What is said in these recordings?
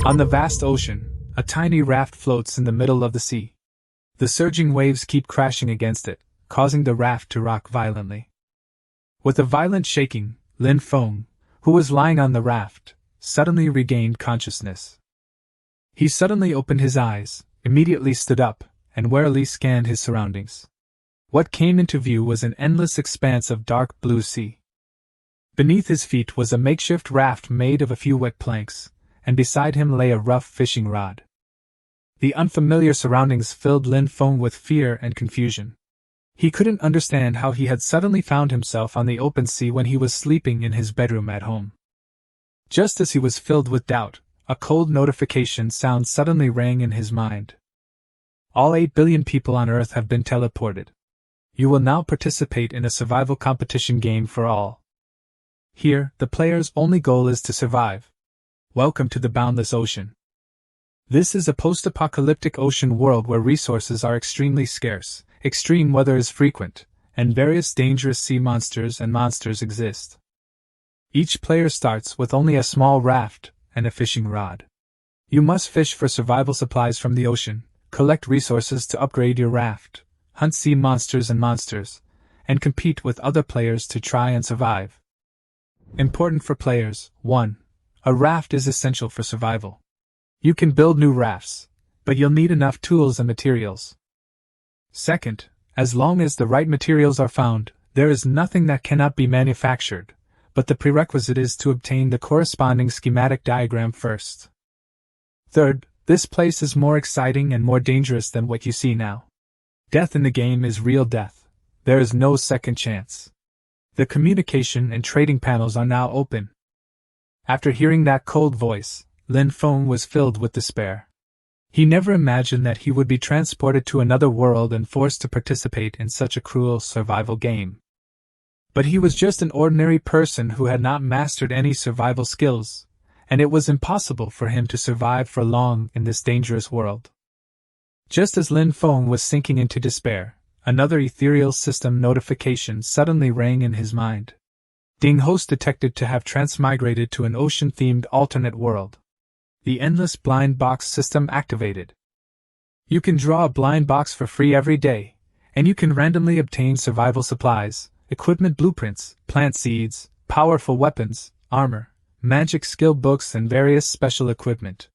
On the vast ocean, a tiny raft floats in the middle of the sea. The surging waves keep crashing against it, causing the raft to rock violently. With a violent shaking, Lin Feng, who was lying on the raft, suddenly regained consciousness. He suddenly opened his eyes, immediately stood up, and warily scanned his surroundings. What came into view was an endless expanse of dark blue sea. Beneath his feet was a makeshift raft made of a few wet planks, and beside him lay a rough fishing rod. The unfamiliar surroundings filled Lin Feng with fear and confusion. He couldn't understand how he had suddenly found himself on the open sea when he was sleeping in his bedroom at home. Just as he was filled with doubt, a cold notification sound suddenly rang in his mind. All 8 billion people on Earth have been teleported. You will now participate in a survival competition game for all. Here, the player's only goal is to survive. Welcome to the boundless ocean. This is a post-apocalyptic ocean world where resources are extremely scarce, extreme weather is frequent, and various dangerous sea monsters and monsters exist. Each player starts with only a small raft and a fishing rod. You must fish for survival supplies from the ocean, collect resources to upgrade your raft, hunt sea monsters, and compete with other players to try and survive. Important for players: 1. A raft is essential for survival. You can build new rafts, but you'll need enough tools and materials. Second, as long as the right materials are found, there is nothing that cannot be manufactured, but the prerequisite is to obtain the corresponding schematic diagram first. Third, this place is more exciting and more dangerous than what you see now. Death in the game is real death. There is no second chance. The communication and trading panels are now open. After hearing that cold voice, Lin Feng was filled with despair. He never imagined that he would be transported to another world and forced to participate in such a cruel survival game. But he was just an ordinary person who had not mastered any survival skills, and it was impossible for him to survive for long in this dangerous world. Just as Lin Feng was sinking into despair, another ethereal system notification suddenly rang in his mind. Ding, host detected to have transmigrated to an ocean-themed alternate world. The endless blind box system activated. You can draw a blind box for free every day, and you can randomly obtain survival supplies, equipment blueprints, plant seeds, powerful weapons, armor, magic skill books, and various special equipment.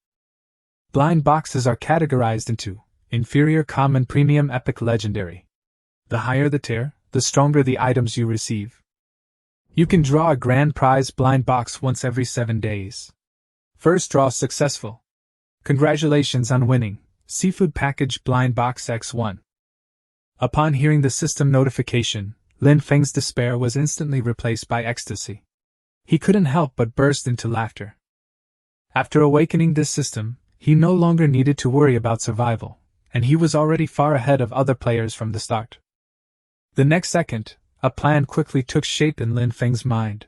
Blind boxes are categorized into inferior, common, premium, epic, legendary. The higher the tier, the stronger the items you receive. You can draw a grand prize blind box once every 7 days. First draw successful. Congratulations on winning. Seafood Package Blind Box X1. Upon hearing the system notification, Lin Feng's despair was instantly replaced by ecstasy. He couldn't help but burst into laughter. After awakening this system, he no longer needed to worry about survival, and he was already far ahead of other players from the start. The next second, a plan quickly took shape in Lin Feng's mind.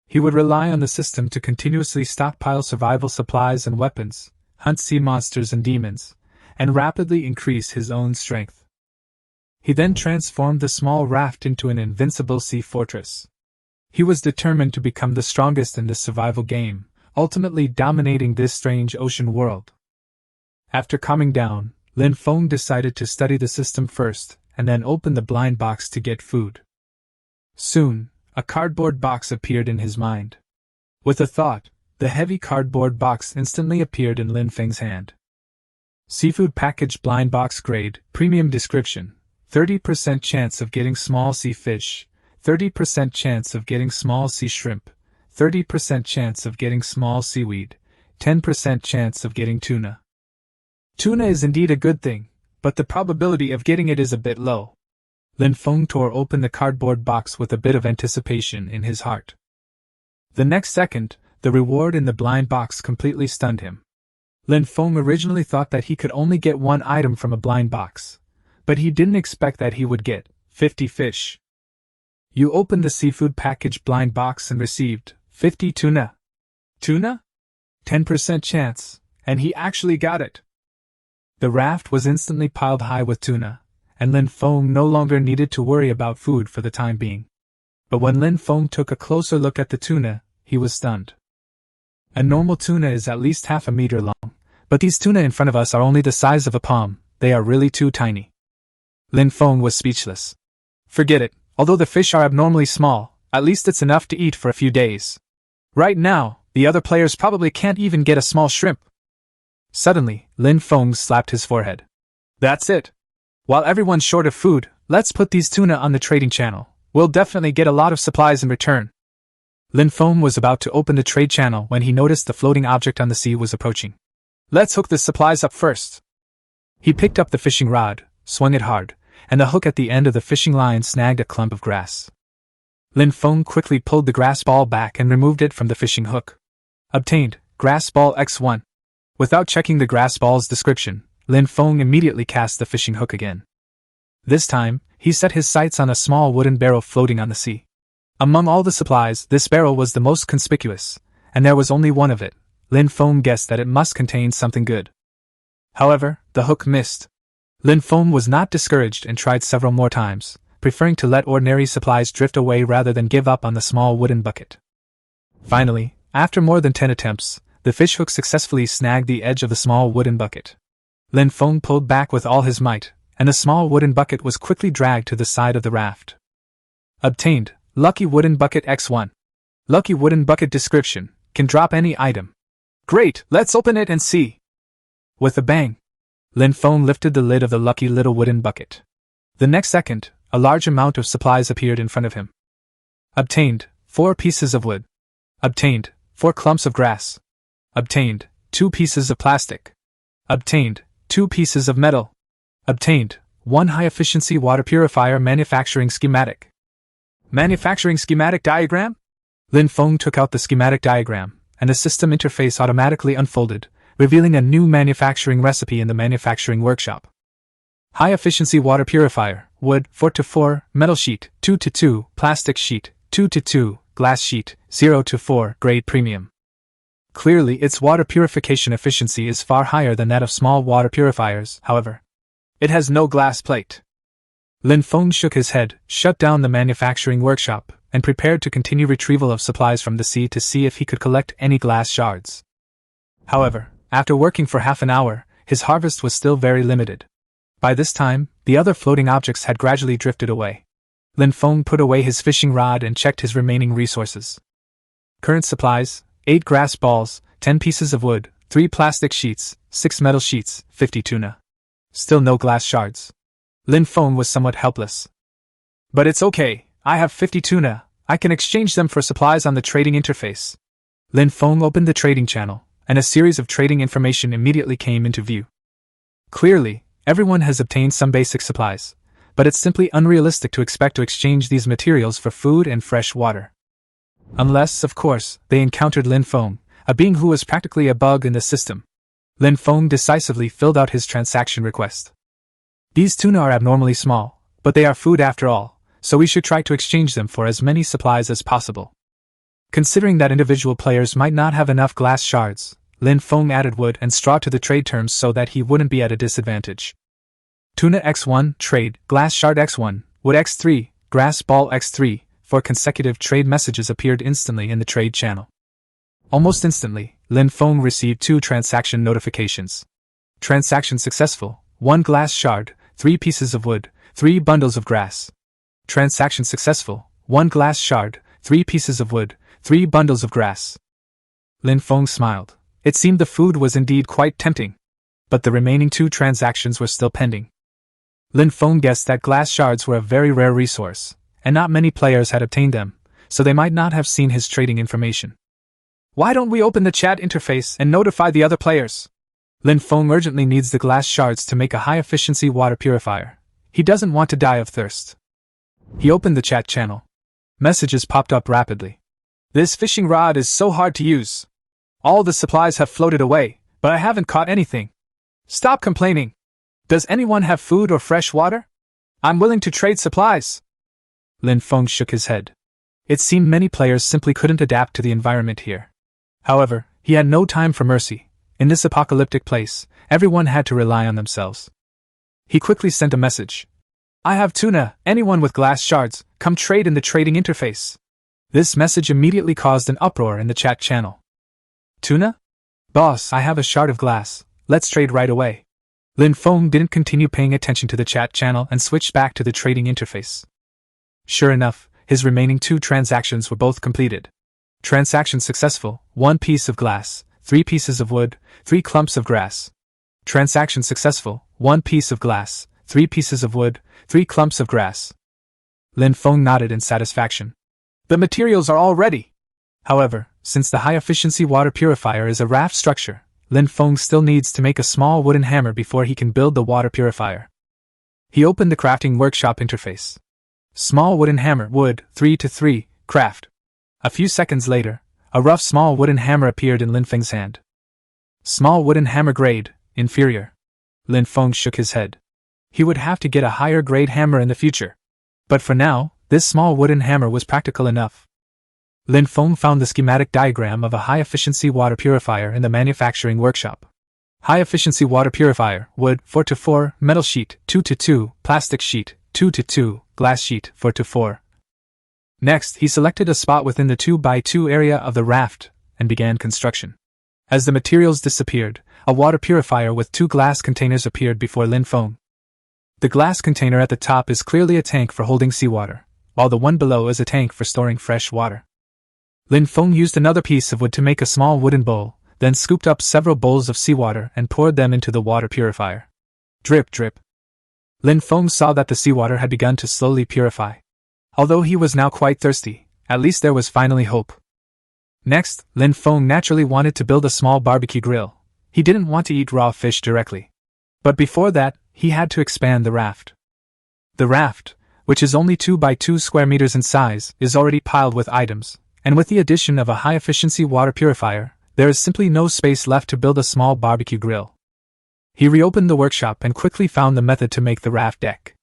He would rely on the system to continuously stockpile survival supplies and weapons, hunt sea monsters and demons, and rapidly increase his own strength. He then transformed the small raft into an invincible sea fortress. He was determined to become the strongest in this survival game, ultimately dominating this strange ocean world. After calming down, Lin Feng decided to study the system first, and then open the blind box to get food. Soon, a cardboard box appeared in his mind. With a thought, the heavy cardboard box instantly appeared in Lin Feng's hand. Seafood Package Blind Box Grade, Premium Description: 30% chance of getting small sea fish, 30% chance of getting small sea shrimp, 30% chance of getting small seaweed, 10% chance of getting tuna. Tuna is indeed a good thing, but the probability of getting it is a bit low. Lin Feng tore open the cardboard box with a bit of anticipation in his heart. The next second, the reward in the blind box completely stunned him. Lin Feng originally thought that he could only get one item from a blind box, but he didn't expect that he would get 50 fish. You opened the Seafood Package blind box and received 50 tuna. Tuna? 10% chance, and he actually got it. The raft was instantly piled high with tuna, and Lin Feng no longer needed to worry about food for the time being. But when Lin Feng took a closer look at the tuna, he was stunned. A normal tuna is at least half a meter long, but these tuna in front of us are only the size of a palm. They are really too tiny. Lin Feng was speechless. Forget it, although the fish are abnormally small, at least it's enough to eat for a few days. Right now, the other players probably can't even get a small shrimp. Suddenly, Lin Feng slapped his forehead. That's it. While everyone's short of food, let's put these tuna on the trading channel. We'll definitely get a lot of supplies in return. Lin Feng was about to open the trade channel when he noticed the floating object on the sea was approaching. Let's hook the supplies up first. He picked up the fishing rod, swung it hard, and the hook at the end of the fishing line snagged a clump of grass. Lin Feng quickly pulled the grass ball back and removed it from the fishing hook. Obtained, grass ball X1. Without checking the grass ball's description, Lin Feng immediately cast the fishing hook again. This time, he set his sights on a small wooden barrel floating on the sea. Among all the supplies, this barrel was the most conspicuous, and there was only one of it. Lin Feng guessed that it must contain something good. However, the hook missed. Lin Feng was not discouraged and tried several more times, preferring to let ordinary supplies drift away rather than give up on the small wooden bucket. Finally, after more than 10 attempts, the fish hook successfully snagged the edge of the small wooden bucket. Lin Feng pulled back with all his might, and the small wooden bucket was quickly dragged to the side of the raft. Obtained, Lucky Wooden Bucket X1. Lucky Wooden Bucket description, can drop any item. Great, let's open it and see. With a bang, Lin Feng lifted the lid of the lucky little wooden bucket. The next second, a large amount of supplies appeared in front of him. Obtained, 4 pieces of wood. Obtained, 4 clumps of grass. Obtained, 2 pieces of plastic. Obtained, 2 pieces of metal. Obtained, 1 high-efficiency water purifier manufacturing schematic. Manufacturing schematic diagram? Lin Feng took out the schematic diagram, and the system interface automatically unfolded, revealing a new manufacturing recipe in the manufacturing workshop. High-efficiency water purifier, wood, 4-4, metal sheet, 2-2, plastic sheet, 2-2, glass sheet, 0-4, grade premium. Clearly, its water purification efficiency is far higher than that of small water purifiers, however. It has no glass plate. Lin Feng shook his head, shut down the manufacturing workshop, and prepared to continue retrieval of supplies from the sea to see if he could collect any glass shards. However, after working for half an hour, his harvest was still very limited. By this time, the other floating objects had gradually drifted away. Lin Feng put away his fishing rod and checked his remaining resources. Current supplies, 8 grass balls, 10 pieces of wood, 3 plastic sheets, 6 metal sheets, 50 tuna. Still no glass shards. Lin Feng was somewhat helpless. But it's okay, I have 50 tuna, I can exchange them for supplies on the trading interface. Lin Feng opened the trading channel, and a series of trading information immediately came into view. Clearly, everyone has obtained some basic supplies, but it's simply unrealistic to expect to exchange these materials for food and fresh water. Unless, of course, they encountered Lin Feng, a being who was practically a bug in the system. Lin Feng decisively filled out his transaction request. These tuna are abnormally small, but they are food after all, so we should try to exchange them for as many supplies as possible. Considering that individual players might not have enough glass shards, Lin Feng added wood and straw to the trade terms so that he wouldn't be at a disadvantage. Tuna X1, trade, glass shard X1, wood X3, grass ball X3, 4 consecutive trade messages appeared instantly in the trade channel. Almost instantly, Lin Feng received 2 transaction notifications. Transaction successful, 1 glass shard, 3 pieces of wood, 3 bundles of grass. Transaction successful, 1 glass shard, 3 pieces of wood, 3 bundles of grass. Lin Feng smiled. It seemed the food was indeed quite tempting. But the remaining 2 transactions were still pending. Lin Feng guessed that glass shards were a very rare resource, and not many players had obtained them, so they might not have seen his trading information. Why don't we open the chat interface and notify the other players? Lin Feng urgently needs the glass shards to make a high-efficiency water purifier. He doesn't want to die of thirst. He opened the chat channel. Messages popped up rapidly. This fishing rod is so hard to use. All the supplies have floated away, but I haven't caught anything. Stop complaining. Does anyone have food or fresh water? I'm willing to trade supplies. Lin Feng shook his head. It seemed many players simply couldn't adapt to the environment here. However, he had no time for mercy. In this apocalyptic place, everyone had to rely on themselves. He quickly sent a message. I have tuna, anyone with glass shards, come trade in the trading interface. This message immediately caused an uproar in the chat channel. Tuna? Boss, I have a shard of glass. Let's trade right away. Lin Feng didn't continue paying attention to the chat channel and switched back to the trading interface. Sure enough, his remaining 2 transactions were both completed. Transaction successful, 1 piece of glass, 3 pieces of wood, 3 clumps of grass. Transaction successful, 1 piece of glass, 3 pieces of wood, 3 clumps of grass. Lin Feng nodded in satisfaction. The materials are all ready. However, since the high-efficiency water purifier is a raft structure, Lin Feng still needs to make a small wooden hammer before he can build the water purifier. He opened the crafting workshop interface. Small wooden hammer, wood, 3x3, craft. A few seconds later, a rough small wooden hammer appeared in Lin Feng's hand. Small wooden hammer grade, inferior. Lin Feng shook his head. He would have to get a higher grade hammer in the future. But for now, this small wooden hammer was practical enough. Lin Feng found the schematic diagram of a high-efficiency water purifier in the manufacturing workshop. High-efficiency water purifier, wood, 4x4, metal sheet, 2x2, plastic sheet, 2x2, glass sheet, 4x4. Next, he selected a spot within the 2x2 area of the raft and began construction. As the materials disappeared, a water purifier with 2 glass containers appeared before Lin Feng. The glass container at the top is clearly a tank for holding seawater, while the one below is a tank for storing fresh water. Lin Feng used another piece of wood to make a small wooden bowl, then scooped up several bowls of seawater and poured them into the water purifier. Drip, drip. Lin Feng saw that the seawater had begun to slowly purify. Although he was now quite thirsty, at least there was finally hope. Next, Lin Feng naturally wanted to build a small barbecue grill. He didn't want to eat raw fish directly. But before that, he had to expand the raft. The raft, which is only 2x2 square meters in size, is already piled with items. And with the addition of a high-efficiency water purifier, there is simply no space left to build a small barbecue grill. He reopened the workshop and quickly found the method to make the raft deck.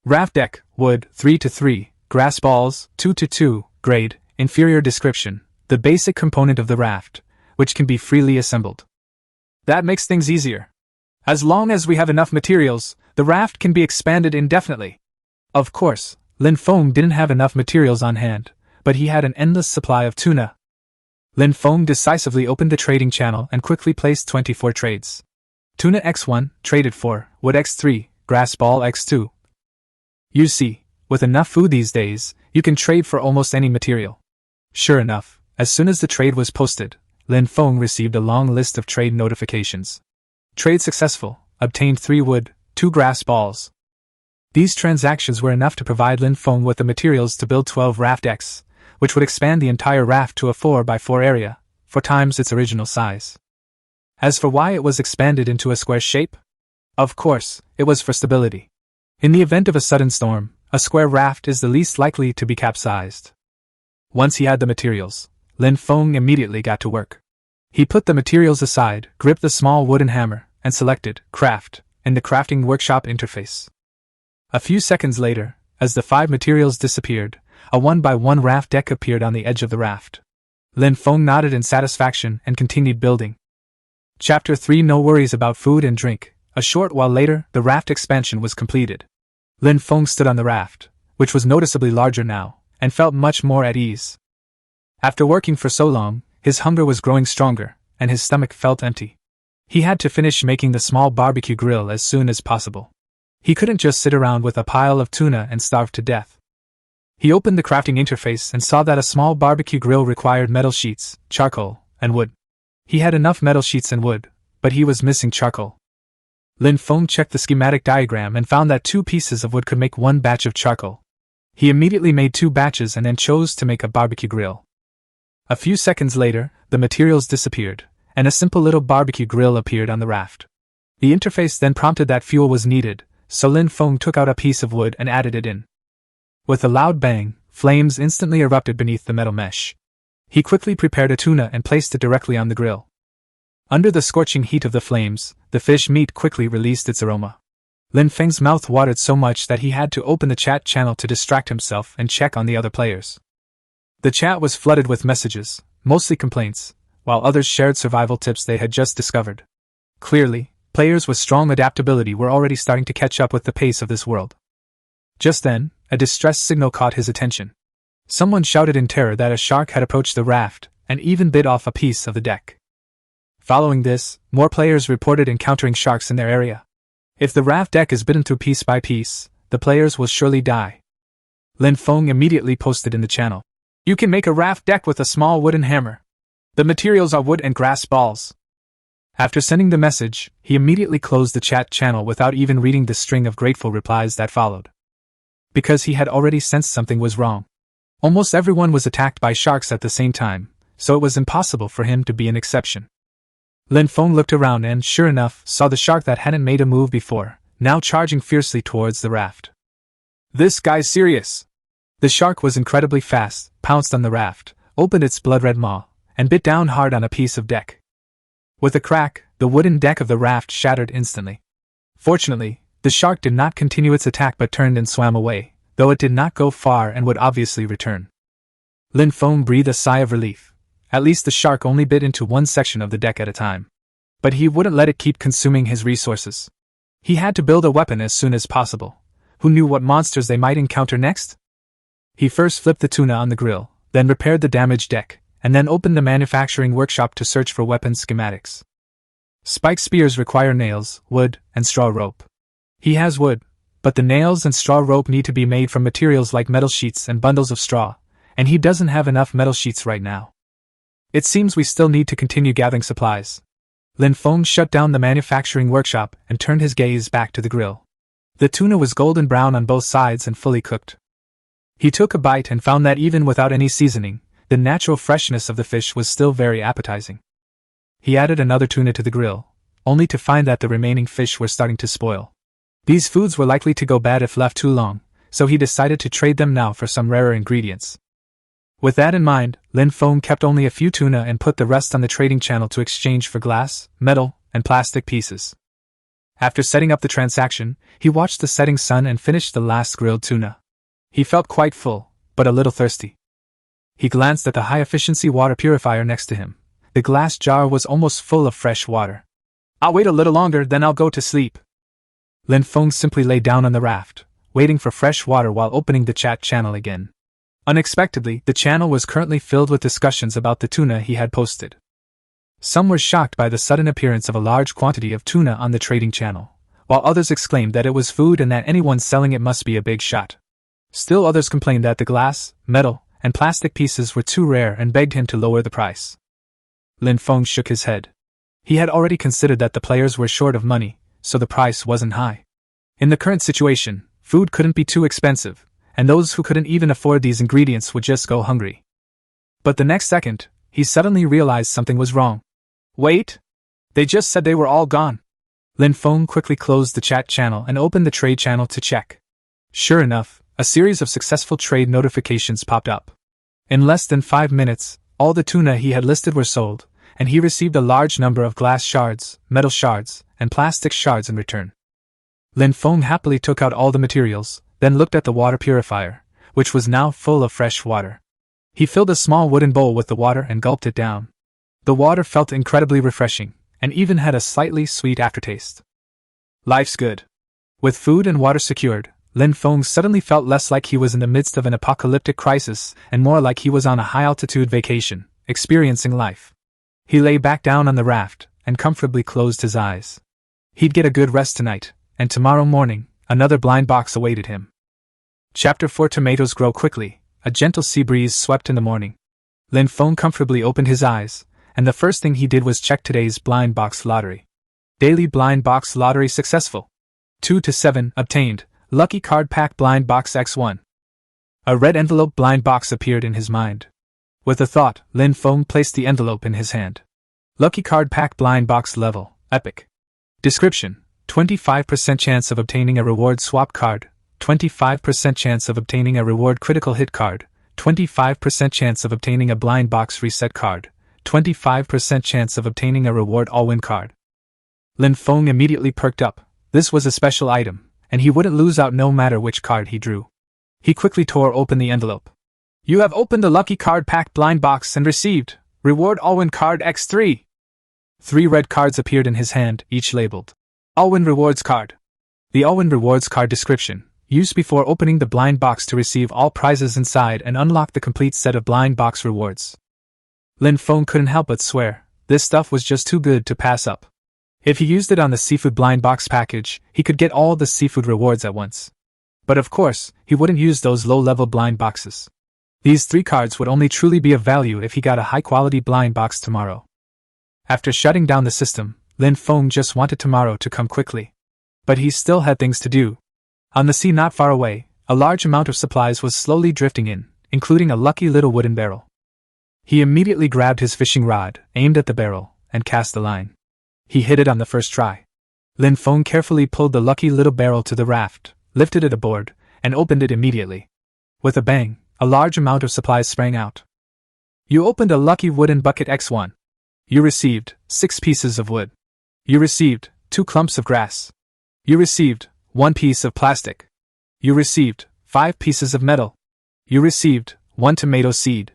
Raft deck, wood, 3x3, grass balls, 2x2, grade, inferior description, the basic component of the raft, which can be freely assembled. That makes things easier. As long as we have enough materials, the raft can be expanded indefinitely. Of course, Lin Feng didn't have enough materials on hand, but he had an endless supply of tuna. Lin Feng decisively opened the trading channel and quickly placed 24 trades. Tuna X1, traded for, wood X3, grass ball X2. You see, with enough food these days, you can trade for almost any material. Sure enough, as soon as the trade was posted, Lin Feng received a long list of trade notifications. Trade successful, obtained 3 wood, 2 grass balls. These transactions were enough to provide Lin Feng with the materials to build 12 raft decks, which would expand the entire raft to a 4x4 area, 4 times its original size. As for why it was expanded into a square shape? Of course, it was for stability. In the event of a sudden storm, a square raft is the least likely to be capsized. Once he had the materials, Lin Feng immediately got to work. He put the materials aside, gripped the small wooden hammer, and selected Craft in the crafting workshop interface. A few seconds later, as the 5 materials disappeared, a 1x1 raft deck appeared on the edge of the raft. Lin Feng nodded in satisfaction and continued building. Chapter 3 No worries about food and drink. A short while later, the raft expansion was completed. Lin Feng stood on the raft, which was noticeably larger now, and felt much more at ease. After working for so long, his hunger was growing stronger, and his stomach felt empty. He had to finish making the small barbecue grill as soon as possible. He couldn't just sit around with a pile of tuna and starve to death. He opened the crafting interface and saw that a small barbecue grill required metal sheets, charcoal, and wood. He had enough metal sheets and wood, but he was missing charcoal. Lin Feng checked the schematic diagram and found that 2 pieces of wood could make 1 batch of charcoal. He immediately made 2 batches and then chose to make a barbecue grill. A few seconds later, the materials disappeared, and a simple little barbecue grill appeared on the raft. The interface then prompted that fuel was needed, so Lin Feng took out a piece of wood and added it in. With a loud bang, flames instantly erupted beneath the metal mesh. He quickly prepared a tuna and placed it directly on the grill. Under the scorching heat of the flames, the fish meat quickly released its aroma. Lin Feng's mouth watered so much that he had to open the chat channel to distract himself and check on the other players. The chat was flooded with messages, mostly complaints, while others shared survival tips they had just discovered. Clearly, players with strong adaptability were already starting to catch up with the pace of this world. Just then, a distress signal caught his attention. Someone shouted in terror that a shark had approached the raft and even bit off a piece of the deck. Following this, more players reported encountering sharks in their area. If the raft deck is bitten through piece by piece, the players will surely die. Lin Feng immediately posted in the channel. You can make a raft deck with a small wooden hammer. The materials are wood and grass balls. After sending the message, he immediately closed the chat channel without even reading the string of grateful replies that followed. Because he had already sensed something was wrong. Almost everyone was attacked by sharks at the same time, so it was impossible for him to be an exception. Lin Feng looked around and, sure enough, saw the shark that hadn't made a move before, now charging fiercely towards the raft. This guy's serious. The shark was incredibly fast, pounced on the raft, opened its blood-red maw, and bit down hard on a piece of deck. With a crack, the wooden deck of the raft shattered instantly. Fortunately, the shark did not continue its attack but turned and swam away, though it did not go far and would obviously return. Lin Feng breathed a sigh of relief. At least the shark only bit into one section of the deck at a time. But he wouldn't let it keep consuming his resources. He had to build a weapon as soon as possible. Who knew what monsters they might encounter next? He first flipped the tuna on the grill, then repaired the damaged deck, and then opened the manufacturing workshop to search for weapon schematics. Spike spears require nails, wood, and straw rope. He has wood, but the nails and straw rope need to be made from materials like metal sheets and bundles of straw, and he doesn't have enough metal sheets right now. It seems we still need to continue gathering supplies. Lin Feng shut down the manufacturing workshop and turned his gaze back to the grill. The tuna was golden brown on both sides and fully cooked. He took a bite and found that even without any seasoning, the natural freshness of the fish was still very appetizing. He added another tuna to the grill, only to find that the remaining fish were starting to spoil. These foods were likely to go bad if left too long, so he decided to trade them now for some rarer ingredients. With that in mind, Lin Feng kept only a few tuna and put the rest on the trading channel to exchange for glass, metal, and plastic pieces. After setting up the transaction, he watched the setting sun and finished the last grilled tuna. He felt quite full, but a little thirsty. He glanced at the high-efficiency water purifier next to him. The glass jar was almost full of fresh water. I'll wait a little longer, then I'll go to sleep. Lin Feng simply lay down on the raft, waiting for fresh water while opening the chat channel again. Unexpectedly, the channel was currently filled with discussions about the tuna he had posted. Some were shocked by the sudden appearance of a large quantity of tuna on the trading channel, while others exclaimed that it was food and that anyone selling it must be a big shot. Still others complained that the glass, metal, and plastic pieces were too rare and begged him to lower the price. Lin Feng shook his head. He had already considered that the players were short of money, so the price wasn't high. In the current situation, food couldn't be too expensive, and those who couldn't even afford these ingredients would just go hungry. But the next second, he suddenly realized something was wrong. Wait! They just said they were all gone. Lin Feng quickly closed the chat channel and opened the trade channel to check. Sure enough, a series of successful trade notifications popped up. In less than 5 minutes, all the tuna he had listed were sold, and he received a large number of glass shards, metal shards, and plastic shards in return. Lin Feng happily took out all the materials, then looked at the water purifier, which was now full of fresh water. He filled a small wooden bowl with the water and gulped it down. The water felt incredibly refreshing, and even had a slightly sweet aftertaste. Life's good. With food and water secured, Lin Feng suddenly felt less like he was in the midst of an apocalyptic crisis and more like he was on a high-altitude vacation, experiencing life. He lay back down on the raft and comfortably closed his eyes. He'd get a good rest tonight, and tomorrow morning, another blind box awaited him. Chapter 4 Tomatoes grow quickly. A gentle sea breeze swept in the morning. Lin Feng comfortably opened his eyes, and the first thing he did was check today's blind box lottery. Daily blind box lottery successful. 2 to 7 obtained. Lucky card pack blind box X1. A red envelope blind box appeared in his mind. With a thought, Lin Feng placed the envelope in his hand. Lucky card pack blind box level, epic. Description: 25% chance of obtaining a reward swap card, 25% chance of obtaining a reward critical hit card, 25% chance of obtaining a blind box reset card, 25% chance of obtaining a reward all-win card. Lin Feng immediately perked up. This was a special item, and he wouldn't lose out no matter which card he drew. He quickly tore open the envelope. You have opened the lucky card pack blind box and received reward all-win card X3. 3 red cards appeared in his hand, each labeled All-win rewards card. The all-win rewards card description: used before opening the blind box to receive all prizes inside and unlock the complete set of blind box rewards. Lin Feng couldn't help but swear, this stuff was just too good to pass up. If he used it on the seafood blind box package, he could get all the seafood rewards at once. But of course, he wouldn't use those low-level blind boxes. These 3 cards would only truly be of value if he got a high-quality blind box tomorrow. After shutting down the system, Lin Feng just wanted tomorrow to come quickly. But he still had things to do. On the sea not far away, a large amount of supplies was slowly drifting in, including a lucky little wooden barrel. He immediately grabbed his fishing rod, aimed at the barrel, and cast the line. He hit it on the first try. Lin Feng carefully pulled the lucky little barrel to the raft, lifted it aboard, and opened it immediately. With a bang, a large amount of supplies sprang out. You opened a lucky wooden bucket X1. You received 6 pieces of wood. You received 2 clumps of grass. You received 1 piece of plastic. You received 5 pieces of metal. You received 1 tomato seed.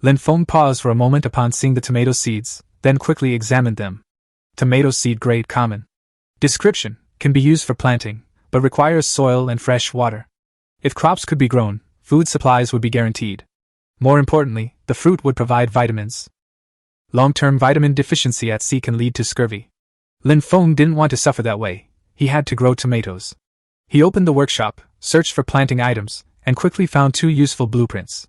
Lin Feng paused for a moment upon seeing the tomato seeds, then quickly examined them. Tomato seed grade common. Description: can be used for planting, but requires soil and fresh water. If crops could be grown, food supplies would be guaranteed. More importantly, the fruit would provide vitamins. Long-term vitamin deficiency at sea can lead to scurvy. Lin Feng didn't want to suffer that way. He had to grow tomatoes. He opened the workshop, searched for planting items, and quickly found 2 useful blueprints.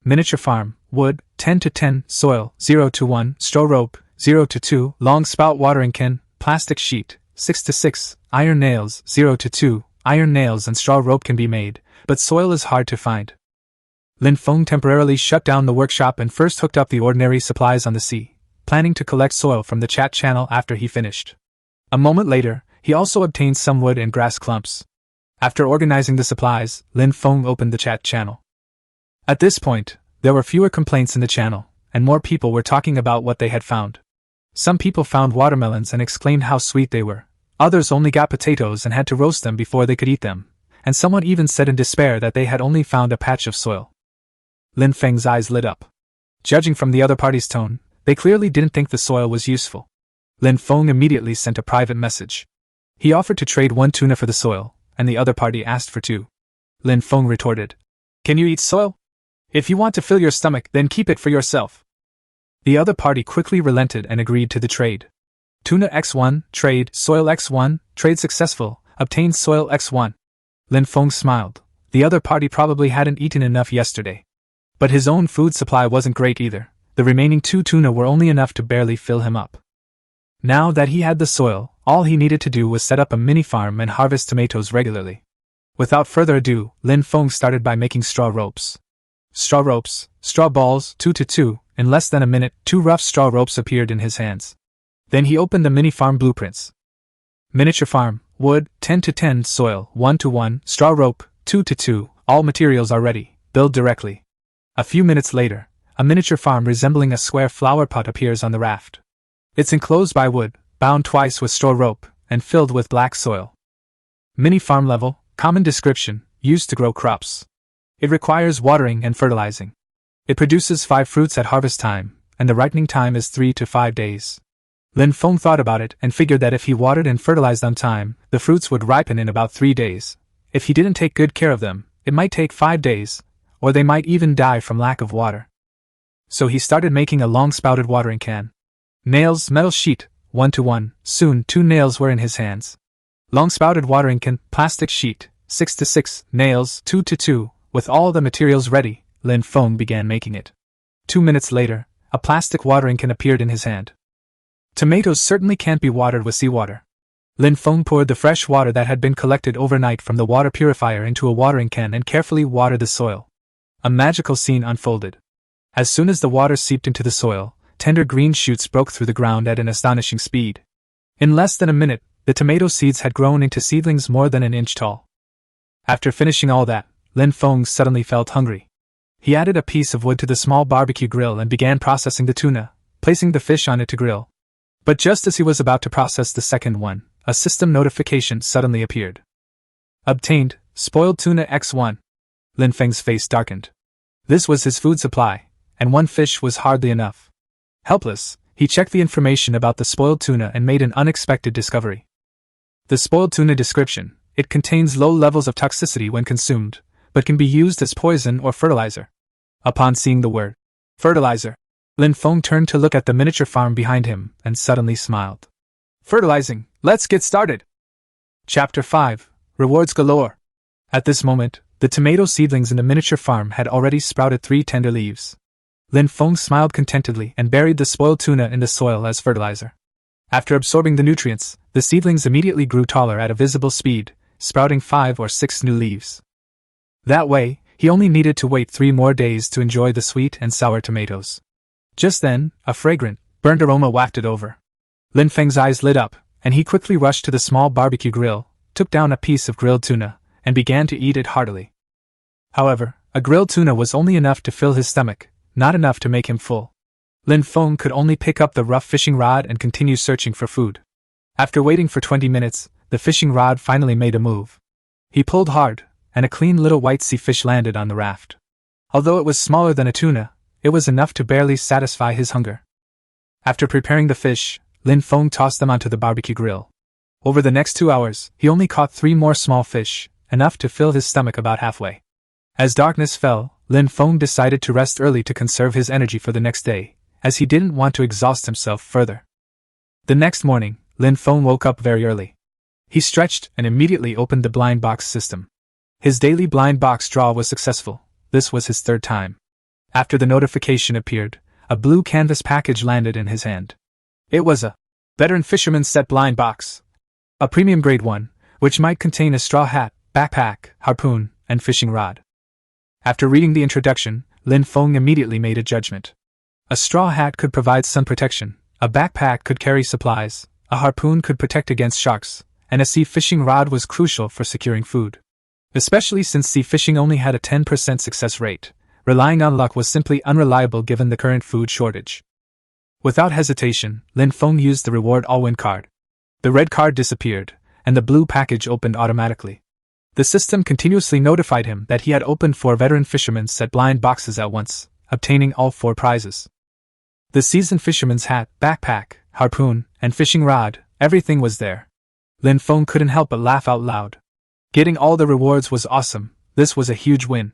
Miniature farm, wood, 10-10, soil, 0-1, straw rope, 0-2, long spout watering can, plastic sheet, 6-6, iron nails, 0-2, iron nails and straw rope can be made, but soil is hard to find. Lin Feng temporarily shut down the workshop and first hooked up the ordinary supplies on the sea, planning to collect soil from the chat channel after he finished. A moment later, he also obtained some wood and grass clumps. After organizing the supplies, Lin Feng opened the chat channel. At this point, there were fewer complaints in the channel, and more people were talking about what they had found. Some people found watermelons and exclaimed how sweet they were. Others only got potatoes and had to roast them before they could eat them, and someone even said in despair that they had only found a patch of soil. Lin Feng's eyes lit up. Judging from the other party's tone, they clearly didn't think the soil was useful. Lin Feng immediately sent a private message. He offered to trade 1 tuna for the soil, and the other party asked for 2. Lin Feng retorted, "Can you eat soil? If you want to fill your stomach, then keep it for yourself." The other party quickly relented and agreed to the trade. Tuna X1, trade, soil X1, trade successful, obtained soil X1. Lin Feng smiled. The other party probably hadn't eaten enough yesterday. But his own food supply wasn't great either. The remaining 2 tuna were only enough to barely fill him up. Now that he had the soil, all he needed to do was set up a mini farm and harvest tomatoes regularly. Without further ado, Lin Feng started by making straw ropes. Straw ropes, straw balls, 2-2, in less than a minute, 2 rough straw ropes appeared in his hands. Then he opened the mini farm blueprints. Miniature farm, wood, 10-10, soil, 1-1, straw rope, 2-2, all materials are ready, build directly. A few minutes later, a miniature farm resembling a square flower pot appears on the raft. It's enclosed by wood, bound twice with straw rope, and filled with black soil. Mini farm level, common description, used to grow crops. It requires watering and fertilizing. It produces 5 fruits at harvest time, and the ripening time is 3 to 5 days. Lin Feng thought about it and figured that if he watered and fertilized on time, the fruits would ripen in about 3 days. If he didn't take good care of them, it might take 5 days, or they might even die from lack of water. So he started making a long-spouted watering can. Nails, metal sheet, 1-1, soon 2 nails were in his hands. Long-spouted watering can, plastic sheet, 6-6, nails, 2-2, with all the materials ready, Lin Feng began making it. 2 minutes later, a plastic watering can appeared in his hand. Tomatoes certainly can't be watered with seawater. Lin Feng poured the fresh water that had been collected overnight from the water purifier into a watering can and carefully watered the soil. A magical scene unfolded. As soon as the water seeped into the soil, tender green shoots broke through the ground at an astonishing speed. In less than a minute, the tomato seeds had grown into seedlings more than an inch tall. After finishing all that, Lin Feng suddenly felt hungry. He added a piece of wood to the small barbecue grill and began processing the tuna, placing the fish on it to grill. But just as he was about to process the second one, a system notification suddenly appeared. Obtained, spoiled tuna X1. Lin Feng's face darkened. This was his food supply, and 1 fish was hardly enough. Helpless, he checked the information about the spoiled tuna and made an unexpected discovery. The spoiled tuna description: it contains low levels of toxicity when consumed, but can be used as poison or fertilizer. Upon seeing the word fertilizer, Lin Feng turned to look at the miniature farm behind him and suddenly smiled. Fertilizing, let's get started! Chapter 5, Rewards Galore. At this moment, the tomato seedlings in the miniature farm had already sprouted 3 tender leaves. Lin Feng smiled contentedly and buried the spoiled tuna in the soil as fertilizer. After absorbing the nutrients, the seedlings immediately grew taller at a visible speed, sprouting 5 or 6 new leaves. That way, he only needed to wait 3 more days to enjoy the sweet and sour tomatoes. Just then, a fragrant, burnt aroma wafted over. Lin Feng's eyes lit up, and he quickly rushed to the small barbecue grill, took down a piece of grilled tuna, and began to eat it heartily. However, a grilled tuna was only enough to fill his stomach, not enough to make him full. Lin Feng could only pick up the rough fishing rod and continue searching for food. After waiting for 20 minutes, the fishing rod finally made a move. He pulled hard, and a clean little white sea fish landed on the raft. Although it was smaller than a tuna, it was enough to barely satisfy his hunger. After preparing the fish, Lin Feng tossed them onto the barbecue grill. Over the next 2 hours, he only caught 3 more small fish, enough to fill his stomach about halfway. As darkness fell, Lin Feng decided to rest early to conserve his energy for the next day, as he didn't want to exhaust himself further. The next morning, Lin Feng woke up very early. He stretched and immediately opened the blind box system. His daily blind box draw was successful. This was his 3rd time. After the notification appeared, a blue canvas package landed in his hand. It was a veteran fisherman's set blind box. A premium grade one, which might contain a straw hat, backpack, harpoon, and fishing rod. After reading the introduction, Lin Feng immediately made a judgment. A straw hat could provide sun protection, a backpack could carry supplies, a harpoon could protect against sharks, and a sea fishing rod was crucial for securing food. Especially since sea fishing only had a 10% success rate, relying on luck was simply unreliable given the current food shortage. Without hesitation, Lin Feng used the reward all-win card. The red card disappeared, and the blue package opened automatically. The system continuously notified him that he had opened 4 veteran fishermen's set blind boxes at once, obtaining all 4 prizes. The seasoned fisherman's hat, backpack, harpoon, and fishing rod, everything was there. Lin Feng couldn't help but laugh out loud. Getting all the rewards was awesome. This was a huge win.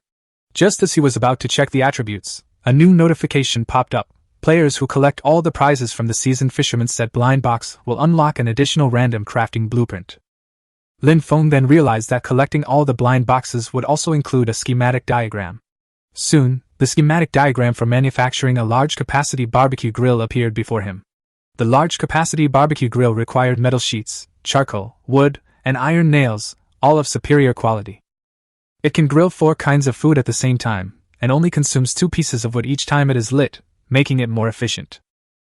Just as he was about to check the attributes, a new notification popped up. Players who collect all the prizes from the seasoned fisherman's set blind box will unlock an additional random crafting blueprint. Lin Feng then realized that collecting all the blind boxes would also include a schematic diagram. Soon, the schematic diagram for manufacturing a large-capacity barbecue grill appeared before him. The large-capacity barbecue grill required metal sheets, charcoal, wood, and iron nails, all of superior quality. It can grill 4 kinds of food at the same time, and only consumes 2 pieces of wood each time it is lit, making it more efficient.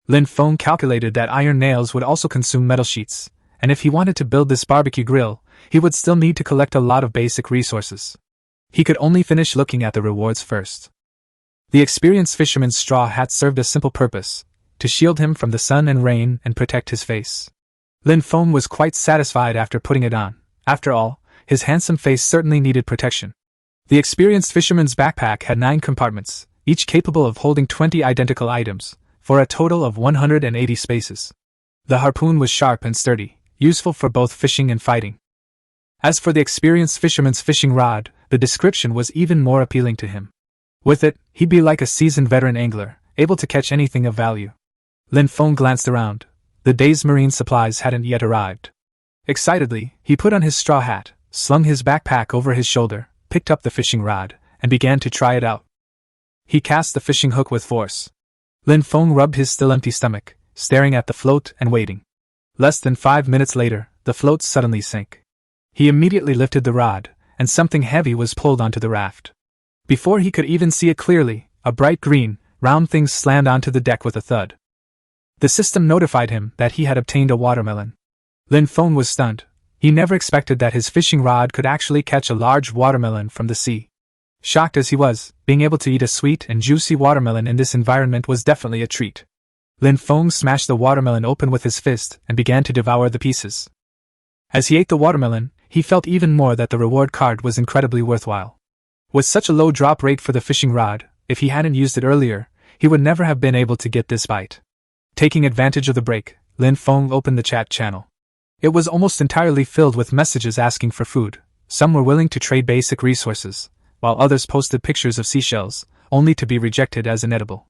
Lin Feng calculated that iron nails would also consume metal sheets, and if he wanted to build this barbecue grill, he would still need to collect a lot of basic resources. He could only finish looking at the rewards first. The experienced fisherman's straw hat served a simple purpose, to shield him from the sun and rain and protect his face. Lin Feng was quite satisfied after putting it on. After all, his handsome face certainly needed protection. The experienced fisherman's backpack had 9 compartments, each capable of holding 20 identical items, for a total of 180 spaces. The harpoon was sharp and sturdy, useful for both fishing and fighting. As for the experienced fisherman's fishing rod, the description was even more appealing to him. With it, he'd be like a seasoned veteran angler, able to catch anything of value. Lin Feng glanced around. The day's marine supplies hadn't yet arrived. Excitedly, he put on his straw hat, slung his backpack over his shoulder, picked up the fishing rod, and began to try it out. He cast the fishing hook with force. Lin Feng rubbed his still empty stomach, staring at the float and waiting. Less than 5 minutes later, the float suddenly sank. He immediately lifted the rod, and something heavy was pulled onto the raft. Before he could even see it clearly, a bright green, round thing slammed onto the deck with a thud. The system notified him that he had obtained a watermelon. Lin Feng was stunned. He never expected that his fishing rod could actually catch a large watermelon from the sea. Shocked as he was, being able to eat a sweet and juicy watermelon in this environment was definitely a treat. Lin Feng smashed the watermelon open with his fist and began to devour the pieces. As he ate the watermelon, he felt even more that the reward card was incredibly worthwhile. With such a low drop rate for the fishing rod, if he hadn't used it earlier, he would never have been able to get this bite. Taking advantage of the break, Lin Feng opened the chat channel. It was almost entirely filled with messages asking for food. Some were willing to trade basic resources, while others posted pictures of seashells, only to be rejected as inedible.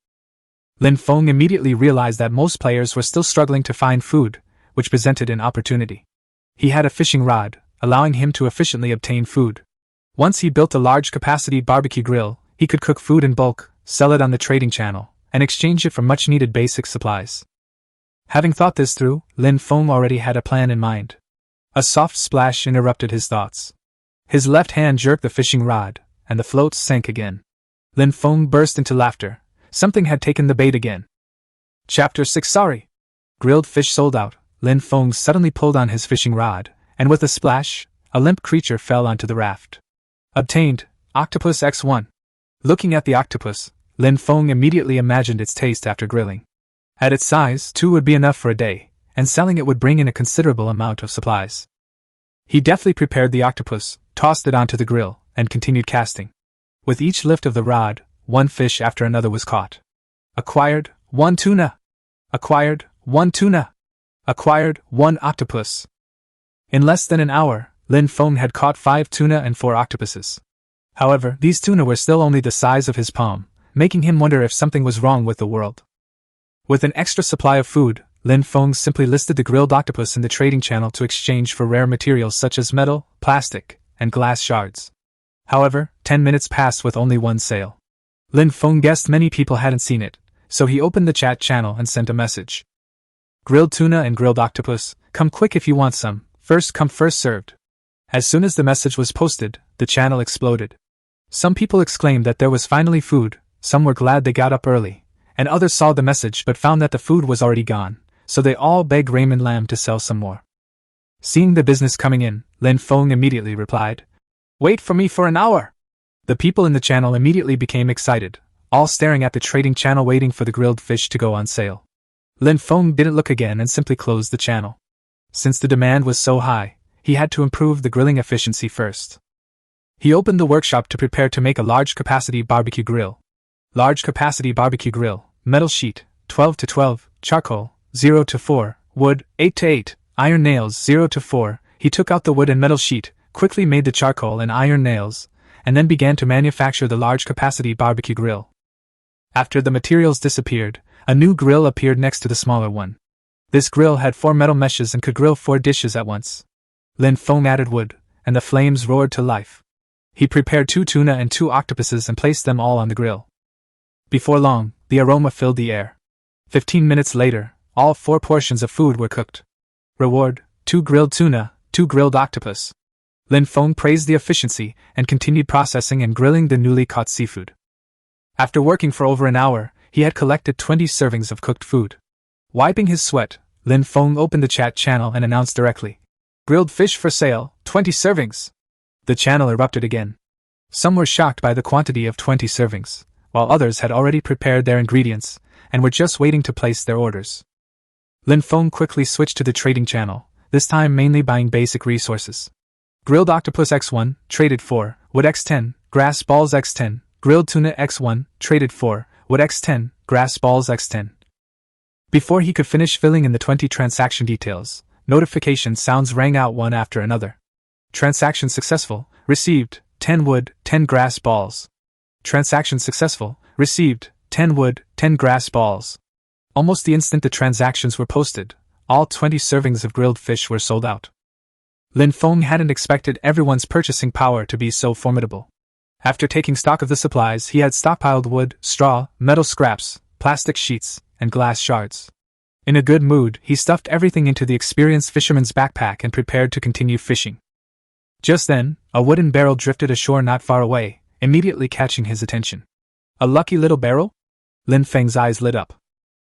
Lin Feng immediately realized that most players were still struggling to find food, which presented an opportunity. He had a fishing rod, allowing him to efficiently obtain food. Once he built a large-capacity barbecue grill, he could cook food in bulk, sell it on the trading channel, and exchange it for much-needed basic supplies. Having thought this through, Lin Feng already had a plan in mind. A soft splash interrupted his thoughts. His left hand jerked the fishing rod, and the floats sank again. Lin Feng burst into laughter. Something had taken the bait again. Chapter 6. Sorry. Grilled fish sold out. Lin Feng suddenly pulled on his fishing rod, and with a splash, a limp creature fell onto the raft. Obtained, Octopus X1. Looking at the octopus, Lin Feng immediately imagined its taste after grilling. At its size, 2 would be enough for a day, and selling it would bring in a considerable amount of supplies. He deftly prepared the octopus, tossed it onto the grill, and continued casting. With each lift of the rod, 1 fish after another was caught. Acquired, 1 tuna. Acquired, 1 tuna. Acquired, 1 octopus. In less than an hour, Lin Feng had caught 5 tuna and 4 octopuses. However, these tuna were still only the size of his palm, making him wonder if something was wrong with the world. With an extra supply of food, Lin Feng simply listed the grilled octopus in the trading channel to exchange for rare materials such as metal, plastic, and glass shards. However, 10 minutes passed with only 1 sale. Lin Feng guessed many people hadn't seen it, so he opened the chat channel and sent a message. Grilled tuna and grilled octopus, come quick if you want some, first come first served. As soon as the message was posted, the channel exploded. Some people exclaimed that there was finally food, some were glad they got up early, and others saw the message but found that the food was already gone, so they all begged Raymond Lam to sell some more. Seeing the business coming in, Lin Feng immediately replied, "Wait for me for an hour." The people in the channel immediately became excited, all staring at the trading channel waiting for the grilled fish to go on sale. Lin Feng didn't look again and simply closed the channel. Since the demand was so high, he had to improve the grilling efficiency first. He opened the workshop to prepare to make a large-capacity barbecue grill. Large-capacity barbecue grill, metal sheet, 12 to 12, charcoal, 0 to 4, wood, 8 to 8, iron nails, 0 to 4. He took out the wood and metal sheet, quickly made the charcoal and iron nails, and then began to manufacture the large-capacity barbecue grill. After the materials disappeared, a new grill appeared next to the smaller one. This grill had 4 metal meshes and could grill 4 dishes at once. Lin Feng added wood, and the flames roared to life. He prepared 2 tuna and 2 octopuses and placed them all on the grill. Before long, the aroma filled the air. 15 minutes later, all 4 portions of food were cooked. Reward, 2 grilled tuna, 2 grilled octopus. Lin Feng praised the efficiency and continued processing and grilling the newly caught seafood. After working for over an hour, he had collected 20 servings of cooked food. Wiping his sweat, Lin Feng opened the chat channel and announced directly, "Grilled fish for sale, 20 servings." The channel erupted again. Some were shocked by the quantity of 20 servings, while others had already prepared their ingredients and were just waiting to place their orders. Lin Feng quickly switched to the trading channel, this time mainly buying basic resources. Grilled octopus X1, traded for, wood X10, grass balls X10, grilled tuna X1, traded for, wood X10, grass balls X10. Before he could finish filling in the 20 transaction details, notification sounds rang out one after another. Transaction successful, received, 10 wood, 10 grass balls. Transaction successful, received, 10 wood, 10 grass balls. Almost the instant the transactions were posted, all 20 servings of grilled fish were sold out. Lin Feng hadn't expected everyone's purchasing power to be so formidable. After taking stock of the supplies, he had stockpiled wood, straw, metal scraps, plastic sheets, and glass shards. In a good mood, he stuffed everything into the experienced fisherman's backpack and prepared to continue fishing. Just then, a wooden barrel drifted ashore not far away, immediately catching his attention. A lucky little barrel? Lin Feng's eyes lit up.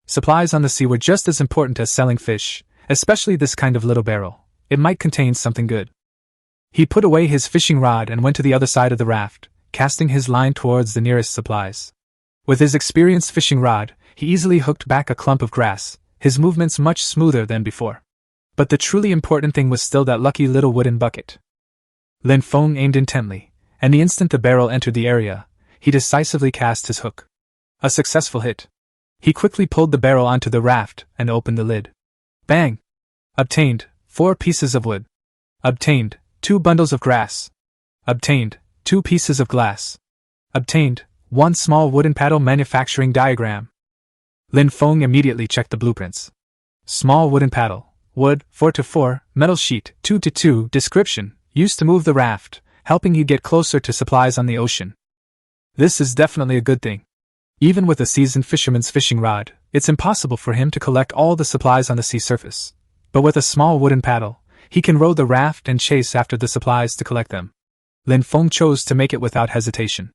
Supplies on the sea were just as important as selling fish, especially this kind of little barrel. It might contain something good. He put away his fishing rod and went to the other side of the raft, casting his line towards the nearest supplies. With his experienced fishing rod, he easily hooked back a clump of grass, his movements much smoother than before. But the truly important thing was still that lucky little wooden bucket. Lin Feng aimed intently, and the instant the barrel entered the area, he decisively cast his hook. A successful hit. He quickly pulled the barrel onto the raft and opened the lid. Bang! Obtained, 4 pieces of wood. Obtained, 2 bundles of grass. Obtained, 2 pieces of glass. Obtained, 1 small wooden paddle manufacturing diagram. Lin Feng immediately checked the blueprints. Small wooden paddle. Wood, 4x4, metal sheet, 2x2, description, used to move the raft, helping you get closer to supplies on the ocean. This is definitely a good thing. Even with a seasoned fisherman's fishing rod, it's impossible for him to collect all the supplies on the sea surface. But with a small wooden paddle, he can row the raft and chase after the supplies to collect them. Lin Feng chose to make it without hesitation.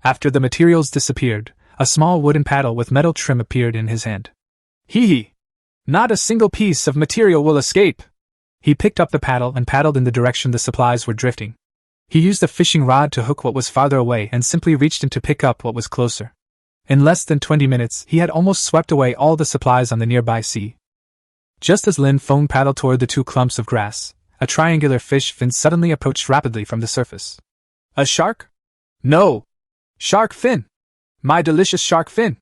After the materials disappeared, a small wooden paddle with metal trim appeared in his hand. Hee hee! Not a single piece of material will escape! He picked up the paddle and paddled in the direction the supplies were drifting. He used a fishing rod to hook what was farther away and simply reached in to pick up what was closer. In less than 20 minutes, he had almost swept away all the supplies on the nearby sea. Just as Lin Feng paddled toward the two clumps of grass, a triangular fish fin suddenly approached rapidly from the surface. A shark? No! Shark fin! My delicious shark fin!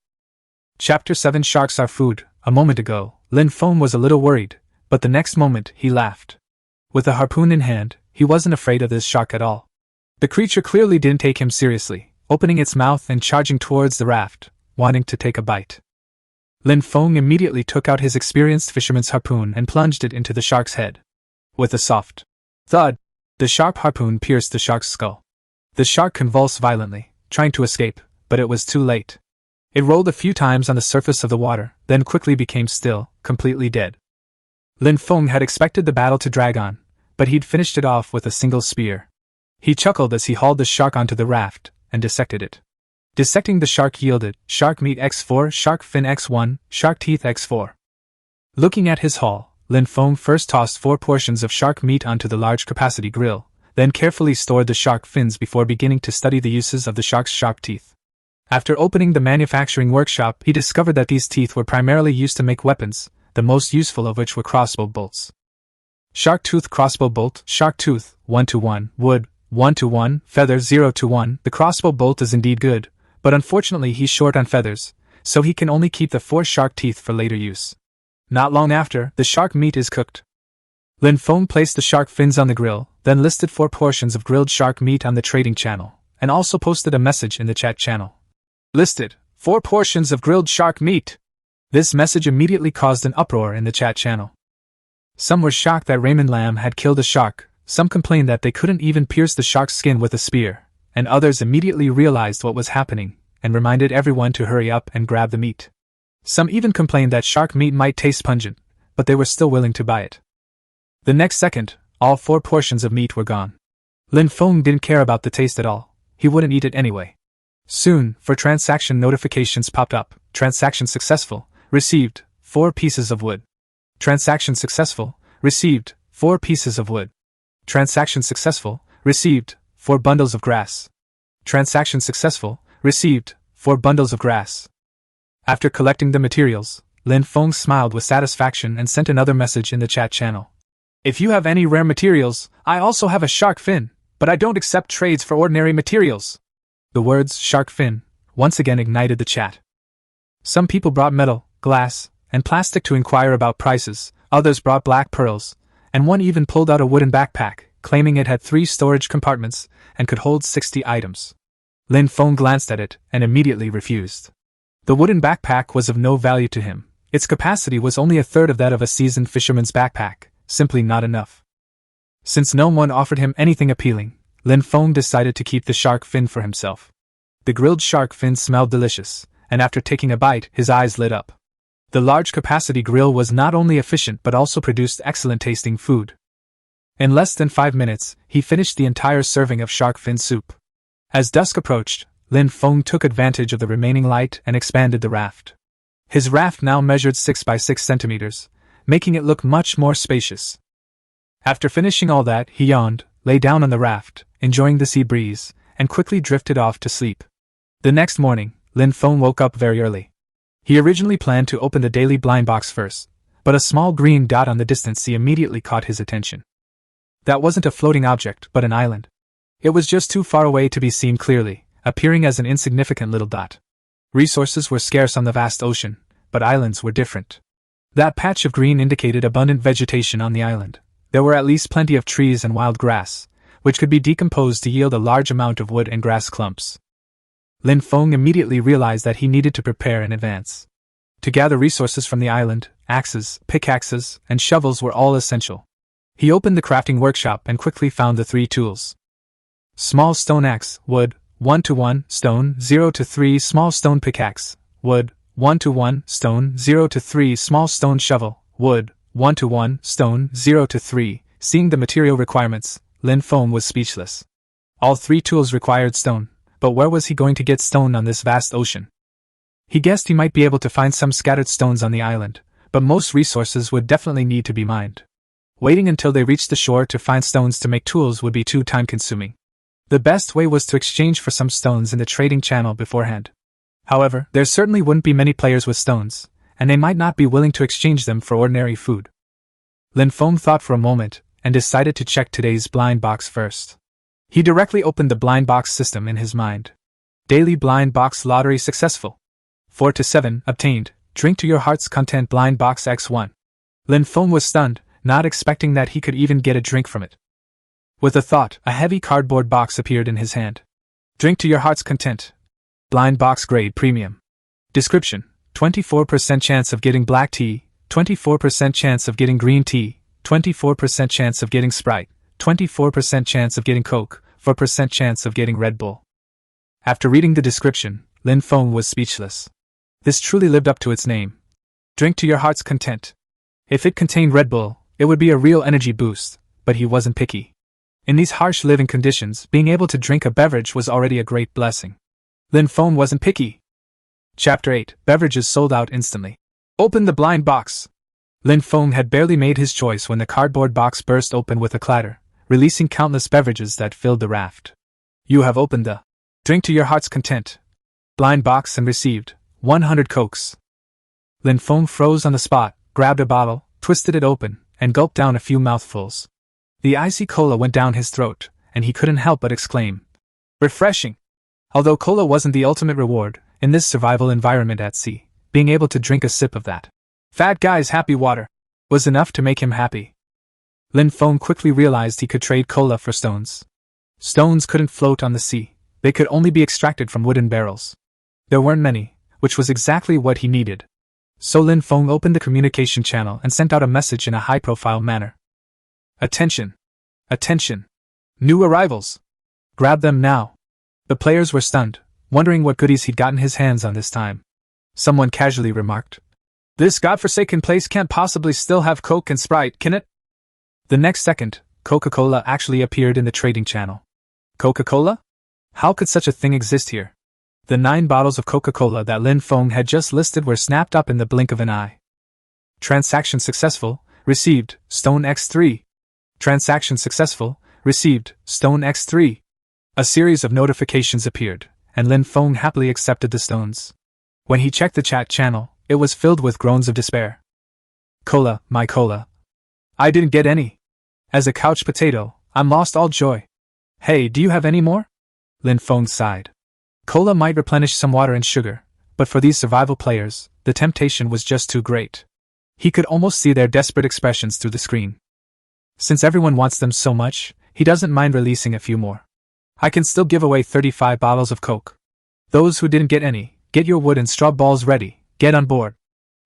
Chapter 7 Sharks Are Food. A moment ago, Lin Feng was a little worried, but the next moment he laughed. With a harpoon in hand, he wasn't afraid of this shark at all. The creature clearly didn't take him seriously, opening its mouth and charging towards the raft, wanting to take a bite. Lin Feng immediately took out his experienced fisherman's harpoon and plunged it into the shark's head. With a soft thud, the sharp harpoon pierced the shark's skull. The shark convulsed violently, trying to escape, but it was too late. It rolled a few times on the surface of the water, then quickly became still, completely dead. Lin Feng had expected the battle to drag on, but he'd finished it off with a single spear. He chuckled as he hauled the shark onto the raft and dissected it. Dissecting the shark yielded shark meat x4, shark fin x1, shark teeth x4. Looking at his haul, Lin Feng first tossed 4 portions of shark meat onto the large capacity grill, then carefully stored the shark fins before beginning to study the uses of the shark's sharp teeth. After opening the manufacturing workshop, he discovered that these teeth were primarily used to make weapons, the most useful of which were crossbow bolts. Shark tooth crossbow bolt, shark tooth, 1-1, wood, 1-1, feather 0-1. The crossbow bolt is indeed good, but unfortunately he's short on feathers, so he can only keep the 4 shark teeth for later use. Not long after, the shark meat is cooked. Lin Feng placed the shark fins on the grill, then listed 4 portions of grilled shark meat on the trading channel, and also posted a message in the chat channel. Listed, 4 portions of grilled shark meat. This message immediately caused an uproar in the chat channel. Some were shocked that Raymond Lam had killed a shark, some complained that they couldn't even pierce the shark's skin with a spear, and others immediately realized what was happening, and reminded everyone to hurry up and grab the meat. Some even complained that shark meat might taste pungent, but they were still willing to buy it. The next second, all 4 portions of meat were gone. Lin Feng didn't care about the taste at all, he wouldn't eat it anyway. Soon, 4 transaction notifications popped up. Transaction successful. Received 4 pieces of wood. Transaction successful. Received 4 pieces of wood. Transaction successful. Received 4 bundles of grass. Transaction successful. Received 4 bundles of grass. After collecting the materials, Lin Feng smiled with satisfaction and sent another message in the chat channel. If you have any rare materials, I also have a shark fin, but I don't accept trades for ordinary materials. The words shark fin once again ignited the chat. Some people brought metal, glass, and plastic to inquire about prices, others brought black pearls, and one even pulled out a wooden backpack, claiming it had 3 storage compartments and could hold 60 items. Lin Feng glanced at it and immediately refused. The wooden backpack was of no value to him. Its capacity was only a third of that of a seasoned fisherman's backpack, simply not enough. Since no one offered him anything appealing, Lin Feng decided to keep the shark fin for himself. The grilled shark fin smelled delicious, and after taking a bite, his eyes lit up. The large capacity grill was not only efficient but also produced excellent tasting food. In less than 5 minutes, he finished the entire serving of shark fin soup. As dusk approached, Lin Feng took advantage of the remaining light and expanded the raft. His raft now measured 6 by 6 centimeters, making it look much more spacious. After finishing all that, he yawned, lay down on the raft, enjoying the sea breeze, and quickly drifted off to sleep. The next morning, Lin Feng woke up very early. He originally planned to open the daily blind box first, but a small green dot on the distant sea immediately caught his attention. That wasn't a floating object, but an island. It was just too far away to be seen clearly, appearing as an insignificant little dot. Resources were scarce on the vast ocean, but islands were different. That patch of green indicated abundant vegetation on the island. There were at least plenty of trees and wild grass, which could be decomposed to yield a large amount of wood and grass clumps. Lin Feng immediately realized that he needed to prepare in advance. To gather resources from the island, axes, pickaxes, and shovels were all essential. He opened the crafting workshop and quickly found the 3 tools. Small stone axe, wood, 1:1, stone, 0:3, small stone pickaxe, wood, 1:1, stone, 0:3, small stone shovel, wood, 1:1, stone, 0:3. Seeing the material requirements, Lin Feng was speechless. All 3 tools required stone, but where was he going to get stone on this vast ocean? He guessed he might be able to find some scattered stones on the island, but most resources would definitely need to be mined. Waiting until they reached the shore to find stones to make tools would be too time-consuming. The best way was to exchange for some stones in the trading channel beforehand. However, there certainly wouldn't be many players with stones, and they might not be willing to exchange them for ordinary food. Lin Feng thought for a moment, and decided to check today's blind box first. He directly opened the blind box system in his mind. Daily blind box lottery successful. 4-7, obtained, drink to your heart's content blind box X1. Lin Feng was stunned, not expecting that he could even get a drink from it. With a thought, a heavy cardboard box appeared in his hand. Drink to your heart's content. Blind box grade premium. Description: 24% chance of getting black tea, 24% chance of getting green tea, 24% chance of getting Sprite, 24% chance of getting Coke, 4% chance of getting Red Bull. After reading the description, Lin Feng was speechless. This truly lived up to its name. Drink to your heart's content. If it contained Red Bull, it would be a real energy boost, but he wasn't picky. In these harsh living conditions, being able to drink a beverage was already a great blessing. Lin Feng wasn't picky. Chapter 8: Beverages sold out instantly. Open the blind box. Lin Feng had barely made his choice when the cardboard box burst open with a clatter, releasing countless beverages that filled the raft. You have opened the Drink to your heart's content blind box and received 100 Cokes. Lin Feng froze on the spot, grabbed a bottle, twisted it open, and gulped down a few mouthfuls. The icy cola went down his throat, and he couldn't help but exclaim, refreshing! Although cola wasn't the ultimate reward, in this survival environment at sea, being able to drink a sip of that fat guy's happy water was enough to make him happy. Lin Feng quickly realized he could trade cola for stones. Stones couldn't float on the sea, they could only be extracted from wooden barrels. There weren't many, which was exactly what he needed. So Lin Feng opened the communication channel and sent out a message in a high-profile manner. Attention! Attention! New arrivals! Grab them now! The players were stunned, wondering what goodies he'd gotten his hands on this time. Someone casually remarked, "This godforsaken place can't possibly still have Coke and Sprite, can it?" The next second, Coca-Cola actually appeared in the trading channel. Coca-Cola? How could such a thing exist here? The 9 bottles of Coca-Cola that Lin Feng had just listed were snapped up in the blink of an eye. Transaction successful, received, Stone X3. Transaction successful, received, Stone X3. A series of notifications appeared, and Lin Feng happily accepted the stones. When he checked the chat channel, it was filled with groans of despair. Cola, my cola. I didn't get any. As a couch potato, I'm lost all joy. Hey, do you have any more? Lin Feng sighed. Cola might replenish some water and sugar, but for these survival players, the temptation was just too great. He could almost see their desperate expressions through the screen. Since everyone wants them so much, he doesn't mind releasing a few more. I can still give away 35 bottles of Coke. Those who didn't get any, get your wood and straw balls ready, get on board.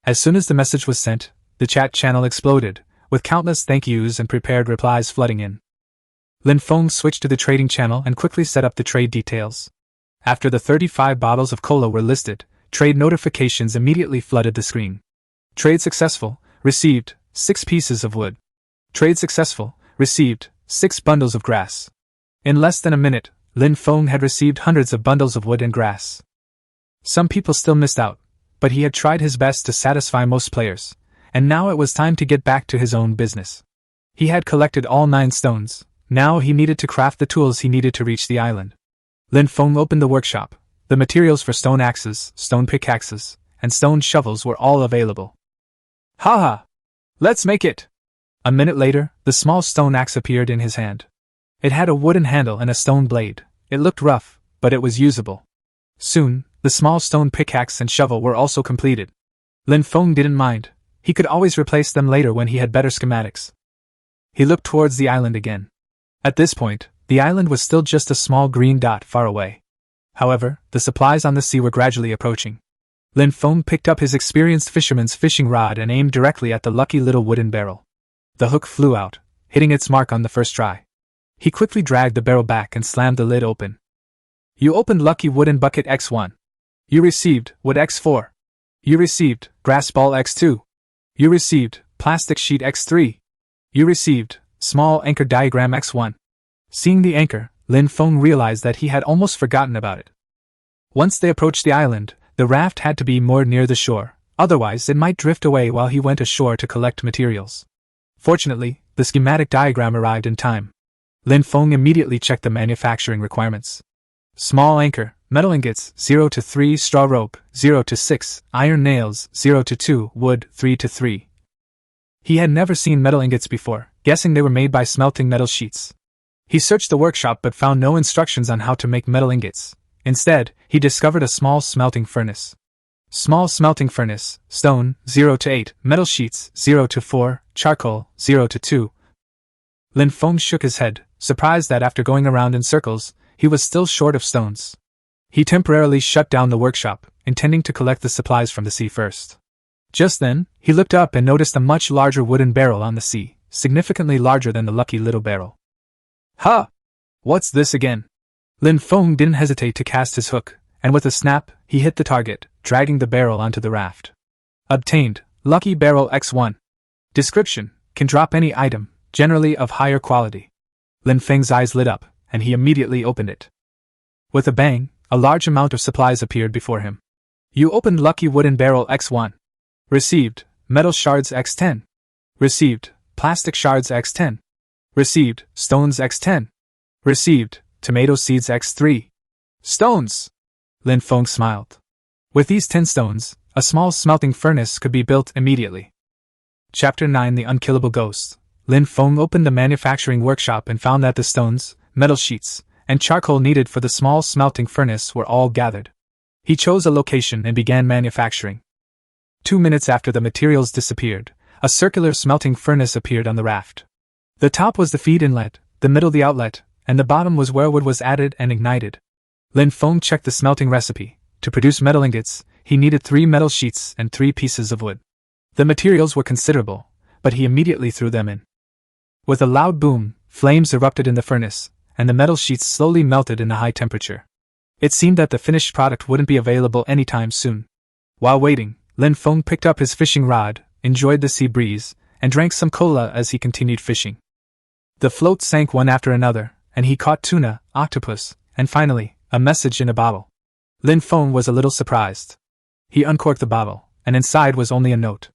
As soon as the message was sent, the chat channel exploded, with countless thank yous and prepared replies flooding in. Lin Feng switched to the trading channel and quickly set up the trade details. After the 35 bottles of cola were listed, trade notifications immediately flooded the screen. Trade successful, received, 6 pieces of wood. Trade successful, received, 6 bundles of grass. In less than a minute, Lin Feng had received hundreds of bundles of wood and grass. Some people still missed out, but he had tried his best to satisfy most players, and now it was time to get back to his own business. He had collected all 9 stones, now he needed to craft the tools he needed to reach the island. Lin Feng opened the workshop. The materials for stone axes, stone pickaxes, and stone shovels were all available. Haha! Let's make it! A minute later, the small stone axe appeared in his hand. It had a wooden handle and a stone blade. It looked rough, but it was usable. Soon, the small stone pickaxe and shovel were also completed. Lin Feng didn't mind. He could always replace them later when he had better schematics. He looked towards the island again. At this point, the island was still just a small green dot far away. However, the supplies on the sea were gradually approaching. Lin Feng picked up his experienced fisherman's fishing rod and aimed directly at the lucky little wooden barrel. The hook flew out, hitting its mark on the first try. He quickly dragged the barrel back and slammed the lid open. You opened lucky wooden bucket X1. You received wood X4. You received grass ball X2. You received plastic sheet X3. You received small anchor diagram X1. Seeing the anchor, Lin Feng realized that he had almost forgotten about it. Once they approached the island, the raft had to be moored near the shore, otherwise it might drift away while he went ashore to collect materials. Fortunately, the schematic diagram arrived in time. Lin Feng immediately checked the manufacturing requirements. Small anchor, metal ingots 0 to 3, straw rope 0 to 6, iron nails 0 to 2, wood 3 to 3. He had never seen metal ingots before, guessing they were made by smelting metal sheets. He searched the workshop but found no instructions on how to make metal ingots. Instead, he discovered a small smelting furnace. Small smelting furnace, stone 0 to 8, metal sheets 0 to 4, charcoal 0 to 2. Lin Feng shook his head, surprised that after going around in circles, he was still short of stones. He temporarily shut down the workshop, intending to collect the supplies from the sea first. Just then, he looked up and noticed a much larger wooden barrel on the sea, significantly larger than the lucky little barrel. Ha! What's this again? Lin Feng didn't hesitate to cast his hook, and with a snap, he hit the target, dragging the barrel onto the raft. Obtained, lucky barrel X1. Description, can drop any item, generally of higher quality. Lin Feng's eyes lit up, and he immediately opened it. With a bang, a large amount of supplies appeared before him. You opened lucky wooden barrel X1. Received, metal shards X10. Received, plastic shards X10. Received, stones X10. Received, tomato seeds X3. Stones! Lin Feng smiled. With these 10 stones, a small smelting furnace could be built immediately. Chapter 9: The Unkillable Ghost. Lin Feng opened the manufacturing workshop and found that the stones, metal sheets, and charcoal needed for the small smelting furnace were all gathered. He chose a location and began manufacturing. 2 minutes after the materials disappeared, a circular smelting furnace appeared on the raft. The top was the feed inlet, the middle the outlet, and the bottom was where wood was added and ignited. Lin Feng checked the smelting recipe. To produce metal ingots, he needed 3 metal sheets and 3 pieces of wood. The materials were considerable, but he immediately threw them in. With a loud boom, flames erupted in the furnace, and the metal sheets slowly melted in a high temperature. It seemed that the finished product wouldn't be available anytime soon. While waiting, Lin Feng picked up his fishing rod, enjoyed the sea breeze, and drank some cola as he continued fishing. The floats sank one after another, and he caught tuna, octopus, and finally, a message in a bottle. Lin Feng was a little surprised. He uncorked the bottle, and inside was only a note.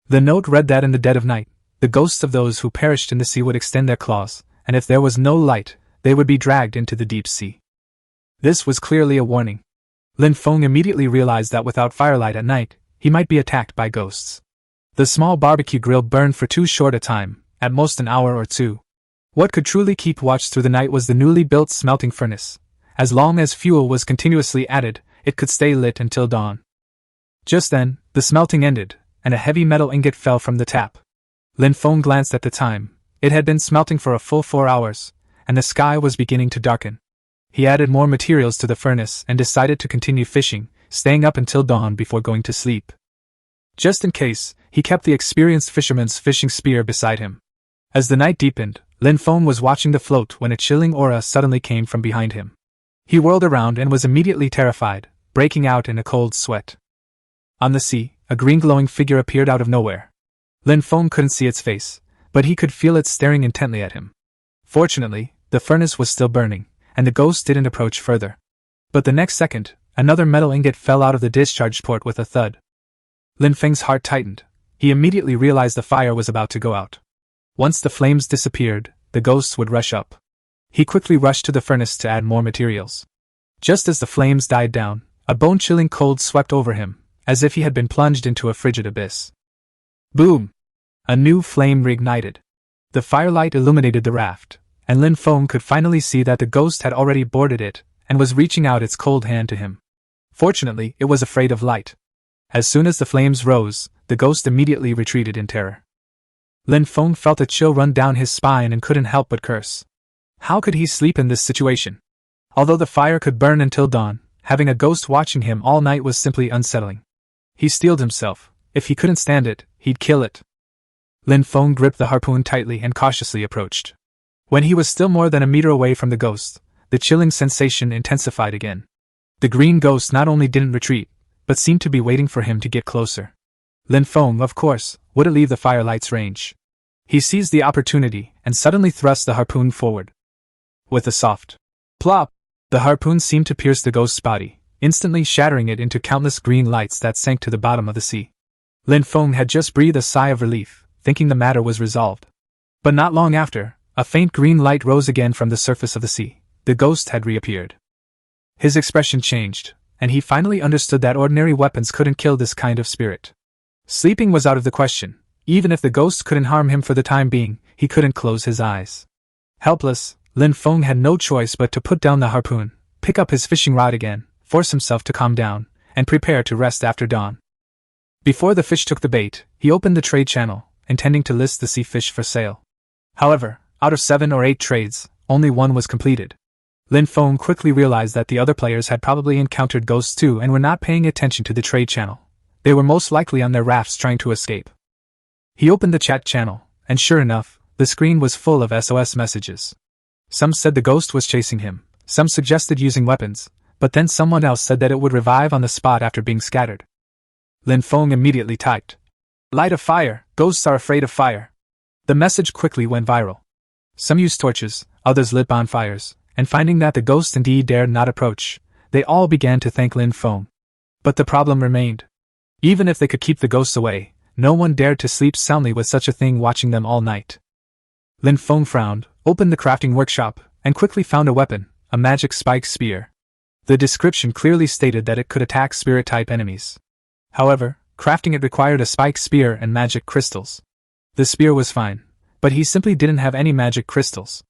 The note read that in the dead of night, the ghosts of those who perished in the sea would extend their claws, and if there was no light, they would be dragged into the deep sea. This was clearly a warning. Lin Feng immediately realized that without firelight at night, he might be attacked by ghosts. The small barbecue grill burned for too short a time, at most an hour or 2. What could truly keep watch through the night was the newly built smelting furnace. As long as fuel was continuously added, it could stay lit until dawn. Just then, the smelting ended, and a heavy metal ingot fell from the tap. Lin Feng glanced at the time. It had been smelting for a full 4 hours, and the sky was beginning to darken. He added more materials to the furnace and decided to continue fishing, staying up until dawn before going to sleep. Just in case, he kept the experienced fisherman's fishing spear beside him. As the night deepened, Lin Feng was watching the float when a chilling aura suddenly came from behind him. He whirled around and was immediately terrified, breaking out in a cold sweat. On the sea, a green glowing figure appeared out of nowhere. Lin Feng couldn't see its face, but he could feel it staring intently at him. Fortunately, the furnace was still burning, and the ghost didn't approach further. But the next second, another metal ingot fell out of the discharge port with a thud. Lin Feng's heart tightened. He immediately realized the fire was about to go out. Once the flames disappeared, the ghosts would rush up. He quickly rushed to the furnace to add more materials. Just as the flames died down, a bone-chilling cold swept over him, as if he had been plunged into a frigid abyss. Boom! A new flame reignited. The firelight illuminated the raft, and Lin Feng could finally see that the ghost had already boarded it, and was reaching out its cold hand to him. Fortunately, it was afraid of light. As soon as the flames rose, the ghost immediately retreated in terror. Lin Feng felt a chill run down his spine and couldn't help but curse. How could he sleep in this situation? Although the fire could burn until dawn, having a ghost watching him all night was simply unsettling. He steeled himself. If he couldn't stand it, he'd kill it. Lin Feng gripped the harpoon tightly and cautiously approached. When he was still more than a meter away from the ghost, the chilling sensation intensified again. The green ghost not only didn't retreat, but seemed to be waiting for him to get closer. Lin Feng, of course, wouldn't leave the firelight's range. He seized the opportunity and suddenly thrust the harpoon forward. With a soft plop, the harpoon seemed to pierce the ghost's body, instantly shattering it into countless green lights that sank to the bottom of the sea. Lin Feng had just breathed a sigh of relief, thinking the matter was resolved. But not long after, a faint green light rose again from the surface of the sea. The ghost had reappeared. His expression changed, and he finally understood that ordinary weapons couldn't kill this kind of spirit. Sleeping was out of the question. Even if the ghost couldn't harm him for the time being, he couldn't close his eyes. Helpless, Lin Feng had no choice but to put down the harpoon, pick up his fishing rod again, force himself to calm down, and prepare to rest after dawn. Before the fish took the bait, he opened the trade channel, intending to list the sea fish for sale. However, out of 7 or 8 trades, only one was completed. Lin Feng quickly realized that the other players had probably encountered ghosts too and were not paying attention to the trade channel. They were most likely on their rafts trying to escape. He opened the chat channel, and sure enough, the screen was full of SOS messages. Some said the ghost was chasing him, some suggested using weapons, but then someone else said that it would revive on the spot after being scattered. Lin Feng immediately typed, "Light a fire, ghosts are afraid of fire." The message quickly went viral. Some used torches, others lit bonfires, and finding that the ghost indeed dared not approach, they all began to thank Lin Feng. But the problem remained. Even if they could keep the ghosts away, no one dared to sleep soundly with such a thing watching them all night. Lin Feng frowned, opened the crafting workshop, and quickly found a weapon, a magic spike spear. The description clearly stated that it could attack spirit-type enemies. However, crafting it required a spike spear and magic crystals. The spear was fine, but he simply didn't have any magic crystals.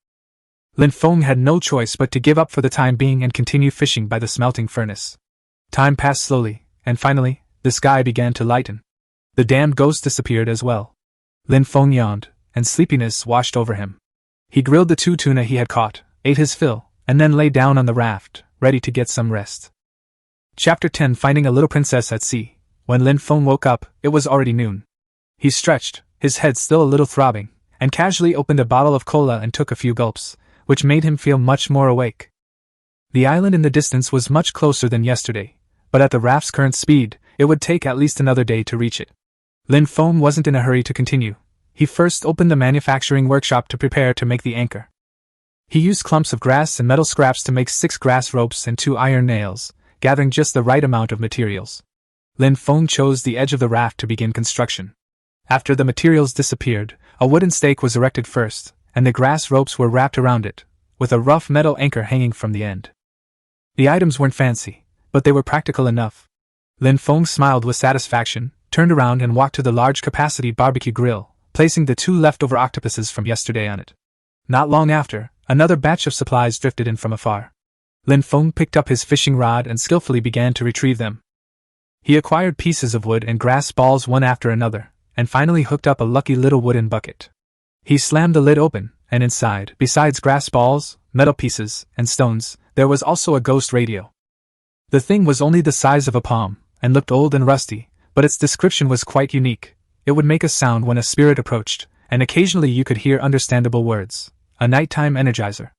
Lin Feng had no choice but to give up for the time being and continue fishing by the smelting furnace. Time passed slowly, and finally, the sky began to lighten. The damned ghost disappeared as well. Lin Feng yawned, and sleepiness washed over him. He grilled the 2 tuna he had caught, ate his fill, and then lay down on the raft, ready to get some rest. Chapter 10: Finding a Little Princess at Sea. When Lin Feng woke up, it was already noon. He stretched, his head still a little throbbing, and casually opened a bottle of cola and took a few gulps, which made him feel much more awake. The island in the distance was much closer than yesterday, but at the raft's current speed, it would take at least another day to reach it. Lin Feng wasn't in a hurry to continue. He first opened the manufacturing workshop to prepare to make the anchor. He used clumps of grass and metal scraps to make 6 grass ropes and 2 iron nails, gathering just the right amount of materials. Lin Feng chose the edge of the raft to begin construction. After the materials disappeared, a wooden stake was erected first, and the grass ropes were wrapped around it, with a rough metal anchor hanging from the end. The items weren't fancy, but they were practical enough. Lin Feng smiled with satisfaction, turned around and walked to the large-capacity barbecue grill, placing the 2 leftover octopuses from yesterday on it. Not long after, another batch of supplies drifted in from afar. Lin Feng picked up his fishing rod and skillfully began to retrieve them. He acquired pieces of wood and grass balls one after another, and finally hooked up a lucky little wooden bucket. He slammed the lid open, and inside, besides grass balls, metal pieces, and stones, there was also a ghost radio. The thing was only the size of a palm, and looked old and rusty, but its description was quite unique. It would make a sound when a spirit approached, and occasionally you could hear understandable words. A nighttime energizer.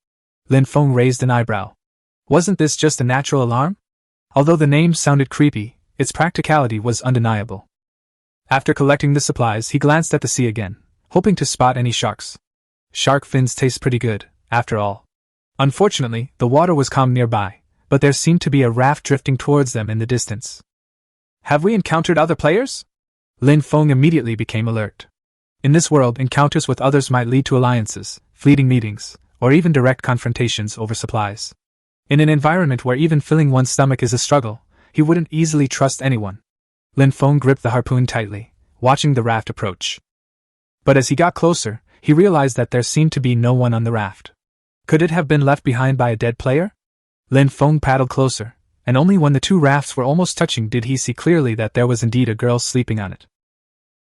Lin Feng raised an eyebrow. Wasn't this just a natural alarm? Although the name sounded creepy, its practicality was undeniable. After collecting the supplies, he glanced at the sea again, hoping to spot any sharks. Shark fins taste pretty good, after all. Unfortunately, the water was calm nearby, but there seemed to be a raft drifting towards them in the distance. Have we encountered other players? Lin Feng immediately became alert. In this world, encounters with others might lead to alliances, fleeting meetings, or even direct confrontations over supplies. In an environment where even filling one's stomach is a struggle, he wouldn't easily trust anyone. Lin Feng gripped the harpoon tightly, watching the raft approach. But as he got closer, he realized that there seemed to be no one on the raft. Could it have been left behind by a dead player? Lin Feng paddled closer, and only when the 2 rafts were almost touching did he see clearly that there was indeed a girl sleeping on it.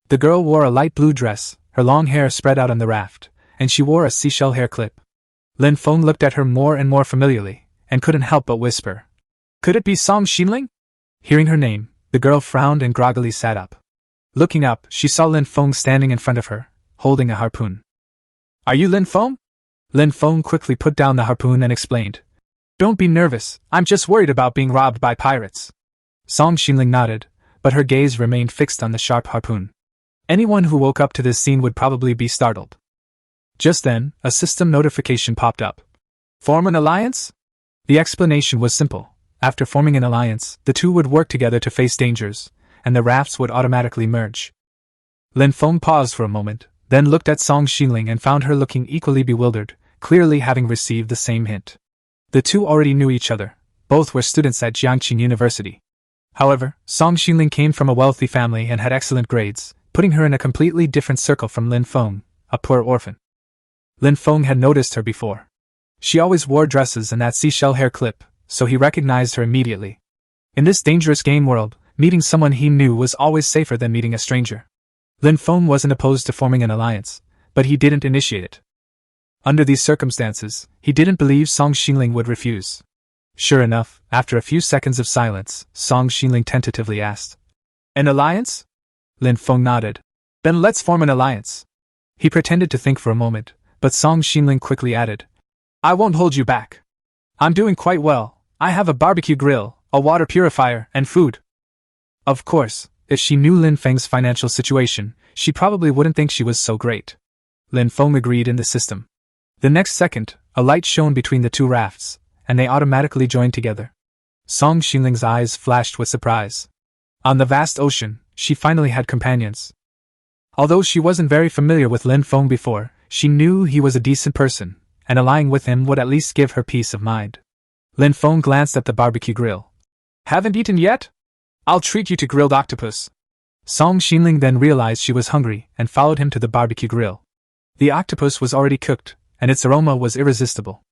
The girl wore a light blue dress, her long hair spread out on the raft, and she wore a seashell hair clip. Lin Feng looked at her more and more familiarly, and couldn't help but whisper, "Could it be Song Xinling?" Hearing her name, The girl frowned and groggily sat up. Looking up, she saw Lin Feng standing in front of her, holding a harpoon. Are you Lin Feng? Lin Feng quickly put down the harpoon and explained. Don't be nervous, I'm just worried about being robbed by pirates. Song Xinling nodded, but her gaze remained fixed on the sharp harpoon. Anyone who woke up to this scene would probably be startled. Just then, a system notification popped up. Form an alliance? The explanation was simple. After forming an alliance, the two would work together to face dangers, and the rafts would automatically merge. Lin Feng paused for a moment, then looked at Song Xinling and found her looking equally bewildered, clearly having received the same hint. The two already knew each other. Both were students at Jiangqing University. However, Song Xinling came from a wealthy family and had excellent grades, putting her in a completely different circle from Lin Feng, a poor orphan. Lin Feng had noticed her before. She always wore dresses and that seashell hair clip, so he recognized her immediately. In this dangerous game world, meeting someone he knew was always safer than meeting a stranger. Lin Feng wasn't opposed to forming an alliance, but he didn't initiate it. Under these circumstances, he didn't believe Song Xinling would refuse. Sure enough, after a few seconds of silence, Song Xinling tentatively asked, An alliance? Lin Feng nodded. Then let's form an alliance. He pretended to think for a moment, but Song Xinling quickly added, I won't hold you back. I'm doing quite well. I have a barbecue grill, a water purifier, and food. Of course, if she knew Lin Feng's financial situation, she probably wouldn't think she was so great. Lin Feng agreed in the system. The next second, a light shone between the two rafts, and they automatically joined together. Song Xinling's eyes flashed with surprise. On the vast ocean, she finally had companions. Although she wasn't very familiar with Lin Feng before, she knew he was a decent person, and allying with him would at least give her peace of mind. Lin Feng glanced at the barbecue grill. Haven't eaten yet? I'll treat you to grilled octopus. Song Xinling then realized she was hungry and followed him to the barbecue grill. The octopus was already cooked, and its aroma was irresistible.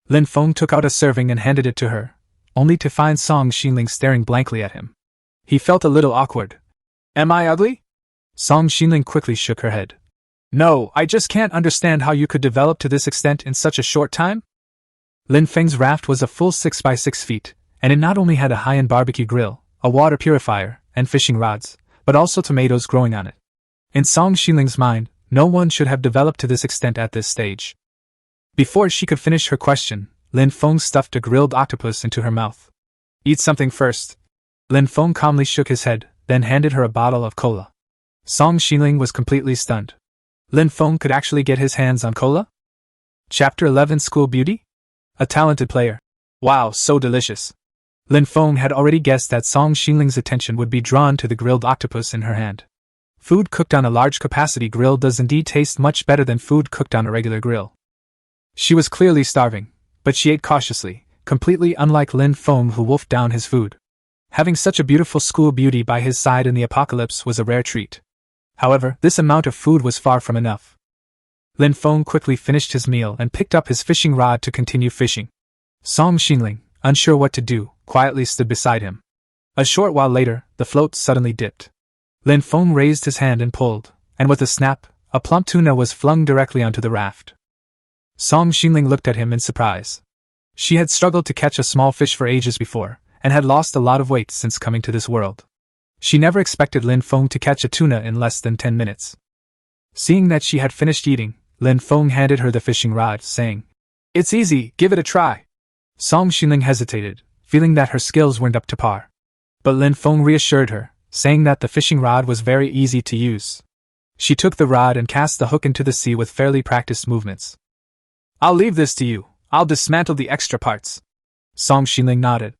Lin Feng took out a serving and handed it to her, only to find Song Xinling staring blankly at him. He felt a little awkward. Am I ugly? Song Xinling quickly shook her head. No, I just can't understand how you could develop to this extent in such a short time. Lin Feng's raft was a full 6 by 6 feet, and it not only had a high-end barbecue grill, a water purifier, and fishing rods, but also tomatoes growing on it. In Song Xinling's mind, no one should have developed to this extent at this stage. Before she could finish her question, Lin Feng stuffed a grilled octopus into her mouth. Eat something first. Lin Feng calmly shook his head, then handed her a bottle of cola. Song Xinling was completely stunned. Lin Feng could actually get his hands on cola? Chapter 11 School Beauty? A talented player. Wow, so delicious. Lin Feng had already guessed that Song Xinling's attention would be drawn to the grilled octopus in her hand. Food cooked on a large-capacity grill does indeed taste much better than food cooked on a regular grill. She was clearly starving, but she ate cautiously, completely unlike Lin Feng who wolfed down his food. Having such a beautiful school beauty by his side in the apocalypse was a rare treat. However, this amount of food was far from enough. Lin Feng quickly finished his meal and picked up his fishing rod to continue fishing. Song Xinling, unsure what to do, quietly stood beside him. A short while later, the float suddenly dipped. Lin Feng raised his hand and pulled, and with a snap, a plump tuna was flung directly onto the raft. Song Xinling looked at him in surprise. She had struggled to catch a small fish for ages before, and had lost a lot of weight since coming to this world. She never expected Lin Feng to catch a tuna in less than 10 minutes. Seeing that she had finished eating, Lin Feng handed her the fishing rod, saying, It's easy, give it a try. Song Xinling hesitated, feeling that her skills weren't up to par. But Lin Feng reassured her, saying that the fishing rod was very easy to use. She took the rod and cast the hook into the sea with fairly practiced movements. I'll leave this to you, I'll dismantle the extra parts. Song Xinling nodded.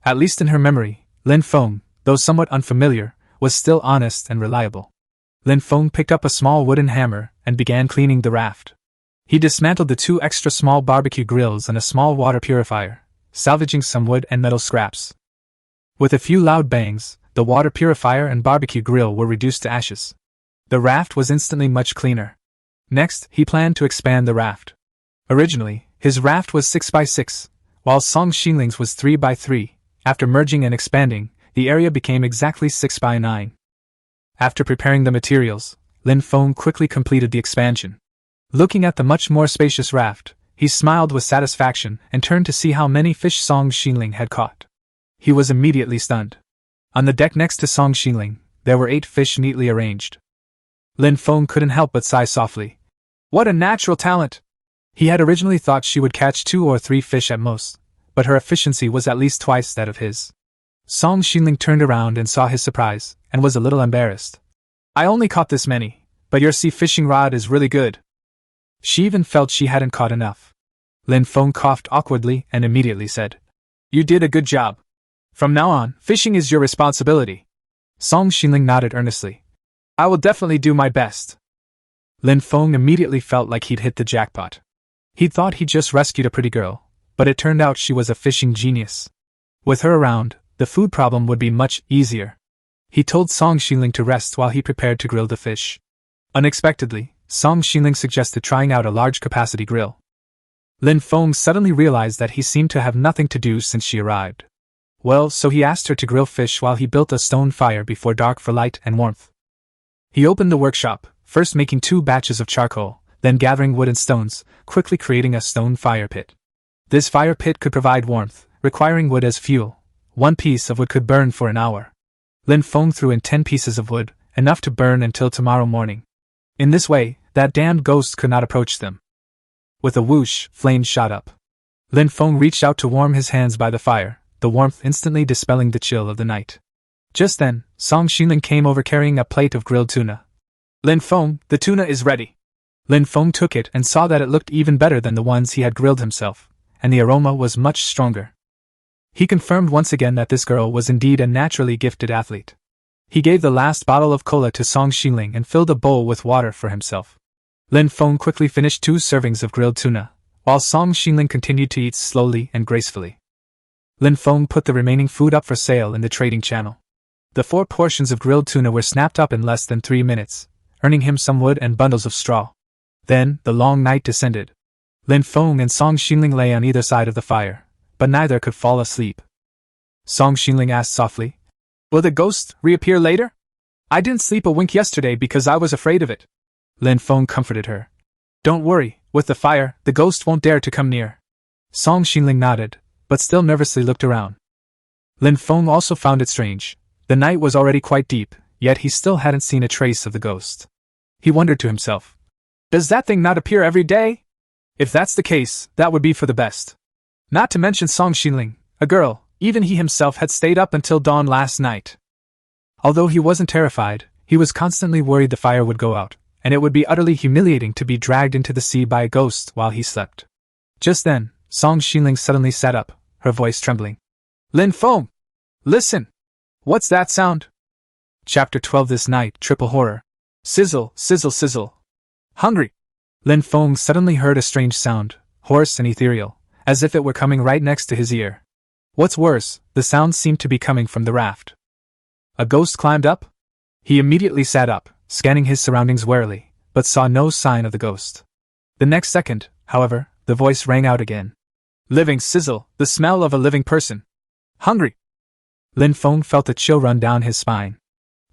At least in her memory, Lin Feng, though somewhat unfamiliar, was still honest and reliable. Lin Feng picked up a small wooden hammer and began cleaning the raft. He dismantled the 2 extra small barbecue grills and a small water purifier, salvaging some wood and metal scraps. With a few loud bangs, the water purifier and barbecue grill were reduced to ashes. The raft was instantly much cleaner. Next, he planned to expand the raft. Originally, his raft was 6 by 6, while Song Xinling's was 3 by 3. After merging and expanding, the area became exactly 6 by 9. After preparing the materials, Lin Feng quickly completed the expansion. Looking at the much more spacious raft, he smiled with satisfaction and turned to see how many fish Song Xinling had caught. He was immediately stunned. On the deck next to Song Xinling, there were 8 fish neatly arranged. Lin Feng couldn't help but sigh softly. What a natural talent! He had originally thought she would catch 2 or 3 fish at most, but her efficiency was at least twice that of his. Song Xinling turned around and saw his surprise, and was a little embarrassed. I only caught this many, but your sea fishing rod is really good. She even felt she hadn't caught enough. Lin Feng coughed awkwardly and immediately said, You did a good job. From now on, fishing is your responsibility. Song Xinling nodded earnestly. I will definitely do my best. Lin Feng immediately felt like he'd hit the jackpot. He thought he'd just rescued a pretty girl, but it turned out she was a fishing genius. With her around, the food problem would be much easier. He told Song Xinling to rest while he prepared to grill the fish. Unexpectedly, Song Xinling suggested trying out a large-capacity grill. Lin Feng suddenly realized that he seemed to have nothing to do since she arrived. Well, so he asked her to grill fish while he built a stone fire before dark for light and warmth. He opened the workshop, first making 2 batches of charcoal, then gathering wood and stones, quickly creating a stone fire pit. This fire pit could provide warmth, requiring wood as fuel. 1 piece of wood could burn for an hour. Lin Feng threw in 10 pieces of wood, enough to burn until tomorrow morning. In this way, that damned ghost could not approach them. With a whoosh, flames shot up. Lin Feng reached out to warm his hands by the fire, the warmth instantly dispelling the chill of the night. Just then, Song Xinling came over carrying a plate of grilled tuna. Lin Feng, the tuna is ready. Lin Feng took it and saw that it looked even better than the ones he had grilled himself, and the aroma was much stronger. He confirmed once again that this girl was indeed a naturally gifted athlete. He gave the last bottle of cola to Song Xinling and filled a bowl with water for himself. Lin Feng quickly finished 2 servings of grilled tuna, while Song Xinling continued to eat slowly and gracefully. Lin Feng put the remaining food up for sale in the trading channel. The 4 portions of grilled tuna were snapped up in less than 3 minutes, earning him some wood and bundles of straw. Then, the long night descended. Lin Feng and Song Xinling lay on either side of the fire, but neither could fall asleep. Song Xinling asked softly, Will the ghost reappear later? I didn't sleep a wink yesterday because I was afraid of it. Lin Feng comforted her. Don't worry, with the fire, the ghost won't dare to come near. Song Xinling nodded, but still nervously looked around. Lin Feng also found it strange. The night was already quite deep, yet he still hadn't seen a trace of the ghost. He wondered to himself, Does that thing not appear every day? If that's the case, that would be for the best. Not to mention Song Xinling, a girl, even he himself had stayed up until dawn last night. Although he wasn't terrified, he was constantly worried the fire would go out, and it would be utterly humiliating to be dragged into the sea by a ghost while he slept. Just then, Song Xinling suddenly sat up, her voice trembling. Lin Feng! Listen! What's that sound? Chapter 12 This night, triple horror. Sizzle, sizzle, sizzle. Hungry! Lin Feng suddenly heard a strange sound, hoarse and ethereal, as if it were coming right next to his ear. What's worse, the sound seemed to be coming from the raft. A ghost climbed up? He immediately sat up, scanning his surroundings warily, but saw no sign of the ghost. The next second, however, the voice rang out again. Living sizzle, the smell of a living person. Hungry! Lin Feng felt a chill run down his spine.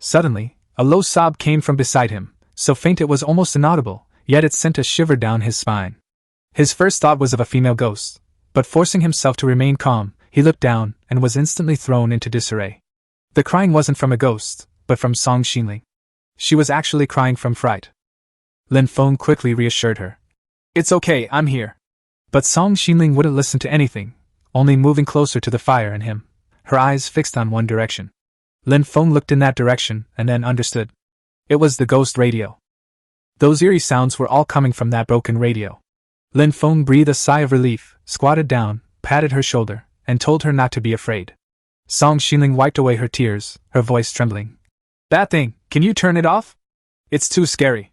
Suddenly, a low sob came from beside him, so faint it was almost inaudible, yet it sent a shiver down his spine. His first thought was of a female ghost, but forcing himself to remain calm, he looked down and was instantly thrown into disarray. The crying wasn't from a ghost, but from Song Xinling. She was actually crying from fright. Lin Feng quickly reassured her. It's okay, I'm here. But Song Xinling wouldn't listen to anything, only moving closer to the fire and him, her eyes fixed on one direction. Lin Feng looked in that direction and then understood. It was the ghost radio. Those eerie sounds were all coming from that broken radio. Lin Feng breathed a sigh of relief, squatted down, patted her shoulder, and told her not to be afraid. Song Xinling wiped away her tears, her voice trembling. That thing, can you turn it off? It's too scary.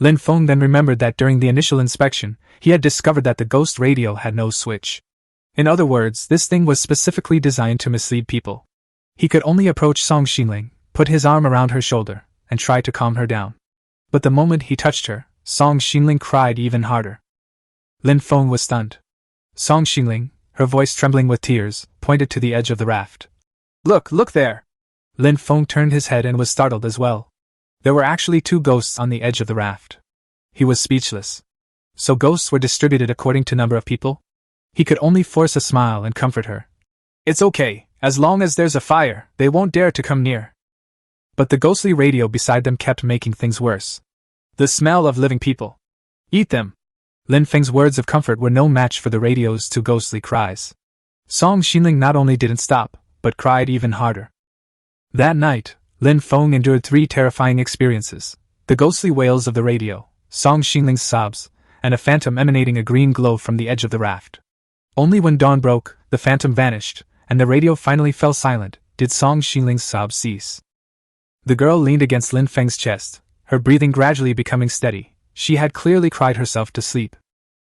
Lin Feng then remembered that during the initial inspection, he had discovered that the ghost radio had no switch. In other words, this thing was specifically designed to mislead people. He could only approach Song Xinling, put his arm around her shoulder, and try to calm her down. But the moment he touched her, Song Xinling cried even harder. Lin Feng was stunned. Song Xinling, her voice trembling with tears, pointed to the edge of the raft. Look there! Lin Feng turned his head and was startled as well. There were actually 2 ghosts on the edge of the raft. He was speechless. So ghosts were distributed according to number of people? He could only force a smile and comfort her. It's okay, As long as there's a fire, they won't dare to come near. But the ghostly radio beside them kept making things worse. The smell of living people. Eat them. Lin Feng's words of comfort were no match for the radio's two ghostly cries. Song Xinling not only didn't stop, but cried even harder. That night, Lin Feng endured 3 terrifying experiences: the ghostly wails of the radio, Song Xinling's sobs, and a phantom emanating a green glow from the edge of the raft. Only when dawn broke, the phantom vanished, and the radio finally fell silent, did Song Xinling's sobs cease. The girl leaned against Lin Feng's chest, her breathing gradually becoming steady. She had clearly cried herself to sleep.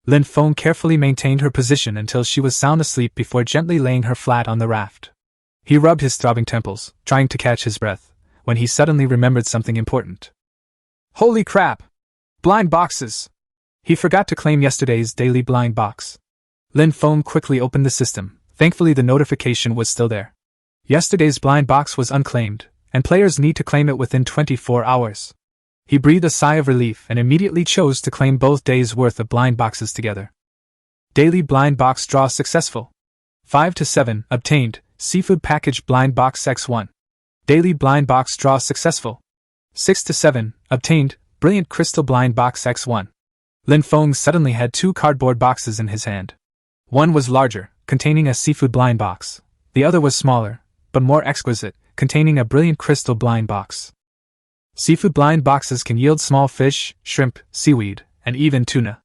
Lin Feng carefully maintained her position until she was sound asleep before gently laying her flat on the raft. He rubbed his throbbing temples, trying to catch his breath, when he suddenly remembered something important. Holy crap! Blind boxes! He forgot to claim yesterday's daily blind box. Lin Feng quickly opened the system. Thankfully, the notification was still there. Yesterday's blind box was unclaimed, and players need to claim it within 24 hours. He breathed a sigh of relief and immediately chose to claim both days' worth of blind boxes together. Daily blind box draw successful. 5 to 7 obtained. Seafood package blind box X1. Daily blind box draw successful. 6 to 7 obtained. Brilliant crystal blind box X1. Lin Feng suddenly had 2 cardboard boxes in his hand. One was larger, containing a seafood blind box. The other was smaller, but more exquisite, containing a brilliant crystal blind box. Seafood blind boxes can yield small fish, shrimp, seaweed, and even tuna.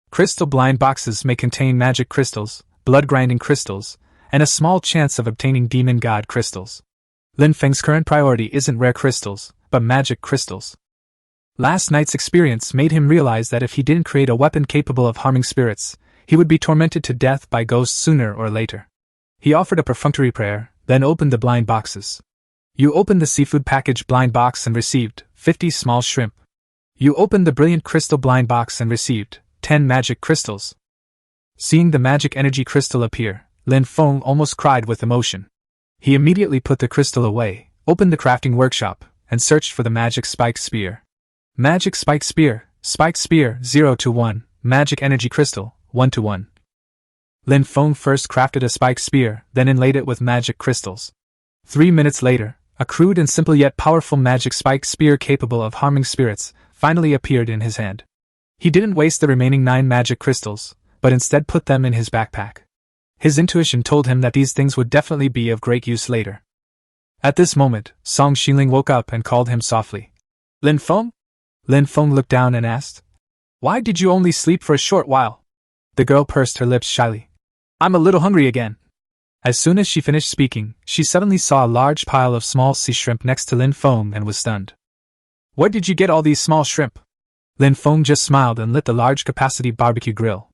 Crystal blind boxes may contain magic crystals, blood-grinding crystals, and a small chance of obtaining demon god crystals. Lin Feng's current priority isn't rare crystals, but magic crystals. Last night's experience made him realize that if he didn't create a weapon capable of harming spirits, he would be tormented to death by ghosts sooner or later. He offered a perfunctory prayer, then opened the blind boxes. You opened the seafood package blind box and received 50 small shrimp. You opened the brilliant crystal blind box and received 10 magic crystals. Seeing the magic energy crystal appear, Lin Feng almost cried with emotion. He immediately put the crystal away, opened the crafting workshop, and searched for the magic spike spear. Magic spike spear 0 to 1, magic energy crystal, 1 to 1. Lin Feng first crafted a spike spear, then inlaid it with magic crystals. 3 minutes later, a crude and simple yet powerful magic spike spear capable of harming spirits finally appeared in his hand. He didn't waste the remaining 9 magic crystals, but instead put them in his backpack. His intuition told him that these things would definitely be of great use later. At this moment, Song Xinling woke up and called him softly. Lin Feng? Lin Feng looked down and asked, Why did you only sleep for a short while? The girl pursed her lips shyly. I'm a little hungry again. As soon as she finished speaking, she suddenly saw a large pile of small sea shrimp next to Lin Feng and was stunned. Where did you get all these small shrimp? Lin Feng just smiled and lit the large-capacity barbecue grill.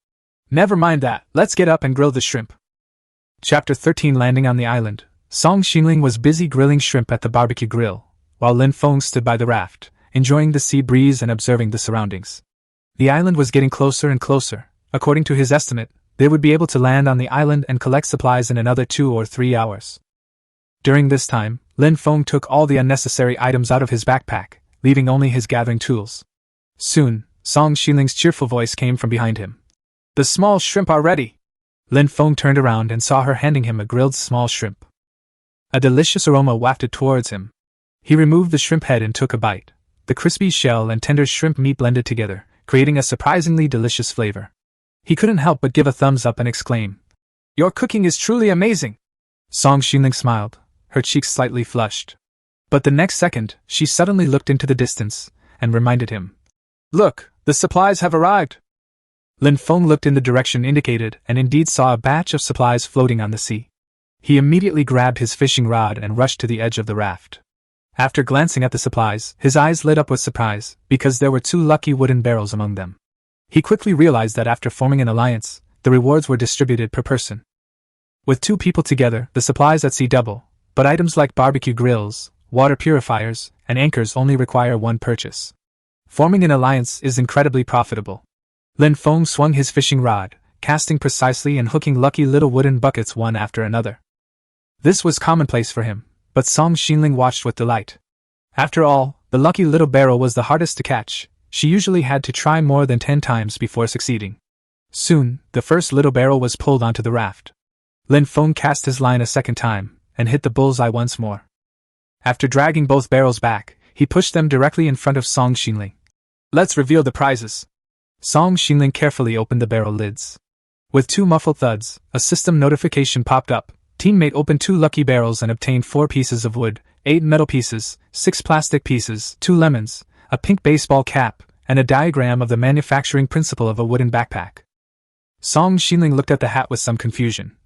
Never mind that, let's get up and grill the shrimp. Chapter 13. Landing on the island. Song Xinling was busy grilling shrimp at the barbecue grill, while Lin Feng stood by the raft, enjoying the sea breeze and observing the surroundings. The island was getting closer and closer. According to his estimate, they would be able to land on the island and collect supplies in another 2 or 3 hours. During this time, Lin Feng took all the unnecessary items out of his backpack, leaving only his gathering tools. Soon, Song Xinling's cheerful voice came from behind him. The small shrimp are ready. Lin Feng turned around and saw her handing him a grilled small shrimp. A delicious aroma wafted towards him. He removed the shrimp head and took a bite. The crispy shell and tender shrimp meat blended together, creating a surprisingly delicious flavor. He couldn't help but give a thumbs up and exclaim, Your cooking is truly amazing! Song Xinling smiled, her cheeks slightly flushed. But the next second, she suddenly looked into the distance, and reminded him, Look, the supplies have arrived! Lin Feng looked in the direction indicated and indeed saw a batch of supplies floating on the sea. He immediately grabbed his fishing rod and rushed to the edge of the raft. After glancing at the supplies, his eyes lit up with surprise, because there were 2 lucky wooden barrels among them. He quickly realized that after forming an alliance, the rewards were distributed per person. With 2 people together, the supplies at sea double, but items like barbecue grills, water purifiers, and anchors only require 1 purchase. Forming an alliance is incredibly profitable. Lin Feng swung his fishing rod, casting precisely and hooking lucky little wooden buckets one after another. This was commonplace for him, but Song Xinling watched with delight. After all, the lucky little barrel was the hardest to catch. She usually had to try more than 10 times before succeeding. Soon, the first little barrel was pulled onto the raft. Lin Feng cast his line a second time, and hit the bullseye once more. After dragging both barrels back, he pushed them directly in front of Song Xinling. "Let's reveal the prizes." Song Xinling carefully opened the barrel lids. With two muffled thuds, a system notification popped up. Teammate opened 2 lucky barrels and obtained 4 pieces of wood, 8 metal pieces, 6 plastic pieces, 2 lemons, a pink baseball cap, and a diagram of the manufacturing principle of a wooden backpack. Song Xinling looked at the hat with some confusion.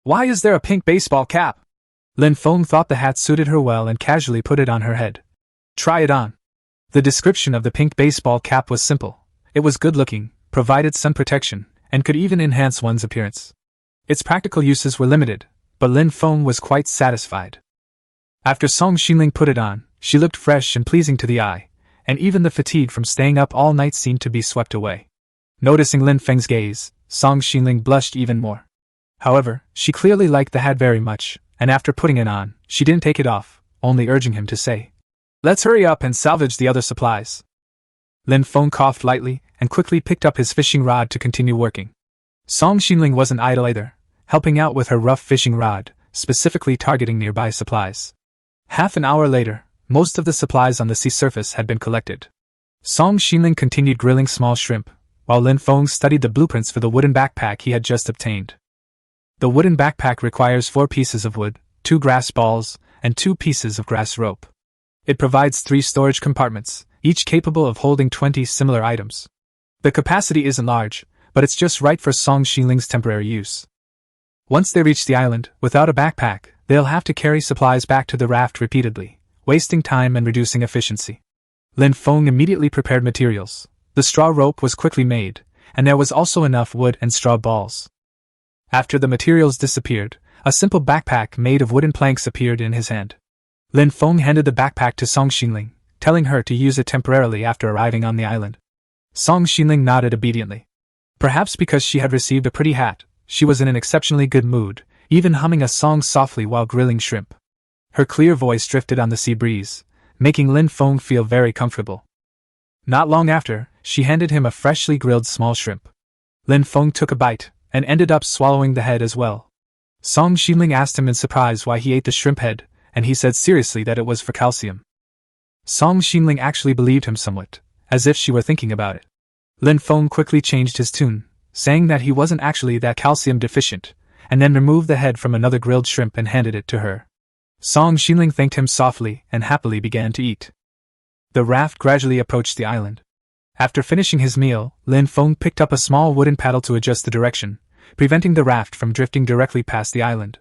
"Why is there a pink baseball cap?" Lin Feng thought the hat suited her well and casually put it on her head. "Try it on." The description of the pink baseball cap was simple. It was good-looking, provided sun protection, and could even enhance one's appearance. Its practical uses were limited, but Lin Feng was quite satisfied. After Song Xinling put it on, she looked fresh and pleasing to the eye, and even the fatigue from staying up all night seemed to be swept away. Noticing Lin Feng's gaze, Song Xinling blushed even more. However, she clearly liked the hat very much, and after putting it on, she didn't take it off, only urging him to say, "Let's hurry up and salvage the other supplies." Lin Feng coughed lightly and quickly picked up his fishing rod to continue working. Song Xinling wasn't idle either, helping out with her rough fishing rod, specifically targeting nearby supplies. Half an hour later, most of the supplies on the sea surface had been collected. Song Xinling continued grilling small shrimp, while Lin Feng studied the blueprints for the wooden backpack he had just obtained. The wooden backpack requires 4 pieces of wood, 2 grass balls, and 2 pieces of grass rope. It provides 3 storage compartments, each capable of holding 20 similar items. The capacity isn't large, but it's just right for Song Xinling's temporary use. Once they reach the island, without a backpack, they'll have to carry supplies back to the raft repeatedly, wasting time and reducing efficiency. Lin Feng immediately prepared materials. The straw rope was quickly made, and there was also enough wood and straw balls. After the materials disappeared, a simple backpack made of wooden planks appeared in his hand. Lin Feng handed the backpack to Song Xinling, telling her to use it temporarily after arriving on the island. Song Xinling nodded obediently. Perhaps because she had received a pretty hat, she was in an exceptionally good mood, even humming a song softly while grilling shrimp. Her clear voice drifted on the sea breeze, making Lin Feng feel very comfortable. Not long after, she handed him a freshly grilled small shrimp. Lin Feng took a bite, and ended up swallowing the head as well. Song Xinling asked him in surprise why he ate the shrimp head, and he said seriously that it was for calcium. Song Xinling actually believed him somewhat, as if she were thinking about it. Lin Feng quickly changed his tune, saying that he wasn't actually that calcium deficient, and then removed the head from another grilled shrimp and handed it to her. Song Xinling thanked him softly and happily began to eat. The raft gradually approached the island. After finishing his meal, Lin Feng picked up a small wooden paddle to adjust the direction, preventing the raft from drifting directly past the island.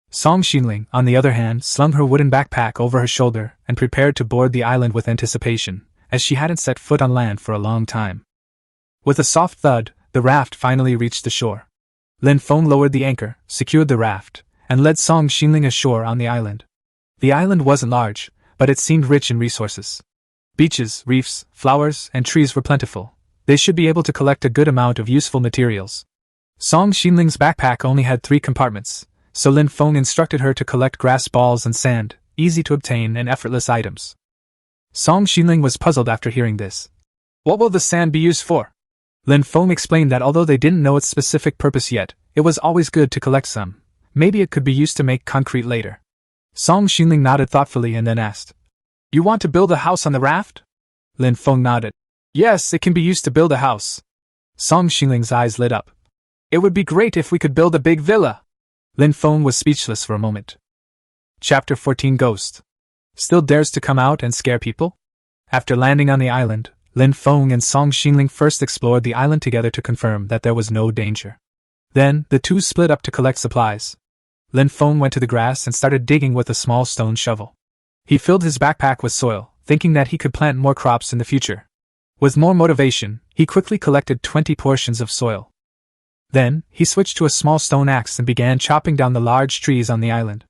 Song Xinling, on the other hand, slung her wooden backpack over her shoulder and prepared to board the island with anticipation, as she hadn't set foot on land for a long time. With a soft thud, the raft finally reached the shore. Lin Feng lowered the anchor, secured the raft, and led Song Xinling ashore on the island. The island wasn't large, but it seemed rich in resources. Beaches, reefs, flowers, and trees were plentiful. They should be able to collect a good amount of useful materials. Song Xinling's backpack only had 3 compartments, so Lin Feng instructed her to collect grass balls and sand, easy to obtain and effortless items. Song Xinling was puzzled after hearing this. "What will the sand be used for?" Lin Feng explained that although they didn't know its specific purpose yet, it was always good to collect some. Maybe it could be used to make concrete later. Song Xinling nodded thoughtfully and then asked, "You want to build a house on the raft?" Lin Feng nodded. "Yes, it can be used to build a house." Song Xinling's eyes lit up. "It would be great if we could build a big villa." Lin Feng was speechless for a moment. Chapter 14 Ghost. Still dares to come out and scare people? After landing on the island, Lin Feng and Song Xinling first explored the island together to confirm that there was no danger. Then, the two split up to collect supplies. Lin Feng went to the grass and started digging with a small stone shovel. He filled his backpack with soil, thinking that he could plant more crops in the future. With more motivation, he quickly collected 20 portions of soil. Then, he switched to a small stone axe and began chopping down the large trees on the island.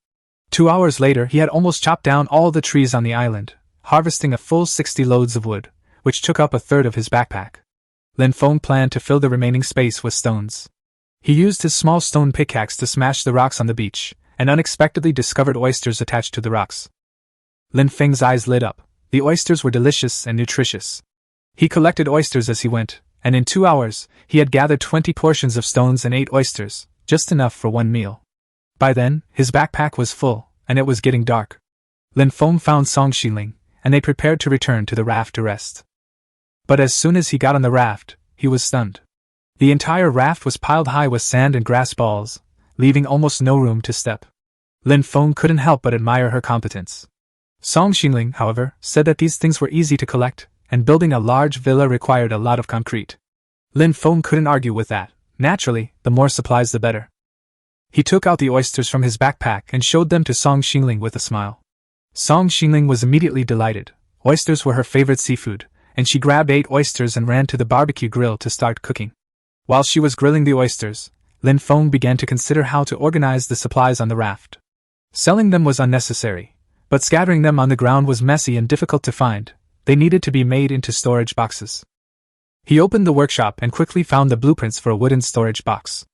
2 hours later, he had almost chopped down all the trees on the island, harvesting a full 60 loads of wood, which took up a third of his backpack. Lin Feng planned to fill the remaining space with stones. He used his small stone pickaxe to smash the rocks on the beach, and unexpectedly discovered oysters attached to the rocks. Lin Feng's eyes lit up. The oysters were delicious and nutritious. He collected oysters as he went, and in 2 hours, he had gathered 20 portions of stones and 8 oysters, just enough for one meal. By then, his backpack was full, and it was getting dark. Lin Feng found Song Xiling, and they prepared to return to the raft to rest. But as soon as he got on the raft, he was stunned. The entire raft was piled high with sand and grass balls, leaving almost no room to step. Lin Feng couldn't help but admire her competence. Song Xiling, however, said that these things were easy to collect, and building a large villa required a lot of concrete. Lin Feng couldn't argue with that. Naturally, the more supplies the better. He took out the oysters from his backpack and showed them to Song Xiling with a smile. Song Xiling was immediately delighted. Oysters were her favorite seafood, and she grabbed 8 oysters and ran to the barbecue grill to start cooking. While she was grilling the oysters, Lin Feng began to consider how to organize the supplies on the raft. Selling them was unnecessary, but scattering them on the ground was messy and difficult to find. They needed to be made into storage boxes. He opened the workshop and quickly found the blueprints for a wooden storage box.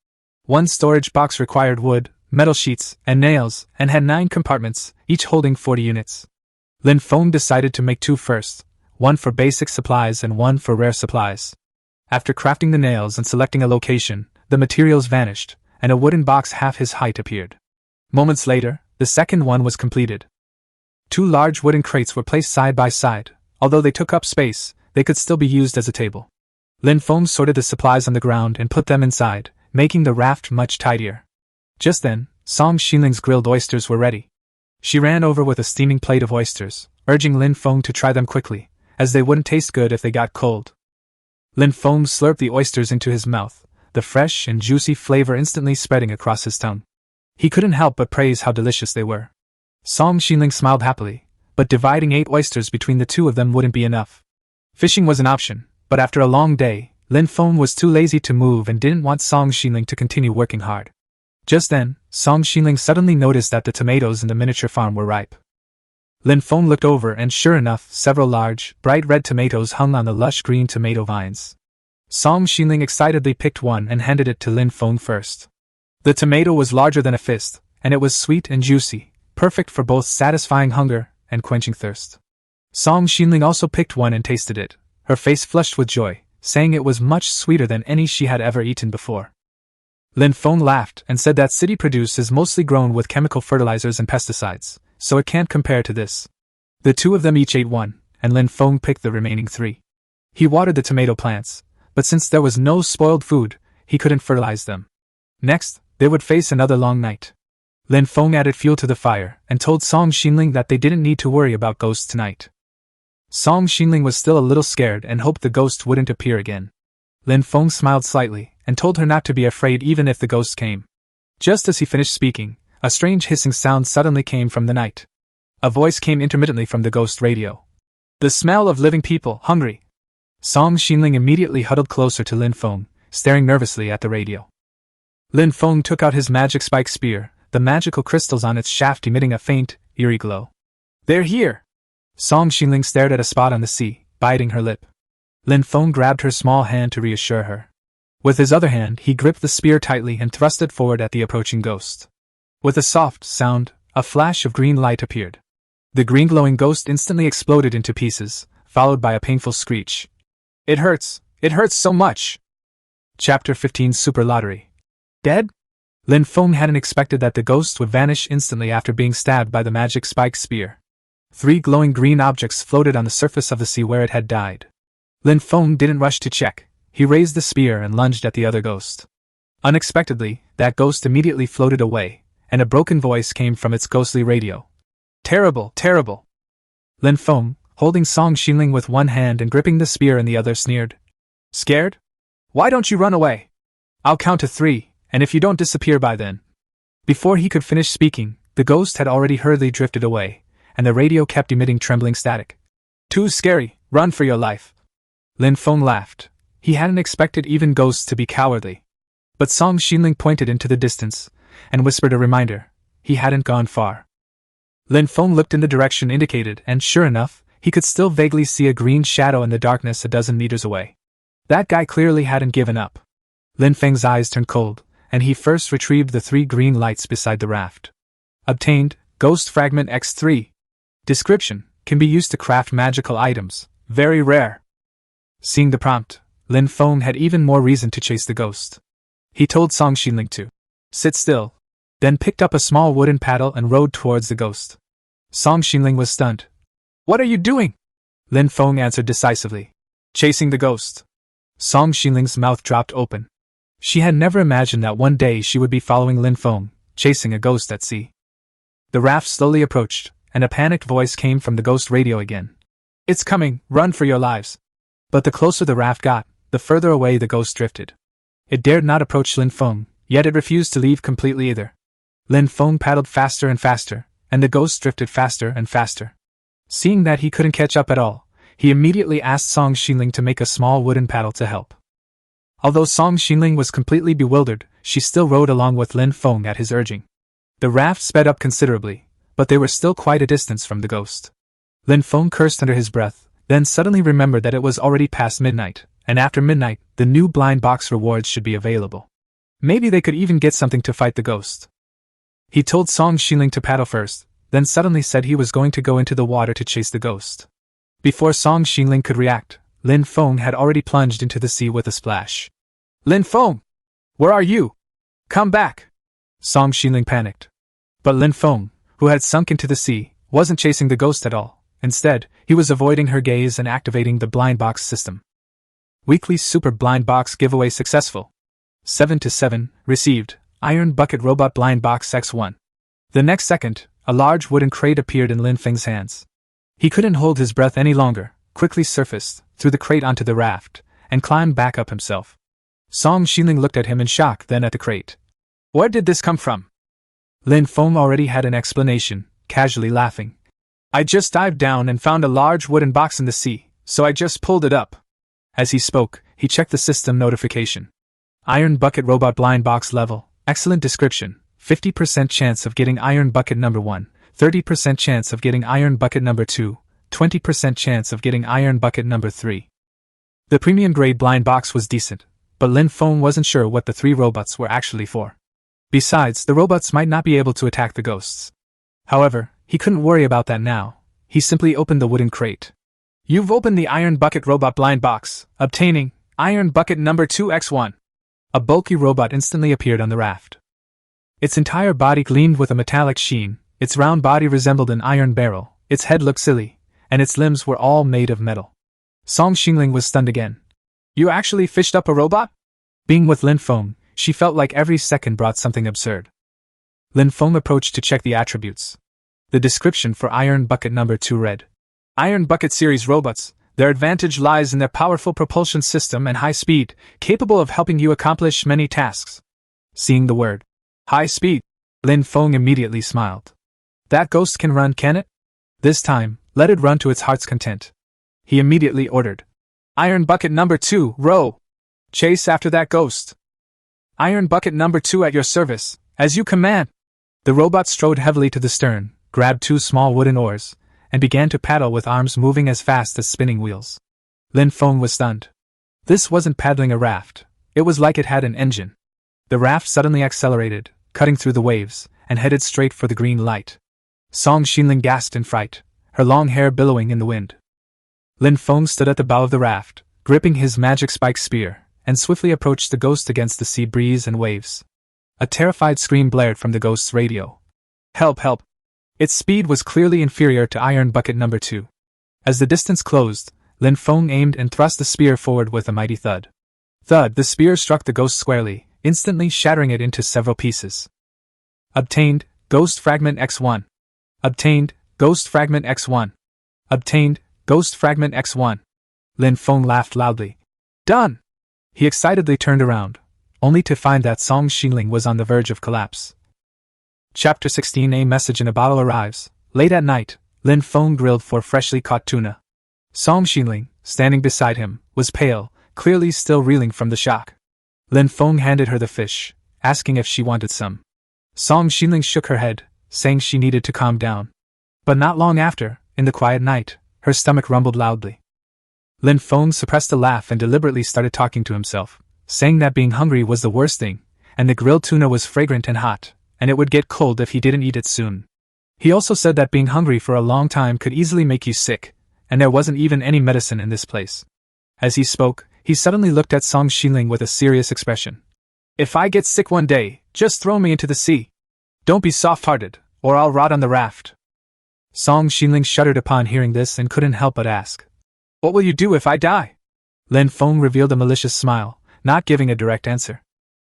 One storage box required wood, metal sheets, and nails, and had 9 compartments, each holding 40 units. Lin Feng decided to make 2 first, one for basic supplies and one for rare supplies. After crafting the nails and selecting a location, the materials vanished, and a wooden box half his height appeared. Moments later, the second one was completed. 2 large wooden crates were placed side by side. Although they took up space, they could still be used as a table. Lin Feng sorted the supplies on the ground and put them inside, making the raft much tidier. Just then, Song Xiling's grilled oysters were ready. She ran over with a steaming plate of oysters, urging Lin Feng to try them quickly, as they wouldn't taste good if they got cold. Lin Feng slurped the oysters into his mouth, the fresh and juicy flavor instantly spreading across his tongue. He couldn't help but praise how delicious they were. Song Xiling smiled happily, but dividing 8 oysters between the 2 of them wouldn't be enough. Fishing was an option, but after a long day, Lin Feng was too lazy to move and didn't want Song Xiling to continue working hard. Just then, Song Xiling suddenly noticed that the tomatoes in the miniature farm were ripe. Lin Feng looked over and sure enough, several large, bright red tomatoes hung on the lush green tomato vines. Song Xiling excitedly picked one and handed it to Lin Feng first. The tomato was larger than a fist, and it was sweet and juicy, perfect for both satisfying hunger and quenching thirst. Song Xiling also picked one and tasted it, her face flushed with joy, saying it was much sweeter than any she had ever eaten before. Lin Feng laughed and said that city produce is mostly grown with chemical fertilizers and pesticides, so it can't compare to this. The 2 of them each ate one, and Lin Feng picked the remaining 3. He watered the tomato plants, but since there was no spoiled food, he couldn't fertilize them. Next, they would face another long night. Lin Feng added fuel to the fire and told Song Xiling that they didn't need to worry about ghosts tonight. Song Xiling was still a little scared and hoped the ghost wouldn't appear again. Lin Feng smiled slightly and told her not to be afraid even if the ghost came. Just as he finished speaking, a strange hissing sound suddenly came from the night. A voice came intermittently from the ghost radio. "The smell of living people, hungry." Song Xiling immediately huddled closer to Lin Feng, staring nervously at the radio. Lin Feng took out his magic spike spear, the magical crystals on its shaft emitting a faint, eerie glow. "They're here!" Song Xiling stared at a spot on the sea, biting her lip. Lin Feng grabbed her small hand to reassure her. With his other hand, he gripped the spear tightly and thrust it forward at the approaching ghost. With a soft sound, a flash of green light appeared. The green glowing ghost instantly exploded into pieces, followed by a painful screech. "It hurts! It hurts so much!" Chapter 15 Super Lottery. Dead? Lin Feng hadn't expected that the ghost would vanish instantly after being stabbed by the magic spike spear. 3 glowing green objects floated on the surface of the sea where it had died. Lin Feng didn't rush to check. He raised the spear and lunged at the other ghost. Unexpectedly, that ghost immediately floated away, and a broken voice came from its ghostly radio. "Terrible, terrible!" Lin Feng, holding Song Xiling with one hand and gripping the spear in the other, sneered. "Scared? Why don't you run away? I'll count to 3, and if you don't disappear by then." Before he could finish speaking, the ghost had already hurriedly drifted away, and the radio kept emitting trembling static. "Too scary, run for your life." Lin Feng laughed. He hadn't expected even ghosts to be cowardly. But Song Xiling pointed into the distance, and whispered a reminder. He hadn't gone far. Lin Feng looked in the direction indicated, and sure enough, he could still vaguely see a green shadow in the darkness a dozen meters away. That guy clearly hadn't given up. Lin Feng's eyes turned cold, and he first retrieved the 3 green lights beside the raft. Obtained, Ghost Fragment X3. Description, can be used to craft magical items, very rare. Seeing the prompt, Lin Feng had even more reason to chase the ghost. He told Song Xiling to sit still. then picked up a small wooden paddle and rowed towards the ghost. Song Xingling was stunned. "What are you doing?" Lin Feng answered decisively. "Chasing the ghost." Song Xingling's mouth dropped open. She had never imagined that one day she would be following Lin Feng, chasing a ghost at sea. The raft slowly approached, and a panicked voice came from the ghost radio again. "It's coming, run for your lives." But the closer the raft got, the further away the ghost drifted. It dared not approach Lin Feng, yet it refused to leave completely either. Lin Feng paddled faster and faster, and the ghost drifted faster and faster. Seeing that he couldn't catch up at all, he immediately asked Song Xingling to make a small wooden paddle to help. Although Song Xingling was completely bewildered, she still rowed along with Lin Feng at his urging. The raft sped up considerably, but they were still quite a distance from the ghost. Lin Feng cursed under his breath, then suddenly remembered that it was already past midnight, and after midnight, the new blind box rewards should be available. Maybe they could even get something to fight the ghost. He told Song Xingling to paddle first, then suddenly said he was going to go into the water to chase the ghost. Before Song Xingling could react, Lin Feng had already plunged into the sea with a splash. "Lin Feng! Where are you? Come back!" Song Xingling panicked. But Lin Feng, who had sunk into the sea, wasn't chasing the ghost at all. Instead, he was avoiding her gaze and activating the blind box system. Weekly Super Blind Box giveaway successful. 7/7, received, Iron Bucket Robot Blind Box X1. The next second, a large wooden crate appeared in Lin Feng's hands. He couldn't hold his breath any longer, quickly surfaced, threw the crate onto the raft, and climbed back up himself. Song Xingling looked at him in shock, then at the crate. "Where did this come from?" Lin Feng already had an explanation, casually laughing. "I just dived down and found a large wooden box in the sea, so I just pulled it up." As he spoke, he checked the system notification. Iron Bucket Robot Blind Box Level, excellent description, 50% chance of getting Iron Bucket number 1, 30% chance of getting Iron Bucket number 2, 20% chance of getting Iron Bucket number 3. The premium grade blind box was decent, but Lin Feng wasn't sure what the 3 robots were actually for. Besides, the robots might not be able to attack the ghosts. However, he couldn't worry about that now. He simply opened the wooden crate. "You've opened the Iron Bucket Robot Blind Box, obtaining Iron Bucket number 2x1. A bulky robot instantly appeared on the raft. Its entire body gleamed with a metallic sheen, its round body resembled an iron barrel, its head looked silly, and its limbs were all made of metal. Song Xingling was stunned again. "You actually fished up a robot?" Being with Lin Feng, she felt like every second brought something absurd. Lin Feng approached to check the attributes. The description for Iron Bucket number 2 read, "Iron Bucket series robots. Their advantage lies in their powerful propulsion system and high speed, capable of helping you accomplish many tasks." Seeing the word, "high speed," Lin Feng immediately smiled. "That ghost can run, can it? This time, let it run to its heart's content." He immediately ordered, "Iron Bucket number 2, row! Chase after that ghost. Iron Bucket number 2 at your service, as you command." The robot strode heavily to the stern, grabbed 2 small wooden oars, and began to paddle with arms moving as fast as spinning wheels. Lin Feng was stunned. This wasn't paddling a raft, it was like it had an engine. The raft suddenly accelerated, cutting through the waves, and headed straight for the green light. Song Xingling gasped in fright, her long hair billowing in the wind. Lin Feng stood at the bow of the raft, gripping his magic spike spear, and swiftly approached the ghost against the sea breeze and waves. A terrified scream blared from the ghost's radio. "Help, help!" Its speed was clearly inferior to Iron Bucket number 2. As the distance closed, Lin Feng aimed and thrust the spear forward with a mighty thud. Thud, the spear struck the ghost squarely, instantly shattering it into several pieces. Obtained, Ghost Fragment X1. Obtained, Ghost Fragment X1. Obtained, Ghost Fragment X1. Lin Feng laughed loudly. "Done!" He excitedly turned around, only to find that Song Xingling was on the verge of collapse. Chapter 16. A message in a bottle arrives. Late at night, Lin Feng grilled for freshly caught tuna. Song Xingling, standing beside him, was pale, clearly still reeling from the shock. Lin Feng handed her the fish, asking if she wanted some. Song Xingling shook her head, saying she needed to calm down. But not long after, in the quiet night, her stomach rumbled loudly. Lin Feng suppressed a laugh and deliberately started talking to himself, saying that being hungry was the worst thing, and the grilled tuna was fragrant and hot, and it would get cold if he didn't eat it soon. He also said that being hungry for a long time could easily make you sick, and there wasn't even any medicine in this place. As he spoke, he suddenly looked at Song Xingling with a serious expression. "If I get sick one day, just throw me into the sea." Don't be soft-hearted, or I'll rot on the raft. Song Xinling shuddered upon hearing this and couldn't help but ask, What will you do if I die? Lin Feng revealed a malicious smile, not giving a direct answer.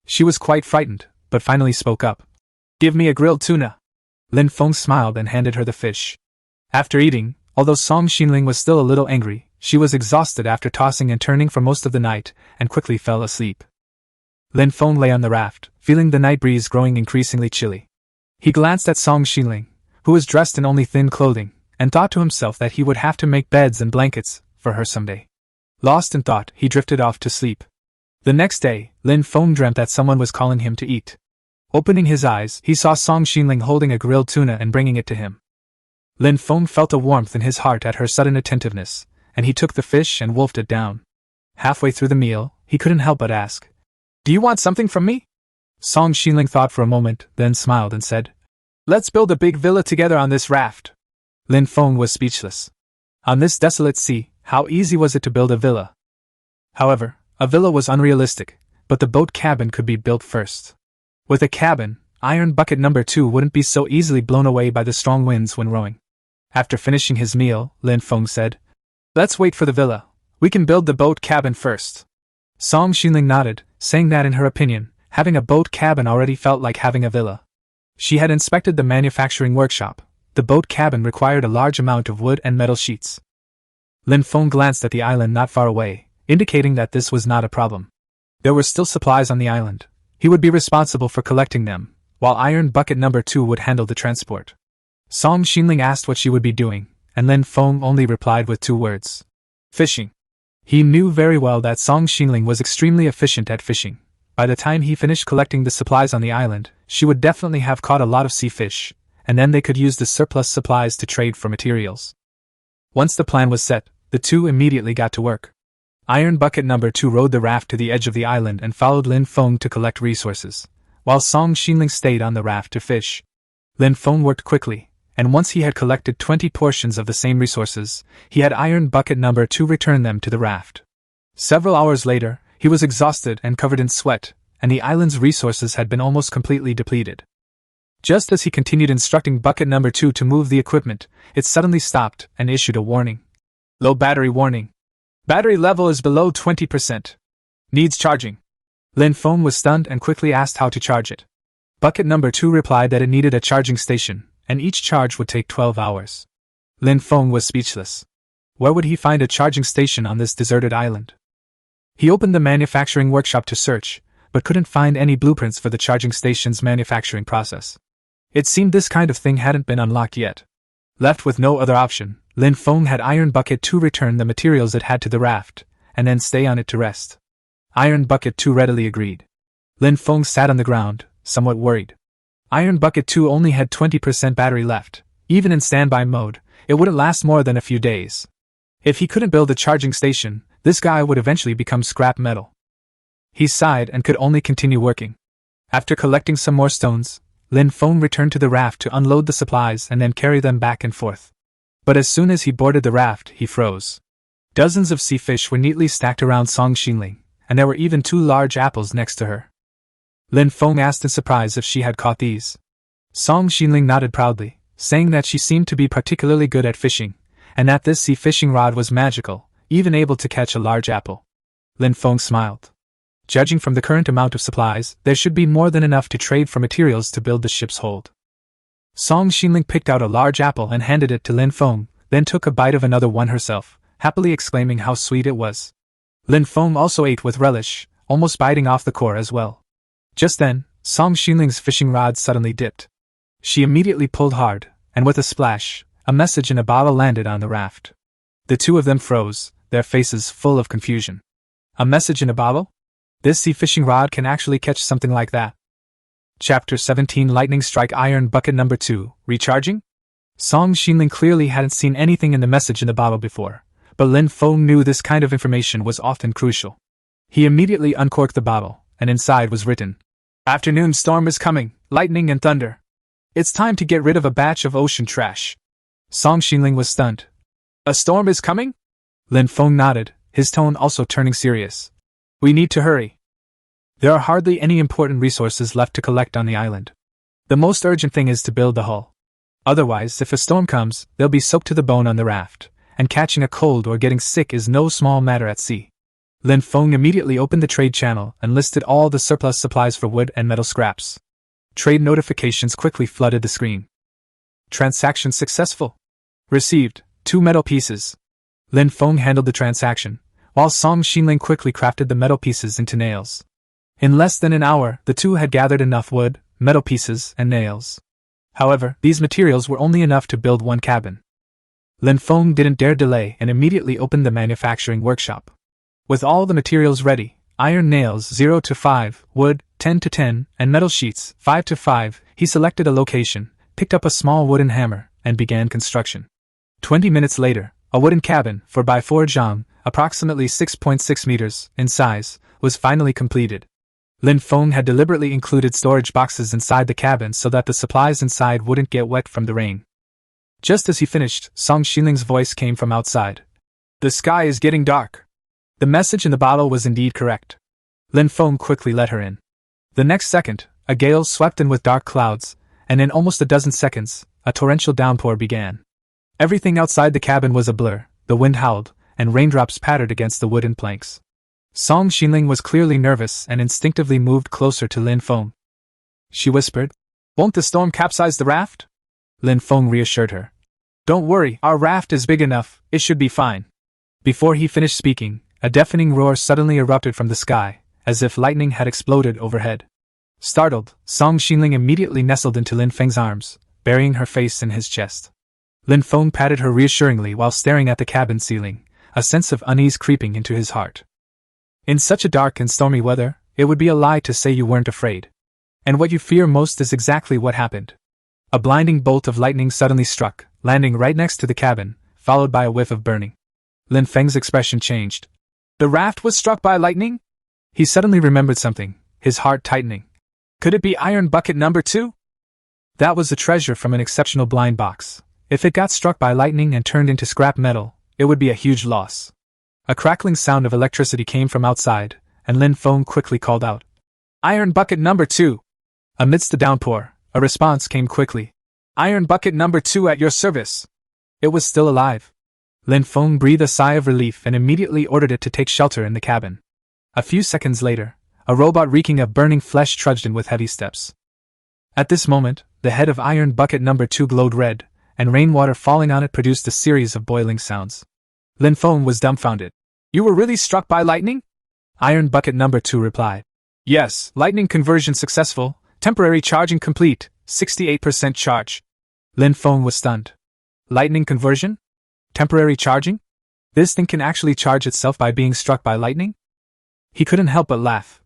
She was quite frightened, but finally spoke up. Give me a grilled tuna. Lin Feng smiled and handed her the fish. After eating, although Song Xinling was still a little angry, she was exhausted after tossing and turning for most of the night, and quickly fell asleep. Lin Feng lay on the raft, feeling the night breeze growing increasingly chilly. He glanced at Song Xinling, who was dressed in only thin clothing, and thought to himself that he would have to make beds and blankets for her someday. Lost in thought, he drifted off to sleep. The next day, Lin Feng dreamt that someone was calling him to eat. Opening his eyes, he saw Song Xinling holding a grilled tuna and bringing it to him. Lin Feng felt a warmth in his heart at her sudden attentiveness, and he took the fish and wolfed it down. Halfway through the meal, he couldn't help but ask, Do you want something from me? Song Xinling thought for a moment, then smiled and said, Let's build a big villa together on this raft. Lin Feng was speechless. On this desolate sea, how easy was it to build a villa? However, a villa was unrealistic, but the boat cabin could be built first. With a cabin, iron bucket number 2 wouldn't be so easily blown away by the strong winds when rowing. After finishing his meal, Lin Feng said, Let's wait for the villa. We can build the boat cabin first. Song Xinling nodded, saying that in her opinion, having a boat cabin already felt like having a villa. She had inspected the manufacturing workshop. The boat cabin required a large amount of wood and metal sheets. Lin Feng glanced at the island not far away, indicating that this was not a problem. There were still supplies on the island. He would be responsible for collecting them, while iron bucket number 2 would handle the transport. Song Xinling asked what she would be doing, and Lin Feng only replied with 2 words. Fishing. He knew very well that Song Xinling was extremely efficient at fishing. By the time he finished collecting the supplies on the island, she would definitely have caught a lot of sea fish, and then they could use the surplus supplies to trade for materials. Once the plan was set, the two immediately got to work. Iron bucket number 2 rowed the raft to the edge of the island and followed Lin Feng to collect resources, while Song Xinling stayed on the raft to fish. Lin Feng worked quickly, and once he had collected 20 portions of the same resources, he had iron bucket number 2 return them to the raft. Several hours later, he was exhausted and covered in sweat, and the island's resources had been almost completely depleted. Just as he continued instructing bucket number 2 to move the equipment, it suddenly stopped and issued a warning. Low battery warning. Battery level is below 20%. Needs charging. Lin Feng was stunned and quickly asked how to charge it. Bucket number 2 replied that it needed a charging station, and each charge would take 12 hours. Lin Feng was speechless. Where would he find a charging station on this deserted island? He opened the manufacturing workshop to search, but couldn't find any blueprints for the charging station's manufacturing process. It seemed this kind of thing hadn't been unlocked yet. Left with no other option, Lin Feng had Iron Bucket 2 return the materials it had to the raft, and then stay on it to rest. Iron Bucket 2 readily agreed. Lin Feng sat on the ground, somewhat worried. Iron Bucket 2 only had 20% battery left. Even in standby mode, it wouldn't last more than a few days. If he couldn't build a charging station, this guy would eventually become scrap metal. He sighed and could only continue working. After collecting some more stones, Lin Feng returned to the raft to unload the supplies and then carry them back and forth. But as soon as he boarded the raft, he froze. Dozens of sea fish were neatly stacked around Song Xinling, and there were even 2 large apples next to her. Lin Feng asked in surprise if she had caught these. Song Xinling nodded proudly, saying that she seemed to be particularly good at fishing, and that this sea fishing rod was magical, even able to catch a large apple. Lin Feng smiled. Judging from the current amount of supplies, there should be more than enough to trade for materials to build the ship's hold. Song Xinling picked out a large apple and handed it to Lin Feng, then took a bite of another one herself, happily exclaiming how sweet it was. Lin Feng also ate with relish, almost biting off the core as well. Just then, Song Xinling's fishing rod suddenly dipped. She immediately pulled hard, and with a splash, a message in a bottle landed on the raft. The two of them froze, their faces full of confusion. A message in a bottle? This sea fishing rod can actually catch something like that. Chapter 17 Lightning Strike Iron Bucket Number 2, Recharging? Song Xinling clearly hadn't seen anything in the message in the bottle before, but Lin Feng knew this kind of information was often crucial. He immediately uncorked the bottle, and inside was written, Afternoon storm is coming, lightning and thunder. It's time to get rid of a batch of ocean trash. Song Xinling was stunned. A storm is coming? Lin Feng nodded, his tone also turning serious. We need to hurry. There are hardly any important resources left to collect on the island. The most urgent thing is to build the hull. Otherwise, if a storm comes, they'll be soaked to the bone on the raft, and catching a cold or getting sick is no small matter at sea. Lin Feng immediately opened the trade channel and listed all the surplus supplies for wood and metal scraps. Trade notifications quickly flooded the screen. Transaction successful. Received 2 metal pieces. Lin Feng handled the transaction, while Song Xinling quickly crafted the metal pieces into nails. In less than an hour, the two had gathered enough wood, metal pieces, and nails. However, these materials were only enough to build 1 cabin. Lin Feng didn't dare delay and immediately opened the manufacturing workshop. With all the materials ready, iron nails 0 to 5, wood 10 to 10, and metal sheets 5 to 5, he selected a location, picked up a small wooden hammer, and began construction. 20 minutes later, a wooden cabin, 4x4 zhang, approximately 6.6 meters in size, was finally completed. Lin Feng had deliberately included storage boxes inside the cabin so that the supplies inside wouldn't get wet from the rain. Just as he finished, Song Xinling's voice came from outside. "The sky is getting dark." The message in the bottle was indeed correct. Lin Feng quickly let her in. The next second, a gale swept in with dark clouds, and in almost a dozen seconds, a torrential downpour began. Everything outside the cabin was a blur, the wind howled, and raindrops pattered against the wooden planks. Song Xinling was clearly nervous and instinctively moved closer to Lin Feng. She whispered, "Won't the storm capsize the raft?" Lin Feng reassured her. "Don't worry, our raft is big enough, it should be fine." Before he finished speaking, a deafening roar suddenly erupted from the sky, as if lightning had exploded overhead. Startled, Song Xinling immediately nestled into Lin Feng's arms, burying her face in his chest. Lin Feng patted her reassuringly while staring at the cabin ceiling, a sense of unease creeping into his heart. In such a dark and stormy weather, it would be a lie to say you weren't afraid. And what you fear most is exactly what happened. A blinding bolt of lightning suddenly struck, landing right next to the cabin, followed by a whiff of burning. Lin Feng's expression changed. The raft was struck by lightning? He suddenly remembered something, his heart tightening. Could it be iron bucket number 2? That was a treasure from an exceptional blind box. If it got struck by lightning and turned into scrap metal, it would be a huge loss. A crackling sound of electricity came from outside, and Lin Feng quickly called out, "Iron bucket number 2! Amidst the downpour, a response came quickly. "Iron bucket number 2 at your service." It was still alive. Lin Feng breathed a sigh of relief and immediately ordered it to take shelter in the cabin. A few seconds later, a robot reeking of burning flesh trudged in with heavy steps. At this moment, the head of iron bucket number 2 glowed red, and rainwater falling on it produced a series of boiling sounds. Lin Feng was dumbfounded. "You were really struck by lightning?" Iron bucket number 2 replied. "Yes, lightning conversion successful, temporary charging complete, 68% charge." Lin Feng was stunned. Lightning conversion? Temporary charging? This thing can actually charge itself by being struck by lightning? He couldn't help but laugh.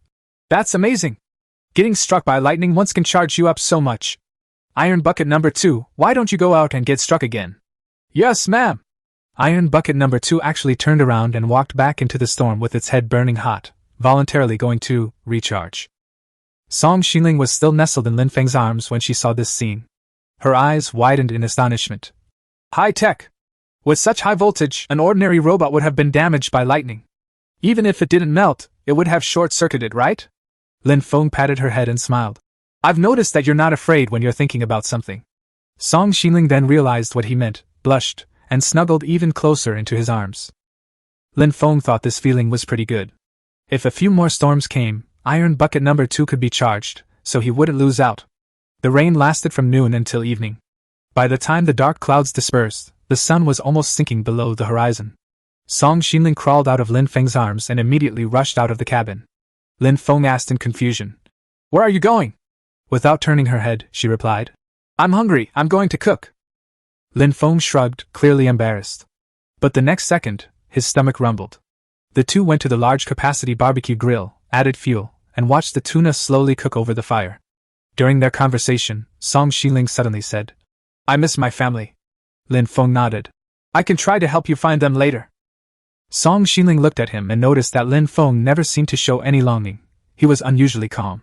"That's amazing! Getting struck by lightning once can charge you up so much. Iron bucket number 2, why don't you go out and get struck again?" "Yes, ma'am." Iron bucket number 2 actually turned around and walked back into the storm with its head burning hot, voluntarily going to recharge. Song Xinling was still nestled in Lin Feng's arms when she saw this scene. Her eyes widened in astonishment. High tech! With such high voltage, an ordinary robot would have been damaged by lightning. Even if it didn't melt, it would have short-circuited, right? Lin Feng patted her head and smiled. "I've noticed that you're not afraid when you're thinking about something." Song Xinling then realized what he meant, blushed, and snuggled even closer into his arms. Lin Feng thought this feeling was pretty good. If a few more storms came, iron bucket number 2 could be charged, so he wouldn't lose out. The rain lasted from noon until evening. By the time the dark clouds dispersed, the sun was almost sinking below the horizon. Song Xinling crawled out of Lin Feng's arms and immediately rushed out of the cabin. Lin Feng asked in confusion, "Where are you going?" Without turning her head, she replied, "I'm hungry, I'm going to cook." Lin Feng shrugged, clearly embarrassed. But the next second, his stomach rumbled. The two went to the large-capacity barbecue grill, added fuel, and watched the tuna slowly cook over the fire. During their conversation, Song Xinling suddenly said, "I miss my family." Lin Feng nodded. "I can try to help you find them later." Song Xinling looked at him and noticed that Lin Feng never seemed to show any longing. He was unusually calm.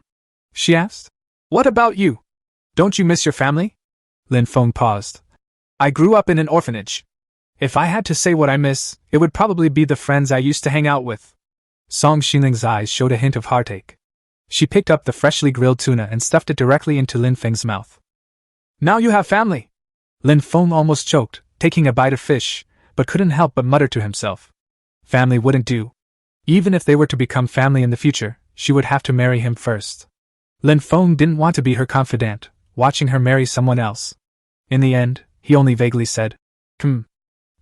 She asked, "What about you? Don't you miss your family?" Lin Feng paused. "I grew up in an orphanage. If I had to say what I miss, it would probably be the friends I used to hang out with." Song Xinling's eyes showed a hint of heartache. She picked up the freshly grilled tuna and stuffed it directly into Lin Feng's mouth. Now you have family! Lin Feng almost choked, taking a bite of fish, but couldn't help but mutter to himself. Family wouldn't do. Even if they were to become family in the future, she would have to marry him first. Lin Feng didn't want to be her confidant, watching her marry someone else. In the end, he only vaguely said,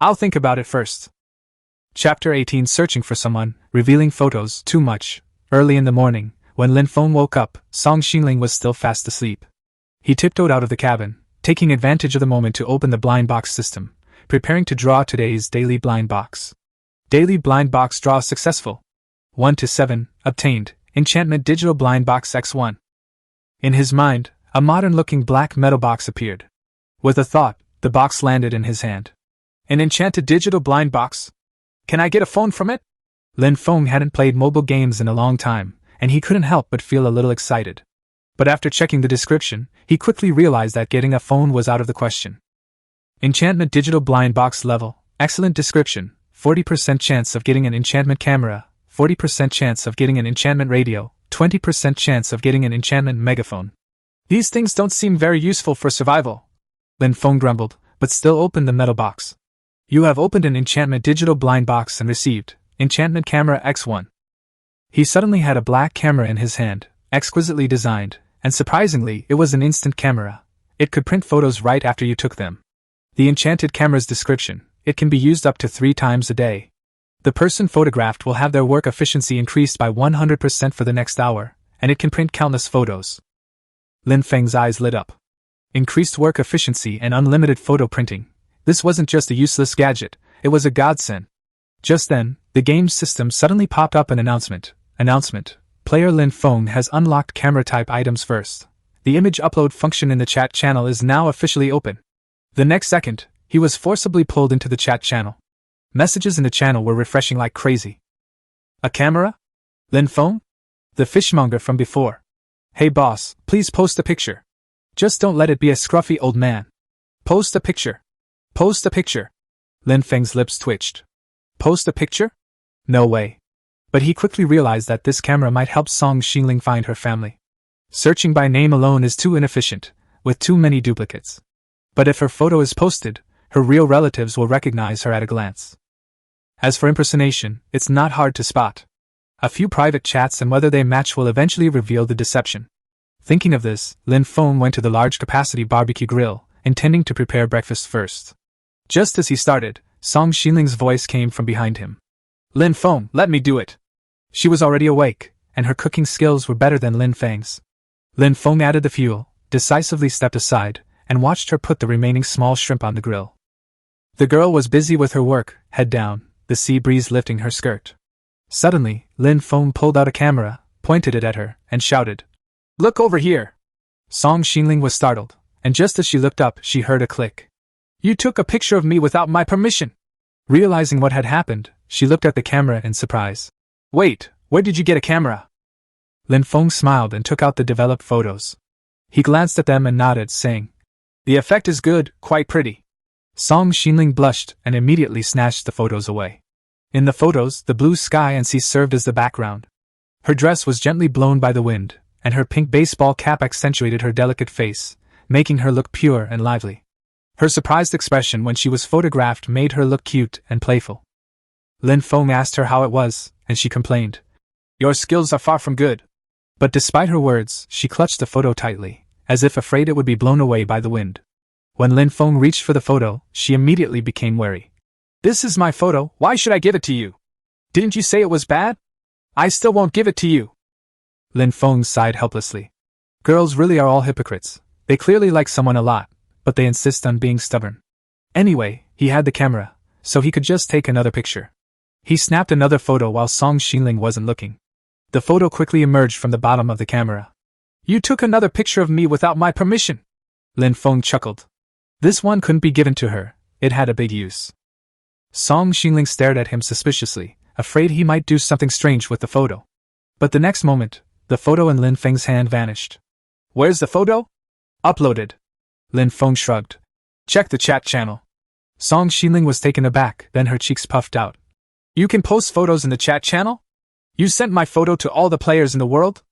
I'll think about it first. Chapter 18 Searching for Someone, Revealing Photos, Too Much. Early in the morning, when Lin Feng woke up, Song Xingling was still fast asleep. He tiptoed out of the cabin, taking advantage of the moment to open the blind box system, preparing to draw today's daily blind box. Daily blind box draw successful. 1 to 7, obtained, enchantment digital blind box X1. In his mind, a modern-looking black metal box appeared. With a thought, the box landed in his hand. An enchanted digital blind box? Can I get a phone from it? Lin Feng hadn't played mobile games in a long time, and he couldn't help but feel a little excited. But after checking the description, he quickly realized that getting a phone was out of the question. Enchantment digital blind box level, excellent description, 40% chance of getting an enchantment camera, 40% chance of getting an enchantment radio, 20% chance of getting an enchantment megaphone. These things don't seem very useful for survival, Lin Feng grumbled, but still opened the metal box. You have opened an enchantment digital blind box and received enchantment camera X1. He suddenly had a black camera in his hand, exquisitely designed, and surprisingly, it was an instant camera. It could print photos right after you took them. The enchanted camera's description: it can be used up to 3 times a day. The person photographed will have their work efficiency increased by 100% for the next hour, and it can print countless photos. Lin Feng's eyes lit up. Increased work efficiency and unlimited photo printing. This wasn't just a useless gadget, it was a godsend. Just then, the game's system suddenly popped up an announcement. Player Lin Feng has unlocked camera type items first. The image upload function in the chat channel is now officially open. The next second, he was forcibly pulled into the chat channel. Messages in the channel were refreshing like crazy. A camera? Lin Feng? The fishmonger from before. Hey boss, please post a picture. Just don't let it be a scruffy old man. Post a picture. Post a picture. Lin Feng's lips twitched. Post a picture? No way. But he quickly realized that this camera might help Song Xingling find her family. Searching by name alone is too inefficient, with too many duplicates. But if her photo is posted, her real relatives will recognize her at a glance. As for impersonation, it's not hard to spot. A few private chats and whether they match will eventually reveal the deception. Thinking of this, Lin Feng went to the large-capacity barbecue grill, intending to prepare breakfast first. Just as he started, Song Xinling's voice came from behind him. Lin Feng, let me do it. She was already awake, and her cooking skills were better than Lin Feng's. Lin Feng added the fuel, decisively stepped aside, and watched her put the remaining small shrimp on the grill. The girl was busy with her work, head down, the sea breeze lifting her skirt. Suddenly, Lin Feng pulled out a camera, pointed it at her, and shouted, Look over here! Song Xingling was startled, and just as she looked up, she heard a click. You took a picture of me without my permission! Realizing what had happened, she looked at the camera in surprise. Wait, where did you get a camera? Lin Feng smiled and took out the developed photos. He glanced at them and nodded, saying, The effect is good, quite pretty. Song Xingling blushed and immediately snatched the photos away. In the photos, the blue sky and sea served as the background. Her dress was gently blown by the wind, and her pink baseball cap accentuated her delicate face, making her look pure and lively. Her surprised expression when she was photographed made her look cute and playful. Lin Feng asked her how it was, and she complained, Your skills are far from good. But despite her words, she clutched the photo tightly, as if afraid it would be blown away by the wind. When Lin Feng reached for the photo, she immediately became wary. This is my photo, why should I give it to you? Didn't you say it was bad? I still won't give it to you. Lin Feng sighed helplessly. Girls really are all hypocrites. They clearly like someone a lot, but they insist on being stubborn. Anyway, he had the camera, so he could just take another picture. He snapped another photo while Song Xingling wasn't looking. The photo quickly emerged from the bottom of the camera. You took another picture of me without my permission. Lin Feng chuckled. This one couldn't be given to her, it had a big use. Song Xingling stared at him suspiciously, afraid he might do something strange with the photo. But the next moment, the photo in Lin Feng's hand vanished. Where's the photo? Uploaded. Lin Feng shrugged. Check the chat channel. Song Xingling was taken aback, then her cheeks puffed out. You can post photos in the chat channel? You sent my photo to all the players in the world?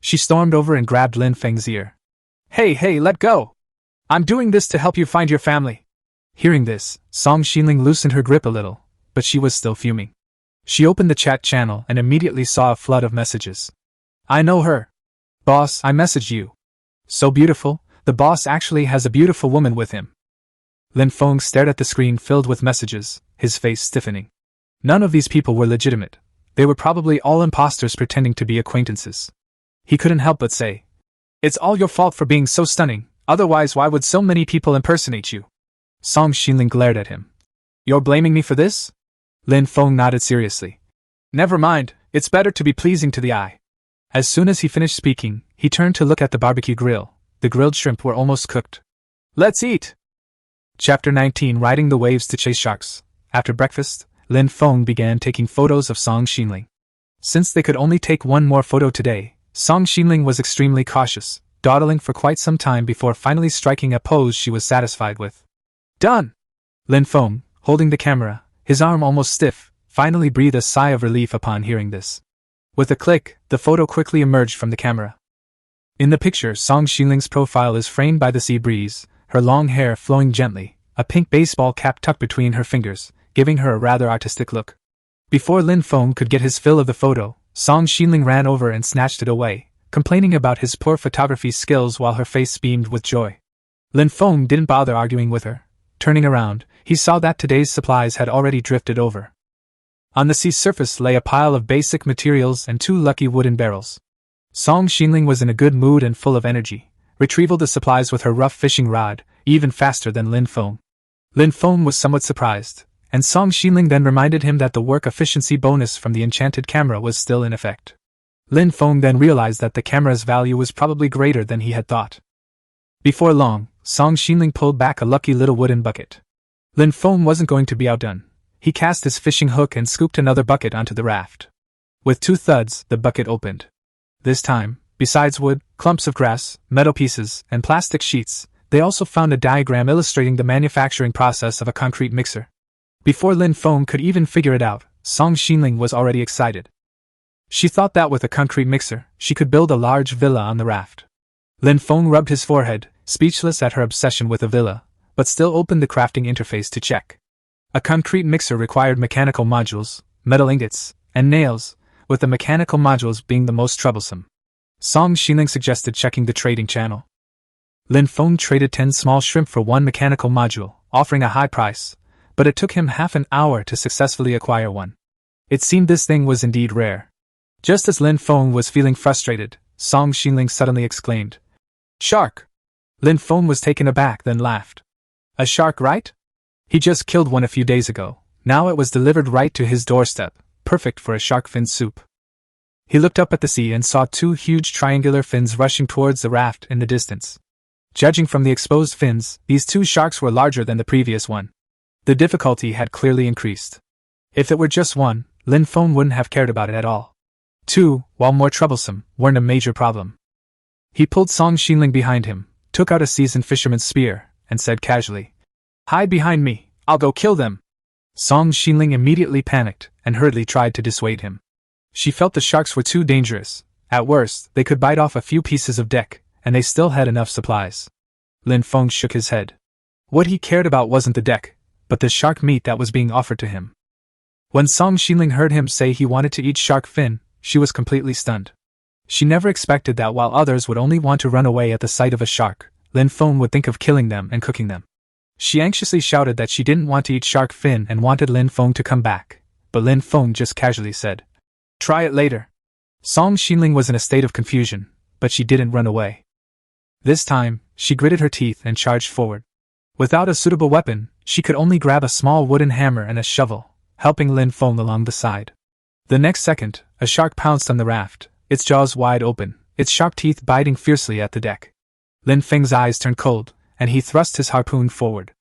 She stormed over and grabbed Lin Feng's ear. Hey, let go! I'm doing this to help you find your family. Hearing this, Song Xinling loosened her grip a little, but she was still fuming. She opened the chat channel and immediately saw a flood of messages. I know her. Boss, I messaged you. So beautiful, the boss actually has a beautiful woman with him. Lin Feng stared at the screen filled with messages, his face stiffening. None of these people were legitimate. They were probably all imposters pretending to be acquaintances. He couldn't help but say, "It's all your fault for being so stunning, otherwise why would so many people impersonate you?" Song Xinling glared at him. You're blaming me for this? Lin Feng nodded seriously. Never mind, it's better to be pleasing to the eye. As soon as he finished speaking, he turned to look at the barbecue grill. The grilled shrimp were almost cooked. Let's eat! Chapter 19 Riding the Waves to Chase Sharks. After breakfast, Lin Feng began taking photos of Song Xinling. Since they could only take one more photo today, Song Xinling was extremely cautious, dawdling for quite some time before finally striking a pose she was satisfied with. Done! Lin Feng, holding the camera, his arm almost stiff, finally breathed a sigh of relief upon hearing this. With a click, the photo quickly emerged from the camera. In the picture, Song Xinling's profile is framed by the sea breeze, her long hair flowing gently, a pink baseball cap tucked between her fingers, giving her a rather artistic look. Before Lin Feng could get his fill of the photo, Song Xinling ran over and snatched it away, complaining about his poor photography skills while her face beamed with joy. Lin Feng didn't bother arguing with her. Turning around, he saw that today's supplies had already drifted over. On the sea's surface lay a pile of basic materials and 2 lucky wooden barrels. Song Xinling was in a good mood and full of energy, retrieval the supplies with her rough fishing rod, even faster than Lin Feng. Lin Feng was somewhat surprised, and Song Xinling then reminded him that the work efficiency bonus from the enchanted camera was still in effect. Lin Feng then realized that the camera's value was probably greater than he had thought. Before long, Song Xinling pulled back a lucky little wooden bucket. Lin Feng wasn't going to be outdone. He cast his fishing hook and scooped another bucket onto the raft. With 2 thuds, the bucket opened. This time, besides wood, clumps of grass, metal pieces, and plastic sheets, they also found a diagram illustrating the manufacturing process of a concrete mixer. Before Lin Feng could even figure it out, Song Xinling was already excited. She thought that with a concrete mixer, she could build a large villa on the raft. Lin Feng rubbed his forehead, speechless at her obsession with a villa, but still opened the crafting interface to check. A concrete mixer required mechanical modules, metal ingots, and nails, with the mechanical modules being the most troublesome. Song Xinling suggested checking the trading channel. Lin Feng traded 10 small shrimp for 1 mechanical module, offering a high price, but it took him half an hour to successfully acquire one. It seemed this thing was indeed rare. Just as Lin Feng was feeling frustrated, Song Xinling suddenly exclaimed, "Shark!" Lin Feng was taken aback, then laughed. A shark, right? He just killed one a few days ago. Now it was delivered right to his doorstep, perfect for a shark fin soup. He looked up at the sea and saw 2 huge triangular fins rushing towards the raft in the distance. Judging from the exposed fins, these 2 sharks were larger than the previous one. The difficulty had clearly increased. If it were just one, Lin Feng wouldn't have cared about it at all. 2, while more troublesome, weren't a major problem. He pulled Song Xinling behind him, took out a seasoned fisherman's spear, and said casually, "Hide behind me, I'll go kill them." Song Xinling immediately panicked and hurriedly tried to dissuade him. She felt the sharks were too dangerous. At worst, they could bite off a few pieces of deck, and they still had enough supplies. Lin Feng shook his head. What he cared about wasn't the deck, but the shark meat that was being offered to him. When Song Xinling heard him say he wanted to eat shark fin, she was completely stunned. She never expected that while others would only want to run away at the sight of a shark, Lin Feng would think of killing them and cooking them. She anxiously shouted that she didn't want to eat shark fin and wanted Lin Feng to come back, but Lin Feng just casually said, "Try it later." Song Xinling was in a state of confusion, but she didn't run away. This time, she gritted her teeth and charged forward. Without a suitable weapon, she could only grab a small wooden hammer and a shovel, helping Lin Feng along the side. The next second, a shark pounced on the raft, its jaws wide open, its sharp teeth biting fiercely at the deck. Lin Feng's eyes turned cold, and he thrust his harpoon forward.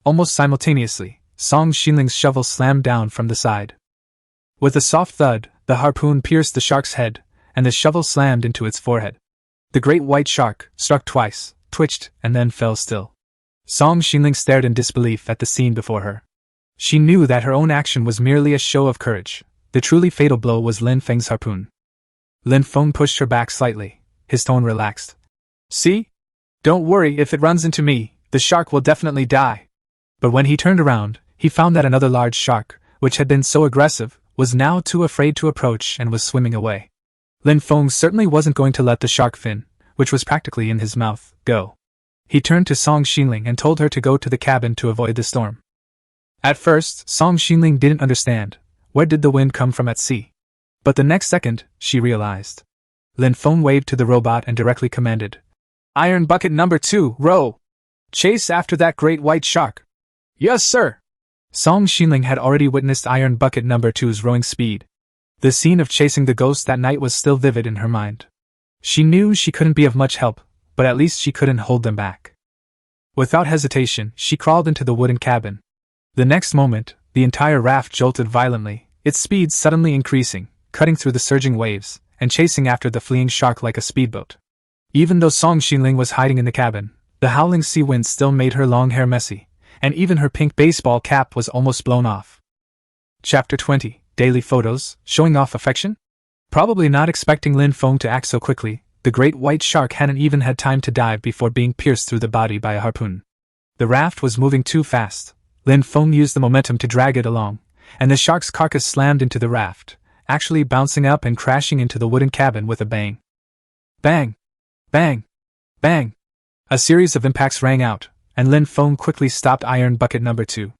Almost simultaneously, Song Xinling's shovel slammed down from the side. With a soft thud, the harpoon pierced the shark's head, and the shovel slammed into its forehead. The great white shark, struck twice, twitched, and then fell still. Song Xinling stared in disbelief at the scene before her. She knew that her own action was merely a show of courage. The truly fatal blow was Lin Feng's harpoon. Lin Feng pushed her back slightly, his tone relaxed. See? Don't worry, if it runs into me, the shark will definitely die. But when he turned around, he found that another large shark, which had been so aggressive, was now too afraid to approach and was swimming away. Lin Feng certainly wasn't going to let the shark fin, which was practically in his mouth, go. He turned to Song Xinling and told her to go to the cabin to avoid the storm. At first, Song Xinling didn't understand. Where did the wind come from at sea? But the next second, she realized. Lin Feng waved to the robot and directly commanded, "Iron bucket number 2, row! Chase after that great white shark." "Yes, sir." Song Xinling had already witnessed Iron bucket number 2's rowing speed. The scene of chasing the ghost that night was still vivid in her mind. She knew she couldn't be of much help, but at least she couldn't hold them back. Without hesitation, she crawled into the wooden cabin. The next moment, the entire raft jolted violently, its speed suddenly increasing, cutting through the surging waves, and chasing after the fleeing shark like a speedboat. Even though Song Xinling was hiding in the cabin, the howling sea wind still made her long hair messy, and even her pink baseball cap was almost blown off. Chapter 20, Daily Photos, Showing Off Affection? Probably not expecting Lin Feng to act so quickly, the great white shark hadn't even had time to dive before being pierced through the body by a harpoon. The raft was moving too fast. Lin Feng used the momentum to drag it along, and the shark's carcass slammed into the raft, actually bouncing up and crashing into the wooden cabin with a bang. Bang! Bang! Bang! A series of impacts rang out, and Lin Feng quickly stopped Iron bucket number 2.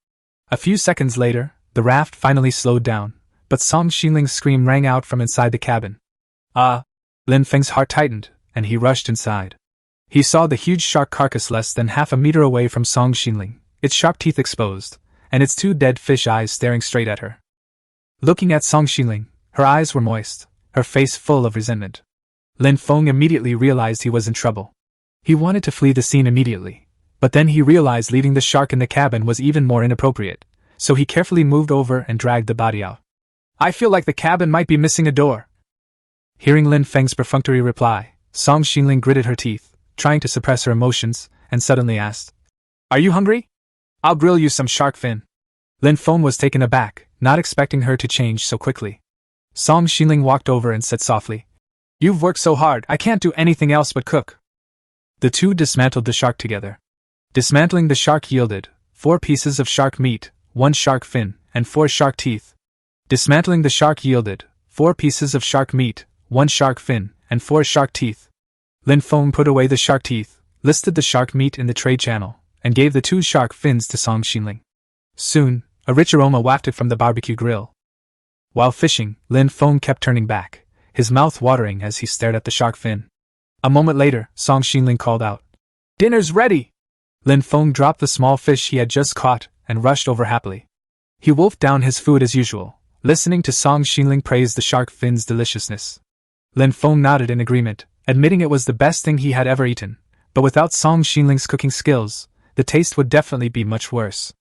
A few seconds later, the raft finally slowed down, but Song Xinling's scream rang out from inside the cabin. Lin Feng's heart tightened, and he rushed inside. He saw the huge shark carcass less than half a meter away from Song Xinling, its sharp teeth exposed, and its 2 dead fish eyes staring straight at her. Looking at Song Xinling, her eyes were moist, her face full of resentment. Lin Feng immediately realized he was in trouble. He wanted to flee the scene immediately, but then he realized leaving the shark in the cabin was even more inappropriate, so he carefully moved over and dragged the body out. "I feel like the cabin might be missing a door." Hearing Lin Feng's perfunctory reply, Song Xinling gritted her teeth, trying to suppress her emotions, and suddenly asked, "Are you hungry? I'll grill you some shark fin." Lin Feng was taken aback, not expecting her to change so quickly. Song Xinling walked over and said softly, "You've worked so hard, I can't do anything else but cook." The two dismantled the shark together. Dismantling the shark yielded 4 pieces of shark meat, 1 shark fin, and 4 shark teeth. Dismantling the shark yielded 4 pieces of shark meat, 1 shark fin, and 4 shark teeth. Lin Feng put away the shark teeth, listed the shark meat in the trade channel, and gave the 2 shark fins to Song Xinling. Soon, a rich aroma wafted from the barbecue grill. While fishing, Lin Feng kept turning back, his mouth watering as he stared at the shark fin. A moment later, Song Xinling called out, "Dinner's ready!" Lin Feng dropped the small fish he had just caught and rushed over happily. He wolfed down his food as usual, listening to Song Xinling praise the shark fin's deliciousness. Lin Feng nodded in agreement, admitting it was the best thing he had ever eaten, but without Song Xinling's cooking skills, the taste would definitely be much worse.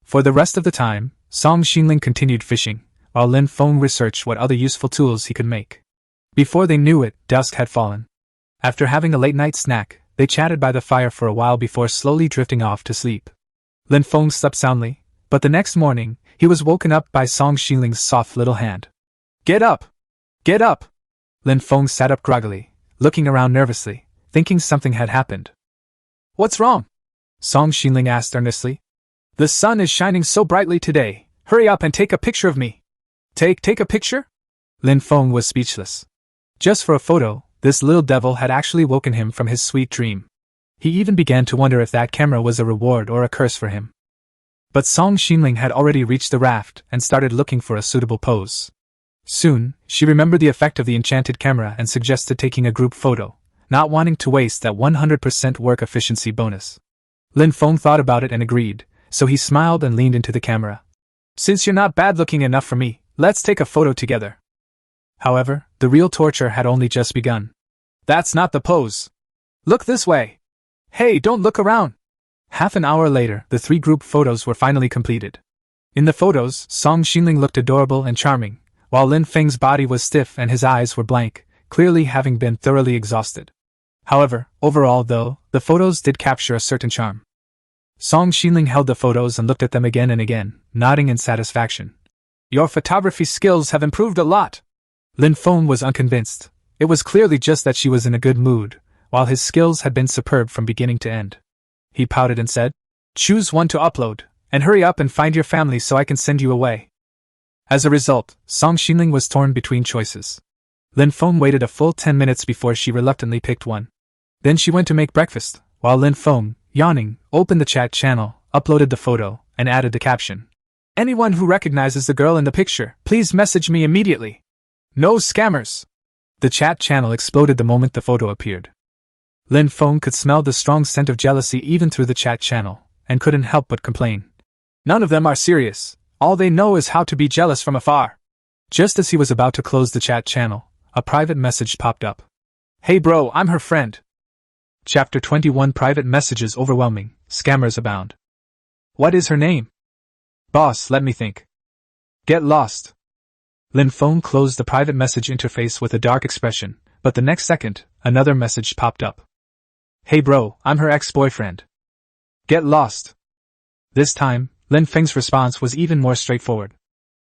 For the rest of the time, Song Xinling continued fishing, while Lin Feng researched what other useful tools he could make. Before they knew it, dusk had fallen. After having a late-night snack, they chatted by the fire for a while before slowly drifting off to sleep. Lin Feng slept soundly, but the next morning, he was woken up by Song Xinling's soft little hand. "Get up! Get up!" Lin Feng sat up groggily, looking around nervously, thinking something had happened. "What's wrong?" Song Xinling asked earnestly. "The sun is shining so brightly today. Hurry up and take a picture of me." Take a picture?" Lin Feng was speechless. Just for a photo, this little devil had actually woken him from his sweet dream. He even began to wonder if that camera was a reward or a curse for him. But Song Xinling had already reached the raft and started looking for a suitable pose. Soon, she remembered the effect of the enchanted camera and suggested taking a group photo, not wanting to waste that 100% work efficiency bonus. Lin Feng thought about it and agreed, so he smiled and leaned into the camera. "Since you're not bad-looking enough for me, let's take a photo together." However, the real torture had only just begun. "That's not the pose. Look this way. Hey, don't look around." Half an hour later, the 3 group photos were finally completed. In the photos, Song Xinling looked adorable and charming, while Lin Feng's body was stiff and his eyes were blank, clearly having been thoroughly exhausted. However, overall though, the photos did capture a certain charm. Song Xinling held the photos and looked at them again and again, nodding in satisfaction. "Your photography skills have improved a lot." Lin Feng was unconvinced. It was clearly just that she was in a good mood, while his skills had been superb from beginning to end. He pouted and said, "Choose one to upload, and hurry up and find your family so I can send you away." As a result, Song Xinling was torn between choices. Lin Feng waited a full 10 minutes before she reluctantly picked one. Then she went to make breakfast, while Lin Feng, yawning, opened the chat channel, uploaded the photo, and added the caption. "Anyone who recognizes the girl in the picture, please message me immediately. No scammers." The chat channel exploded the moment the photo appeared. Lin Feng could smell the strong scent of jealousy even through the chat channel, and couldn't help but complain. "None of them are serious. All they know is how to be jealous from afar." Just as he was about to close the chat channel, a private message popped up. "Hey bro, I'm her friend." Chapter 21 Private Messages Overwhelming, Scammers Abound. "What is her name?" "Boss, let me think." "Get lost." Lin Feng closed the private message interface with a dark expression, but the next second, another message popped up. "Hey bro, I'm her ex-boyfriend." "Get lost." This time, Lin Feng's response was even more straightforward.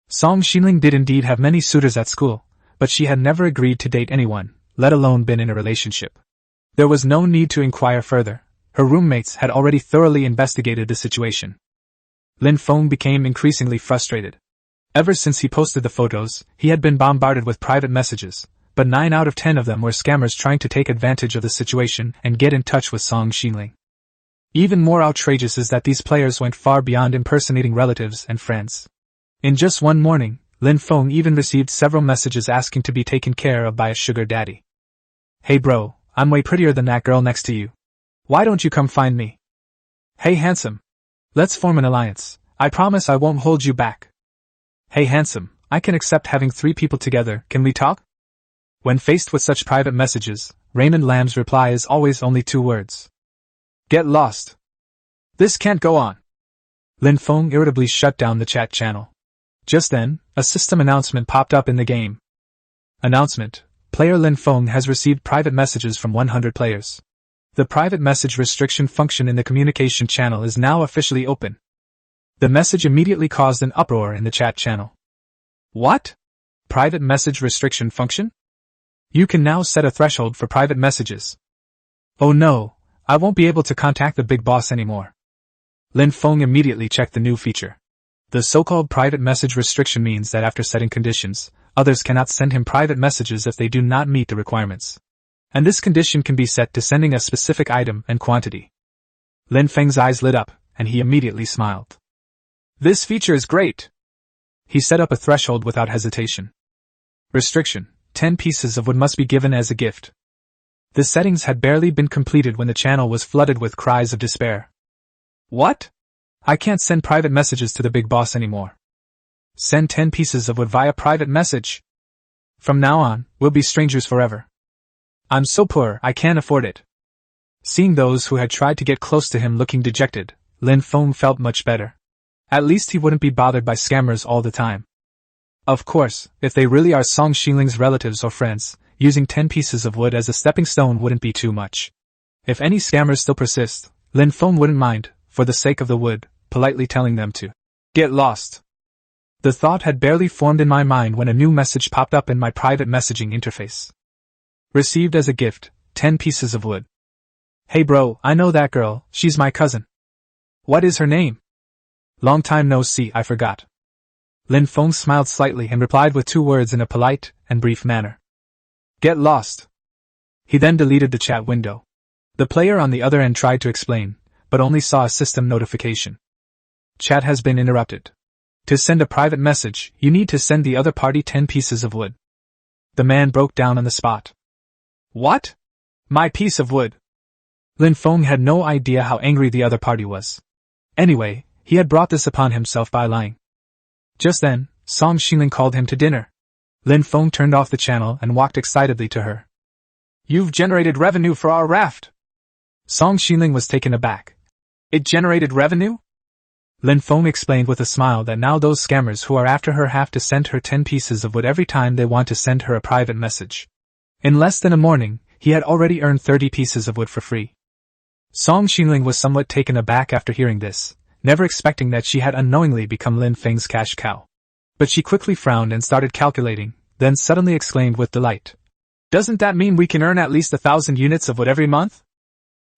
Song Xinling did indeed have many suitors at school, but she had never agreed to date anyone, let alone been in a relationship. There was no need to inquire further. Her roommates had already thoroughly investigated the situation. Lin Feng became increasingly frustrated. Ever since he posted the photos, he had been bombarded with private messages, but 9 out of 10 of them were scammers trying to take advantage of the situation and get in touch with Song Xinling. Even more outrageous is that these players went far beyond impersonating relatives and friends. In just one morning, Lin Feng even received several messages asking to be taken care of by a sugar daddy. "Hey bro, I'm way prettier than that girl next to you. Why don't you come find me? Hey handsome. Let's form an alliance. I promise I won't hold you back. Hey handsome, I can accept having 3 people together, can we talk?" When faced with such private messages, Raymond Lamb's reply is always only 2 words. "Get lost." "This can't go on." Lin Feng irritably shut down the chat channel. Just then, a system announcement popped up in the game. Announcement: Player Lin Feng has received private messages from 100 players. The private message restriction function in the communication channel is now officially open. The message immediately caused an uproar in the chat channel. What? Private message restriction function? You can now set a threshold for private messages. Oh no, I won't be able to contact the big boss anymore. Lin Feng immediately checked the new feature. The so-called private message restriction means that after setting conditions, others cannot send him private messages if they do not meet the requirements. And this condition can be set to sending a specific item and quantity. Lin Feng's eyes lit up, and he immediately smiled. This feature is great. He set up a threshold without hesitation. Restriction: 10 pieces of wood must be given as a gift. The settings had barely been completed when the channel was flooded with cries of despair. What? I can't send private messages to the big boss anymore. Send 10 pieces of wood via private message. From now on, we'll be strangers forever. I'm so poor I can't afford it. Seeing those who had tried to get close to him looking dejected, Lin Feng felt much better. At least he wouldn't be bothered by scammers all the time. Of course, if they really are Song Xinling's relatives or friends, using 10 pieces of wood as a stepping stone wouldn't be too much. If any scammers still persist, Lin Feng wouldn't mind, for the sake of the wood, politely telling them to get lost. The thought had barely formed in my mind when a new message popped up in my private messaging interface. Received as a gift, 10 pieces of wood. Hey bro, I know that girl, she's my cousin. What is her name? Long time no see, I forgot. Lin Feng smiled slightly and replied with 2 words in a polite and brief manner. Get lost. He then deleted the chat window. The player on the other end tried to explain, but only saw a system notification. Chat has been interrupted. To send a private message, you need to send the other party 10 pieces of wood. The man broke down on the spot. What? My piece of wood? Lin Feng had no idea how angry the other party was. Anyway, he had brought this upon himself by lying. Just then, Song Xinling called him to dinner. Lin Feng turned off the channel and walked excitedly to her. You've generated revenue for our RAFT. Song Xinling was taken aback. It generated revenue? Lin Feng explained with a smile that now those scammers who are after her have to send her 10 pieces of wood every time they want to send her a private message. In less than a morning, he had already earned 30 pieces of wood for free. Song Xinling was somewhat taken aback after hearing this, never expecting that she had unknowingly become Lin Feng's cash cow. But she quickly frowned and started calculating, then suddenly exclaimed with delight. Doesn't that mean we can earn at least 1,000 units of wood every month?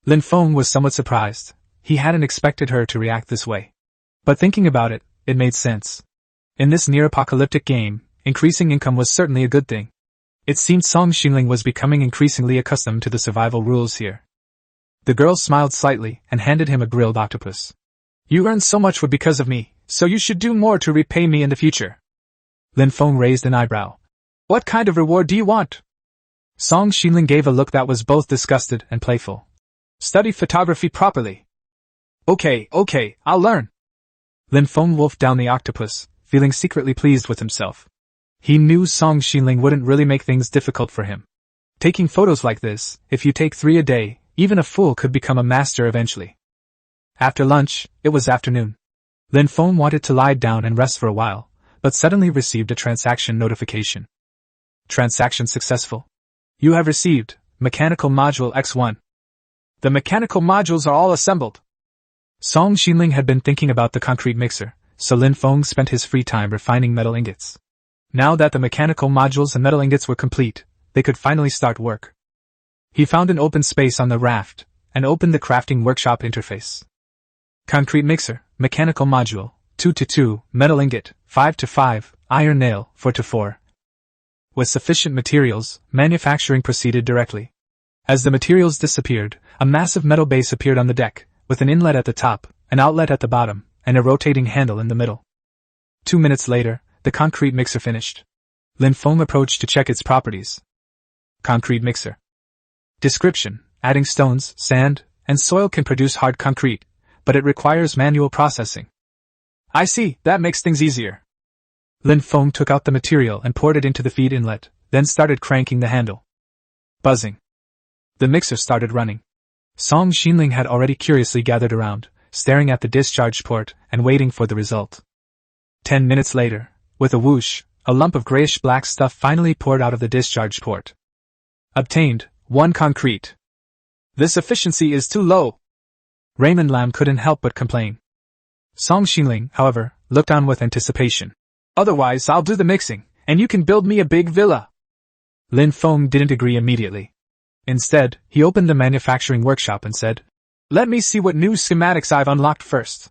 Lin Feng was somewhat surprised. He hadn't expected her to react this way. But thinking about it, it made sense. In this near-apocalyptic game, increasing income was certainly a good thing. It seemed Song Xingling was becoming increasingly accustomed to the survival rules here. The girl smiled slightly and handed him a grilled octopus. You earn so much wood because of me, so you should do more to repay me in the future. Lin Feng raised an eyebrow. What kind of reward do you want? Song Xingling gave a look that was both disgusted and playful. Study photography properly. Okay, I'll learn. Lin Feng wolfed down the octopus, feeling secretly pleased with himself. He knew Song Xingling wouldn't really make things difficult for him. Taking photos like this, if you take 3 a day, even a fool could become a master eventually. After lunch, it was afternoon. Lin Feng wanted to lie down and rest for a while, but suddenly received a transaction notification. Transaction successful. You have received Mechanical Module X1. The mechanical modules are all assembled. Song Xingling had been thinking about the concrete mixer, so Lin Feng spent his free time refining metal ingots. Now that the mechanical modules and metal ingots were complete, they could finally start work. He found an open space on the RAFT, and opened the crafting workshop interface. Concrete mixer, mechanical module, 2-2, metal ingot, 5-5, iron nail, 4-4. With sufficient materials, manufacturing proceeded directly. As the materials disappeared, a massive metal base appeared on the deck, with an inlet at the top, an outlet at the bottom, and a rotating handle in the middle. 2 minutes later, the concrete mixer finished. Lin Feng approached to check its properties. Concrete mixer. Description: adding stones, sand, and soil can produce hard concrete, but it requires manual processing. I see, that makes things easier. Lin Feng took out the material and poured it into the feed inlet, then started cranking the handle. Buzzing. The mixer started running. Song Xingling had already curiously gathered around, staring at the discharge port and waiting for the result. 10 minutes later, with a whoosh, a lump of grayish-black stuff finally poured out of the discharge port. Obtained, 1 concrete. This efficiency is too low. Raymond Lam couldn't help but complain. Song Xingling, however, looked on with anticipation. Otherwise I'll do the mixing, and you can build me a big villa. Lin Feng didn't agree immediately. Instead, he opened the manufacturing workshop and said, Let me see what new schematics I've unlocked first.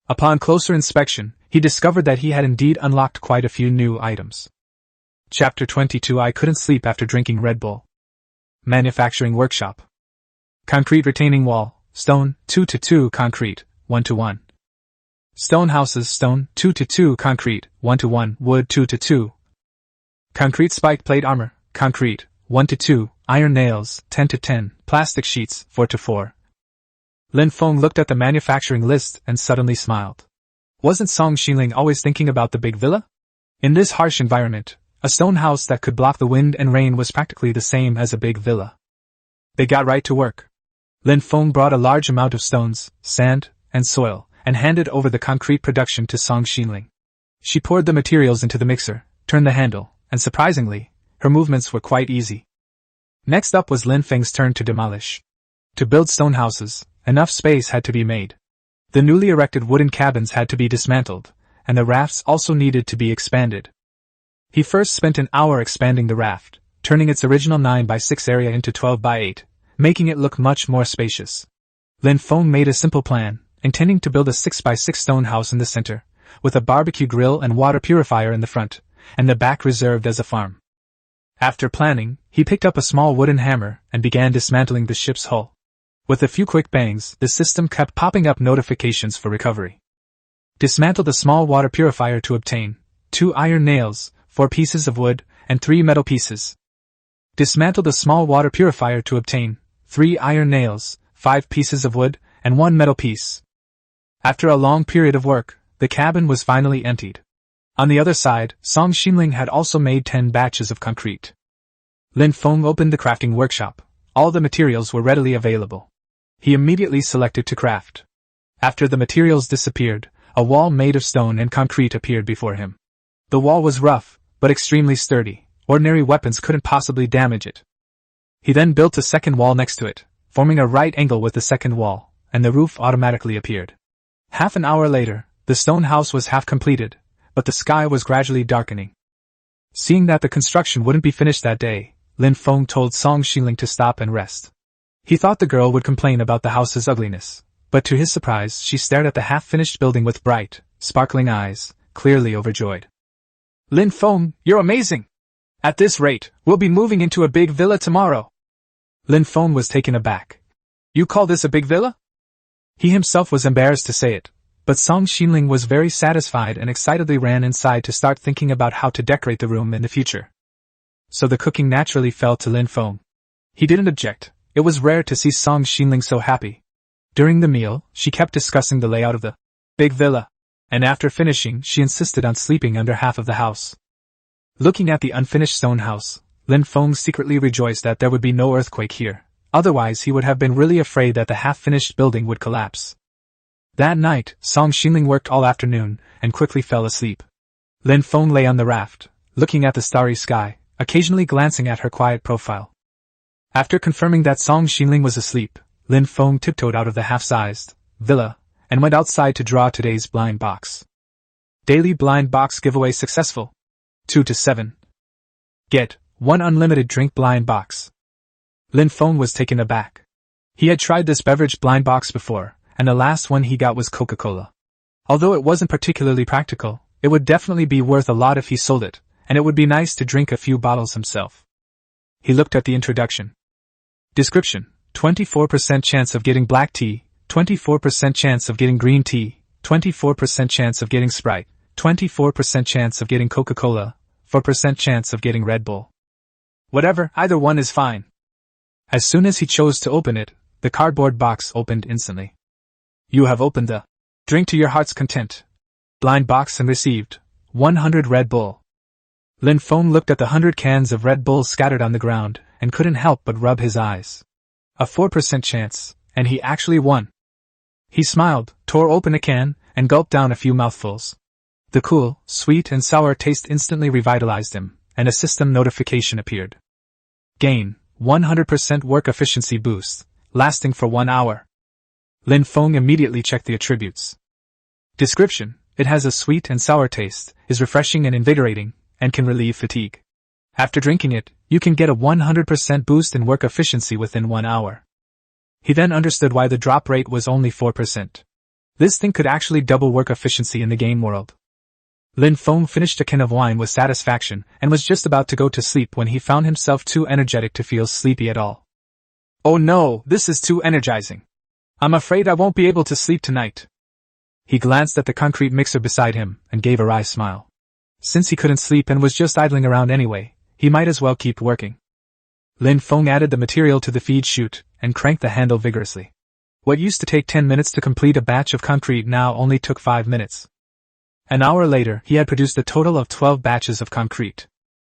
Upon closer inspection, he discovered that he had indeed unlocked quite a few new items. Chapter 22 I couldn't sleep after drinking Red Bull. Manufacturing workshop. Concrete retaining wall, stone, 2-2 concrete, 1-1. Stone houses, stone, 2-2 concrete, 1-1, wood 2-2. Concrete spike plate armor, concrete, 1-2, iron nails, 10-10, plastic sheets, 4-4. Lin Feng looked at the manufacturing list and suddenly smiled. Wasn't Song Xingling always thinking about the big villa? In this harsh environment, a stone house that could block the wind and rain was practically the same as a big villa. They got right to work. Lin Feng brought a large amount of stones, sand, and soil, and handed over the concrete production to Song Xingling. She poured the materials into the mixer, turned the handle, and surprisingly, her movements were quite easy. Next up was Lin Feng's turn to demolish. To build stone houses, enough space had to be made. The newly erected wooden cabins had to be dismantled, and the rafts also needed to be expanded. He first spent an hour expanding the raft, turning its original 9x6 area into 12x8, making it look much more spacious. Lin Feng made a simple plan, intending to build a 6x6 stone house in the center, with a barbecue grill and water purifier in the front, and the back reserved as a farm. After planning, he picked up a small wooden hammer and began dismantling the ship's hull. With a few quick bangs, the system kept popping up notifications for recovery. Dismantle the small water purifier to obtain 2 iron nails, 4 pieces of wood, and 3 metal pieces. Dismantle the small water purifier to obtain 3 iron nails, 5 pieces of wood, and 1 metal piece. After a long period of work, the cabin was finally emptied. On the other side, Song Xingling had also made 10 batches of concrete. Lin Feng opened the crafting workshop. All the materials were readily available. He immediately selected to craft. After the materials disappeared, a wall made of stone and concrete appeared before him. The wall was rough, but extremely sturdy. Ordinary weapons couldn't possibly damage it. He then built a second wall next to it, forming a right angle with the second wall, and the roof automatically appeared. Half an hour later, the stone house was half completed, but the sky was gradually darkening. Seeing that the construction wouldn't be finished that day, Lin Feng told Song Xingling to stop and rest. He thought the girl would complain about the house's ugliness, but to his surprise she stared at the half-finished building with bright, sparkling eyes, clearly overjoyed. Lin Feng, you're amazing! At this rate, we'll be moving into a big villa tomorrow. Lin Feng was taken aback. You call this a big villa? He himself was embarrassed to say it, but Song Xingling was very satisfied and excitedly ran inside to start thinking about how to decorate the room in the future. So the cooking naturally fell to Lin Feng. He didn't object. It was rare to see Song Xingling so happy. During the meal, she kept discussing the layout of the big villa, and after finishing she insisted on sleeping under half of the house. Looking at the unfinished stone house, Lin Feng secretly rejoiced that there would be no earthquake here, otherwise he would have been really afraid that the half-finished building would collapse. That night, Song Xingling worked all afternoon, and quickly fell asleep. Lin Feng lay on the raft, looking at the starry sky, occasionally glancing at her quiet profile. After confirming that Song Xingling was asleep, Lin Feng tiptoed out of the half-sized villa, and went outside to draw today's blind box. Daily blind box giveaway successful. 2 to 7. Get 1 unlimited drink blind box. Lin Feng was taken aback. He had tried this beverage blind box before, and the last one he got was Coca-Cola. Although it wasn't particularly practical, it would definitely be worth a lot if he sold it, and it would be nice to drink a few bottles himself. He looked at the introduction. Description: 24% chance of getting black tea, 24% chance of getting green tea, 24% chance of getting Sprite, 24% chance of getting Coca-Cola, 4% chance of getting Red Bull. Whatever, either one is fine. As soon as he chose to open it, the cardboard box opened instantly. You have opened the drink to your heart's content blind box and received 100 Red Bull. Lin Feng looked at the 100 cans of Red Bull scattered on the ground, and couldn't help but rub his eyes. A 4% chance, and he actually won. He smiled, tore open a can, and gulped down a few mouthfuls. The cool, sweet and sour taste instantly revitalized him, and a system notification appeared. Gain 100% work efficiency boost, lasting for 1 hour. Lin Feng immediately checked the attributes. Description: it has a sweet and sour taste, is refreshing and invigorating, and can relieve fatigue. After drinking it, you can get a 100% boost in work efficiency within 1 hour. He then understood why the drop rate was only 4%. This thing could actually double work efficiency in the game world. Lin Feng finished a can of wine with satisfaction and was just about to go to sleep when he found himself too energetic to feel sleepy at all. Oh no, this is too energizing. I'm afraid I won't be able to sleep tonight. He glanced at the concrete mixer beside him and gave a wry smile. Since he couldn't sleep and was just idling around anyway, he might as well keep working. Lin Feng added the material to the feed chute and cranked the handle vigorously. What used to take 10 minutes to complete a batch of concrete now only took 5 minutes. An hour later, he had produced a total of 12 batches of concrete.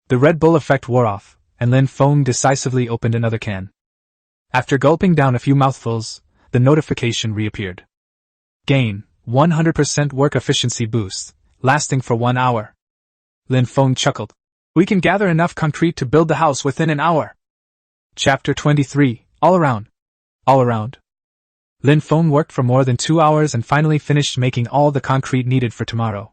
The Red Bull effect wore off, and Lin Feng decisively opened another can. After gulping down a few mouthfuls, the notification reappeared. Gain 100% work efficiency boost, lasting for 1 hour. Lin Feng chuckled. We can gather enough concrete to build the house within an hour. Chapter 23, All Around. All Around. Lin Feng worked for more than 2 hours and finally finished making all the concrete needed for tomorrow.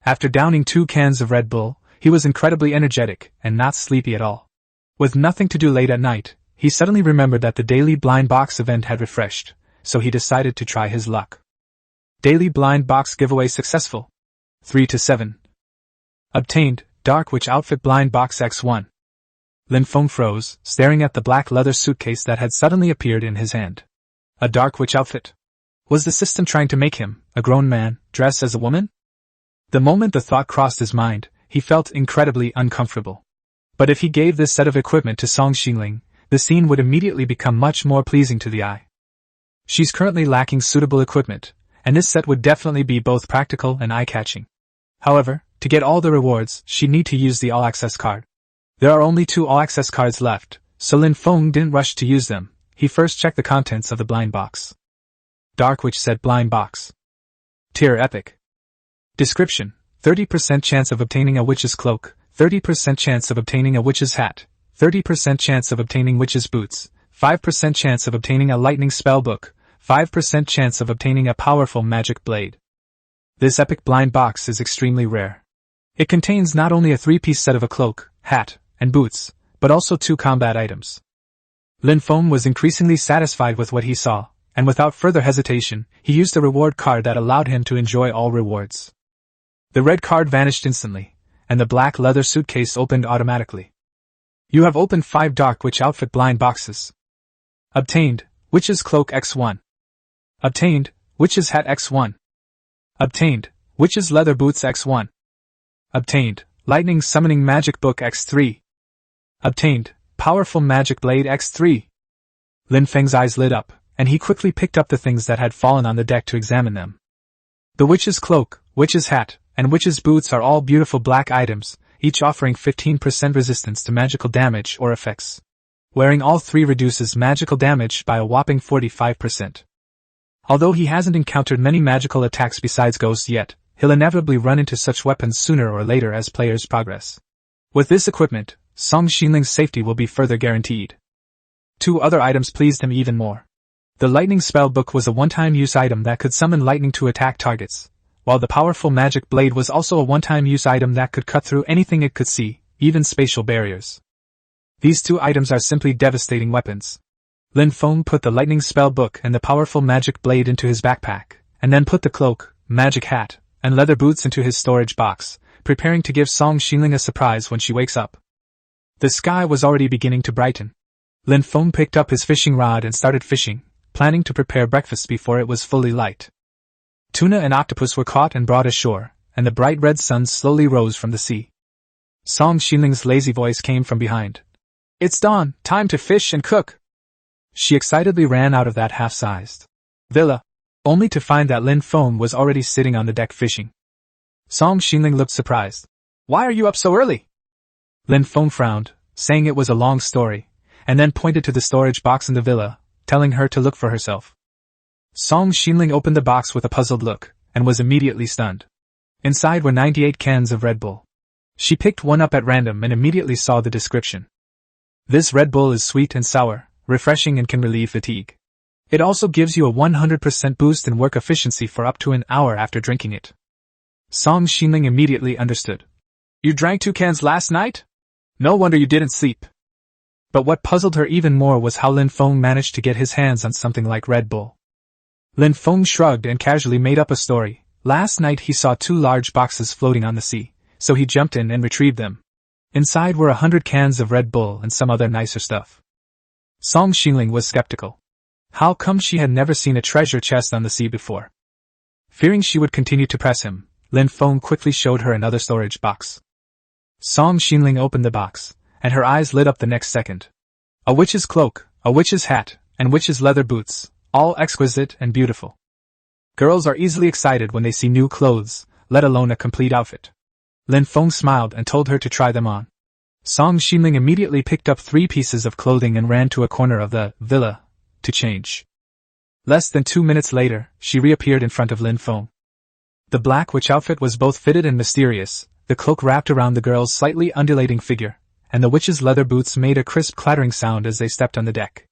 After downing 2 cans of Red Bull, he was incredibly energetic and not sleepy at all. With nothing to do late at night, he suddenly remembered that the daily blind box event had refreshed, so he decided to try his luck. Daily blind box giveaway successful. 3 to 7. Obtained, Dark Witch Outfit Blind Box X1. Lin Feng froze, staring at the black leather suitcase that had suddenly appeared in his hand. A Dark Witch outfit? Was the system trying to make him, a grown man, dress as a woman? The moment the thought crossed his mind, he felt incredibly uncomfortable. But if he gave this set of equipment to Song Xingling, the scene would immediately become much more pleasing to the eye. She's currently lacking suitable equipment, and this set would definitely be both practical and eye-catching. However, to get all the rewards, she'd need to use the All-Access card. There are only 2 All-Access cards left, so Lin Feng didn't rush to use them. He first checked the contents of the blind box. Dark Witch set blind box. Tier Epic. Description: 30% chance of obtaining a witch's cloak, 30% chance of obtaining a witch's hat, 30% chance of obtaining witch's boots, 5% chance of obtaining a lightning spell book, 5% chance of obtaining a powerful magic blade. This epic blind box is extremely rare. It contains not only a 3-piece set of a cloak, hat, and boots, but also 2 combat items. Lin Feng was increasingly satisfied with what he saw, and without further hesitation, he used a reward card that allowed him to enjoy all rewards. The red card vanished instantly, and the black leather suitcase opened automatically. You have opened 5 Dark Witch outfit blind boxes. Obtained, Witch's Cloak X1. Obtained, Witch's Hat X1. Obtained, Witch's Leather Boots X1. Obtained, Lightning Summoning Magic Book X3. Obtained, Powerful Magic Blade X3. Lin Feng's eyes lit up, and he quickly picked up the things that had fallen on the deck to examine them. The Witch's Cloak, Witch's Hat, and Witch's Boots are all beautiful black items, each offering 15% resistance to magical damage or effects. Wearing all 3 reduces magical damage by a whopping 45%. Although he hasn't encountered many magical attacks besides ghosts yet, he'll inevitably run into such weapons sooner or later as players progress. With this equipment, Song Xinling's safety will be further guaranteed. 2 other items pleased him even more. The Lightning Spell Book was a one-time use item that could summon lightning to attack targets, while the Powerful Magic Blade was also a one-time use item that could cut through anything it could see, even spatial barriers. These 2 items are simply devastating weapons. Lin Feng put the Lightning Spell Book and the Powerful Magic Blade into his backpack, and then put the cloak, magic hat, and leather boots into his storage box, preparing to give Song Xinling a surprise when she wakes up. The sky was already beginning to brighten. Lin Feng picked up his fishing rod and started fishing, planning to prepare breakfast before it was fully light. Tuna and octopus were caught and brought ashore, and the bright red sun slowly rose from the sea. Song Xinling's lazy voice came from behind. "It's dawn, time to fish and cook." She excitedly ran out of that half-sized villa, only to find that Lin Feng was already sitting on the deck fishing. Song Xinling looked surprised. "Why are you up so early?" Lin Feng frowned, saying it was a long story, and then pointed to the storage box in the villa, telling her to look for herself. Song Xinling opened the box with a puzzled look, and was immediately stunned. Inside were 98 cans of Red Bull. She picked one up at random and immediately saw the description. This Red Bull is sweet and sour, refreshing and can relieve fatigue. It also gives you a 100% boost in work efficiency for up to an hour after drinking it. Song Xinling immediately understood. "You drank 2 cans last night? No wonder you didn't sleep." But what puzzled her even more was how Lin Feng managed to get his hands on something like Red Bull. Lin Feng shrugged and casually made up a story. Last night he saw 2 large boxes floating on the sea, so he jumped in and retrieved them. Inside were 100 cans of Red Bull and some other nicer stuff. Song Xinling was skeptical. How come she had never seen a treasure chest on the sea before? Fearing she would continue to press him, Lin Feng quickly showed her another storage box. Song Xinling opened the box, and her eyes lit up the next second. A witch's cloak, a witch's hat, and witch's leather boots, all exquisite and beautiful. Girls are easily excited when they see new clothes, let alone a complete outfit. Lin Feng smiled and told her to try them on. Song Xinling immediately picked up 3 pieces of clothing and ran to a corner of the villa to change. Less than 2 minutes later, she reappeared in front of Lin Feng. The black witch outfit was both fitted and mysterious, the cloak wrapped around the girl's slightly undulating figure, and the witch's leather boots made a crisp clattering sound as they stepped on the deck.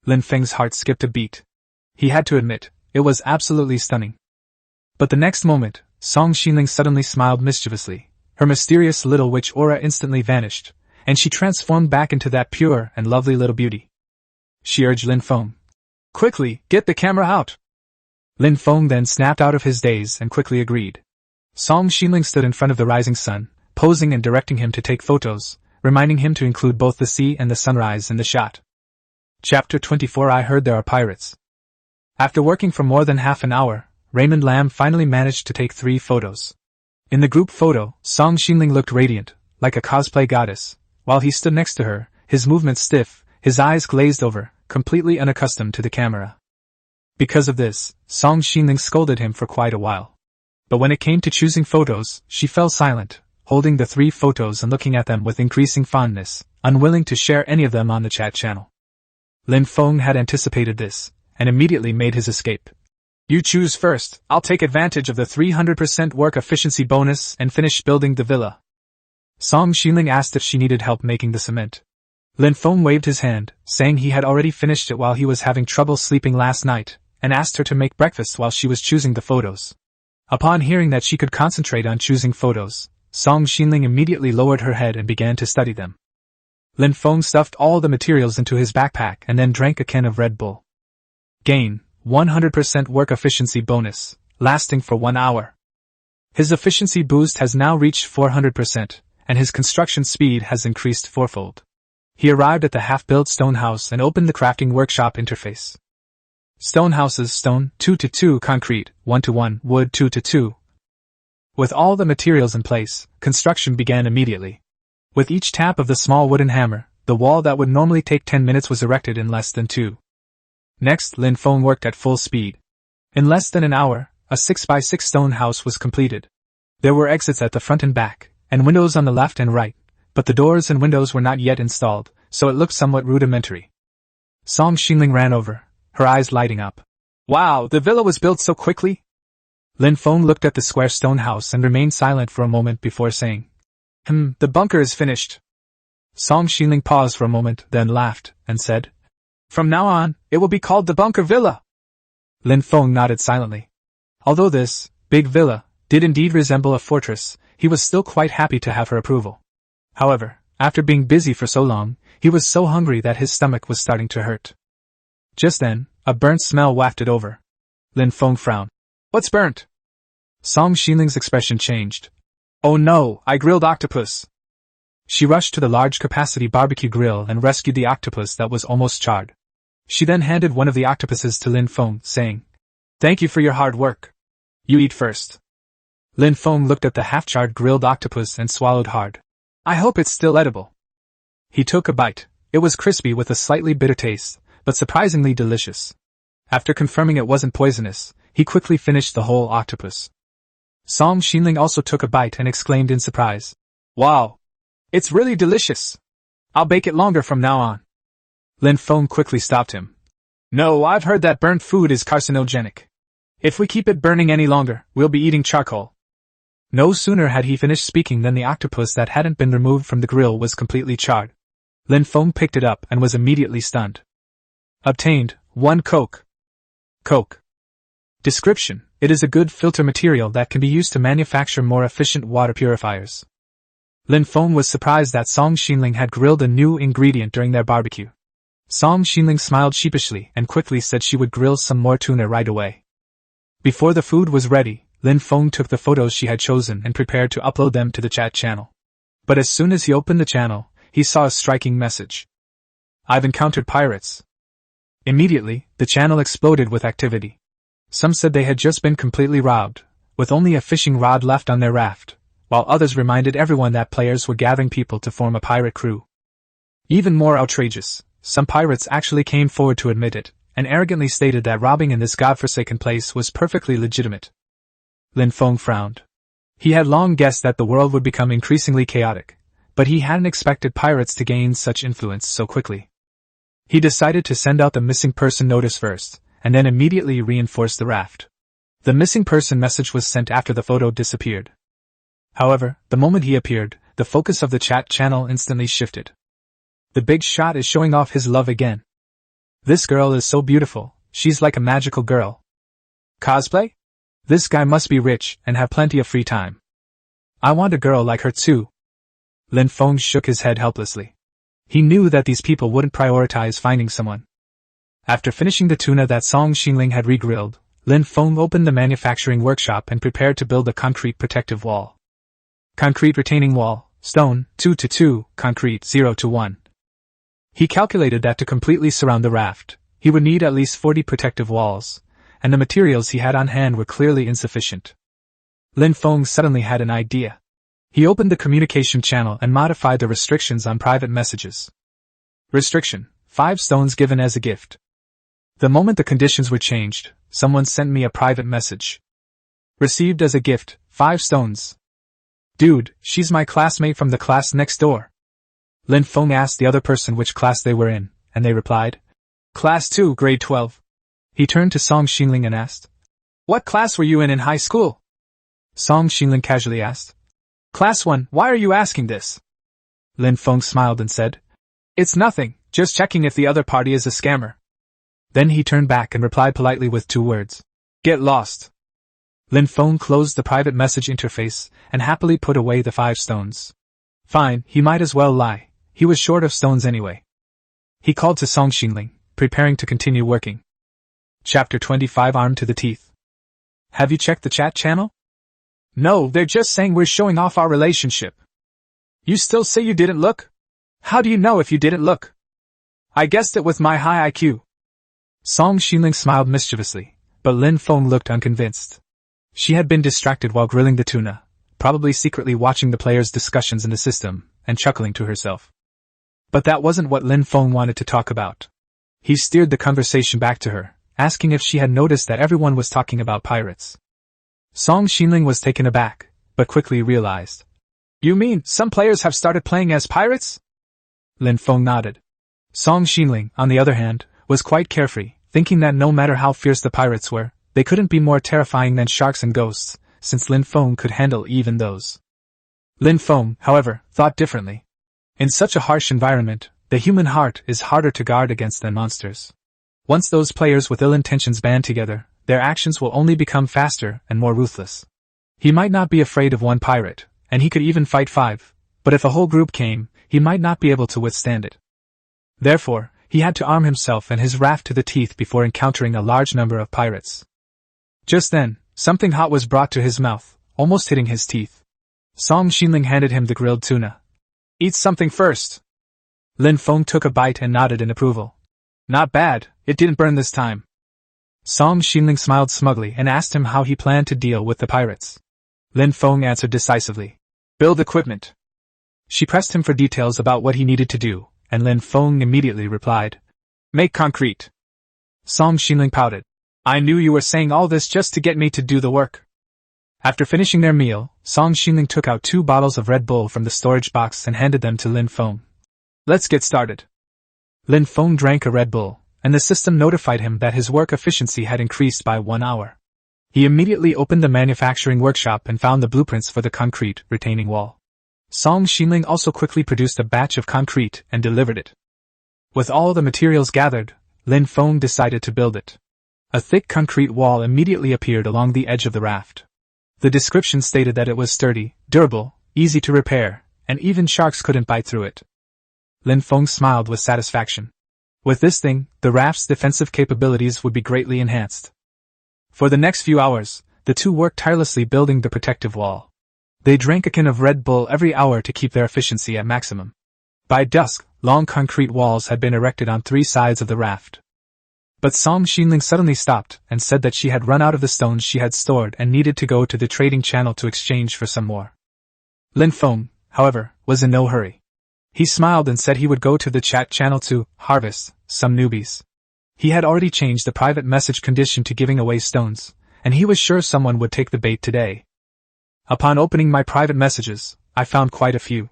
Lin Feng's heart skipped a beat. He had to admit, it was absolutely stunning. But the next moment, Song Xinling suddenly smiled mischievously. Her mysterious little witch aura instantly vanished, and she transformed back into that pure and lovely little beauty. She urged Lin Feng. "Quickly, get the camera out!" Lin Feng then snapped out of his daze and quickly agreed. Song Xinling stood in front of the rising sun, posing and directing him to take photos, reminding him to include both the sea and the sunrise in the shot. Chapter 24. I heard there are pirates. After working for more than half an hour, Raymond Lam finally managed to take 3 photos. In the group photo, Song Xinling looked radiant, like a cosplay goddess, while he stood next to her, his movements stiff, his eyes glazed over, completely unaccustomed to the camera. Because of this, Song Xinling scolded him for quite a while. But when it came to choosing photos, she fell silent, holding the 3 photos and looking at them with increasing fondness, unwilling to share any of them on the chat channel. Lin Feng had anticipated this, and immediately made his escape. "You choose first, I'll take advantage of the 300% work efficiency bonus and finish building the villa." Song Xinling asked if she needed help making the cement. Lin Feng waved his hand, saying he had already finished it while he was having trouble sleeping last night, and asked her to make breakfast while she was choosing the photos. Upon hearing that she could concentrate on choosing photos, Song Xinling immediately lowered her head and began to study them. Lin Feng stuffed all the materials into his backpack and then drank a can of Red Bull. Gain, 100% work efficiency bonus, lasting for 1 hour. His efficiency boost has now reached 400%, and his construction speed has increased fourfold. He arrived at the half-built stone house and opened the crafting workshop interface. Stone houses: stone 2:2, concrete 1:1, wood 2:2. With all the materials in place, construction began immediately. With each tap of the small wooden hammer, the wall that would normally take 10 minutes was erected in less than 2. Next, Lin Feng worked at full speed. In less than an hour, a 6x6 stone house was completed. There were exits at the front and back, and windows on the left and right, but the doors and windows were not yet installed, so it looked somewhat rudimentary. Song Xingling ran over, her eyes lighting up. Wow, the villa was built so quickly? Lin Feng looked at the square stone house and remained silent for a moment before saying, the bunker is finished. Song Xingling paused for a moment, then laughed, and said, From now on, it will be called the Bunker Villa. Lin Feng nodded silently. Although this big villa did indeed resemble a fortress, he was still quite happy to have her approval. However, after being busy for so long, he was so hungry that his stomach was starting to hurt. Just then, a burnt smell wafted over. Lin Feng frowned. What's burnt? Song Xinling's expression changed. Oh no, I grilled octopus. She rushed to the large-capacity barbecue grill and rescued the octopus that was almost charred. She then handed one of the octopuses to Lin Feng, saying, Thank you for your hard work. You eat first. Lin Feng looked at the half-charred grilled octopus and swallowed hard. I hope it's still edible. He took a bite. It was crispy with a slightly bitter taste, but surprisingly delicious. After confirming it wasn't poisonous, he quickly finished the whole octopus. Song Xinling also took a bite and exclaimed in surprise. Wow! It's really delicious! I'll bake it longer from now on. Lin Feng quickly stopped him. No, I've heard that burnt food is carcinogenic. If we keep it burning any longer, we'll be eating charcoal. No sooner had he finished speaking than the octopus that hadn't been removed from the grill was completely charred. Lin Feng picked it up and was immediately stunned. Obtained, 1 Coke. Coke. Description: it is a good filter material that can be used to manufacture more efficient water purifiers. Lin Feng was surprised that Song Xinling had grilled a new ingredient during their barbecue. Song Xinling smiled sheepishly and quickly said she would grill some more tuna right away. Before the food was ready, Lin Feng took the photos she had chosen and prepared to upload them to the chat channel. But as soon as he opened the channel, he saw a striking message. I've encountered pirates. Immediately, the channel exploded with activity. Some said they had just been completely robbed, with only a fishing rod left on their raft, while others reminded everyone that players were gathering people to form a pirate crew. Even more outrageous, some pirates actually came forward to admit it, and arrogantly stated that robbing in this godforsaken place was perfectly legitimate. Lin Feng frowned. He had long guessed that the world would become increasingly chaotic, but he hadn't expected pirates to gain such influence so quickly. He decided to send out the missing person notice first, and then immediately reinforce the raft. The missing person message was sent after the photo disappeared. However, the moment he appeared, the focus of the chat channel instantly shifted. The big shot is showing off his love again. This girl is so beautiful, she's like a magical girl. Cosplay? This guy must be rich and have plenty of free time. I want a girl like her too. Lin Feng shook his head helplessly. He knew that these people wouldn't prioritize finding someone. After finishing the tuna that Song Xinling had regrilled, Lin Feng opened the manufacturing workshop and prepared to build a concrete protective wall. Concrete retaining wall, stone, 2:2, concrete 0:1. He calculated that to completely surround the raft, he would need at least 40 protective walls, and the materials he had on hand were clearly insufficient. Lin Feng suddenly had an idea. He opened the communication channel and modified the restrictions on private messages. Restriction: 5 stones given as a gift. The moment the conditions were changed, someone sent me a private message. Received as a gift, 5 stones. Dude, she's my classmate from the class next door. Lin Feng asked the other person which class they were in, and they replied, Class 2, grade 12. He turned to Song Xinling and asked, What class were you in high school? Song Xinling casually asked, Class 1, why are you asking this? Lin Feng smiled and said, It's nothing, just checking if the other party is a scammer. Then he turned back and replied politely with 2 words. Get lost. Lin Feng closed the private message interface and happily put away the 5 stones. Fine, he might as well lie. he was short of stones anyway. He called to Song Xinling, preparing to continue working. Chapter 25 Armed to the Teeth. Have you checked the chat channel? No, they're just saying we're showing off our relationship. You still say you didn't look? How do you know if you didn't look? I guessed it with my high IQ. Song Xinling smiled mischievously, but Lin Feng looked unconvinced. She had been distracted while grilling the tuna, probably secretly watching the players' discussions in the system, and chuckling to herself. But that wasn't what Lin Feng wanted to talk about. He steered the conversation back to her, asking if she had noticed that everyone was talking about pirates. Song Xinling was taken aback, but quickly realized. You mean some players have started playing as pirates? Lin Feng nodded. Song Xinling, on the other hand, was quite carefree, thinking that no matter how fierce the pirates were, they couldn't be more terrifying than sharks and ghosts, since Lin Feng could handle even those. Lin Feng, however, thought differently. In such a harsh environment, the human heart is harder to guard against than monsters. Once those players with ill intentions band together, their actions will only become faster and more ruthless. He might not be afraid of one pirate, and he could even fight 5, but if a whole group came, he might not be able to withstand it. Therefore, he had to arm himself and his raft to the teeth before encountering a large number of pirates. Just then, something hot was brought to his mouth, almost hitting his teeth. Song Xinling handed him the grilled tuna. Eat something first. Lin Feng took a bite and nodded in approval. Not bad, it didn't burn this time. Song Xinling smiled smugly and asked him how he planned to deal with the pirates. Lin Feng answered decisively. Build equipment. She pressed him for details about what he needed to do, and Lin Feng immediately replied. Make concrete. Song Xinling pouted. I knew you were saying all this just to get me to do the work. After finishing their meal, Song Xinling took out 2 bottles of Red Bull from the storage box and handed them to Lin Feng. Let's get started. Lin Feng drank a Red Bull, and the system notified him that his work efficiency had increased by 1 hour. He immediately opened the manufacturing workshop and found the blueprints for the concrete retaining wall. Song Xinling also quickly produced a batch of concrete and delivered it. With all the materials gathered, Lin Feng decided to build it. A thick concrete wall immediately appeared along the edge of the raft. The description stated that it was sturdy, durable, easy to repair, and even sharks couldn't bite through it. Lin Feng smiled with satisfaction. With this thing, the raft's defensive capabilities would be greatly enhanced. For the next few hours, the two worked tirelessly building the protective wall. They drank a can of Red Bull every hour to keep their efficiency at maximum. By dusk, long concrete walls had been erected on 3 sides of the raft. But Song Xinling suddenly stopped and said that she had run out of the stones she had stored and needed to go to the trading channel to exchange for some more. Lin Feng, however, was in no hurry. He smiled and said he would go to the chat channel to harvest some newbies. He had already changed the private message condition to giving away stones, and he was sure someone would take the bait today. Upon opening my private messages, I found quite a few.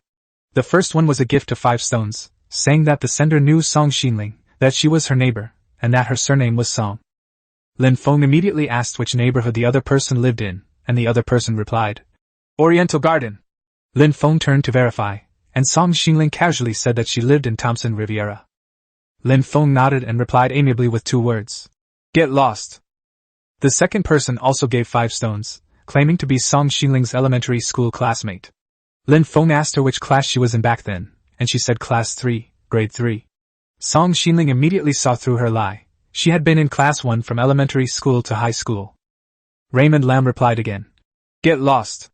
The first one was a gift of 5 stones, saying that the sender knew Song Xinling, that she was her neighbor, and that her surname was Song. Lin Feng immediately asked which neighborhood the other person lived in, and the other person replied, Oriental Garden. Lin Feng turned to verify, and Song Xinling casually said that she lived in Thompson Riviera. Lin Feng nodded and replied amiably with 2 words. Get lost. The second person also gave 5 stones, claiming to be Song Xinling's elementary school classmate. Lin Feng asked her which class she was in back then, and she said class 3, grade 3. Song Xinling immediately saw through her lie. She had been in class 1 from elementary school to high school. Raymond Lam replied again. Get lost.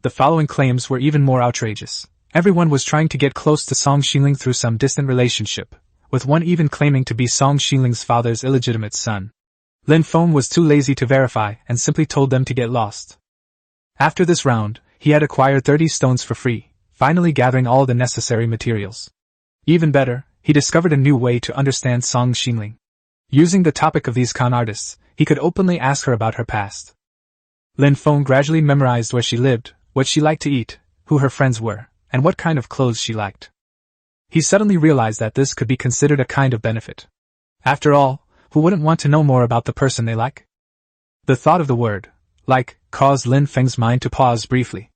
The following claims were even more outrageous. Everyone was trying to get close to Song Xinling through some distant relationship, with one even claiming to be Song Xinling's father's illegitimate son. Lin Feng was too lazy to verify and simply told them to get lost. After this round, he had acquired 30 stones for free, finally gathering all the necessary materials. Even better, he discovered a new way to understand Song Xinling. Using the topic of these con artists, he could openly ask her about her past. Lin Feng gradually memorized where she lived, what she liked to eat, who her friends were, and what kind of clothes she liked. He suddenly realized that this could be considered a kind of benefit. After all, who wouldn't want to know more about the person they like? The thought of the word, like, caused Lin Feng's mind to pause briefly.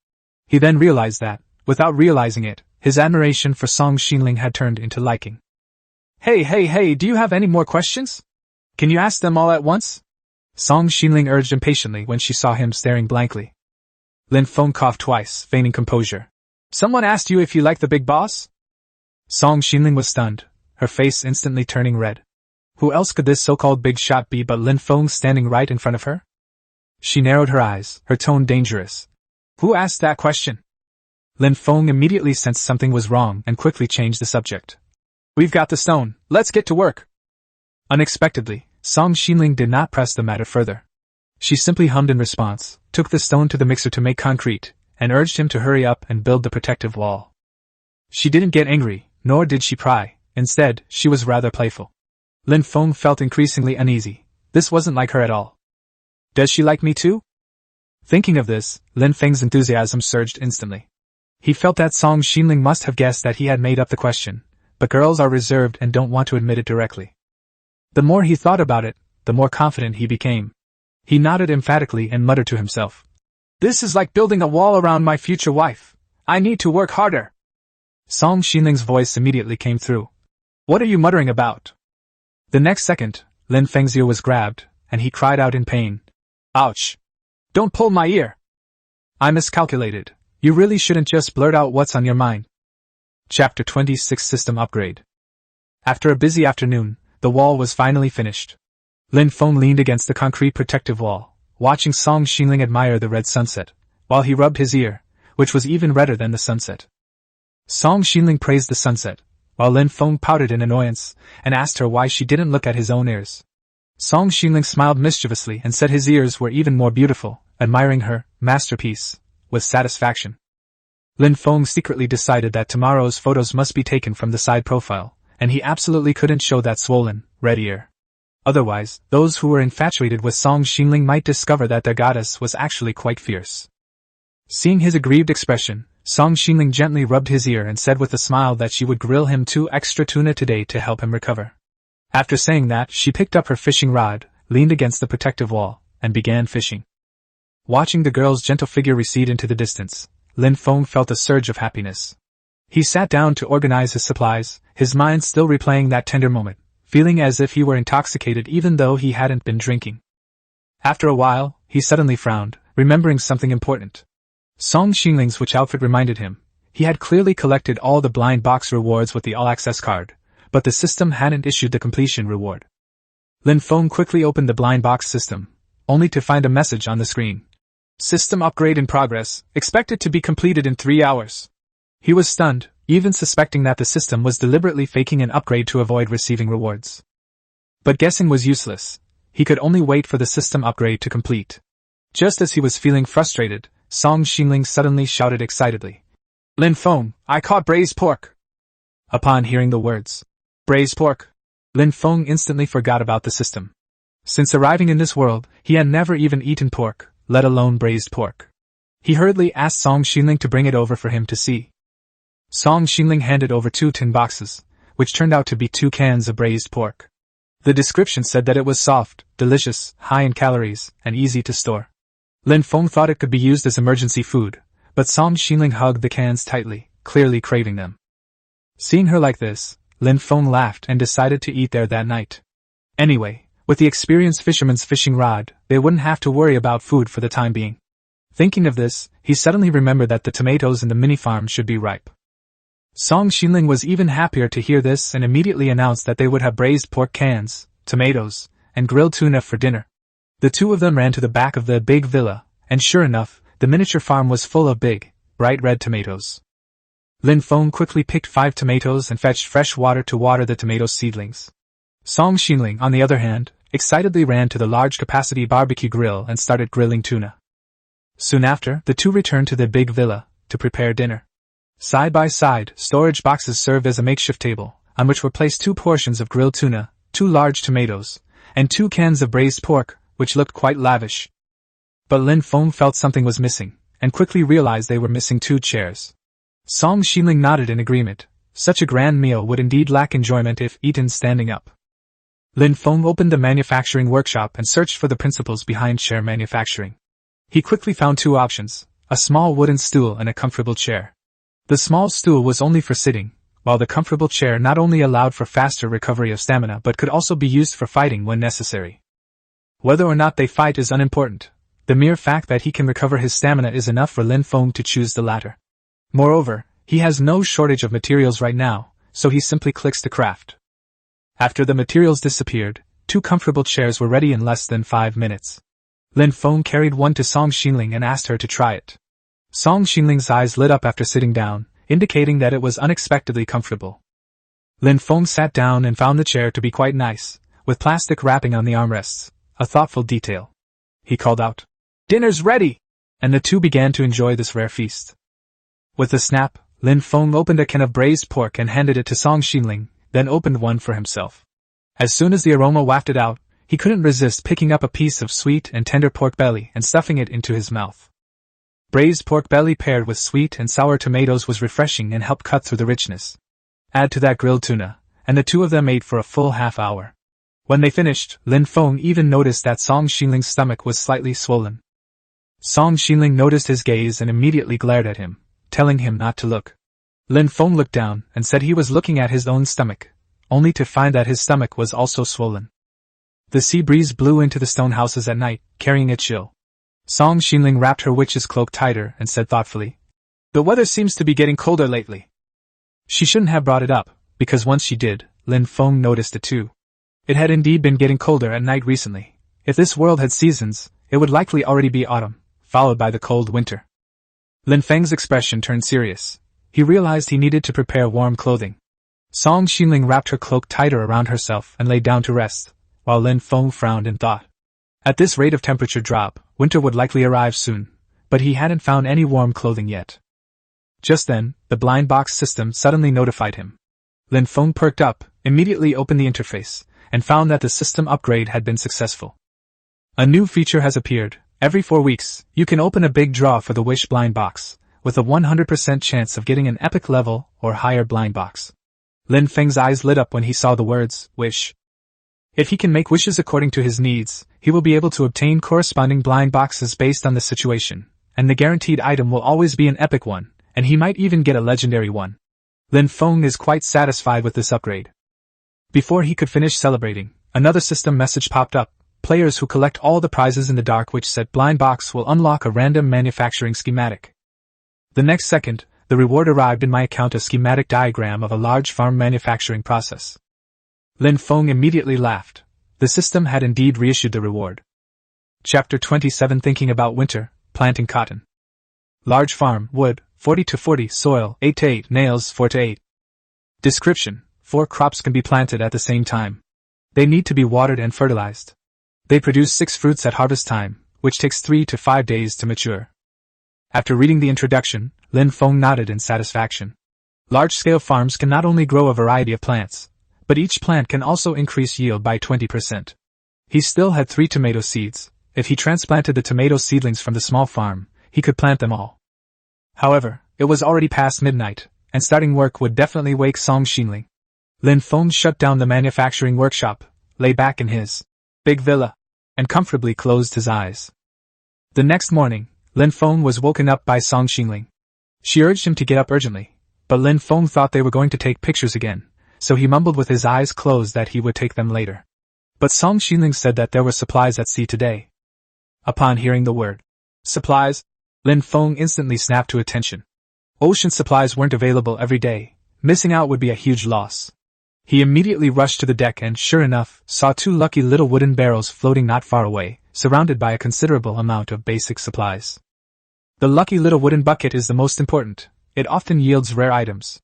He then realized that, without realizing it, his admiration for Song Xinling had turned into liking. Hey, do you have any more questions? Can you ask them all at once? Song Xinling urged impatiently when she saw him staring blankly. Lin Feng coughed twice, feigning composure. Someone asked you if you like the big boss? Song Xinling was stunned, her face instantly turning red. Who else could this so-called big shot be but Lin Feng standing right in front of her? She narrowed her eyes, her tone dangerous. Who asked that question? Lin Feng immediately sensed something was wrong and quickly changed the subject. We've got the stone, let's get to work. Unexpectedly, Song Xinling did not press the matter further. She simply hummed in response, took the stone to the mixer to make concrete, and urged him to hurry up and build the protective wall. She didn't get angry, nor did she pry. Instead, she was rather playful. Lin Feng felt increasingly uneasy. This wasn't like her at all. Does she like me too? Thinking of this, Lin Feng's enthusiasm surged instantly. He felt that Song Xinling must have guessed that he had made up the question, but girls are reserved and don't want to admit it directly. The more he thought about it, the more confident he became. He nodded emphatically and muttered to himself. This is like building a wall around my future wife. I need to work harder. Song Xinling's voice immediately came through. What are you muttering about? The next second, Lin Feng's ear was grabbed, and he cried out in pain. Ouch! Don't pull my ear! I miscalculated. You really shouldn't just blurt out what's on your mind. Chapter 26 System Upgrade. After a busy afternoon, the wall was finally finished. Lin Feng leaned against the concrete protective wall, watching Song Xinling admire the red sunset, while he rubbed his ear, which was even redder than the sunset. Song Xinling praised the sunset, while Lin Feng pouted in annoyance, and asked her why she didn't look at his own ears. Song Xinling smiled mischievously and said his ears were even more beautiful, admiring her masterpiece with satisfaction. Lin Feng secretly decided that tomorrow's photos must be taken from the side profile, and he absolutely couldn't show that swollen, red ear. Otherwise, those who were infatuated with Song Xinling might discover that their goddess was actually quite fierce. Seeing his aggrieved expression, Song Xinling gently rubbed his ear and said with a smile that she would grill him 2 extra tuna today to help him recover. After saying that, she picked up her fishing rod, leaned against the protective wall, and began fishing. Watching the girl's gentle figure recede into the distance, Lin Feng felt a surge of happiness. He sat down to organize his supplies, his mind still replaying that tender moment, feeling as if he were intoxicated even though he hadn't been drinking. After a while, he suddenly frowned, remembering something important. Song Xinling's which outfit reminded him. He had clearly collected all the blind box rewards with the all-access card, but the system hadn't issued the completion reward. Lin Feng quickly opened the blind box system, only to find a message on the screen. System upgrade in progress, expected to be completed in 3 hours. He was stunned, even suspecting that the system was deliberately faking an upgrade to avoid receiving rewards. But guessing was useless. He could only wait for the system upgrade to complete. Just as he was feeling frustrated, Song Xinling suddenly shouted excitedly. Lin Feng, I caught braised pork! Upon hearing the words, braised pork, Lin Feng instantly forgot about the system. Since arriving in this world, he had never even eaten pork, let alone braised pork. He hurriedly asked Song Xinling to bring it over for him to see. Song Xinling handed over 2 tin boxes, which turned out to be 2 cans of braised pork. The description said that it was soft, delicious, high in calories, and easy to store. Lin Feng thought it could be used as emergency food, but Song Xinling hugged the cans tightly, clearly craving them. Seeing her like this, Lin Feng laughed and decided to eat there that night. Anyway, with the experienced fisherman's fishing rod, they wouldn't have to worry about food for the time being. Thinking of this, he suddenly remembered that the tomatoes in the mini-farm should be ripe. Song Xinling was even happier to hear this and immediately announced that they would have braised pork cans, tomatoes, and grilled tuna for dinner. The 2 of them ran to the back of the big villa, and sure enough, the miniature farm was full of big, bright red tomatoes. Lin Feng quickly picked 5 tomatoes and fetched fresh water to water the tomato seedlings. Song Xinling, on the other hand, excitedly ran to the large-capacity barbecue grill and started grilling tuna. Soon after, the 2 returned to the big villa to prepare dinner. Side by side, storage boxes served as a makeshift table, on which were placed 2 portions of grilled tuna, 2 large tomatoes, and 2 cans of braised pork, which looked quite lavish. But Lin Feng felt something was missing, and quickly realized they were missing 2 chairs. Song Xinling nodded in agreement. Such a grand meal would indeed lack enjoyment if eaten standing up. Lin Feng opened the manufacturing workshop and searched for the principles behind chair manufacturing. He quickly found 2 options, a small wooden stool and a comfortable chair. The small stool was only for sitting, while the comfortable chair not only allowed for faster recovery of stamina but could also be used for fighting when necessary. Whether or not they fight is unimportant. The mere fact that he can recover his stamina is enough for Lin Feng to choose the latter. Moreover, he has no shortage of materials right now, so he simply clicks to craft. After the materials disappeared, 2 comfortable chairs were ready in less than 5 minutes. Lin Feng carried one to Song Xinling and asked her to try it. Song Xinling's eyes lit up after sitting down, indicating that it was unexpectedly comfortable. Lin Feng sat down and found the chair to be quite nice, with plastic wrapping on the armrests, a thoughtful detail. He called out, "Dinner's ready!" And the two began to enjoy this rare feast. With a snap, Lin Feng opened a can of braised pork and handed it to Song Xinling, then opened one for himself. As soon as the aroma wafted out, he couldn't resist picking up a piece of sweet and tender pork belly and stuffing it into his mouth. Braised pork belly paired with sweet and sour tomatoes was refreshing and helped cut through the richness. Add to that grilled tuna, and the two of them ate for a full half-hour. When they finished, Lin Feng even noticed that Song Xinling's stomach was slightly swollen. Song Xinling noticed his gaze and immediately glared at him, telling him not to look. Lin Feng looked down and said he was looking at his own stomach, only to find that his stomach was also swollen. The sea breeze blew into the stone houses at night, carrying a chill. Song Xinling wrapped her witch's cloak tighter and said thoughtfully, "The weather seems to be getting colder lately." She shouldn't have brought it up, because once she did, Lin Feng noticed it too. It had indeed been getting colder at night recently. If this world had seasons, it would likely already be autumn, followed by the cold winter. Lin Feng's expression turned serious. He realized he needed to prepare warm clothing. Song Xinling wrapped her cloak tighter around herself and lay down to rest, while Lin Feng frowned in thought. At this rate of temperature drop, winter would likely arrive soon, but he hadn't found any warm clothing yet. Just then, the blind box system suddenly notified him. Lin Feng perked up, immediately opened the interface, and found that the system upgrade had been successful. A new feature has appeared. Every 4 weeks, you can open a big draw for the Wish blind box, with a 100% chance of getting an epic level or higher blind box. Lin Feng's eyes lit up when he saw the words, "Wish." If he can make wishes according to his needs, he will be able to obtain corresponding blind boxes based on the situation, and the guaranteed item will always be an epic one, and he might even get a legendary one. Lin Feng is quite satisfied with this upgrade. Before he could finish celebrating, another system message popped up. Players who collect all the prizes in the Dark Witch set blind box will unlock a random manufacturing schematic. The next second, the reward arrived in my account, a schematic diagram of a large farm manufacturing process. Lin Feng immediately laughed. The system had indeed reissued the reward. Chapter 27, Thinking about Winter, Planting Cotton. Large farm, wood, 40 to 40, soil, 8 to 8, nails, 4 to 8. Description: 4 crops can be planted at the same time. They need to be watered and fertilized. They produce 6 fruits at harvest time, which takes 3 to 5 days to mature. After reading the introduction, Lin Feng nodded in satisfaction. Large-scale farms can not only grow a variety of plants, but each plant can also increase yield by 20%. He still had 3 tomato seeds. If he transplanted the tomato seedlings from the small farm, he could plant them all. However, it was already past midnight, and starting work would definitely wake Song Xinling. Lin Feng shut down the manufacturing workshop, lay back in his big villa, and comfortably closed his eyes. The next morning, Lin Feng was woken up by Song Xinling. She urged him to get up urgently, but Lin Feng thought they were going to take pictures again, so he mumbled with his eyes closed that he would take them later. But Song Xinling said that there were supplies at sea today. Upon hearing the word supplies, Lin Feng instantly snapped to attention. Ocean supplies weren't available every day. Missing out would be a huge loss. He immediately rushed to the deck and, sure enough, saw 2 lucky little wooden barrels floating not far away, surrounded by a considerable amount of basic supplies. The lucky little wooden bucket is the most important. It often yields rare items.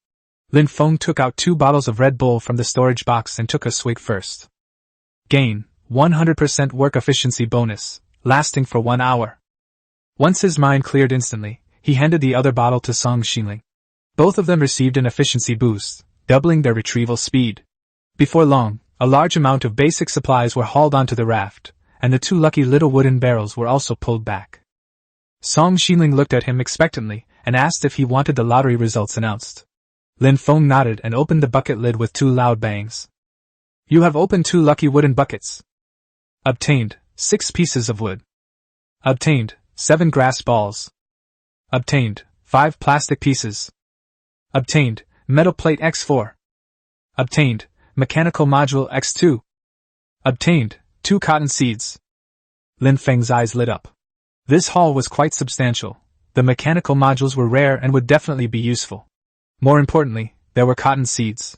Lin Feng took out 2 bottles of Red Bull from the storage box and took a swig first. Gain: 100% work efficiency bonus, lasting for 1 hour. Once his mind cleared instantly, he handed the other bottle to Song Xinling. Both of them received an efficiency boost, doubling their retrieval speed. Before long, a large amount of basic supplies were hauled onto the raft, and the 2 lucky little wooden barrels were also pulled back. Song Xinling looked at him expectantly and asked if he wanted the lottery results announced. Lin Feng nodded and opened the bucket lid with 2 loud bangs. "You have opened 2 lucky wooden buckets. Obtained: 6 pieces of wood. Obtained: 7 grass balls. Obtained: 5 plastic pieces. Obtained: metal plate X4. Obtained: mechanical module X2. Obtained: 2 cotton seeds." Lin Feng's eyes lit up. This haul was quite substantial. The mechanical modules were rare and would definitely be useful. More importantly, there were cotton seeds.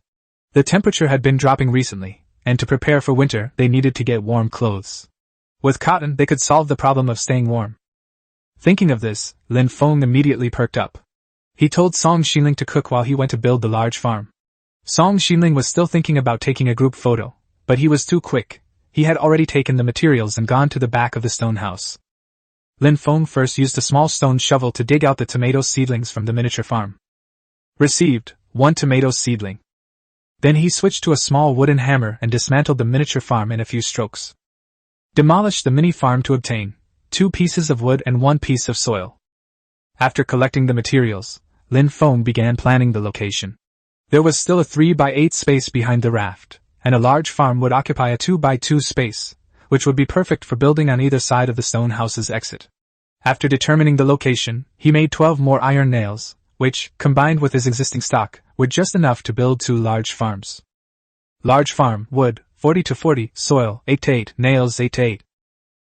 The temperature had been dropping recently, and to prepare for winter they needed to get warm clothes. With cotton they could solve the problem of staying warm. Thinking of this, Lin Feng immediately perked up. He told Song Xinling to cook while he went to build the large farm. Song Xinling was still thinking about taking a group photo, but he was too quick. He had already taken the materials and gone to the back of the stone house. Lin Feng first used a small stone shovel to dig out the tomato seedlings from the miniature farm. Received, 1 tomato seedling. Then he switched to a small wooden hammer and dismantled the miniature farm in a few strokes. Demolished the mini farm to obtain 2 pieces of wood and 1 piece of soil. After collecting the materials, Lin Feng began planning the location. There was still a 3x8 space behind the raft, and a large farm would occupy a 2x2 space, which would be perfect for building on either side of the stone house's exit. After determining the location, he made 12 more iron nails, which, combined with his existing stock, were just enough to build 2 large farms. Large farm, wood, 40 to 40, soil, 8 to 8, nails, 8 to 8.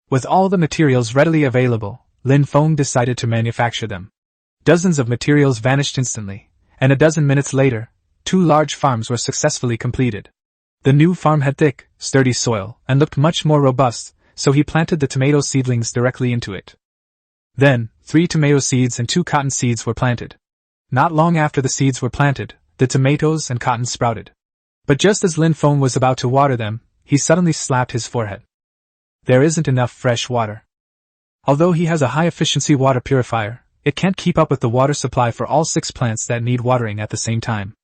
With all the materials readily available, Lin Feng decided to manufacture them. Dozens of materials vanished instantly, and a dozen minutes later, 2 large farms were successfully completed. The new farm had thick, sturdy soil, and looked much more robust, so he planted the tomato seedlings directly into it. Then, 3 tomato seeds and 2 cotton seeds were planted. Not long after the seeds were planted, the tomatoes and cotton sprouted. But just as Lin Feng was about to water them, he suddenly slapped his forehead. There isn't enough fresh water. Although he has a high-efficiency water purifier, it can't keep up with the water supply for all 6 plants that need watering at the same time.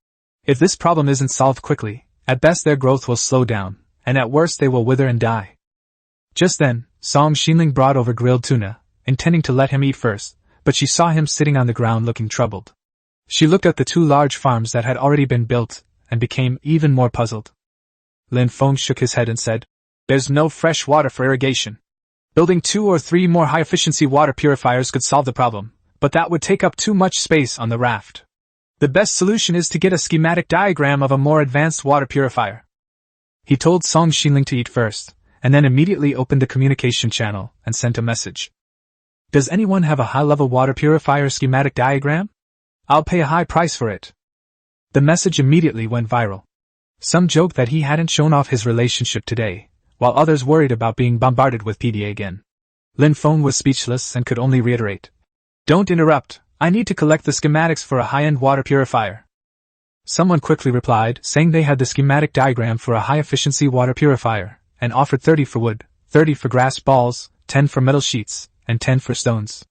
If this problem isn't solved quickly, at best their growth will slow down, and at worst they will wither and die. Just then, Song Xinling brought over grilled tuna, intending to let him eat first, but she saw him sitting on the ground looking troubled. She looked at the 2 large farms that had already been built, and became even more puzzled. Lin Feng shook his head and said, "There's no fresh water for irrigation. Building 2 or 3 more high-efficiency water purifiers could solve the problem, but that would take up too much space on the raft. The best solution is to get a schematic diagram of a more advanced water purifier." He told Song Xinling to eat first, and then immediately opened the communication channel and sent a message. "Does anyone have a high-level water purifier schematic diagram? I'll pay a high price for it." The message immediately went viral. Some joked that he hadn't shown off his relationship today, while others worried about being bombarded with PDA again. Lin Feng was speechless and could only reiterate, "Don't interrupt, I need to collect the schematics for a high-end water purifier." Someone quickly replied, saying they had the schematic diagram for a high-efficiency water purifier, and offered 30 for wood, 30 for grass balls, 10 for metal sheets, and 10 for stones.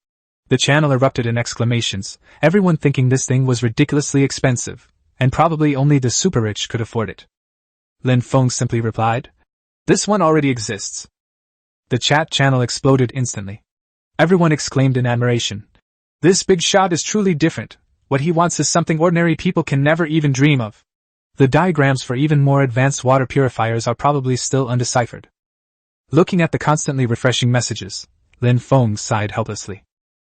The channel erupted in exclamations, everyone thinking this thing was ridiculously expensive, and probably only the super-rich could afford it. Lin Feng simply replied, "This one already exists." The chat channel exploded instantly. Everyone exclaimed in admiration, "This big shot is truly different. What he wants is something ordinary people can never even dream of." The diagrams for even more advanced water purifiers are probably still undeciphered. Looking at the constantly refreshing messages, Lin Feng sighed helplessly.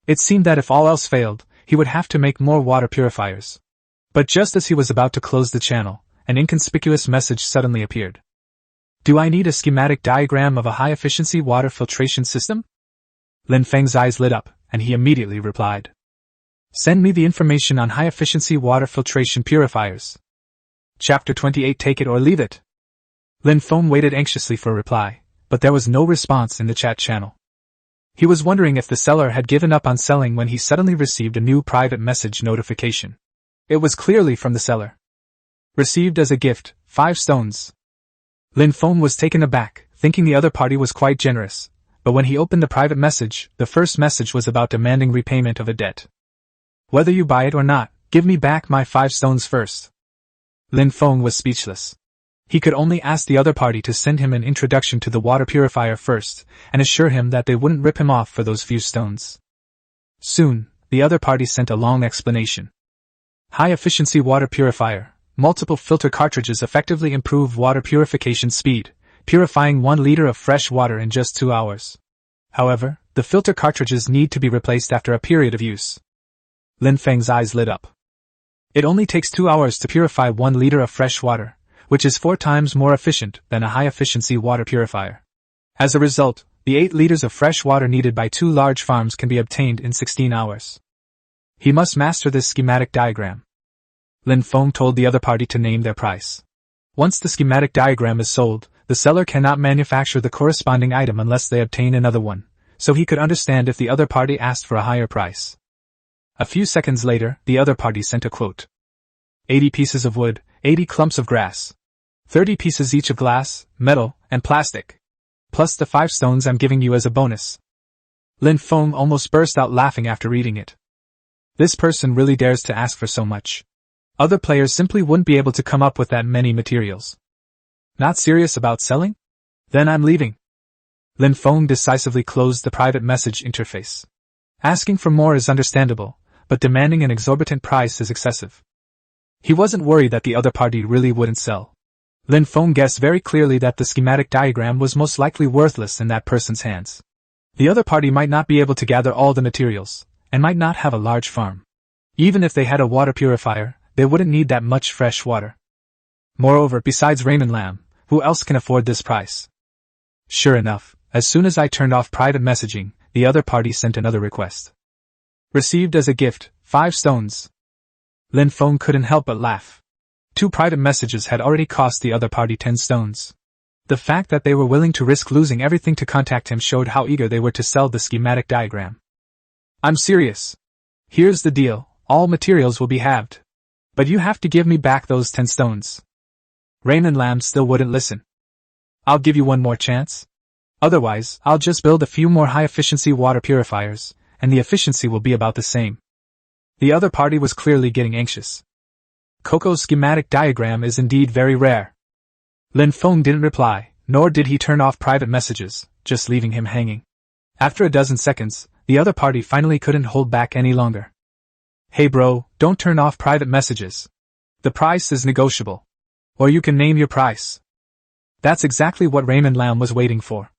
It seemed that if all else failed, he would have to make more water purifiers. But just as he was about to close the channel, an inconspicuous message suddenly appeared. "Do I need a schematic diagram of a high-efficiency water filtration system?" Lin Feng's eyes lit up, and he immediately replied, "Send me the information on high-efficiency water filtration purifiers." Chapter 28. Take it or leave it. Lin Feng waited anxiously for a reply, but there was no response in the chat channel. He was wondering if the seller had given up on selling when he suddenly received a new private message notification. It was clearly from the seller. Received as a gift, 5 stones. Lin Feng was taken aback, thinking the other party was quite generous, but when he opened the private message, the first message was about demanding repayment of a debt. "Whether you buy it or not, give me back my 5 stones first." Lin Feng was speechless. He could only ask the other party to send him an introduction to the water purifier first, and assure him that they wouldn't rip him off for those few stones. Soon, the other party sent a long explanation. High-efficiency water purifier. Multiple filter cartridges effectively improve water purification speed, purifying 1 liter of fresh water in just 2 hours. However, the filter cartridges need to be replaced after a period of use. Lin Feng's eyes lit up. It only takes 2 hours to purify 1 liter of fresh water, which is 4 times more efficient than a high-efficiency water purifier. As a result, the 8 liters of fresh water needed by 2 large farms can be obtained in 16 hours. He must master this schematic diagram. Lin Feng told the other party to name their price. Once the schematic diagram is sold, the seller cannot manufacture the corresponding item unless they obtain another one, so he could understand if the other party asked for a higher price. A few seconds later, the other party sent a quote. 80 pieces of wood, 80 clumps of grass. 30 pieces each of glass, metal, and plastic. Plus the 5 stones I'm giving you as a bonus. Lin Feng almost burst out laughing after reading it. This person really dares to ask for so much. Other players simply wouldn't be able to come up with that many materials. Not serious about selling? Then I'm leaving. Lin Feng decisively closed the private message interface. Asking for more is understandable, but demanding an exorbitant price is excessive. He wasn't worried that the other party really wouldn't sell. Lin Feng guessed very clearly that the schematic diagram was most likely worthless in that person's hands. The other party might not be able to gather all the materials, and might not have a large farm. Even if they had a water purifier, they wouldn't need that much fresh water. Moreover, besides Raymond Lam, who else can afford this price? Sure enough, as soon as I turned off private messaging, the other party sent another request. Received as a gift, 5 stones. Lin Feng couldn't help but laugh. 2 private messages had already cost the other party 10 stones. The fact that they were willing to risk losing everything to contact him showed how eager they were to sell the schematic diagram. I'm serious. Here's the deal, all materials will be halved. But you have to give me back those 10 stones. Raymond Lam still wouldn't listen. I'll give you one more chance. Otherwise, I'll just build a few more high-efficiency water purifiers, and the efficiency will be about the same. The other party was clearly getting anxious. Coco's schematic diagram is indeed very rare. Lin Feng didn't reply, nor did he turn off private messages, just leaving him hanging. After a dozen seconds, the other party finally couldn't hold back any longer. Hey bro, don't turn off private messages. The price is negotiable. Or you can name your price. That's exactly what Raymond Lam was waiting for.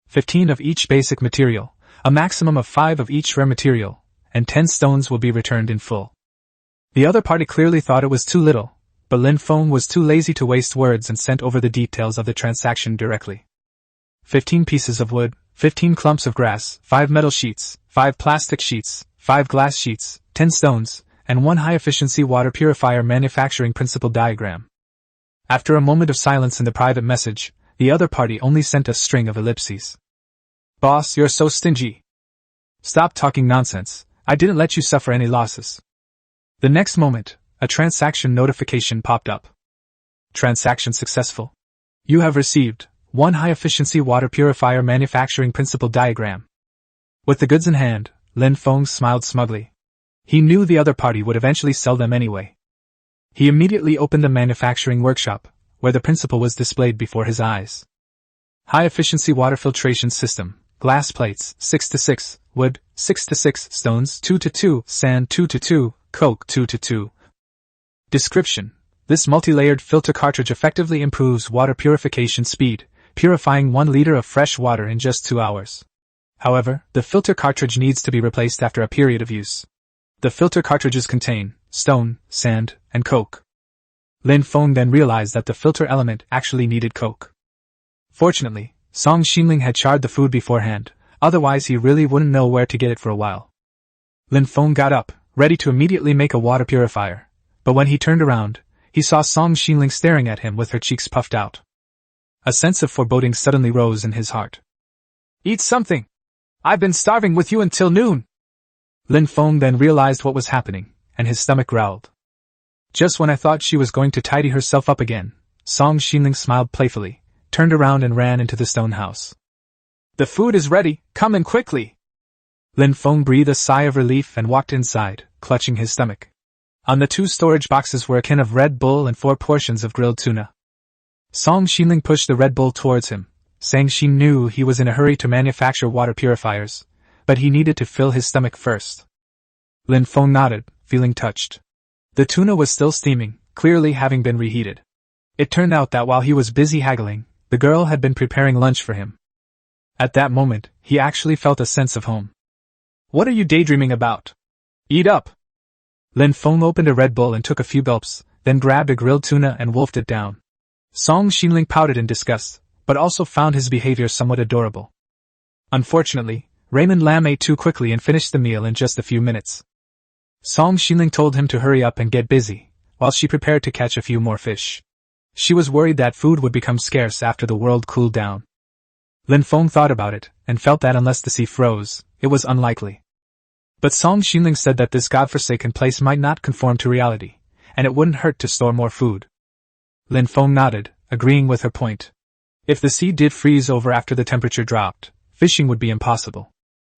15 of each basic material, a maximum of 5 of each rare material, and 10 stones will be returned in full. The other party clearly thought it was too little, but Lin Feng was too lazy to waste words and sent over the details of the transaction directly. 15 pieces of wood, 15 clumps of grass, 5 metal sheets, 5 plastic sheets, 5 glass sheets, 10 stones, and 1 high-efficiency water purifier manufacturing principle diagram. After a moment of silence in the private message, the other party only sent a string of ellipses. Boss, you're so stingy. Stop talking nonsense, I didn't let you suffer any losses. The next moment, a transaction notification popped up. Transaction successful. You have received 1 high-efficiency water purifier manufacturing principle diagram. With the goods in hand, Lin Feng smiled smugly. He knew the other party would eventually sell them anyway. He immediately opened the manufacturing workshop, where the principle was displayed before his eyes. High-efficiency water filtration system, glass plates, 6:6, wood, 6:6, stones, 2:2, sand, 2:2, coke, 2:2. Description: this multi-layered filter cartridge effectively improves water purification speed, purifying 1 liter of fresh water in just 2 hours. However, the filter cartridge needs to be replaced after a period of use. The filter cartridges contain stone, sand, and coke. Lin Feng then realized that the filter element actually needed coke. Fortunately, Song Xinling had charred the food beforehand, otherwise he really wouldn't know where to get it for a while. Lin Feng got up, ready to immediately make a water purifier, but when he turned around, he saw Song Xinling staring at him with her cheeks puffed out. A sense of foreboding suddenly rose in his heart. Eat something! I've been starving with you until noon! Lin Feng then realized what was happening, and his stomach growled. Just when I thought she was going to tidy herself up again, Song Xinling smiled playfully, turned around and ran into the stone house. The food is ready, come in quickly! Lin Feng breathed a sigh of relief and walked inside, clutching his stomach. On the 2 storage boxes were a can of Red Bull and 4 portions of grilled tuna. Song Xinling pushed the Red Bull towards him, saying she knew he was in a hurry to manufacture water purifiers, but he needed to fill his stomach first. Lin Feng nodded, feeling touched. The tuna was still steaming, clearly having been reheated. It turned out that while he was busy haggling, the girl had been preparing lunch for him. At that moment, he actually felt a sense of home. What are you daydreaming about? Eat up! Lin Feng opened a Red Bull and took a few gulps, then grabbed a grilled tuna and wolfed it down. Song Xinling pouted in disgust, but also found his behavior somewhat adorable. Unfortunately, Raymond Lam ate too quickly and finished the meal in just a few minutes. Song Xinling told him to hurry up and get busy, while she prepared to catch a few more fish. She was worried that food would become scarce after the world cooled down. Lin Feng thought about it, and felt that unless the sea froze, it was unlikely. But Song Xinling said that this godforsaken place might not conform to reality, and it wouldn't hurt to store more food. Lin Feng nodded, agreeing with her point. If the sea did freeze over after the temperature dropped, fishing would be impossible.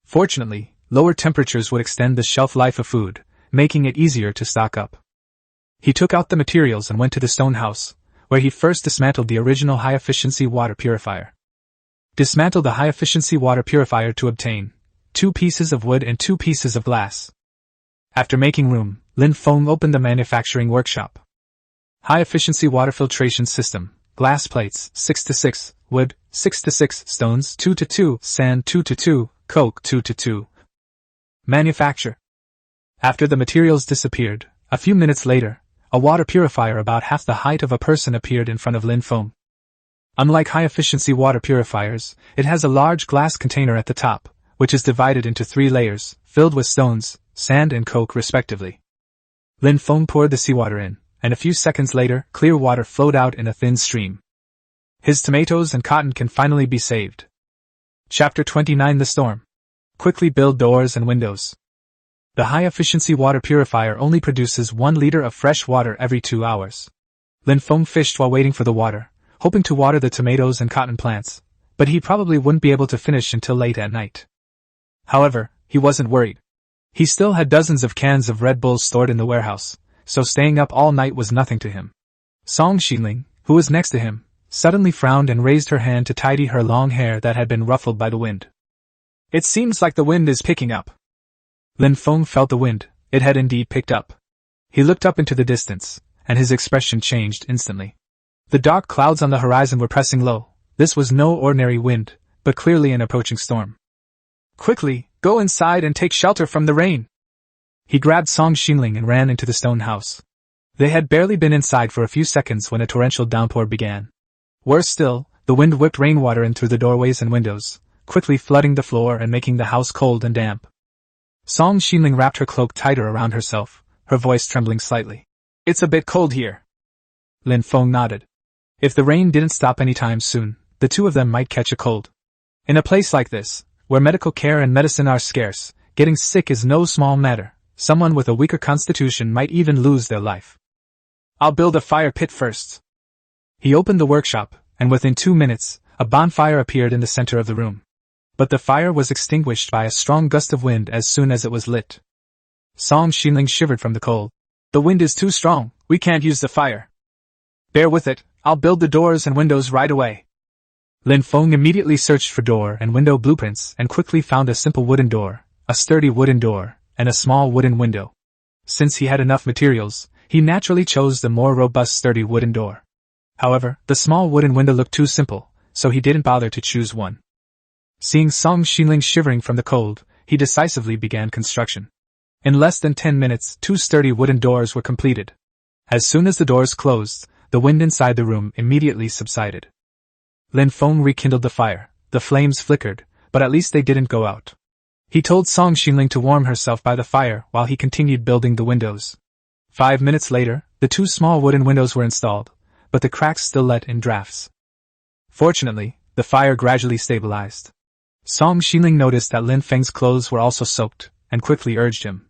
Fortunately, lower temperatures would extend the shelf life of food, making it easier to stock up. He took out the materials and went to the stone house, where he first dismantled the original high-efficiency water purifier. Dismantle the high-efficiency water purifier to obtain 2 pieces of wood and 2 pieces of glass. After making room, Lin Feng opened the manufacturing workshop. High-efficiency water filtration system, glass plates 6:6, wood 6:6, stones 2:2, sand 2:2, coke 2:2. Manufacture. After the materials disappeared, a few minutes later, a water purifier about half the height of a person appeared in front of Lin Feng. Unlike high-efficiency water purifiers, it has a large glass container at the top, which is divided into 3 layers, filled with stones, sand and coke respectively. Lin Feng poured the seawater in, and a few seconds later, clear water flowed out in a thin stream. His tomatoes and cotton can finally be saved. Chapter 29: The Storm. Quickly build doors and windows. The high-efficiency water purifier only produces 1 liter of fresh water every 2 hours. Lin Feng fished while waiting for the water, hoping to water the tomatoes and cotton plants, but he probably wouldn't be able to finish until late at night. However, he wasn't worried. He still had dozens of cans of Red Bulls stored in the warehouse, so staying up all night was nothing to him. Song Xinling, who was next to him, suddenly frowned and raised her hand to tidy her long hair that had been ruffled by the wind. It seems like the wind is picking up. Lin Feng felt the wind. It had indeed picked up. He looked up into the distance, and his expression changed instantly. The dark clouds on the horizon were pressing low. This was no ordinary wind, but clearly an approaching storm. Quickly, go inside and take shelter from the rain. He grabbed Song Xinling and ran into the stone house. They had barely been inside for a few seconds when a torrential downpour began. Worse still, the wind whipped rainwater in through the doorways and windows, quickly flooding the floor and making the house cold and damp. Song Xinling wrapped her cloak tighter around herself, her voice trembling slightly. It's a bit cold here. Lin Feng nodded. If the rain didn't stop anytime soon, the two of them might catch a cold. In a place like this, where medical care and medicine are scarce, getting sick is no small matter. Someone with a weaker constitution might even lose their life. I'll build a fire pit first. He opened the workshop, and within 2 minutes, a bonfire appeared in the center of the room. But the fire was extinguished by a strong gust of wind as soon as it was lit. Song Xinling shivered from the cold. The wind is too strong, we can't use the fire. Bear with it, I'll build the doors and windows right away. Lin Feng immediately searched for door and window blueprints and quickly found a simple wooden door, a sturdy wooden door, and a small wooden window. Since he had enough materials, he naturally chose the more robust sturdy wooden door. However, the small wooden window looked too simple, so he didn't bother to choose one. Seeing Song Xinling shivering from the cold, he decisively began construction. In less than 10 minutes, 2 sturdy wooden doors were completed. As soon as the doors closed, the wind inside the room immediately subsided. Lin Feng rekindled the fire. The flames flickered, but at least they didn't go out. He told Song Xinling to warm herself by the fire while he continued building the windows. 5 minutes later, the 2 small wooden windows were installed, but the cracks still let in drafts. Fortunately, the fire gradually stabilized. Song Xinling noticed that Lin Feng's clothes were also soaked, and quickly urged him.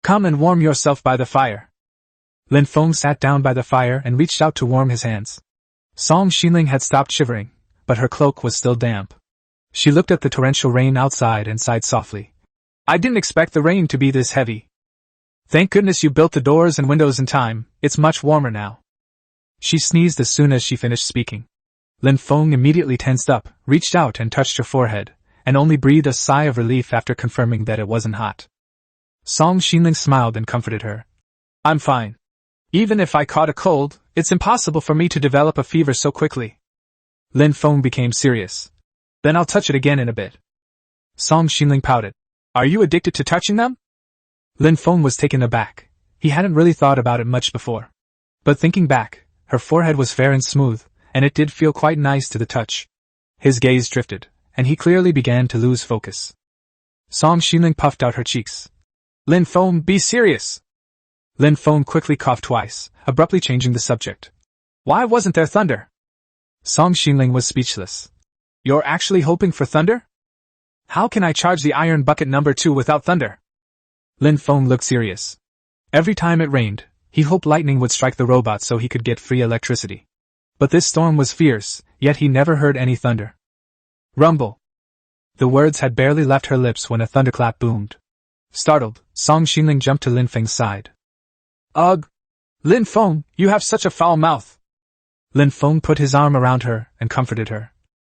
Come and warm yourself by the fire. Lin Feng sat down by the fire and reached out to warm his hands. Song Xinling had stopped shivering, but her cloak was still damp. She looked at the torrential rain outside and sighed softly. I didn't expect the rain to be this heavy. Thank goodness you built the doors and windows in time, it's much warmer now. She sneezed as soon as she finished speaking. Lin Feng immediately tensed up, reached out and touched her forehead, and only breathed a sigh of relief after confirming that it wasn't hot. Song Xinling smiled and comforted her. I'm fine. Even if I caught a cold, it's impossible for me to develop a fever so quickly. Lin Feng became serious. Then I'll touch it again in a bit. Song Xinling pouted. Are you addicted to touching them? Lin Feng was taken aback. He hadn't really thought about it much before. But thinking back, her forehead was fair and smooth, and it did feel quite nice to the touch. His gaze drifted, and he clearly began to lose focus. Song Xinling puffed out her cheeks. Lin Feng, be serious! Lin Feng quickly coughed twice, abruptly changing the subject. Why wasn't there thunder? Song Xinling was speechless. You're actually hoping for thunder? How can I charge the iron bucket number 2 without thunder? Lin Feng looked serious. Every time it rained, he hoped lightning would strike the robot so he could get free electricity. But this storm was fierce, yet he never heard any thunder. Rumble. The words had barely left her lips when a thunderclap boomed. Startled, Song Xinling jumped to Lin Feng's side. Ugh! Lin Feng, you have such a foul mouth! Lin Feng put his arm around her and comforted her.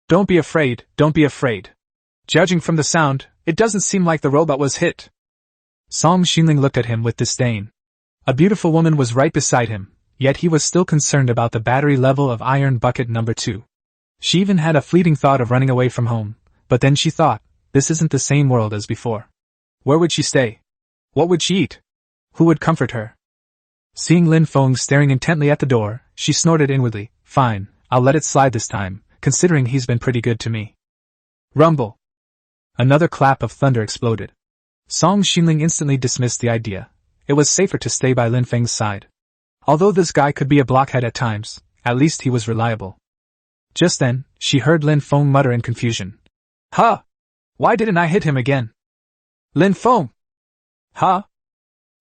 Don't be afraid, don't be afraid. Judging from the sound, it doesn't seem like the robot was hit. Song Xinling looked at him with disdain. A beautiful woman was right beside him, yet he was still concerned about the battery level of iron bucket number 2. She even had a fleeting thought of running away from home, but then she thought, this isn't the same world as before. Where would she stay? What would she eat? Who would comfort her? Seeing Lin Feng staring intently at the door, she snorted inwardly, fine, I'll let it slide this time, considering he's been pretty good to me. Rumble. Another clap of thunder exploded. Song Xinling instantly dismissed the idea. It was safer to stay by Lin Feng's side. Although this guy could be a blockhead at times, at least he was reliable. Just then, she heard Lin Feng mutter in confusion. Huh! Why didn't I hit him again? Lin Feng! Huh?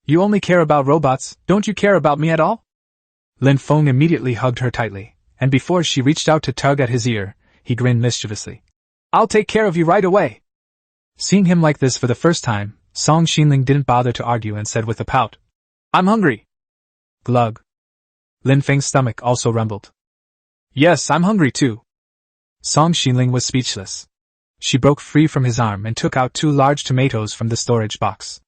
You only care about robots, don't you care about me at all? Lin Feng immediately hugged her tightly, and before she reached out to tug at his ear, he grinned mischievously. I'll take care of you right away! Seeing him like this for the first time, Song Xinling didn't bother to argue and said with a pout. I'm hungry! Glug. Lin Feng's stomach also rumbled. Yes, I'm hungry too. Song Xinling was speechless. She broke free from his arm and took out 2 large tomatoes from the storage box.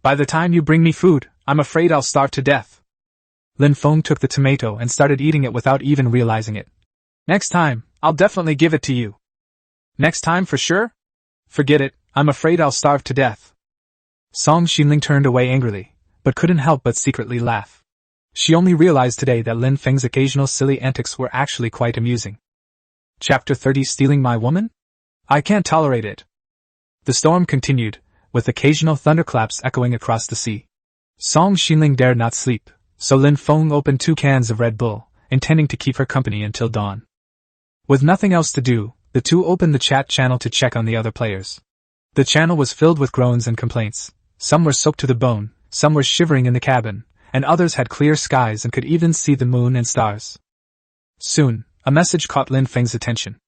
By the time you bring me food, I'm afraid I'll starve to death. Lin Feng took the tomato and started eating it without even realizing it. Next time, I'll definitely give it to you. Next time for sure? Forget it, I'm afraid I'll starve to death. Song Xinling turned away angrily, but couldn't help but secretly laugh. She only realized today that Lin Feng's occasional silly antics were actually quite amusing. Chapter 30 Stealing My Woman? I can't tolerate it. The storm continued, with occasional thunderclaps echoing across the sea. Song Xinling dared not sleep, so Lin Feng opened 2 cans of Red Bull, intending to keep her company until dawn. With nothing else to do, the two opened the chat channel to check on the other players. The channel was filled with groans and complaints. Some were soaked to the bone, some were shivering in the cabin, and others had clear skies and could even see the moon and stars. Soon, a message caught Lin Feng's attention.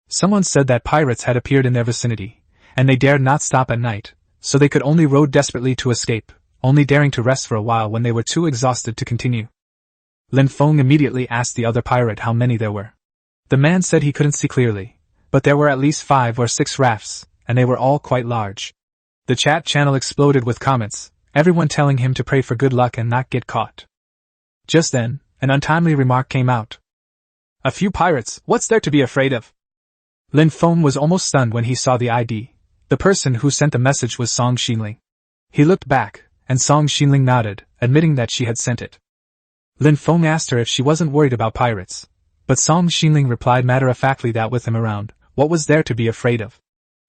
Someone said that pirates had appeared in their vicinity, and they dared not stop at night, so they could only row desperately to escape, only daring to rest for a while when they were too exhausted to continue. Lin Feng immediately asked the other pirate how many there were. The man said he couldn't see clearly, but there were at least 5 or 6 rafts, and they were all quite large. The chat channel exploded with comments, everyone telling him to pray for good luck and not get caught. Just then, an untimely remark came out. A few pirates, what's there to be afraid of? Lin Feng was almost stunned when he saw the ID. The person who sent the message was Song Xinling. He looked back, and Song Xinling nodded, admitting that she had sent it. Lin Feng asked her if she wasn't worried about pirates, but Song Xinling replied matter-of-factly that with him around, what was there to be afraid of?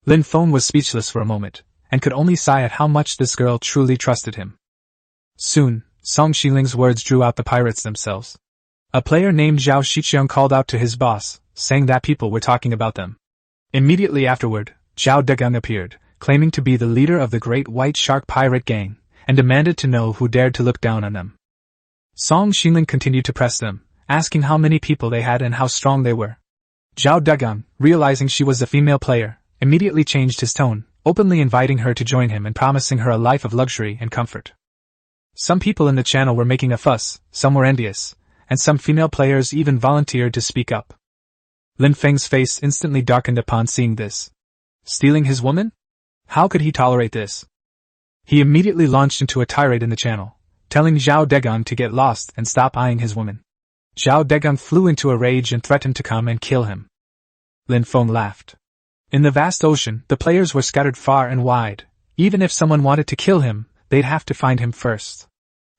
Lin Feng was speechless for a moment, and could only sigh at how much this girl truly trusted him. Soon, Song Xinling's words drew out the pirates themselves. A player named Zhao Shiqiang called out to his boss, saying that people were talking about them. Immediately afterward, Zhao Degang appeared, claiming to be the leader of the Great White Shark pirate gang, and demanded to know who dared to look down on them. Song Xinling continued to press them, asking how many people they had and how strong they were. Zhao Degang, realizing she was a female player, immediately changed his tone, openly inviting her to join him and promising her a life of luxury and comfort. Some people in the channel were making a fuss, some were envious, and some female players even volunteered to speak up. Lin Feng's face instantly darkened upon seeing this. Stealing his woman? How could he tolerate this? He immediately launched into a tirade in the channel, telling Zhao Degang to get lost and stop eyeing his woman. Zhao Degang flew into a rage and threatened to come and kill him. Lin Feng laughed. In the vast ocean, the players were scattered far and wide. Even if someone wanted to kill him, they'd have to find him first.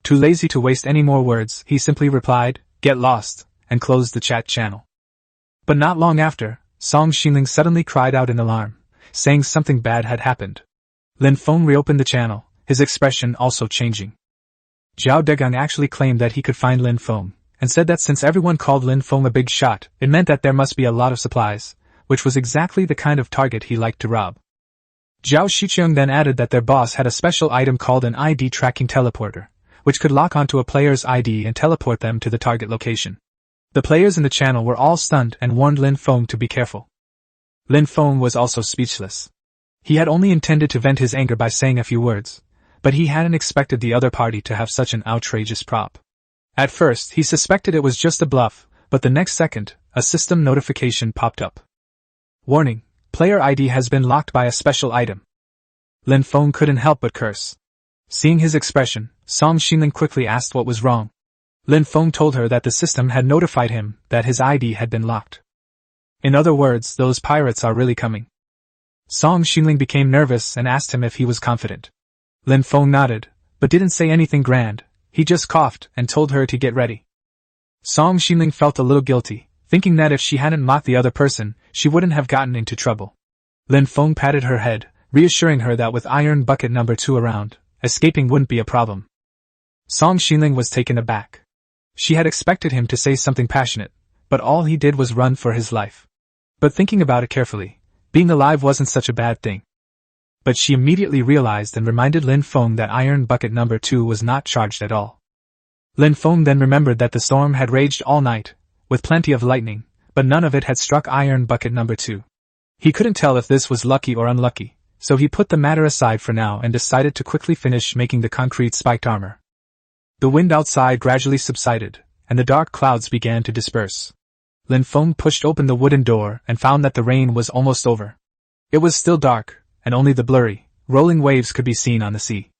Too lazy to waste any more words, he simply replied, "Get lost," and closed the chat channel. But not long after, Song Xinling suddenly cried out in alarm, saying something bad had happened. Lin Feng reopened the channel, his expression also changing. Zhao Degang actually claimed that he could find Lin Feng, and said that since everyone called Lin Feng a big shot, it meant that there must be a lot of supplies, which was exactly the kind of target he liked to rob. Zhao Shiqiang then added that their boss had a special item called an ID tracking teleporter, which could lock onto a player's ID and teleport them to the target location. The players in the channel were all stunned and warned Lin Feng to be careful. Lin Feng was also speechless. He had only intended to vent his anger by saying a few words, but he hadn't expected the other party to have such an outrageous prop. At first, he suspected it was just a bluff, but the next second, a system notification popped up. Warning: player ID has been locked by a special item. Lin Feng couldn't help but curse. Seeing his expression, Song Xinling quickly asked what was wrong. Lin Feng told her that the system had notified him that his ID had been locked. In other words, those pirates are really coming. Song Xinling became nervous and asked him if he was confident. Lin Feng nodded, but didn't say anything grand. He just coughed and told her to get ready. Song Xinling felt a little guilty, thinking that if she hadn't mocked the other person, she wouldn't have gotten into trouble. Lin Feng patted her head, reassuring her that with Iron Bucket number 2 around, escaping wouldn't be a problem. Song Xinling was taken aback. She had expected him to say something passionate, but all he did was run for his life. But thinking about it carefully, being alive wasn't such a bad thing. But she immediately realized and reminded Lin Feng that Iron Bucket number 2 was not charged at all. Lin Feng then remembered that the storm had raged all night, with plenty of lightning, but none of it had struck Iron Bucket number 2. He couldn't tell if this was lucky or unlucky, so he put the matter aside for now and decided to quickly finish making the concrete spiked armor. The wind outside gradually subsided, and the dark clouds began to disperse. Lin Feng pushed open the wooden door and found that the rain was almost over. It was still dark, and only the blurry, rolling waves could be seen on the sea.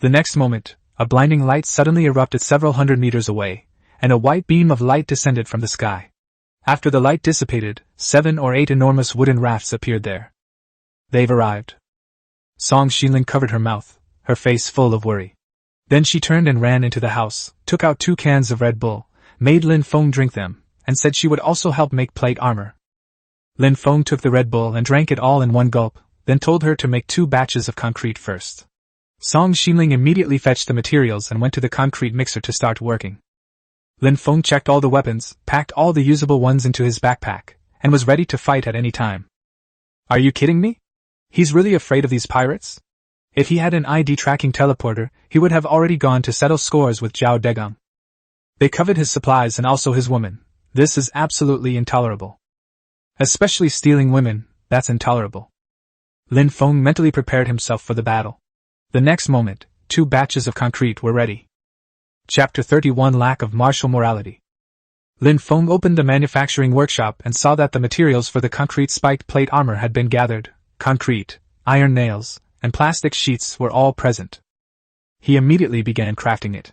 The next moment, a blinding light suddenly erupted several hundred meters away, and a white beam of light descended from the sky. After the light dissipated, 7 or 8 enormous wooden rafts appeared there. They've arrived. Song Xinling covered her mouth, her face full of worry. Then she turned and ran into the house, took out 2 cans of Red Bull, made Lin Feng drink them, and said she would also help make plate armor. Lin Feng took the Red Bull and drank it all in one gulp, then told her to make 2 batches of concrete first. Song Xinling immediately fetched the materials and went to the concrete mixer to start working. Lin Feng checked all the weapons, packed all the usable ones into his backpack, and was ready to fight at any time. Are you kidding me? He's really afraid of these pirates? If he had an ID tracking teleporter, he would have already gone to settle scores with Zhao Degong. They covet his supplies and also his woman. This is absolutely intolerable. Especially stealing women, that's intolerable. Lin Feng mentally prepared himself for the battle. The next moment, 2 batches of concrete were ready. Chapter 31: Lack of Martial Morality. Lin Feng opened the manufacturing workshop and saw that the materials for the concrete spiked plate armor had been gathered. Concrete, iron nails, and plastic sheets were all present. He immediately began crafting it.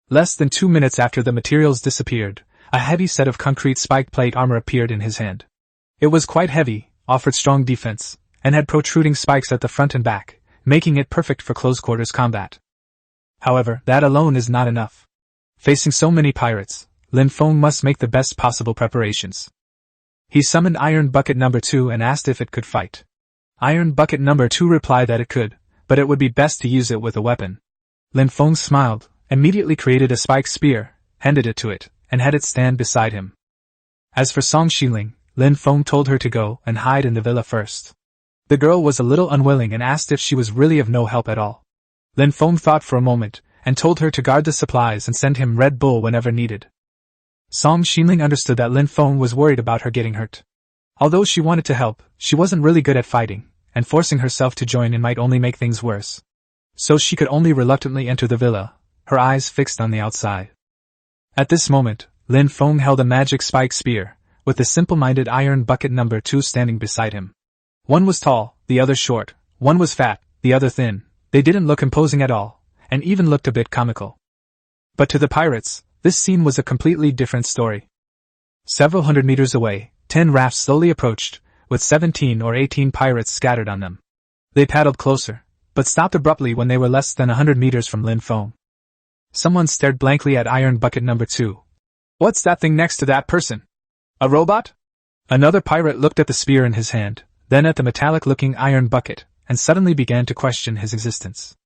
Less than 2 minutes after the materials disappeared, a heavy set of concrete spiked plate armor appeared in his hand. It was quite heavy, offered strong defense, and had protruding spikes at the front and back, making it perfect for close-quarters combat. However, that alone is not enough. Facing so many pirates, Lin Feng must make the best possible preparations. He summoned Iron Bucket number 2 and asked if it could fight. Iron Bucket number 2 replied that it could, but it would be best to use it with a weapon. Lin Feng smiled, immediately created a spike spear, handed it to it, and had it stand beside him. As for Song Xinling, Lin Feng told her to go and hide in the villa first. The girl was a little unwilling and asked if she was really of no help at all. Lin Feng thought for a moment, and told her to guard the supplies and send him Red Bull whenever needed. Song Xinling understood that Lin Feng was worried about her getting hurt. Although she wanted to help, she wasn't really good at fighting, and forcing herself to join in might only make things worse. So she could only reluctantly enter the villa, her eyes fixed on the outside. At this moment, Lin Feng held a magic spike spear, with the simple-minded Iron Bucket number 2 standing beside him. One was tall, the other short, one was fat, the other thin. They didn't look imposing at all, and even looked a bit comical. But to the pirates, this scene was a completely different story. Several hundred meters away, 10 rafts slowly approached, with 17 or 18 pirates scattered on them. They paddled closer, but stopped abruptly when they were less than 100 meters from Lin Feng. Someone stared blankly at Iron Bucket number 2. What's that thing next to that person? A robot? Another pirate looked at the spear in his hand, then at the metallic-looking iron bucket, and suddenly began to question his existence.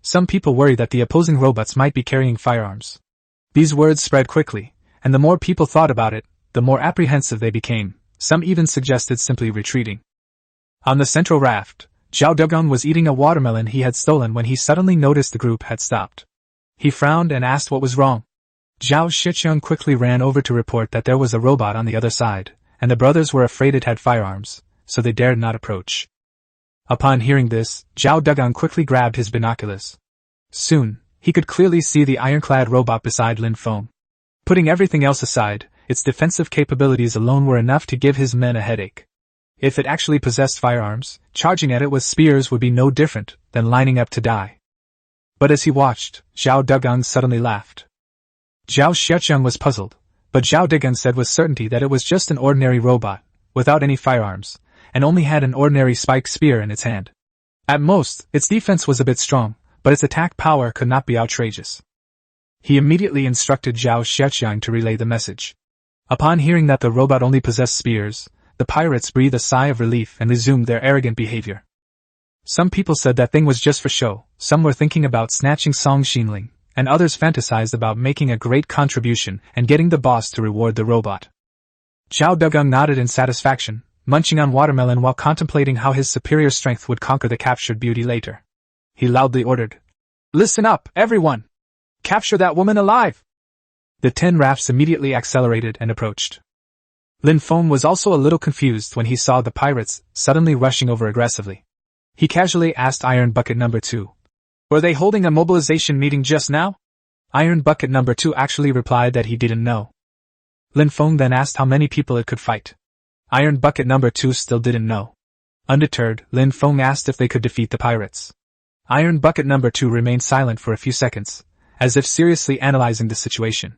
Some people worry that the opposing robots might be carrying firearms. These words spread quickly, and the more people thought about it, the more apprehensive they became. Some even suggested simply retreating. On the central raft, Zhao Degang was eating a watermelon he had stolen when he suddenly noticed the group had stopped. He frowned and asked what was wrong. Zhao Shiqiang quickly ran over to report that there was a robot on the other side, and the brothers were afraid it had firearms, so they dared not approach. Upon hearing this, Zhao Degang quickly grabbed his binoculars. Soon, he could clearly see the ironclad robot beside Lin Feng. Putting everything else aside, its defensive capabilities alone were enough to give his men a headache. If it actually possessed firearms, charging at it with spears would be no different than lining up to die. But as he watched, Zhao Degang suddenly laughed. Zhao Shiqiang was puzzled, but Zhao Degang said with certainty that it was just an ordinary robot, without any firearms, and only had an ordinary spike spear in its hand. At most, its defense was a bit strong, but its attack power could not be outrageous. He immediately instructed Zhao Shiqiang to relay the message. Upon hearing that the robot only possessed spears, the pirates breathed a sigh of relief and resumed their arrogant behavior. Some people said that thing was just for show, some were thinking about snatching Song Xinling, and others fantasized about making a great contribution and getting the boss to reward the robot. Zhao Degang nodded in satisfaction, munching on watermelon while contemplating how his superior strength would conquer the captured beauty later. He loudly ordered, "Listen up, everyone! Capture that woman alive!" The 10 rafts immediately accelerated and approached. Lin Feng was also a little confused when he saw the pirates suddenly rushing over aggressively. He casually asked Iron Bucket number 2. "Were they holding a mobilization meeting just now?" Iron Bucket number 2 actually replied that he didn't know. Lin Feng then asked how many people it could fight. Iron Bucket number 2 still didn't know. Undeterred, Lin Feng asked if they could defeat the pirates. Iron Bucket number 2 remained silent for a few seconds, as if seriously analyzing the situation.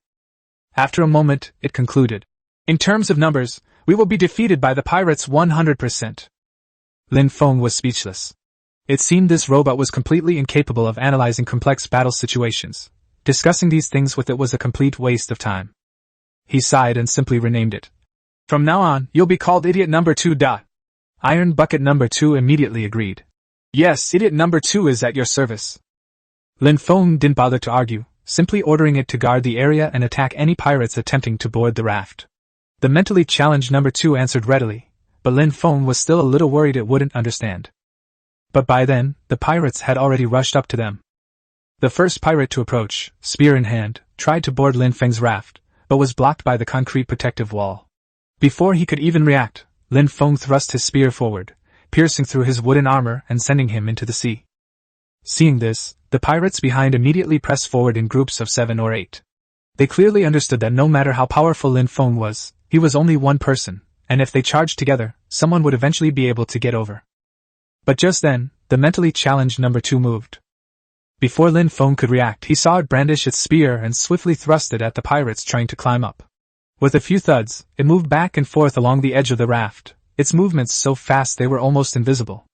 After a moment, it concluded, "In terms of numbers, we will be defeated by the pirates 100%. Lin Feng was speechless. It seemed this robot was completely incapable of analyzing complex battle situations. Discussing these things with it was a complete waste of time. He sighed and simply renamed it. "From now on, you'll be called Idiot Number 2. Iron Bucket Number 2 immediately agreed. "Yes, Idiot Number 2 is at your service." Lin Feng didn't bother to argue, simply ordering it to guard the area and attack any pirates attempting to board the raft. The mentally challenged number 2 answered readily, but Lin Feng was still a little worried it wouldn't understand. But by then, the pirates had already rushed up to them. The first pirate to approach, spear in hand, tried to board Lin Feng's raft, but was blocked by the concrete protective wall. Before he could even react, Lin Feng thrust his spear forward, piercing through his wooden armor and sending him into the sea. Seeing this, the pirates behind immediately pressed forward in groups of 7 or 8. They clearly understood that no matter how powerful Lin Feng was, he was only one person, and if they charged together, someone would eventually be able to get over. But just then, the mentally challenged number 2 moved. Before Lin Feng could react, he saw it brandish its spear and swiftly thrust it at the pirates trying to climb up. With a few thuds, it moved back and forth along the edge of the raft, its movements so fast they were almost invisible.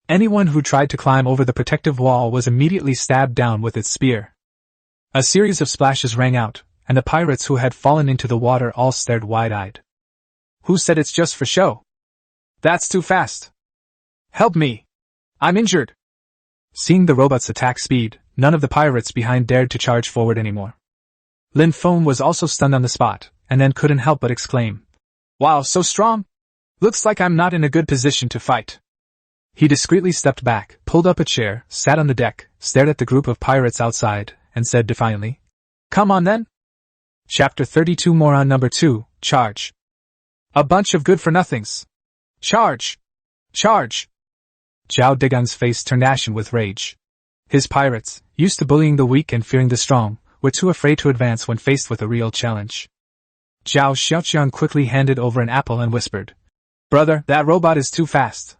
Anyone who tried to climb over the protective wall was immediately stabbed down with its spear. A series of splashes rang out, and the pirates who had fallen into the water all stared wide-eyed. "Who said it's just for show? That's too fast. Help me! I'm injured!" Seeing the robot's attack speed, none of the pirates behind dared to charge forward anymore. Lin Feng was also stunned on the spot, and then couldn't help but exclaim, "Wow, so strong! Looks like I'm not in a good position to fight." He discreetly stepped back, pulled up a chair, sat on the deck, stared at the group of pirates outside, and said defiantly, "Come on then." Chapter 32 Moron Number 2, Charge. "A bunch of good-for-nothings. Charge! Charge!" Zhao Degang's face turned ashen with rage. His pirates, used to bullying the weak and fearing the strong, were too afraid to advance when faced with a real challenge. Zhao Xiaoqiang quickly handed over an apple and whispered, "Brother, that robot is too fast.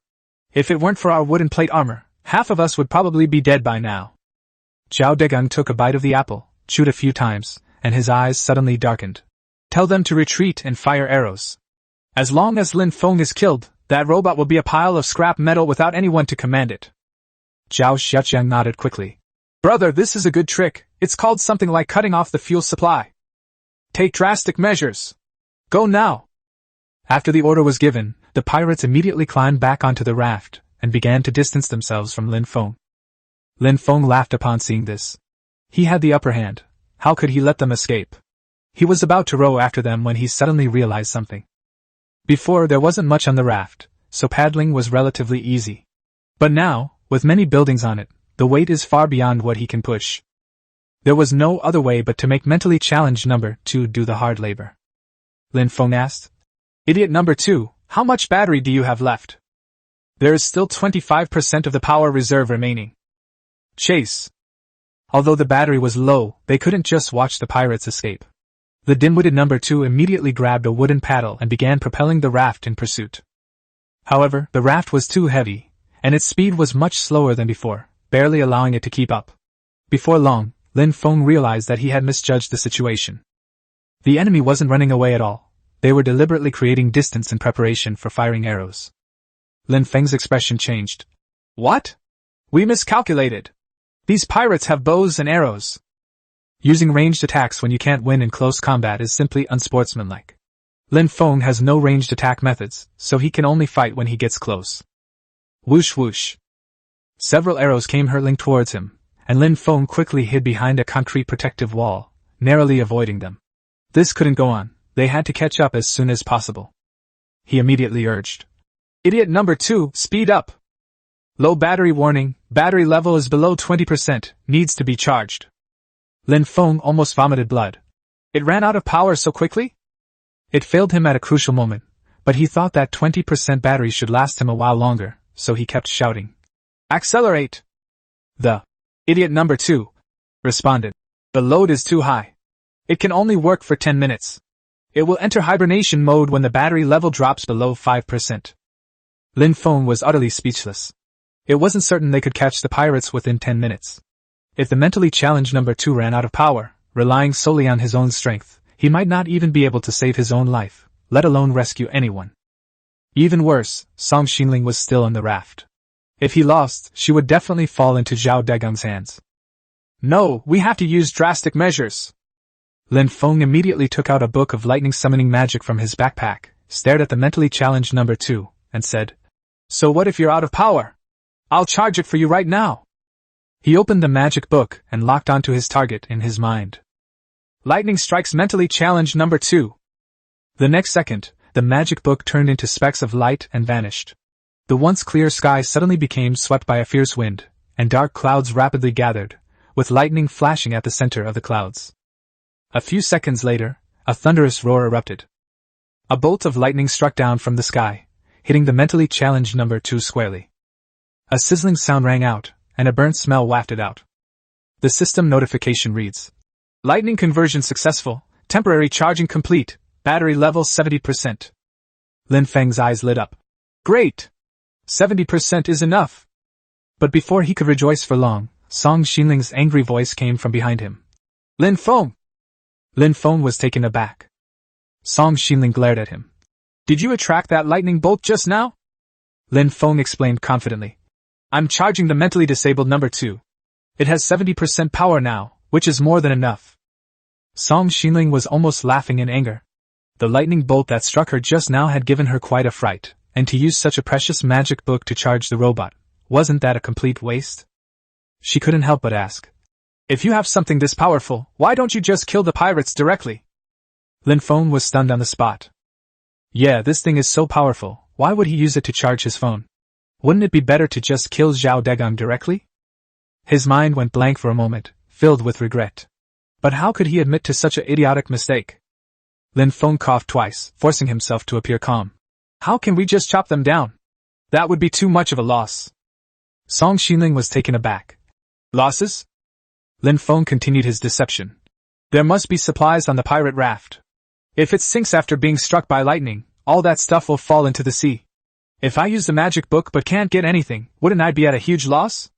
If it weren't for our wooden plate armor, half of us would probably be dead by now." Zhao Degang took a bite of the apple, chewed a few times, and his eyes suddenly darkened. "Tell them to retreat and fire arrows. As long as Lin Feng is killed, that robot will be a pile of scrap metal without anyone to command it." Zhao Xiaoqiang nodded quickly. "Brother, this is a good trick. It's called something like cutting off the fuel supply. Take drastic measures. Go now." After the order was given, the pirates immediately climbed back onto the raft, and began to distance themselves from Lin Feng. Lin Feng laughed upon seeing this. He had the upper hand, How could he let them escape? He was about to row after them when he suddenly realized something. Before, there wasn't much on the raft, so paddling was relatively easy. But now, with many buildings on it, the weight is far beyond what he can push. There was no other way but to make mentally challenged number 2 do the hard labor. Lin Feng asked. Idiot number 2, how much battery do you have left? There is still 25% of the power reserve remaining. Chase. Although the battery was low, they couldn't just watch the pirates escape. The dim-witted number 2 immediately grabbed a wooden paddle and began propelling the raft in pursuit. However, the raft was too heavy, and its speed was much slower than before, barely allowing it to keep up. Before long, Lin Feng realized that he had misjudged the situation. The enemy wasn't running away at all. They were deliberately creating distance in preparation for firing arrows. Lin Feng's expression changed. What? We miscalculated. These pirates have bows and arrows. Using ranged attacks when you can't win in close combat is simply unsportsmanlike. Lin Feng has no ranged attack methods, so he can only fight when he gets close. Whoosh whoosh. Several arrows came hurtling towards him, and Lin Feng quickly hid behind a concrete protective wall, narrowly avoiding them. This couldn't go on. They had to catch up as soon as possible. He immediately urged. Idiot number 2, speed up! Low battery warning, battery level is below 20%, needs to be charged. Lin Feng almost vomited blood. It ran out of power so quickly? It failed him at a crucial moment, but he thought that 20% battery should last him a while longer, so he kept shouting. Accelerate! The idiot number 2 responded. The load is too high. It can only work for 10 minutes. It will enter hibernation mode when the battery level drops below 5%. Lin Feng was utterly speechless. It wasn't certain they could catch the pirates within 10 minutes. If the mentally challenged number 2 ran out of power, relying solely on his own strength, he might not even be able to save his own life, let alone rescue anyone. Even worse, Song Xinling was still on the raft. If he lost, she would definitely fall into Zhao Degung's hands. No, we have to use drastic measures. Lin Feng immediately took out a book of lightning summoning magic from his backpack, stared at the mentally challenged number 2, and said, So what if you're out of power? I'll charge it for you right now. He opened the magic book and locked onto his target in his mind. Lightning strikes mentally challenged number 2. The next second, the magic book turned into specks of light and vanished. The once clear sky suddenly became swept by a fierce wind, and dark clouds rapidly gathered, with lightning flashing at the center of the clouds. A few seconds later, a thunderous roar erupted. A bolt of lightning struck down from the sky, hitting the mentally challenged number 2 squarely. A sizzling sound rang out, and a burnt smell wafted out. The system notification reads, Lightning conversion successful, temporary charging complete, battery level 70%. Lin Feng's eyes lit up. Great! 70% is enough! But before he could rejoice for long, Song Xinling's angry voice came from behind him. Lin Feng! Lin Feng was taken aback. Song Xinling glared at him. Did you attract that lightning bolt just now? Lin Feng explained confidently. I'm charging the mentally disabled number 2. It has 70% power now, which is more than enough. Song Xinling was almost laughing in anger. The lightning bolt that struck her just now had given her quite a fright, and to use such a precious magic book to charge the robot, wasn't that a complete waste? She couldn't help but ask. If you have something this powerful, why don't you just kill the pirates directly? Lin Feng was stunned on the spot. Yeah, this thing is so powerful, why would he use it to charge his phone? Wouldn't it be better to just kill Zhao Degung directly? His mind went blank for a moment, filled with regret. But how could he admit to such an idiotic mistake? Lin Feng coughed twice, forcing himself to appear calm. How can we just chop them down? That would be too much of a loss. Song Xinling was taken aback. Losses? Lin Feng continued his deception. There must be supplies on the pirate raft. If it sinks after being struck by lightning, all that stuff will fall into the sea. If I use the magic book but can't get anything, wouldn't I be at a huge loss?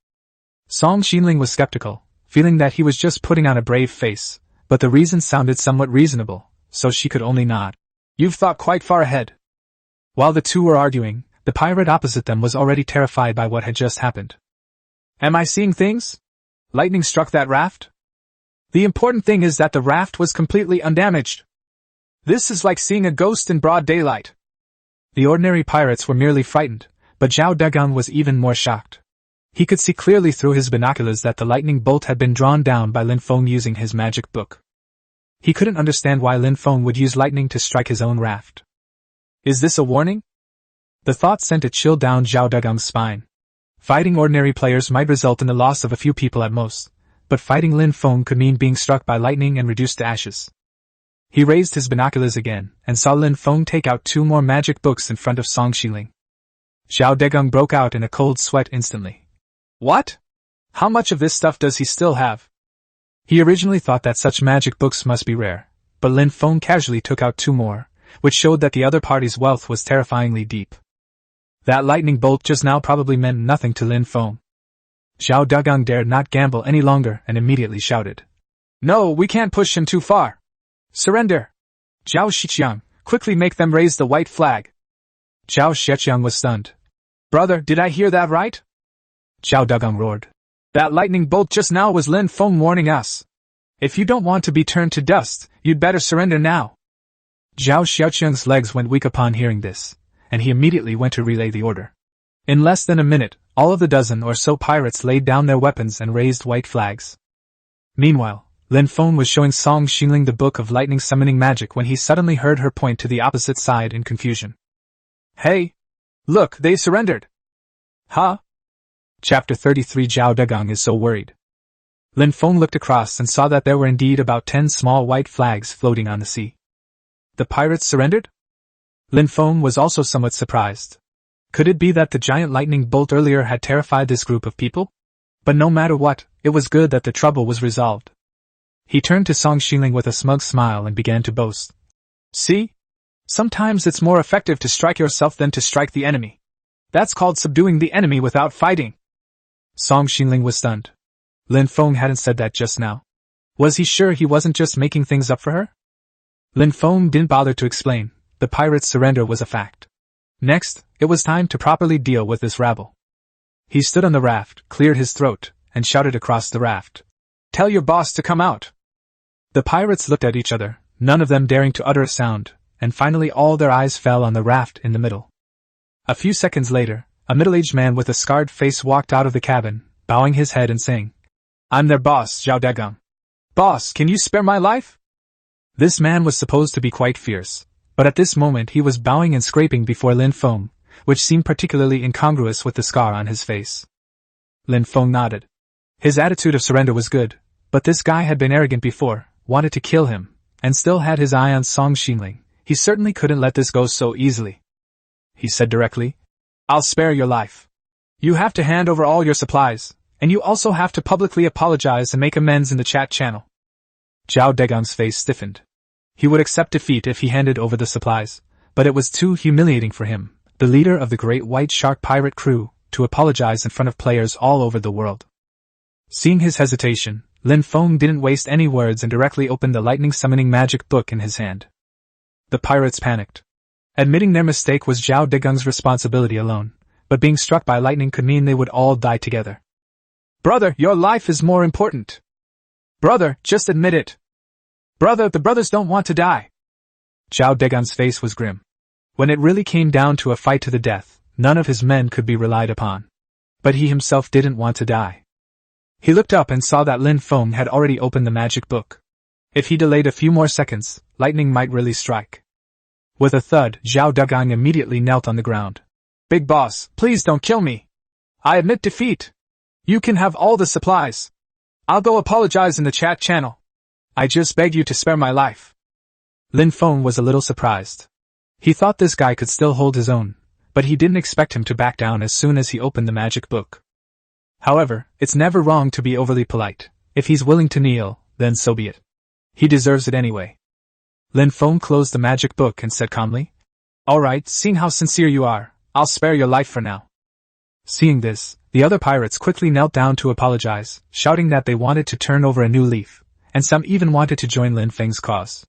Song Xinling was skeptical, feeling that he was just putting on a brave face, but the reason sounded somewhat reasonable, so she could only nod. You've thought quite far ahead. While the two were arguing, the pirate opposite them was already terrified by what had just happened. Am I seeing things? Lightning struck that raft? The important thing is that the raft was completely undamaged. This is like seeing a ghost in broad daylight. The ordinary pirates were merely frightened, but Zhao Degung was even more shocked. He could see clearly through his binoculars that the lightning bolt had been drawn down by Lin Feng using his magic book. He couldn't understand why Lin Feng would use lightning to strike his own raft. Is this a warning? The thought sent a chill down Zhao Degong's spine. Fighting ordinary players might result in the loss of a few people at most, but fighting Lin Feng could mean being struck by lightning and reduced to ashes. He raised his binoculars again, and saw Lin Feng take out 2 more magic books in front of Song Xiling. Zhao Degong broke out in a cold sweat instantly. What? How much of this stuff does he still have? He originally thought that such magic books must be rare, but Lin Feng casually took out 2 more, which showed that the other party's wealth was terrifyingly deep. That lightning bolt just now probably meant nothing to Lin Feng. Zhao Degong dared not gamble any longer and immediately shouted. No, we can't push him too far. Surrender! Zhao Shiqiang, quickly make them raise the white flag. Zhao Shiqiang was stunned. Brother, did I hear that right? Zhao Degong roared. That lightning bolt just now was Lin Feng warning us. If you don't want to be turned to dust, you'd better surrender now. Zhao Shiqiang's legs went weak upon hearing this, and he immediately went to relay the order. In less than a minute, all of the dozen or so pirates laid down their weapons and raised white flags. Meanwhile, Lin Feng was showing Song Xiling the book of lightning summoning magic when he suddenly heard her point to the opposite side in confusion. Hey! Look, they surrendered! Huh? Chapter 33 Zhao Degong is so worried. Lin Feng looked across and saw that there were indeed about 10 small white flags floating on the sea. The pirates surrendered? Lin Feng was also somewhat surprised. Could it be that the giant lightning bolt earlier had terrified this group of people? But no matter what, it was good that the trouble was resolved. He turned to Song Xiling with a smug smile and began to boast. See? Sometimes it's more effective to strike yourself than to strike the enemy. That's called subduing the enemy without fighting. Song Xiling was stunned. Lin Feng hadn't said that just now. Was he sure he wasn't just making things up for her? Lin Feng didn't bother to explain. The pirates' surrender was a fact. Next, it was time to properly deal with this rabble. He stood on the raft, cleared his throat, and shouted across the raft. Tell your boss to come out. The pirates looked at each other, none of them daring to utter a sound, and finally all their eyes fell on the raft in the middle. A few seconds later, a middle-aged man with a scarred face walked out of the cabin, bowing his head and saying, I'm their boss, Zhao Degong. Boss, can you spare my life? This man was supposed to be quite fierce, but at this moment he was bowing and scraping before Lin Feng, which seemed particularly incongruous with the scar on his face. Lin Feng nodded. His attitude of surrender was good, but this guy had been arrogant before, wanted to kill him, and still had his eye on Song Xiling. He certainly couldn't let this go so easily. He said directly, I'll spare your life. You have to hand over all your supplies, and you also have to publicly apologize and make amends in the chat channel. Zhao Degong's face stiffened. He would accept defeat if he handed over the supplies, but it was too humiliating for him, the leader of the great white shark pirate crew, to apologize in front of players all over the world. Seeing his hesitation, Lin Feng didn't waste any words and directly opened the lightning summoning magic book in his hand. The pirates panicked. Admitting their mistake was Zhao Degong's responsibility alone, but being struck by lightning could mean they would all die together. Brother, your life is more important. Brother, just admit it. Brother, the brothers don't want to die. Zhao Degong's face was grim. When it really came down to a fight to the death, none of his men could be relied upon. But he himself didn't want to die. He looked up and saw that Lin Feng had already opened the magic book. If he delayed a few more seconds, lightning might really strike. With a thud, Zhao Degong immediately knelt on the ground. Big boss, please don't kill me. I admit defeat. You can have all the supplies. I'll go apologize in the chat channel. I just beg you to spare my life. Lin Feng was a little surprised. He thought this guy could still hold his own, but he didn't expect him to back down as soon as he opened the magic book. However, it's never wrong to be overly polite. If he's willing to kneel, then so be it. He deserves it anyway. Lin Feng closed the magic book and said calmly, Alright, seeing how sincere you are, I'll spare your life for now. Seeing this, the other pirates quickly knelt down to apologize, shouting that they wanted to turn over a new leaf, and some even wanted to join Lin Feng's cause.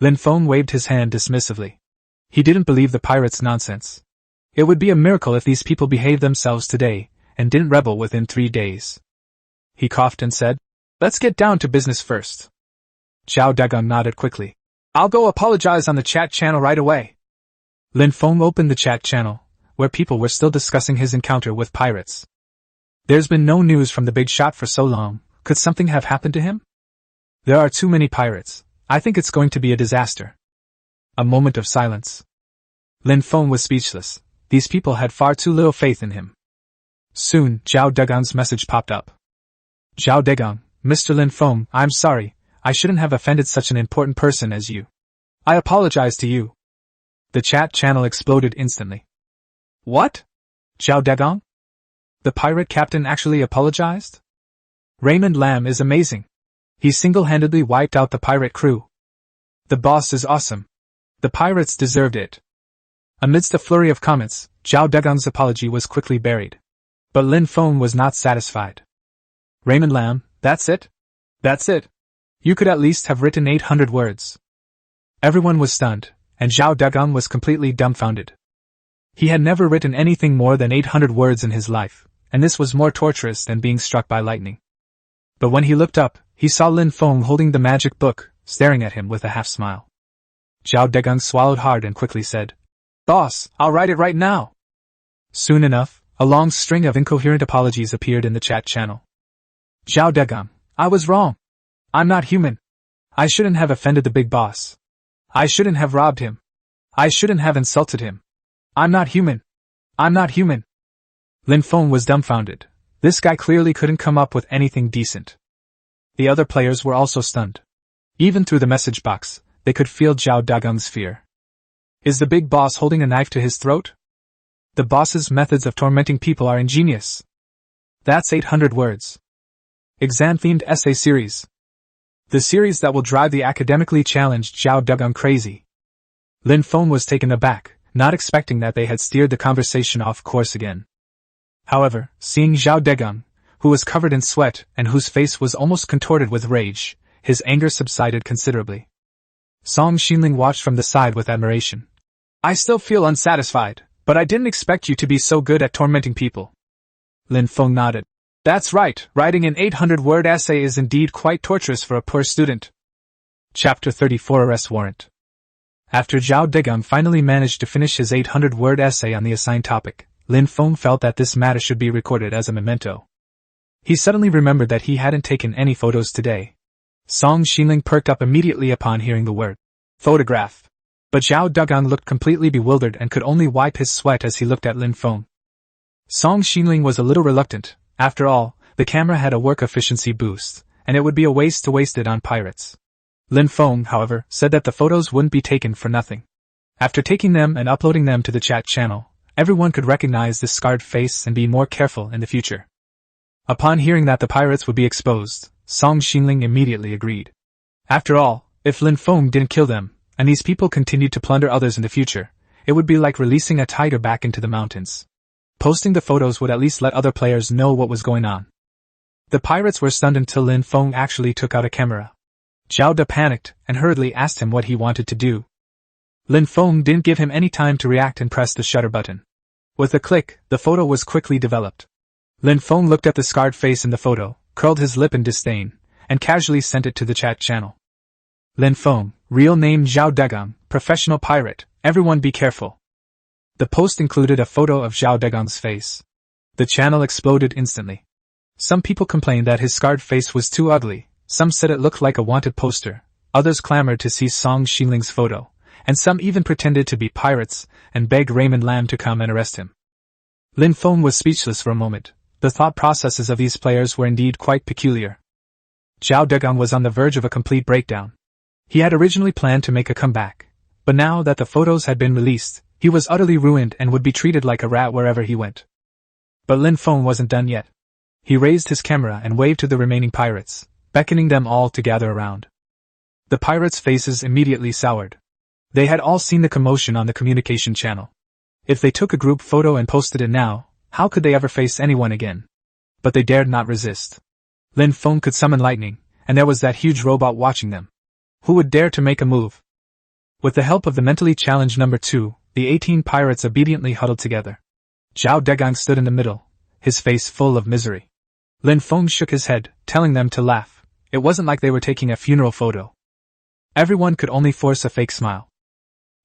Lin Feng waved his hand dismissively. He didn't believe the pirates' nonsense. It would be a miracle if these people behaved themselves today, and didn't rebel within 3 days. He coughed and said, Let's get down to business first. Zhao Degong nodded quickly. I'll go apologize on the chat channel right away. Lin Feng opened the chat channel, where people were still discussing his encounter with pirates. There's been no news from the big shot for so long. Could something have happened to him? There are too many pirates. I think it's going to be a disaster. A moment of silence. Lin Feng was speechless. These people had far too little faith in him. Soon, Zhao Degong's message popped up. Zhao Degong, Mr. Lin Feng, I'm sorry. I shouldn't have offended such an important person as you. I apologize to you. The chat channel exploded instantly. What? Zhao Degong? The pirate captain actually apologized? Raymond Lam is amazing. He single-handedly wiped out the pirate crew. The boss is awesome. The pirates deserved it. Amidst a flurry of comments, Zhao Degong's apology was quickly buried. But Lin Feng was not satisfied. Raymond Lam, that's it? That's it? You could at least have written 800 words. Everyone was stunned, and Zhao Degong was completely dumbfounded. He had never written anything more than 800 words in his life, and this was more torturous than being struck by lightning. But when he looked up, he saw Lin Feng holding the magic book, staring at him with a half-smile. Zhao Degong swallowed hard and quickly said, Boss, I'll write it right now. Soon enough, a long string of incoherent apologies appeared in the chat channel. Zhao Degong, I was wrong. I'm not human. I shouldn't have offended the big boss. I shouldn't have robbed him. I shouldn't have insulted him. I'm not human. I'm not human. Lin Feng was dumbfounded. This guy clearly couldn't come up with anything decent. The other players were also stunned. Even through the message box, they could feel Zhao Dagong's fear. Is the big boss holding a knife to his throat? The boss's methods of tormenting people are ingenious. That's 800 words. Exam-themed essay series. The series that will drive the academically challenged Zhao Degong crazy. Lin Feng was taken aback, not expecting that they had steered the conversation off course again. However, seeing Zhao Degong, who was covered in sweat and whose face was almost contorted with rage, his anger subsided considerably. Song Xinling watched from the side with admiration. I still feel unsatisfied, but I didn't expect you to be so good at tormenting people. Lin Feng nodded. That's right, writing an 800-word essay is indeed quite torturous for a poor student. Chapter 34 Arrest Warrant. After Zhao Degong finally managed to finish his 800-word essay on the assigned topic, Lin Feng felt that this matter should be recorded as a memento. He suddenly remembered that he hadn't taken any photos today. Song Xinling perked up immediately upon hearing the word photograph. But Zhao Degong looked completely bewildered and could only wipe his sweat as he looked at Lin Feng. Song Xinling was a little reluctant. After all, the camera had a work efficiency boost, and it would be a waste to waste it on pirates. Lin Feng, however, said that the photos wouldn't be taken for nothing. After taking them and uploading them to the chat channel, everyone could recognize this scarred face and be more careful in the future. Upon hearing that the pirates would be exposed, Song Xinling immediately agreed. After all, if Lin Feng didn't kill them, and these people continued to plunder others in the future, it would be like releasing a tiger back into the mountains. Posting the photos would at least let other players know what was going on. The pirates were stunned until Lin Feng actually took out a camera. Zhao De panicked and hurriedly asked him what he wanted to do. Lin Feng didn't give him any time to react and pressed the shutter button. With a click, the photo was quickly developed. Lin Feng looked at the scarred face in the photo, curled his lip in disdain, and casually sent it to the chat channel. Lin Feng, real name Zhao Degong, professional pirate, everyone be careful. The post included a photo of Zhao Degong's face. The channel exploded instantly. Some people complained that his scarred face was too ugly, some said it looked like a wanted poster, others clamored to see Song Xinling's photo, and some even pretended to be pirates and begged Raymond Lam to come and arrest him. Lin Feng was speechless for a moment. The thought processes of these players were indeed quite peculiar. Zhao Degong was on the verge of a complete breakdown. He had originally planned to make a comeback, but now that the photos had been released, he was utterly ruined and would be treated like a rat wherever he went. But Lin Feng wasn't done yet. He raised his camera and waved to the remaining pirates, beckoning them all to gather around. The pirates' faces immediately soured. They had all seen the commotion on the communication channel. If they took a group photo and posted it now, how could they ever face anyone again? But they dared not resist. Lin Feng could summon lightning, and there was that huge robot watching them. Who would dare to make a move? With the help of the mentally challenged number 2, the 18 pirates obediently huddled together. Zhao Degong stood in the middle, his face full of misery. Lin Feng shook his head, telling them to laugh. It wasn't like they were taking a funeral photo. Everyone could only force a fake smile.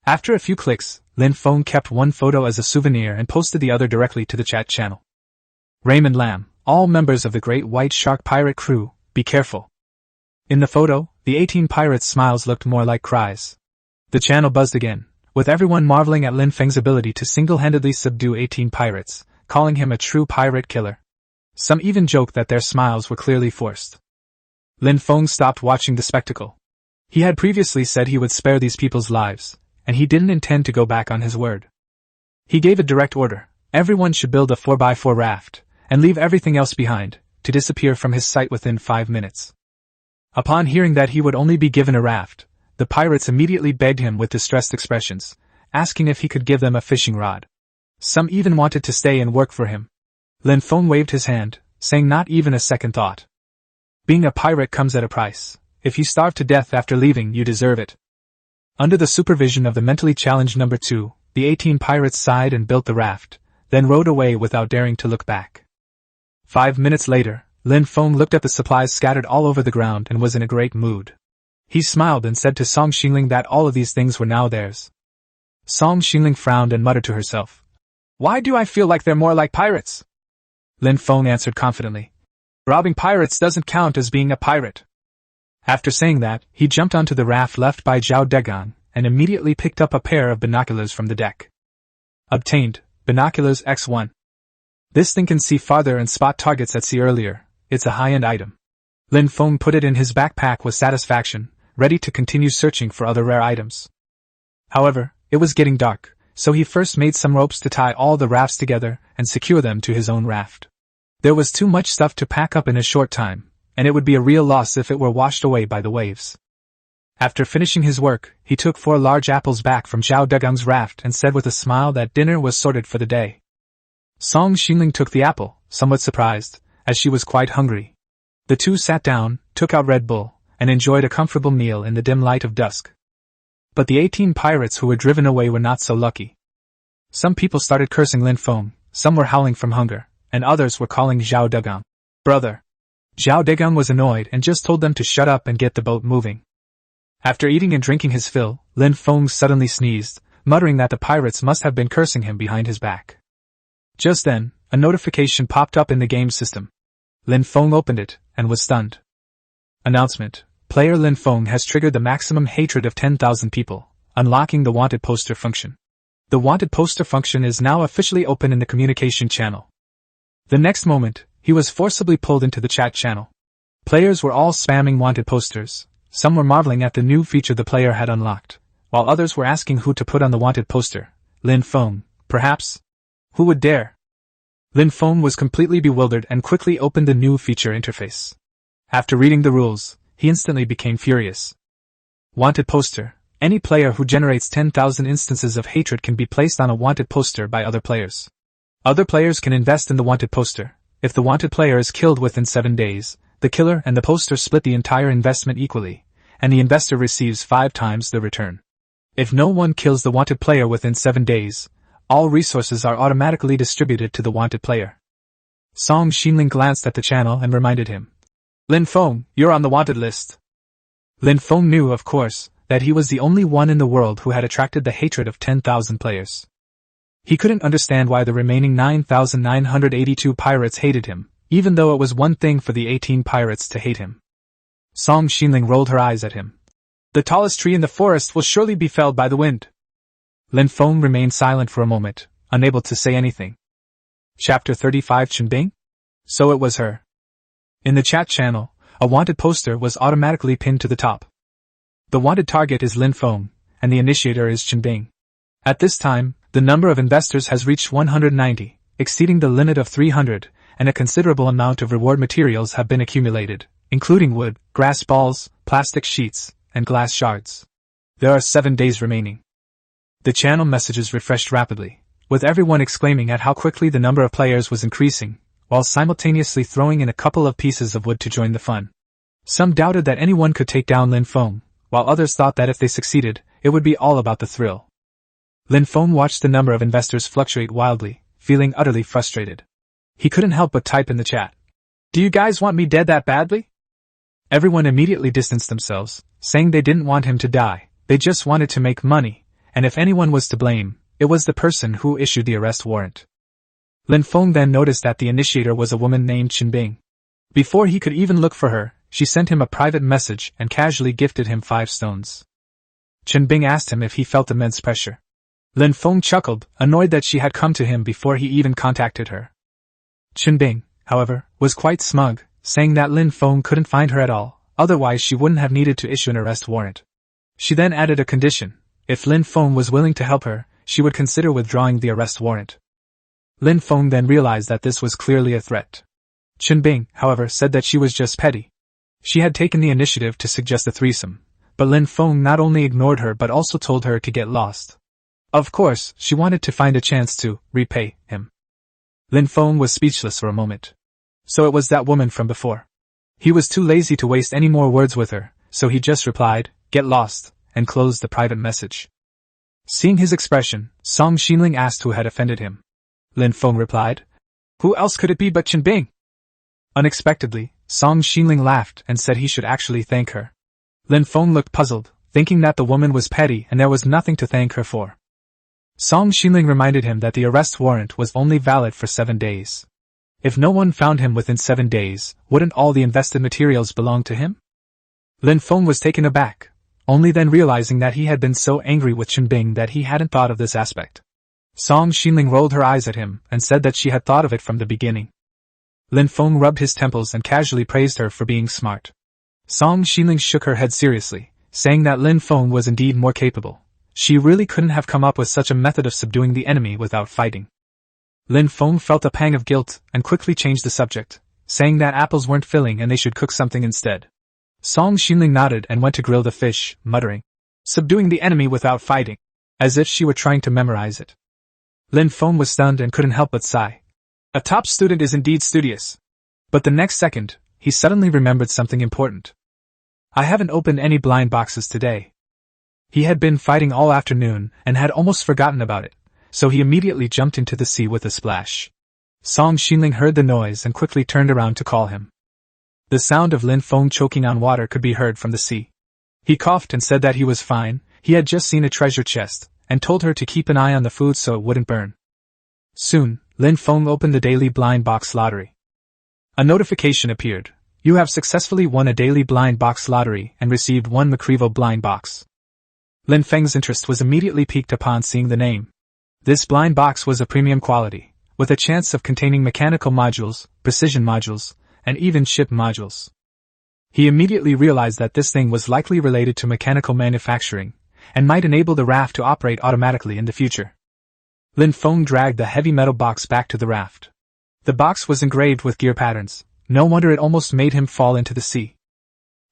After a few clicks, Lin Feng kept one photo as a souvenir and posted the other directly to the chat channel. Raymond Lam, all members of the Great White Shark pirate crew, be careful. In the photo, the 18 pirates' smiles looked more like cries. The channel buzzed again, with everyone marveling at Lin Feng's ability to single-handedly subdue 18 pirates, calling him a true pirate killer. Some even joked that their smiles were clearly forced. Lin Feng stopped watching the spectacle. He had previously said he would spare these people's lives, and he didn't intend to go back on his word. He gave a direct order: everyone should build a 4x4 raft, and leave everything else behind, to disappear from his sight within 5 minutes. Upon hearing that he would only be given a raft, the pirates immediately begged him with distressed expressions, asking if he could give them a fishing rod. Some even wanted to stay and work for him. Lin Feng waved his hand, saying not even a second thought. Being a pirate comes at a price. If you starve to death after leaving, you deserve it. Under the supervision of the mentally challenged number 2, the 18 pirates sighed and built the raft, then rowed away without daring to look back. 5 minutes later, Lin Feng looked at the supplies scattered all over the ground and was in a great mood. He smiled and said to Song Xingling that all of these things were now theirs. Song Xingling frowned and muttered to herself, "Why do I feel like they're more like pirates?" Lin Feng answered confidently, "Robbing pirates doesn't count as being a pirate." After saying that, he jumped onto the raft left by Zhao Degang and immediately picked up a pair of binoculars from the deck. Obtained, binoculars X1. This thing can see farther and spot targets at sea earlier. It's a high-end item. Lin Feng put it in his backpack with satisfaction, ready to continue searching for other rare items. However, it was getting dark, so he first made some ropes to tie all the rafts together and secure them to his own raft. There was too much stuff to pack up in a short time, and it would be a real loss if it were washed away by the waves. After finishing his work, he took 4 large apples back from Zhao Degang's raft and said with a smile that dinner was sorted for the day. Song Xingling took the apple, somewhat surprised, as she was quite hungry. The two sat down, took out Red Bull, and enjoyed a comfortable meal in the dim light of dusk. But the 18 pirates who were driven away were not so lucky. Some people started cursing Lin Feng, some were howling from hunger, and others were calling Zhao Degang brother. Zhao Degang was annoyed and just told them to shut up and get the boat moving. After eating and drinking his fill, Lin Feng suddenly sneezed, muttering that the pirates must have been cursing him behind his back. Just then, a notification popped up in the game system. Lin Feng opened it, and was stunned. Announcement: Player Lin Feng has triggered the maximum hatred of 10,000 people, unlocking the wanted poster function. The wanted poster function is now officially open in the communication channel. The next moment, he was forcibly pulled into the chat channel. Players were all spamming wanted posters. Some were marveling at the new feature the player had unlocked, while others were asking who to put on the wanted poster. Lin Feng, perhaps? Who would dare? Lin Feng was completely bewildered and quickly opened the new feature interface. After reading the rules, he instantly became furious. Wanted poster: any player who generates 10,000 instances of hatred can be placed on a wanted poster by other players. Other players can invest in the wanted poster. If the wanted player is killed within 7 days, the killer and the poster split the entire investment equally, and the investor receives 5 times the return. If no one kills the wanted player within 7 days, all resources are automatically distributed to the wanted player. Song Xingling glanced at the channel and reminded him, "Lin Feng, you're on the wanted list." Lin Feng knew, of course, that he was the only one in the world who had attracted the hatred of 10,000 players. He couldn't understand why the remaining 9,982 pirates hated him, even though it was one thing for the 18 pirates to hate him. Song Xingling rolled her eyes at him. "The tallest tree in the forest will surely be felled by the wind." Lin Feng remained silent for a moment, unable to say anything. Chapter 35 Chunbing? So it was her. In the chat channel, a wanted poster was automatically pinned to the top. The wanted target is Lin Feng, and the initiator is Chunbing. At this time, the number of investors has reached 190, exceeding the limit of 300, and a considerable amount of reward materials have been accumulated, including wood, grass balls, plastic sheets, and glass shards. There are 7 days remaining. The channel messages refreshed rapidly, with everyone exclaiming at how quickly the number of players was increasing, while simultaneously throwing in a couple of pieces of wood to join the fun. Some doubted that anyone could take down Lin Feng, while others thought that if they succeeded, it would be all about the thrill. Lin Feng watched the number of investors fluctuate wildly, feeling utterly frustrated. He couldn't help but type in the chat, "Do you guys want me dead that badly?" Everyone immediately distanced themselves, saying they didn't want him to die, they just wanted to make money, and if anyone was to blame, it was the person who issued the arrest warrant. Lin Feng then noticed that the initiator was a woman named Qinbing. Before he could even look for her, she sent him a private message and casually gifted him 5 stones. Qinbing asked him if he felt immense pressure. Lin Feng chuckled, annoyed that she had come to him before he even contacted her. Qinbing, however, was quite smug, saying that Lin Feng couldn't find her at all, otherwise she wouldn't have needed to issue an arrest warrant. She then added a condition: if Lin Feng was willing to help her, she would consider withdrawing the arrest warrant. Lin Feng then realized that this was clearly a threat. Qinbing, however, said that she was just petty. She had taken the initiative to suggest a threesome, but Lin Feng not only ignored her but also told her to get lost. Of course, she wanted to find a chance to repay him. Lin Feng was speechless for a moment. So it was that woman from before. He was too lazy to waste any more words with her, so he just replied, "Get lost," and closed the private message. Seeing his expression, Song Xinling asked who had offended him. Lin Feng replied, "Who else could it be but Qinbing?" Unexpectedly, Song Xinling laughed and said he should actually thank her. Lin Feng looked puzzled, thinking that the woman was petty and there was nothing to thank her for. Song Xinling reminded him that the arrest warrant was only valid for 7 days. If no one found him within 7 days, wouldn't all the invested materials belong to him? Lin Feng was taken aback, only then realizing that he had been so angry with Qinbing that he hadn't thought of this aspect. Song Xinling rolled her eyes at him and said that she had thought of it from the beginning. Lin Feng rubbed his temples and casually praised her for being smart. Song Xinling shook her head seriously, saying that Lin Feng was indeed more capable. She really couldn't have come up with such a method of subduing the enemy without fighting. Lin Feng felt a pang of guilt and quickly changed the subject, saying that apples weren't filling and they should cook something instead. Song Xinling nodded and went to grill the fish, muttering, "Subduing the enemy without fighting," as if she were trying to memorize it. Lin Feng was stunned and couldn't help but sigh. A top student is indeed studious. But the next second, he suddenly remembered something important. "I haven't opened any blind boxes today." He had been fighting all afternoon and had almost forgotten about it, so he immediately jumped into the sea with a splash. Song Xinling heard the noise and quickly turned around to call him. The sound of Lin Feng choking on water could be heard from the sea. He coughed and said that he was fine, he had just seen a treasure chest, and told her to keep an eye on the food so it wouldn't burn. Soon, Lin Feng opened the daily blind box lottery. A notification appeared: "You have successfully won a daily blind box lottery and received 1 Makrivo blind box." Lin Feng's interest was immediately piqued upon seeing the name. This blind box was a premium quality, with a chance of containing mechanical modules, precision modules, and even ship modules. He immediately realized that this thing was likely related to mechanical manufacturing, and might enable the RAFT to operate automatically in the future. Lin Feng dragged the heavy metal box back to the RAFT. The box was engraved with gear patterns, no wonder it almost made him fall into the sea.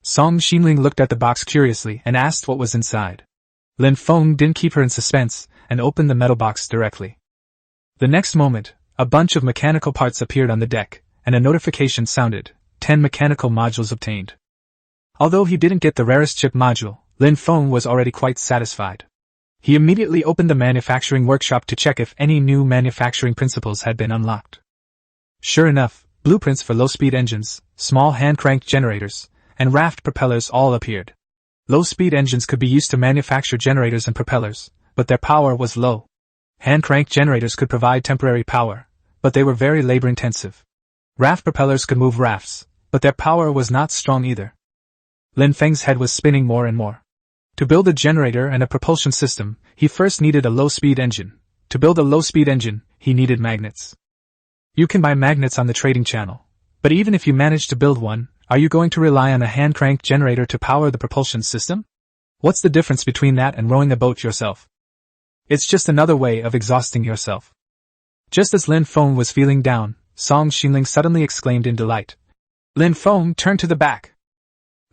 Song Xinling looked at the box curiously and asked what was inside. Lin Feng didn't keep her in suspense, and opened the metal box directly. The next moment, a bunch of mechanical parts appeared on the deck, and a notification sounded: 10 mechanical modules obtained. Although he didn't get the rarest chip module, Lin Feng was already quite satisfied. He immediately opened the manufacturing workshop to check if any new manufacturing principles had been unlocked. Sure enough, blueprints for low-speed engines, small hand-cranked generators, and RAFT propellers all appeared. Low-speed engines could be used to manufacture generators and propellers, but their power was low. Hand-cranked generators could provide temporary power, but they were very labor-intensive. RAFT propellers could move rafts, but their power was not strong either. Lin Feng's head was spinning more and more. To build a generator and a propulsion system, he first needed a low-speed engine. To build a low-speed engine, he needed magnets. You can buy magnets on the trading channel, but even if you manage to build one, are you going to rely on a hand-cranked generator to power the propulsion system? What's the difference between that and rowing a boat yourself? It's just another way of exhausting yourself. Just as Lin Feng was feeling down, Song Xinling suddenly exclaimed in delight. Lin Feng turned to the back.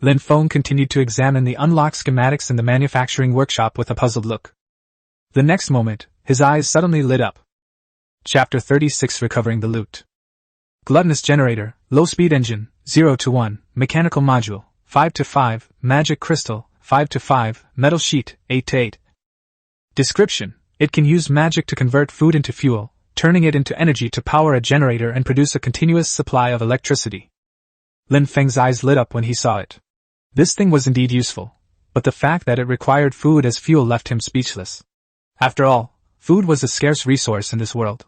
Lin Feng continued to examine the unlocked schematics in the manufacturing workshop with a puzzled look. The next moment, his eyes suddenly lit up. Chapter 36: Recovering the Loot. Gluttonous generator, low-speed engine, 0 to 1, mechanical module, 5 to 5, magic crystal, 5 to 5, metal sheet, 8 to 8. Description: it can use magic to convert food into fuel, turning it into energy to power a generator and produce a continuous supply of electricity. Lin Feng's eyes lit up when he saw it. This thing was indeed useful, but the fact that it required food as fuel left him speechless. After all, food was a scarce resource in this world.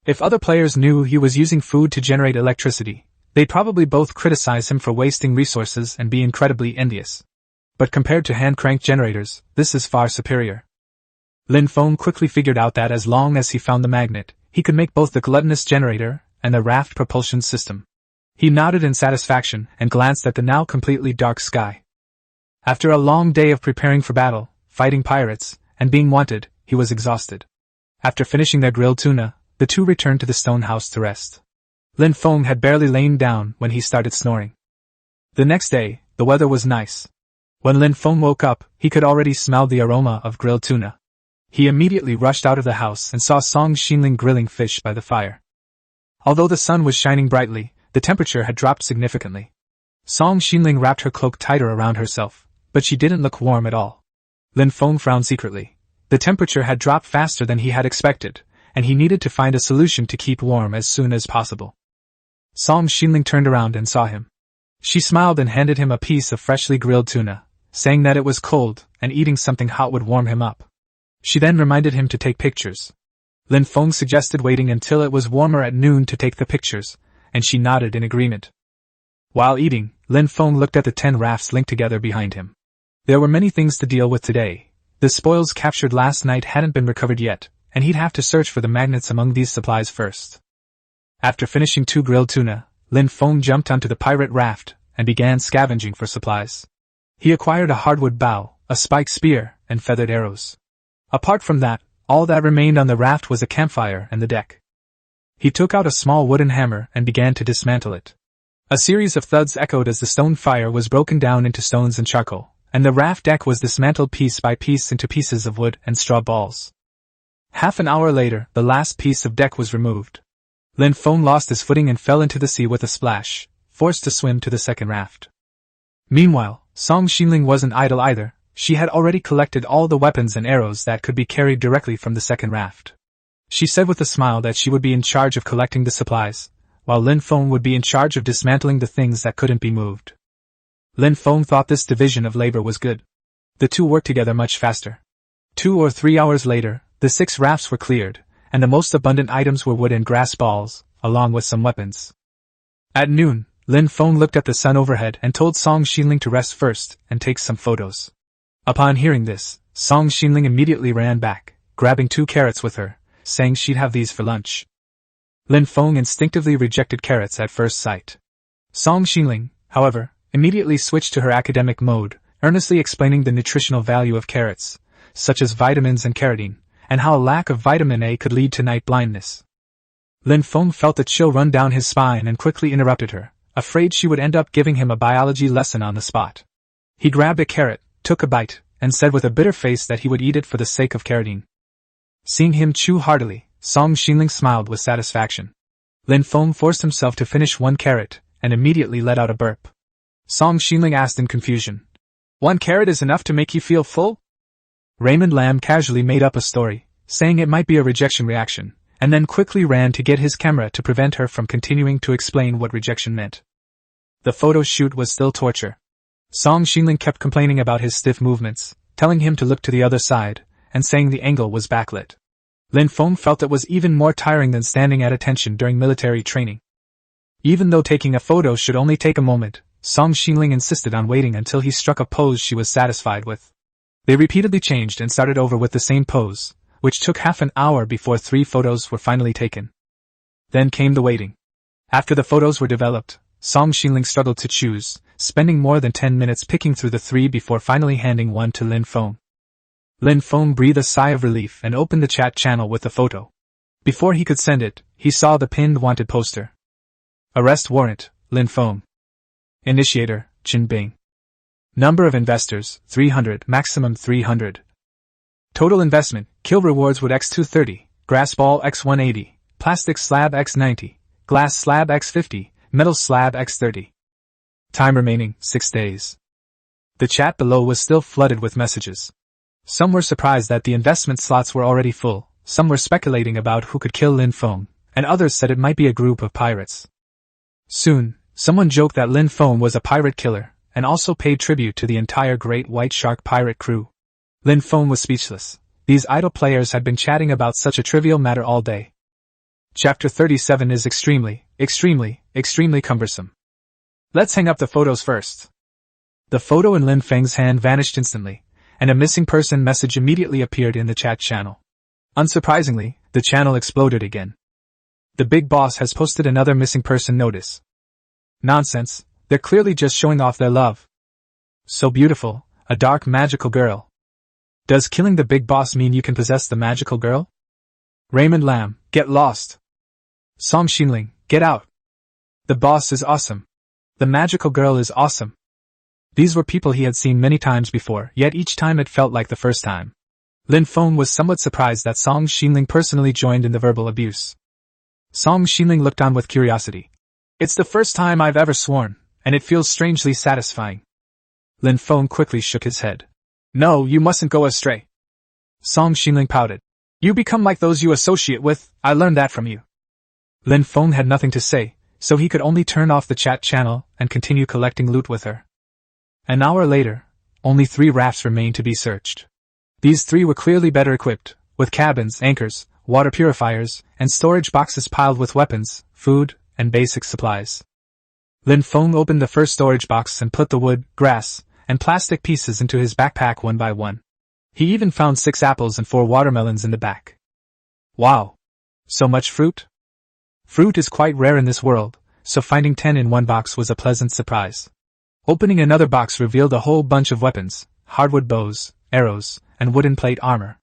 If other players knew he was using food to generate electricity, they'd probably both criticize him for wasting resources and be incredibly envious. But compared to hand-cranked generators, this is far superior. Lin Feng quickly figured out that as long as he found the magnet, he could make both the gluttonous generator and the RAFT propulsion system. He nodded in satisfaction and glanced at the now completely dark sky. After a long day of preparing for battle, fighting pirates, and being wanted, he was exhausted. After finishing their grilled tuna, the two returned to the stone house to rest. Lin Feng had barely lain down when he started snoring. The next day, the weather was nice. When Lin Feng woke up, he could already smell the aroma of grilled tuna. He immediately rushed out of the house and saw Song Xinling grilling fish by the fire. Although the sun was shining brightly, the temperature had dropped significantly. Song Xinling wrapped her cloak tighter around herself, but she didn't look warm at all. Lin Feng frowned secretly. The temperature had dropped faster than he had expected, and he needed to find a solution to keep warm as soon as possible. Song Xinling turned around and saw him. She smiled and handed him a piece of freshly grilled tuna, saying that it was cold and eating something hot would warm him up. She then reminded him to take pictures. Lin Feng suggested waiting until it was warmer at noon to take the pictures, and she nodded in agreement. While eating, Lin Feng looked at the 10 rafts linked together behind him. There were many things to deal with today. The spoils captured last night hadn't been recovered yet, and he'd have to search for the magnets among these supplies first. After finishing 2 grilled tuna, Lin Feng jumped onto the pirate raft and began scavenging for supplies. He acquired a hardwood bow, a spiked spear, and feathered arrows. Apart from that, all that remained on the raft was a campfire and the deck. He took out a small wooden hammer and began to dismantle it. A series of thuds echoed as the stone fire was broken down into stones and charcoal, and the raft deck was dismantled piece by piece into pieces of wood and straw balls. Half an hour later, the last piece of deck was removed. Lin Feng lost his footing and fell into the sea with a splash, forced to swim to the second raft. Meanwhile, Song Xinling wasn't idle either. She had already collected all the weapons and arrows that could be carried directly from the second raft. She said with a smile that she would be in charge of collecting the supplies, while Lin Feng would be in charge of dismantling the things that couldn't be moved. Lin Feng thought this division of labor was good. The two worked together much faster. 2 or 3 hours later, the 6 rafts were cleared, and the most abundant items were wood and grass balls, along with some weapons. At noon, Lin Feng looked at the sun overhead and told Song Xinling to rest first and take some photos. Upon hearing this, Song Xinling immediately ran back, grabbing 2 carrots with her, saying she'd have these for lunch. Lin Feng instinctively rejected carrots at first sight. Song Xinling, however, immediately switched to her academic mode, earnestly explaining the nutritional value of carrots, such as vitamins and carotene, and how a lack of vitamin A could lead to night blindness. Lin Feng felt a chill run down his spine and quickly interrupted her, afraid she would end up giving him a biology lesson on the spot. He grabbed a carrot, took a bite, and said with a bitter face that he would eat it for the sake of carotene. Seeing him chew heartily, Song Xinling smiled with satisfaction. Lin Feng forced himself to finish 1 carrot, and immediately let out a burp. Song Xinling asked in confusion, "1 carrot is enough to make you feel full?" Raymond Lam casually made up a story, saying it might be a rejection reaction, and then quickly ran to get his camera to prevent her from continuing to explain what rejection meant. The photo shoot was still torture. Song Xinling kept complaining about his stiff movements, telling him to look to the other side, and saying the angle was backlit. Lin Feng felt it was even more tiring than standing at attention during military training. Even though taking a photo should only take a moment, Song Xinling insisted on waiting until he struck a pose she was satisfied with. They repeatedly changed and started over with the same pose, which took half an hour before 3 photos were finally taken. Then came the waiting. After the photos were developed, Song Xinling struggled to choose, spending more than 10 minutes picking through the 3 before finally handing one to Lin Feng. Lin Feng breathed a sigh of relief and opened the chat channel with the photo. Before he could send it, he saw the pinned wanted poster. Arrest warrant, Lin Feng. Initiator, Qin Bing. Number of investors, 300, maximum 300. Total investment, kill rewards wood x230, grass ball x180, plastic slab x90, glass slab x50, metal slab x30. Time remaining, 6 days. The chat below was still flooded with messages. Some were surprised that the investment slots were already full, some were speculating about who could kill Lin Feng, and others said it might be a group of pirates. Soon, someone joked that Lin Feng was a pirate killer, and also paid tribute to the entire Great White Shark pirate crew. Lin Feng was speechless. These idle players had been chatting about such a trivial matter all day. Chapter 37 is extremely, extremely cumbersome. Let's hang up the photos first. The photo in Lin Feng's hand vanished instantly, and a missing person message immediately appeared in the chat channel. Unsurprisingly, the channel exploded again. The big boss has posted another missing person notice. Nonsense, they're clearly just showing off their love. So beautiful, a dark magical girl. Does killing the big boss mean you can possess the magical girl? Raymond Lam, get lost. Song Xinling, get out. The boss is awesome. The magical girl is awesome. These were people he had seen many times before, yet each time it felt like the first time. Lin Feng was somewhat surprised that Song Xinling personally joined in the verbal abuse. Song Xinling looked on with curiosity. It's the first time I've ever sworn, and it feels strangely satisfying. Lin Feng quickly shook his head. No, you mustn't go astray. Song Xinling pouted. You become like those you associate with, I learned that from you. Lin Feng had nothing to say, so he could only turn off the chat channel and continue collecting loot with her. An hour later, only 3 rafts remained to be searched. These 3 were clearly better equipped, with cabins, anchors, water purifiers, and storage boxes piled with weapons, food, and basic supplies. Lin Feng opened the first storage box and put the wood, grass, and plastic pieces into his backpack one by one. He even found 6 apples and 4 watermelons in the back. Wow! So much fruit? Fruit is quite rare in this world, so finding 10 in one box was a pleasant surprise. Opening another box revealed a whole bunch of weapons, hardwood bows, arrows, and wooden plate armor.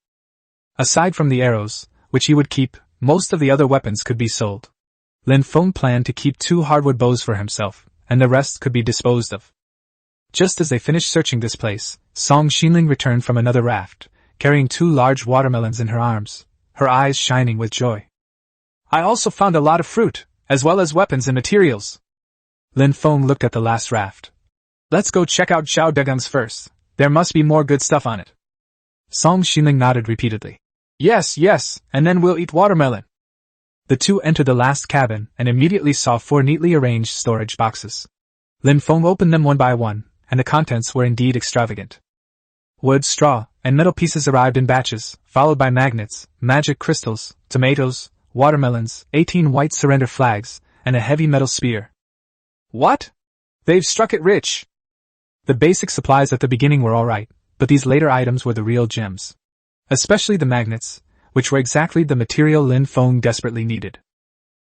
Aside from the arrows, which he would keep, most of the other weapons could be sold. Lin Feng planned to keep 2 hardwood bows for himself, and the rest could be disposed of. Just as they finished searching this place, Song Xinling returned from another raft, carrying 2 large watermelons in her arms, her eyes shining with joy. I also found a lot of fruit, as well as weapons and materials. Lin Feng looked at the last raft. Let's go check out Zhao Degung's first. There must be more good stuff on it. Song Xinling nodded repeatedly. Yes, and then we'll eat watermelon. The 2 entered the last cabin and immediately saw 4 neatly arranged storage boxes. Lin Feng opened them one by one, and the contents were indeed extravagant. Wood, straw, and metal pieces arrived in batches, followed by magnets, magic crystals, tomatoes, watermelons, 18 white surrender flags, and a heavy metal spear. What? They've struck it rich! The basic supplies at the beginning were alright, but these later items were the real gems. Especially the magnets, which were exactly the material Lin Feng desperately needed.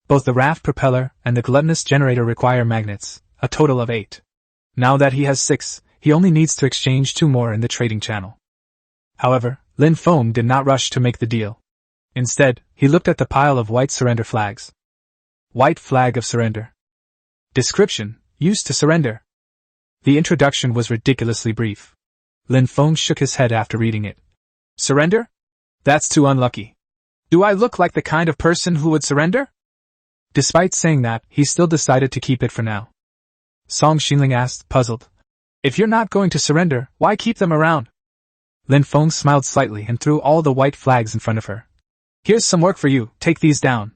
Both the raft propeller and the gluttonous generator require magnets, a total of 8. Now that he has 6, he only needs to exchange 2 more in the trading channel. However, Lin Feng did not rush to make the deal. Instead, he looked at the pile of white surrender flags. White flag of surrender. Description: used to surrender. The introduction was ridiculously brief. Lin Feng shook his head after reading it. Surrender? That's too unlucky. Do I look like the kind of person who would surrender? Despite saying that, he still decided to keep it for now. Song Xinling asked, puzzled. If you're not going to surrender, why keep them around? Lin Feng smiled slightly and threw all the white flags in front of her. Here's some work for you, take these down.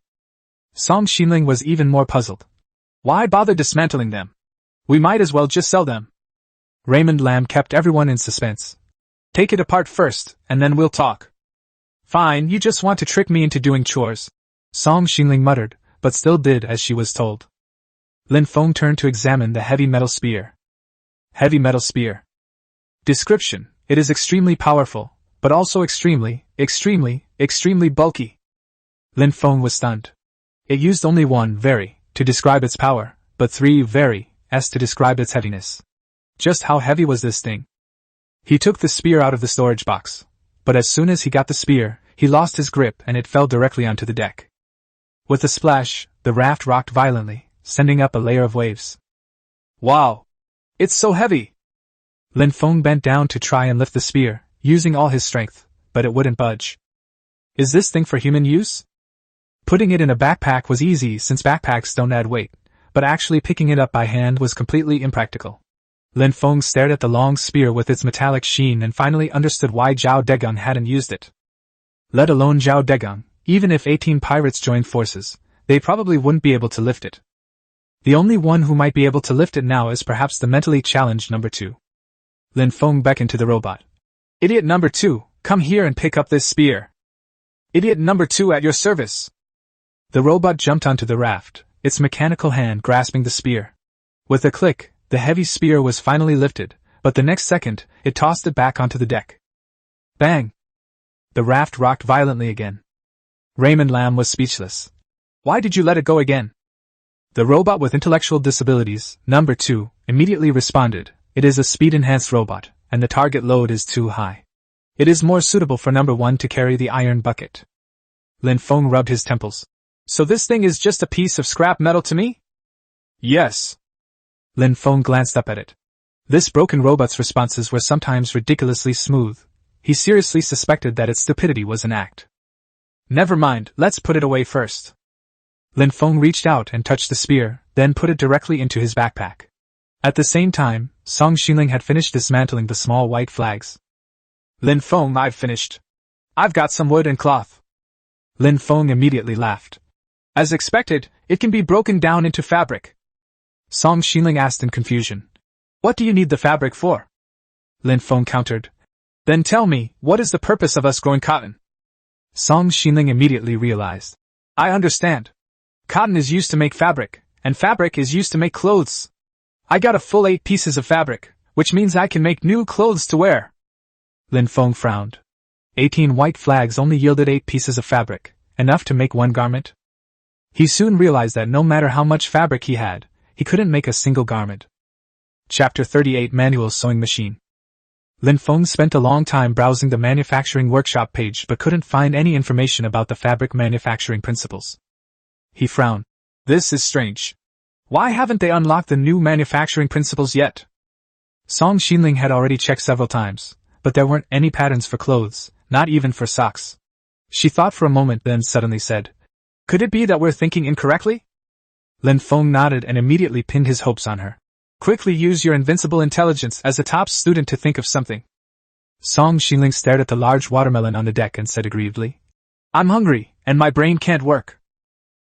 Song Xinling was even more puzzled. Why bother dismantling them? We might as well just sell them. Raymond Lam kept everyone in suspense. Take it apart first, and then we'll talk. Fine, you just want to trick me into doing chores. Song Xinling muttered, but still did as she was told. Lin Feng turned to examine the heavy metal spear. Heavy metal spear. Description: it is extremely powerful, but also extremely bulky. Lin Feng was stunned. It used only 1 very to describe its power, but 3 very s to describe its heaviness. Just how heavy was this thing? He took the spear out of the storage box, but as soon as he got the spear, he lost his grip and it fell directly onto the deck. With a splash, the raft rocked violently, sending up a layer of waves. Wow! It's so heavy! Lin Feng bent down to try and lift the spear, using all his strength, but it wouldn't budge. Is this thing for human use? Putting it in a backpack was easy since backpacks don't add weight, but actually picking it up by hand was completely impractical. Lin Feng stared at the long spear with its metallic sheen and finally understood why Zhao Degung hadn't used it. Let alone Zhao Degung, even if 18 pirates joined forces, they probably wouldn't be able to lift it. The only one who might be able to lift it now is perhaps the mentally challenged number 2. Lin Feng beckoned to the robot. Idiot number 2, come here and pick up this spear. Idiot number 2 at your service. The robot jumped onto the raft, its mechanical hand grasping the spear. With a click, the heavy spear was finally lifted, but the next second, it tossed it back onto the deck. Bang! The raft rocked violently again. Raymond Lamb was speechless. Why did you let it go again? The robot with intellectual disabilities, number 2, immediately responded, it is a speed-enhanced robot, and the target load is too high. It is more suitable for number 1 to carry the iron bucket. Lin Feng rubbed his temples. So this thing is just a piece of scrap metal to me? Yes. Lin Feng glanced up at it. This broken robot's responses were sometimes ridiculously smooth. He seriously suspected that its stupidity was an act. Never mind, let's put it away first. Lin Feng reached out and touched the spear, then put it directly into his backpack. At the same time, Song Xinling had finished dismantling the small white flags. Lin Feng, I've finished. I've got some wood and cloth. Lin Feng immediately laughed. As expected, it can be broken down into fabric. Song Xinling asked in confusion. What do you need the fabric for? Lin Feng countered. Then tell me, what is the purpose of us growing cotton? Song Xinling immediately realized. I understand. Cotton is used to make fabric, and fabric is used to make clothes. I got a full 8 pieces of fabric, which means I can make new clothes to wear. Lin Feng frowned. 18 white flags only yielded 8 pieces of fabric, enough to make one garment? He soon realized that no matter how much fabric he had, he couldn't make a single garment. Chapter 38 Manual Sewing Machine. Lin Feng spent a long time browsing the manufacturing workshop page but couldn't find any information about the fabric manufacturing principles. He frowned. This is strange. Why haven't they unlocked the new manufacturing principles yet? Song Xinling had already checked several times, but there weren't any patterns for clothes, not even for socks. She thought for a moment, then suddenly said, Could it be that we're thinking incorrectly? Lin Feng nodded and immediately pinned his hopes on her. Quickly use your invincible intelligence as a top student to think of something. Song Xinling stared at the large watermelon on the deck and said aggrievedly, I'm hungry, and my brain can't work.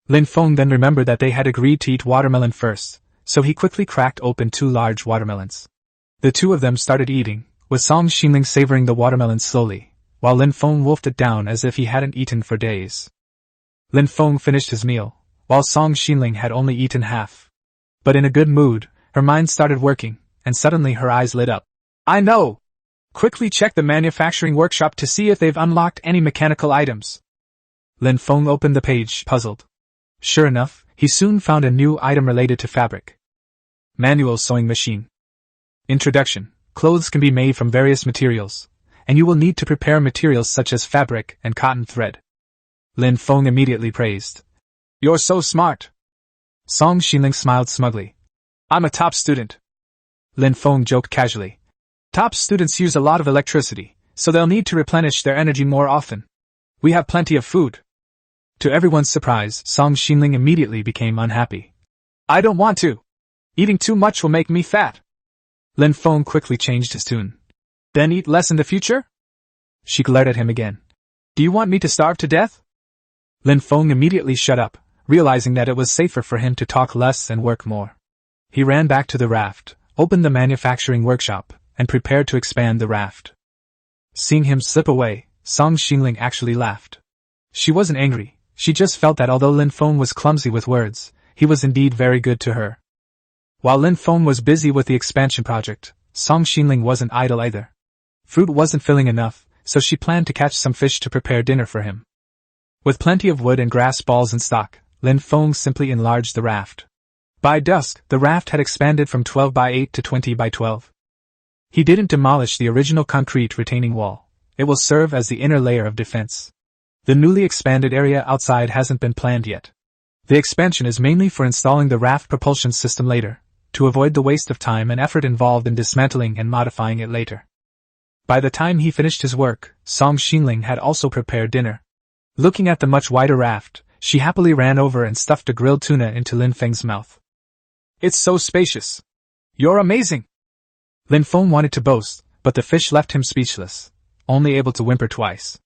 Lin Feng then remembered that they had agreed to eat watermelon first, so he quickly cracked open 2 large watermelons. The 2 of them started eating, with Song Xinling savoring the watermelon slowly, while Lin Feng wolfed it down as if he hadn't eaten for days. Lin Feng finished his meal, while Song Xinling had only eaten half. But in a good mood, her mind started working, and suddenly her eyes lit up. I know! Quickly check the manufacturing workshop to see if they've unlocked any mechanical items. Lin Feng opened the page, puzzled. Sure enough, he soon found a new item related to fabric. Manual Sewing Machine. Introduction. Clothes can be made from various materials, and you will need to prepare materials such as fabric and cotton thread. Lin Feng immediately praised. You're so smart. Song Xinling smiled smugly. I'm a top student. Lin Feng joked casually. Top students use a lot of electricity, so they'll need to replenish their energy more often. We have plenty of food. To everyone's surprise, Song Xinling immediately became unhappy. I don't want to. Eating too much will make me fat. Lin Feng quickly changed his tune. Then eat less in the future? She glared at him again. Do you want me to starve to death? Lin Feng immediately shut up, realizing that it was safer for him to talk less and work more. He ran back to the raft, opened the manufacturing workshop, and prepared to expand the raft. Seeing him slip away, Song Xinling actually laughed. She wasn't angry, she just felt that although Lin Feng was clumsy with words, he was indeed very good to her. While Lin Feng was busy with the expansion project, Song Xinling wasn't idle either. Fruit wasn't filling enough, so she planned to catch some fish to prepare dinner for him. With plenty of wood and grass balls in stock, Lin Feng simply enlarged the raft. By dusk, the raft had expanded from 12 by 8 to 20 by 12. He didn't demolish the original concrete retaining wall. It will serve as the inner layer of defense. The newly expanded area outside hasn't been planned yet. The expansion is mainly for installing the raft propulsion system later, to avoid the waste of time and effort involved in dismantling and modifying it later. By the time he finished his work, Song Xinling had also prepared dinner. Looking at the much wider raft, she happily ran over and stuffed a grilled tuna into Lin Feng's mouth. It's so spacious. You're amazing. Lin Feng wanted to boast, but the fish left him speechless, only able to whimper twice.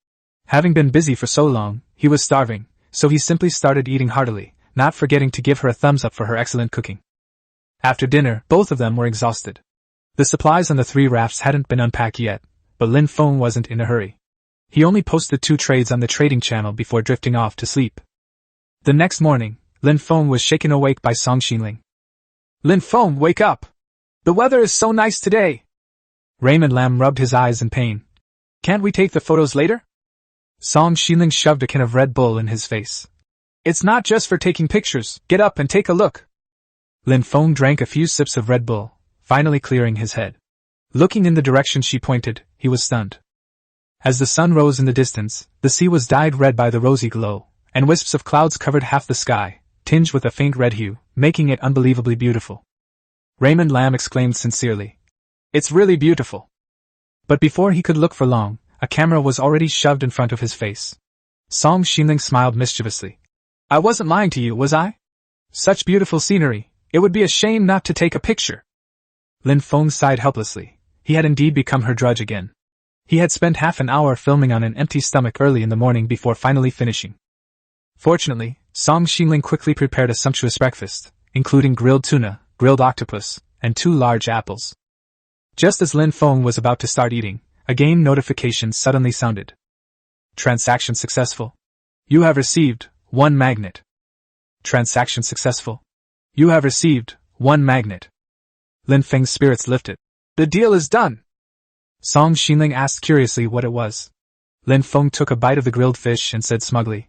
Having been busy for so long, he was starving, so he simply started eating heartily, not forgetting to give her a thumbs up for her excellent cooking. After dinner, both of them were exhausted. The supplies on the 3 rafts hadn't been unpacked yet, but Lin Feng wasn't in a hurry. He only posted 2 trades on the trading channel before drifting off to sleep. The next morning, Lin Feng was shaken awake by Song Xinling. Lin Feng, wake up! The weather is so nice today! Raymond Lam rubbed his eyes in pain. Can't we take the photos later? Song Xinling shoved a can of Red Bull in his face. It's not just for taking pictures, get up and take a look. Lin Feng drank a few sips of Red Bull, finally clearing his head. Looking in the direction she pointed, he was stunned. As the sun rose in the distance, the sea was dyed red by the rosy glow, and wisps of clouds covered half the sky, tinged with a faint red hue, making it unbelievably beautiful. Raymond Lam exclaimed sincerely. It's really beautiful. But before he could look for long, a camera was already shoved in front of his face. Song Xinling smiled mischievously. I wasn't lying to you, was I? Such beautiful scenery, it would be a shame not to take a picture. Lin Feng sighed helplessly. He had indeed become her drudge again. He had spent half an hour filming on an empty stomach early in the morning before finally finishing. Fortunately, Song Xinling quickly prepared a sumptuous breakfast, including grilled tuna, grilled octopus, and 2 large apples. Just as Lin Feng was about to start eating, a game notification suddenly sounded. Transaction successful. You have received 1 magnet. Transaction successful. You have received 1 magnet. Lin Feng's spirits lifted. The deal is done. Song Xinling asked curiously what it was. Lin Feng took a bite of the grilled fish and said smugly.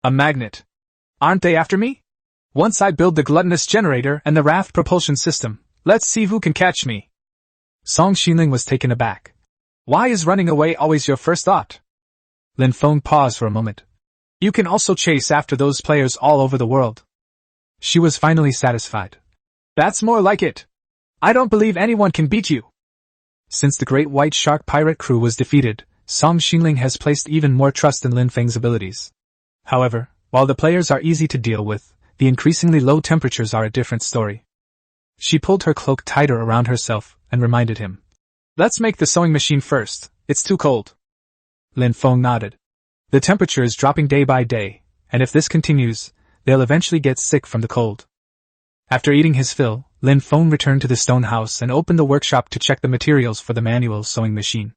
A magnet. Aren't they after me? Once I build the gluttonous generator and the RAFT propulsion system, let's see who can catch me. Song Xinling was taken aback. Why is running away always your first thought? Lin Feng paused for a moment. You can also chase after those players all over the world. She was finally satisfied. That's more like it. I don't believe anyone can beat you. Since the Great White Shark pirate crew was defeated, Song Xinling has placed even more trust in Lin Feng's abilities. However, while the players are easy to deal with, the increasingly low temperatures are a different story. She pulled her cloak tighter around herself and reminded him. Let's make the sewing machine first, it's too cold. Lin Feng nodded. The temperature is dropping day by day, and if this continues, they'll eventually get sick from the cold. After eating his fill, Lin Feng returned to the stone house and opened the workshop to check the materials for the manual sewing machine.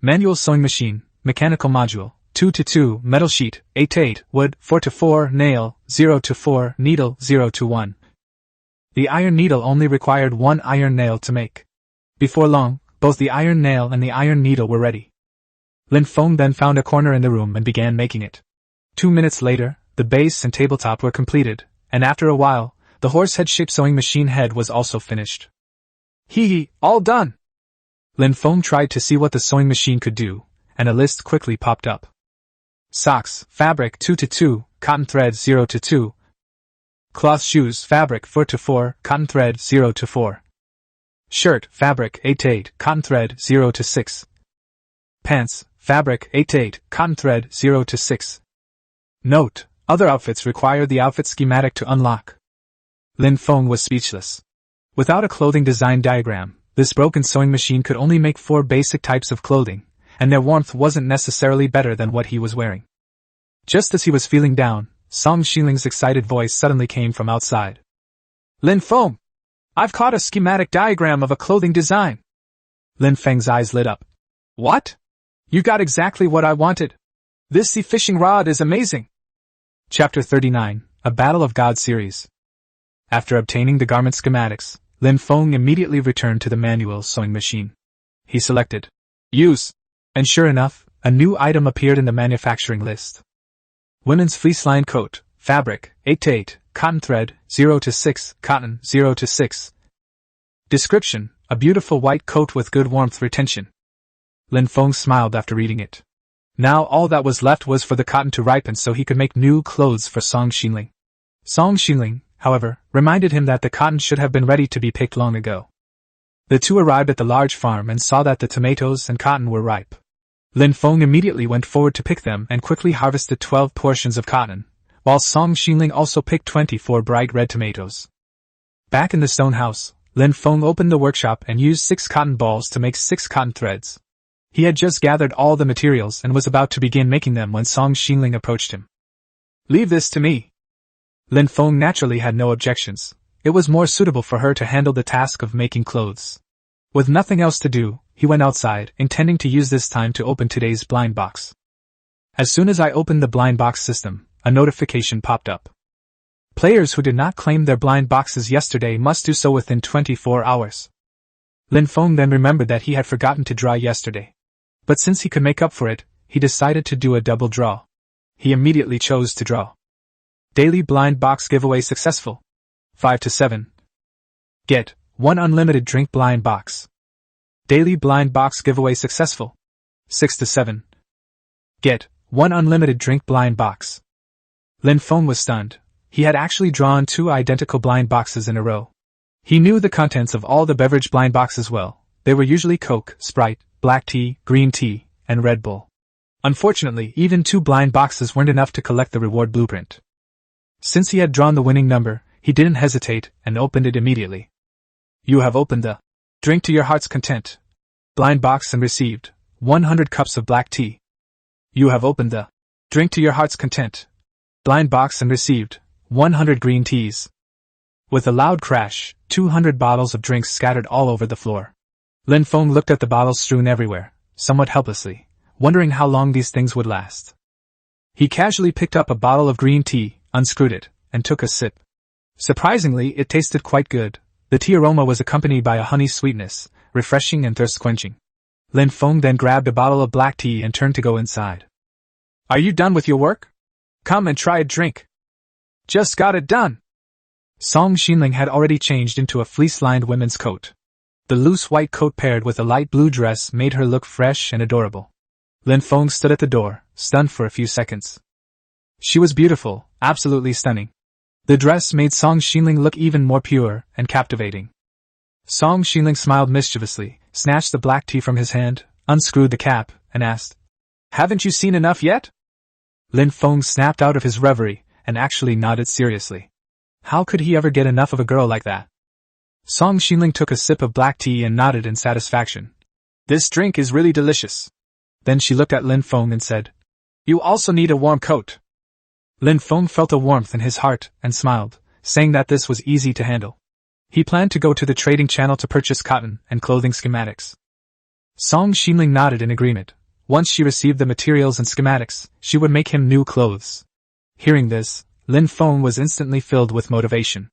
Manual sewing machine, mechanical module, 2-2, metal sheet, 8-8, wood, 4-4, nail, 0-4, needle, 0-1. The iron needle only required 1 iron nail to make. Before long, both the iron nail and the iron needle were ready. Lin Feng then found a corner in the room and began making it. 2 minutes later, the base and tabletop were completed, and after a while, the horse-head-shaped sewing machine head was also finished. Hee, all done! Lin Feng tried to see what the sewing machine could do, and a list quickly popped up. Socks, fabric 2-2, cotton thread 0-2. Cloth shoes, fabric 4-4, cotton thread 0-4. Shirt, fabric 8-8, cotton thread 0-6. Pants, fabric 8-8, cotton thread 0-6. Note: other outfits require the outfit schematic to unlock. Lin Feng was speechless. Without a clothing design diagram, this broken sewing machine could only make 4 basic types of clothing, and their warmth wasn't necessarily better than what he was wearing. Just as he was feeling down, Song Xinling's excited voice suddenly came from outside. Lin Feng! I've caught a schematic diagram of a clothing design. Lin Feng's eyes lit up. What? You got exactly what I wanted. This sea fishing rod is amazing. Chapter 39, A Battle of Gods series. After obtaining the garment schematics, Lin Feng immediately returned to the manual sewing machine. He selected Use, and sure enough, a new item appeared in the manufacturing list. Women's fleece-lined coat, fabric, 8-8, cotton thread, 0-6, cotton, 0-6. Description: a beautiful white coat with good warmth retention. Lin Feng smiled after reading it. Now all that was left was for the cotton to ripen so he could make new clothes for Song Xinling. Song Xinling, however, reminded him that the cotton should have been ready to be picked long ago. The two arrived at the large farm and saw that the tomatoes and cotton were ripe. Lin Feng immediately went forward to pick them and quickly harvested 12 portions of cotton, while Song Xinling also picked 24 bright red tomatoes. Back in the stone house, Lin Feng opened the workshop and used 6 cotton balls to make 6 cotton threads. He had just gathered all the materials and was about to begin making them when Song Xinling approached him. Leave this to me. Lin Feng naturally had no objections. It was more suitable for her to handle the task of making clothes. With nothing else to do, he went outside, intending to use this time to open today's blind box. As soon as I opened the blind box system, a notification popped up. Players who did not claim their blind boxes yesterday must do so within 24 hours. Lin Feng then remembered that he had forgotten to draw yesterday. But since he could make up for it, he decided to do a double draw. He immediately chose to draw. Daily blind box giveaway successful. 5 to 7. Get 1 unlimited drink blind box. Daily blind box giveaway successful. 6 to 7. Get 1 unlimited drink blind box. Lin Feng was stunned. He had actually drawn 2 identical blind boxes in a row. He knew the contents of all the beverage blind boxes well. They were usually Coke, Sprite, black tea, green tea, and Red Bull. Unfortunately, even 2 blind boxes weren't enough to collect the reward blueprint. Since he had drawn the winning number, he didn't hesitate and opened it immediately. You have opened the drink to your heart's content blind box and received 100 cups of black tea. You have opened the drink to your heart's content blind box and received 100 green teas. With a loud crash, 200 bottles of drinks scattered all over the floor. Lin Feng looked at the bottles strewn everywhere, somewhat helplessly, wondering how long these things would last. He casually picked up a bottle of green tea, unscrewed it, and took a sip. Surprisingly, it tasted quite good. The tea aroma was accompanied by a honey sweetness, refreshing and thirst-quenching. Lin Feng then grabbed a bottle of black tea and turned to go inside. Are you done with your work? Come and try a drink. Just got it done. Song Xinling had already changed into a fleece-lined women's coat. The loose white coat paired with a light blue dress made her look fresh and adorable. Lin Feng stood at the door, stunned for a few seconds. She was beautiful, absolutely stunning. The dress made Song Xinling look even more pure and captivating. Song Xinling smiled mischievously, snatched the black tea from his hand, unscrewed the cap, and asked, Haven't you seen enough yet? Lin Feng snapped out of his reverie and actually nodded seriously. How could he ever get enough of a girl like that? Song Xinling took a sip of black tea and nodded in satisfaction. This drink is really delicious. Then she looked at Lin Feng and said, You also need a warm coat. Lin Feng felt a warmth in his heart and smiled, saying that this was easy to handle. He planned to go to the trading channel to purchase cotton and clothing schematics. Song Xinling nodded in agreement. Once she received the materials and schematics, she would make him new clothes. Hearing this, Lin Feng was instantly filled with motivation.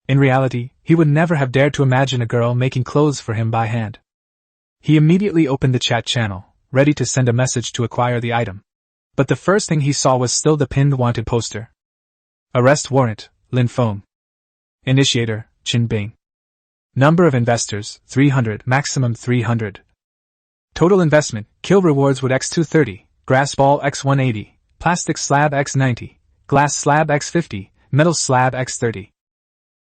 In reality, he would never have dared to imagine a girl making clothes for him by hand. He immediately opened the chat channel, ready to send a message to acquire the item. But the first thing he saw was still the pinned wanted poster. Arrest warrant, Lin Feng. Initiator, Qin Bing. Number of investors, 300, maximum 300. Total investment, kill rewards would x230, grass ball x180, plastic slab x90, glass slab x50, metal slab x30.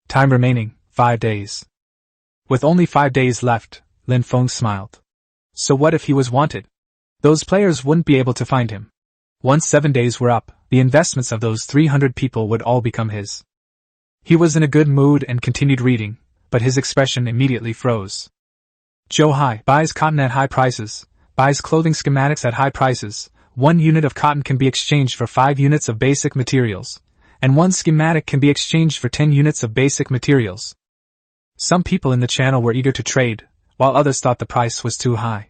Time remaining, 5 days. With only 5 days left, Lin Feng smiled. So what if he was wanted? Those players wouldn't be able to find him. Once 7 days were up, the investments of those 300 people would all become his. He was in a good mood and continued reading, but his expression immediately froze. Zhou Hai buys cotton at high prices, buys clothing schematics at high prices. 1 unit of cotton can be exchanged for 5 units of basic materials, and 1 schematic can be exchanged for 10 units of basic materials. Some people in the channel were eager to trade, while others thought the price was too high.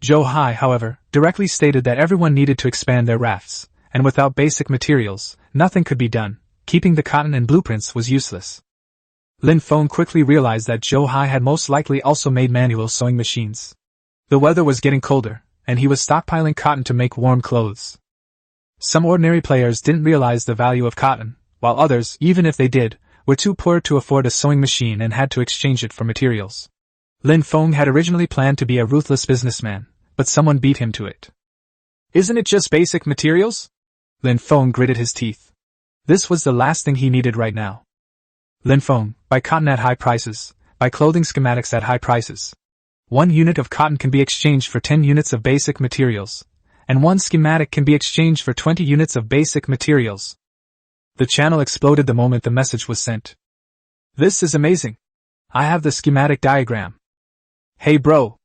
Zhou Hai, however, directly stated that everyone needed to expand their rafts, and without basic materials, nothing could be done. Keeping the cotton and blueprints was useless. Lin Feng quickly realized that Zhou Hai had most likely also made manual sewing machines. The weather was getting colder, and he was stockpiling cotton to make warm clothes. Some ordinary players didn't realize the value of cotton, while others, even if they did, were too poor to afford a sewing machine and had to exchange it for materials. Lin Feng had originally planned to be a ruthless businessman, but someone beat him to it. Isn't it just basic materials? Lin Feng gritted his teeth. This was the last thing he needed right now. Lin Feng, buy cotton at high prices, buy clothing schematics at high prices. 1 unit of cotton can be exchanged for 10 units of basic materials, and 1 schematic can be exchanged for 20 units of basic materials. The channel exploded the moment the message was sent. This is amazing. I have the schematic diagram. Hey bro.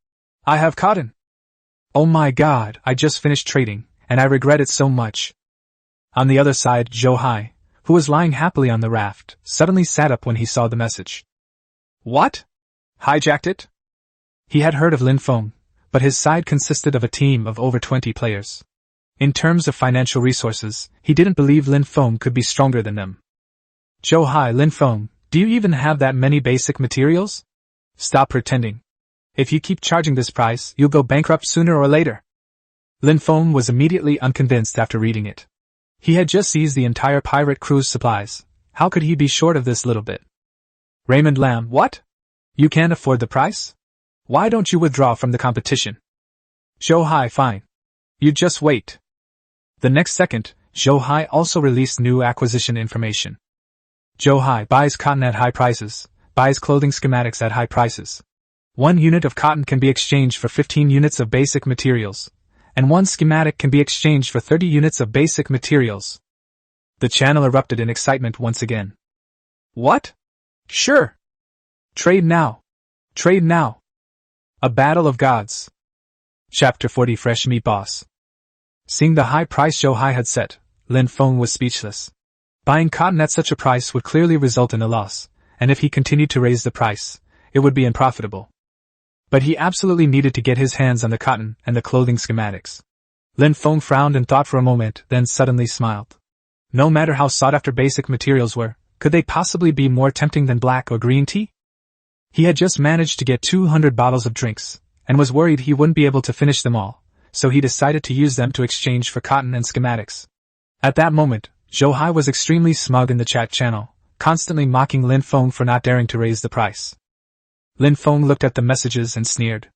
I have cotton. Oh my god, I just finished trading, and I regret it so much. On the other side, Zhou Hai, who was lying happily on the raft, suddenly sat up when he saw the message. What? Hijacked it? He had heard of Lin Feng, but his side consisted of a team of over 20 players. In terms of financial resources, he didn't believe Lin Feng could be stronger than them. Hi, Lin Feng, do you even have that many basic materials? Stop pretending. If you keep charging this price, you'll go bankrupt sooner or later. Lin Feng was immediately unconvinced after reading it. He had just seized the entire pirate crew's supplies. How could he be short of this little bit? Raymond Lam, what? You can't afford the price? Why don't you withdraw from the competition? Hi, fine. You just wait. The next second, Hai also released new acquisition information. Hai buys cotton at high prices, buys clothing schematics at high prices. 1 unit of cotton can be exchanged for 15 units of basic materials, and 1 schematic can be exchanged for 30 units of basic materials. The channel erupted in excitement once again. What? Sure. Trade now. Trade now. A battle of gods. Chapter 40 Fresh Meat Boss. Seeing the high price Hai had set, Lin Feng was speechless. Buying cotton at such a price would clearly result in a loss, and if he continued to raise the price, it would be unprofitable. But he absolutely needed to get his hands on the cotton and the clothing schematics. Lin Feng frowned and thought for a moment, then suddenly smiled. No matter how sought-after basic materials were, could they possibly be more tempting than black or green tea? He had just managed to get 200 bottles of drinks, and was worried he wouldn't be able to finish them all, so he decided to use them to exchange for cotton and schematics. At that moment, Hai was extremely smug in the chat channel, constantly mocking Lin Feng for not daring to raise the price. Lin Feng looked at the messages and sneered.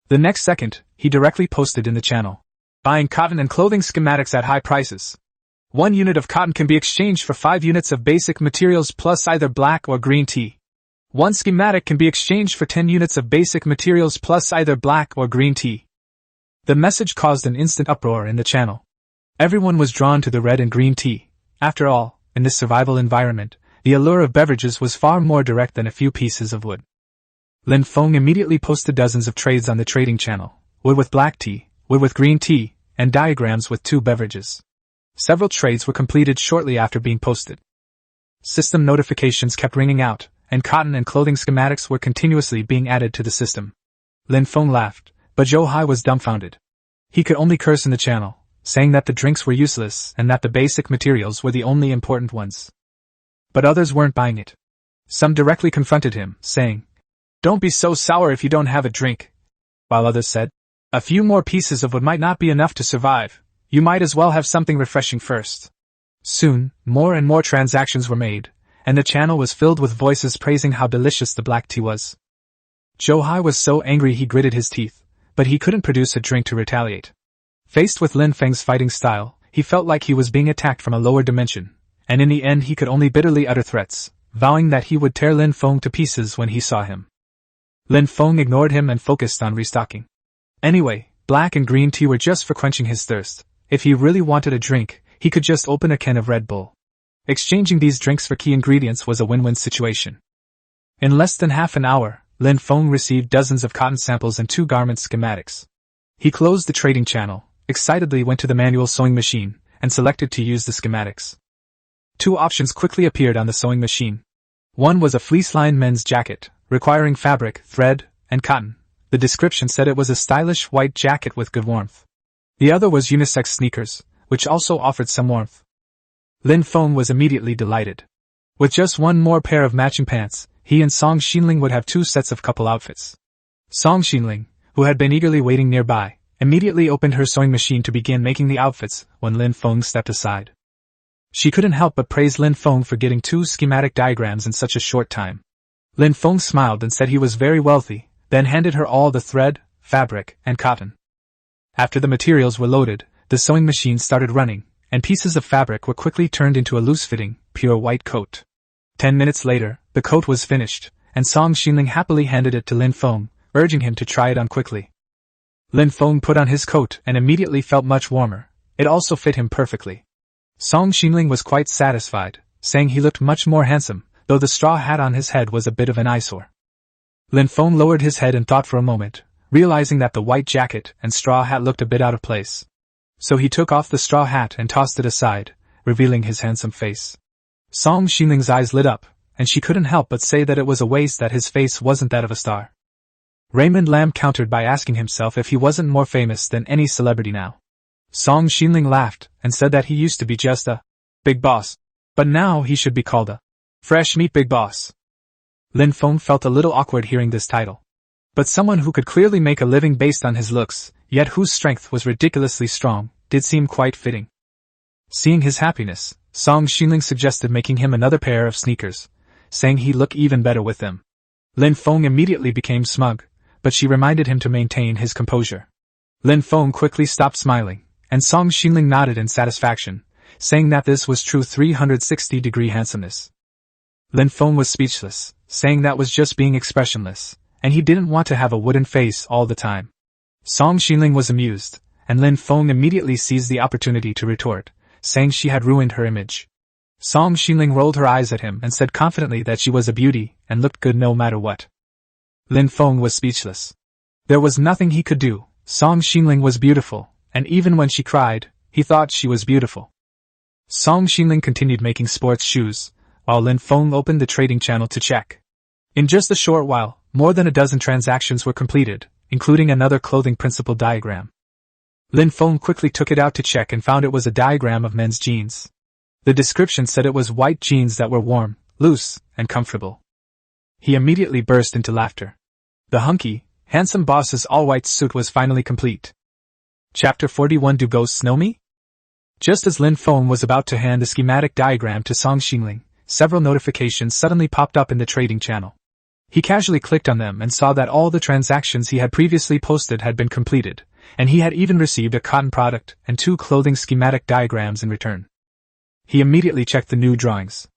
The next second, he directly posted in the channel. Buying cotton and clothing schematics at high prices. 1 unit of cotton can be exchanged for 5 units of basic materials plus either black or green tea. 1 schematic can be exchanged for 10 units of basic materials plus either black or green tea. The message caused an instant uproar in the channel. Everyone was drawn to the red and green tea. After all, in this survival environment, the allure of beverages was far more direct than a few pieces of wood. Lin Feng immediately posted dozens of trades on the trading channel, wood with black tea, wood with green tea, and diagrams with 2 beverages. Several trades were completed shortly after being posted. System notifications kept ringing out, and cotton and clothing schematics were continuously being added to the system. Lin Feng laughed, but Hai was dumbfounded. He could only curse in the channel, saying that the drinks were useless and that the basic materials were the only important ones. But others weren't buying it. Some directly confronted him, saying, "Don't be so sour if you don't have a drink." While others said, "A few more pieces of wood might not be enough to survive. You might as well have something refreshing first." Soon, more and more transactions were made, and the channel was filled with voices praising how delicious the black tea was. Hai was so angry he gritted his teeth, but he couldn't produce a drink to retaliate. Faced with Lin Feng's fighting style, he felt like he was being attacked from a lower dimension, and in the end he could only bitterly utter threats, vowing that he would tear Lin Feng to pieces when he saw him. Lin Feng ignored him and focused on restocking. Anyway, black and green tea were just for quenching his thirst. If he really wanted a drink, he could just open a can of Red Bull. Exchanging these drinks for key ingredients was a win-win situation. In less than half an hour, Lin Feng received dozens of cotton samples and 2 garment schematics. He closed the trading channel, excitedly went to the manual sewing machine, and selected to use the schematics. 2 options quickly appeared on the sewing machine. One was a fleece-lined men's jacket, requiring fabric, thread, and cotton. The description said it was a stylish white jacket with good warmth. The other was unisex sneakers, which also offered some warmth. Lin Feng was immediately delighted. With just 1 more pair of matching pants, he and Song Xinling would have 2 sets of couple outfits. Song Xinling, who had been eagerly waiting nearby, immediately opened her sewing machine to begin making the outfits when Lin Feng stepped aside. She couldn't help but praise Lin Feng for getting 2 schematic diagrams in such a short time. Lin Feng smiled and said he was very wealthy, then handed her all the thread, fabric, and cotton. After the materials were loaded, the sewing machine started running, and pieces of fabric were quickly turned into a loose-fitting, pure white coat. 10 minutes later, the coat was finished, and Song Xinling happily handed it to Lin Feng, urging him to try it on quickly. Lin Feng put on his coat and immediately felt much warmer. It also fit him perfectly. Song Xinling was quite satisfied, saying he looked much more handsome, though the straw hat on his head was a bit of an eyesore. Lin Feng lowered his head and thought for a moment, realizing that the white jacket and straw hat looked a bit out of place. So he took off the straw hat and tossed it aside, revealing his handsome face. Song Xinling's eyes lit up, and she couldn't help but say that it was a waste that his face wasn't that of a star. Raymond Lam countered by asking himself if he wasn't more famous than any celebrity now. Song Xinling laughed and said that he used to be just a big boss, but now he should be called a fresh meat big boss. Lin Feng felt a little awkward hearing this title. But someone who could clearly make a living based on his looks, yet whose strength was ridiculously strong, did seem quite fitting. Seeing his happiness, Song Xinling suggested making him another pair of sneakers, saying he'd look even better with them. Lin Feng immediately became smug, but she reminded him to maintain his composure. Lin Feng quickly stopped smiling, and Song Xinling nodded in satisfaction, saying that this was true 360-degree handsomeness. Lin Feng was speechless, saying that was just being expressionless, and he didn't want to have a wooden face all the time. Song Xinling was amused, and Lin Feng immediately seized the opportunity to retort, saying she had ruined her image. Song Xinling rolled her eyes at him and said confidently that she was a beauty and looked good no matter what. Lin Feng was speechless. There was nothing he could do. Song Xinling was beautiful, and even when she cried, he thought she was beautiful. Song Xinling continued making sports shoes, while Lin Feng opened the trading channel to check. In just a short while, more than a dozen transactions were completed, including another clothing principle diagram. Lin Feng quickly took it out to check and found it was a diagram of men's jeans. The description said it was white jeans that were warm, loose, and comfortable. He immediately burst into laughter. The hunky, handsome boss's all-white suit was finally complete. Chapter 41. Do Ghosts Know Me? Just as Lin Feng was about to hand the schematic diagram to Song Xinling, several notifications suddenly popped up in the trading channel. He casually clicked on them and saw that all the transactions he had previously posted had been completed, and he had even received a cotton product and 2 clothing schematic diagrams in return. He immediately checked the new drawings.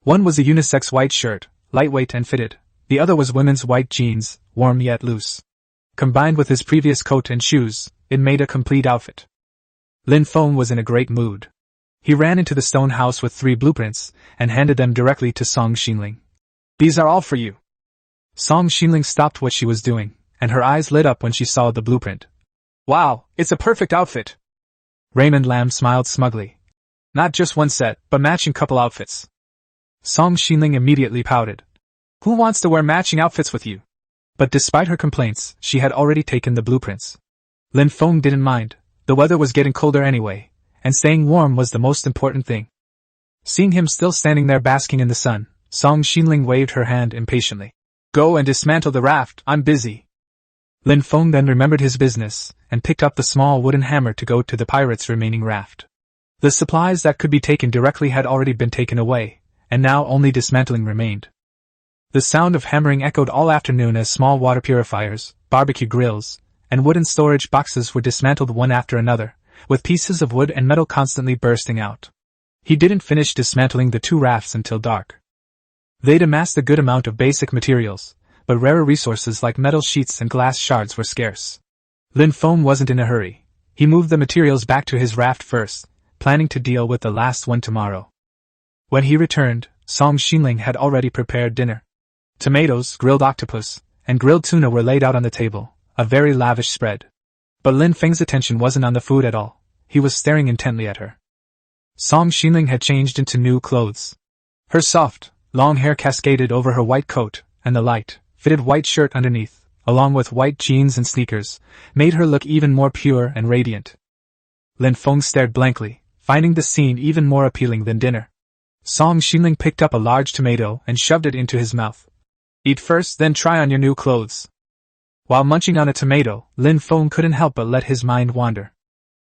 One was a unisex white shirt, lightweight and fitted. The other was women's white jeans, warm yet loose. Combined with his previous coat and shoes, it made a complete outfit. Lin Feng was in a great mood. He ran into the stone house with 3 blueprints and handed them directly to Song Xinling. These are all for you. Song Xinling stopped what she was doing, and her eyes lit up when she saw the blueprint. Wow, it's a perfect outfit. Raymond Lam smiled smugly. Not just one set, but matching couple outfits. Song Xinling immediately pouted. Who wants to wear matching outfits with you? But despite her complaints, she had already taken the blueprints. Lin Feng didn't mind. The weather was getting colder anyway, and staying warm was the most important thing. Seeing him still standing there basking in the sun, Song Xinling waved her hand impatiently. Go and dismantle the raft, I'm busy. Lin Feng then remembered his business, and picked up the small wooden hammer to go to the pirates' remaining raft. The supplies that could be taken directly had already been taken away, and now only dismantling remained. The sound of hammering echoed all afternoon as small water purifiers, barbecue grills, and wooden storage boxes were dismantled one after another, with pieces of wood and metal constantly bursting out. He didn't finish dismantling the 2 rafts until dark. They'd amassed a good amount of basic materials, but rarer resources like metal sheets and glass shards were scarce. Lin Feng wasn't in a hurry. He moved the materials back to his raft first, planning to deal with the last one tomorrow. When he returned, Song Xinling had already prepared dinner. Tomatoes, grilled octopus, and grilled tuna were laid out on the table, a very lavish spread. But Lin Feng's attention wasn't on the food at all. He was staring intently at her. Song Xinling had changed into new clothes. Her soft, long hair cascaded over her white coat, and the light, fitted white shirt underneath, along with white jeans and sneakers, made her look even more pure and radiant. Lin Feng stared blankly, finding the scene even more appealing than dinner. Song Xinling picked up a large tomato and shoved it into his mouth. Eat first, then try on your new clothes. While munching on a tomato, Lin Feng couldn't help but let his mind wander.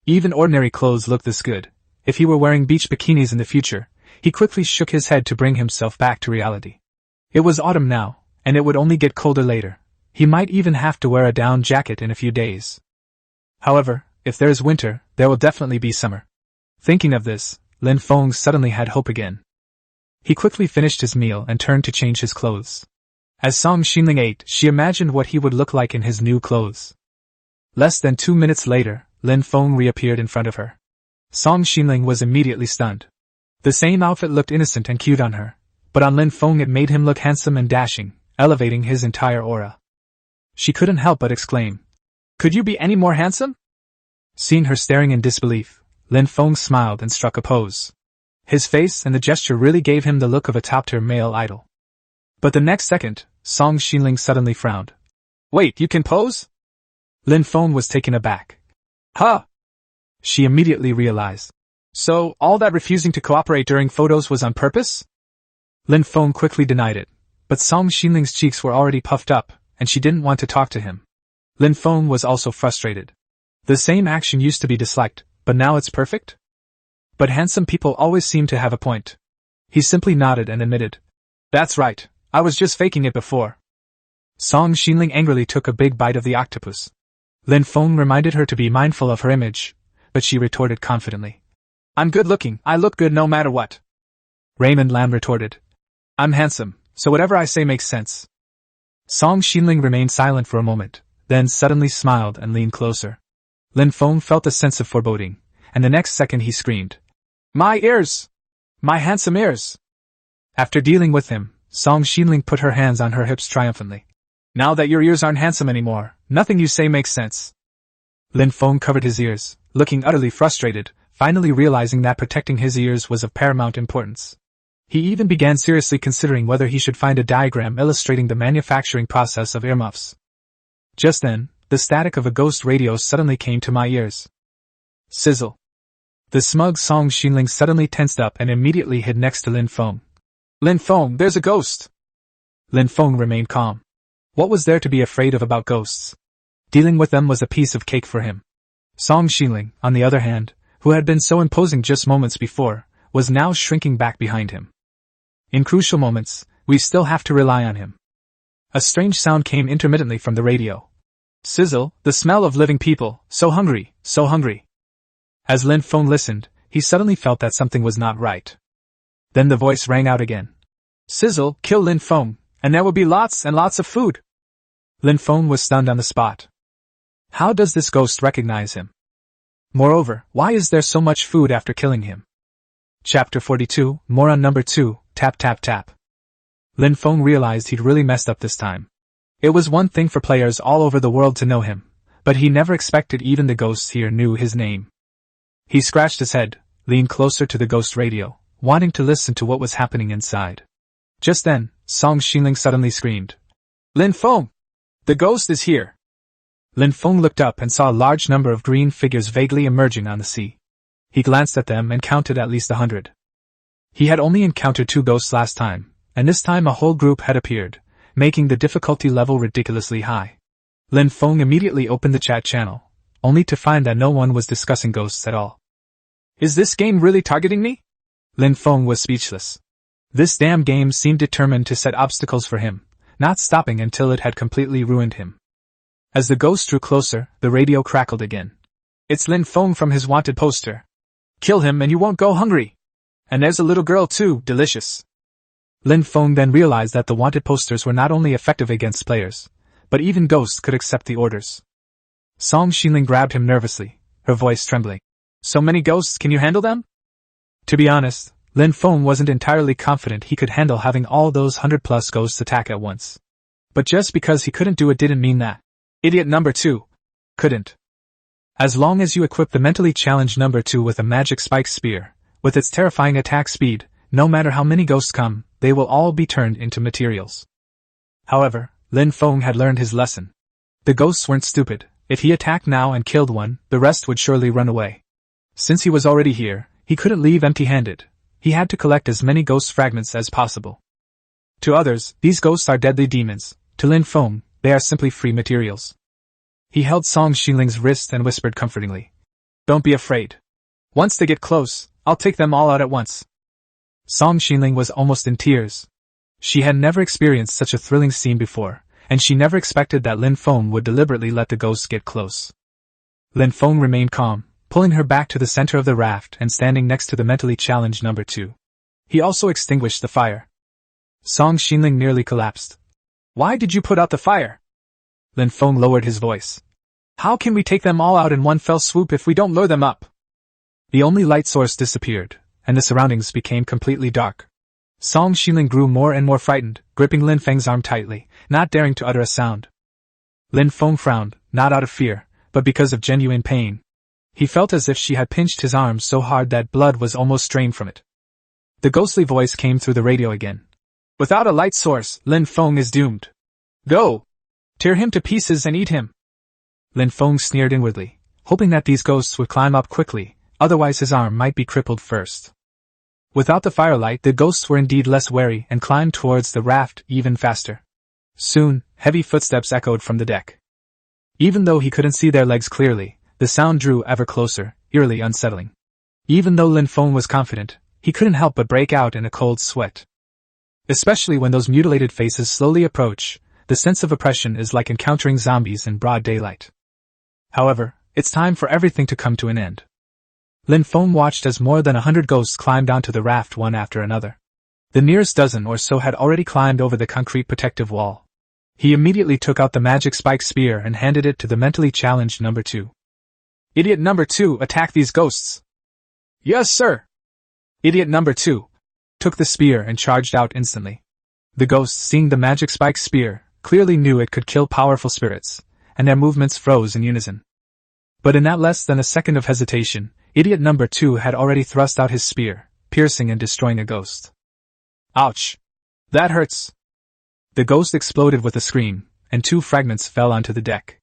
Even ordinary clothes looked this good. If he were wearing beach bikinis in the future, he quickly shook his head to bring himself back to reality. It was autumn now, and it would only get colder later. He might even have to wear a down jacket in a few days. However, if there is winter, there will definitely be summer. Thinking of this, Lin Feng suddenly had hope again. He quickly finished his meal and turned to change his clothes. As Song Xinling ate, she imagined what he would look like in his new clothes. Less than 2 minutes later, Lin Feng reappeared in front of her. Song Xinling was immediately stunned. The same outfit looked innocent and cute on her, but on Lin Feng it made him look handsome and dashing, elevating his entire aura. She couldn't help but exclaim, "Could you be any more handsome?" Seeing her staring in disbelief, Lin Feng smiled and struck a pose. His face and the gesture really gave him the look of a top-tier male idol. But the next second, Song Xinling suddenly frowned. "Wait, you can pose?" Lin Feng was taken aback. "Huh!" she immediately realized. So, all that refusing to cooperate during photos was on purpose? Lin Feng quickly denied it, but Song Xinling's cheeks were already puffed up, and she didn't want to talk to him. Lin Feng was also frustrated. The same action used to be disliked, but now it's perfect? But handsome people always seem to have a point. He simply nodded and admitted. That's right, I was just faking it before. Song Xinling angrily took a big bite of the octopus. Lin Feng reminded her to be mindful of her image, but she retorted confidently. I'm good looking, I look good no matter what. Raymond Lam retorted. I'm handsome, so whatever I say makes sense. Song Xinling remained silent for a moment, then suddenly smiled and leaned closer. Lin Feng felt a sense of foreboding, and the next second he screamed. My ears! My handsome ears! After dealing with him, Song Xinling put her hands on her hips triumphantly. Now that your ears aren't handsome anymore, nothing you say makes sense. Lin Feng covered his ears, looking utterly frustrated, finally realizing that protecting his ears was of paramount importance. He even began seriously considering whether he should find a diagram illustrating the manufacturing process of earmuffs. Just then, the static of a ghost radio suddenly came to my ears. Sizzle. The smug Song Xinling suddenly tensed up and immediately hid next to Lin Feng. Lin Feng, there's a ghost! Lin Feng remained calm. What was there to be afraid of about ghosts? Dealing with them was a piece of cake for him. Song Xinling, on the other hand, who had been so imposing just moments before, was now shrinking back behind him. In crucial moments, we still have to rely on him. A strange sound came intermittently from the radio. Sizzle, the smell of living people, so hungry, so hungry. As Lin Feng listened, he suddenly felt that something was not right. Then the voice rang out again. Sizzle, kill Lin Feng, and there will be lots and lots of food. Lin Feng was stunned on the spot. How does this ghost recognize him? Moreover, why is there so much food after killing him? Chapter 42, Moron number 2, tap tap tap. Lin Feng realized he'd really messed up this time. It was one thing for players all over the world to know him, but he never expected even the ghosts here knew his name. He scratched his head, leaned closer to the ghost radio, wanting to listen to what was happening inside. Just then, Song Xinling suddenly screamed. Lin Feng! The ghost is here! Lin Feng looked up and saw a large number of green figures vaguely emerging on the sea. He glanced at them and counted at least 100. He had only encountered 2 ghosts last time, and this time a whole group had appeared, making the difficulty level ridiculously high. Lin Feng immediately opened the chat channel, only to find that no one was discussing ghosts at all. Is this game really targeting me? Lin Feng was speechless. This damn game seemed determined to set obstacles for him, not stopping until it had completely ruined him. As the ghost drew closer, the radio crackled again. It's Lin Feng from his wanted poster. Kill him and you won't go hungry. And there's a little girl too, delicious. Lin Feng then realized that the wanted posters were not only effective against players, but even ghosts could accept the orders. Song Xinling grabbed him nervously, her voice trembling. So many ghosts, can you handle them? To be honest, Lin Feng wasn't entirely confident he could handle having all those 100+ ghosts attack at once. But just because he couldn't do it didn't mean that idiot number 2 couldn't. As long as you equip the mentally challenged number 2 with a magic spike spear, with its terrifying attack speed, no matter how many ghosts come, they will all be turned into materials. However, Lin Feng had learned his lesson. The ghosts weren't stupid. If he attacked now and killed one, the rest would surely run away. Since he was already here, he couldn't leave empty-handed. He had to collect as many ghost fragments as possible. To others, these ghosts are deadly demons. To Lin Feng, they are simply free materials. He held Song Xinling's wrist and whispered comfortingly. Don't be afraid. Once they get close, I'll take them all out at once. Song Xinling was almost in tears. She had never experienced such a thrilling scene before, and she never expected that Lin Feng would deliberately let the ghosts get close. Lin Feng remained calm, pulling her back to the center of the raft and standing next to the mentally challenged number 2. He also extinguished the fire. Song Xinling nearly collapsed. Why did you put out the fire? Lin Feng lowered his voice. How can we take them all out in one fell swoop if we don't lure them up? The only light source disappeared, and the surroundings became completely dark. Song Xinling grew more and more frightened, gripping Lin Feng's arm tightly, not daring to utter a sound. Lin Feng frowned, not out of fear, but because of genuine pain. He felt as if she had pinched his arm so hard that blood was almost drained from it. The ghostly voice came through the radio again. Without a light source, Lin Feng is doomed. Go! Tear him to pieces and eat him! Lin Feng sneered inwardly, hoping that these ghosts would climb up quickly, otherwise his arm might be crippled first. Without the firelight, the ghosts were indeed less wary and climbed towards the raft even faster. Soon, heavy footsteps echoed from the deck. Even though he couldn't see their legs clearly, the sound drew ever closer, eerily unsettling. Even though Lin Feng was confident, he couldn't help but break out in a cold sweat. Especially when those mutilated faces slowly approach, the sense of oppression is like encountering zombies in broad daylight. However, it's time for everything to come to an end. Lin Feng watched as more than 100 ghosts climbed onto the raft one after another. The nearest dozen or so had already climbed over the concrete protective wall. He immediately took out the magic spike spear and handed it to the mentally challenged number 2. Idiot number 2, attack these ghosts! Yes, sir! Idiot number 2 took the spear and charged out instantly. The ghosts, seeing the magic spike spear, clearly knew it could kill powerful spirits, and their movements froze in unison. But in that less than a second of hesitation, idiot number 2 had already thrust out his spear, piercing and destroying a ghost. Ouch! That hurts! The ghost exploded with a scream, and 2 fragments fell onto the deck.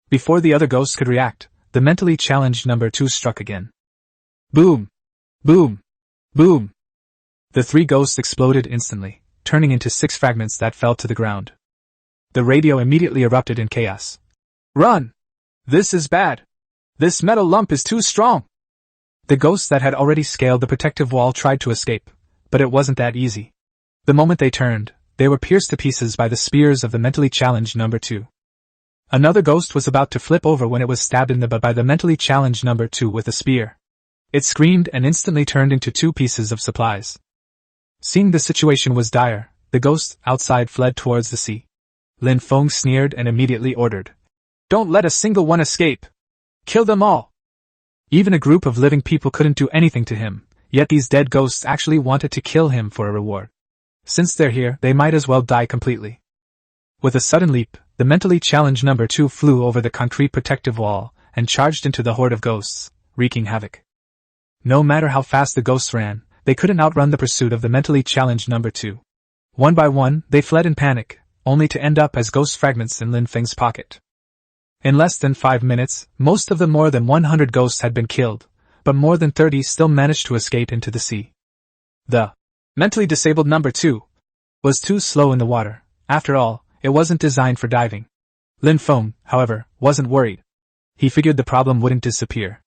Before the other ghosts could react, the mentally challenged number 2 struck again. Boom! Boom! Boom! The 3 ghosts exploded instantly, turning into 6 fragments that fell to the ground. The radio immediately erupted in chaos. Run! This is bad! This metal lump is too strong! The ghosts that had already scaled the protective wall tried to escape, but it wasn't that easy. The moment they turned, they were pierced to pieces by the spears of the mentally challenged number 2. Another ghost was about to flip over when it was stabbed in the butt by the mentally challenged number 2 with a spear. It screamed and instantly turned into 2 pieces of supplies. Seeing the situation was dire, the ghosts outside fled towards the sea. Lin Feng sneered and immediately ordered, "Don't let a single one escape! Kill them all!" Even a group of living people couldn't do anything to him, yet these dead ghosts actually wanted to kill him for a reward. Since they're here, they might as well die completely. With a sudden leap, the mentally challenged number 2 flew over the concrete protective wall and charged into the horde of ghosts, wreaking havoc. No matter how fast the ghosts ran, they couldn't outrun the pursuit of the mentally challenged number 2. One by one, they fled in panic, only to end up as ghost fragments in Lin Feng's pocket. In less than 5 minutes, most of the more than 100 ghosts had been killed, but more than 30 still managed to escape into the sea. The mentally disabled number 2 was too slow in the water. After all, it wasn't designed for diving. Lin Feng, however, wasn't worried. He figured the problem wouldn't disappear.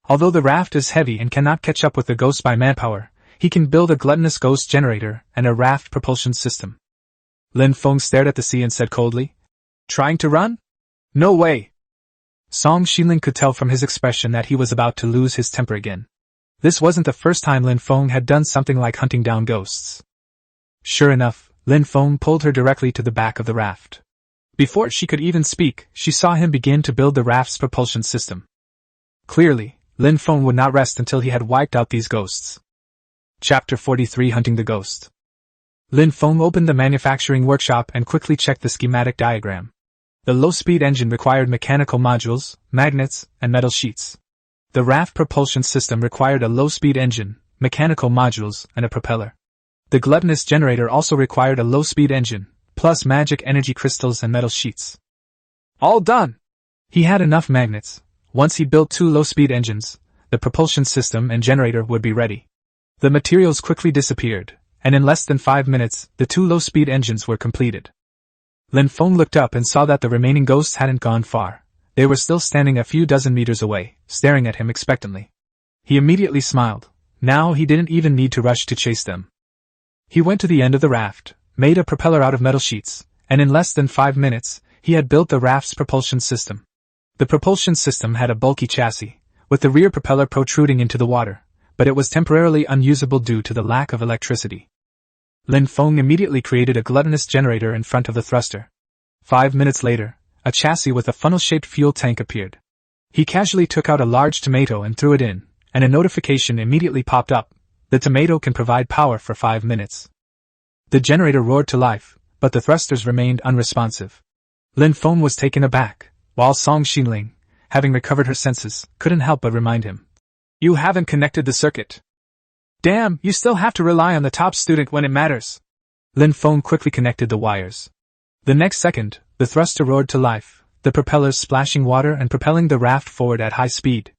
Although the raft is heavy and cannot catch up with the ghosts by manpower, he can build a gluttonous ghost generator and a raft propulsion system. Lin Feng stared at the sea and said coldly, "Trying to run? No way!" Song Xianling could tell from his expression that he was about to lose his temper again. This wasn't the first time Lin Feng had done something like hunting down ghosts. Sure enough, Lin Feng pulled her directly to the back of the raft. Before she could even speak, she saw him begin to build the raft's propulsion system. Clearly, Lin Feng would not rest until he had wiped out these ghosts. Chapter 43, Hunting the Ghost. Lin Feng opened the manufacturing workshop and quickly checked the schematic diagram. The low-speed engine required mechanical modules, magnets, and metal sheets. The raft propulsion system required a low-speed engine, mechanical modules, and a propeller. The gluttonous generator also required a low-speed engine, plus magic energy crystals and metal sheets. All done! He had enough magnets. Once he built 2 low-speed engines, the propulsion system and generator would be ready. The materials quickly disappeared, and in less than 5 minutes, the 2 low-speed engines were completed. Lin Feng looked up and saw that the remaining ghosts hadn't gone far. They were still standing a few dozen meters away, staring at him expectantly. He immediately smiled. Now he didn't even need to rush to chase them. He went to the end of the raft, made a propeller out of metal sheets, and in less than 5 minutes, he had built the raft's propulsion system. The propulsion system had a bulky chassis, with the rear propeller protruding into the water, but it was temporarily unusable due to the lack of electricity. Lin Feng immediately created a gluttonous generator in front of the thruster. 5 minutes later, a chassis with a funnel-shaped fuel tank appeared. He casually took out a large tomato and threw it in, and a notification immediately popped up. The tomato can provide power for 5 minutes. The generator roared to life, but the thrusters remained unresponsive. Lin Feng was taken aback, while Song Xianling, having recovered her senses, couldn't help but remind him. "You haven't connected the circuit. Damn, you still have to rely on the top student when it matters." Lin Feng quickly connected the wires. The next second, the thruster roared to life, the propellers splashing water and propelling the raft forward at high speed.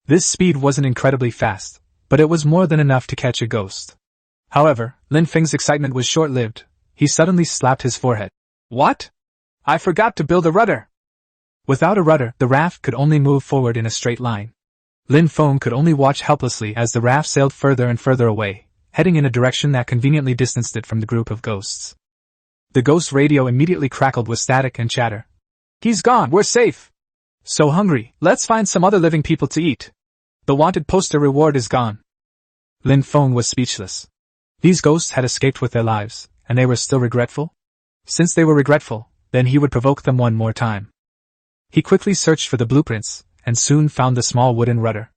This speed wasn't incredibly fast, but it was more than enough to catch a ghost. However, Lin Feng's excitement was short-lived. He suddenly slapped his forehead. What? I forgot to build a rudder! Without a rudder, the raft could only move forward in a straight line. Lin Feng could only watch helplessly as the raft sailed further and further away, heading in a direction that conveniently distanced it from the group of ghosts. The ghost radio immediately crackled with static and chatter. He's gone, we're safe! So hungry, let's find some other living people to eat. The wanted poster reward is gone. Lin Feng was speechless. These ghosts had escaped with their lives, and they were still regretful? Since they were regretful, then he would provoke them one more time. He quickly searched for the blueprints, and soon found the small wooden rudder.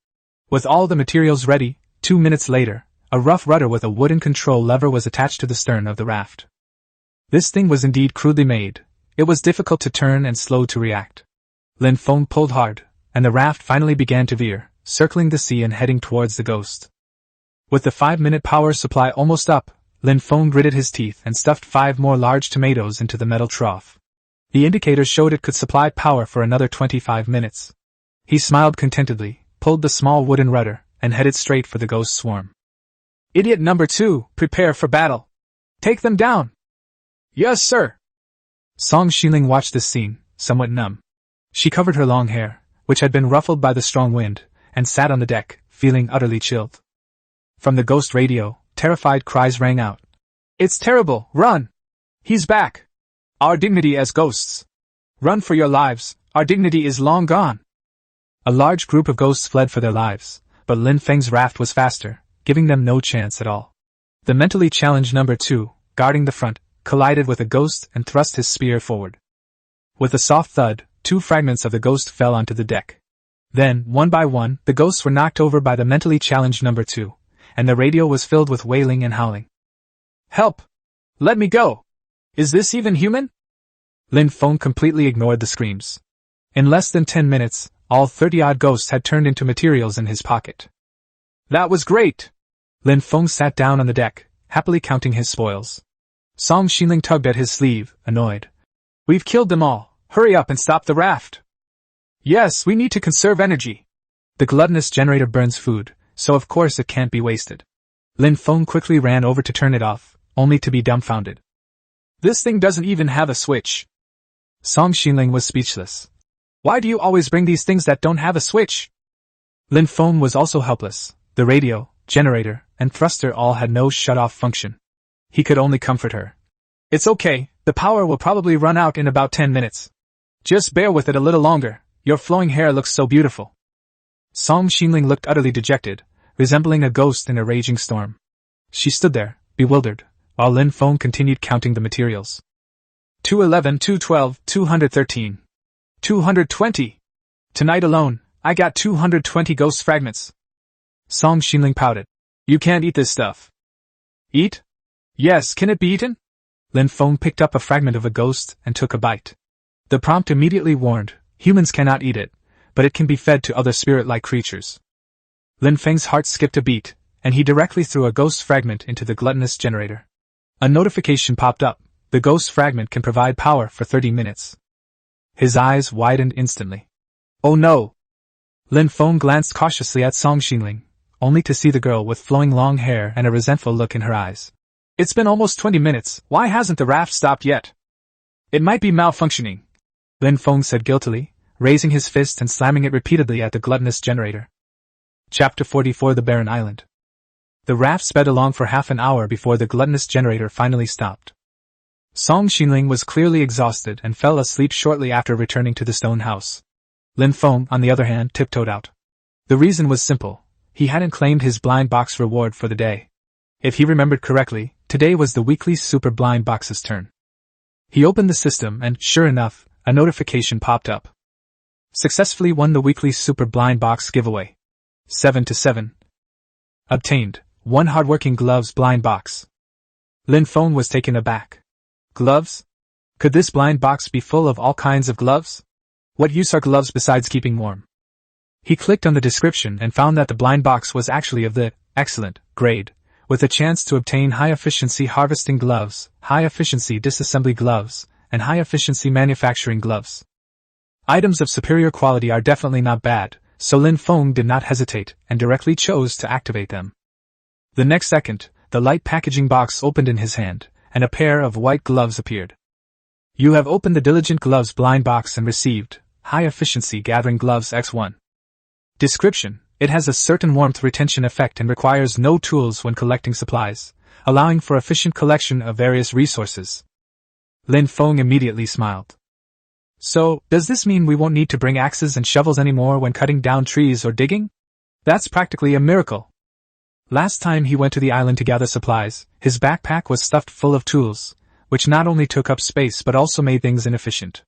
With all the materials ready, 2 minutes later, a rough rudder with a wooden control lever was attached to the stern of the raft. This thing was indeed crudely made. It was difficult to turn and slow to react. Lin Feng pulled hard, and the raft finally began to veer, circling the sea and heading towards the ghost. With the 5-minute power supply almost up, Lin Feng gritted his teeth and stuffed 5 more large tomatoes into the metal trough. The indicator showed it could supply power for another 25 minutes. He smiled contentedly, pulled the small wooden rudder, and headed straight for the ghost swarm. Idiot number 2, prepare for battle. Take them down. Yes, sir. Song Xiling watched this scene, somewhat numb. She covered her long hair, which had been ruffled by the strong wind, and sat on the deck, feeling utterly chilled. From the ghost radio, terrified cries rang out. It's terrible, run! He's back! Our dignity as ghosts! Run for your lives, our dignity is long gone! A large group of ghosts fled for their lives, but Lin Feng's raft was faster, giving them no chance at all. The mentally challenged number 2, guarding the front, collided with a ghost and thrust his spear forward. With a soft thud, 2 fragments of the ghost fell onto the deck. Then, one by one, the ghosts were knocked over by the mentally challenged number 2, and the radio was filled with wailing and howling. Help! Let me go! Is this even human? Lin Feng completely ignored the screams. In less than 10 minutes, all 30-odd ghosts had turned into materials in his pocket. That was great! Lin Feng sat down on the deck, happily counting his spoils. Song Xiling tugged at his sleeve, annoyed. We've killed them all. Hurry up and stop the raft. Yes, we need to conserve energy. The gluttonous generator burns food, so of course it can't be wasted. Lin Feng quickly ran over to turn it off, only to be dumbfounded. This thing doesn't even have a switch. Song Xiling was speechless. Why do you always bring these things that don't have a switch? Lin Feng was also helpless. The radio, generator, and thruster all had no shut-off function. He could only comfort her. It's okay, the power will probably run out in about 10 minutes. Just bear with it a little longer, your flowing hair looks so beautiful. Song Xiling looked utterly dejected, resembling a ghost in a raging storm. She stood there, bewildered, while Lin Feng continued counting the materials. 211, 212, 213. 220! Tonight alone, I got 220 ghost fragments. Song Xiling pouted. You can't eat this stuff. Eat? Yes, can it be eaten? Lin Feng picked up a fragment of a ghost and took a bite. The prompt immediately warned, humans cannot eat it, but it can be fed to other spirit-like creatures. Lin Feng's heart skipped a beat, and he directly threw a ghost fragment into the gluttonous generator. A notification popped up. The ghost fragment can provide power for 30 minutes. His eyes widened instantly. Oh no! Lin Feng glanced cautiously at Song Xiling, only to see the girl with flowing long hair and a resentful look in her eyes. It's been almost 20 minutes, why hasn't the raft stopped yet? It might be malfunctioning, Lin Feng said guiltily, raising his fist and slamming it repeatedly at the gluttonous generator. Chapter 44 The Barren Island. The raft sped along for half an hour before the gluttonous generator finally stopped. Song Xiling was clearly exhausted and fell asleep shortly after returning to the stone house. Lin Feng, on the other hand, tiptoed out. The reason was simple. He hadn't claimed his blind box reward for the day. If he remembered correctly, today was the weekly super blind box's turn. He opened the system and, sure enough, a notification popped up. Successfully won the weekly super blind box giveaway. 7 to 7. Obtained, 1 hardworking gloves blind box. Lin Feng was taken aback. Gloves? Could this blind box be full of all kinds of gloves? What use are gloves besides keeping warm? He clicked on the description and found that the blind box was actually of the excellent grade, with a chance to obtain high-efficiency harvesting gloves, high-efficiency disassembly gloves, and high-efficiency manufacturing gloves. Items of superior quality are definitely not bad, so Lin Feng did not hesitate and directly chose to activate them. The next second, the light packaging box opened in his hand, and a pair of white gloves appeared. You have opened the Diligent Gloves blind box and received High Efficiency Gathering Gloves X1. Description: it has a certain warmth retention effect and requires no tools when collecting supplies, allowing for efficient collection of various resources. Lin Feng immediately smiled. So, does this mean we won't need to bring axes and shovels anymore when cutting down trees or digging? That's practically a miracle. Last time he went to the island to gather supplies, his backpack was stuffed full of tools, which not only took up space but also made things inefficient.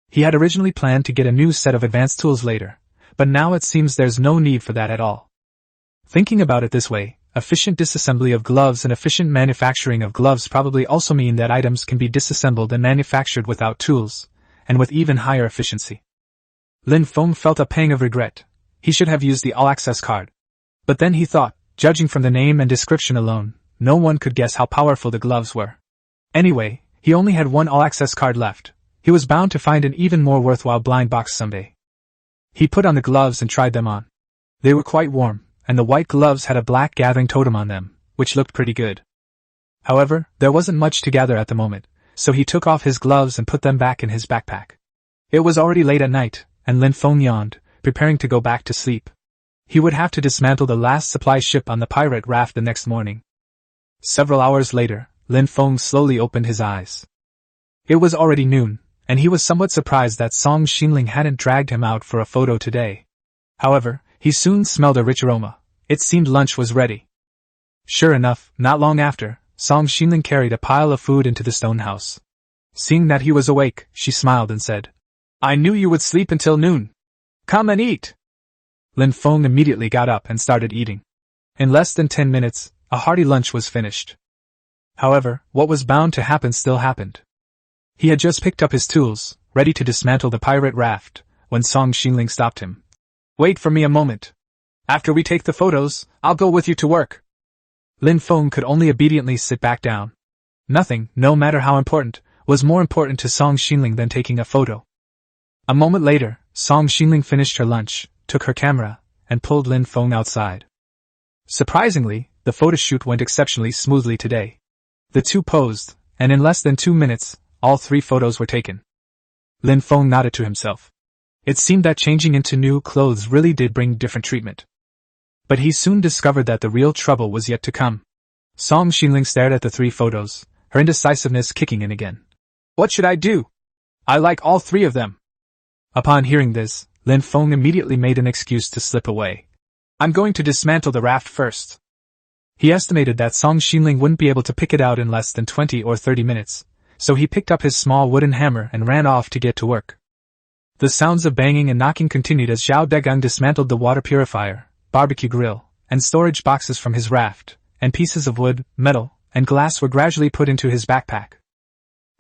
He had originally planned to get a new set of advanced tools later, but now it seems there's no need for that at all. Thinking about it this way, efficient disassembly of gloves and efficient manufacturing of gloves probably also mean that items can be disassembled and manufactured without tools, and with even higher efficiency. Lin Feng felt a pang of regret. He should have used the all-access card. But then he thought, judging from the name and description alone, no one could guess how powerful the gloves were. Anyway, he only had one all-access card left. He was bound to find an even more worthwhile blind box someday. He put on the gloves and tried them on. They were quite warm, and the white gloves had a black gathering totem on them, which looked pretty good. However, there wasn't much to gather at the moment, so he took off his gloves and put them back in his backpack. It was already late at night, and Lin Feng yawned, preparing to go back to sleep. He would have to dismantle the last supply ship on the pirate raft the next morning. Several hours later, Lin Feng slowly opened his eyes. It was already noon, and he was somewhat surprised that Song Xinling hadn't dragged him out for a photo today. However, he soon smelled a rich aroma. It seemed lunch was ready. Sure enough, not long after, Song Xinling carried a pile of food into the stone house. Seeing that he was awake, she smiled and said, "I knew you would sleep until noon. Come and eat." Lin Feng immediately got up and started eating. In less than 10 minutes, a hearty lunch was finished. However, what was bound to happen still happened. He had just picked up his tools, ready to dismantle the pirate raft, when Song Xinling stopped him. "Wait for me a moment. After we take the photos, I'll go with you to work." Lin Feng could only obediently sit back down. Nothing, no matter how important, was more important to Song Xinling than taking a photo. A moment later, Song Xinling finished her lunch, took her camera, and pulled Lin Feng outside. Surprisingly, the photo shoot went exceptionally smoothly today. The two posed, and in less than 2 minutes, all 3 photos were taken. Lin Feng nodded to himself. It seemed that changing into new clothes really did bring different treatment. But he soon discovered that the real trouble was yet to come. Song Xinling stared at the 3 photos, her indecisiveness kicking in again. "What should I do? I like all 3 of them." Upon hearing this, Lin Feng immediately made an excuse to slip away. "I'm going to dismantle the raft first." He estimated that Song Xinling wouldn't be able to pick it out in less than 20 or 30 minutes, so he picked up his small wooden hammer and ran off to get to work. The sounds of banging and knocking continued as Zhao Degang dismantled the water purifier, barbecue grill, and storage boxes from his raft, and pieces of wood, metal, and glass were gradually put into his backpack.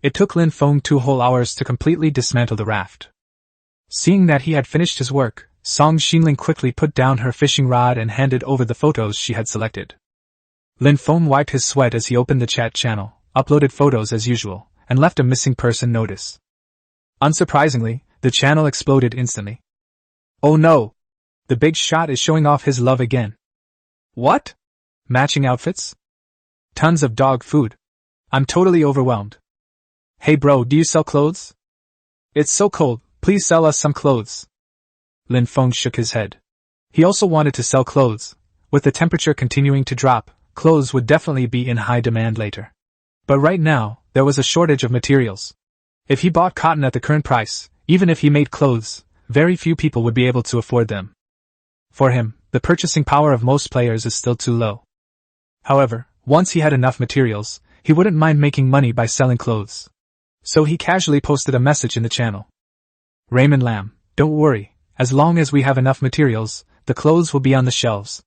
It took Lin Feng 2 whole hours to completely dismantle the raft. Seeing that he had finished his work, Song Xinling quickly put down her fishing rod and handed over the photos she had selected. Lin Feng wiped his sweat as he opened the chat channel, uploaded photos as usual, and left a missing person notice. Unsurprisingly, the channel exploded instantly. "Oh no! The big shot is showing off his love again." "What? Matching outfits? Tons of dog food. I'm totally overwhelmed. Hey bro, do you sell clothes? It's so cold, please sell us some clothes." Lin Feng shook his head. He also wanted to sell clothes. With the temperature continuing to drop, clothes would definitely be in high demand later. But right now, there was a shortage of materials. If he bought cotton at the current price, even if he made clothes, very few people would be able to afford them. For him, the purchasing power of most players is still too low. However, once he had enough materials, he wouldn't mind making money by selling clothes. So he casually posted a message in the channel. "Raymond Lam, don't worry, as long as we have enough materials, the clothes will be on the shelves."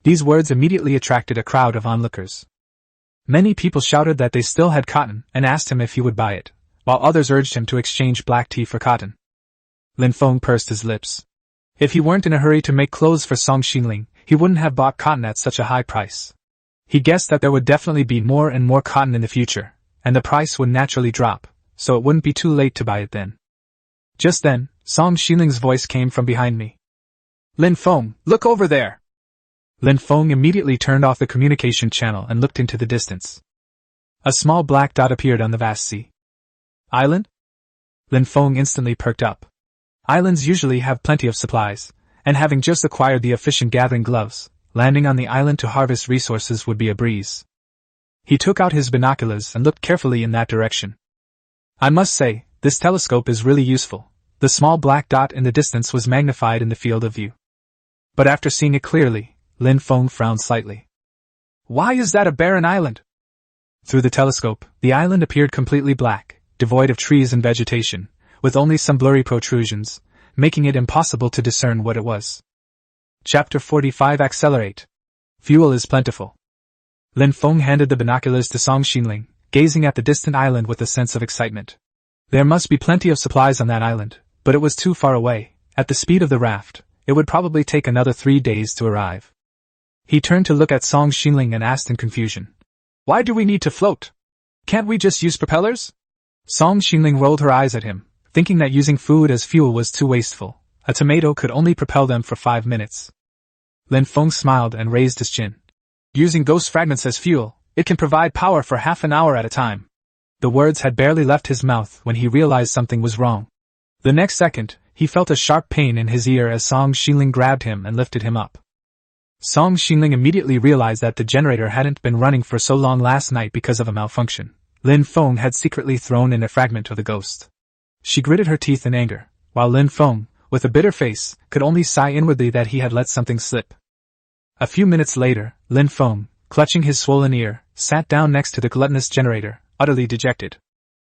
These words immediately attracted a crowd of onlookers. Many people shouted that they still had cotton and asked him if he would buy it, while others urged him to exchange black tea for cotton. Lin Feng pursed his lips. If he weren't in a hurry to make clothes for Song Xinling, he wouldn't have bought cotton at such a high price. He guessed that there would definitely be more and more cotton in the future, and the price would naturally drop, so it wouldn't be too late to buy it then. Just then, Song Xiling's voice came from behind me. Lin Feng, look over there! Lin Feng immediately turned off the communication channel and looked into the distance. A small black dot appeared on the vast sea. Island? Lin Feng instantly perked up. Islands usually have plenty of supplies, and having just acquired the efficient gathering gloves, landing on the island to harvest resources would be a breeze. He took out his binoculars and looked carefully in that direction. I must say, this telescope is really useful. The small black dot in the distance was magnified in the field of view. But after seeing it clearly, Lin Feng frowned slightly. Why is that a barren island? Through the telescope, the island appeared completely black, devoid of trees and vegetation, with only some blurry protrusions, making it impossible to discern what it was. Chapter 45 Accelerate. Fuel is plentiful. Lin Feng handed the binoculars to Song Xiling, gazing at the distant island with a sense of excitement. There must be plenty of supplies on that island, but it was too far away. At the speed of the raft, it would probably take another 3 days to arrive. He turned to look at Song Xiling and asked in confusion. Why do we need to float? Can't we just use propellers? Song Xiling rolled her eyes at him, thinking that using food as fuel was too wasteful. A tomato could only propel them for 5 minutes. Lin Feng smiled and raised his chin. Using ghost fragments as fuel, it can provide power for half an hour at a time. The words had barely left his mouth when he realized something was wrong. The next second, he felt a sharp pain in his ear as Song Xiling grabbed him and lifted him up. Song Xiling immediately realized that the generator hadn't been running for so long last night because of a malfunction. Lin Feng had secretly thrown in a fragment of the ghost. She gritted her teeth in anger, while Lin Feng, with a bitter face, could only sigh inwardly that he had let something slip. A few minutes later, Lin Feng, clutching his swollen ear, sat down next to the gluttonous generator, utterly dejected.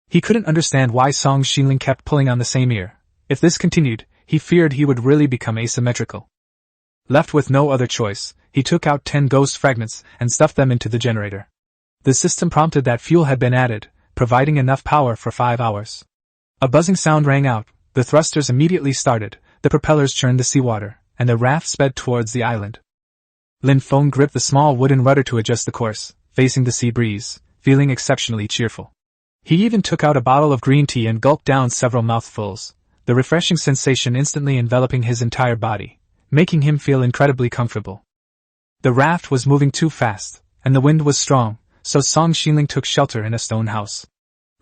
He couldn't understand why Song Xiling kept pulling on the same ear. If this continued, he feared he would really become asymmetrical. Left with no other choice, he took out 10 ghost fragments and stuffed them into the generator. The system prompted that fuel had been added, providing enough power for 5 hours. A buzzing sound rang out, the thrusters immediately started, the propellers churned the seawater, and the raft sped towards the island. Lin Feng gripped the small wooden rudder to adjust the course, facing the sea breeze, feeling exceptionally cheerful. He even took out a bottle of green tea and gulped down several mouthfuls, the refreshing sensation instantly enveloping his entire body, making him feel incredibly comfortable. The raft was moving too fast, and the wind was strong, so Song Xiling took shelter in a stone house.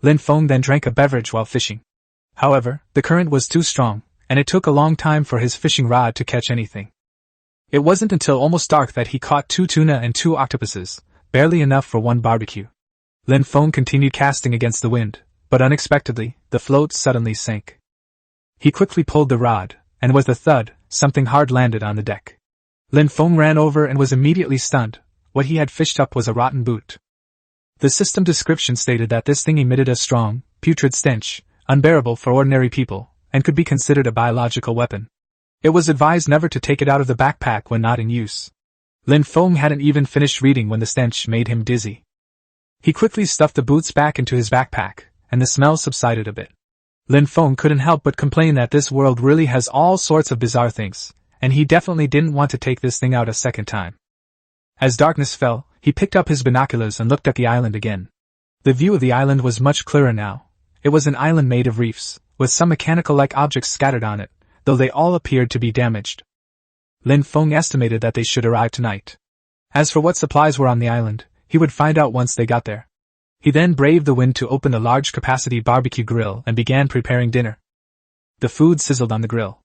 Lin Feng then drank a beverage while fishing. However, the current was too strong, and it took a long time for his fishing rod to catch anything. It wasn't until almost dark that he caught 2 tuna and 2 octopuses, barely enough for 1 barbecue. Lin Feng continued casting against the wind, but unexpectedly, the float suddenly sank. He quickly pulled the rod, and with a thud, something hard landed on the deck. Lin Feng ran over and was immediately stunned. What he had fished up was a rotten boot. The system description stated that this thing emitted a strong, putrid stench, unbearable for ordinary people, and could be considered a biological weapon. It was advised never to take it out of the backpack when not in use. Lin Feng hadn't even finished reading when the stench made him dizzy. He quickly stuffed the boots back into his backpack, and the smell subsided a bit. Lin Feng couldn't help but complain that this world really has all sorts of bizarre things, and he definitely didn't want to take this thing out a second time. As darkness fell, he picked up his binoculars and looked at the island again. The view of the island was much clearer now. It was an island made of reefs, with some mechanical-like objects scattered on it, though they all appeared to be damaged. Lin Feng estimated that they should arrive tonight. As for what supplies were on the island, he would find out once they got there. He then braved the wind to open a large-capacity barbecue grill and began preparing dinner. The food sizzled on the grill.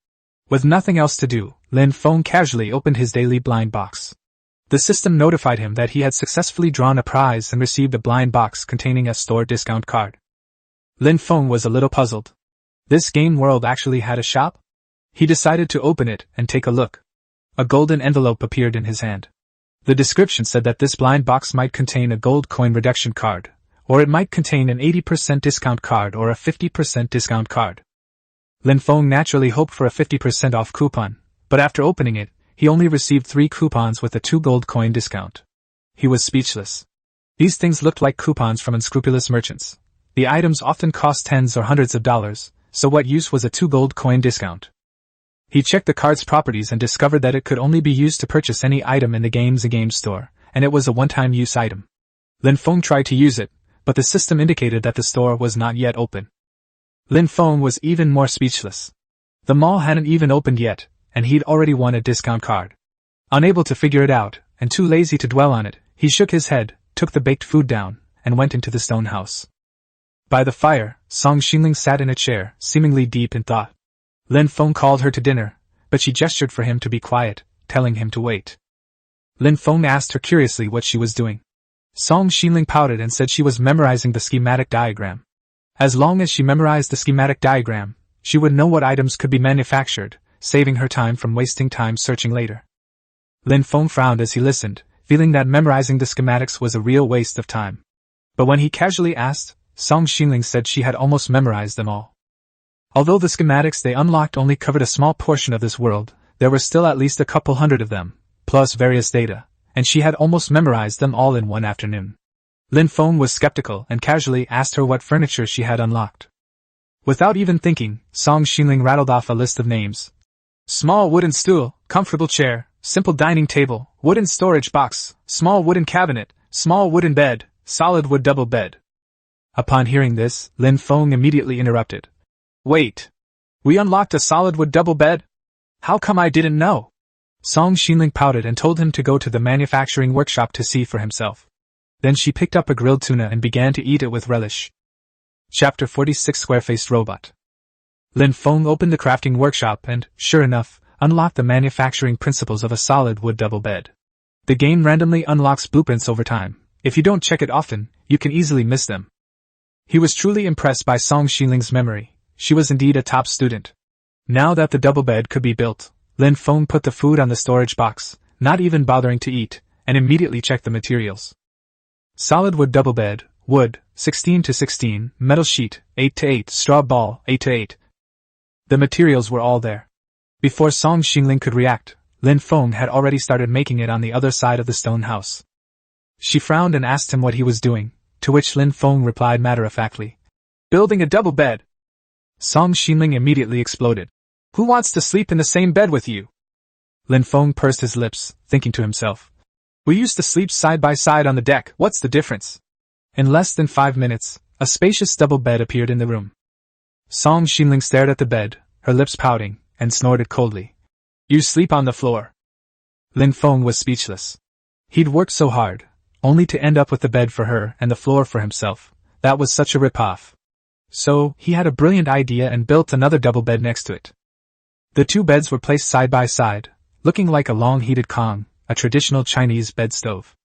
With nothing else to do, Lin Feng casually opened his daily blind box. The system notified him that he had successfully drawn a prize and received a blind box containing a store discount card. Lin Feng was a little puzzled. This game world actually had a shop? He decided to open it and take a look. A golden envelope appeared in his hand. The description said that this blind box might contain a gold coin reduction card, or it might contain an 80% discount card or a 50% discount card. Lin Feng naturally hoped for a 50% off coupon, but after opening it, he only received 3 coupons with a 2 gold coin discount. He was speechless. These things looked like coupons from unscrupulous merchants. The items often cost tens or hundreds of dollars, so what use was a 2 gold coin discount? He checked the card's properties and discovered that it could only be used to purchase any item in the game's game store, and it was a one-time use item. Lin Feng tried to use it, but the system indicated that the store was not yet open. Lin Feng was even more speechless. The mall hadn't even opened yet, and he'd already won a discount card. Unable to figure it out, and too lazy to dwell on it, he shook his head, took the baked food down, and went into the stone house. By the fire, Song Xinling sat in a chair, seemingly deep in thought. Lin Feng called her to dinner, but she gestured for him to be quiet, telling him to wait. Lin Feng asked her curiously what she was doing. Song Xinling pouted and said she was memorizing the schematic diagram. As long as she memorized the schematic diagram, she would know what items could be manufactured, saving her time from wasting time searching later. Lin Feng frowned as he listened, feeling that memorizing the schematics was a real waste of time. But when he casually asked, Song Xinling said she had almost memorized them all. Although the schematics they unlocked only covered a small portion of this world, there were still at least a couple hundred of them, plus various data, and she had almost memorized them all in one afternoon. Lin Feng was skeptical and casually asked her what furniture she had unlocked. Without even thinking, Song Xinling rattled off a list of names. Small wooden stool, comfortable chair, simple dining table, wooden storage box, small wooden cabinet, small wooden bed, solid wood double bed. Upon hearing this, Lin Feng immediately interrupted. Wait! We unlocked a solid wood double bed? How come I didn't know? Song Xinling pouted and told him to go to the manufacturing workshop to see for himself. Then she picked up a grilled tuna and began to eat it with relish. Chapter 46 Square-Faced Robot. Lin Feng opened the crafting workshop and, sure enough, unlocked the manufacturing principles of a solid wood double bed. The game randomly unlocks blueprints over time. If you don't check it often, you can easily miss them. He was truly impressed by Song Xinling's memory. She was indeed a top student. Now that the double bed could be built, Lin Feng put the food on the storage box, not even bothering to eat, and immediately checked the materials. Solid wood double bed, wood, 16:16, metal sheet, 8:8, straw ball, 8:8. The materials were all there. Before Song Xinling could react, Lin Feng had already started making it on the other side of the stone house. She frowned and asked him what he was doing, to which Lin Feng replied matter-of-factly, "Building a double bed." Song Xinling immediately exploded. "Who wants to sleep in the same bed with you?" Lin Feng pursed his lips, thinking to himself, "We used to sleep side by side on the deck, what's the difference?" In less than 5 minutes, a spacious double bed appeared in the room. Song Xinling stared at the bed, her lips pouting, and snorted coldly. "You sleep on the floor." Lin Feng was speechless. He'd worked so hard, only to end up with the bed for her and the floor for himself. That was such a rip-off. So, he had a brilliant idea and built another double bed next to it. The two beds were placed side by side, looking like a long-heated Kong, a traditional Chinese bed stove.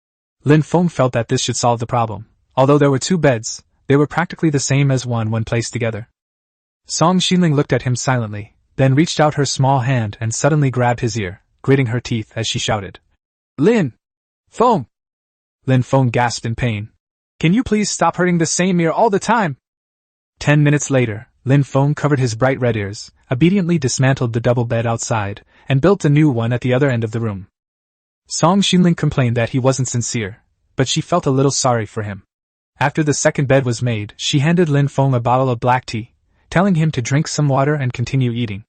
Lin Feng felt that this should solve the problem. Although there were two beds, they were practically the same as one when placed together. Song Xinling looked at him silently, then reached out her small hand and suddenly grabbed his ear, gritting her teeth as she shouted, "Lin Feng!" Lin Feng gasped in pain. "Can you please stop hurting the same ear all the time?" 10 minutes later, Lin Feng covered his bright red ears, obediently dismantled the double bed outside, and built a new one at the other end of the room. Song Xinling complained that he wasn't sincere, but she felt a little sorry for him. After the second bed was made, she handed Lin Feng a bottle of black tea, telling him to drink some water and continue eating.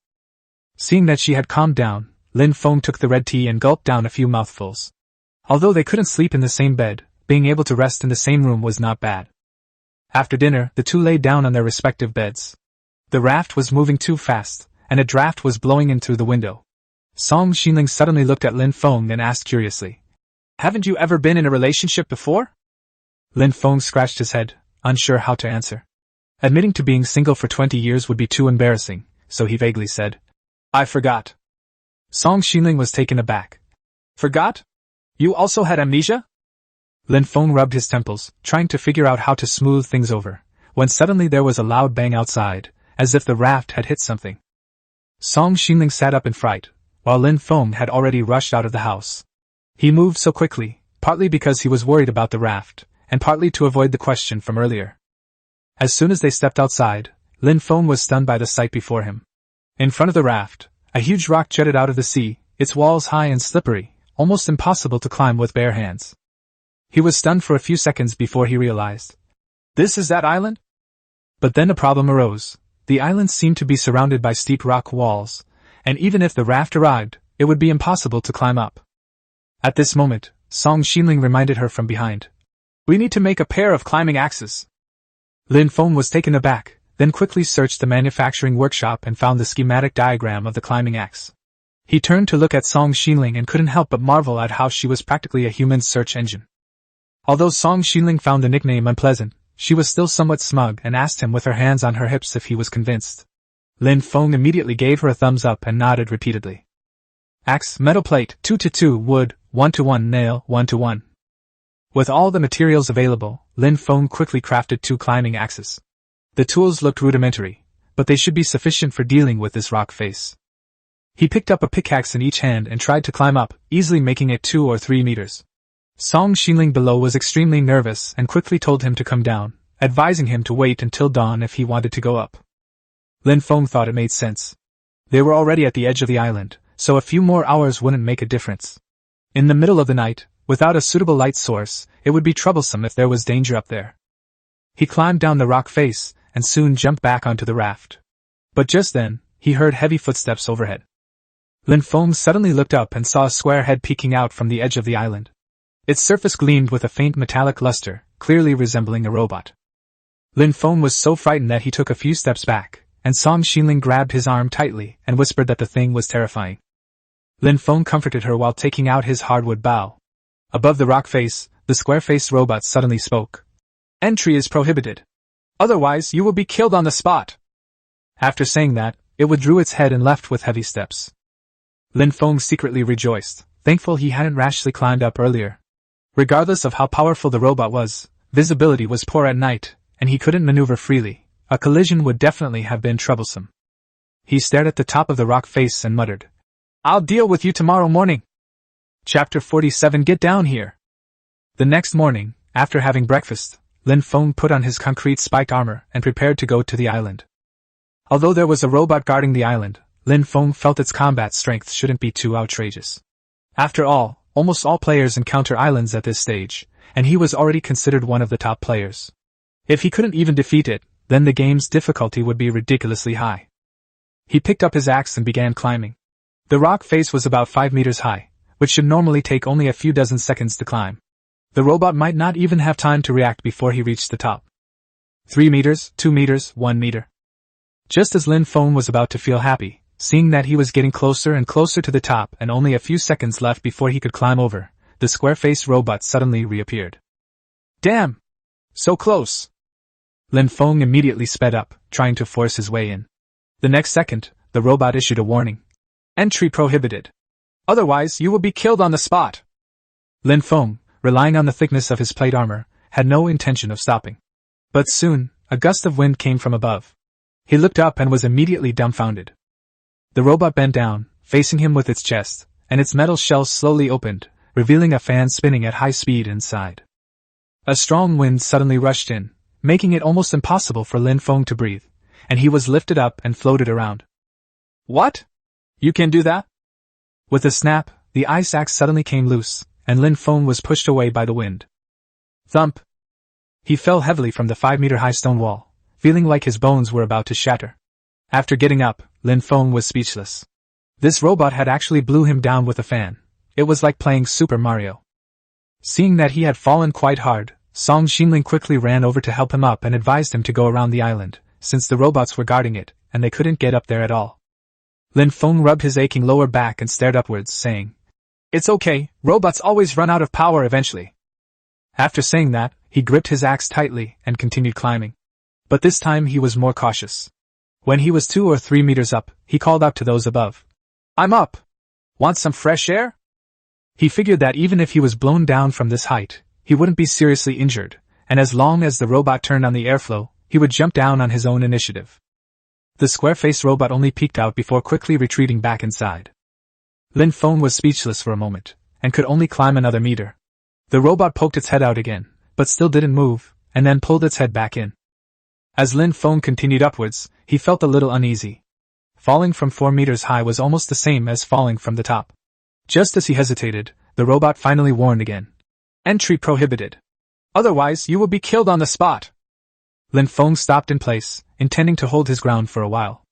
Seeing that she had calmed down, Lin Feng took the red tea and gulped down a few mouthfuls. Although they couldn't sleep in the same bed, being able to rest in the same room was not bad. After dinner, the two lay down on their respective beds. The raft was moving too fast, and a draft was blowing in through the window. Song Xinling suddenly looked at Lin Feng and asked curiously, "Haven't you ever been in a relationship before?" Lin Feng scratched his head, unsure how to answer. Admitting to being single for 20 years would be too embarrassing, so he vaguely said, "I forgot." Song Xinling was taken aback. "Forgot? You also had amnesia?" Lin Feng rubbed his temples, trying to figure out how to smooth things over, when suddenly there was a loud bang outside, as if the raft had hit something. Song Xinling sat up in fright, while Lin Feng had already rushed out of the house. He moved so quickly, partly because he was worried about the raft, and partly to avoid the question from earlier. As soon as they stepped outside, Lin Feng was stunned by the sight before him. In front of the raft, a huge rock jutted out of the sea, its walls high and slippery, almost impossible to climb with bare hands. He was stunned for a few seconds before he realized. This is that island? But then a problem arose. The island seemed to be surrounded by steep rock walls, and even if the raft arrived, it would be impossible to climb up. At this moment, Song Xinling reminded her from behind. "We need to make a pair of climbing axes." Lin Feng was taken aback, then quickly searched the manufacturing workshop and found the schematic diagram of the climbing axe. He turned to look at Song Xinling and couldn't help but marvel at how she was practically a human search engine. Although Song Xinling found the nickname unpleasant, she was still somewhat smug and asked him with her hands on her hips if he was convinced. Lin Feng immediately gave her a thumbs up and nodded repeatedly. Axe, metal plate, 2-2, wood, 1-1, nail, 1-1. With all the materials available, Lin Feng quickly crafted 2 climbing axes. The tools looked rudimentary, but they should be sufficient for dealing with this rock face. He picked up a pickaxe in each hand and tried to climb up, easily making it 2 or 3 meters. Song Xinling below was extremely nervous and quickly told him to come down, advising him to wait until dawn if he wanted to go up. Lin Feng thought it made sense. They were already at the edge of the island, so a few more hours wouldn't make a difference. In the middle of the night, without a suitable light source, it would be troublesome if there was danger up there. He climbed down the rock face, and soon jumped back onto the raft. But just then, he heard heavy footsteps overhead. Lin Feng suddenly looked up and saw a square head peeking out from the edge of the island. Its surface gleamed with a faint metallic luster, clearly resembling a robot. Lin Feng was so frightened that he took a few steps back, and Song Xinling grabbed his arm tightly and whispered that the thing was terrifying. Lin Feng comforted her while taking out his hardwood bow. Above the rock face, the square-faced robot suddenly spoke. "Entry is prohibited. Otherwise, you will be killed on the spot." After saying that, it withdrew its head and left with heavy steps. Lin Feng secretly rejoiced, thankful he hadn't rashly climbed up earlier. Regardless of how powerful the robot was, visibility was poor at night, and he couldn't maneuver freely. A collision would definitely have been troublesome. He stared at the top of the rock face and muttered, "I'll deal with you tomorrow morning." Chapter 47. Get down here. The next morning, after having breakfast, Lin Feng put on his concrete spiked armor and prepared to go to the island. Although there was a robot guarding the island, Lin Feng felt its combat strength shouldn't be too outrageous. After all, almost all players encounter islands at this stage, and he was already considered one of the top players. If he couldn't even defeat it, then the game's difficulty would be ridiculously high. He picked up his axe and began climbing. The rock face was about 5 meters high, which should normally take only a few dozen seconds to climb. The robot might not even have time to react before he reached the top. 3 meters, 2 meters, 1 meter. Just as Lin Feng was about to feel happy, seeing that he was getting closer and closer to the top and only a few seconds left before he could climb over, the square-faced robot suddenly reappeared. "Damn! So close!" Lin Feng immediately sped up, trying to force his way in. The next second, the robot issued a warning. "Entry prohibited. Otherwise, you will be killed on the spot." Lin Feng, relying on the thickness of his plate armor, had no intention of stopping. But soon, a gust of wind came from above. He looked up and was immediately dumbfounded. The robot bent down, facing him with its chest, and its metal shell slowly opened, revealing a fan spinning at high speed inside. A strong wind suddenly rushed in, making it almost impossible for Lin Feng to breathe, and he was lifted up and floated around. "What? You can do that?" With a snap, the ice axe suddenly came loose, and Lin Feng was pushed away by the wind. Thump! He fell heavily from the 5-meter-high stone wall, feeling like his bones were about to shatter. After getting up, Lin Feng was speechless. This robot had actually blew him down with a fan. It was like playing Super Mario. Seeing that he had fallen quite hard, Song Xinling quickly ran over to help him up and advised him to go around the island, since the robots were guarding it, and they couldn't get up there at all. Lin Feng rubbed his aching lower back and stared upwards, saying, "It's okay, robots always run out of power eventually." After saying that, he gripped his axe tightly and continued climbing. But this time he was more cautious. When he was 2 or 3 meters up, he called out to those above. "I'm up! Want some fresh air?" He figured that even if he was blown down from this height, he wouldn't be seriously injured, and as long as the robot turned on the airflow, he would jump down on his own initiative. The square-faced robot only peeked out before quickly retreating back inside. Lin Feng was speechless for a moment, and could only climb another meter. The robot poked its head out again, but still didn't move, and then pulled its head back in. As Lin Feng continued upwards, he felt a little uneasy. Falling from 4 meters high was almost the same as falling from the top. Just as he hesitated, the robot finally warned again. "Entry prohibited. Otherwise, you will be killed on the spot." Lin Feng stopped in place, intending to hold his ground for a while.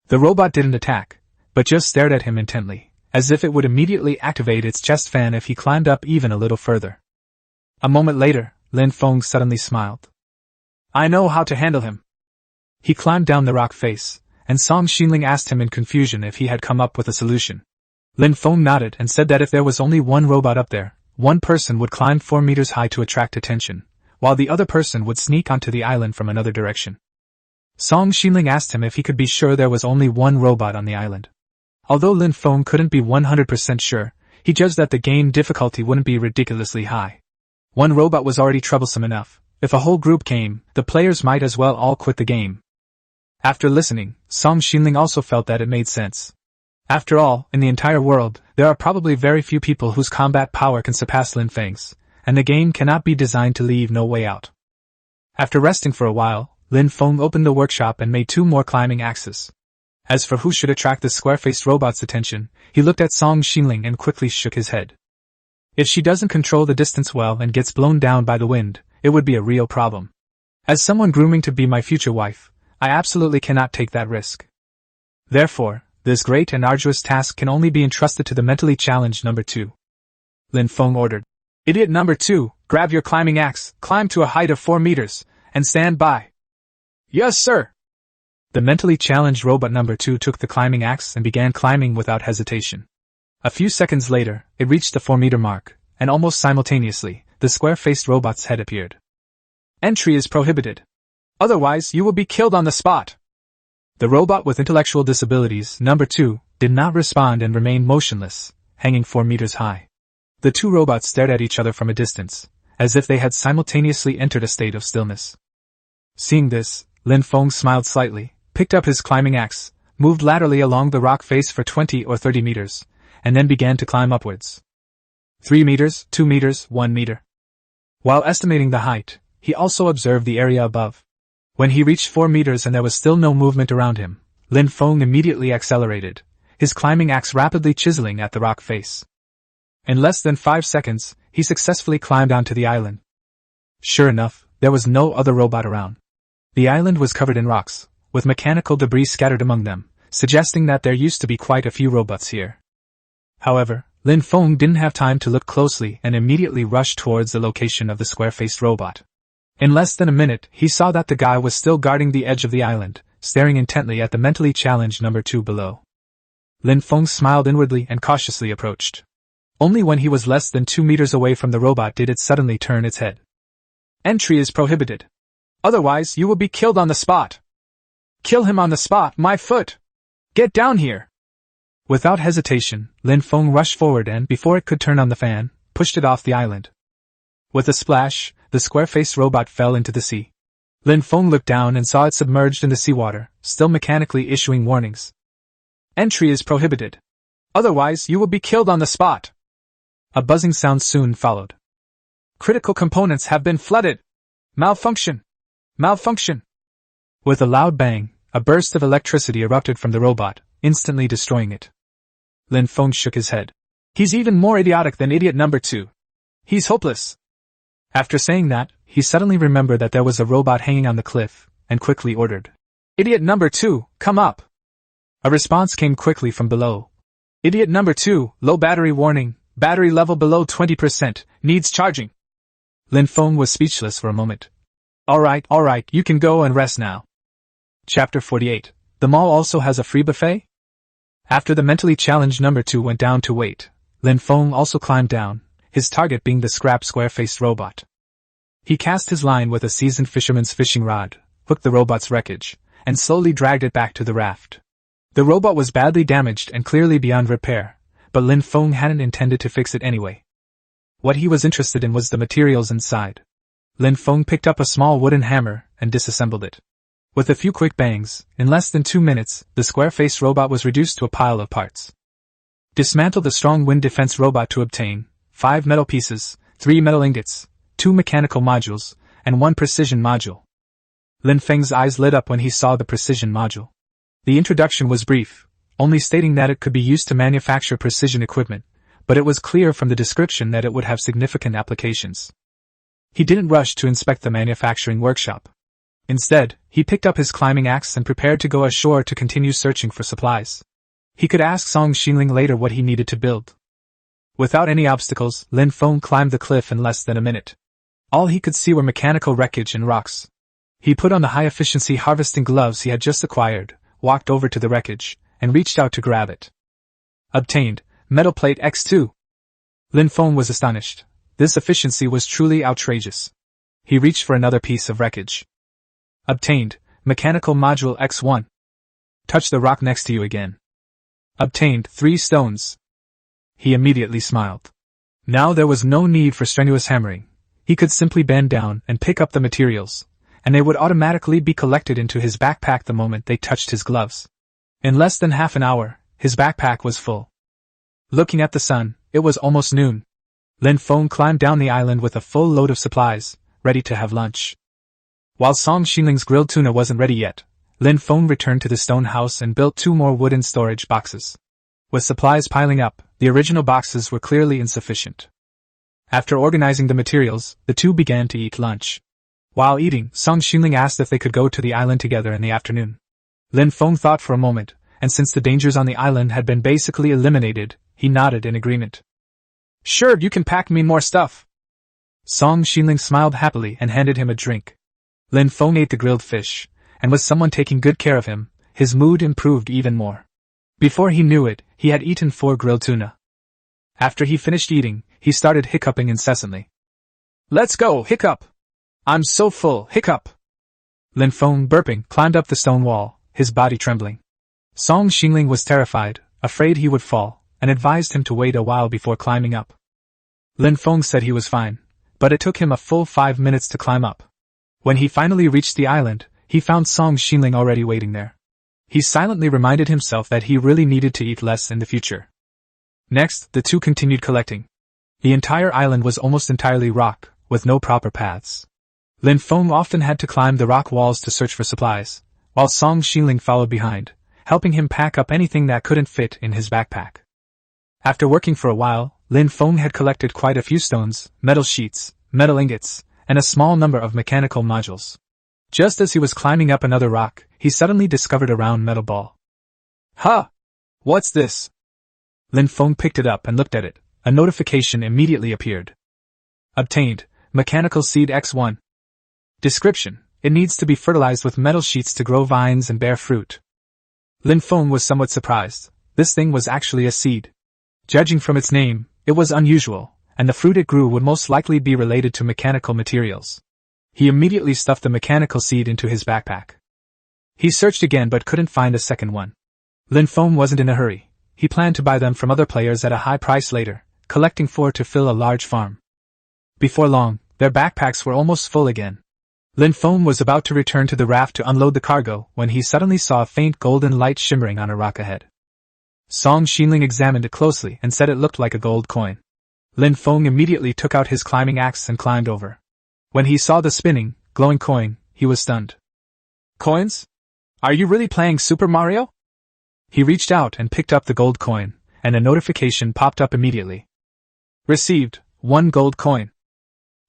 The robot didn't attack, but just stared at him intently, as if it would immediately activate its chest fan if he climbed up even a little further. A moment later, Lin Feng suddenly smiled. "I know how to handle him." He climbed down the rock face, and Song Xinling asked him in confusion if he had come up with a solution. Lin Feng nodded and said that if there was only one robot up there, one person would climb 4 meters high to attract attention, while the other person would sneak onto the island from another direction. Song Xinling asked him if he could be sure there was only one robot on the island. Although Lin Feng couldn't be 100% sure, he judged that the game difficulty wouldn't be ridiculously high. One robot was already troublesome enough. If a whole group came, the players might as well all quit the game. After listening, Song Xinling also felt that it made sense. After all, in the entire world, there are probably very few people whose combat power can surpass Lin Feng's, and the game cannot be designed to leave no way out. After resting for a while, Lin Feng opened the workshop and made 2 more climbing axes. As for who should attract the square-faced robot's attention, he looked at Song Xinling and quickly shook his head. If she doesn't control the distance well and gets blown down by the wind, it would be a real problem. As someone grooming to be my future wife, I absolutely cannot take that risk. Therefore, this great and arduous task can only be entrusted to the mentally challenged number 2. Lin Feng ordered. Idiot number 2, grab your climbing axe, climb to a height of 4 meters, and stand by. Yes, sir. The mentally challenged robot number 2 took the climbing axe and began climbing without hesitation. A few seconds later, it reached the 4-meter mark, and almost simultaneously, the square-faced robot's head appeared. Entry is prohibited. Otherwise, you will be killed on the spot. The robot with intellectual disabilities, number 2, did not respond and remained motionless, hanging 4 meters high. The 2 robots stared at each other from a distance, as if they had simultaneously entered a state of stillness. Seeing this, Lin Feng smiled slightly, picked up his climbing axe, moved laterally along the rock face for 20 or 30 meters, and then began to climb upwards. 3 meters, 2 meters, 1 meter. While estimating the height, he also observed the area above. When he reached 4 meters and there was still no movement around him, Lin Feng immediately accelerated, his climbing axe rapidly chiseling at the rock face. In less than 5 seconds, he successfully climbed onto the island. Sure enough, there was no other robot around. The island was covered in rocks, with mechanical debris scattered among them, suggesting that there used to be quite a few robots here. However, Lin Feng didn't have time to look closely and immediately rushed towards the location of the square-faced robot. In less than a minute, he saw that the guy was still guarding the edge of the island, staring intently at the mentally challenged number 2 below. Lin Feng smiled inwardly and cautiously approached. Only when he was less than 2 meters away from the robot did it suddenly turn its head. Entry is prohibited. Otherwise, you will be killed on the spot. Kill him on the spot, my foot! Get down here! Without hesitation, Lin Feng rushed forward and, before it could turn on the fan, pushed it off the island. With a splash, the square-faced robot fell into the sea. Lin Feng looked down and saw it submerged in the seawater, still mechanically issuing warnings. Entry is prohibited. Otherwise, you will be killed on the spot. A buzzing sound soon followed. Critical components have been flooded. Malfunction. Malfunction. With a loud bang, a burst of electricity erupted from the robot, instantly destroying it. Lin Feng shook his head. He's even more idiotic than idiot number 2. He's hopeless. After saying that, he suddenly remembered that there was a robot hanging on the cliff, and quickly ordered, Idiot number 2, come up. A response came quickly from below. Idiot number 2, low battery warning, battery level below 20%, needs charging. Lin Feng was speechless for a moment. All right, you can go and rest now. Chapter 48. The mall also has a free buffet? After the mentally challenged number 2 went down to wait, Lin Feng also climbed down, his target being the scrap square-faced robot. He cast his line with a seasoned fisherman's fishing rod, hooked the robot's wreckage, and slowly dragged it back to the raft. The robot was badly damaged and clearly beyond repair, but Lin Feng hadn't intended to fix it anyway. What he was interested in was the materials inside. Lin Feng picked up a small wooden hammer and disassembled it. With a few quick bangs, in less than 2 minutes, the square-faced robot was reduced to a pile of parts. Dismantle the strong wind defense robot to obtain 5 metal pieces, 3 metal ingots, 2 mechanical modules, and 1 precision module. Lin Feng's eyes lit up when he saw the precision module. The introduction was brief, only stating that it could be used to manufacture precision equipment, but it was clear from the description that it would have significant applications. He didn't rush to inspect the manufacturing workshop. Instead, he picked up his climbing axe and prepared to go ashore to continue searching for supplies. He could ask Song Xinling later what he needed to build. Without any obstacles, Lin Feng climbed the cliff in less than a minute. All he could see were mechanical wreckage and rocks. He put on the high-efficiency harvesting gloves he had just acquired, walked over to the wreckage, and reached out to grab it. Obtained, metal plate X2. Lin Feng was astonished. This efficiency was truly outrageous. He reached for another piece of wreckage. Obtained, mechanical module X1. Touch the rock next to you again. Obtained 3 stones. He immediately smiled. Now there was no need for strenuous hammering. He could simply bend down and pick up the materials, and they would automatically be collected into his backpack the moment they touched his gloves. In less than half an hour, his backpack was full. Looking at the sun, it was almost noon. Lin Feng climbed down the island with a full load of supplies, ready to have lunch. While Song Xinling's grilled tuna wasn't ready yet, Lin Feng returned to the stone house and built 2 more wooden storage boxes. With supplies piling up, the original boxes were clearly insufficient. After organizing the materials, the two began to eat lunch. While eating, Song Xinling asked if they could go to the island together in the afternoon. Lin Feng thought for a moment, and since the dangers on the island had been basically eliminated, he nodded in agreement. Sure, you can pack me more stuff. Song Xinling smiled happily and handed him a drink. Lin Feng ate the grilled fish, and with someone taking good care of him, his mood improved even more. Before he knew it, he had eaten 4 grilled tuna. After he finished eating, he started hiccuping incessantly. Let's go, hiccup! I'm so full, hiccup! Lin Feng, burping, climbed up the stone wall, his body trembling. Song Xinling was terrified, afraid he would fall, and advised him to wait a while before climbing up. Lin Feng said he was fine, but it took him a full 5 minutes to climb up. When he finally reached the island, he found Song Xinling already waiting there. He silently reminded himself that he really needed to eat less in the future. Next, the two continued collecting. The entire island was almost entirely rock, with no proper paths. Lin Feng often had to climb the rock walls to search for supplies, while Song Xinling followed behind, helping him pack up anything that couldn't fit in his backpack. After working for a while, Lin Feng had collected quite a few stones, metal sheets, metal ingots, and a small number of mechanical modules. Just as he was climbing up another rock, he suddenly discovered a round metal ball. Huh! What's this? Lin Feng picked it up and looked at it. A notification immediately appeared. Obtained, mechanical seed X1. Description: it needs to be fertilized with metal sheets to grow vines and bear fruit. Lin Feng was somewhat surprised. This thing was actually a seed. Judging from its name, it was unusual, and the fruit it grew would most likely be related to mechanical materials. He immediately stuffed the mechanical seed into his backpack. He searched again but couldn't find a second one. Lin Feng wasn't in a hurry. He planned to buy them from other players at a high price later, collecting 4 to fill a large farm. Before long, their backpacks were almost full again. Lin Feng was about to return to the raft to unload the cargo when he suddenly saw a faint golden light shimmering on a rock ahead. Song Xinling examined it closely and said it looked like a gold coin. Lin Feng immediately took out his climbing axe and climbed over. When he saw the spinning, glowing coin, he was stunned. Coins? Are you really playing Super Mario? He reached out and picked up the gold coin, and a notification popped up immediately. Received, 1 gold coin.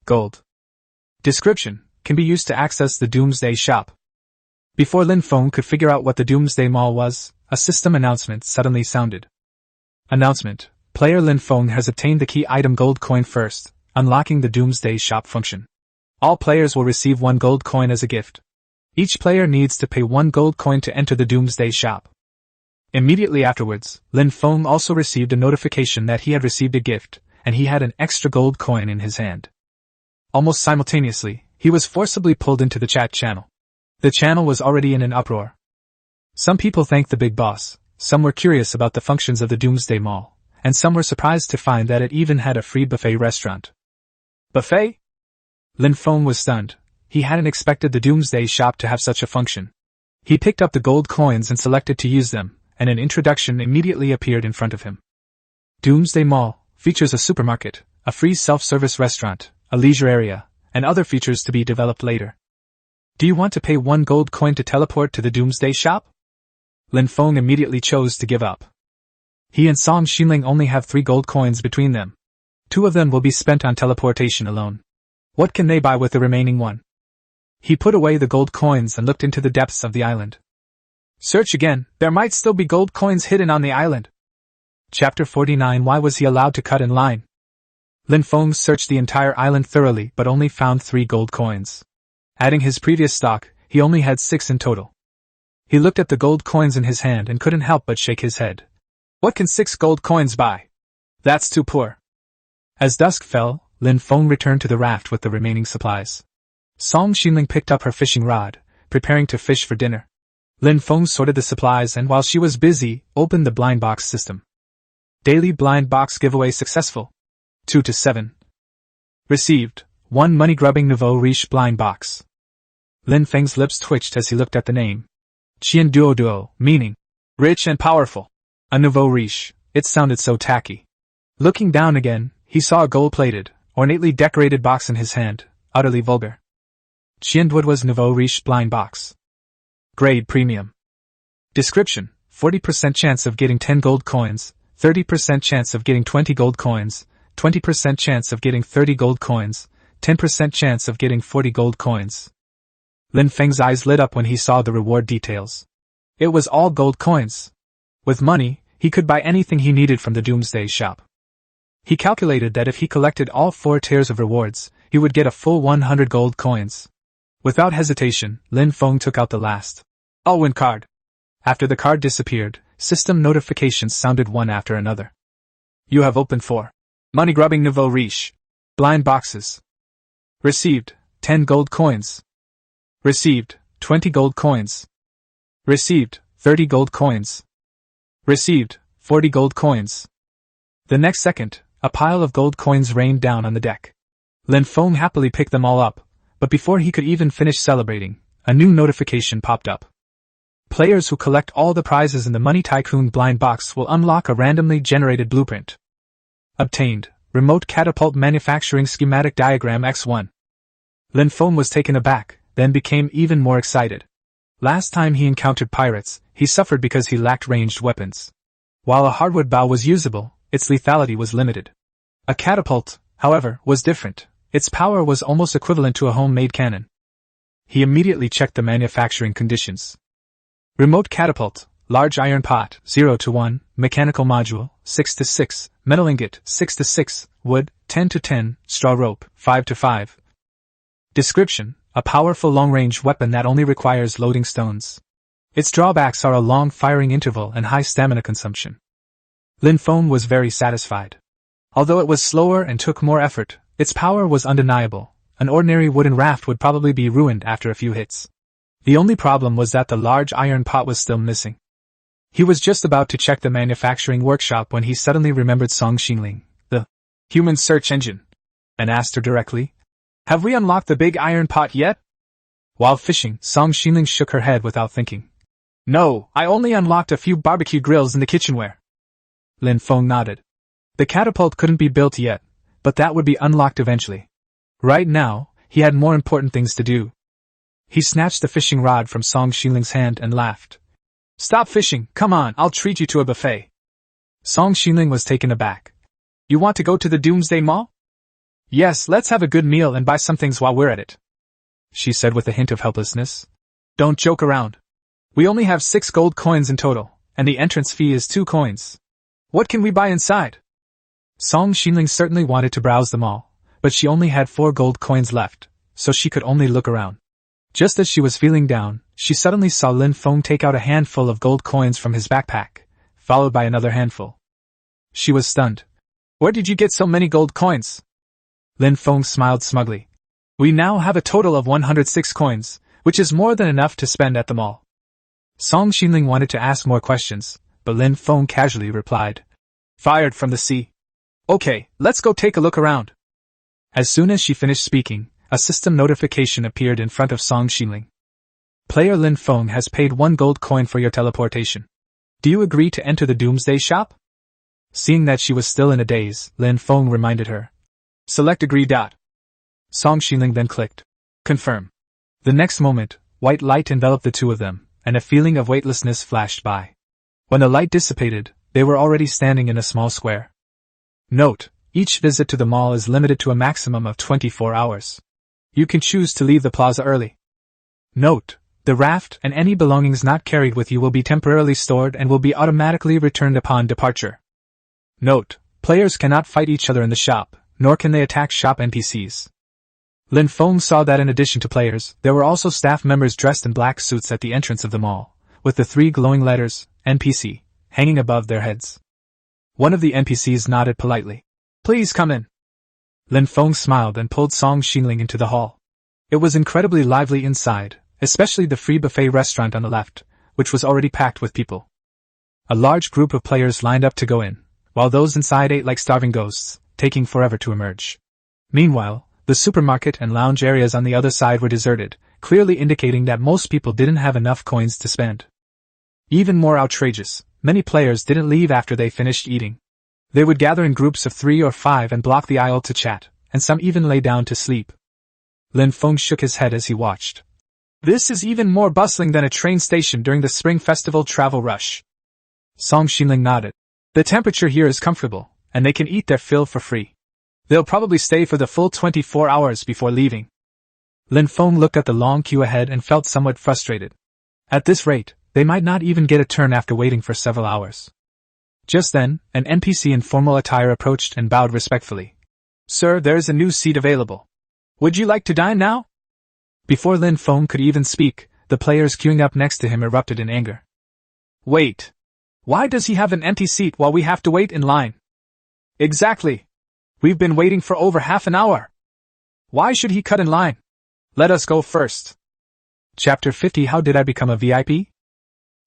Gold. Description: can be used to access the Doomsday Shop. Before Lin Feng could figure out what the Doomsday Mall was, a system announcement suddenly sounded. Announcement: player Lin Feng has obtained the key item gold coin first, unlocking the Doomsday Shop function. All players will receive 1 gold coin as a gift. Each player needs to pay 1 gold coin to enter the Doomsday Shop. Immediately afterwards, Lin Feng also received a notification that he had received a gift, and he had an extra gold coin in his hand. Almost simultaneously, he was forcibly pulled into the chat channel. The channel was already in an uproar. Some people thanked the big boss, some were curious about the functions of the Doomsday Mall, and some were surprised to find that it even had a free buffet restaurant. Buffet? Lin Feng was stunned. He hadn't expected the Doomsday Shop to have such a function. He picked up the gold coins and selected to use them, and an introduction immediately appeared in front of him. Doomsday Mall features a supermarket, a free self-service restaurant, a leisure area, and other features to be developed later. Do you want to pay 1 gold coin to teleport to the Doomsday Shop? Lin Feng immediately chose to give up. He and Song Xinling only have 3 gold coins between them. 2 of them will be spent on teleportation alone. What can they buy with the remaining 1? He put away the gold coins and looked into the depths of the island. Search again, there might still be gold coins hidden on the island. Chapter 49. Why was he allowed to cut in line? Lin Feng searched the entire island thoroughly but only found 3 gold coins. Adding his previous stock, he only had 6 in total. He looked at the gold coins in his hand and couldn't help but shake his head. What can 6 gold coins buy? That's too poor. As dusk fell, Lin Feng returned to the raft with the remaining supplies. Song Xinling picked up her fishing rod, preparing to fish for dinner. Lin Feng sorted the supplies and while she was busy, opened the blind box system. Daily blind box giveaway successful. 2 to 7. Received, 1 money-grubbing nouveau riche blind box. Lin Feng's lips twitched as he looked at the name. Qian Duo Duo, meaning rich and powerful. A nouveau riche, it sounded so tacky. Looking down again, he saw a gold-plated, ornately decorated box in his hand, utterly vulgar. Qian Duo's nouveau riche blind box. Grade Premium. Description: 40% chance of getting 10 gold coins, 30% chance of getting 20 gold coins, 20% chance of getting 30 gold coins, 10% chance of getting 40 gold coins. Lin Feng's eyes lit up when he saw the reward details. It was all gold coins. With money, he could buy anything he needed from the Doomsday shop. He calculated that if he collected all 4 tiers of rewards, he would get a full 100 gold coins. Without hesitation, Lin Feng took out the last all-win card. After the card disappeared, system notifications sounded one after another. You have opened 4 money-grubbing nouveau riche blind boxes. Received, 10 gold coins. Received, 20 gold coins. Received, 30 gold coins. Received, 40 gold coins. The next second, a pile of gold coins rained down on the deck. Lin Feng happily picked them all up, but before he could even finish celebrating, a new notification popped up. Players who collect all the prizes in the Money Tycoon blind box will unlock a randomly generated blueprint. Obtained, Remote Catapult Manufacturing Schematic Diagram X1. Lin Feng was taken aback, then became even more excited. Last time he encountered pirates, he suffered because he lacked ranged weapons. While a hardwood bow was usable, its lethality was limited. A catapult, however, was different. Its power was almost equivalent to a homemade cannon. He immediately checked the manufacturing conditions. Remote catapult, large iron pot, 0 to 1, mechanical module, 6 to 6, metal ingot, 6 to 6, wood, 10 to 10, straw rope, 5 to 5. Description: a powerful long-range weapon that only requires loading stones. Its drawbacks are a long firing interval and high stamina consumption. Lin Feng was very satisfied. Although it was slower and took more effort, its power was undeniable. An ordinary wooden raft would probably be ruined after a few hits. The only problem was that the large iron pot was still missing. He was just about to check the manufacturing workshop when he suddenly remembered Song Xinling, the human search engine, and asked her directly, "Have we unlocked the big iron pot yet?" While fishing, Song Xinling shook her head without thinking. "No, I only unlocked a few barbecue grills in the kitchenware." Lin Feng nodded. The catapult couldn't be built yet, but that would be unlocked eventually. Right now, he had more important things to do. He snatched the fishing rod from Song Xinling's hand and laughed. "Stop fishing, come on, I'll treat you to a buffet." Song Xinling was taken aback. "You want to go to the Doomsday Mall?" "Yes, let's have a good meal and buy some things while we're at it," she said with a hint of helplessness. "Don't joke around. We only have 6 gold coins in total, and the entrance fee is 2 coins. What can we buy inside?" Song Xinling certainly wanted to browse them all, but she only had 4 gold coins left, so she could only look around. Just as she was feeling down, she suddenly saw Lin Feng take out a handful of gold coins from his backpack, followed by another handful. She was stunned. "Where did you get so many gold coins?" Lin Feng smiled smugly. "We now have a total of 106 coins, which is more than enough to spend at the mall." Song Xinling wanted to ask more questions, but Lin Feng casually replied, "Fired from the sea. Okay, let's go take a look around." As soon as she finished speaking, a system notification appeared in front of Song Xinling. "Player Lin Feng has paid 1 gold coin for your teleportation. Do you agree to enter the Doomsday shop?" Seeing that she was still in a daze, Lin Feng reminded her. "Select agree. Song Xinling then clicked confirm. The next moment, white light enveloped the two of them, and a feeling of weightlessness flashed by. When the light dissipated, they were already standing in a small square. Note: each visit to the mall is limited to a maximum of 24 hours. You can choose to leave the plaza early. Note: the raft and any belongings not carried with you will be temporarily stored and will be automatically returned upon departure. Note: players cannot fight each other in the shop, nor can they attack shop NPCs. Lin Feng saw that in addition to players, there were also staff members dressed in black suits at the entrance of the mall, with the 3 glowing letters, NPC, hanging above their heads. One of the NPCs nodded politely. "Please come in." Lin Feng smiled and pulled Song Xingling into the hall. It was incredibly lively inside, especially the free buffet restaurant on the left, which was already packed with people. A large group of players lined up to go in, while those inside ate like starving ghosts, taking forever to emerge. Meanwhile, the supermarket and lounge areas on the other side were deserted, clearly indicating that most people didn't have enough coins to spend. Even more outrageous, many players didn't leave after they finished eating. They would gather in groups of 3 or 5 and block the aisle to chat, and some even lay down to sleep. Lin Feng shook his head as he watched. This is even more bustling than a train station during the Spring Festival travel rush. Song Xingling nodded. The temperature here is comfortable, and they can eat their fill for free. They'll probably stay for the full 24 hours before leaving. Lin Feng looked at the long queue ahead and felt somewhat frustrated. At this rate, they might not even get a turn after waiting for several hours. Just then, an NPC in formal attire approached and bowed respectfully. "Sir, there is a new seat available. Would you like to dine now?" Before Lin Feng could even speak, the players queuing up next to him erupted in anger. "Wait! Why does he have an empty seat while we have to wait in line?" "Exactly! We've been waiting for over half an hour. Why should he cut in line? Let us go first." Chapter 50 How Did I Become a VIP?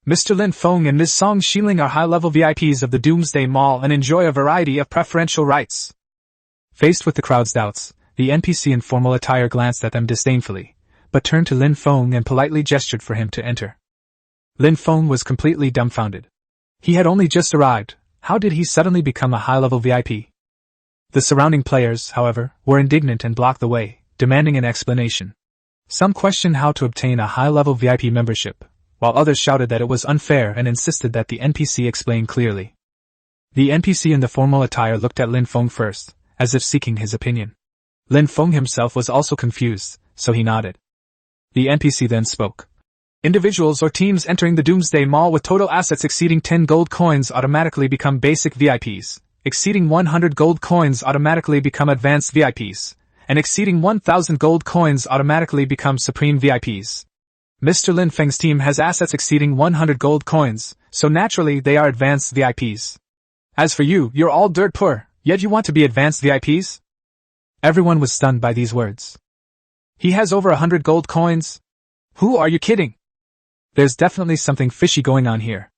Mr. Lin Feng and Ms. Song Xingling are high-level VIPs of the Doomsday Mall and enjoy a variety of preferential rights. Faced with the crowd's doubts, the NPC in formal attire glanced at them disdainfully, but turned to Lin Feng and politely gestured for him to enter. Lin Feng was completely dumbfounded. He had only just arrived. How did he suddenly become a high-level VIP? The surrounding players, however, were indignant and blocked the way, demanding an explanation. Some questioned how to obtain a high-level VIP membership, while others shouted that it was unfair and insisted that the NPC explain clearly. The NPC in the formal attire looked at Lin Feng first, as if seeking his opinion. Lin Feng himself was also confused, so he nodded. The NPC then spoke. Individuals or teams entering the Doomsday Mall with total assets exceeding 10 gold coins automatically become basic VIPs, exceeding 100 gold coins automatically become advanced VIPs, and exceeding 1,000 gold coins automatically become supreme VIPs. Mr. Lin Feng's team has assets exceeding 100 gold coins, so naturally they are advanced VIPs. As for you, you're all dirt poor, yet you want to be advanced VIPs? Everyone was stunned by these words. He has over 100 gold coins? Who are you kidding? There's definitely something fishy going on here.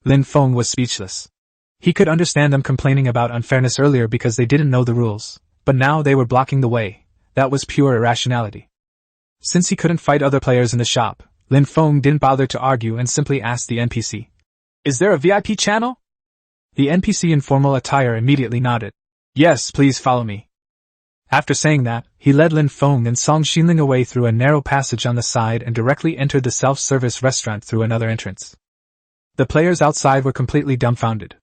Lin Feng was speechless. He could understand them complaining about unfairness earlier because they didn't know the rules, but now they were blocking the way. That was pure irrationality. Since he couldn't fight other players in the shop, Lin Feng didn't bother to argue and simply asked the NPC. Is there a VIP channel? The NPC in formal attire immediately nodded. Yes, please follow me. After saying that, he led Lin Feng and Song Xingling away through a narrow passage on the side and directly entered the self-service restaurant through another entrance. The players outside were completely dumbfounded.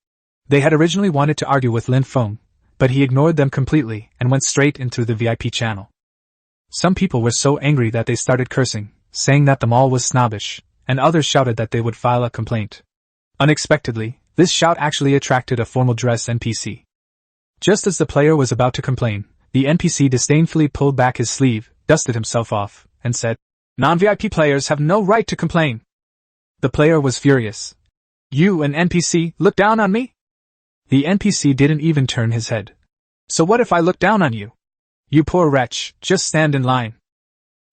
They had originally wanted to argue with Lin Feng, but he ignored them completely and went straight in through the VIP channel. Some people were so angry that they started cursing, saying that the mall was snobbish, and others shouted that they would file a complaint. Unexpectedly, this shout actually attracted a formal dress NPC. Just as the player was about to complain, the NPC disdainfully pulled back his sleeve, dusted himself off, and said, "Non-VIP players have no right to complain." The player was furious. "You, an NPC, look down on me?" The NPC didn't even turn his head. "So what if I look down on you? You poor wretch, just stand in line."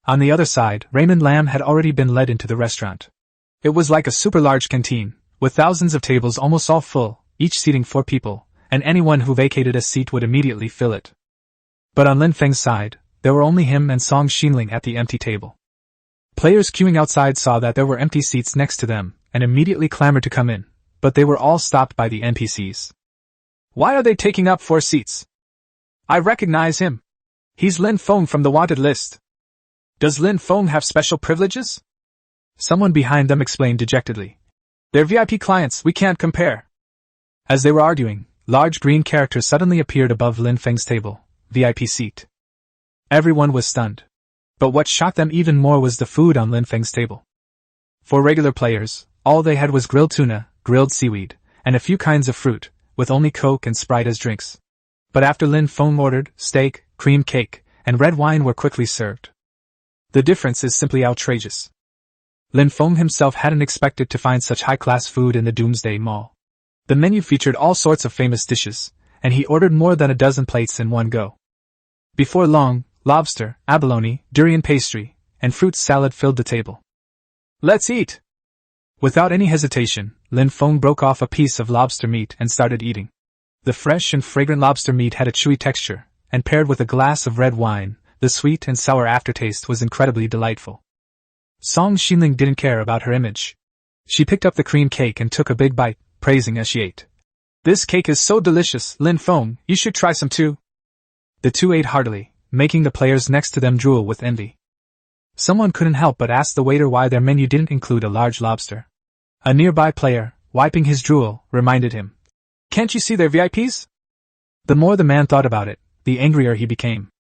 On the other side, Raymond Lam had already been led into the restaurant. It was like a super large canteen, with thousands of tables almost all full, each seating 4 people, and anyone who vacated a seat would immediately fill it. But on Lin Feng's side, there were only him and Song Xingling at the empty table. Players queuing outside saw that there were empty seats next to them, and immediately clamored to come in, but they were all stopped by the NPCs. "Why are they taking up 4 seats? I recognize him. He's Lin Feng from the wanted list. Does Lin Feng have special privileges?" Someone behind them explained dejectedly. "They're VIP clients, we can't compare." As they were arguing, large green characters suddenly appeared above Lin Feng's table, VIP seat. Everyone was stunned. But what shocked them even more was the food on Lin Feng's table. For regular players, all they had was grilled tuna, grilled seaweed, and a few kinds of fruit, with only Coke and Sprite as drinks. But after Lin Feng ordered steak, cream cake, and red wine were quickly served. The difference is simply outrageous. Lin Feng himself hadn't expected to find such high-class food in the Doomsday Mall. The menu featured all sorts of famous dishes, and he ordered more than a dozen plates in one go. Before long, lobster, abalone, durian pastry, and fruit salad filled the table. "Let's eat!" Without any hesitation, Lin Feng broke off a piece of lobster meat and started eating. The fresh and fragrant lobster meat had a chewy texture, and paired with a glass of red wine, the sweet and sour aftertaste was incredibly delightful. Song Xinling didn't care about her image. She picked up the cream cake and took a big bite, praising as she ate. "This cake is so delicious, Lin Feng, you should try some too." The two ate heartily, making the players next to them drool with envy. Someone couldn't help but ask the waiter why their menu didn't include a large lobster. A nearby player, wiping his drool, reminded him, "Can't you see they're VIPs?" The more the man thought about it, the angrier he became.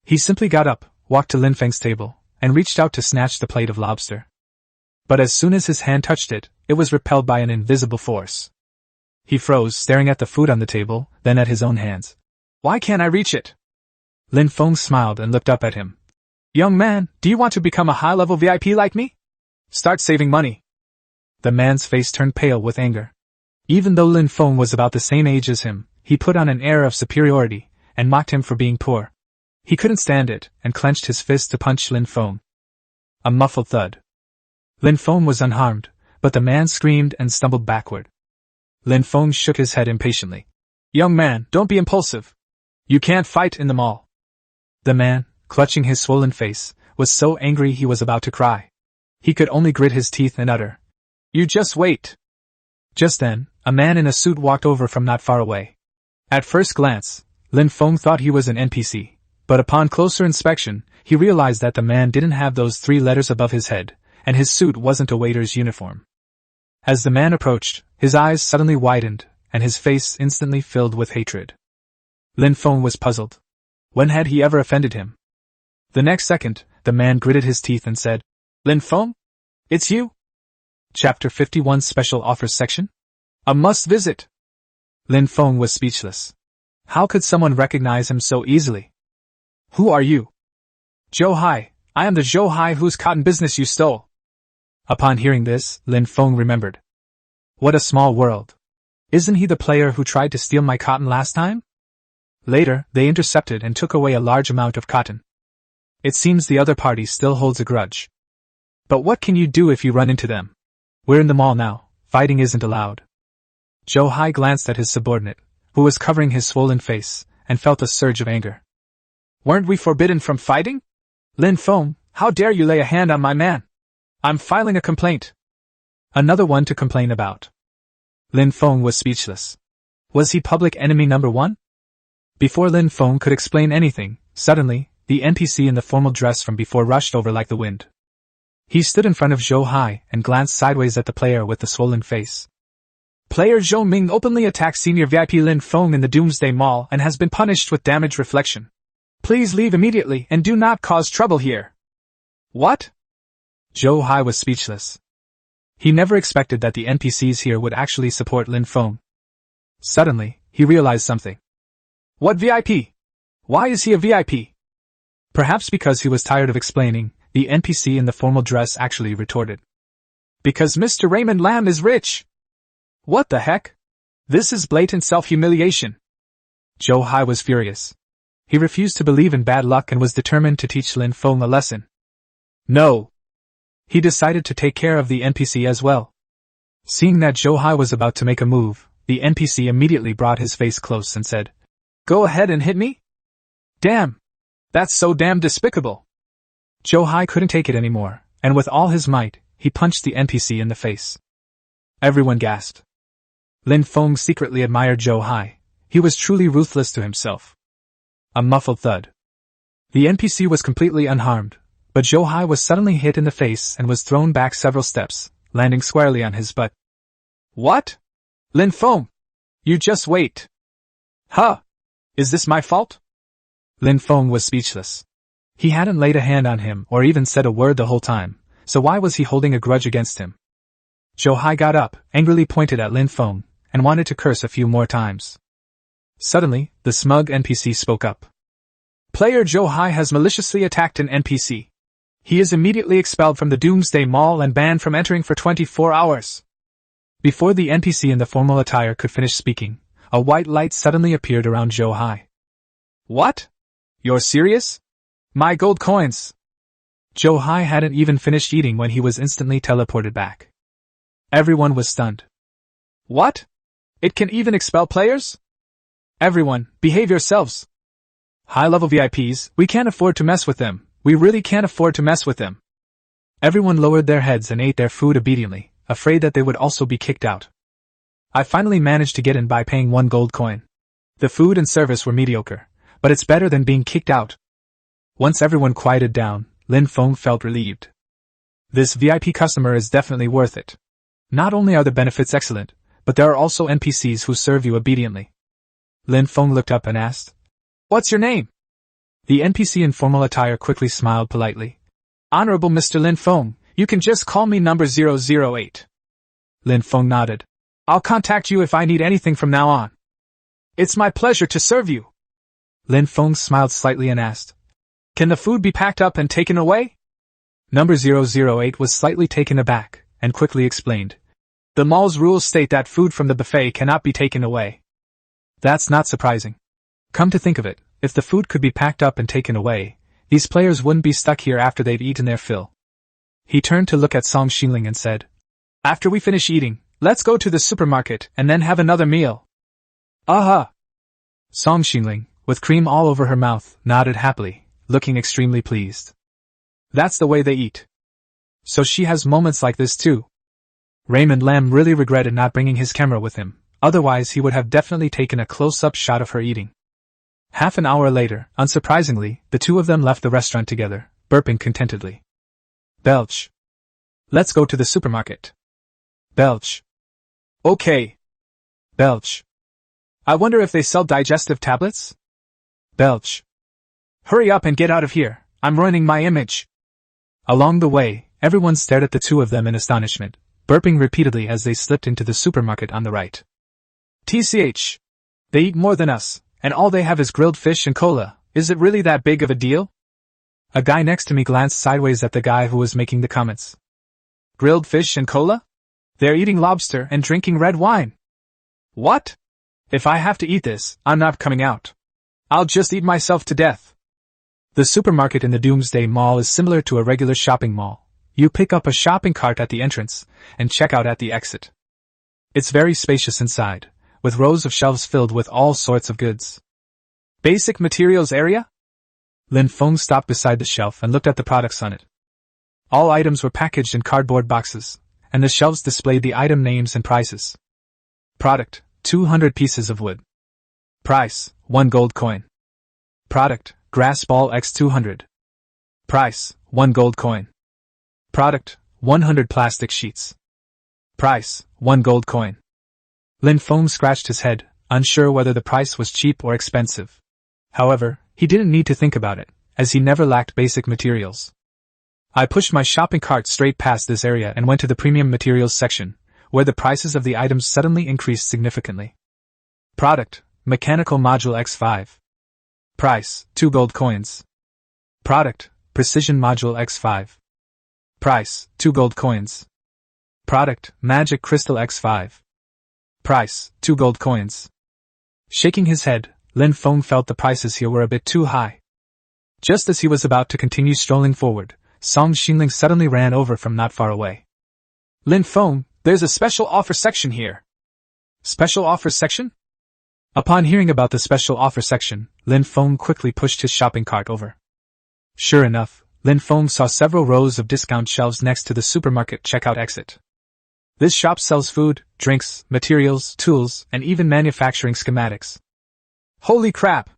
He simply got up, walked to Lin Feng's table, and reached out to snatch the plate of lobster. But as soon as his hand touched it, it was repelled by an invisible force. He froze, staring at the food on the table, then at his own hands. "Why can't I reach it?" Lin Feng smiled and looked up at him. "Young man, do you want to become a high-level VIP like me? Start saving money." The man's face turned pale with anger. Even though Lin Feng was about the same age as him, he put on an air of superiority, and mocked him for being poor. He couldn't stand it, and clenched his fist to punch Lin Feng. A muffled thud. Lin Feng was unharmed, but the man screamed and stumbled backward. Lin Feng shook his head impatiently. "Young man, don't be impulsive. You can't fight in the mall." The man, clutching his swollen face, was so angry he was about to cry. He could only grit his teeth and utter, "You just wait." Just then, a man in a suit walked over from not far away. At first glance, Lin Feng thought he was an NPC, but upon closer inspection, he realized that the man didn't have those 3 letters above his head, and his suit wasn't a waiter's uniform. As the man approached, his eyes suddenly widened, and his face instantly filled with hatred. Lin Feng was puzzled. When had he ever offended him? The next second, the man gritted his teeth and said, "Lin Feng? It's you?" Chapter 51 Special Offers Section? A must visit. Lin Feng was speechless. How could someone recognize him so easily? "Who are you?" "Zhou Hai, I am the Zhou Hai whose cotton business you stole." Upon hearing this, Lin Feng remembered. What a small world. Isn't he the player who tried to steal my cotton last time? Later, they intercepted and took away a large amount of cotton. It seems the other party still holds a grudge. But what can you do if you run into them? We're in the mall now, fighting isn't allowed. Zhou Hai glanced at his subordinate, who was covering his swollen face, and felt a surge of anger. "Weren't we forbidden from fighting? Lin Feng, how dare you lay a hand on my man? I'm filing a complaint." Another one to complain about. Lin Feng was speechless. Was he public enemy number 1? Before Lin Feng could explain anything, suddenly, the NPC in the formal dress from before rushed over like the wind. He stood in front of Zhou Hai and glanced sideways at the player with the swollen face. "Player Zhou Ming openly attacked senior VIP Lin Feng in the Doomsday Mall and has been punished with damage reflection. Please leave immediately and do not cause trouble here." "What?" Zhou Hai was speechless. He never expected that the NPCs here would actually support Lin Feng. Suddenly, he realized something. "What VIP? Why is he a VIP?" Perhaps because he was tired of explaining, the NPC in the formal dress actually retorted. "Because Mr. Raymond Lam is rich." "What the heck? This is blatant self-humiliation." Zhou Hai was furious. He refused to believe in bad luck and was determined to teach Lin Feng a lesson. No! He decided to take care of the NPC as well. Seeing that Zhou Hai was about to make a move, the NPC immediately brought his face close and said, "Go ahead and hit me?" "Damn! That's so damn despicable." Zhou Hai couldn't take it anymore, and with all his might, he punched the NPC in the face. Everyone gasped. Lin Feng secretly admired Zhou Hai. He was truly ruthless to himself. A muffled thud. The NPC was completely unharmed, but Zhou Hai was suddenly hit in the face and was thrown back several steps, landing squarely on his butt. "What? Lin Feng! You just wait!" "Huh! Is this my fault?" Lin Feng was speechless. He hadn't laid a hand on him or even said a word the whole time, so why was he holding a grudge against him? Zhou Hai got up, angrily pointed at Lin Feng, and wanted to curse a few more times. Suddenly, the smug NPC spoke up. Player Joe Hai has maliciously attacked an NPC. He is immediately expelled from the Doomsday Mall and banned from entering for 24 hours. Before the NPC in the formal attire could finish speaking, a white light suddenly appeared around Joe Hai. What? You're serious? My gold coins! Joe Hai hadn't even finished eating when he was instantly teleported back. Everyone was stunned. What? It can even expel players? Everyone, behave yourselves. High-level VIPs, we can't afford to mess with them. We really can't afford to mess with them. Everyone lowered their heads and ate their food obediently, afraid that they would also be kicked out. I finally managed to get in by paying 1 gold coin. The food and service were mediocre, but it's better than being kicked out. Once everyone quieted down, Lin Feng felt relieved. This VIP customer is definitely worth it. Not only are the benefits excellent, but there are also NPCs who serve you obediently. Lin Feng looked up and asked, "What's your name?" The NPC in formal attire quickly smiled politely. "Honorable Mr. Lin Feng, you can just call me number 008. Lin Feng nodded. "I'll contact you if I need anything from now on." "It's my pleasure to serve you." Lin Feng smiled slightly and asked, "Can the food be packed up and taken away?" Number 008 was slightly taken aback, and quickly explained, "The mall's rules state that food from the buffet cannot be taken away." That's not surprising. Come to think of it, if the food could be packed up and taken away, these players wouldn't be stuck here after they'd eaten their fill. He turned to look at Song Xingling and said, "After we finish eating, let's go to the supermarket and then have another meal." "Aha!" Song Xingling, with cream all over her mouth, nodded happily, looking extremely pleased. That's the way they eat. So she has moments like this too. Raymond Lam really regretted not bringing his camera with him, otherwise he would have definitely taken a close-up shot of her eating. Half an hour later, unsurprisingly, the two of them left the restaurant together, burping contentedly. Belch. Let's go to the supermarket. Belch. Okay. Belch. I wonder if they sell digestive tablets? Belch. Hurry up and get out of here, I'm ruining my image. Along the way, everyone stared at the two of them in astonishment, burping repeatedly as they slipped into the supermarket on the right. TCH. They eat more than us, and all they have is grilled fish and cola. Is it really that big of a deal? A guy next to me glanced sideways at the guy who was making the comments. Grilled fish and cola? They're eating lobster and drinking red wine. What? If I have to eat this, I'm not coming out. I'll just eat myself to death. The supermarket in the Doomsday Mall is similar to a regular shopping mall. You pick up a shopping cart at the entrance, and check out at the exit. It's very spacious inside, with rows of shelves filled with all sorts of goods. Basic materials area? Lin Feng stopped beside the shelf and looked at the products on it. All items were packaged in cardboard boxes, and the shelves displayed the item names and prices. Product, 200 pieces of wood. Price, 1 gold coin. Product, grass ball x 200. Price, 1 gold coin. Product, 100 plastic sheets. Price, 1 gold coin. Lin Feng scratched his head, unsure whether the price was cheap or expensive. However, he didn't need to think about it, as he never lacked basic materials. I pushed my shopping cart straight past this area and went to the premium materials section, where the prices of the items suddenly increased significantly. Product, mechanical module X5. Price, 2 gold coins. Product, precision module X5. Price, 2 gold coins. Product, magic crystal X5. Price, 2 gold coins. Shaking his head, Lin Feng felt the prices here were a bit too high. Just as he was about to continue strolling forward, Song Xingling suddenly ran over from not far away. Lin Feng, there's a special offer section here. Special offer section? Upon hearing about the special offer section, Lin Feng quickly pushed his shopping cart over. Sure enough, Lin Feng saw several rows of discount shelves next to the supermarket checkout exit. This shop sells food, drinks, materials, tools, and even manufacturing schematics. Holy crap!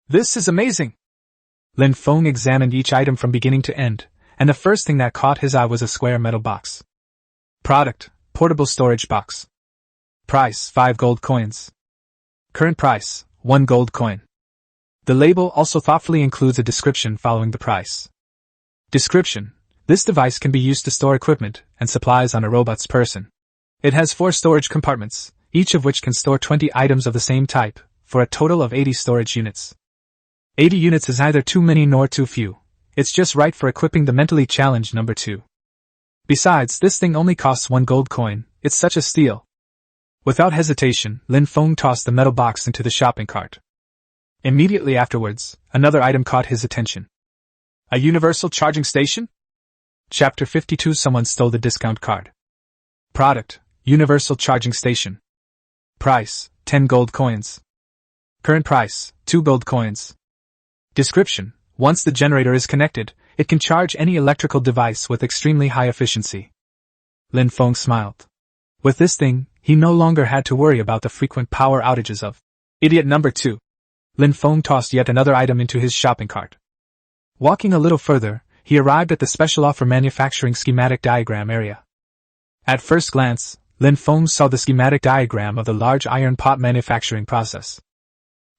This is amazing! Lin Feng examined each item from beginning to end, and the first thing that caught his eye was a square metal box. Product, portable storage box. Price, 5 gold coins. Current price, 1 gold coin. The label also thoughtfully includes a description following the price. Description: this device can be used to store equipment and supplies on a robot's person. It has 4 storage compartments, each of which can store 20 items of the same type, for a total of 80 storage units. 80 units is neither too many nor too few. It's just right for equipping the mentally challenged number 2. Besides, this thing only costs 1 gold coin. It's such a steal. Without hesitation, Lin Feng tossed the metal box into the shopping cart. Immediately afterwards, another item caught his attention. A universal charging station? Chapter 52. Someone stole the discount card. Product: universal charging station. Price: 10 gold coins. Current price: 2 gold coins. Description: once the generator is connected, it can charge any electrical device with extremely high efficiency. Lin Feng smiled. With this thing, he no longer had to worry about the frequent power outages of idiot number 2. Lin Feng tossed yet another item into his shopping cart. Walking a little further, he arrived at the special offer manufacturing schematic diagram area. At first glance, Lin Feng saw the schematic diagram of the large iron pot manufacturing process.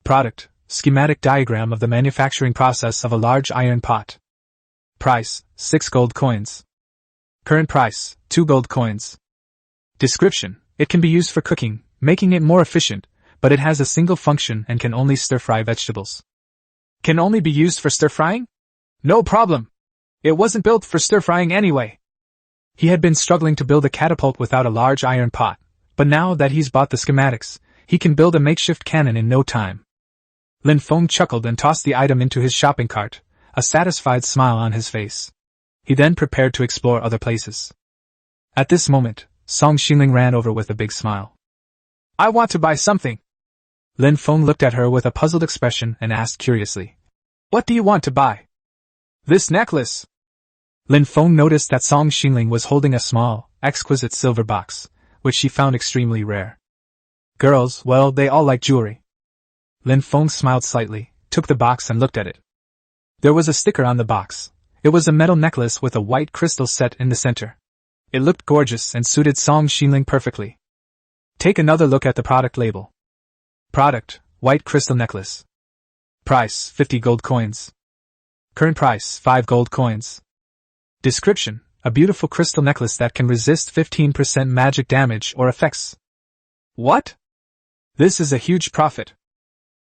Product: schematic diagram of the manufacturing process of a large iron pot. Price: 6 gold coins. Current price: 2 gold coins. Description: it can be used for cooking, making it more efficient, but it has a single function and can only stir-fry vegetables. Can only be used for stir-frying? No problem. It wasn't built for stir-frying anyway. He had been struggling to build a catapult without a large iron pot, but now that he's bought the schematics, he can build a makeshift cannon in no time. Lin Feng chuckled and tossed the item into his shopping cart, a satisfied smile on his face. He then prepared to explore other places. At this moment, Song Xingling ran over with a big smile. I want to buy something. Lin Feng looked at her with a puzzled expression and asked curiously, What do you want to buy? This necklace. Lin Feng noticed that Song Xingling was holding a small, exquisite silver box, which she found extremely rare. Girls, well, they all like jewelry. Lin Feng smiled slightly, took the box and looked at it. There was a sticker on the box. It was a metal necklace with a white crystal set in the center. It looked gorgeous and suited Song Xingling perfectly. Take another look at the product label. Product: white crystal necklace. Price: 50 gold coins. Current price: 5 gold coins. Description: a beautiful crystal necklace that can resist 15% magic damage or effects. What? This is a huge profit.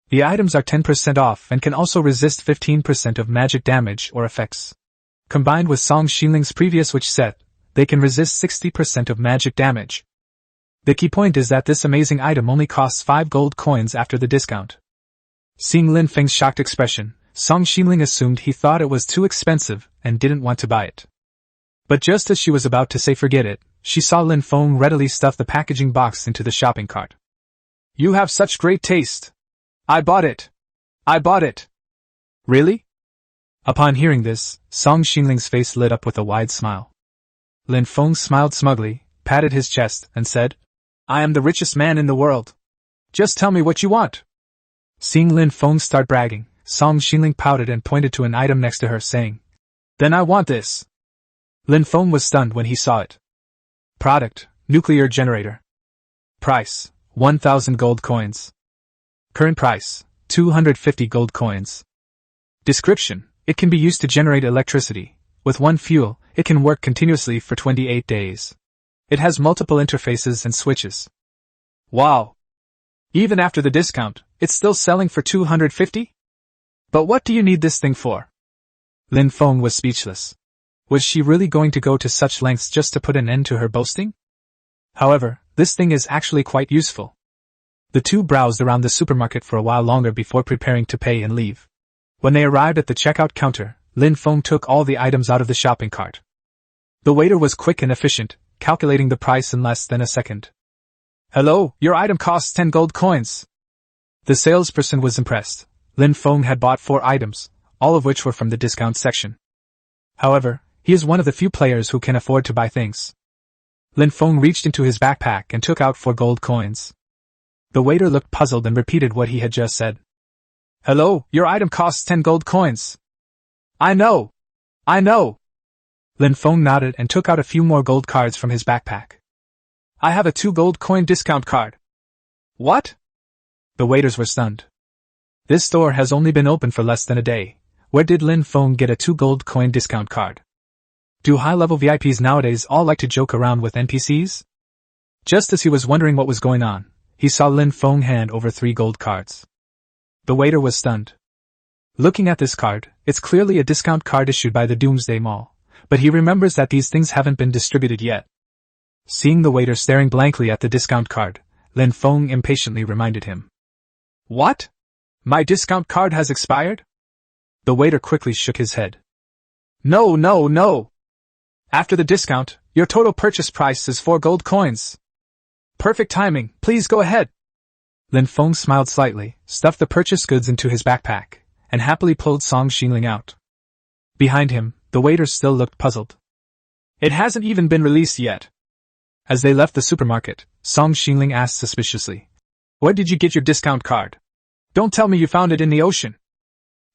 The items are 10% off and can also resist 15% of magic damage or effects. Combined with Song Xingling's previous witch set, they can resist 60% of magic damage. The key point is that this amazing item only costs 5 gold coins after the discount. Seeing Lin Feng's shocked expression, Song Xingling assumed he thought it was too expensive and didn't want to buy it. But just as she was about to say forget it, she saw Lin Feng readily stuff the packaging box into the shopping cart. You have such great taste. I bought it. I bought it. Really? Upon hearing this, Song Xingling's face lit up with a wide smile. Lin Feng smiled smugly, patted his chest, and said, I am the richest man in the world. Just tell me what you want. Seeing Lin Feng start bragging, Song Xingling pouted and pointed to an item next to her, saying, Then I want this. Lin Feng was stunned when he saw it. Product: nuclear generator. Price: 1,000 gold coins. Current price: 250 gold coins. Description: it can be used to generate electricity. With one fuel, it can work continuously for 28 days. It has multiple interfaces and switches. Wow! Even after the discount, it's still selling for 250? But what do you need this thing for? Lin Feng was speechless. Was she really going to go to such lengths just to put an end to her boasting? However, this thing is actually quite useful. The two browsed around the supermarket for a while longer before preparing to pay and leave. When they arrived at the checkout counter, Lin Feng took all the items out of the shopping cart. The waiter was quick and efficient, calculating the price in less than a second. Hello, your item costs 10 gold coins. The salesperson was impressed. Lin Feng had bought 4 items, all of which were from the discount section. However, he is one of the few players who can afford to buy things. Lin Feng reached into his backpack and took out 4 gold coins. The waiter looked puzzled and repeated what he had just said. Hello, your item costs 10 gold coins. I know. I know. Lin Feng nodded and took out a few more gold cards from his backpack. I have a 2 gold coin discount card. What? The waiters were stunned. This store has only been open for less than a day. Where did Lin Feng get a 2 gold coin discount card? Do high-level VIPs nowadays all like to joke around with NPCs? Just as he was wondering what was going on, he saw Lin Feng hand over 3 gold cards. The waiter was stunned. Looking at this card, it's clearly a discount card issued by the Doomsday Mall, but he remembers that these things haven't been distributed yet. Seeing the waiter staring blankly at the discount card, Lin Feng impatiently reminded him. What? My discount card has expired? The waiter quickly shook his head. No, no, no! After the discount, your total purchase price is 4 gold coins. Perfect timing, please go ahead. Lin Feng smiled slightly, stuffed the purchased goods into his backpack, and happily pulled Song Xingling out. Behind him, the waiter still looked puzzled. It hasn't even been released yet. As they left the supermarket, Song Xingling asked suspiciously, Where did you get your discount card? Don't tell me you found it in the ocean.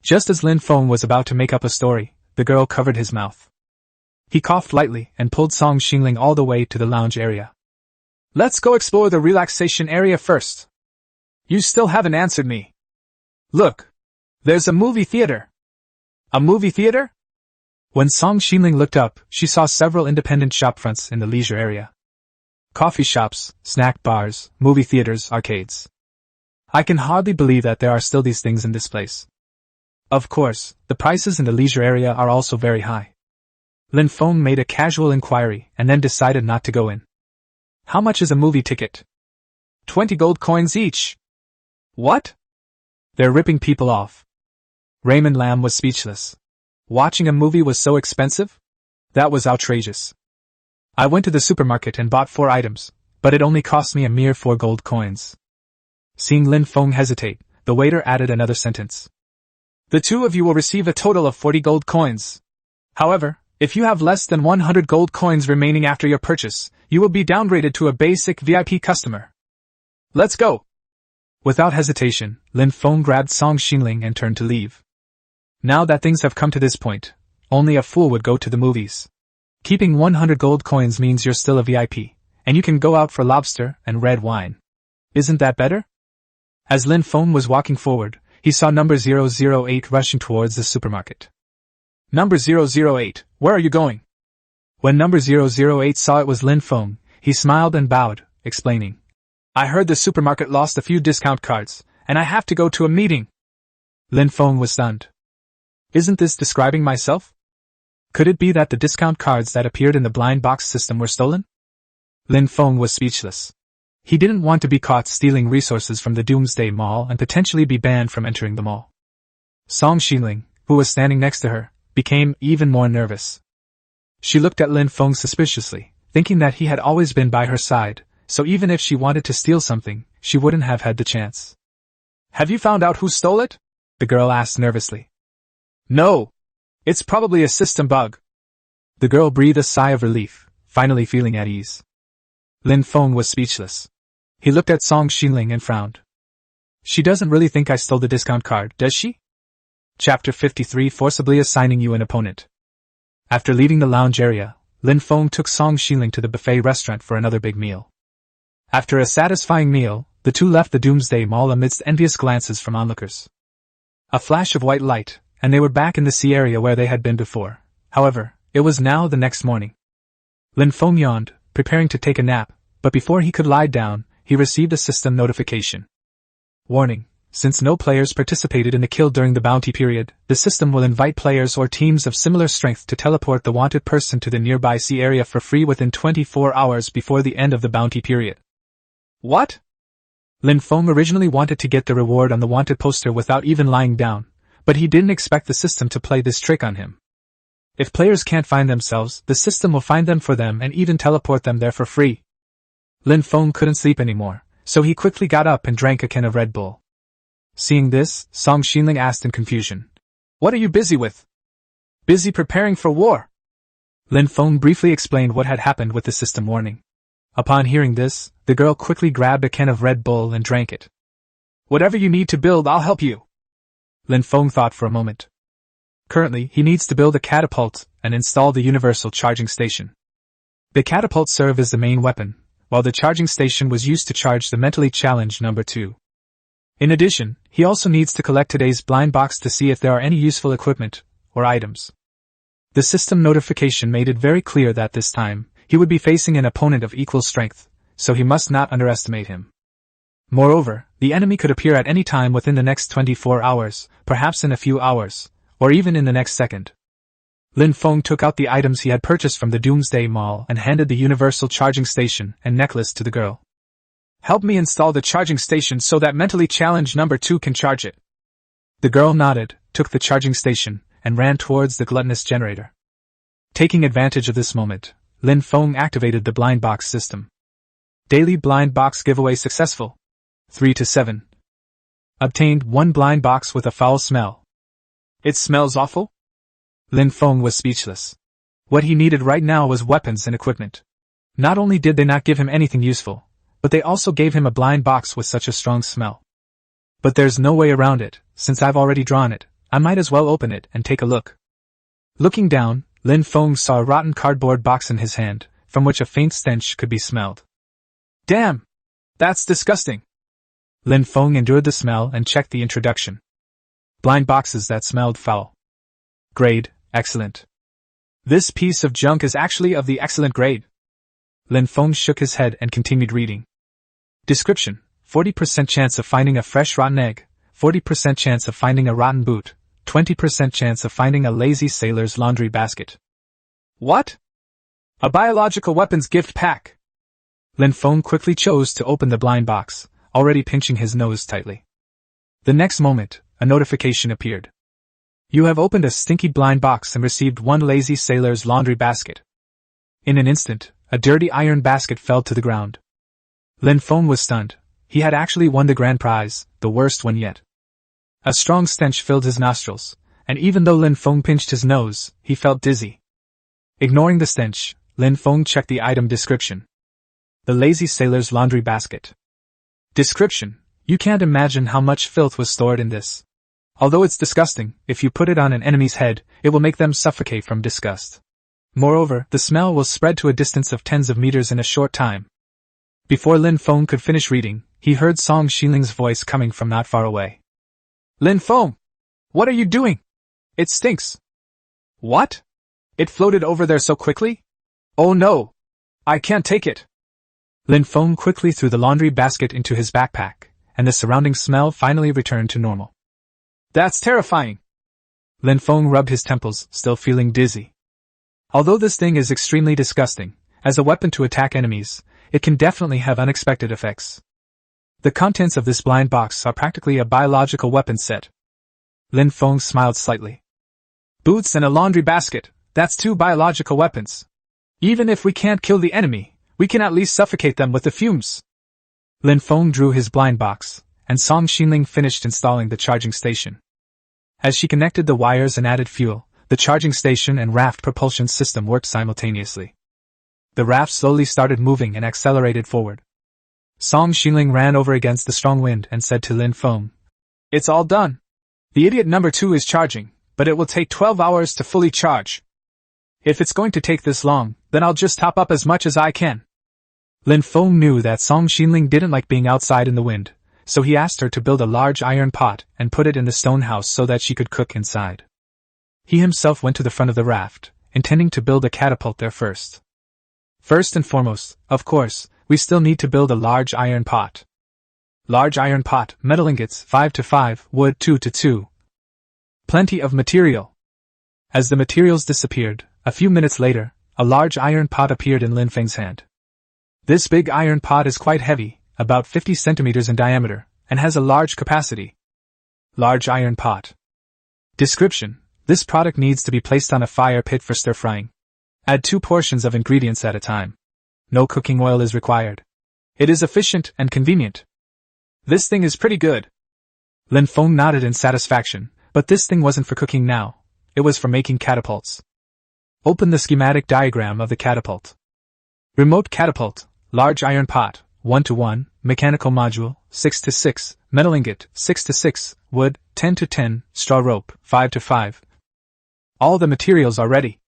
Just as Lin Feng was about to make up a story, the girl covered his mouth. He coughed lightly and pulled Song Xingling all the way to the lounge area. Let's go explore the relaxation area first. You still haven't answered me. Look, there's a movie theater. A movie theater? When Song Xingling looked up, she saw several independent shopfronts in the leisure area. Coffee shops, snack bars, movie theaters, arcades. I can hardly believe that there are still these things in this place. Of course, the prices in the leisure area are also very high. Lin Feng made a casual inquiry and then decided not to go in. How much is a movie ticket? 20 gold coins each. What? They're ripping people off. Raymond Lam was speechless. Watching a movie was so expensive? That was outrageous. I went to the supermarket and bought 4 items, but it only cost me a mere 4 gold coins. Seeing Lin Feng hesitate, the waiter added another sentence. The two of you will receive a total of 40 gold coins. However, if you have less than 100 gold coins remaining after your purchase, you will be downgraded to a basic VIP customer. Let's go! Without hesitation, Lin Feng grabbed Song Xingling and turned to leave. Now that things have come to this point, only a fool would go to the movies. Keeping 100 gold coins means you're still a VIP, and you can go out for lobster and red wine. Isn't that better? As Lin Feng was walking forward, he saw number 008 rushing towards the supermarket. Number 008, where are you going? When number 008 saw it was Lin Feng, he smiled and bowed, explaining. I heard the supermarket lost a few discount cards, and I have to go to a meeting. Lin Feng was stunned. Isn't this describing myself? Could it be that the discount cards that appeared in the blind box system were stolen? Lin Feng was speechless. He didn't want to be caught stealing resources from the Doomsday Mall and potentially be banned from entering the mall. Song Xingling, who was standing next to her, became even more nervous. She looked at Lin Feng suspiciously, thinking that he had always been by her side, so even if she wanted to steal something, she wouldn't have had the chance. Have you found out who stole it? The girl asked nervously. No. It's probably a system bug. The girl breathed a sigh of relief, finally feeling at ease. Lin Feng was speechless. He looked at Song Xingling and frowned. She doesn't really think I stole the discount card, does she? Chapter 53 Forcibly Assigning You an Opponent. After leaving the lounge area, Lin Feng took Song Xingling to the buffet restaurant for another big meal. After a satisfying meal, the two left the Doomsday Mall amidst envious glances from onlookers. A flash of white light, and they were back in the sea area where they had been before. However, it was now the next morning. Lin Feng yawned, preparing to take a nap, but before he could lie down, he received a system notification. Warning: since no players participated in the kill during the bounty period, the system will invite players or teams of similar strength to teleport the wanted person to the nearby sea area for free within 24 hours before the end of the bounty period. What? Lin Feng originally wanted to get the reward on the wanted poster without even lying down, but he didn't expect the system to play this trick on him. If players can't find themselves, the system will find them for them and even teleport them there for free. Lin Feng couldn't sleep anymore, so he quickly got up and drank a can of Red Bull. Seeing this, Song Xingling asked in confusion. What are you busy with? Busy preparing for war. Lin Feng briefly explained what had happened with the system warning. Upon hearing this, the girl quickly grabbed a can of Red Bull and drank it. Whatever you need to build, I'll help you. Lin Feng thought for a moment. Currently, he needs to build a catapult and install the universal charging station. The catapult served as the main weapon, while the charging station was used to charge the mentally challenged number 2. In addition, he also needs to collect today's blind box to see if there are any useful equipment or items. The system notification made it very clear that this time, he would be facing an opponent of equal strength, so he must not underestimate him. Moreover, the enemy could appear at any time within the next 24 hours, perhaps in a few hours, or even in the next second. Lin Feng took out the items he had purchased from the Doomsday Mall and handed the universal charging station and necklace to the girl. Help me install the charging station so that mentally challenged number 2 can charge it. The girl nodded, took the charging station, and ran towards the gluttonous generator. Taking advantage of this moment, Lin Feng activated the blind box system. Daily blind box giveaway successful. 3 to 7. Obtained 1 blind box with a foul smell. It smells awful? Lin Feng was speechless. What he needed right now was weapons and equipment. Not only did they not give him anything useful, but they also gave him a blind box with such a strong smell. But there's no way around it, since I've already drawn it, I might as well open it and take a look. Looking down, Lin Feng saw a rotten cardboard box in his hand, from which a faint stench could be smelled. Damn! That's disgusting! Lin Feng endured the smell and checked the introduction. Blind boxes that smelled foul. Grade, excellent. This piece of junk is actually of the excellent grade. Lin Feng shook his head and continued reading. Description: 40% chance of finding a fresh rotten egg, 40% chance of finding a rotten boot, 20% chance of finding a lazy sailor's laundry basket. What? A biological weapons gift pack! Lin Feng quickly chose to open the blind box, already pinching his nose tightly. The next moment, a notification appeared. You have opened a stinky blind box and received 1 lazy sailor's laundry basket. In an instant, a dirty iron basket fell to the ground. Lin Feng was stunned. He had actually won the grand prize, the worst one yet. A strong stench filled his nostrils, and even though Lin Feng pinched his nose, he felt dizzy. Ignoring the stench, Lin Feng checked the item description. The lazy sailor's laundry basket. Description: you can't imagine how much filth was stored in this. Although it's disgusting, if you put it on an enemy's head, it will make them suffocate from disgust. Moreover, the smell will spread to a distance of tens of meters in a short time. Before Lin Feng could finish reading, he heard Song Xinling's voice coming from not far away. Lin Feng! What are you doing? It stinks. What? It floated over there so quickly? Oh no! I can't take it! Lin Feng quickly threw the laundry basket into his backpack, and the surrounding smell finally returned to normal. That's terrifying! Lin Feng rubbed his temples, still feeling dizzy. Although this thing is extremely disgusting, as a weapon to attack enemies, it can definitely have unexpected effects. The contents of this blind box are practically a biological weapon set. Lin Feng smiled slightly. Boots and a laundry basket, that's 2 biological weapons. Even if we can't kill the enemy, we can at least suffocate them with the fumes. Lin Feng drew his blind box, and Song Xinling finished installing the charging station. As she connected the wires and added fuel, the charging station and RAFT propulsion system worked simultaneously. The raft slowly started moving and accelerated forward. Song Xinling ran over against the strong wind and said to Lin Feng, It's all done. The idiot number 2 is charging, but it will take 12 hours to fully charge. If it's going to take this long, then I'll just top up as much as I can. Lin Feng knew that Song Xinling didn't like being outside in the wind, so he asked her to build a large iron pot and put it in the stone house so that she could cook inside. He himself went to the front of the raft, intending to build a catapult there first. First and foremost, of course, we still need to build a large iron pot. Large iron pot, metal ingots 5 to 5, wood 2 to 2. Plenty of material. As the materials disappeared, a few minutes later, a large iron pot appeared in Lin Feng's hand. This big iron pot is quite heavy, about 50 centimeters in diameter, and has a large capacity. Large iron pot. Description: this product needs to be placed on a fire pit for stir-frying. Add 2 portions of ingredients at a time. No cooking oil is required. It is efficient and convenient. This thing is pretty good. Lin Feng nodded in satisfaction, but this thing wasn't for cooking now. It was for making catapults. Open the schematic diagram of the catapult. Remote catapult, large iron pot, 1 to 1, mechanical module, 6 to 6, metal ingot, 6 to 6, wood, 10 to 10, straw rope, 5 to 5. All the materials are ready.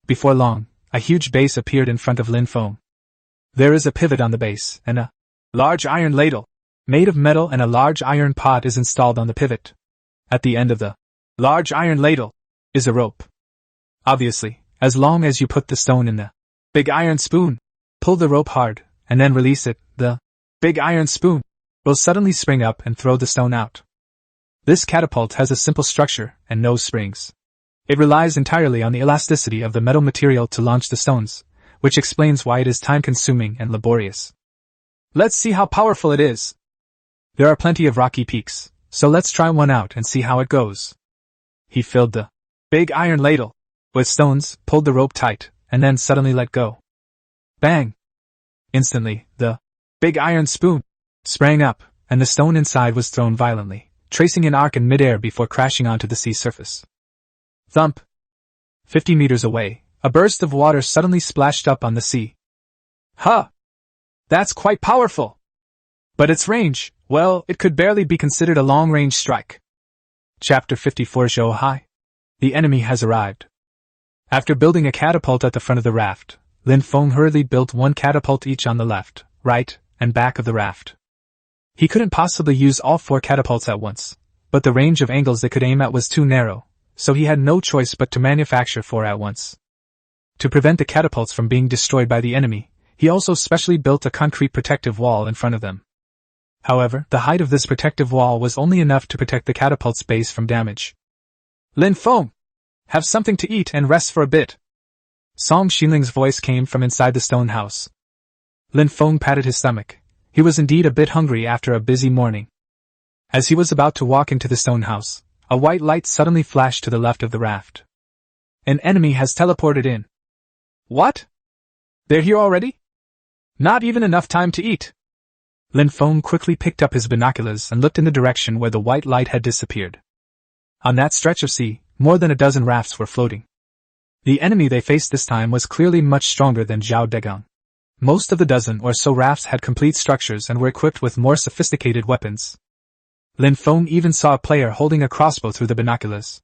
Before long, a huge base appeared in front of Lin Feng. There is a pivot on the base, and a large iron ladle, made of metal, and a large iron pot is installed on the pivot. At the end of the large iron ladle is a rope. Obviously, as long as you put the stone in the big iron spoon, pull the rope hard, and then release it, the big iron spoon will suddenly spring up and throw the stone out. This catapult has a simple structure and no springs. It relies entirely on the elasticity of the metal material to launch the stones, which explains why it is time-consuming and laborious. Let's see how powerful it is. There are plenty of rocky peaks, so let's try one out and see how it goes. He filled the big iron ladle with stones, pulled the rope tight, and then suddenly let go. Bang! Instantly, the big iron spoon sprang up, and the stone inside was thrown violently, tracing an arc in midair before crashing onto the sea surface. Thump! 50 meters away, a burst of water suddenly splashed up on the sea. Huh! That's quite powerful! But its range, well, it could barely be considered a long-range strike. Chapter 54 Zhou Hai. The enemy has arrived. After building a catapult at the front of the raft, Lin Feng hurriedly built one catapult each on the left, right, and back of the raft. He couldn't possibly use all 4 catapults at once, but the range of angles they could aim at was too narrow, so he had no choice but to manufacture 4 at once. To prevent the catapults from being destroyed by the enemy, he also specially built a concrete protective wall in front of them. However, the height of this protective wall was only enough to protect the catapult's base from damage. Lin Feng! Have something to eat and rest for a bit. Song Xinling's voice came from inside the stone house. Lin Feng patted his stomach. He was indeed a bit hungry after a busy morning. As he was about to walk into the stone house, a white light suddenly flashed to the left of the raft. An enemy has teleported in. What? They're here already? Not even enough time to eat. Lin Feng quickly picked up his binoculars and looked in the direction where the white light had disappeared. On that stretch of sea, more than a dozen rafts were floating. The enemy they faced this time was clearly much stronger than Zhao Degang. Most of the dozen or so rafts had complete structures and were equipped with more sophisticated weapons. Lin Feng even saw a player holding a crossbow through the binoculars.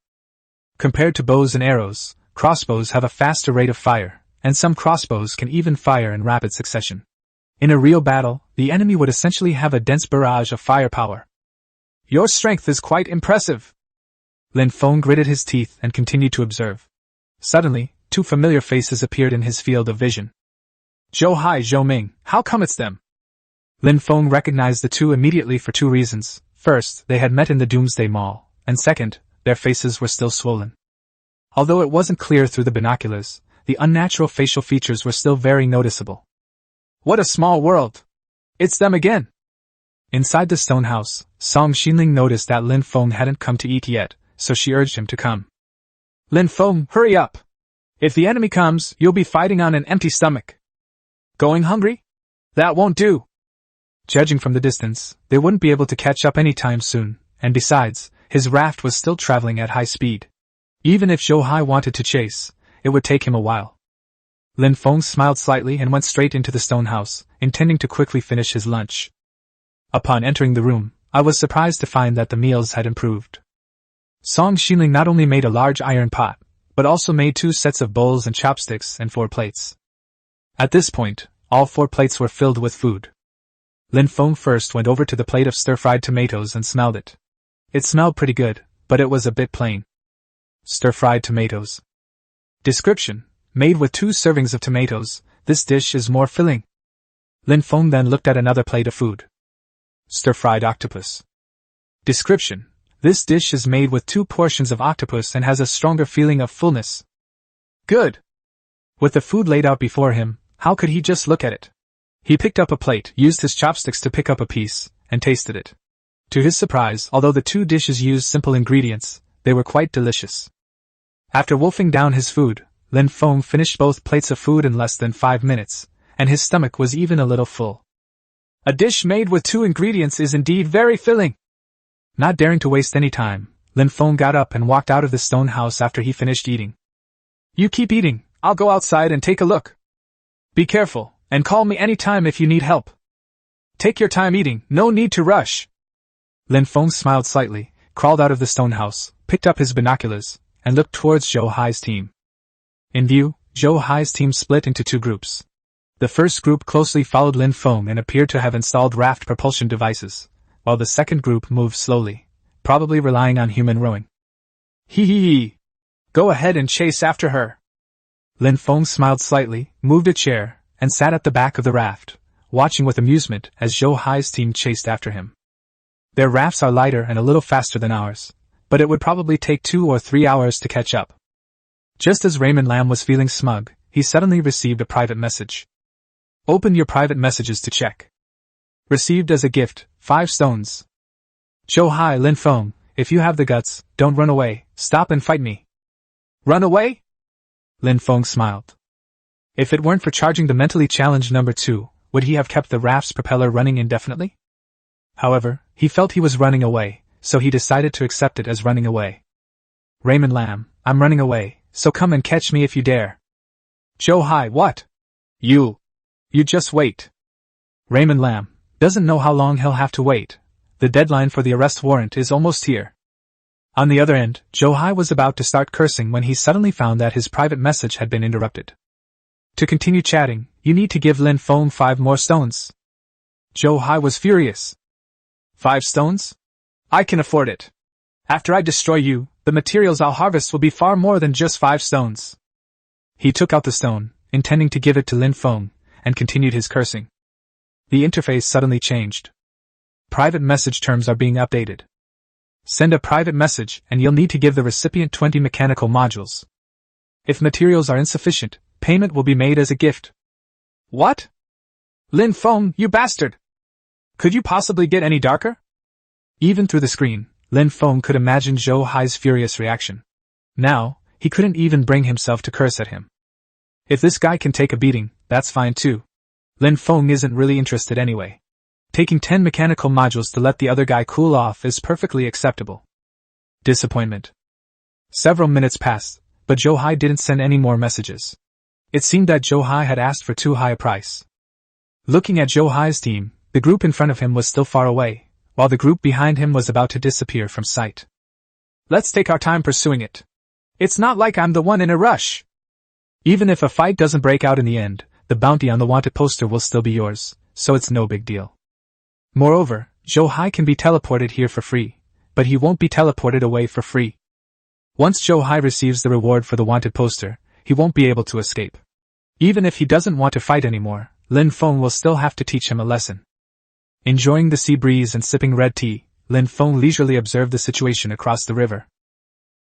Compared to bows and arrows, crossbows have a faster rate of fire, and some crossbows can even fire in rapid succession. In a real battle, the enemy would essentially have a dense barrage of firepower. Your strength is quite impressive. Lin Feng gritted his teeth and continued to observe. Suddenly, 2 familiar faces appeared in his field of vision. Zhou Hai, Zhou Ming, how come it's them? Lin Feng recognized the 2 immediately for 2 reasons. First, they had met in the Doomsday Mall, and second, their faces were still swollen. Although it wasn't clear through the binoculars, the unnatural facial features were still very noticeable. What a small world! It's them again! Inside the stone house, Song Xinling noticed that Lin Feng hadn't come to eat yet, so she urged him to come. Lin Feng, hurry up! If the enemy comes, you'll be fighting on an empty stomach. Going hungry? That won't do. Judging from the distance, they wouldn't be able to catch up anytime soon, and besides, his raft was still traveling at high speed. Even if Zhou Hai wanted to chase, it would take him a while. Lin Feng smiled slightly and went straight into the stone house, intending to quickly finish his lunch. Upon entering the room, I was surprised to find that the meals had improved. Song Xinling not only made a large iron pot, but also made 2 sets of bowls and chopsticks and 4 plates. At this point, all 4 plates were filled with food. Lin Feng first went over to the plate of stir-fried tomatoes and smelled it. It smelled pretty good, but it was a bit plain. Stir-fried tomatoes. Description: made with 2 servings of tomatoes, this dish is more filling. Lin Feng then looked at another plate of food. Stir-fried octopus. Description: this dish is made with 2 portions of octopus and has a stronger feeling of fullness. Good! With the food laid out before him, how could he just look at it? He picked up a plate, used his chopsticks to pick up a piece, and tasted it. To his surprise, although the 2 dishes used simple ingredients, they were quite delicious. After wolfing down his food, Lin Feng finished both plates of food in less than 5 minutes, and his stomach was even a little full. A dish made with 2 ingredients is indeed very filling. Not daring to waste any time, Lin Feng got up and walked out of the stone house after he finished eating. You keep eating, I'll go outside and take a look. Be careful, and call me anytime if you need help. Take your time eating, no need to rush. Lin Feng smiled slightly, crawled out of the stone house, picked up his binoculars, and looked towards Zhou Hai's team. In view, Zhou Hai's team split into 2 groups. The first group closely followed Lin Feng and appeared to have installed raft propulsion devices, while the second group moved slowly, probably relying on human rowing. Hee hee hee! Go ahead and chase after her. Lin Feng smiled slightly, moved a chair, and sat at the back of the raft, watching with amusement as Zhou Hai's team chased after him. Their rafts are lighter and a little faster than ours, but it would probably take 2 or 3 hours to catch up. Just as Raymond Lam was feeling smug, he suddenly received a private message. Open your private messages to check. Received as a gift, 5 stones. Zhou Hai, Lin Feng, if you have the guts, don't run away, stop and fight me. Run away? Lin Feng smiled. If it weren't for charging the mentally challenged number 2, would he have kept the raft's propeller running indefinitely? However, he felt he was running away, so he decided to accept it as running away. Raymond Lam, I'm running away, so come and catch me if you dare. Zhou Hai, what? You just wait. Raymond Lam doesn't know how long he'll have to wait. The deadline for the arrest warrant is almost here. On the other end, Zhou Hai was about to start cursing when he suddenly found that his private message had been interrupted. To continue chatting, you need to give Lin Feng 5 more stones. Zhou Hai was furious. 5 stones? I can afford it. After I destroy you, the materials I'll harvest will be far more than just 5 stones. He took out the stone, intending to give it to Lin Feng, and continued his cursing. The interface suddenly changed. Private message terms are being updated. Send a private message and you'll need to give the recipient 20 mechanical modules. If materials are insufficient, payment will be made as a gift. What? Lin Feng, you bastard! Could you possibly get any darker? Even through the screen, Lin Feng could imagine Zhou Hai's furious reaction. Now, he couldn't even bring himself to curse at him. If this guy can take a beating, that's fine too. Lin Feng isn't really interested anyway. Taking 10 mechanical modules to let the other guy cool off is perfectly acceptable. Disappointment. Several minutes passed, but Zhou Hai didn't send any more messages. It seemed that Zhou Hai had asked for too high a price. Looking at Zhou Hai's team, the group in front of him was still far away, while the group behind him was about to disappear from sight. Let's take our time pursuing it. It's not like I'm the one in a rush. Even if a fight doesn't break out in the end, the bounty on the wanted poster will still be yours, so it's no big deal. Moreover, Zhou Hai can be teleported here for free, but he won't be teleported away for free. Once Zhou Hai receives the reward for the wanted poster, he won't be able to escape. Even if he doesn't want to fight anymore, Lin Feng will still have to teach him a lesson. Enjoying the sea breeze and sipping red tea, Lin Feng leisurely observed the situation across the river.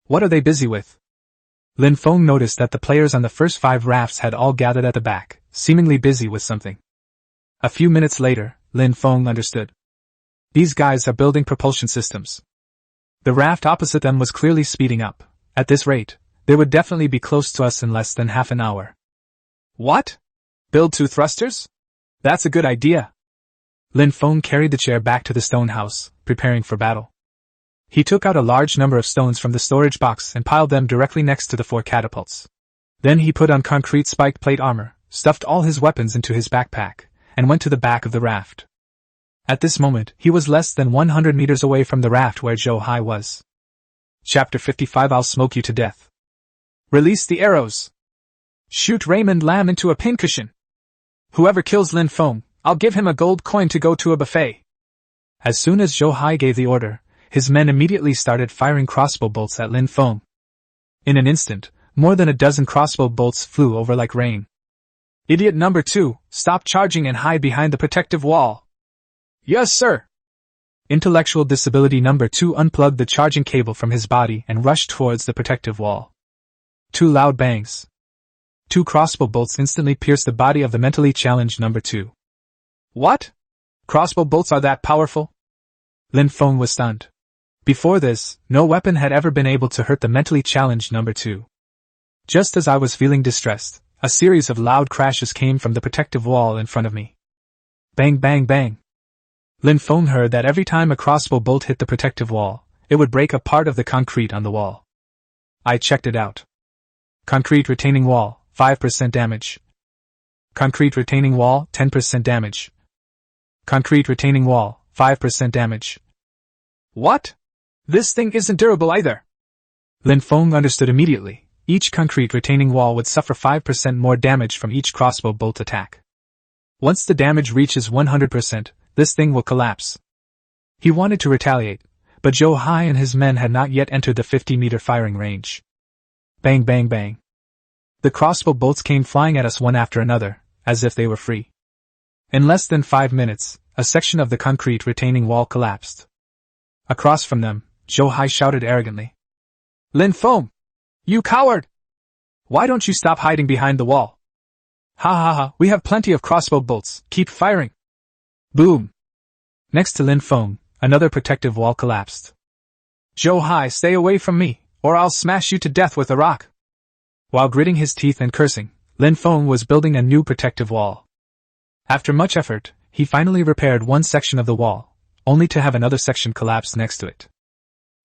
What are they busy with? Lin Feng noticed that the players on the first 5 rafts had all gathered at the back, seemingly busy with something. A few minutes later, Lin Feng understood. These guys are building propulsion systems. The raft opposite them was clearly speeding up. At this rate, they would definitely be close to us in less than half an hour. What? Build 2 thrusters? That's a good idea. Lin Feng carried the chair back to the stone house, preparing for battle. He took out a large number of stones from the storage box and piled them directly next to the 4 catapults. Then he put on concrete spike plate armor, stuffed all his weapons into his backpack, and went to the back of the raft. At this moment, he was less than 100 meters away from the raft where Zhou Hai was. Chapter 55 I'll smoke you to death. Release the arrows. Shoot Raymond Lam into a pincushion. Whoever kills Lin Feng, I'll give him a gold coin to go to a buffet. As soon as Zhou Hai gave the order, his men immediately started firing crossbow bolts at Lin Feng. In an instant, more than a dozen crossbow bolts flew over like rain. Idiot number 2, stop charging and hide behind the protective wall. Yes, sir. Intellectual disability number 2 unplugged the charging cable from his body and rushed towards the protective wall. 2 loud bangs. 2 crossbow bolts instantly pierced the body of the mentally challenged number 2. What? Crossbow bolts are that powerful? Lin Feng was stunned. Before this, no weapon had ever been able to hurt the mentally challenged number 2. Just as I was feeling distressed, a series of loud crashes came from the protective wall in front of me. Bang bang bang. Lin Feng heard that every time a crossbow bolt hit the protective wall, it would break a part of the concrete on the wall. I checked it out. Concrete retaining wall, 5% damage. Concrete retaining wall, 10% damage. Concrete retaining wall, 5% damage. What? This thing isn't durable either. Lin Feng understood immediately. Each concrete retaining wall would suffer 5% more damage from each crossbow bolt attack. Once the damage reaches 100%, this thing will collapse. He wanted to retaliate, but Zhou Hai and his men had not yet entered the 50-meter firing range. Bang bang bang. The crossbow bolts came flying at us one after another, as if they were free. In less than 5 minutes, a section of the concrete retaining wall collapsed. Across from them, Zhou Hai shouted arrogantly. Lin Feng! You coward! Why don't you stop hiding behind the wall? Ha ha ha, we have plenty of crossbow bolts, keep firing! Boom! Next to Lin Feng, another protective wall collapsed. Zhou Hai, stay away from me, or I'll smash you to death with a rock! While gritting his teeth and cursing, Lin Feng was building a new protective wall. After much effort, he finally repaired one section of the wall, only to have another section collapse next to it.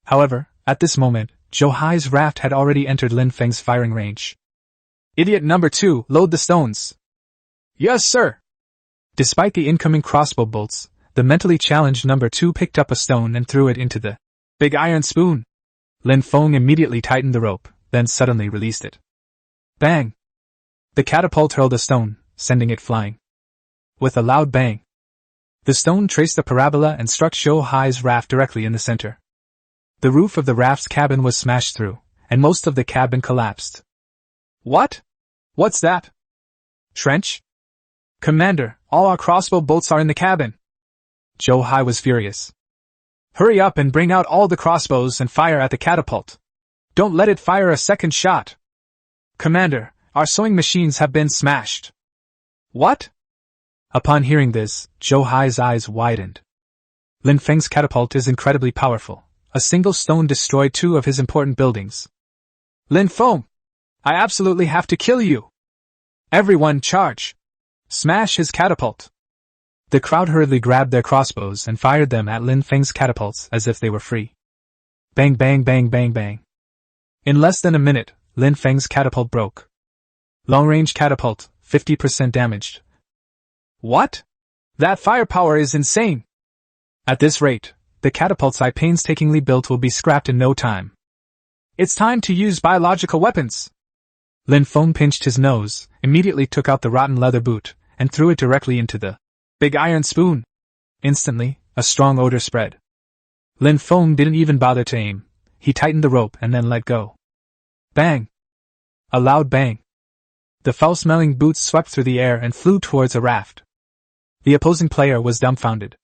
However, at this moment, Zhou Hai's raft had already entered Lin Feng's firing range. Idiot number 2, load the stones. Yes, sir. Despite the incoming crossbow bolts, the mentally challenged number 2 picked up a stone and threw it into the big iron spoon. Lin Feng immediately tightened the rope, then suddenly released it. Bang! The catapult hurled a stone, sending it flying. With a loud bang, the stone traced a parabola and struck Zhou Hai's raft directly in the center. The roof of the raft's cabin was smashed through, and most of the cabin collapsed. What? What's that? Trench? Commander, all our crossbow bolts are in the cabin. Zhou Hai was furious. Hurry up and bring out all the crossbows and fire at the catapult. Don't let it fire a second shot. Commander, our sewing machines have been smashed. What? Upon hearing this, Zhou Hai's eyes widened. Lin Feng's catapult is incredibly powerful. A single stone destroyed 2 of his important buildings. Lin Feng! I absolutely have to kill you! Everyone charge! Smash his catapult! The crowd hurriedly grabbed their crossbows and fired them at Lin Feng's catapults as if they were free. Bang bang bang bang bang. In less than a minute, Lin Feng's catapult broke. Long-range catapult, 50% damaged. What? That firepower is insane! At this rate, the catapults I painstakingly built will be scrapped in no time. It's time to use biological weapons! Lin Feng pinched his nose, immediately took out the rotten leather boot, and threw it directly into the big iron spoon. Instantly, a strong odor spread. Lin Feng didn't even bother to aim. He tightened the rope and then let go. Bang! A loud bang. The foul-smelling boots swept through the air and flew towards a raft. The opposing player was dumbfounded.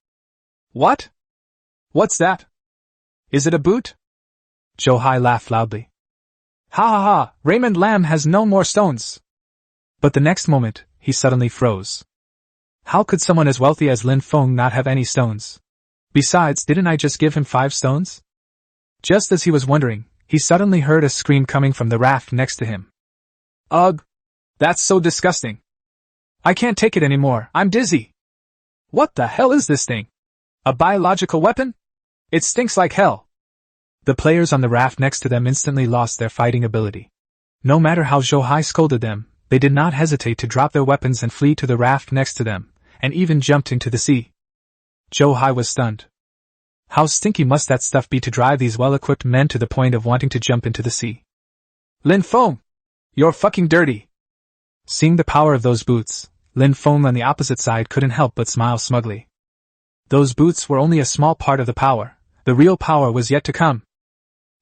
What? What's that? Is it a boot? Zhou Hai laughed loudly. Ha ha ha, Raymond Lam has no more stones. But the next moment, he suddenly froze. How could someone as wealthy as Lin Feng not have any stones? Besides, didn't I just give him 5 stones? Just as he was wondering, he suddenly heard a scream coming from the raft next to him. Ugh! That's so disgusting. I can't take it anymore, I'm dizzy. What the hell is this thing? A biological weapon? It stinks like hell. The players on the raft next to them instantly lost their fighting ability. No matter how Zhou Hai scolded them, they did not hesitate to drop their weapons and flee to the raft next to them, and even jumped into the sea. Zhou Hai was stunned. How stinky must that stuff be to drive these well-equipped men to the point of wanting to jump into the sea? Lin Feng! You're fucking dirty! Seeing the power of those boots, Lin Feng on the opposite side couldn't help but smile smugly. Those boots were only a small part of the power. The real power was yet to come.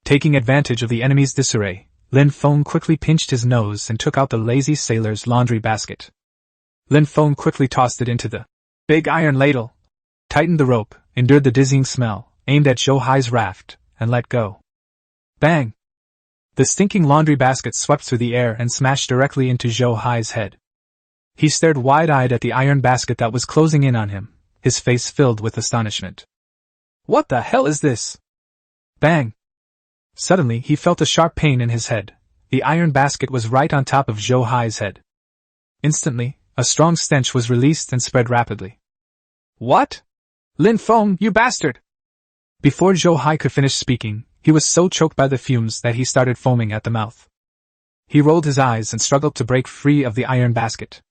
Taking advantage of the enemy's disarray, Lin Feng quickly pinched his nose and took out the lazy sailor's laundry basket. Lin Feng quickly tossed it into the big iron ladle, tightened the rope, endured the dizzying smell, aimed at Zhou Hai's raft, and let go. Bang! The stinking laundry basket swept through the air and smashed directly into Zhou Hai's head. He stared wide-eyed at the iron basket that was closing in on him, his face filled with astonishment. What the hell is this? Bang! Suddenly he felt a sharp pain in his head. The iron basket was right on top of Zhou Hai's head. Instantly, a strong stench was released and spread rapidly. What? Lin Feng, you bastard! Before Zhou Hai could finish speaking, he was so choked by the fumes that he started foaming at the mouth. He rolled his eyes and struggled to break free of the iron basket.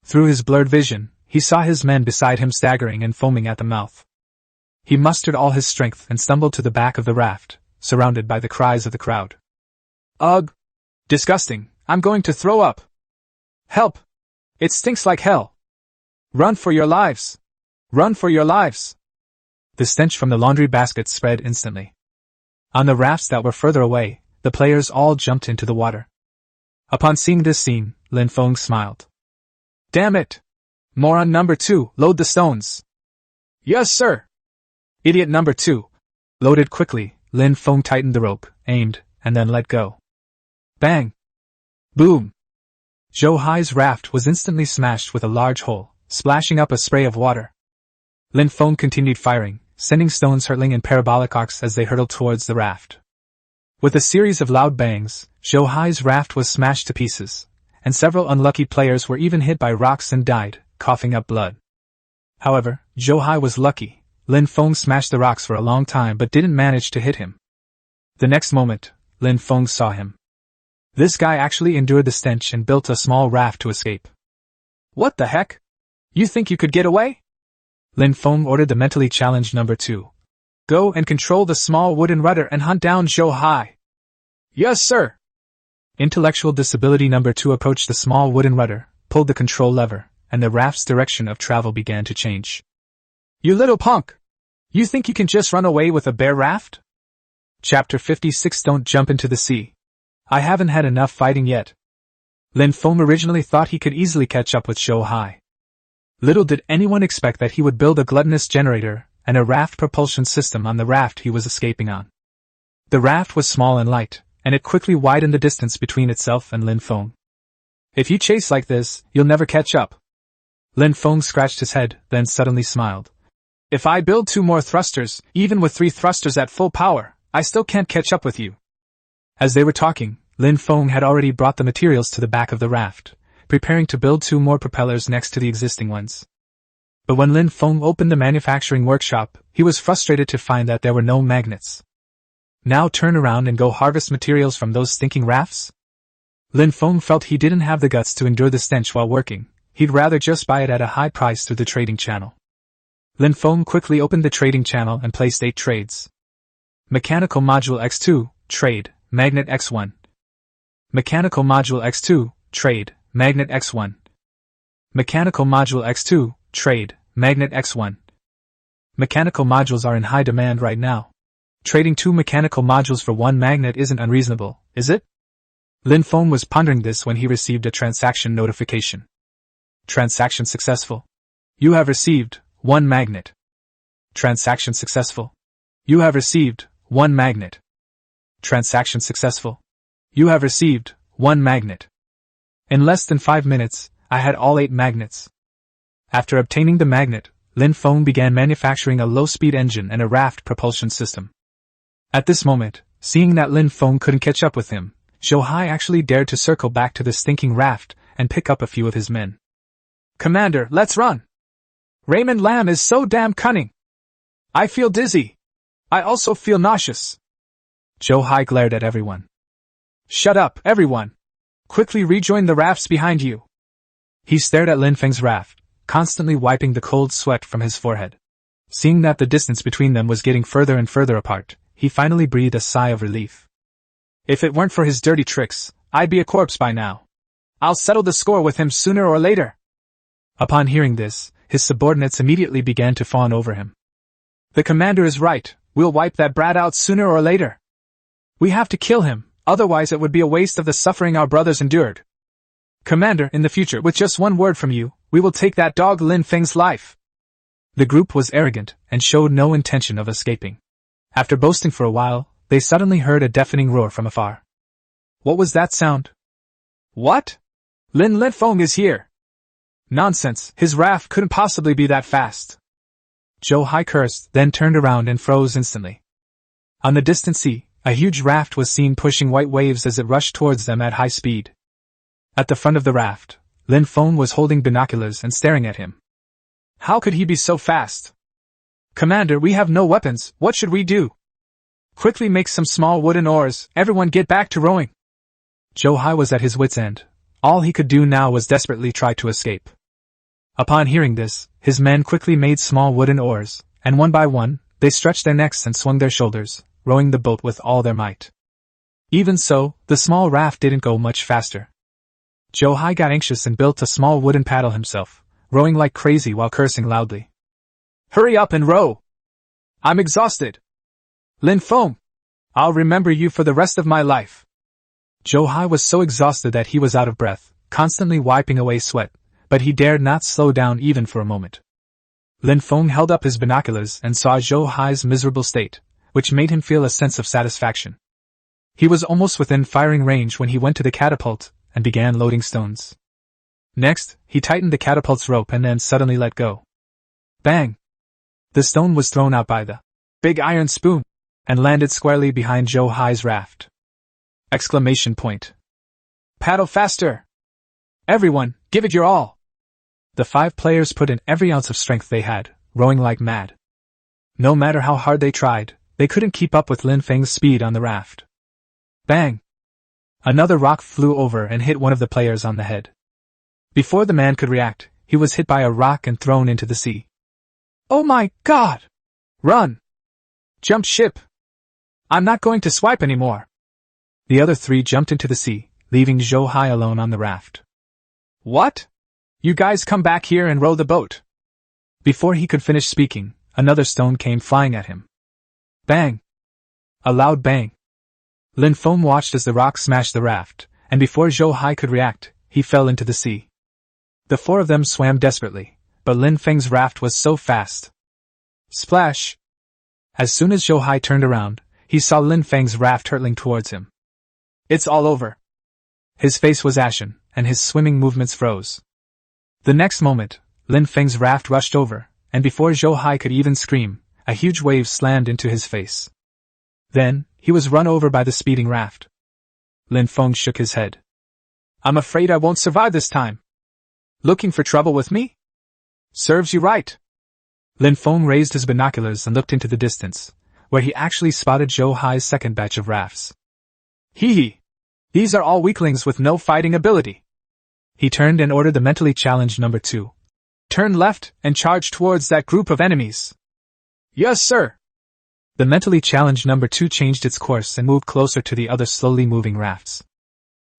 Through his blurred vision, he saw his men beside him staggering and foaming at the mouth. He mustered all his strength and stumbled to the back of the raft, surrounded by the cries of the crowd. Ugh! Disgusting! I'm going to throw up! Help! It stinks like hell! Run for your lives! Run for your lives! The stench from the laundry basket spread instantly. On the rafts that were further away, the players all jumped into the water. Upon seeing this scene, Lin Feng smiled. Damn it! Moron number 2, load the stones. Yes, sir. Idiot number 2. Loaded quickly, Lin Feng tightened the rope, aimed, and then let go. Bang! Boom! Zhou Hai's raft was instantly smashed with a large hole, splashing up a spray of water. Lin Feng continued firing, sending stones hurtling in parabolic arcs as they hurtled towards the raft. With a series of loud bangs, Zhou Hai's raft was smashed to pieces, and several unlucky players were even hit by rocks and died, coughing up blood. However, Zhou Hai was lucky. Lin Feng smashed the rocks for a long time but didn't manage to hit him. The next moment, Lin Feng saw him. This guy actually endured the stench and built a small raft to escape. What the heck? You think you could get away? Lin Feng ordered the mentally challenged number 2. Go and control the small wooden rudder and hunt down Zhou Hai. Yes, sir. Intellectual disability number 2 approached the small wooden rudder, pulled the control lever, and the raft's direction of travel began to change. You little punk! You think you can just run away with a bare raft? Chapter 56. Don't jump into the sea. I haven't had enough fighting yet. Lin Feng originally thought he could easily catch up with Zhou Hai. Little did anyone expect that he would build a gluttonous generator and a raft propulsion system on the raft he was escaping on. The raft was small and light, and it quickly widened the distance between itself and Lin Feng. If you chase like this, you'll never catch up. Lin Feng scratched his head, then suddenly smiled. If I build 2 more thrusters, even with 3 thrusters at full power, I still can't catch up with you. As they were talking, Lin Feng had already brought the materials to the back of the raft, preparing to build 2 more propellers next to the existing ones. But when Lin Feng opened the manufacturing workshop, he was frustrated to find that there were no magnets. Now turn around and go harvest materials from those stinking rafts? Lin Feng felt he didn't have the guts to endure the stench while working. He'd rather just buy it at a high price through the trading channel. Lin Feng quickly opened the trading channel and placed 8 trades. Mechanical Module X2, Trade, Magnet X1. Mechanical Module X2, Trade, Magnet X1. Mechanical Module X2, Trade, Magnet X1. Mechanical modules are in high demand right now. Trading 2 mechanical modules for 1 magnet isn't unreasonable, is it? Lin Feng was pondering this when he received a transaction notification. Transaction successful. You have received 1 magnet. Transaction successful. You have received 1 magnet. Transaction successful. You have received 1 magnet. In less than 5 minutes, I had all 8 magnets. After obtaining the magnet, Lin Feng began manufacturing a low-speed engine and a raft propulsion system. At this moment, seeing that Lin Feng couldn't catch up with him, Zhou Hai actually dared to circle back to the stinking raft and pick up a few of his men. Commander, let's run! Raymond Lam is so damn cunning! I feel dizzy! I also feel nauseous! Zhou Hai glared at everyone. Shut up, everyone! Quickly rejoin the rafts behind you! He stared at Lin Feng's raft, constantly wiping the cold sweat from his forehead. Seeing that the distance between them was getting further and further apart, he finally breathed a sigh of relief. If it weren't for his dirty tricks, I'd be a corpse by now. I'll settle the score with him sooner or later. Upon hearing this, his subordinates immediately began to fawn over him. The commander is right, we'll wipe that brat out sooner or later. We have to kill him, otherwise it would be a waste of the suffering our brothers endured. Commander, in the future, with just 1 word from you, we will take that dog Lin Feng's life. The group was arrogant and showed no intention of escaping. After boasting for a while, they suddenly heard a deafening roar from afar. What was that sound? What? Lin Feng is here! Nonsense, his raft couldn't possibly be that fast. Zhou Hai cursed, then turned around and froze instantly. On the distant sea, a huge raft was seen pushing white waves as it rushed towards them at high speed. At the front of the raft, Lin Feng was holding binoculars and staring at him. How could he be so fast? Commander, we have no weapons, what should we do? Quickly make some small wooden oars, everyone get back to rowing. Zhou Hai was at his wit's end. All he could do now was desperately try to escape. Upon hearing this, his men quickly made small wooden oars, and one by one, they stretched their necks and swung their shoulders, rowing the boat with all their might. Even so, the small raft didn't go much faster. Zhou Hai got anxious and built a small wooden paddle himself, rowing like crazy while cursing loudly. Hurry up and row! I'm exhausted! Lin Feng! I'll remember you for the rest of my life! Zhou Hai was so exhausted that he was out of breath, constantly wiping away sweat, but he dared not slow down even for a moment. Lin Feng held up his binoculars and saw Zhou Hai's miserable state, which made him feel a sense of satisfaction. He was almost within firing range when he went to the catapult and began loading stones. Next, he tightened the catapult's rope and then suddenly let go. Bang! The stone was thrown out by the big iron spoon and landed squarely behind Zhou Hai's raft. Exclamation point. Paddle faster! Everyone, give it your all! The 5 players put in every ounce of strength they had, rowing like mad. No matter how hard they tried, they couldn't keep up with Lin Feng's speed on the raft. Bang! Another rock flew over and hit one of the players on the head. Before the man could react, he was hit by a rock and thrown into the sea. Oh my God! Run! Jump ship! I'm not going to swipe anymore! The other 3 jumped into the sea, leaving Zhou Hai alone on the raft. What? You guys come back here and row the boat! Before he could finish speaking, another stone came flying at him. Bang! A loud bang. Lin Feng watched as the rock smashed the raft, and before Zhou Hai could react, he fell into the sea. The 4 of them swam desperately, but Lin Feng's raft was so fast. Splash! As soon as Zhou Hai turned around, he saw Lin Feng's raft hurtling towards him. It's all over. His face was ashen, and his swimming movements froze. The next moment, Lin Feng's raft rushed over, and before Zhou Hai could even scream, a huge wave slammed into his face. Then, he was run over by the speeding raft. Lin Feng shook his head. I'm afraid I won't survive this time. Looking for trouble with me? Serves you right. Lin Feng raised his binoculars and looked into the distance, where he actually spotted Zhou Hai's second batch of rafts. Hee hee! These are all weaklings with no fighting ability. He turned and ordered the mentally challenged number 2. Turn left and charge towards that group of enemies. Yes, sir. The mentally challenged number 2 changed its course and moved closer to the other slowly moving rafts.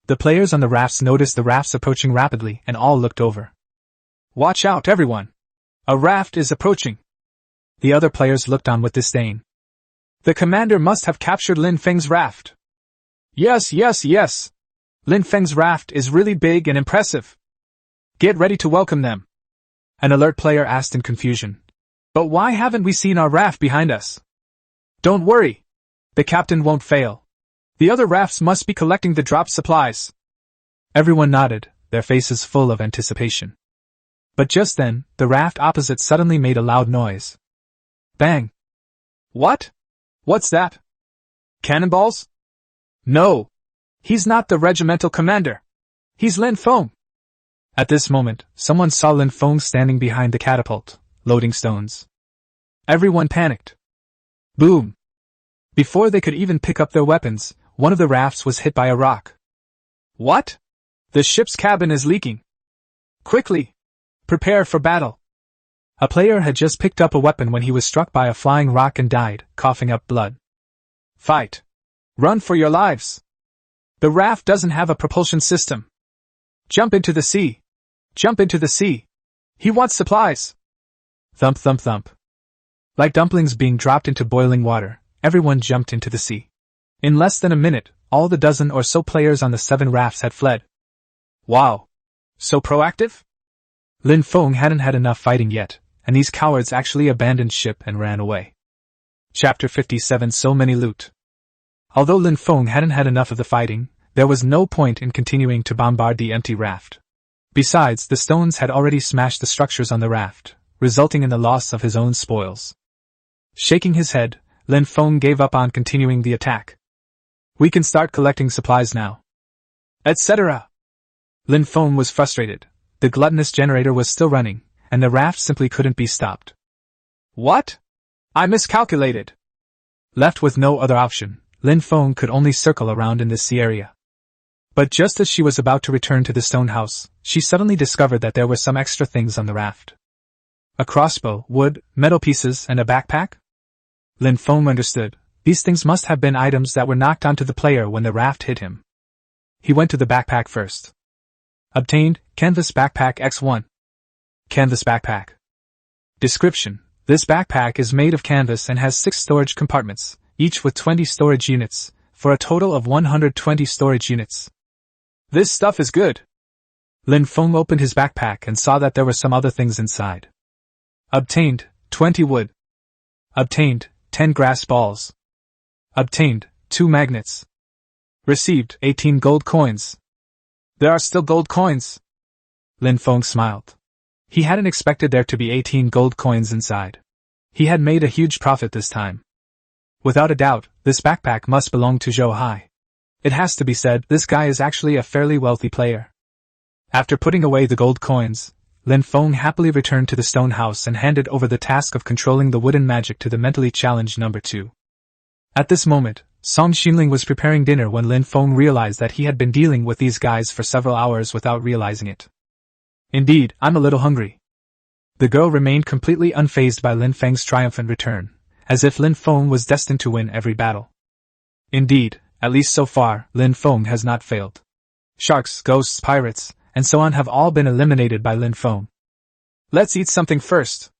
The players on the rafts noticed the rafts approaching rapidly and all looked over. Watch out, everyone! A raft is approaching! The other players looked on with disdain. The commander must have captured Lin Feng's raft. Yes, yes, yes! Lin Feng's raft is really big and impressive. Get ready to welcome them. An alert player asked in confusion. But why haven't we seen our raft behind us? Don't worry. The captain won't fail. The other rafts must be collecting the dropped supplies. Everyone nodded, their faces full of anticipation. But just then, the raft opposite suddenly made a loud noise. Bang! What? What's that? Cannonballs? No! He's not the regimental commander. He's Lin Feng. At this moment, someone saw Lin Feng standing behind the catapult, loading stones. Everyone panicked. Boom! Before they could even pick up their weapons, one of the rafts was hit by a rock. What? The ship's cabin is leaking. Quickly! Prepare for battle. A player had just picked up a weapon when he was struck by a flying rock and died, coughing up blood. Fight! Run for your lives! The raft doesn't have a propulsion system. Jump into the sea! Jump into the sea! He wants supplies! Thump thump thump. Like dumplings being dropped into boiling water, everyone jumped into the sea. In less than a minute, all the dozen or so players on the 7 rafts had fled. Wow! So proactive? Lin Feng hadn't had enough fighting yet, and these cowards actually abandoned ship and ran away. Chapter 57. So many loot. Although Lin Feng hadn't had enough of the fighting, there was no point in continuing to bombard the empty raft. Besides, the stones had already smashed the structures on the raft, resulting in the loss of his own spoils. Shaking his head, Lin Feng gave up on continuing the attack. We can start collecting supplies now. Etc. Lin Feng was frustrated. The gluttonous generator was still running, and the raft simply couldn't be stopped. What? I miscalculated. Left with no other option, Lin Feng could only circle around in the sea area. But just as she was about to return to the stone house, she suddenly discovered that there were some extra things on the raft. A crossbow, wood, metal pieces, and a backpack? Lin Feng understood. These things must have been items that were knocked onto the player when the raft hit him. He went to the backpack first. Obtained, Canvas Backpack X1. Canvas Backpack. Description: this backpack is made of canvas and has 6 storage compartments, each with 20 storage units, for a total of 120 storage units. This stuff is good. Lin Feng opened his backpack and saw that there were some other things inside. Obtained, 20 wood. Obtained, 10 grass balls. Obtained, 2 magnets. Received, 18 gold coins. There are still gold coins. Lin Feng smiled. He hadn't expected there to be 18 gold coins inside. He had made a huge profit this time. Without a doubt, this backpack must belong to Zhou Hai. It has to be said, this guy is actually a fairly wealthy player. After putting away the gold coins, Lin Feng happily returned to the stone house and handed over the task of controlling the wooden magic to the mentally challenged number 2. At this moment, Song Xinling was preparing dinner when Lin Feng realized that he had been dealing with these guys for several hours without realizing it. Indeed, I'm a little hungry. The girl remained completely unfazed by Lin Feng's triumphant return, as if Lin Feng was destined to win every battle. Indeed, at least so far, Lin Feng has not failed. Sharks, ghosts, pirates, and so on have all been eliminated by Lin Feng. Let's eat something first.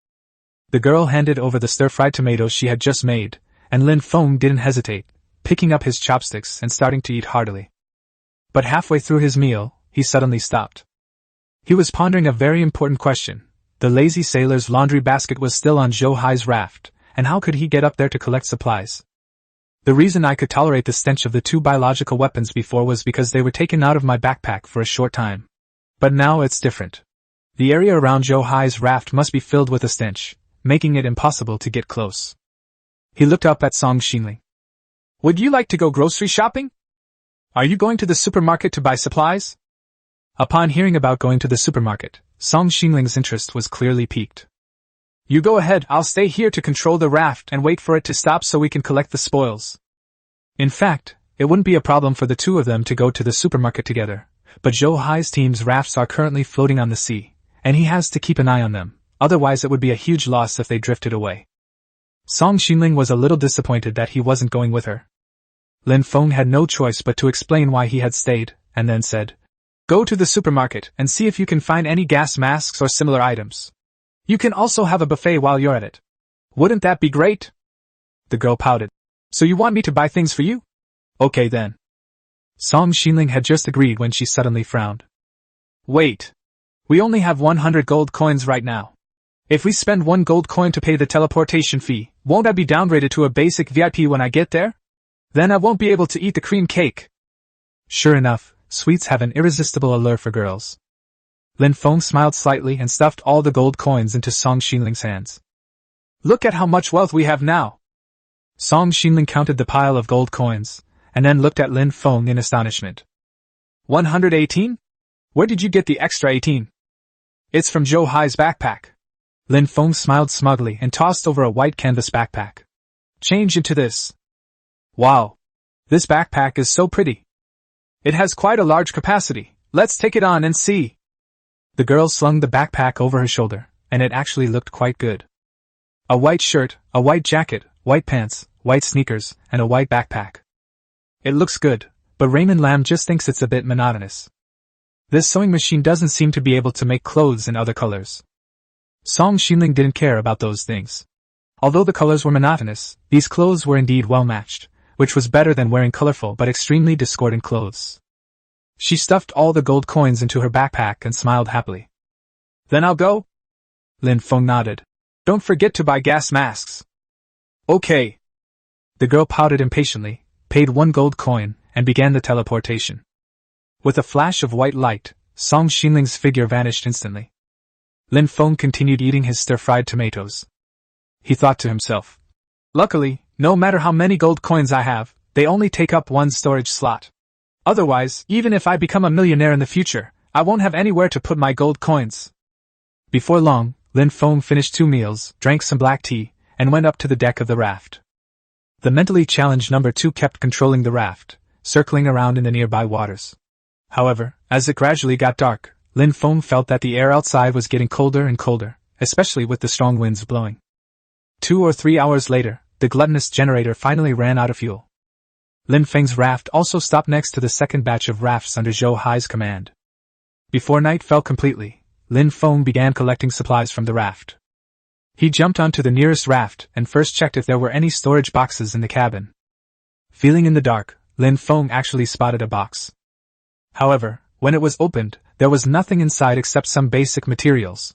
The girl handed over the stir-fried tomatoes she had just made, and Lin Feng didn't hesitate, picking up his chopsticks and starting to eat heartily. But halfway through his meal, he suddenly stopped. He was pondering a very important question. The lazy sailor's laundry basket was still on Zhou Hai's raft, and how could he get up there to collect supplies? The reason I could tolerate the stench of the 2 biological weapons before was because they were taken out of my backpack for a short time. But now it's different. The area around Zhou Hai's raft must be filled with a stench, making it impossible to get close. He looked up at Song Xinling. Would you like to go grocery shopping? Are you going to the supermarket to buy supplies? Upon hearing about going to the supermarket, Song Xingling's interest was clearly piqued. You go ahead, I'll stay here to control the raft and wait for it to stop so we can collect the spoils. In fact, it wouldn't be a problem for the 2 of them to go to the supermarket together, but Zhou Hai's team's rafts are currently floating on the sea, and he has to keep an eye on them, otherwise it would be a huge loss if they drifted away. Song Xinling was a little disappointed that he wasn't going with her. Lin Feng had no choice but to explain why he had stayed, and then said, Go to the supermarket and see if you can find any gas masks or similar items. You can also have a buffet while you're at it. Wouldn't that be great? The girl pouted. So you want me to buy things for you? Okay then. Song Xinling had just agreed when she suddenly frowned. Wait. We only have 100 gold coins right now. If we spend 1 gold coin to pay the teleportation fee, won't I be downgraded to a basic VIP when I get there? Then I won't be able to eat the cream cake. Sure enough, sweets have an irresistible allure for girls. Lin Feng smiled slightly and stuffed all the gold coins into Song Xinling's hands. Look at how much wealth we have now. Song Xinling counted the pile of gold coins, and then looked at Lin Feng in astonishment. 118? Where did you get the extra 18? It's from Zhou Hai's backpack. Lin Feng smiled smugly and tossed over a white canvas backpack. Change into this. Wow. This backpack is so pretty. It has quite a large capacity. Let's take it on and see. The girl slung the backpack over her shoulder, and it actually looked quite good. A white shirt, a white jacket, white pants, white sneakers, and a white backpack. It looks good, but Raymond Lam just thinks it's a bit monotonous. This sewing machine doesn't seem to be able to make clothes in other colors. Song Xinling didn't care about those things. Although the colors were monotonous, these clothes were indeed well matched, which was better than wearing colorful but extremely discordant clothes. She stuffed all the gold coins into her backpack and smiled happily. Then I'll go? Lin Feng nodded. Don't forget to buy gas masks. Okay. The girl pouted impatiently, paid 1 gold coin, and began the teleportation. With a flash of white light, Song Xinling's figure vanished instantly. Lin Feng continued eating his stir-fried tomatoes. He thought to himself, luckily, no matter how many gold coins I have, they only take up 1 storage slot. Otherwise, even if I become a millionaire in the future, I won't have anywhere to put my gold coins. Before long, Lin Feng finished 2 meals, drank some black tea, and went up to the deck of the raft. The mentally challenged number 2 kept controlling the raft, circling around in the nearby waters. However, as it gradually got dark, Lin Feng felt that the air outside was getting colder and colder, especially with the strong winds blowing. 2 or 3 hours later, the gluttonous generator finally ran out of fuel. Lin Feng's raft also stopped next to the second batch of rafts under Zhou Hai's command. Before night fell completely, Lin Feng began collecting supplies from the raft. He jumped onto the nearest raft and first checked if there were any storage boxes in the cabin. Feeling in the dark, Lin Feng actually spotted a box. However, when it was opened, there was nothing inside except some basic materials.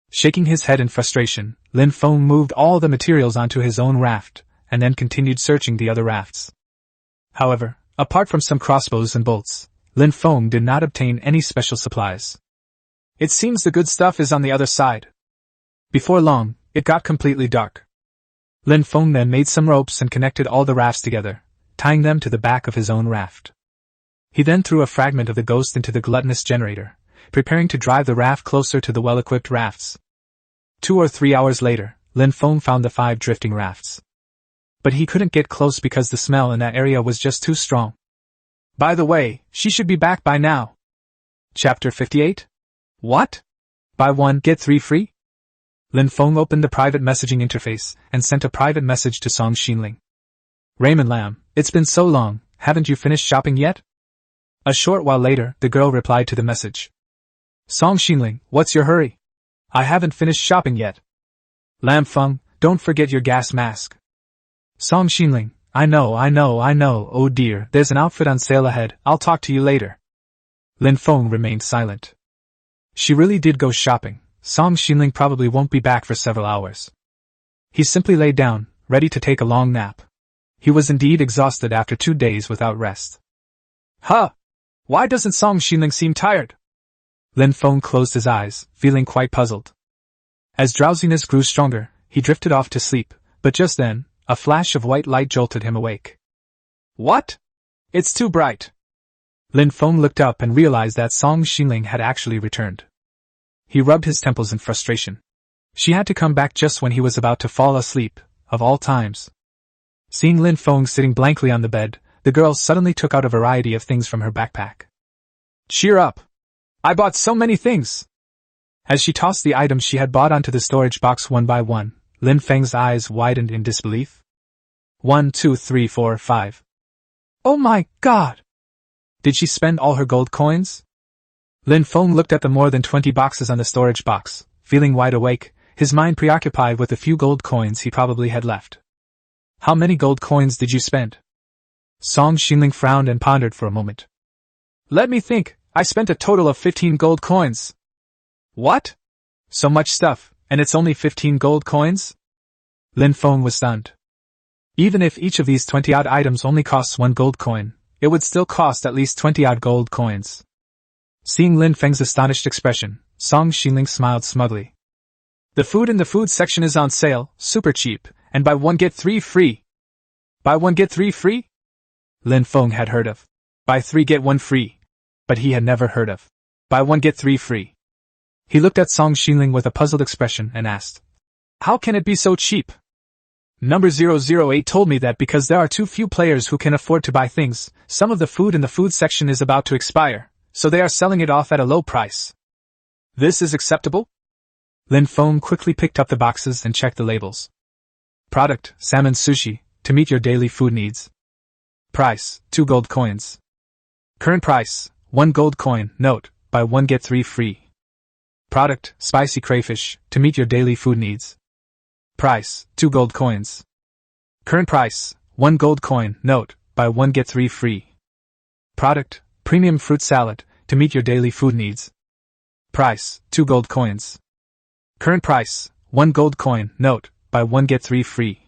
Shaking his head in frustration, Lin Feng moved all the materials onto his own raft, and then continued searching the other rafts. However, apart from some crossbows and bolts, Lin Feng did not obtain any special supplies. It seems the good stuff is on the other side. Before long, it got completely dark. Lin Feng then made some ropes and connected all the rafts together, tying them to the back of his own raft. He then threw a fragment of the ghost into the gluttonous generator, preparing to drive the raft closer to the well-equipped rafts. 2 or 3 hours later, Lin Feng found the 5 drifting rafts. But he couldn't get close because the smell in that area was just too strong. By the way, she should be back by now. Chapter 58? What? Buy 1, get 3 free? Lin Feng opened the private messaging interface and sent a private message to Song Xinling. Raymond Lam, it's been so long, haven't you finished shopping yet? A short while later, the girl replied to the message. Song Xinling, what's your hurry? I haven't finished shopping yet. Lam Feng, don't forget your gas mask. Song Xinling, I know, oh dear, there's an outfit on sale ahead, I'll talk to you later. Lin Feng remained silent. She really did go shopping. Song Xinling probably won't be back for several hours. He simply lay down, ready to take a long nap. He was indeed exhausted after 2 days without rest. Huh! Why doesn't Song Xinling seem tired? Lin Feng closed his eyes, feeling quite puzzled. As drowsiness grew stronger, he drifted off to sleep, but just then, a flash of white light jolted him awake. What? It's too bright. Lin Feng looked up and realized that Song Xinling had actually returned. He rubbed his temples in frustration. She had to come back just when he was about to fall asleep, of all times. Seeing Lin Feng sitting blankly on the bed, the girl suddenly took out a variety of things from her backpack. Cheer up! I bought so many things! As she tossed the items she had bought onto the storage box one by one, Lin Feng's eyes widened in disbelief. 1, 2, 3, 4, 5. Oh my God! Did she spend all her gold coins? Lin Feng looked at the more than 20 boxes on the storage box, feeling wide awake, his mind preoccupied with the few gold coins he probably had left. How many gold coins did you spend? Song Xinling frowned and pondered for a moment. Let me think, I spent a total of 15 gold coins. What? So much stuff, and it's only 15 gold coins? Lin Feng was stunned. Even if each of these 20-odd items only costs 1 gold coin, it would still cost at least 20-odd gold coins. Seeing Lin Feng's astonished expression, Song Xinling smiled smugly. The food in the food section is on sale, super cheap, and buy 1 get 3 free. Buy 1 get 3 free? Lin Feng had heard of buy 3 get 1 free, but he had never heard of buy 1 get 3 free. He looked at Song Xinling with a puzzled expression and asked, how can it be so cheap? Number 008 told me that because there are too few players who can afford to buy things, some of the food in the food section is about to expire, so they are selling it off at a low price. This is acceptable? Lin Feng quickly picked up the boxes and checked the labels. Product, salmon sushi, to meet your daily food needs. Price, 2 gold coins. Current price, 1 gold coin, note, buy 1 get 3 free. Product, spicy crayfish, to meet your daily food needs. Price, 2 gold coins. Current price, 1 gold coin, note, buy 1 get 3 free. Product, premium fruit salad, to meet your daily food needs. Price, 2 gold coins. Current price, 1 gold coin, note, buy 1 get 3 free.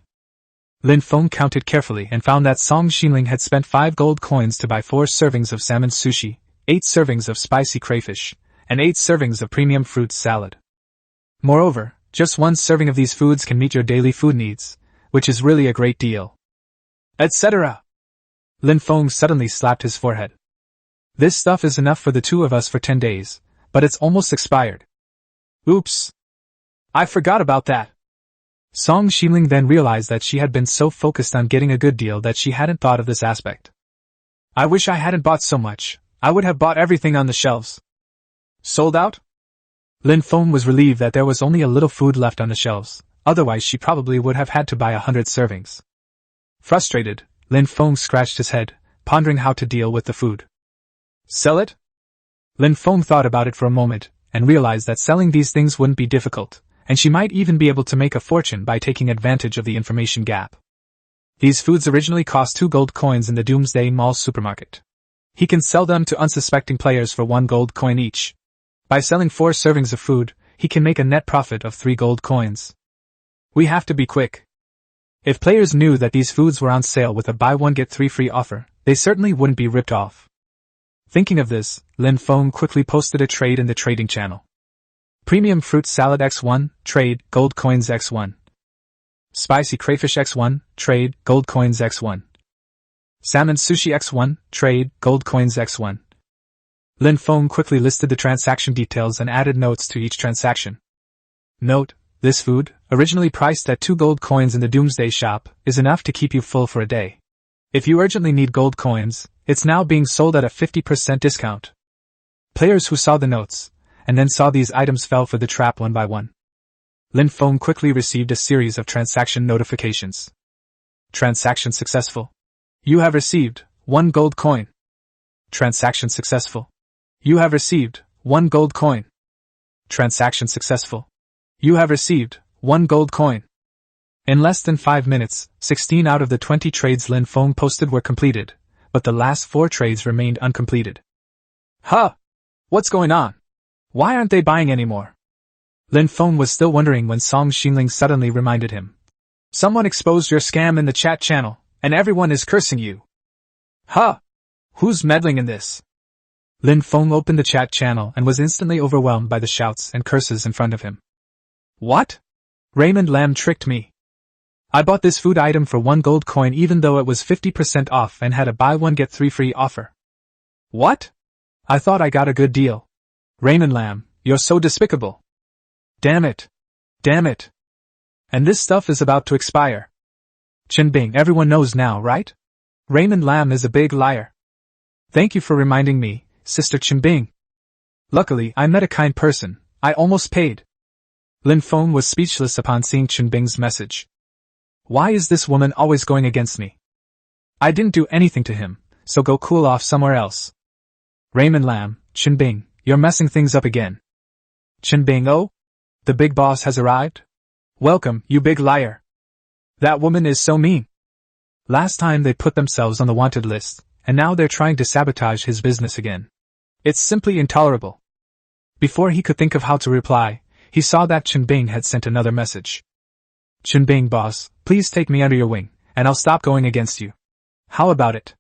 Lin Feng counted carefully and found that Song Xinling had spent 5 gold coins to buy 4 servings of salmon sushi, 8 servings of spicy crayfish, and 8 servings of premium fruit salad. Moreover, just 1 serving of these foods can meet your daily food needs, which is really a great deal. Etc. Lin Feng suddenly slapped his forehead. This stuff is enough for the 2 of us for 10 days, but it's almost expired. Oops. I forgot about that. Song Xinling then realized that she had been so focused on getting a good deal that she hadn't thought of this aspect. I wish I hadn't bought so much, I would have bought everything on the shelves. Sold out? Lin Feng was relieved that there was only a little food left on the shelves, otherwise she probably would have had to buy 100 servings. Frustrated, Lin Feng scratched his head, pondering how to deal with the food. Sell it? Lin Feng thought about it for a moment, and realized that selling these things wouldn't be difficult, and she might even be able to make a fortune by taking advantage of the information gap. These foods originally cost 2 gold coins in the Doomsday Mall supermarket. He can sell them to unsuspecting players for 1 gold coin each. By selling 4 servings of food, he can make a net profit of 3 gold coins. We have to be quick. If players knew that these foods were on sale with a buy one get 3 free offer, they certainly wouldn't be ripped off. Thinking of this, Lin Feng quickly posted a trade in the trading channel. Premium fruit salad X1, trade, gold coins X1. Spicy crayfish X1, trade, gold coins X1. Salmon sushi X1, trade, gold coins X1. Lin Feng quickly listed the transaction details and added notes to each transaction. Note: this food, originally priced at 2 gold coins in the Doomsday Shop, is enough to keep you full for a day. If you urgently need gold coins, it's now being sold at a 50% discount. Players who saw the notes, and then saw these items fell for the trap one by one. Lin Feng quickly received a series of transaction notifications. Transaction successful. You have received 1 gold coin. Transaction successful. You have received 1 gold coin. Transaction successful. You have received 1 gold coin. In less than 5 minutes, 16 out of the 20 trades Lin Feng posted were completed, but the last 4 trades remained uncompleted. Huh! What's going on? Why aren't they buying anymore? Lin Feng was still wondering when Song Xinling suddenly reminded him. Someone exposed your scam in the chat channel, and everyone is cursing you. Huh! Who's meddling in this? Lin Feng opened the chat channel and was instantly overwhelmed by the shouts and curses in front of him. What? Raymond Lam tricked me. I bought this food item for 1 gold coin even though it was 50% off and had a buy one get 3 free offer. What? I thought I got a good deal. Raymond Lam, you're so despicable. Damn it. Damn it. And this stuff is about to expire. Qinbing, everyone knows now, right? Raymond Lam is a big liar. Thank you for reminding me, Sister Qinbing. Luckily, I met a kind person. I almost paid. Lin Feng was speechless upon seeing Qinbing's message. Why is this woman always going against me? I didn't do anything to him, so go cool off somewhere else. Raymond Lam, Qinbing, you're messing things up again. Qinbing, oh? The big boss has arrived? Welcome, you big liar. That woman is so mean. Last time they put themselves on the wanted list, and now they're trying to sabotage his business again. It's simply intolerable. Before he could think of how to reply, he saw that Qinbing had sent another message. Qinbing boss, please take me under your wing, and I'll stop going against you. How about it?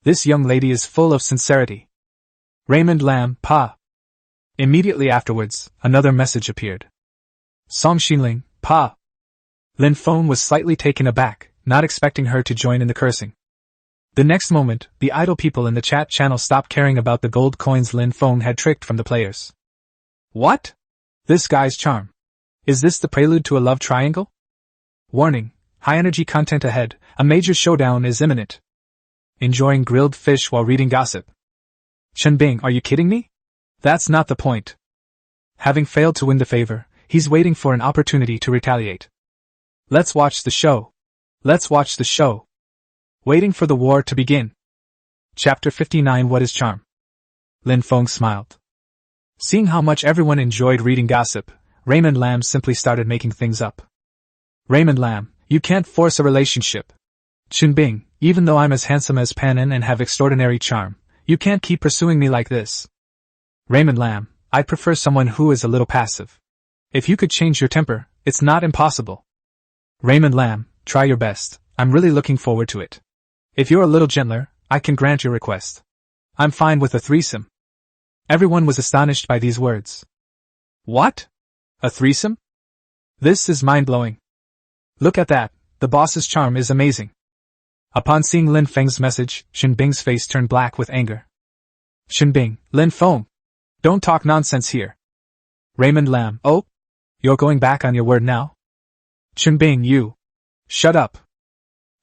This young lady is full of sincerity. Raymond Lam, Pa. Immediately afterwards, another message appeared. Song Xinling, Pa. Lin Feng was slightly taken aback, not expecting her to join in the cursing. The next moment, the idle people in the chat channel stopped caring about the gold coins Lin Feng had tricked from the players. What? This guy's charm. Is this the prelude to a love triangle? Warning, high-energy content ahead, a major showdown is imminent. Enjoying grilled fish while reading gossip. Qinbing, are you kidding me? That's not the point. Having failed to win the favor, he's waiting for an opportunity to retaliate. Let's watch the show. Let's watch the show. Waiting for the war to begin. Chapter 59 What is Charm? Lin Feng smiled. Seeing how much everyone enjoyed reading gossip, Raymond Lam simply started making things up. Raymond Lam, you can't force a relationship. Qinbing, even though I'm as handsome as Panin and have extraordinary charm, you can't keep pursuing me like this. Raymond Lam, I'd prefer someone who is a little passive. If you could change your temper, it's not impossible. Raymond Lam, try your best, I'm really looking forward to it. If you're a little gentler, I can grant your request. I'm fine with a threesome. Everyone was astonished by these words. What? A threesome? This is mind-blowing. Look at that, the boss's charm is amazing. Upon seeing Lin Feng's message, Qinbing's face turned black with anger. Qinbing, Lin Feng. Don't talk nonsense here. Raymond Lam, oh? You're going back on your word now? Qinbing, you. Shut up.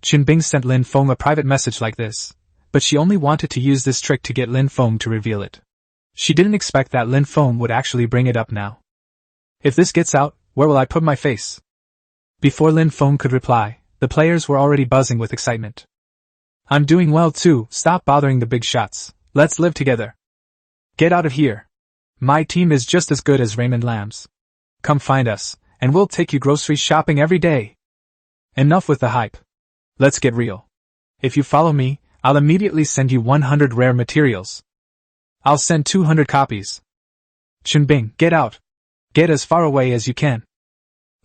Qinbing sent Lin Feng a private message like this, but she only wanted to use this trick to get Lin Feng to reveal it. She didn't expect that Lin Feng would actually bring it up now. If this gets out, where will I put my face? Before Lin Feng could reply, the players were already buzzing with excitement. I'm doing well too, stop bothering the big shots, let's live together. Get out of here. My team is just as good as Raymond Lam's. Come find us, and we'll take you grocery shopping every day. Enough with the hype. Let's get real. If you follow me, I'll immediately send you 100 rare materials. I'll send 200 copies. Chunbing, get out. Get as far away as you can.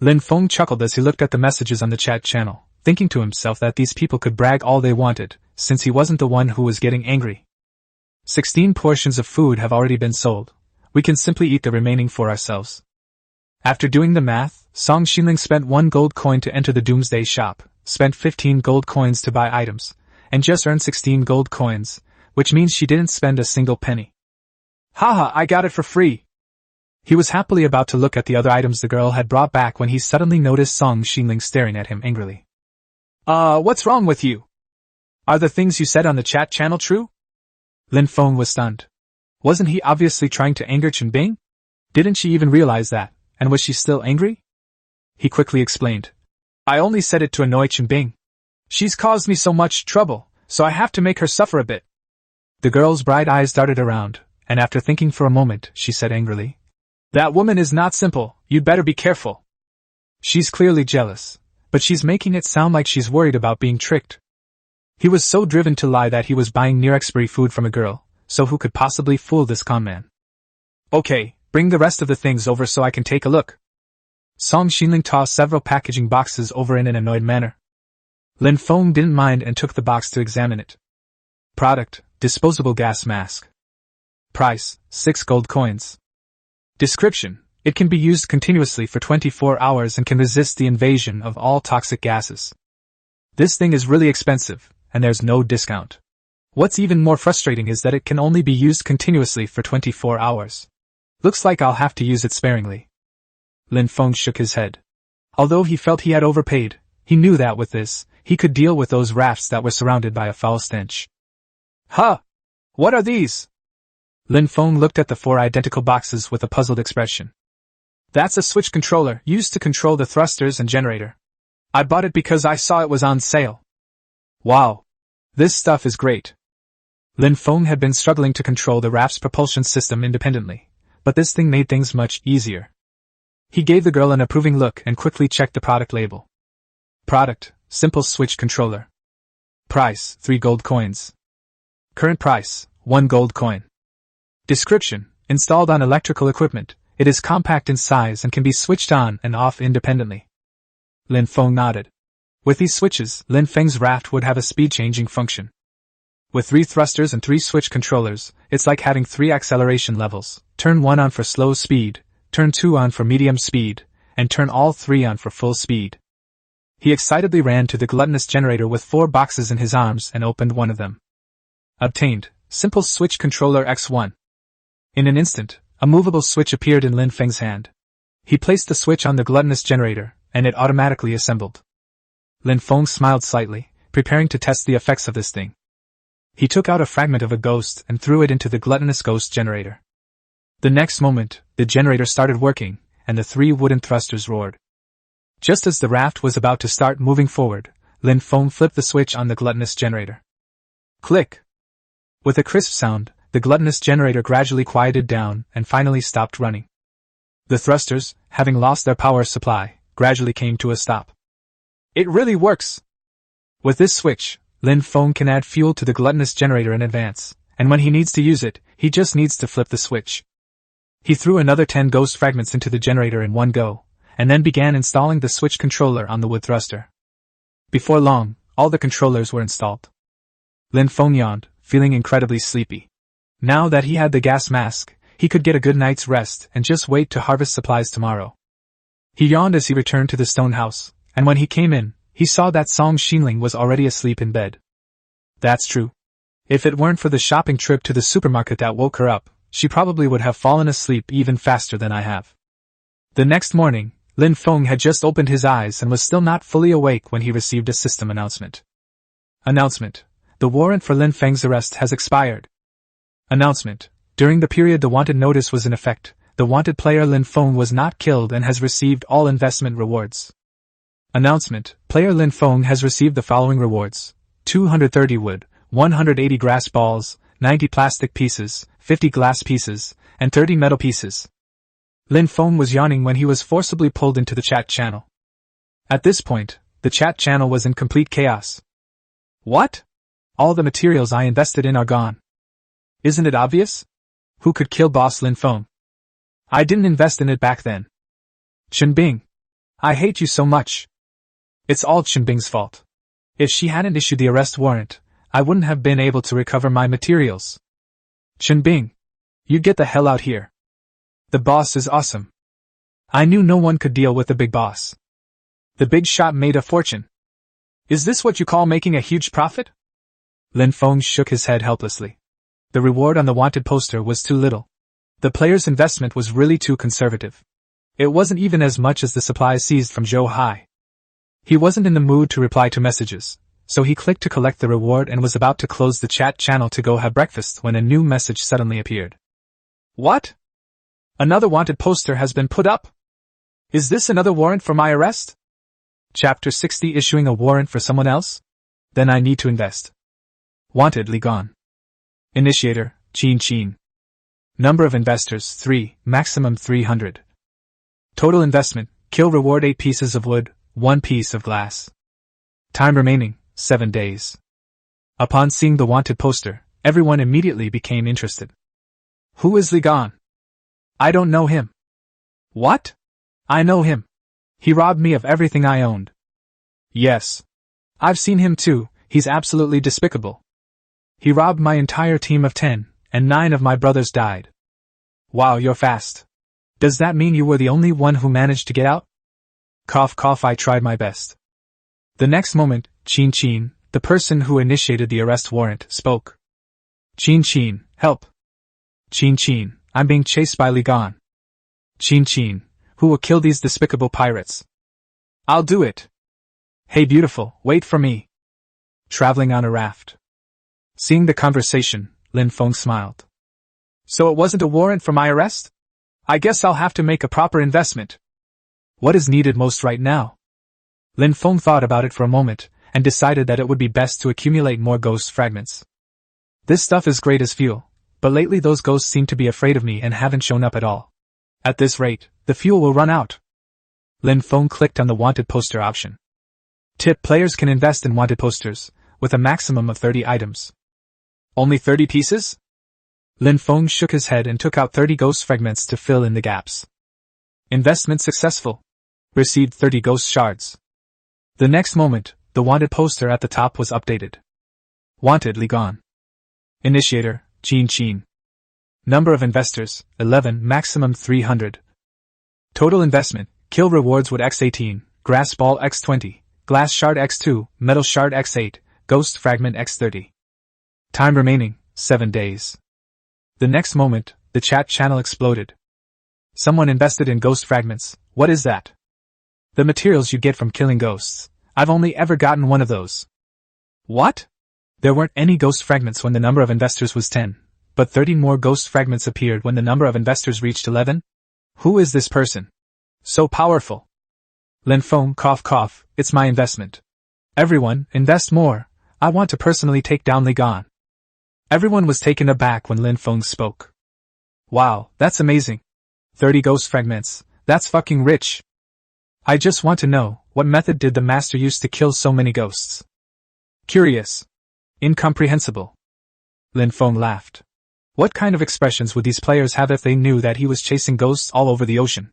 Lin Feng chuckled as he looked at the messages on the chat channel, thinking to himself that these people could brag all they wanted, since he wasn't the one who was getting angry. 16 portions of food have already been sold. We can simply eat the remaining for ourselves. After doing the math, Song Xinling spent 1 gold coin to enter the Doomsday shop, spent 15 gold coins to buy items, and just earned 16 gold coins, which means she didn't spend a single penny. Haha, I got it for free! He was happily about to look at the other items the girl had brought back when he suddenly noticed Song Xinling staring at him angrily. What's wrong with you? Are the things you said on the chat channel true? Lin Feng was stunned. Wasn't he obviously trying to anger Chunbing? Didn't she even realize that, and was she still angry? He quickly explained. I only said it to annoy Chunbing. She's caused me so much trouble, so I have to make her suffer a bit. The girl's bright eyes darted around, and after thinking for a moment, she said angrily. That woman is not simple, you'd better be careful. She's clearly jealous, but she's making it sound like she's worried about being tricked. He was so driven to lie that he was buying near-expiry food from a girl, so who could possibly fool this con man? Okay, bring the rest of the things over so I can take a look. Song Xinling tossed several packaging boxes over in an annoyed manner. Lin Feng didn't mind and took the box to examine it. Product, disposable gas mask. Price, 6 gold coins. Description, it can be used continuously for 24 hours and can resist the invasion of all toxic gases. This thing is really expensive, and there's no discount. What's even more frustrating is that it can only be used continuously for 24 hours. Looks like I'll have to use it sparingly. Lin Feng shook his head. Although he felt he had overpaid, he knew that with this, he could deal with those rafts that were surrounded by a foul stench. Huh! What are these? Lin Feng looked at the 4 identical boxes with a puzzled expression. That's a switch controller used to control the thrusters and generator. I bought it because I saw it was on sale. Wow! This stuff is great. Lin Feng had been struggling to control the raft's propulsion system independently, but this thing made things much easier. He gave the girl an approving look and quickly checked the product label. Product, simple switch controller. Price, 3 gold coins. Current price, 1 gold coin. Description, installed on electrical equipment, it is compact in size and can be switched on and off independently. Lin Feng nodded. With these switches, Lin Feng's raft would have a speed-changing function. With 3 thrusters and 3 switch controllers, it's like having 3 acceleration levels, turn 1 on for slow speed, turn 2 on for medium speed, and turn all 3 on for full speed. He excitedly ran to the gluttonous generator with 4 boxes in his arms and opened one of them. Obtained, simple switch controller X1. In an instant, a movable switch appeared in Lin Feng's hand. He placed the switch on the gluttonous generator, and it automatically assembled. Lin Feng smiled slightly, preparing to test the effects of this thing. He took out a fragment of a ghost and threw it into the gluttonous ghost generator. The next moment, the generator started working, and the 3 wooden thrusters roared. Just as the raft was about to start moving forward, Lin Feng flipped the switch on the gluttonous generator. Click! With a crisp sound, the gluttonous generator gradually quieted down and finally stopped running. The thrusters, having lost their power supply, gradually came to a stop. It really works! With this switch, Lin Feng can add fuel to the gluttonous generator in advance, and when he needs to use it, he just needs to flip the switch. He threw another 10 ghost fragments into the generator in one go, and then began installing the switch controller on the wood thruster. Before long, all the controllers were installed. Lin Feng yawned, feeling incredibly sleepy. Now that he had the gas mask, he could get a good night's rest and just wait to harvest supplies tomorrow. He yawned as he returned to the stone house, and when he came in, he saw that Song Xinling was already asleep in bed. That's true. If it weren't for the shopping trip to the supermarket that woke her up, she probably would have fallen asleep even faster than I have. The next morning, Lin Feng had just opened his eyes and was still not fully awake when he received a system announcement. Announcement. The warrant for Lin Feng's arrest has expired. Announcement. During the period the wanted notice was in effect, the wanted player Lin Feng was not killed and has received all investment rewards. Announcement. Player Lin Feng has received the following rewards: 230 wood, 180 grass balls, 90 plastic pieces, 50 glass pieces, and 30 metal pieces. Lin Feng was yawning when he was forcibly pulled into the chat channel. At this point, the chat channel was in complete chaos. What? All the materials I invested in are gone. Isn't it obvious? Who could kill boss Lin Feng? I didn't invest in it back then. Chenbing. I hate you so much. It's all Chenbing's fault. If she hadn't issued the arrest warrant, I wouldn't have been able to recover my materials. Chenbing. You get the hell out here. The boss is awesome. I knew no one could deal with the big boss. The big shot made a fortune. Is this what you call making a huge profit? Lin Feng shook his head helplessly. The reward on the wanted poster was too little. The player's investment was really too conservative. It wasn't even as much as the supplies seized from Zhou Hai. He wasn't in the mood to reply to messages, so he clicked to collect the reward and was about to close the chat channel to go have breakfast when a new message suddenly appeared. What? Another wanted poster has been put up? Is this another warrant for my arrest? Chapter 60 Issuing a warrant for someone else? Then I need to invest. Wanted Li Gone. Initiator, Qin. Number of investors, 3, maximum 300. Total investment, kill reward 8 pieces of wood, 1 piece of glass. Time remaining, 7 days. Upon seeing the wanted poster, everyone immediately became interested. Who is Li Gone? I don't know him. What? I know him. He robbed me of everything I owned. Yes. I've seen him too, he's absolutely despicable. He robbed my entire team of 10, and 9 of my brothers died. Wow, you're fast. Does that mean you were the only one who managed to get out? Cough cough, I tried my best. The next moment, Qin, the person who initiated the arrest warrant, spoke. Qin, help. Qin, I'm being chased by Li Gone. Qin, who will kill these despicable pirates? I'll do it. Hey beautiful, wait for me. Traveling on a raft. Seeing the conversation, Lin Feng smiled. So it wasn't a warrant for my arrest? I guess I'll have to make a proper investment. What is needed most right now? Lin Feng thought about it for a moment, and decided that it would be best to accumulate more ghost fragments. This stuff is great as fuel, but lately those ghosts seem to be afraid of me and haven't shown up at all. At this rate, the fuel will run out. Lin Feng clicked on the wanted poster option. Tip: players can invest in wanted posters, with a maximum of 30 items. Only 30 pieces? Lin Feng shook his head and took out 30 ghost fragments to fill in the gaps. Investment successful. Received 30 ghost shards. The next moment, the wanted poster at the top was updated. Wanted Li Gone. Initiator, Qin. Number of investors, 11, maximum 300. Total investment, kill rewards wood x18, grass ball x20, glass shard x2, metal shard x8, ghost fragment x30. Time remaining, 7 days. The next moment, the chat channel exploded. Someone invested in ghost fragments. What is that? The materials you get from killing ghosts. I've only ever gotten one of those. What? There weren't any ghost fragments when the number of investors was 10, but 30 more ghost fragments appeared when the number of investors reached 11? Who is this person? So powerful. Lin Feng, cough cough, it's my investment. Everyone, invest more. I want to personally take down Li Gone. Everyone was taken aback when Lin Feng spoke. Wow, that's amazing. 30 ghost fragments, that's fucking rich. I just want to know, what method did the master use to kill so many ghosts? Curious. Incomprehensible. Lin Feng laughed. What kind of expressions would these players have if they knew that he was chasing ghosts all over the ocean?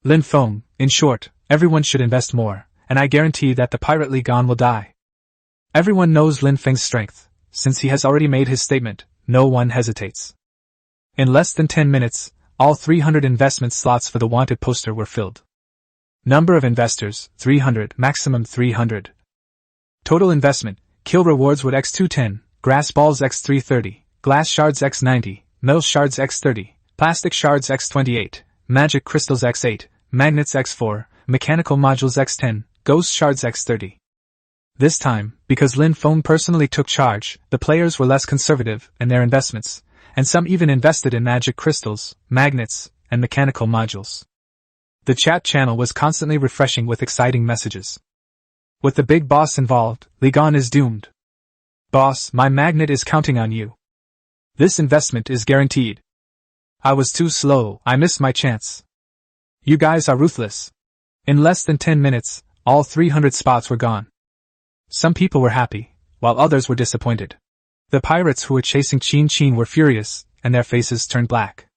Lin Feng, in short, everyone should invest more, and I guarantee that the pirate Li Gone will die. Everyone knows Lin Feng's strength. Since he has already made his statement, no one hesitates. In less than 10 minutes, all 300 investment slots for the wanted poster were filled. Number of investors, 300, maximum 300. Total investment, kill rewards wood x210, grass balls x330, glass shards x90, metal shards x30, plastic shards x28, magic crystals x8, magnets x4, mechanical modules x10, ghost shards x30. This time, because Lin Feng personally took charge, the players were less conservative in their investments, and some even invested in magic crystals, magnets, and mechanical modules. The chat channel was constantly refreshing with exciting messages. With the big boss involved, Li Gone is doomed. Boss, my magnet is counting on you. This investment is guaranteed. I was too slow, I missed my chance. You guys are ruthless. In less than 10 minutes, all 300 spots were gone. Some people were happy, while others were disappointed. The pirates who were chasing Qin Qin were furious, and their faces turned black.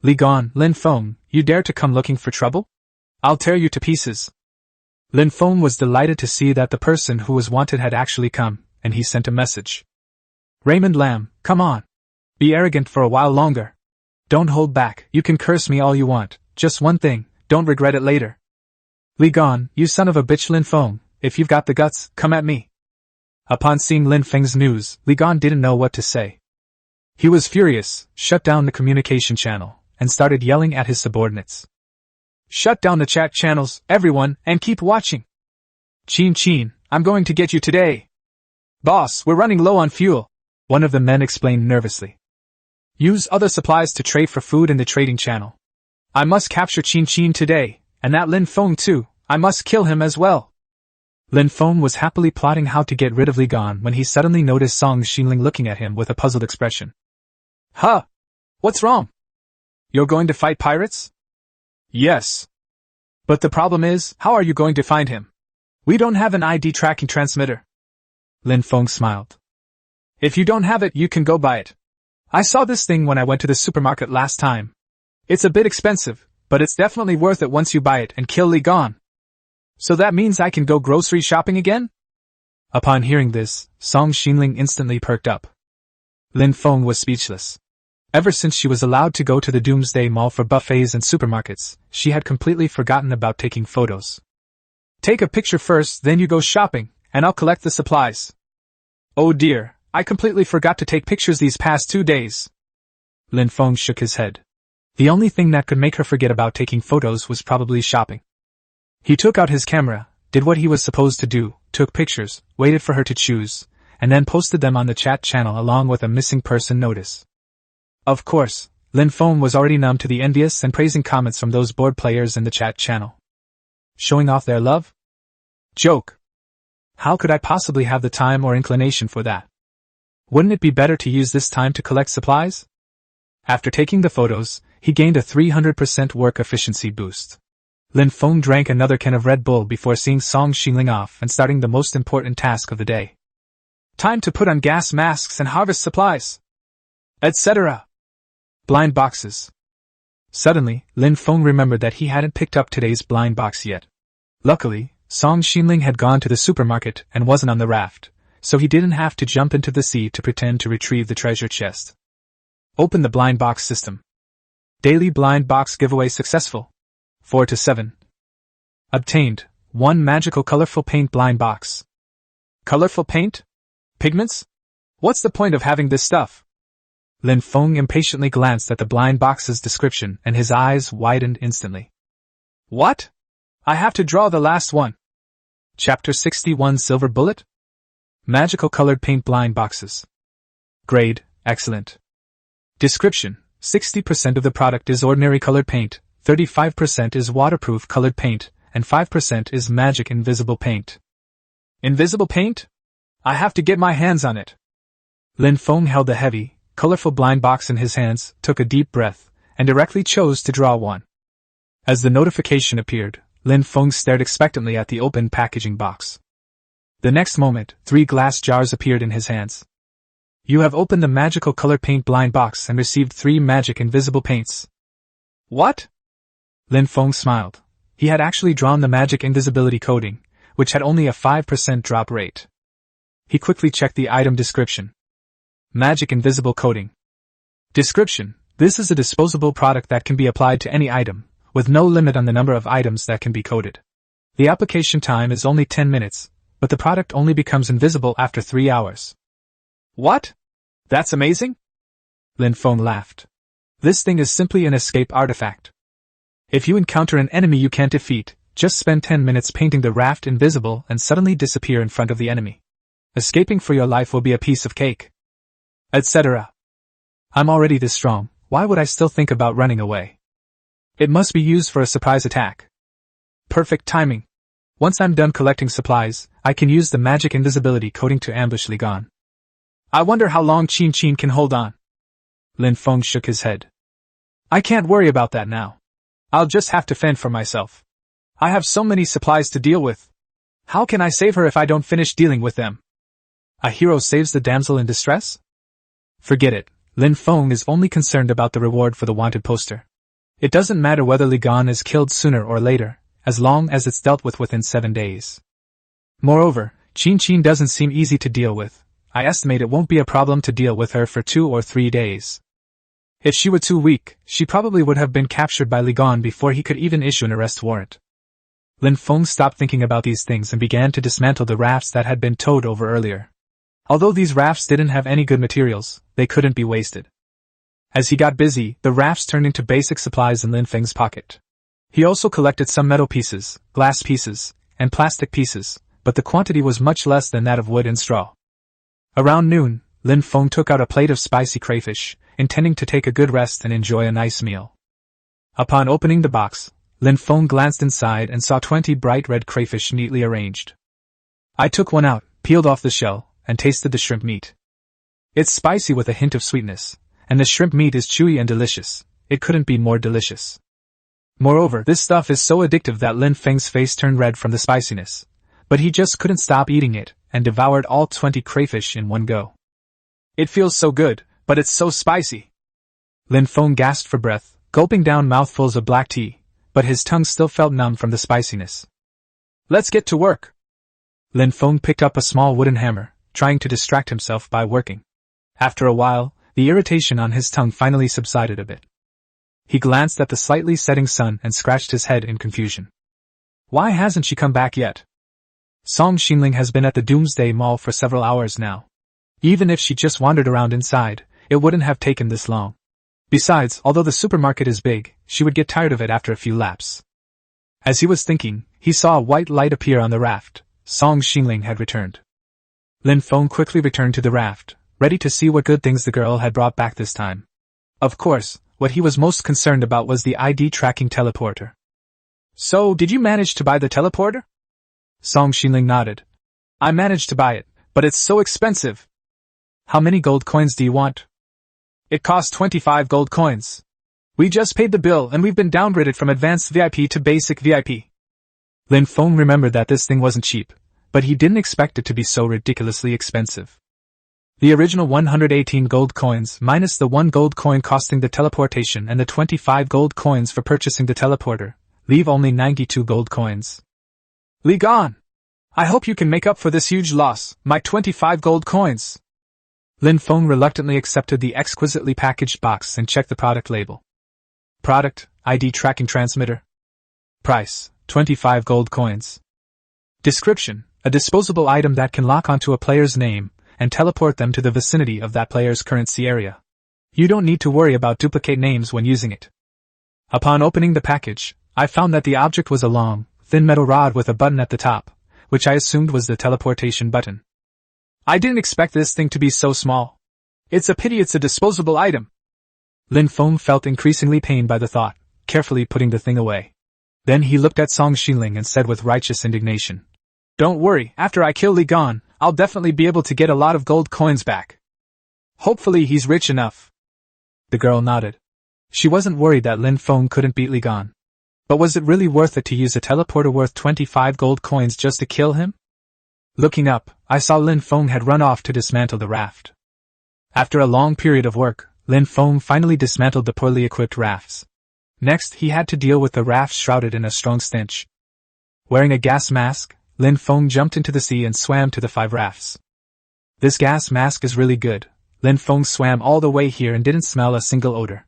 "Li Gong, Lin Feng, you dare to come looking for trouble? I'll tear you to pieces." Lin Feng was delighted to see that the person who was wanted had actually come, and he sent a message. "Raymond Lam, come on. Be arrogant for a while longer. Don't hold back, you can curse me all you want, just one thing, don't regret it later. Li Gong, you son of a bitch Lin Feng, if you've got the guts, come at me." Upon seeing Lin Feng's news, Li Gong didn't know what to say. He was furious, shut down the communication channel, and started yelling at his subordinates. "Shut down the chat channels, everyone, and keep watching. Qin Qin, I'm going to get you today. Boss, we're running low on fuel," one of the men explained nervously. "Use other supplies to trade for food in the trading channel. I must capture Qin Qin today, and that Lin Feng too, I must kill him as well." Lin Feng was happily plotting how to get rid of Li Gong when he suddenly noticed Song Xinling looking at him with a puzzled expression. "Huh? What's wrong? You're going to fight pirates?" "Yes. But the problem is, how are you going to find him? We don't have an ID tracking transmitter." Lin Feng smiled. "If you don't have it, you can go buy it. I saw this thing when I went to the supermarket last time. It's a bit expensive, but it's definitely worth it once you buy it and kill Li Gong. So that means I can go grocery shopping again?" Upon hearing this, Song Xinling instantly perked up. Lin Feng was speechless. Ever since she was allowed to go to the Doomsday Mall for buffets and supermarkets, she had completely forgotten about taking photos. "Take a picture first, then you go shopping, and I'll collect the supplies." "Oh dear, I completely forgot to take pictures these past 2 days." Lin Feng shook his head. The only thing that could make her forget about taking photos was probably shopping. He took out his camera, did what he was supposed to do, took pictures, waited for her to choose, and then posted them on the chat channel along with a missing person notice. Of course, Lin Feng was already numb to the envious and praising comments from those board players in the chat channel. Showing off their love? Joke. How could I possibly have the time or inclination for that? Wouldn't it be better to use this time to collect supplies? After taking the photos, he gained a 300% work efficiency boost. Lin Feng drank another can of Red Bull before seeing Song Xinling off and starting the most important task of the day. Time to put on gas masks and harvest supplies, etc. Blind boxes. Suddenly, Lin Feng remembered that he hadn't picked up today's blind box yet. Luckily, Song Xinling had gone to the supermarket and wasn't on the raft, so he didn't have to jump into the sea to pretend to retrieve the treasure chest. Open the blind box system. Daily blind box giveaway successful. 4 to 7. Obtained 1 magical colorful paint blind box. Colorful paint? Pigments? What's the point of having this stuff? Lin Feng impatiently glanced at the blind box's description and his eyes widened instantly. What? I have to draw the last one. Chapter 61 Silver Bullet? Magical colored paint blind boxes. Grade, excellent. Description, 60% of the product is ordinary colored paint, 35% is waterproof colored paint, and 5% is magic invisible paint. Invisible paint? I have to get my hands on it. Lin Feng held the heavy, colorful blind box in his hands, took a deep breath, and directly chose to draw one. As the notification appeared, Lin Feng stared expectantly at the open packaging box. The next moment, 3 glass jars appeared in his hands. You have opened the magical colored paint blind box and received 3 magic invisible paints. What? Lin Feng smiled. He had actually drawn the magic invisibility coating, which had only a 5% drop rate. He quickly checked the item description. Magic invisible coating. Description: this is a disposable product that can be applied to any item, with no limit on the number of items that can be coated. The application time is only 10 minutes, but the product only becomes invisible after 3 hours. What? That's amazing? Lin Feng laughed. This thing is simply an escape artifact. If you encounter an enemy you can't defeat, just spend 10 minutes painting the raft invisible and suddenly disappear in front of the enemy. Escaping for your life will be a piece of cake. Etc. I'm already this strong, why would I still think about running away? It must be used for a surprise attack. Perfect timing. Once I'm done collecting supplies, I can use the magic invisibility coating to ambush Li Gong. I wonder how long Qin Qin can hold on. Lin Feng shook his head. I can't worry about that now. I'll just have to fend for myself. I have so many supplies to deal with. How can I save her if I don't finish dealing with them? A hero saves the damsel in distress? Forget it, Lin Feng is only concerned about the reward for the wanted poster. It doesn't matter whether Li Gan is killed sooner or later, as long as it's dealt with within 7 days. Moreover, Qin Qin doesn't seem easy to deal with. I estimate it won't be a problem to deal with her for 2 or 3 days. If she were too weak, she probably would have been captured by Li Gan before he could even issue an arrest warrant. Lin Feng stopped thinking about these things and began to dismantle the rafts that had been towed over earlier. Although these rafts didn't have any good materials, they couldn't be wasted. As he got busy, the rafts turned into basic supplies in Lin Feng's pocket. He also collected some metal pieces, glass pieces, and plastic pieces, but the quantity was much less than that of wood and straw. Around noon, Lin Feng took out a plate of spicy crayfish, intending to take a good rest and enjoy a nice meal. Upon opening the box, Lin Feng glanced inside and saw 20 bright red crayfish neatly arranged. I took one out, peeled off the shell, and tasted the shrimp meat. It's spicy with a hint of sweetness, and the shrimp meat is chewy and delicious. It couldn't be more delicious. Moreover, this stuff is so addictive that Lin Feng's face turned red from the spiciness, but he just couldn't stop eating it, and devoured all 20 crayfish in one go. It feels so good, but it's so spicy. Lin Feng gasped for breath, gulping down mouthfuls of black tea, but his tongue still felt numb from the spiciness. Let's get to work. Lin Feng picked up a small wooden hammer, trying to distract himself by working. After a while, the irritation on his tongue finally subsided a bit. He glanced at the slightly setting sun and scratched his head in confusion. Why hasn't she come back yet? Song Xinling has been at the Doomsday Mall for several hours now. Even if she just wandered around inside, it wouldn't have taken this long. Besides, although the supermarket is big, she would get tired of it after a few laps. As he was thinking, he saw a white light appear on the raft. Song Xinling had returned. Lin Feng quickly returned to the raft, ready to see what good things the girl had brought back this time. Of course, what he was most concerned about was the ID tracking teleporter. So, did you manage to buy the teleporter? Song Xinling nodded. I managed to buy it, but it's so expensive. How many gold coins do you want? It costs 25 gold coins. We just paid the bill and we've been downgraded from advanced VIP to basic VIP. Lin Feng remembered that this thing wasn't cheap, but he didn't expect it to be so ridiculously expensive. The original 118 gold coins minus the 1 gold coin costing the teleportation and the 25 gold coins for purchasing the teleporter leave only 92 gold coins. Li Gan! I hope you can make up for this huge loss, my 25 gold coins. Lin Feng reluctantly accepted the exquisitely packaged box and checked the product label. Product, ID tracking transmitter. Price, 25 gold coins. Description, a disposable item that can lock onto a player's name and teleport them to the vicinity of that player's currency area. You don't need to worry about duplicate names when using it. Upon opening the package, I found that the object was a long, thin metal rod with a button at the top, which I assumed was the teleportation button. I didn't expect this thing to be so small. It's a pity it's a disposable item. Lin Feng felt increasingly pained by the thought, carefully putting the thing away. Then he looked at Song Xinling and said with righteous indignation, Don't worry, after I kill Li Gan, I'll definitely be able to get a lot of gold coins back. Hopefully he's rich enough. The girl nodded. She wasn't worried that Lin Feng couldn't beat Li Gan. But was it really worth it to use a teleporter worth 25 gold coins just to kill him? Looking up, I saw Lin Feng had run off to dismantle the raft. After a long period of work, Lin Feng finally dismantled the poorly equipped rafts. Next, he had to deal with the rafts shrouded in a strong stench. Wearing a gas mask, Lin Feng jumped into the sea and swam to the 5 rafts. This gas mask is really good. Lin Feng swam all the way here and didn't smell a single odor.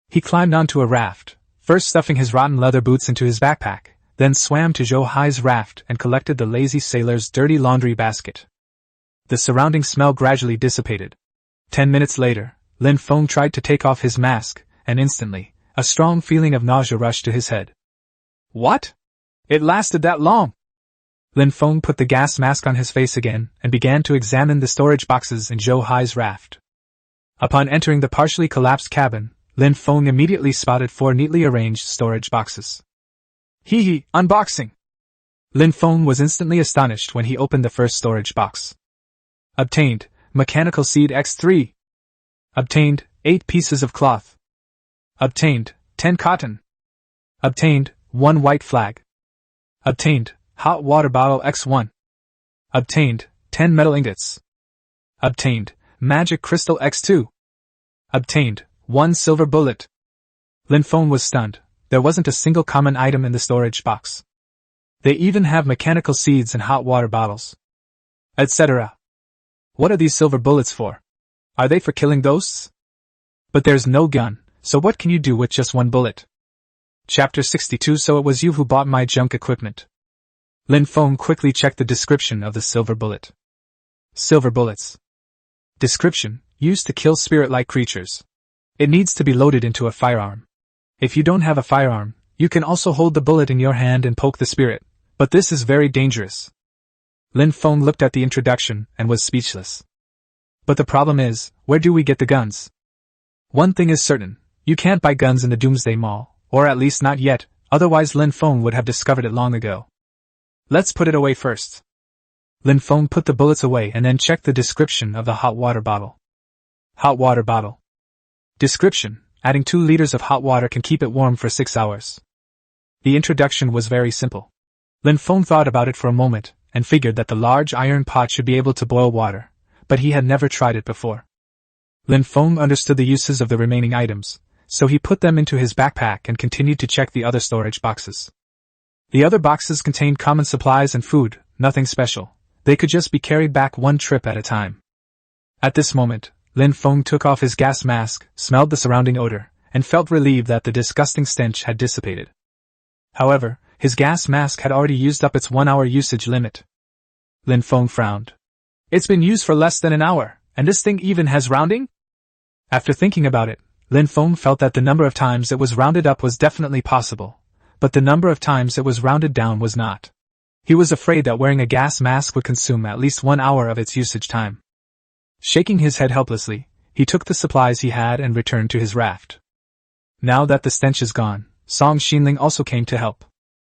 He climbed onto a raft, first stuffing his rotten leather boots into his backpack, then swam to Zhou Hai's raft and collected the lazy sailor's dirty laundry basket. The surrounding smell gradually dissipated. 10 minutes later, Lin Feng tried to take off his mask, and instantly, a strong feeling of nausea rushed to his head. What? It lasted that long? Lin Feng put the gas mask on his face again and began to examine the storage boxes in Zhou Hai's raft. Upon entering the partially collapsed cabin, Lin Feng immediately spotted 4 neatly arranged storage boxes. Hee, unboxing! Lin Feng was instantly astonished when he opened the first storage box. Obtained, mechanical seed X3. Obtained, 8 pieces of cloth. Obtained, 10 cotton. Obtained, 1 white flag. Obtained, hot water bottle X1. Obtained, 10 metal ingots. Obtained, Magic Crystal X2. Obtained, 1 silver bullet. Lin Feng was stunned. There wasn't a single common item in the storage box. They even have mechanical seeds and hot water bottles, etc. What are these silver bullets for? Are they for killing ghosts? But there's no gun, so what can you do with just 1 bullet? Chapter 62. So it was you who bought my junk equipment. Lin Feng quickly checked the description of the silver bullet. Silver bullets. Description: used to kill spirit-like creatures. It needs to be loaded into a firearm. If you don't have a firearm, you can also hold the bullet in your hand and poke the spirit, but this is very dangerous. Lin Feng looked at the introduction and was speechless. But the problem is, where do we get the guns? One thing is certain, you can't buy guns in the Doomsday Mall, or at least not yet, otherwise Lin Feng would have discovered it long ago. Let's put it away first. Lin Feng put the bullets away and then checked the description of the hot water bottle. Hot water bottle. Description: adding 2 liters of hot water can keep it warm for 6 hours. The introduction was very simple. Lin Feng thought about it for a moment, and figured that the large iron pot should be able to boil water, but he had never tried it before. Lin Feng understood the uses of the remaining items, so he put them into his backpack and continued to check the other storage boxes. The other boxes contained common supplies and food, nothing special. They could just be carried back 1 trip at a time. At this moment, Lin Feng took off his gas mask, smelled the surrounding odor, and felt relieved that the disgusting stench had dissipated. However, his gas mask had already used up its 1-hour usage limit. Lin Feng frowned. It's been used for less than an hour, and this thing even has rounding? After thinking about it, Lin Feng felt that the number of times it was rounded up was definitely possible, but the number of times it was rounded down was not. He was afraid that wearing a gas mask would consume at least 1 hour of its usage time. Shaking his head helplessly, he took the supplies he had and returned to his raft. Now that the stench is gone, Song Xinling also came to help.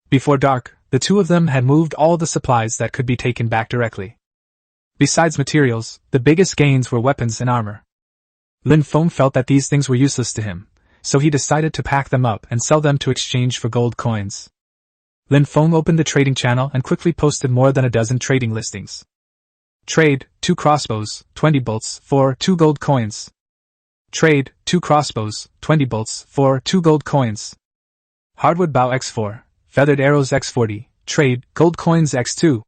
Before dark, the two of them had moved all the supplies that could be taken back directly. Besides materials, the biggest gains were weapons and armor. Lin Feng felt that these things were useless to him, so he decided to pack them up and sell them to exchange for gold coins. Lin Feng opened the trading channel and quickly posted more than a dozen trading listings. Trade, 2 crossbows, 20 bolts, for 2 gold coins. Trade, 2 crossbows, 20 bolts, for 2 gold coins. Hardwood bow X4, feathered arrows X40, trade, gold coins X2.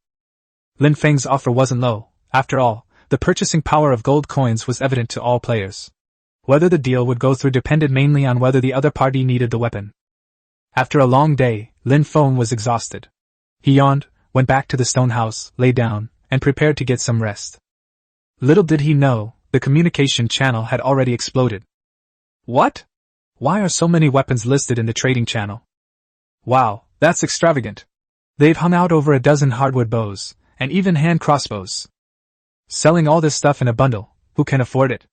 Lin Feng's offer wasn't low. After all, the purchasing power of gold coins was evident to all players. Whether the deal would go through depended mainly on whether the other party needed the weapon. After a long day, Lin Feng was exhausted. He yawned, went back to the stone house, lay down, and prepared to get some rest. Little did he know, the communication channel had already exploded. What? Why are so many weapons listed in the trading channel? Wow, that's extravagant. They've hung out over a dozen hardwood bows, and even hand crossbows. Selling all this stuff in a bundle, who can afford it?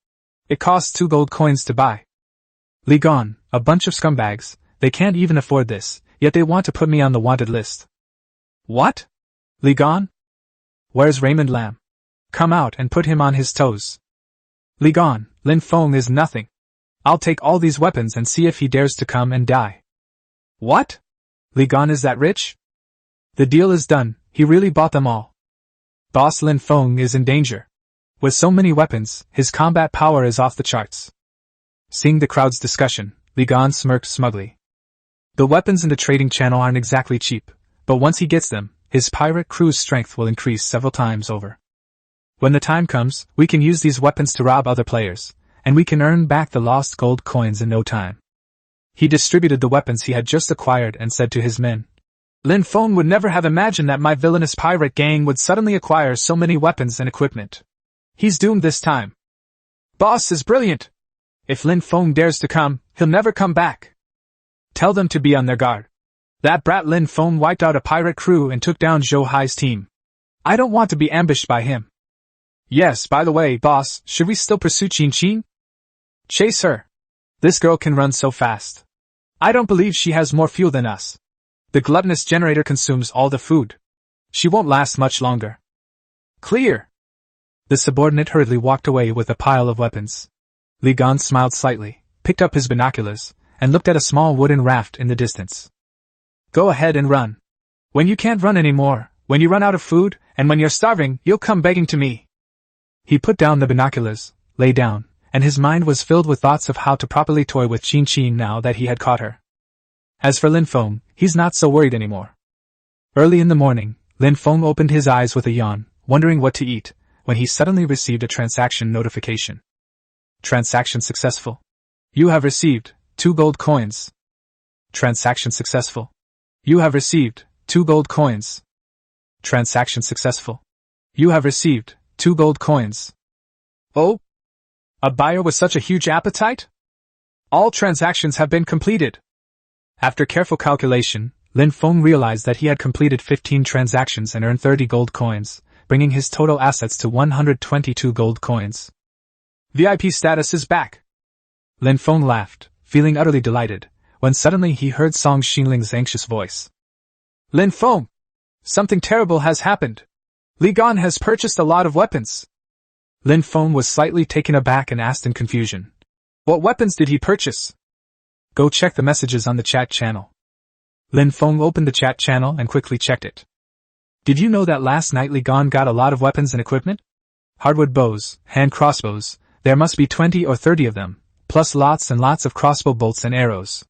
It costs 2 gold coins to buy. Li Gone, a bunch of scumbags, they can't even afford this, yet they want to put me on the wanted list. What? Li Gone? Where's Raymond Lam? Come out and put him on his toes. Li Gone, Lin Feng is nothing. I'll take all these weapons and see if he dares to come and die. What? Li Gone is that rich? The deal is done, he really bought them all. Boss Lin Feng is in danger. With so many weapons, his combat power is off the charts. Seeing the crowd's discussion, Li Gone smirked smugly. The weapons in the trading channel aren't exactly cheap, but once he gets them, his pirate crew's strength will increase several times over. When the time comes, we can use these weapons to rob other players, and we can earn back the lost gold coins in no time. He distributed the weapons he had just acquired and said to his men, Lin Feng would never have imagined that my villainous pirate gang would suddenly acquire so many weapons and equipment. He's doomed this time. Boss is brilliant. If Lin Feng dares to come, he'll never come back. Tell them to be on their guard. That brat Lin Feng wiped out a pirate crew and took down Zhou Hai's team. I don't want to be ambushed by him. Yes, by the way, boss, should we still pursue Qin Qin? Chase her. This girl can run so fast. I don't believe she has more fuel than us. The gluttonous generator consumes all the food. She won't last much longer. Clear. The subordinate hurriedly walked away with a pile of weapons. Li Gone smiled slightly, picked up his binoculars, and looked at a small wooden raft in the distance. Go ahead and run. When you can't run anymore, when you run out of food, and when you're starving, you'll come begging to me. He put down the binoculars, lay down, and his mind was filled with thoughts of how to properly toy with Qin Qin now that he had caught her. As for Lin Feng, he's not so worried anymore. Early in the morning, Lin Feng opened his eyes with a yawn, wondering what to eat, when he suddenly received a transaction notification. Transaction successful. You have received 2 gold coins. Transaction successful. You have received 2 gold coins. Transaction successful. You have received 2 gold coins. Oh? A buyer with such a huge appetite? All transactions have been completed. After careful calculation, Lin Feng realized that he had completed 15 transactions and earned 30 gold coins, bringing his total assets to 122 gold coins. VIP status is back. Lin Feng laughed, feeling utterly delighted, when suddenly he heard Song Xinling's anxious voice. Lin Feng! Something terrible has happened. Li Gan has purchased a lot of weapons. Lin Feng was slightly taken aback and asked in confusion. What weapons did he purchase? Go check the messages on the chat channel. Lin Feng opened the chat channel and quickly checked it. Did you know that last night Li Gan got a lot of weapons and equipment? Hardwood bows, hand crossbows, there must be 20 or 30 of them, plus lots and lots of crossbow bolts and arrows.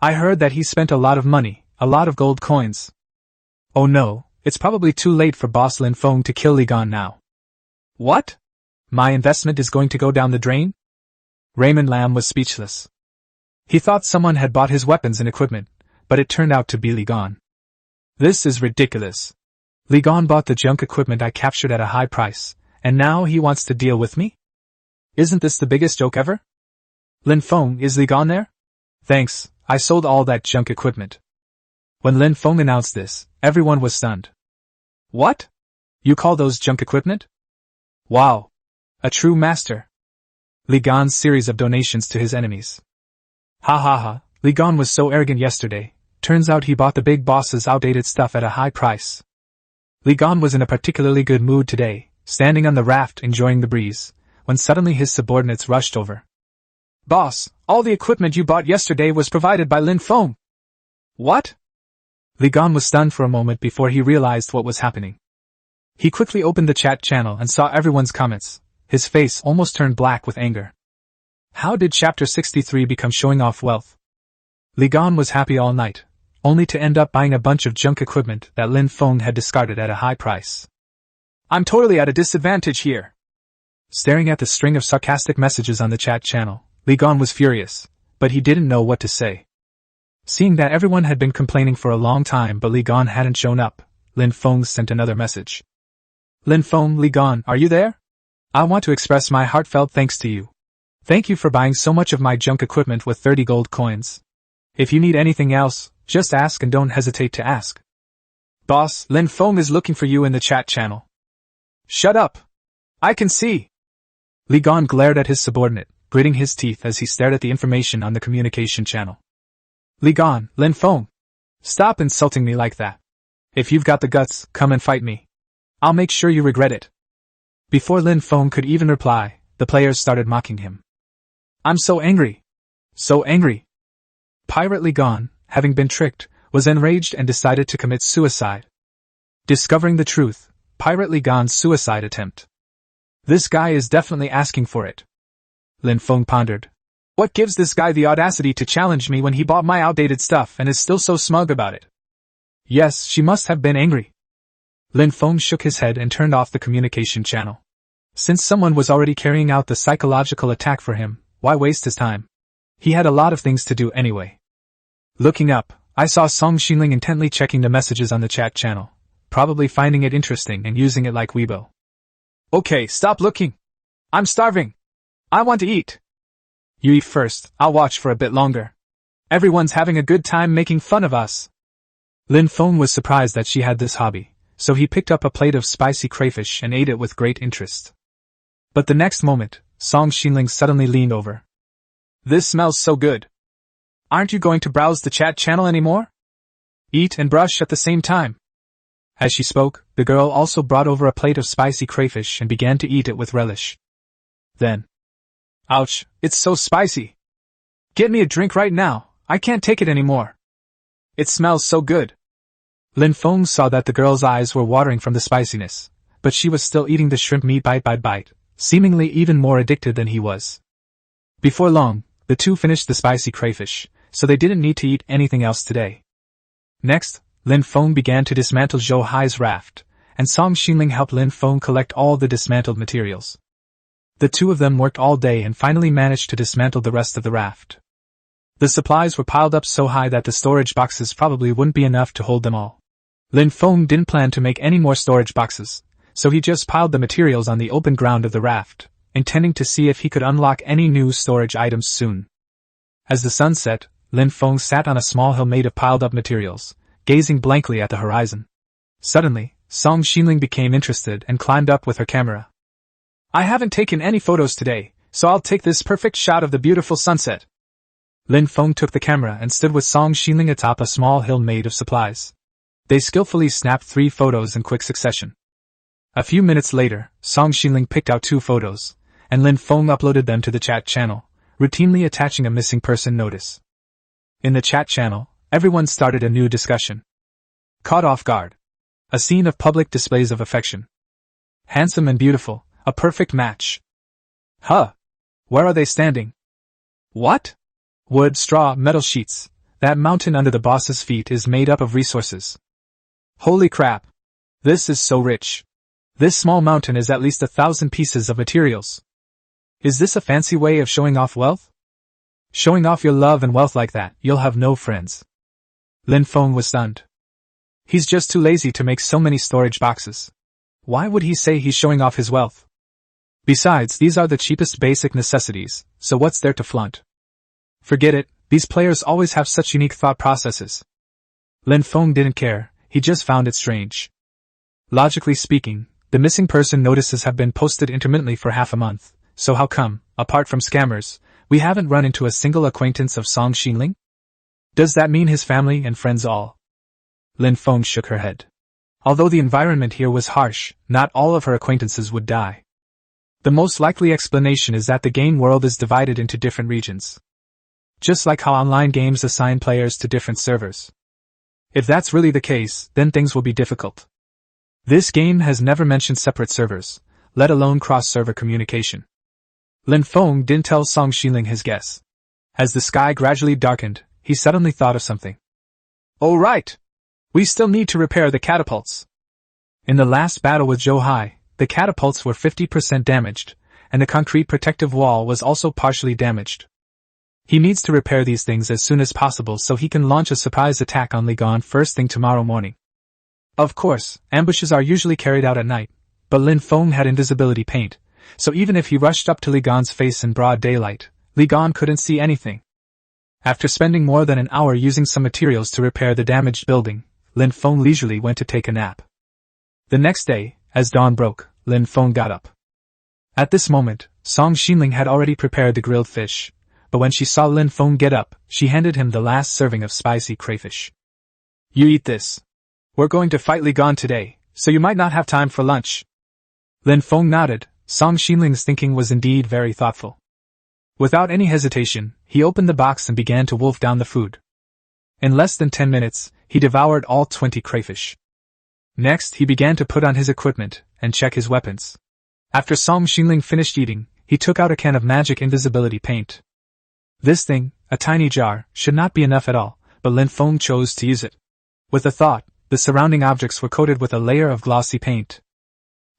I heard that he spent a lot of money, a lot of gold coins. Oh no, it's probably too late for boss Lin Feng to kill Li Gan now. What? My investment is going to go down the drain? Raymond Lam was speechless. He thought someone had bought his weapons and equipment, but it turned out to be Li Gan. This is ridiculous. Li Gan bought the junk equipment I captured at a high price, and now he wants to deal with me? Isn't this the biggest joke ever? Lin Feng, is Li Gan there? Thanks, I sold all that junk equipment. When Lin Feng announced this, everyone was stunned. What? You call those junk equipment? Wow. A true master. Li Gan's series of donations to his enemies. Ha ha ha, Li Gan was so arrogant yesterday, turns out he bought the big boss's outdated stuff at a high price. Li Gan was in a particularly good mood today, standing on the raft enjoying the breeze, when suddenly his subordinates rushed over. Boss, all the equipment you bought yesterday was provided by Lin Feng. What? Li Gan was stunned for a moment before he realized what was happening. He quickly opened the chat channel and saw everyone's comments. His face almost turned black with anger. How did Chapter 63 become showing off wealth? Li Gan was happy all night, only to end up buying a bunch of junk equipment that Lin Feng had discarded at a high price. I'm totally at a disadvantage here. Staring at the string of sarcastic messages on the chat channel, Li Gan was furious, but he didn't know what to say. Seeing that everyone had been complaining for a long time but Li Gan hadn't shown up, Lin Feng sent another message. Lin Feng, Li Gan, are you there? I want to express my heartfelt thanks to you. Thank you for buying so much of my junk equipment with 30 gold coins. If you need anything else, just ask and don't hesitate to ask. Boss, Lin Feng is looking for you in the chat channel. Shut up! I can see! Li Gan glared at his subordinate, gritting his teeth as he stared at the information on the communication channel. Li Gan, Lin Feng! Stop insulting me like that. If you've got the guts, come and fight me. I'll make sure you regret it. Before Lin Feng could even reply, the players started mocking him. I'm so angry. So angry. Pirate Li Gan, having been tricked, was enraged and decided to commit suicide. Discovering the truth, Pirate Li Gan's suicide attempt. This guy is definitely asking for it. Lin Feng pondered. What gives this guy the audacity to challenge me when he bought my outdated stuff and is still so smug about it? Yes, she must have been angry. Lin Feng shook his head and turned off the communication channel. Since someone was already carrying out the psychological attack for him, why waste his time? He had a lot of things to do anyway. Looking up, I saw Song Xinling intently checking the messages on the chat channel, probably finding it interesting and using it like Weibo. Okay, stop looking. I'm starving. I want to eat. You eat first, I'll watch for a bit longer. Everyone's having a good time making fun of us. Lin Feng was surprised that she had this hobby, so he picked up a plate of spicy crayfish and ate it with great interest. But the next moment, Song Xinling suddenly leaned over. This smells so good. Aren't you going to browse the chat channel anymore? Eat and brush at the same time. As she spoke, the girl also brought over a plate of spicy crayfish and began to eat it with relish. Then, ouch, it's so spicy. Get me a drink right now, I can't take it anymore. It smells so good. Lin Feng saw that the girl's eyes were watering from the spiciness, but she was still eating the shrimp meat bite by bite, seemingly even more addicted than he was. Before long, the two finished the spicy crayfish, so they didn't need to eat anything else today. Next, Lin Feng began to dismantle Zhou Hai's raft, and Song Xinling helped Lin Feng collect all the dismantled materials. The two of them worked all day and finally managed to dismantle the rest of the raft. The supplies were piled up so high that the storage boxes probably wouldn't be enough to hold them all. Lin Feng didn't plan to make any more storage boxes, so he just piled the materials on the open ground of the raft, intending to see if he could unlock any new storage items soon. As the sun set, Lin Feng sat on a small hill made of piled-up materials, gazing blankly at the horizon. Suddenly, Song Xinling became interested and climbed up with her camera. "I haven't taken any photos today, so I'll take this perfect shot of the beautiful sunset." Lin Feng took the camera and stood with Song Xinling atop a small hill made of supplies. They skillfully snapped 3 photos in quick succession. A few minutes later, Song Xinling picked out 2 photos, and Lin Feng uploaded them to the chat channel, routinely attaching a missing person notice. In the chat channel, everyone started a new discussion. Caught off guard. A scene of public displays of affection. Handsome and beautiful, a perfect match. Huh. Where are they standing? What? Wood, straw, metal sheets. That mountain under the boss's feet is made up of resources. Holy crap. This is so rich. This small mountain is at least 1,000 pieces of materials. Is this a fancy way of showing off wealth? Showing off your love and wealth like that, you'll have no friends. Lin Feng was stunned. He's just too lazy to make so many storage boxes. Why would he say he's showing off his wealth? Besides, these are the cheapest basic necessities, so what's there to flaunt? Forget it, these players always have such unique thought processes. Lin Feng didn't care, he just found it strange. Logically speaking, the missing person notices have been posted intermittently for half a month, so how come, apart from scammers, we haven't run into a single acquaintance of Song Xinling? Does that mean his family and friends all? Lin Feng shook her head. Although the environment here was harsh, not all of her acquaintances would die. The most likely explanation is that the game world is divided into different regions. Just like how online games assign players to different servers. If that's really the case, then things will be difficult. This game has never mentioned separate servers, let alone cross-server communication. Lin Feng didn't tell Song Xinling his guess. As the sky gradually darkened, he suddenly thought of something. Oh right! We still need to repair the catapults. In the last battle with Zhou Hai, the catapults were 50% damaged, and the concrete protective wall was also partially damaged. He needs to repair these things as soon as possible so he can launch a surprise attack on Ligon first thing tomorrow morning. Of course, ambushes are usually carried out at night, but Lin Feng had invisibility paint, so even if he rushed up to Ligon's face in broad daylight, Ligon couldn't see anything. After spending more than an hour using some materials to repair the damaged building, Lin Feng leisurely went to take a nap. The next day, as dawn broke, Lin Feng got up. At this moment, Song Xinling had already prepared the grilled fish, but when she saw Lin Feng get up, she handed him the last serving of spicy crayfish. You eat this. We're going to fight Ligon today, so you might not have time for lunch. Lin Feng nodded. Song Xinling's thinking was indeed very thoughtful. Without any hesitation, he opened the box and began to wolf down the food. In less than 10 minutes, he devoured all 20 crayfish. Next, he began to put on his equipment and check his weapons. After Song Xinling finished eating, he took out a can of magic invisibility paint. This thing, a tiny jar, should not be enough at all, but Lin Feng chose to use it. With a thought, the surrounding objects were coated with a layer of glossy paint.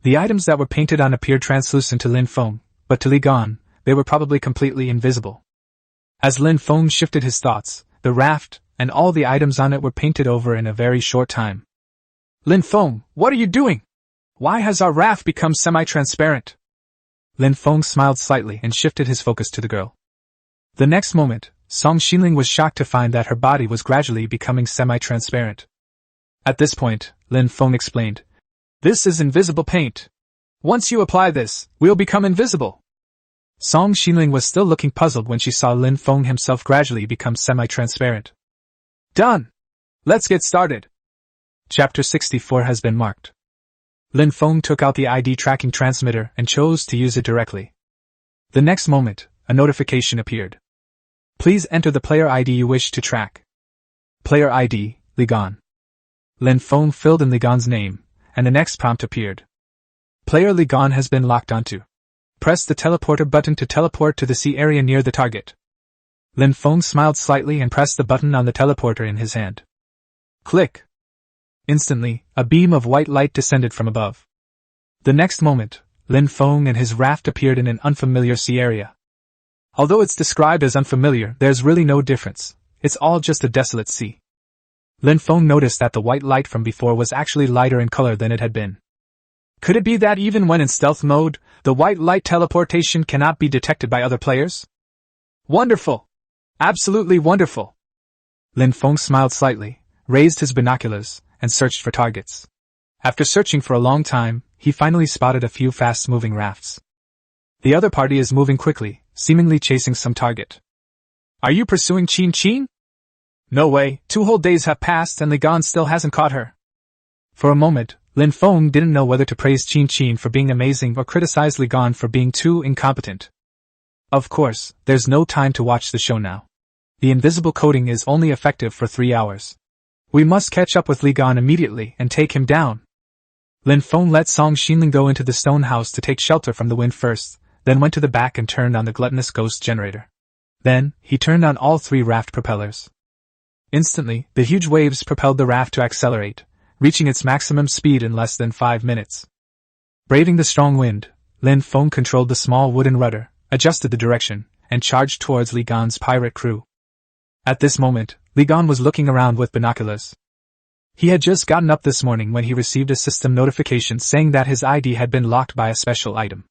The items that were painted on appeared translucent to Lin Feng, but to Li Gan, they were probably completely invisible. As Lin Feng shifted his thoughts, the raft, and all the items on it were painted over in a very short time. Lin Feng, what are you doing? Why has our raft become semi-transparent? Lin Feng smiled slightly and shifted his focus to the girl. The next moment, Song Xinling was shocked to find that her body was gradually becoming semi-transparent. At this point, Lin Feng explained, "This is invisible paint. Once you apply this, we'll become invisible." Song Xinling was still looking puzzled when she saw Lin Feng himself gradually become semi-transparent. Done! Let's get started. Chapter 64 has been marked. Lin Feng took out the ID tracking transmitter and chose to use it directly. The next moment, a notification appeared. Please enter the player ID you wish to track. Player ID, Ligon. Lin Feng filled in Ligon's name, and the next prompt appeared. Player Li Gan has been locked onto. Press the teleporter button to teleport to the sea area near the target. Lin Feng smiled slightly and pressed the button on the teleporter in his hand. Click. Instantly, a beam of white light descended from above. The next moment, Lin Feng and his raft appeared in an unfamiliar sea area. Although it's described as unfamiliar, there's really no difference. It's all just a desolate sea. Lin Feng noticed that the white light from before was actually lighter in color than it had been. Could it be that even when in stealth mode, the white light teleportation cannot be detected by other players? Wonderful! Absolutely wonderful! Lin Feng smiled slightly, raised his binoculars, and searched for targets. After searching for a long time, he finally spotted a few fast-moving rafts. The other party is moving quickly, seemingly chasing some target. Are you pursuing Qin Qin? No way, 2 whole days have passed and Li Gan still hasn't caught her. For a moment, Lin Feng didn't know whether to praise Qin Qin for being amazing or criticize Li Gan for being too incompetent. Of course, there's no time to watch the show now. The invisible coating is only effective for 3 hours. We must catch up with Li Gan immediately and take him down. Lin Feng let Song Xinling go into the stone house to take shelter from the wind first, then went to the back and turned on the gluttonous ghost generator. Then, he turned on all 3 raft propellers. Instantly, the huge waves propelled the raft to accelerate, reaching its maximum speed in less than 5 minutes. Braving the strong wind, Lin Feng controlled the small wooden rudder, adjusted the direction, and charged towards Li Gan's pirate crew. At this moment, Li Gan was looking around with binoculars. He had just gotten up this morning when he received a system notification saying that his ID had been locked by a special item.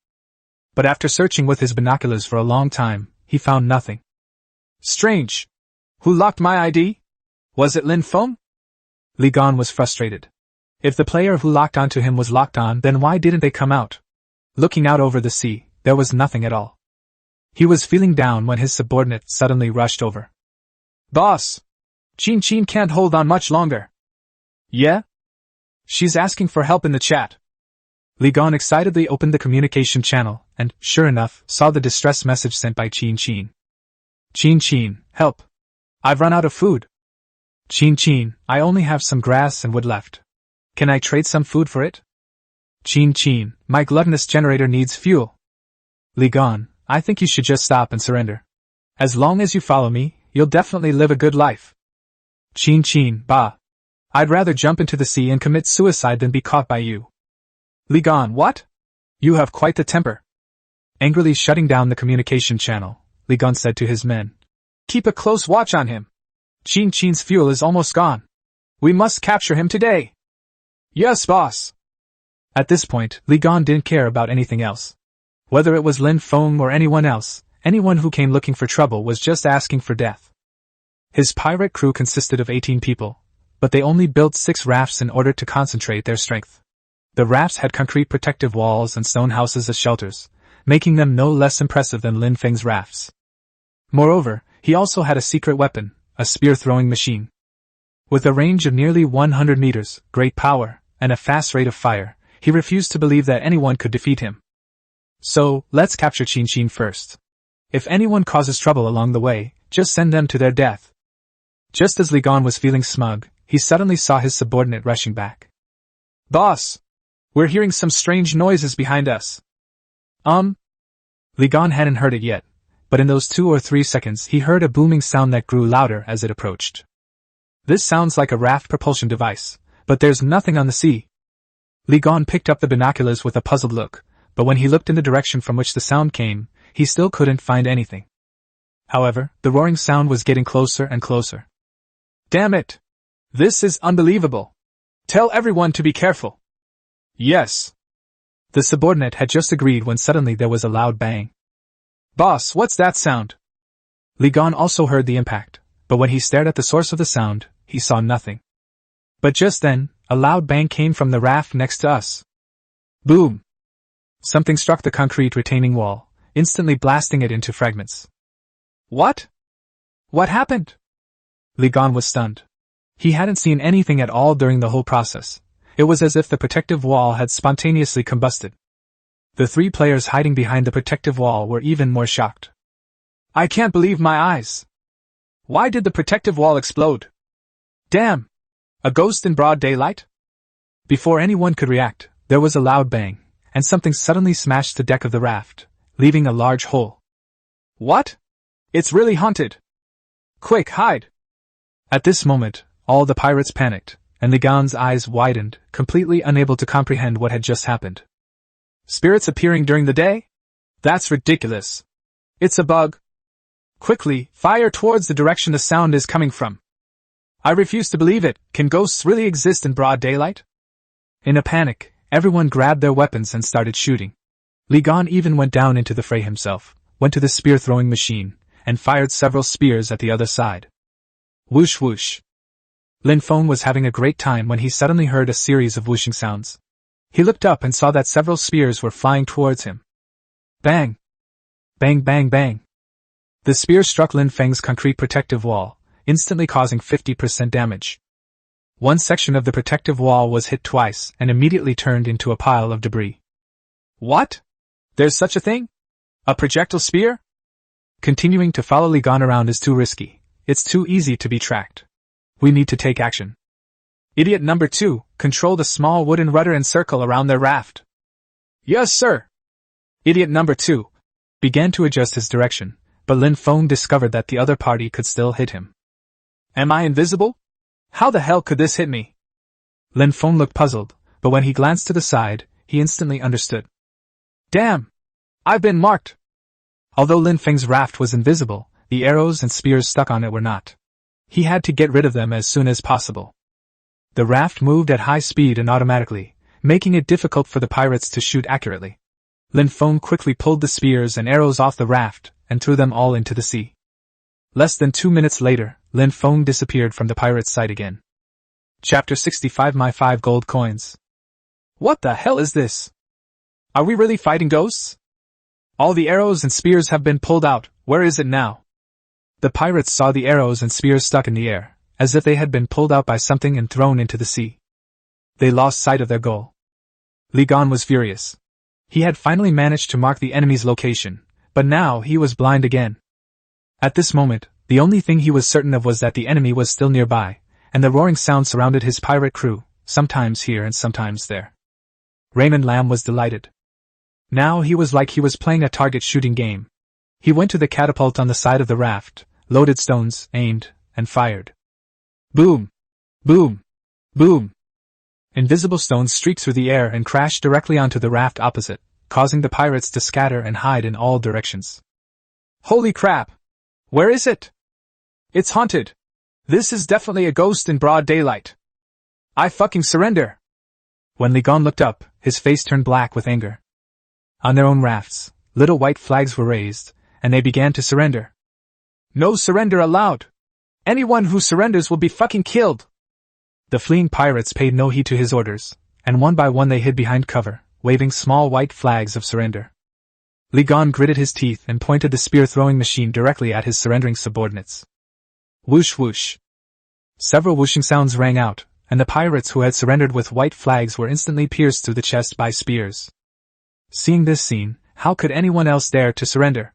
But after searching with his binoculars for a long time, he found nothing. Strange! Who locked my ID? Was it Lin Feng? Li Gan was frustrated. If the player who locked onto him was locked on, then why didn't they come out? Looking out over the sea, there was nothing at all. He was feeling down when his subordinate suddenly rushed over. Boss! Qin Qin can't hold on much longer. Yeah? She's asking for help in the chat. Li Gan excitedly opened the communication channel and, sure enough, saw the distress message sent by Qin Qin. Qin Qin, help! I've run out of food. Qin Qin, I only have some grass and wood left. Can I trade some food for it? Qin Qin, my gluttonous generator needs fuel. Li Gan, I think you should just stop and surrender. As long as you follow me, you'll definitely live a good life. Qin Qin, bah. I'd rather jump into the sea and commit suicide than be caught by you. Li Gan, what? You have quite the temper. Angrily shutting down the communication channel, Li Gan said to his men. Keep a close watch on him. Qin Qin's fuel is almost gone. We must capture him today. Yes, boss. At this point, Li Gan didn't care about anything else. Whether it was Lin Feng or anyone else, anyone who came looking for trouble was just asking for death. His pirate crew consisted of 18 people, but they only built 6 rafts in order to concentrate their strength. The rafts had concrete protective walls and stone houses as shelters, making them no less impressive than Lin Feng's rafts. Moreover, he also had a secret weapon, a spear-throwing machine. With a range of nearly 100 meters, great power, and a fast rate of fire, he refused to believe that anyone could defeat him. So, let's capture Qin Qin first. If anyone causes trouble along the way, just send them to their death. Just as Li Gan was feeling smug, he suddenly saw his subordinate rushing back. Boss! We're hearing some strange noises behind us. Li Gan hadn't heard it yet, but in those 2 or 3 seconds he heard a booming sound that grew louder as it approached. This sounds like a raft propulsion device, but there's nothing on the sea. Li Gan picked up the binoculars with a puzzled look, but when he looked in the direction from which the sound came, he still couldn't find anything. However, the roaring sound was getting closer and closer. Damn it! This is unbelievable! Tell everyone to be careful! Yes! The subordinate had just agreed when suddenly there was a loud bang. Boss, what's that sound? Li Gan also heard the impact, but when he stared at the source of the sound, he saw nothing. But just then, a loud bang came from the raft next to us. Boom! Something struck the concrete retaining wall, instantly blasting it into fragments. What? What happened? Li Gan was stunned. He hadn't seen anything at all during the whole process. It was as if the protective wall had spontaneously combusted. The 3 players hiding behind the protective wall were even more shocked. I can't believe my eyes. Why did the protective wall explode? Damn! A ghost in broad daylight? Before anyone could react, there was a loud bang, and something suddenly smashed the deck of the raft, leaving a large hole. What? It's really haunted! Quick, hide! At this moment, all the pirates panicked, and Ligon's eyes widened, completely unable to comprehend what had just happened. Spirits appearing during the day? That's ridiculous. It's a bug. Quickly, fire towards the direction the sound is coming from. I refuse to believe it. Can ghosts really exist in broad daylight? In a panic, everyone grabbed their weapons and started shooting. Ligon even went down into the fray himself, went to the spear-throwing machine, and fired several spears at the other side. Whoosh whoosh. Lin Feng was having a great time when he suddenly heard a series of whooshing sounds. He looked up and saw that several spears were flying towards him. Bang! Bang bang bang! The spear struck Lin Feng's concrete protective wall, instantly causing 50% damage. One section of the protective wall was hit twice and immediately turned into a pile of debris. What? There's such a thing? A projectile spear? Continuing to follow Ligon around is too risky. It's too easy to be tracked. We need to take action. Idiot number 2, control the small wooden rudder and circle around their raft. Yes, sir. Idiot number 2 began to adjust his direction, but Lin Feng discovered that the other party could still hit him. Am I invisible? How the hell could this hit me? Lin Feng looked puzzled, but when he glanced to the side, he instantly understood. Damn! I've been marked! Although Lin Feng's raft was invisible, the arrows and spears stuck on it were not. He had to get rid of them as soon as possible. The raft moved at high speed and automatically, making it difficult for the pirates to shoot accurately. Lin Feng quickly pulled the spears and arrows off the raft and threw them all into the sea. Less than 2 minutes later, Lin Feng disappeared from the pirates' sight again. Chapter 65 My 5 Gold Coins. What the hell is this? Are we really fighting ghosts? All the arrows and spears have been pulled out. Where is it now? The pirates saw the arrows and spears stuck in the air, as if they had been pulled out by something and thrown into the sea. They lost sight of their goal. Ligon was furious. He had finally managed to mark the enemy's location, but now he was blind again. At this moment, the only thing he was certain of was that the enemy was still nearby, and the roaring sound surrounded his pirate crew, sometimes here and sometimes there. Raymond Lamb was delighted. Now he was like he was playing a target shooting game. He went to the catapult on the side of the raft, loaded stones, aimed, and fired. Boom! Boom! Boom! Invisible stones streaked through the air and crashed directly onto the raft opposite, causing the pirates to scatter and hide in all directions. Holy crap! Where is it? It's haunted! This is definitely a ghost in broad daylight. I fucking surrender! When Ligon looked up, his face turned black with anger. On their own rafts, little white flags were raised, and they began to surrender. No surrender allowed! Anyone who surrenders will be fucking killed! The fleeing pirates paid no heed to his orders, and one by one they hid behind cover, waving small white flags of surrender. Ligon gritted his teeth and pointed the spear-throwing machine directly at his surrendering subordinates. Whoosh whoosh. Several whooshing sounds rang out, and the pirates who had surrendered with white flags were instantly pierced through the chest by spears. Seeing this scene, how could anyone else dare to surrender?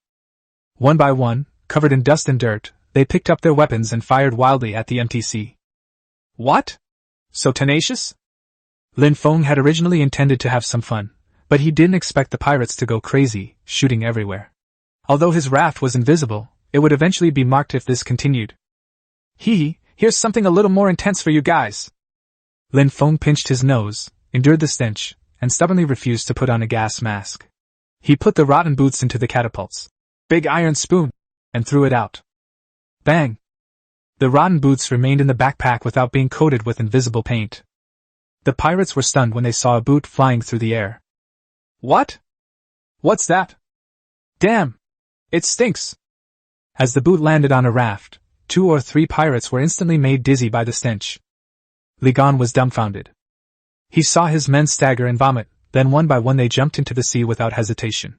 One by one, covered in dust and dirt, they picked up their weapons and fired wildly at the empty sea. What? So tenacious? Lin Feng had originally intended to have some fun, but he didn't expect the pirates to go crazy, shooting everywhere. Although his raft was invisible, it would eventually be marked if this continued. Here's something a little more intense for you guys. Lin Feng pinched his nose, endured the stench, and stubbornly refused to put on a gas mask. He put the rotten boots into the catapult's big iron spoon, and threw it out. Bang! The rotten boots remained in the backpack without being coated with invisible paint. The pirates were stunned when they saw a boot flying through the air. What? What's that? Damn! It stinks! As the boot landed on a raft, 2 or 3 pirates were instantly made dizzy by the stench. Ligon was dumbfounded. He saw his men stagger and vomit, then one by one they jumped into the sea without hesitation.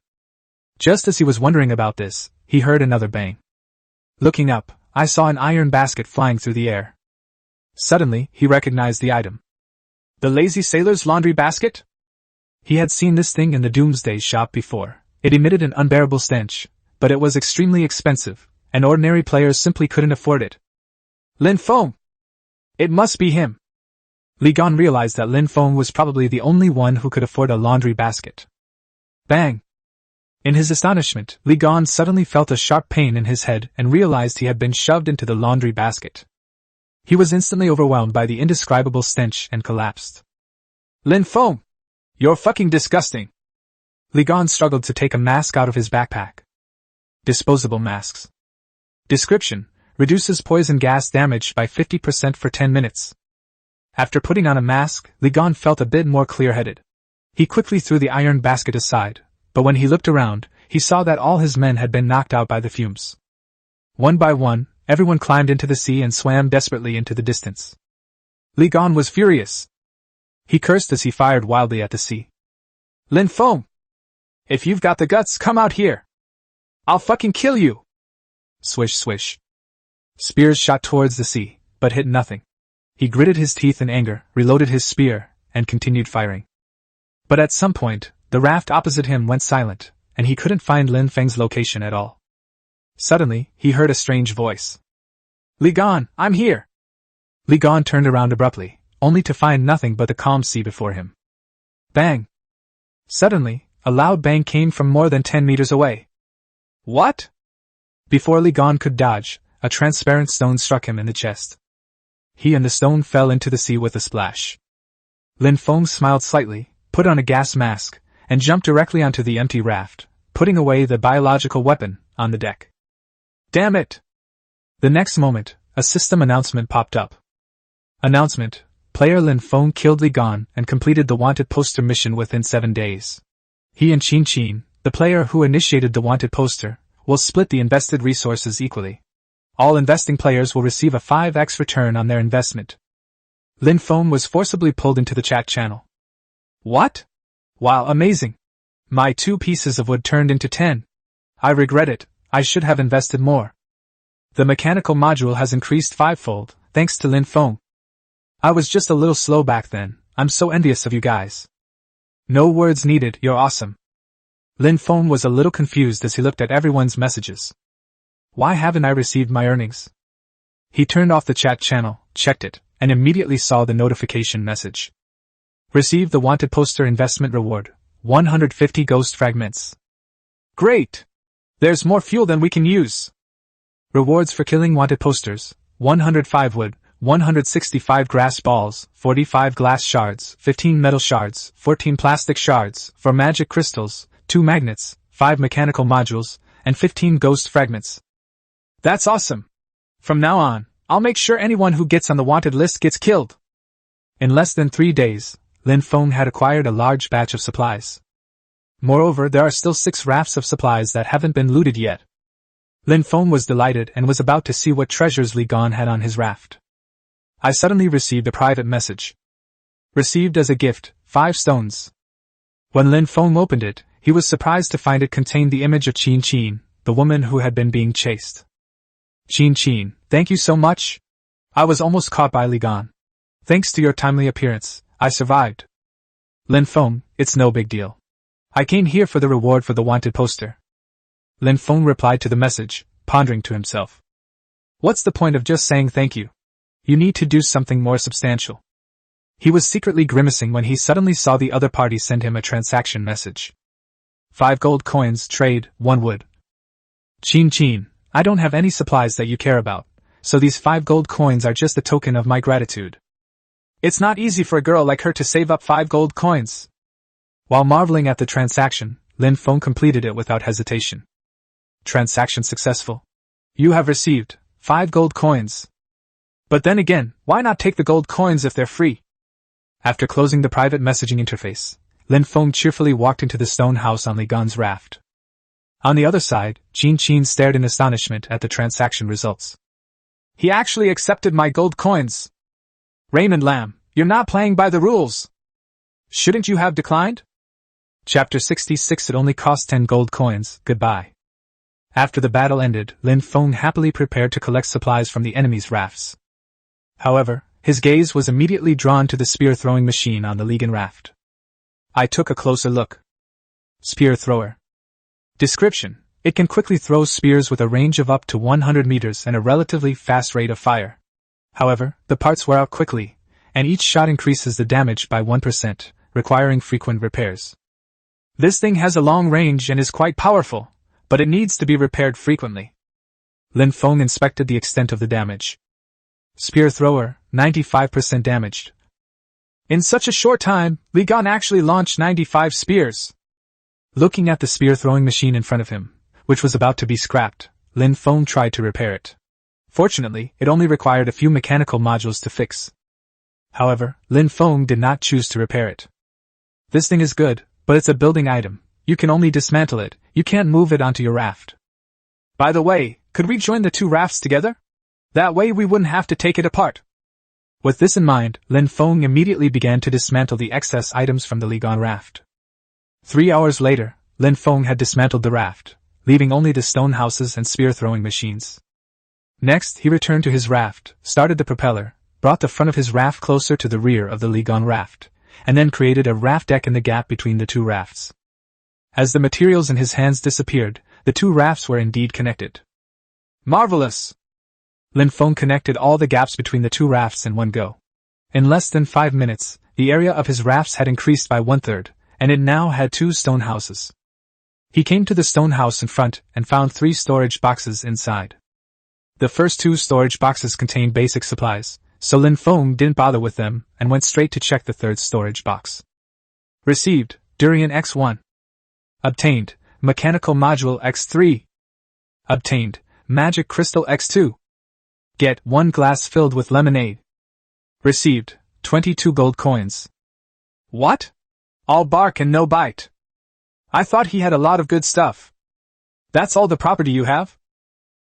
Just as he was wondering about this, he heard another bang. Looking up, I saw an iron basket flying through the air. Suddenly, he recognized the item. The lazy sailor's laundry basket? He had seen this thing in the Doomsday shop before. It emitted an unbearable stench, but it was extremely expensive, and ordinary players simply couldn't afford it. Lin Feng! It must be him! Li Gan realized that Lin Feng was probably the only one who could afford a laundry basket. Bang! In his astonishment, Li Gan suddenly felt a sharp pain in his head and realized he had been shoved into the laundry basket. He was instantly overwhelmed by the indescribable stench and collapsed. Lin Feng! You're fucking disgusting! Li Gan struggled to take a mask out of his backpack. Disposable masks. Description: reduces poison gas damage by 50% for 10 minutes. After putting on a mask, Li Gan felt a bit more clear-headed. He quickly threw the iron basket aside, but when he looked around, he saw that all his men had been knocked out by the fumes. One by one, everyone climbed into the sea and swam desperately into the distance. Li Gan was furious. He cursed as he fired wildly at the sea. Lin Feng! If you've got the guts, come out here! I'll fucking kill you! Swish swish. Spears shot towards the sea, but hit nothing. He gritted his teeth in anger, reloaded his spear, and continued firing. But at some point, the raft opposite him went silent, and he couldn't find Lin Feng's location at all. Suddenly, he heard a strange voice. Li Gan, I'm here! Li Gan turned around abruptly, only to find nothing but the calm sea before him. Bang! Suddenly, a loud bang came from more than 10 meters away. What? Before Li Gan could dodge, a transparent stone struck him in the chest. He and the stone fell into the sea with a splash. Lin Feng smiled slightly, put on a gas mask, and jumped directly onto the empty raft, putting away the biological weapon on the deck. Damn it! The next moment, a system announcement popped up. Announcement: player Lin Feng killed Li Gan and completed the wanted poster mission within 7 days. He and Qin Qin, the player who initiated the wanted poster, will split the invested resources equally. All investing players will receive a 5x return on their investment. Lin Feng was forcibly pulled into the chat channel. What? Wow, amazing! My 2 pieces of wood turned into 10. I regret it, I should have invested more. The mechanical module has increased 5-fold, thanks to Lin Feng. I was just a little slow back then, I'm so envious of you guys. No words needed, you're awesome. Lin Feng was a little confused as he looked at everyone's messages. Why haven't I received my earnings? He turned off the chat channel, checked it, and immediately saw the notification message. Received the wanted poster investment reward, 150 ghost fragments. Great! There's more fuel than we can use. Rewards for killing wanted posters, 105 wood, 165 grass balls, 45 glass shards, 15 metal shards, 14 plastic shards, 4 magic crystals, 2 magnets, 5 mechanical modules, and 15 ghost fragments. That's awesome! From now on, I'll make sure anyone who gets on the wanted list gets killed. In less than 3 days, Lin Feng had acquired a large batch of supplies. Moreover, there are still 6 rafts of supplies that haven't been looted yet. Lin Feng was delighted and was about to see what treasures Li Gan had on his raft. I suddenly received a private message. Received as a gift, 5 stones. When Lin Feng opened it, he was surprised to find it contained the image of Qin Qin, the woman who had been being chased. Qin Qin, thank you so much. I was almost caught by Li Gan. Thanks to your timely appearance, I survived. Lin Feng, it's no big deal. I came here for the reward for the wanted poster. Lin Feng replied to the message, pondering to himself. What's the point of just saying thank you? You need to do something more substantial. He was secretly grimacing when he suddenly saw the other party send him a transaction message. 5 gold coins, trade, 1 wood. Qin Qin, I don't have any supplies that you care about, so these 5 gold coins are just a token of my gratitude. It's not easy for a girl like her to save up 5 gold coins. While marveling at the transaction, Lin Feng completed it without hesitation. Transaction successful. You have received 5 gold coins. But then again, why not take the gold coins if they're free? After closing the private messaging interface, Lin Feng cheerfully walked into the stone house on Li Gan's raft. On the other side, Qin Qin stared in astonishment at the transaction results. He actually accepted my gold coins. Raymond Lamb, you're not playing by the rules. Shouldn't you have declined? Chapter 66. It only cost 10 gold coins, goodbye. After the battle ended, Lin Feng happily prepared to collect supplies from the enemy's rafts. However, his gaze was immediately drawn to the spear-throwing machine on the Li Gan raft. I took a closer look. Spear thrower. Description: it can quickly throw spears with a range of up to 100 meters and a relatively fast rate of fire. However, the parts wear out quickly, and each shot increases the damage by 1%, requiring frequent repairs. This thing has a long range and is quite powerful, but it needs to be repaired frequently. Lin Feng inspected the extent of the damage. Spear thrower, 95% damaged. In such a short time, Li Gan actually launched 95 spears. Looking at the spear-throwing machine in front of him, which was about to be scrapped, Lin Feng tried to repair it. Fortunately, it only required a few mechanical modules to fix. However, Lin Feng did not choose to repair it. This thing is good, but it's a building item. You can only dismantle it, you can't move it onto your raft. By the way, could we join the two rafts together? That way we wouldn't have to take it apart. With this in mind, Lin Feng immediately began to dismantle the excess items from the Li Gan raft. 3 hours later, Lin Feng had dismantled the raft, leaving only the stone houses and spear-throwing machines. Next, he returned to his raft, started the propeller, brought the front of his raft closer to the rear of the Li Gan raft, and then created a raft deck in the gap between the two rafts. As the materials in his hands disappeared, the two rafts were indeed connected. Marvelous! Lin Feng connected all the gaps between the two rafts in one go. In less than 5 minutes, the area of his rafts had increased by 1/3, and it now had 2 stone houses. He came to the stone house in front and found 3 storage boxes inside. The first 2 storage boxes contained basic supplies, so Lin Feng didn't bother with them and went straight to check the third storage box. Received, Durian X1. Obtained, Mechanical Module X3. Obtained, Magic Crystal X2. Get 1 glass filled with lemonade. Received, 22 gold coins. What? All bark and no bite. I thought he had a lot of good stuff. That's all the property you have?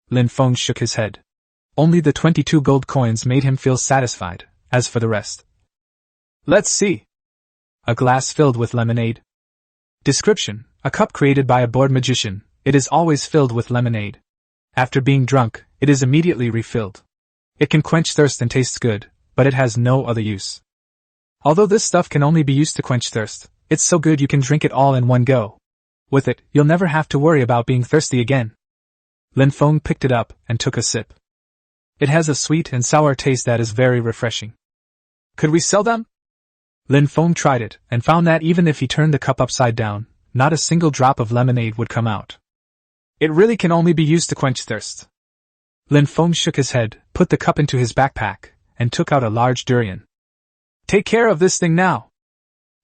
Lin Feng shook his head. Only the 22 gold coins made him feel satisfied, as for the rest. Let's see. A glass filled with lemonade. Description: a cup created by a bored magician, it is always filled with lemonade. After being drunk, it is immediately refilled. It can quench thirst and tastes good, but it has no other use. Although this stuff can only be used to quench thirst, it's so good you can drink it all in one go. With it, you'll never have to worry about being thirsty again. Lin Feng picked it up and took a sip. It has a sweet and sour taste that is very refreshing. Could we sell them? Lin Feng tried it and found that even if he turned the cup upside down, not a single drop of lemonade would come out. It really can only be used to quench thirst. Lin Feng shook his head, put the cup into his backpack, and took out a large durian. Take care of this thing now.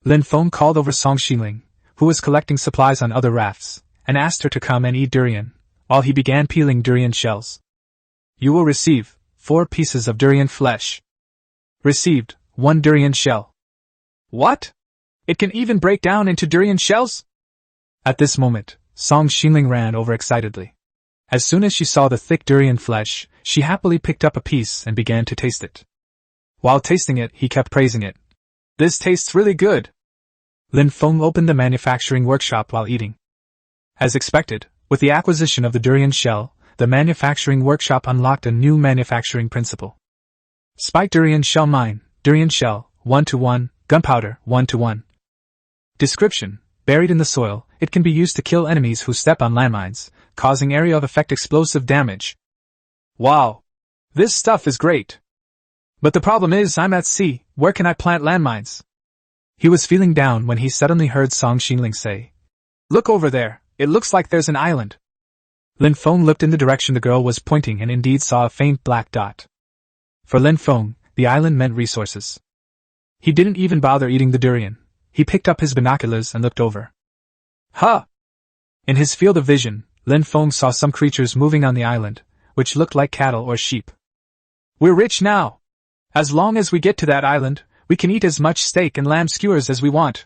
Lin Feng called over Song Xingling, who was collecting supplies on other rafts, and asked her to come and eat durian, while he began peeling durian shells. You will receive 4 pieces of durian flesh. Received, 1 durian shell. What? It can even break down into durian shells? At this moment, Song Xingling ran over excitedly. As soon as she saw the thick durian flesh, she happily picked up a piece and began to taste it. While tasting it, he kept praising it. This tastes really good. Lin Feng opened the manufacturing workshop while eating. As expected, with the acquisition of the durian shell, the manufacturing workshop unlocked a new manufacturing principle. Spike durian shell mine, durian shell, 1:1, gunpowder, 1:1. Description: buried in the soil, it can be used to kill enemies who step on landmines, causing area of effect explosive damage. Wow! This stuff is great! But the problem is I'm at sea, where can I plant landmines? He was feeling down when he suddenly heard Song Xingling say, Look over there, it looks like there's an island. Lin Feng looked in the direction the girl was pointing and indeed saw a faint black dot. For Lin Feng, the island meant resources. He didn't even bother eating the durian. He picked up his binoculars and looked over. Huh! In his field of vision, Lin Feng saw some creatures moving on the island, which looked like cattle or sheep. We're rich now! As long as we get to that island, we can eat as much steak and lamb skewers as we want.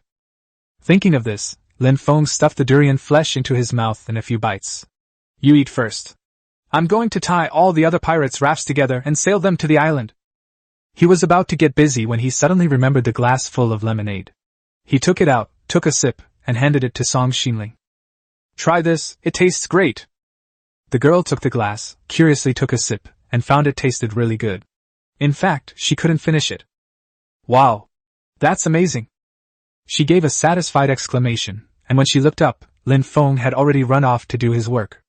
Thinking of this, Lin Feng stuffed the durian flesh into his mouth in a few bites. You eat first. I'm going to tie all the other pirates' rafts together and sail them to the island. He was about to get busy when he suddenly remembered the glass full of lemonade. He took it out, took a sip, and handed it to Song Xingling. Try this, it tastes great. The girl took the glass, curiously took a sip, and found it tasted really good. In fact, she couldn't finish it. Wow! That's amazing! She gave a satisfied exclamation, and when she looked up, Lin Feng had already run off to do his work.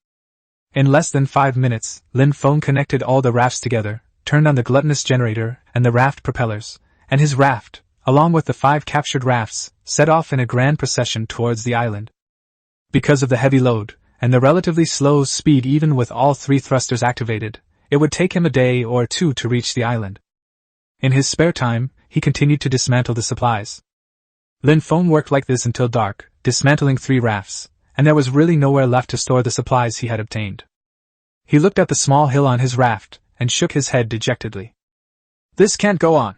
In less than 5 minutes, Lin Feng connected all the rafts together, turned on the gluttonous generator and the raft propellers, and his raft, along with the 5 captured rafts, set off in a grand procession towards the island. Because of the heavy load, and the relatively slow speed even with all 3 thrusters activated, it would take him a day or 2 to reach the island. In his spare time, he continued to dismantle the supplies. Lin Feng worked like this until dark, dismantling 3 rafts, and there was really nowhere left to store the supplies he had obtained. He looked at the small hill on his raft, and shook his head dejectedly. This can't go on.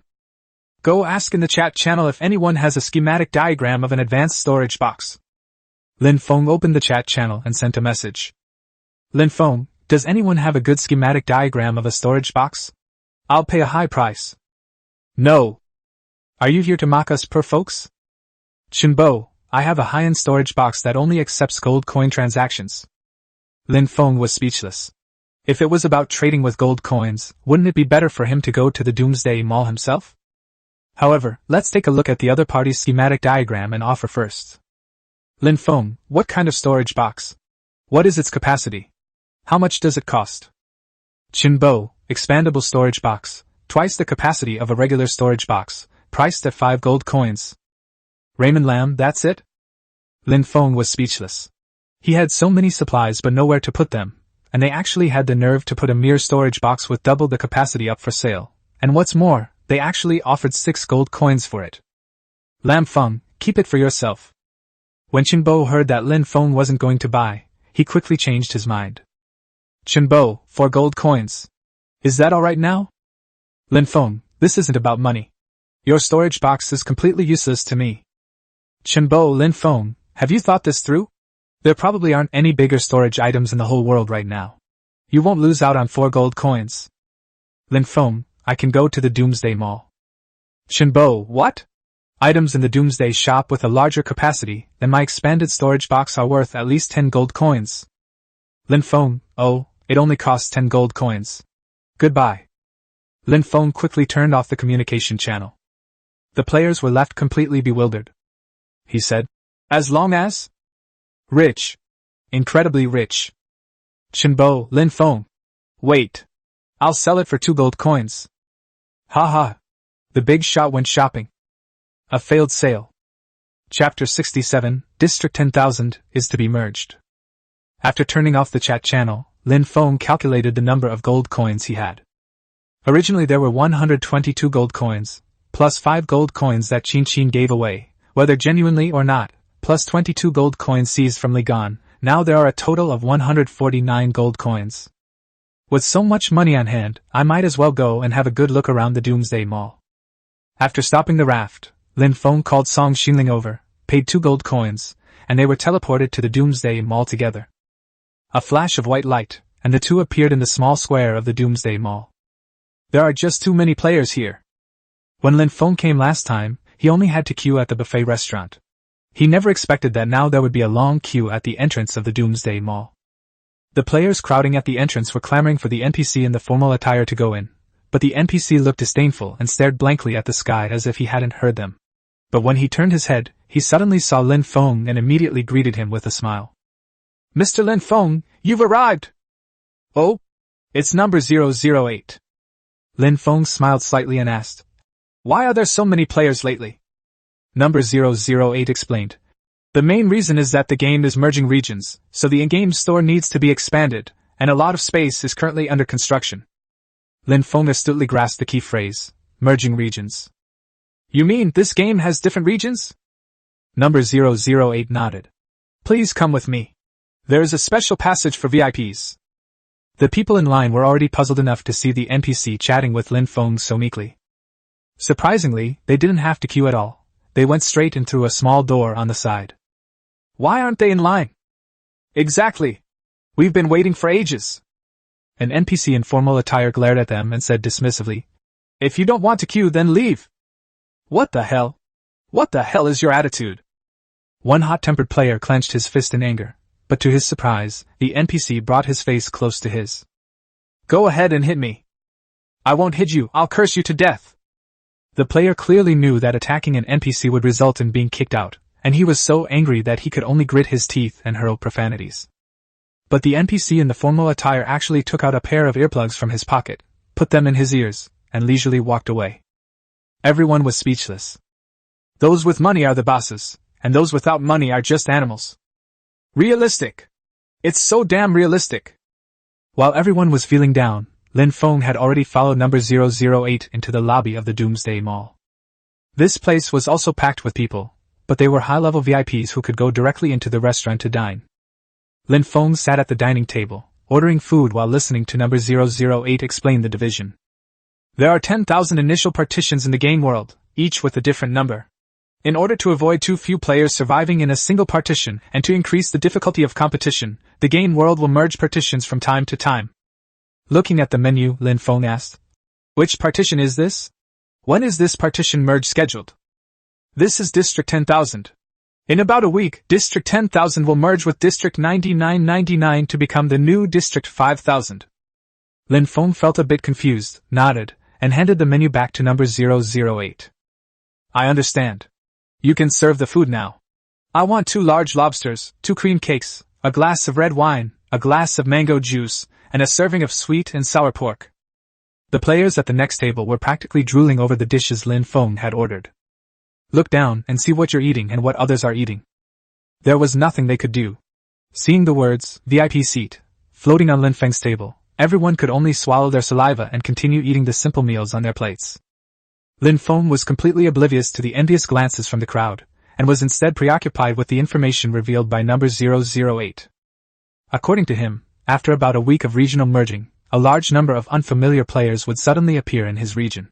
Go ask in the chat channel if anyone has a schematic diagram of an advanced storage box. Lin Feng opened the chat channel and sent a message. Lin Feng, does anyone have a good schematic diagram of a storage box? I'll pay a high price. No. Are you here to mock us poor folks? Chenbo, I have a high-end storage box that only accepts gold coin transactions. Lin Feng was speechless. If it was about trading with gold coins, wouldn't it be better for him to go to the Doomsday Mall himself? However, let's take a look at the other party's schematic diagram and offer first. Lin Feng, what kind of storage box? What is its capacity? How much does it cost? Chenbo, expandable storage box, twice the capacity of a regular storage box, priced at 5 gold coins. Raymond Lam, that's it? Lin Feng was speechless. He had so many supplies but nowhere to put them, and they actually had the nerve to put a mere storage box with double the capacity up for sale, and what's more, they actually offered 6 gold coins for it. Lam Feng, keep it for yourself. When Chenbo heard that Lin Feng wasn't going to buy, he quickly changed his mind. Chenbo, 4 gold coins. Is that alright now? Lin Feng, this isn't about money. Your storage box is completely useless to me. Chenbo, Lin Feng, have you thought this through? There probably aren't any bigger storage items in the whole world right now. You won't lose out on 4 gold coins. Lin Feng, I can go to the Doomsday Mall. Chenbo, what? Items in the Doomsday shop with a larger capacity than my expanded storage box are worth at least 10 gold coins. Lin Feng, oh, it only costs 10 gold coins. Goodbye. Lin Feng quickly turned off the communication channel. The players were left completely bewildered. He said, as long as? Rich. Incredibly rich. Chenbo, Lin Feng. Wait. I'll sell it for 2 gold coins. Ha ha. The big shot went shopping. A failed sale. Chapter 67, District 10,000, is to be merged. After turning off the chat channel, Lin Feng calculated the number of gold coins he had. Originally there were 122 gold coins, plus 5 gold coins that Qin gave away, whether genuinely or not, plus 22 gold coins seized from Li Gan. Now there are a total of 149 gold coins. With so much money on hand, I might as well go and have a good look around the Doomsday Mall. After stopping the raft, Lin Feng called Song Xinling over, paid 2 gold coins, and they were teleported to the Doomsday Mall together. A flash of white light, and the two appeared in the small square of the Doomsday Mall. There are just too many players here. When Lin Feng came last time, he only had to queue at the buffet restaurant. He never expected that now there would be a long queue at the entrance of the Doomsday Mall. The players crowding at the entrance were clamoring for the NPC in the formal attire to go in, but the NPC looked disdainful and stared blankly at the sky as if he hadn't heard them. But when he turned his head, he suddenly saw Lin Feng and immediately greeted him with a smile. Mr. Lin Feng, you've arrived! Oh? It's number 008. Lin Feng smiled slightly and asked, why are there so many players lately? Number 008 explained. The main reason is that the game is merging regions, so the in-game store needs to be expanded, and a lot of space is currently under construction. Lin Feng astutely grasped the key phrase, merging regions. You mean this game has different regions? Number 008 nodded. Please come with me. There is a special passage for VIPs. The people in line were already puzzled enough to see the NPC chatting with Lin Feng so meekly. Surprisingly, they didn't have to queue at all. They went straight in through a small door on the side. Why aren't they in line? Exactly. We've been waiting for ages. An NPC in formal attire glared at them and said dismissively, if you don't want to queue, then leave. What the hell? What the hell is your attitude? One hot-tempered player clenched his fist in anger, but to his surprise, the NPC brought his face close to his. Go ahead and hit me. I won't hit you, I'll curse you to death. The player clearly knew that attacking an NPC would result in being kicked out, and he was so angry that he could only grit his teeth and hurl profanities. But the NPC in the formal attire actually took out a pair of earplugs from his pocket, put them in his ears, and leisurely walked away. Everyone was speechless. Those with money are the bosses, and those without money are just animals. Realistic! It's so damn realistic! While everyone was feeling down, Lin Feng had already followed number 008 into the lobby of the Doomsday Mall. This place was also packed with people, but they were high-level VIPs who could go directly into the restaurant to dine. Lin Feng sat at the dining table, ordering food while listening to number 008 explain the division. There are 10,000 initial partitions in the game world, each with a different number. In order to avoid too few players surviving in a single partition and to increase the difficulty of competition, the game world will merge partitions from time to time. Looking at the menu, Lin Feng asked, "Which partition is this? When is this partition merge scheduled?" "This is District 10,000. In about a week, District 10,000 will merge with District 9999 to become the new District 5000. Lin Feng felt a bit confused, nodded, and handed the menu back to number 008. "I understand. You can serve the food now. I want 2 large lobsters, 2 cream cakes, a glass of red wine, a glass of mango juice, and a serving of sweet and sour pork." The players at the next table were practically drooling over the dishes Lin Feng had ordered. "Look down and see what you're eating and what others are eating." There was nothing they could do. Seeing the words, VIP seat, floating on Lin Feng's table, everyone could only swallow their saliva and continue eating the simple meals on their plates. Lin Feng was completely oblivious to the envious glances from the crowd, and was instead preoccupied with the information revealed by number 008. According to him, after about a week of regional merging, a large number of unfamiliar players would suddenly appear in his region.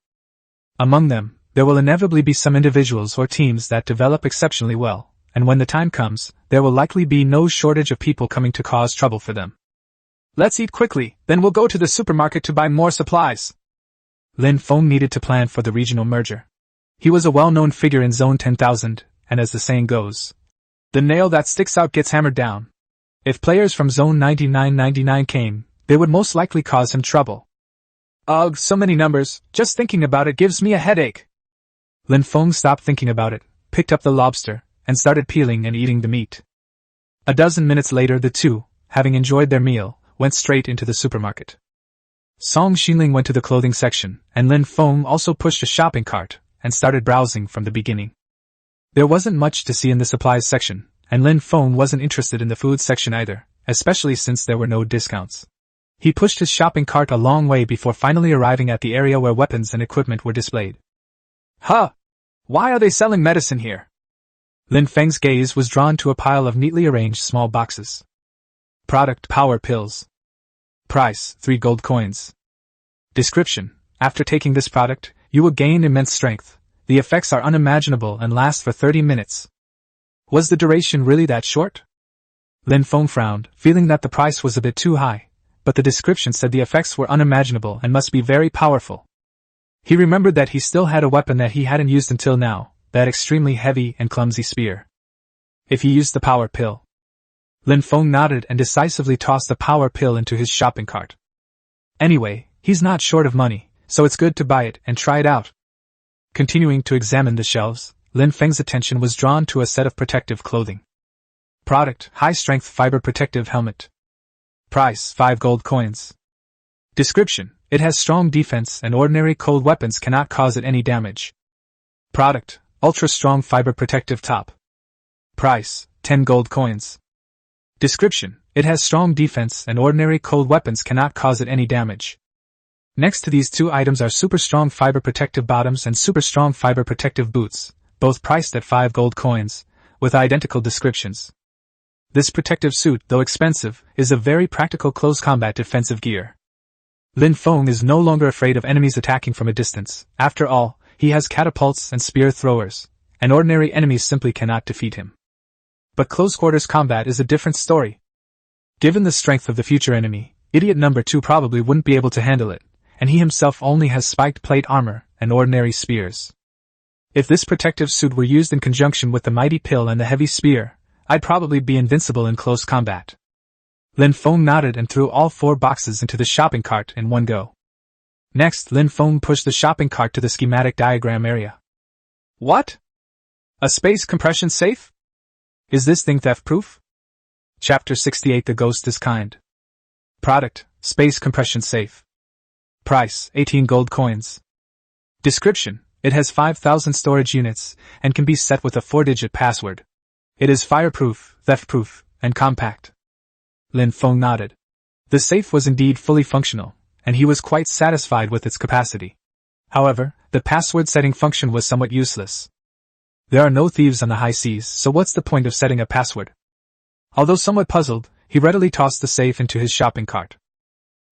Among them, there will inevitably be some individuals or teams that develop exceptionally well, and when the time comes, there will likely be no shortage of people coming to cause trouble for them. "Let's eat quickly, then we'll go to the supermarket to buy more supplies." Lin Feng needed to plan for the regional merger. He was a well-known figure in Zone 10,000, and as the saying goes, "The nail that sticks out gets hammered down." If players from Zone 9999 came, they would most likely cause him trouble. "Ugh, so many numbers, just thinking about it gives me a headache." Lin Feng stopped thinking about it, picked up the lobster, and started peeling and eating the meat. A dozen minutes later the two, having enjoyed their meal, went straight into the supermarket. Song Xinling went to the clothing section, and Lin Feng also pushed a shopping cart, and started browsing from the beginning. There wasn't much to see in the supplies section, and Lin Feng wasn't interested in the food section either, especially since there were no discounts. He pushed his shopping cart a long way before finally arriving at the area where weapons and equipment were displayed. "Huh! Why are they selling medicine here?" Lin Feng's gaze was drawn to a pile of neatly arranged small boxes. Product: power pills. Price: 3 gold coins. Description: after taking this product, you will gain immense strength. The effects are unimaginable and last for 30 minutes. Was the duration really that short? Lin Feng frowned, feeling that the price was a bit too high, but the description said the effects were unimaginable and must be very powerful. He remembered that he still had a weapon that he hadn't used until now, that extremely heavy and clumsy spear. If he used the power pill. Lin Feng nodded and decisively tossed the power pill into his shopping cart. Anyway, he's not short of money, so it's good to buy it and try it out. Continuing to examine the shelves, Lin Feng's attention was drawn to a set of protective clothing. Product: high-strength fiber protective helmet. Price: 5 gold coins. Description: it has strong defense and ordinary cold weapons cannot cause it any damage. Product: ultra-strong fiber protective top. Price: 10 gold coins. Description: it has strong defense and ordinary cold weapons cannot cause it any damage. Next to these two items are super strong fiber protective bottoms and super strong fiber protective boots, both priced at 5 gold coins, with identical descriptions. This protective suit, though expensive, is a very practical close combat defensive gear. Lin Feng is no longer afraid of enemies attacking from a distance. After all, he has catapults and spear throwers, and ordinary enemies simply cannot defeat him. But close quarters combat is a different story. Given the strength of the future enemy, idiot number 2 probably wouldn't be able to handle it, and he himself only has spiked plate armor and ordinary spears. If this protective suit were used in conjunction with the mighty pill and the heavy spear, I'd probably be invincible in close combat. Lin Feng nodded and threw all 4 boxes into the shopping cart in one go. Next, Lin Feng pushed the shopping cart to the schematic diagram area. What? A space compression safe? Is this thing theft-proof? Chapter 68: The Ghost is Kind. Product: space compression safe. Price: 18 gold coins. Description: It has 5,000 storage units, and can be set with a 4-digit password. It is fireproof, theft-proof, and compact. Lin Feng nodded. The safe was indeed fully functional, and he was quite satisfied with its capacity. However, the password setting function was somewhat useless. There are no thieves on the high seas, so what's the point of setting a password? Although somewhat puzzled, he readily tossed the safe into his shopping cart.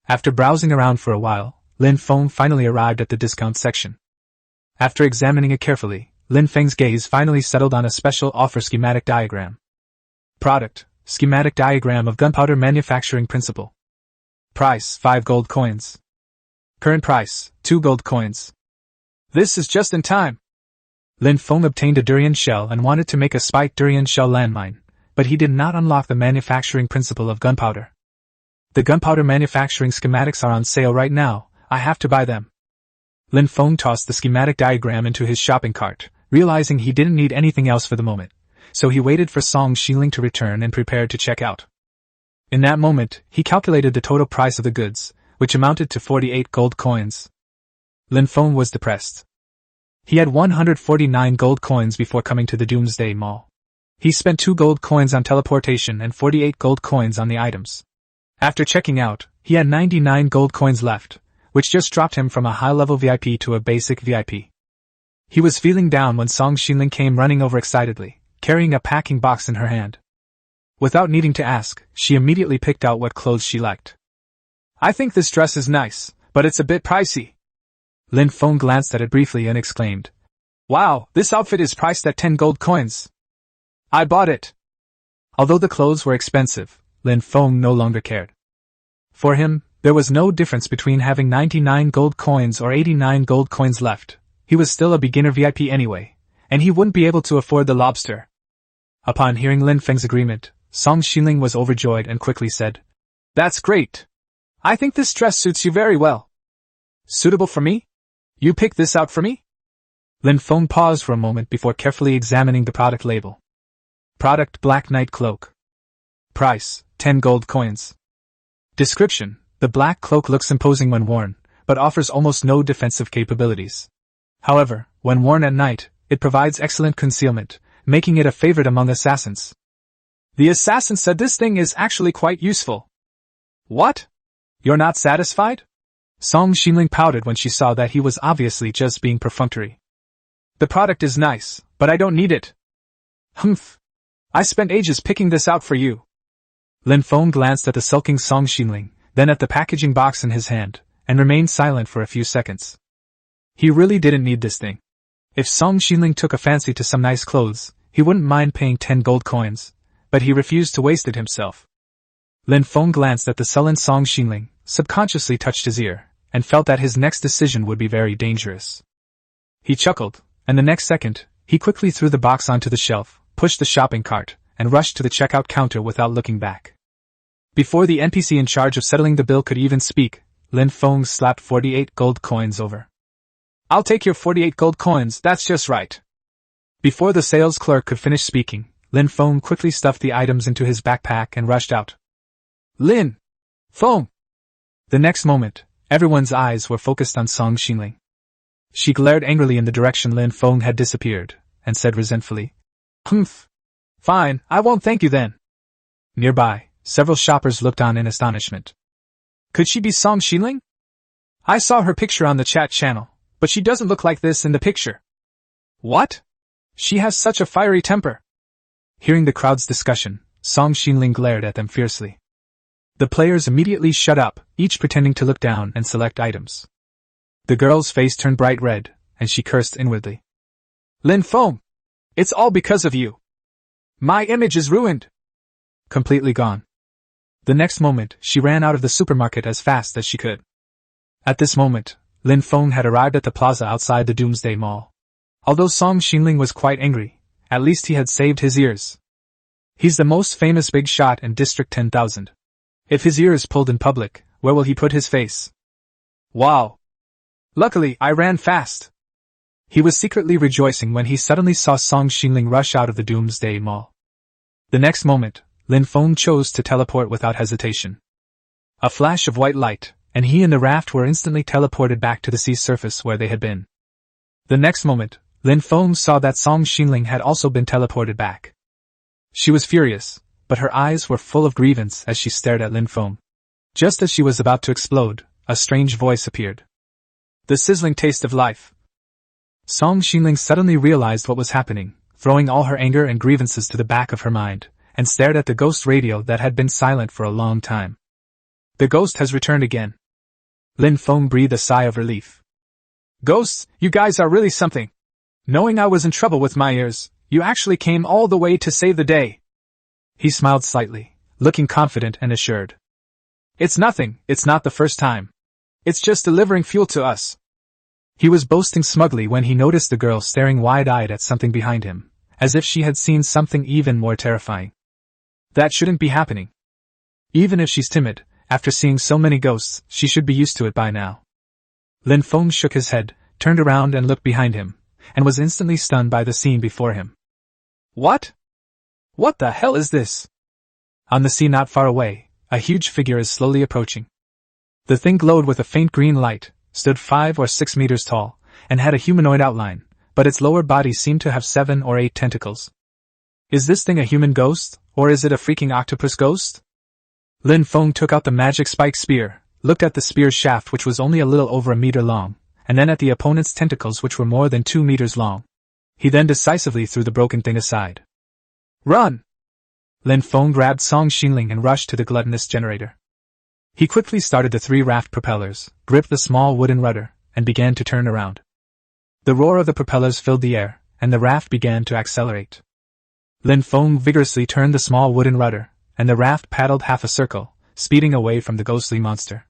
After browsing around for a while, Lin Feng finally arrived at the discount section. After examining it carefully, Lin Feng's gaze finally settled on a special offer schematic diagram. Product: schematic diagram of gunpowder manufacturing principle. Price: 5 gold coins. Current price: 2 gold coins. This is just in time. Lin Feng obtained a durian shell and wanted to make a spiked durian shell landmine, but he did not unlock the manufacturing principle of gunpowder. The gunpowder manufacturing schematics are on sale right now, I have to buy them. Lin Feng tossed the schematic diagram into his shopping cart, realizing he didn't need anything else for the moment, so he waited for Song Xiling to return and prepared to check out. In that moment, he calculated the total price of the goods, which amounted to 48 gold coins. Lin Feng was depressed. He had 149 gold coins before coming to the Doomsday Mall. He spent 2 gold coins on teleportation and 48 gold coins on the items. After checking out, he had 99 gold coins left, which just dropped him from a high-level VIP to a basic VIP. He was feeling down when Song Xiling came running over excitedly, carrying a packing box in her hand. Without needing to ask, she immediately picked out what clothes she liked. I think this dress is nice, but it's a bit pricey. Lin Feng glanced at it briefly and exclaimed, Wow, this outfit is priced at 10 gold coins. I bought it. Although the clothes were expensive, Lin Feng no longer cared. For him, there was no difference between having 99 gold coins or 89 gold coins left. He was still a beginner VIP anyway, and he wouldn't be able to afford the lobster. Upon hearing Lin Feng's agreement, Song Xiling was overjoyed and quickly said, That's great. I think this dress suits you very well. Suitable for me? You picked this out for me? Lin Feng paused for a moment before carefully examining the product label. Product: Black Night Cloak. Price: 10 gold coins. Description: the black cloak looks imposing when worn, but offers almost no defensive capabilities. However, when worn at night, it provides excellent concealment, making it a favorite among assassins. The assassin said this thing is actually quite useful. What? You're not satisfied? Song Xiling pouted when she saw that he was obviously just being perfunctory. The product is nice, but I don't need it. Humph. I spent ages picking this out for you. Lin Feng glanced at the sulking Song Xiling, then at the packaging box in his hand, and remained silent for a few seconds. He really didn't need this thing. If Song Xiling took a fancy to some nice clothes, he wouldn't mind paying 10 gold coins, but he refused to waste it himself. Lin Feng glanced at the sullen Song Xiling, subconsciously touched his ear, and felt that his next decision would be very dangerous. He chuckled, and the next second, he quickly threw the box onto the shelf, pushed the shopping cart, and rushed to the checkout counter without looking back. Before the NPC in charge of settling the bill could even speak, Lin Feng slapped 48 gold coins over. I'll take your 48 gold coins, that's just right. Before the sales clerk could finish speaking, Lin Feng quickly stuffed the items into his backpack and rushed out. Lin Feng! The next moment, everyone's eyes were focused on Song Xiling. She glared angrily in the direction Lin Feng had disappeared, and said resentfully, Humph. Fine, I won't thank you then. Nearby, several shoppers looked on in astonishment. Could she be Song Xiling? I saw her picture on the chat channel, but she doesn't look like this in the picture. What? She has such a fiery temper. Hearing the crowd's discussion, Song Xiling glared at them fiercely. The players immediately shut up, each pretending to look down and select items. The girl's face turned bright red, and she cursed inwardly. Lin Feng! It's all because of you. My image is ruined. Completely gone. The next moment, she ran out of the supermarket as fast as she could. At this moment, Lin Feng had arrived at the plaza outside the Doomsday Mall. Although Song Xiling was quite angry, at least he had saved his ears. He's the most famous big shot in District 10,000. If his ear is pulled in public, where will he put his face? Wow! Luckily, I ran fast. He was secretly rejoicing when he suddenly saw Song Xiling rush out of the Doomsday Mall. The next moment, Lin Feng chose to teleport without hesitation. A flash of white light, and he and the raft were instantly teleported back to the sea surface where they had been. The next moment, Lin Feng saw that Song Xinling had also been teleported back. She was furious, but her eyes were full of grievance as she stared at Lin Feng. Just as she was about to explode, a strange voice appeared. The sizzling taste of life. Song Xinling suddenly realized what was happening, throwing all her anger and grievances to the back of her mind, and stared at the ghost radio that had been silent for a long time. The ghost has returned again. Lin Feng breathed a sigh of relief. Ghosts, you guys are really something. Knowing I was in trouble with my ears, you actually came all the way to save the day. He smiled slightly, looking confident and assured. It's nothing, it's not the first time. It's just delivering fuel to us. He was boasting smugly when he noticed the girl staring wide-eyed at something behind him, as if she had seen something even more terrifying. That shouldn't be happening. Even if she's timid, after seeing so many ghosts, she should be used to it by now. Lin Feng shook his head, turned around and looked behind him, and was instantly stunned by the scene before him. What? What the hell is this? On the sea not far away, a huge figure is slowly approaching. The thing glowed with a faint green light, stood 5 or 6 meters tall, and had a humanoid outline, but its lower body seemed to have 7 or 8 tentacles. Is this thing a human ghost, or is it a freaking octopus ghost? Lin Feng took out the magic spike spear, looked at the spear's shaft which was only a little over a meter long, and then at the opponent's tentacles which were more than 2 meters long. He then decisively threw the broken thing aside. Run! Lin Feng grabbed Song Xinling and rushed to the gluttonous generator. He quickly started the 3 raft propellers, gripped the small wooden rudder, and began to turn around. The roar of the propellers filled the air, and the raft began to accelerate. Lin Feng vigorously turned the small wooden rudder, and the raft paddled half a circle, speeding away from the ghostly monster.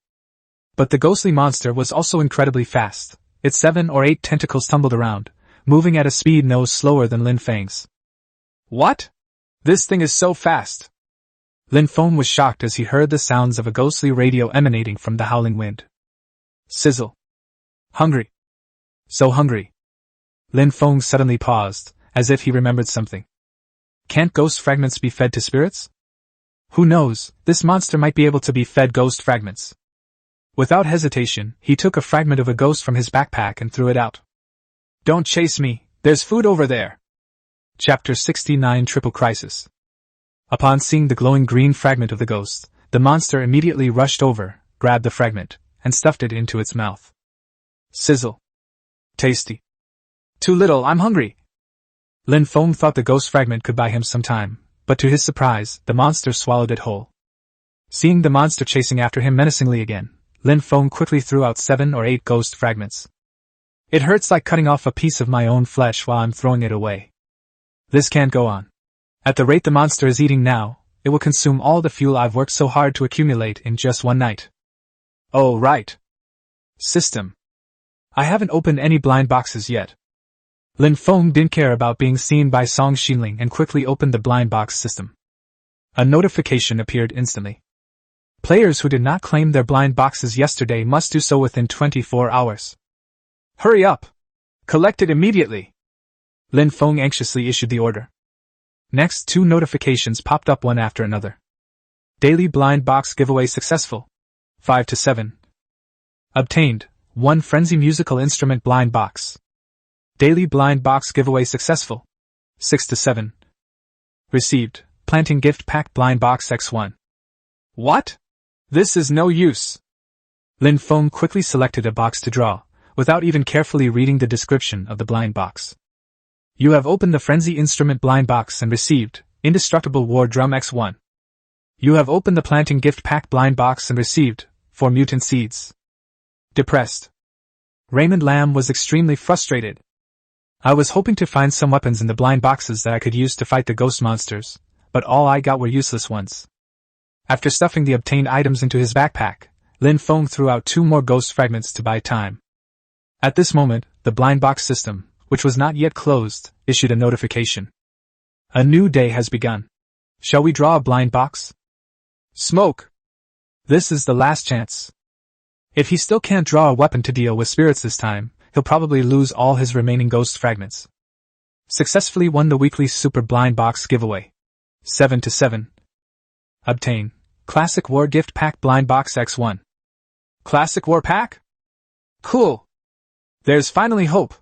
But the ghostly monster was also incredibly fast. Its 7 or 8 tentacles tumbled around, moving at a speed no slower than Lin Feng's. What? This thing is so fast! Lin Feng was shocked as he heard the sounds of a ghostly radio emanating from the howling wind. Sizzle. Hungry. So hungry. Lin Feng suddenly paused, as if he remembered something. Can't ghost fragments be fed to spirits? Who knows, this monster might be able to be fed ghost fragments. Without hesitation, he took a fragment of a ghost from his backpack and threw it out. Don't chase me, there's food over there. Chapter 69 Triple Crisis. Upon seeing the glowing green fragment of the ghost, the monster immediately rushed over, grabbed the fragment, and stuffed it into its mouth. Sizzle. Tasty. Too little, I'm hungry. Lin Feng thought the ghost fragment could buy him some time, but to his surprise, the monster swallowed it whole. Seeing the monster chasing after him menacingly again, Lin Feng quickly threw out 7 or 8 ghost fragments. It hurts like cutting off a piece of my own flesh while I'm throwing it away. This can't go on. At the rate the monster is eating now, it will consume all the fuel I've worked so hard to accumulate in just one night. Oh, right. System. I haven't opened any blind boxes yet. Lin Feng didn't care about being seen by Song Xinling and quickly opened the blind box system. A notification appeared instantly. Players who did not claim their blind boxes yesterday must do so within 24 hours. Hurry up! Collect it immediately! Lin Feng anxiously issued the order. Next, 2 notifications popped up one after another. Daily blind box giveaway successful. 5 to 7. Obtained, 1 Frenzy musical instrument blind box. Daily blind box giveaway successful. 6 to 7. Received, planting gift pack blind box X1. What? This is no use. Lin Feng quickly selected a box to draw, without even carefully reading the description of the blind box. You have opened the Frenzy Instrument blind box and received Indestructible War Drum X1. You have opened the Planting Gift Pack blind box and received 4 Mutant Seeds. Depressed. Raymond Lamb was extremely frustrated. I was hoping to find some weapons in the blind boxes that I could use to fight the ghost monsters, but all I got were useless ones. After stuffing the obtained items into his backpack, Lin Feng threw out 2 more ghost fragments to buy time. At this moment, the blind box system, which was not yet closed, issued a notification. A new day has begun. Shall we draw a blind box? Smoke! This is the last chance. If he still can't draw a weapon to deal with spirits this time, he'll probably lose all his remaining ghost fragments. Successfully won the weekly Super Blind Box giveaway. 7 to 7. Obtain Classic War Gift Pack Blind Box X1. Classic War Pack? Cool! There's finally hope.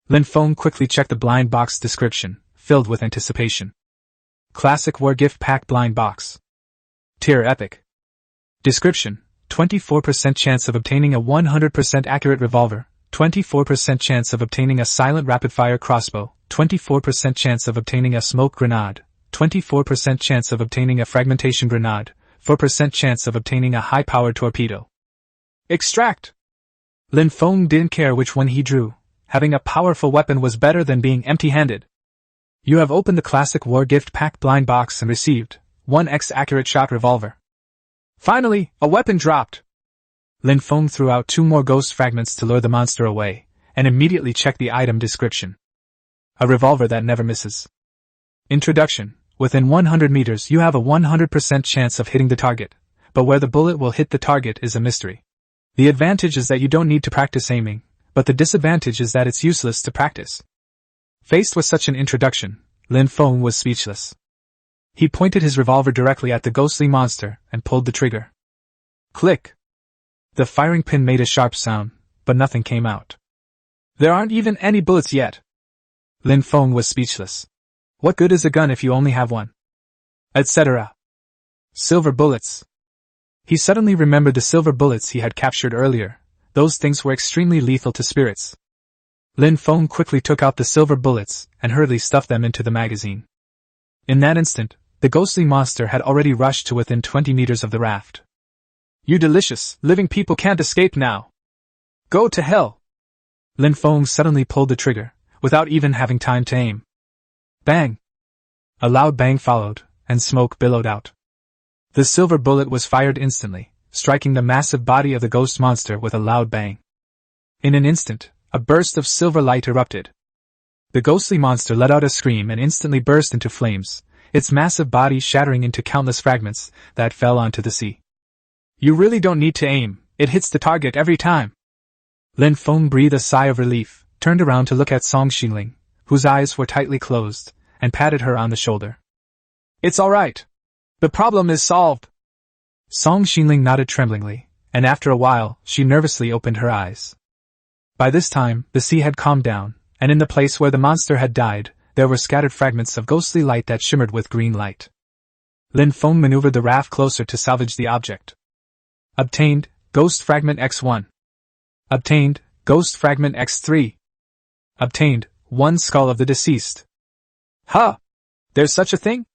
Lin Feng quickly checked the blind box description, filled with anticipation. Classic War Gift Pack Blind Box. Tier Epic. Description: 24% chance of obtaining a 100% accurate revolver, 24% chance of obtaining a silent rapid-fire crossbow, 24% chance of obtaining a smoke grenade, 24% chance of obtaining a fragmentation grenade, 4% chance of obtaining a high-powered torpedo. Extract! Lin Feng didn't care which one he drew. Having a powerful weapon was better than being empty-handed. You have opened the Classic War Gift Pack blind box and received 1x accurate shot revolver. Finally, a weapon dropped. Lin Feng threw out 2 more ghost fragments to lure the monster away, and immediately checked the item description. A revolver that never misses. Introduction: within 100 meters you have a 100% chance of hitting the target, but where the bullet will hit the target is a mystery. The advantage is that you don't need to practice aiming, but the disadvantage is that it's useless to practice. Faced with such an introduction, Lin Feng was speechless. He pointed his revolver directly at the ghostly monster and pulled the trigger. Click! The firing pin made a sharp sound, but nothing came out. There aren't even any bullets yet. Lin Feng was speechless. What good is a gun if you only have one? Etc. Silver bullets. He suddenly remembered the silver bullets he had captured earlier. Those things were extremely lethal to spirits. Lin Feng quickly took out the silver bullets and hurriedly stuffed them into the magazine. In that instant, the ghostly monster had already rushed to within 20 meters of the raft. You delicious, living people can't escape now. Go to hell! Lin Feng suddenly pulled the trigger, without even having time to aim. Bang! A loud bang followed, and smoke billowed out. The silver bullet was fired instantly, striking the massive body of the ghost monster with a loud bang. In an instant, a burst of silver light erupted. The ghostly monster let out a scream and instantly burst into flames, its massive body shattering into countless fragments that fell onto the sea. You really don't need to aim, it hits the target every time. Lin Feng breathed a sigh of relief, turned around to look at Song Xingling, whose eyes were tightly closed, and patted her on the shoulder. It's all right. The problem is solved. Song Xingling nodded tremblingly, and after a while, she nervously opened her eyes. By this time, the sea had calmed down, and in the place where the monster had died, there were scattered fragments of ghostly light that shimmered with green light. Lin Feng maneuvered the raft closer to salvage the object. Obtained, Ghost Fragment X1. Obtained, Ghost Fragment X3. Obtained, 1 skull of the deceased. Huh! There's such a thing?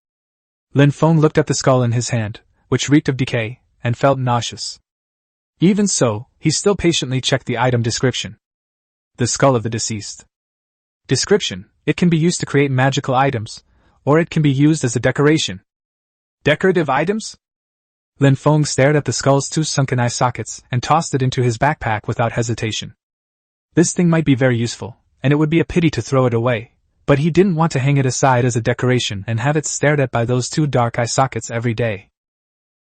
Lin Feng looked at the skull in his hand, which reeked of decay, and felt nauseous. Even so, he still patiently checked the item description. The skull of the deceased. Description: it can be used to create magical items, or it can be used as a decoration. Decorative items? Lin Feng stared at the skull's 2 sunken eye sockets and tossed it into his backpack without hesitation. This thing might be very useful, and it would be a pity to throw it away, but he didn't want to hang it aside as a decoration and have it stared at by those 2 dark eye sockets every day.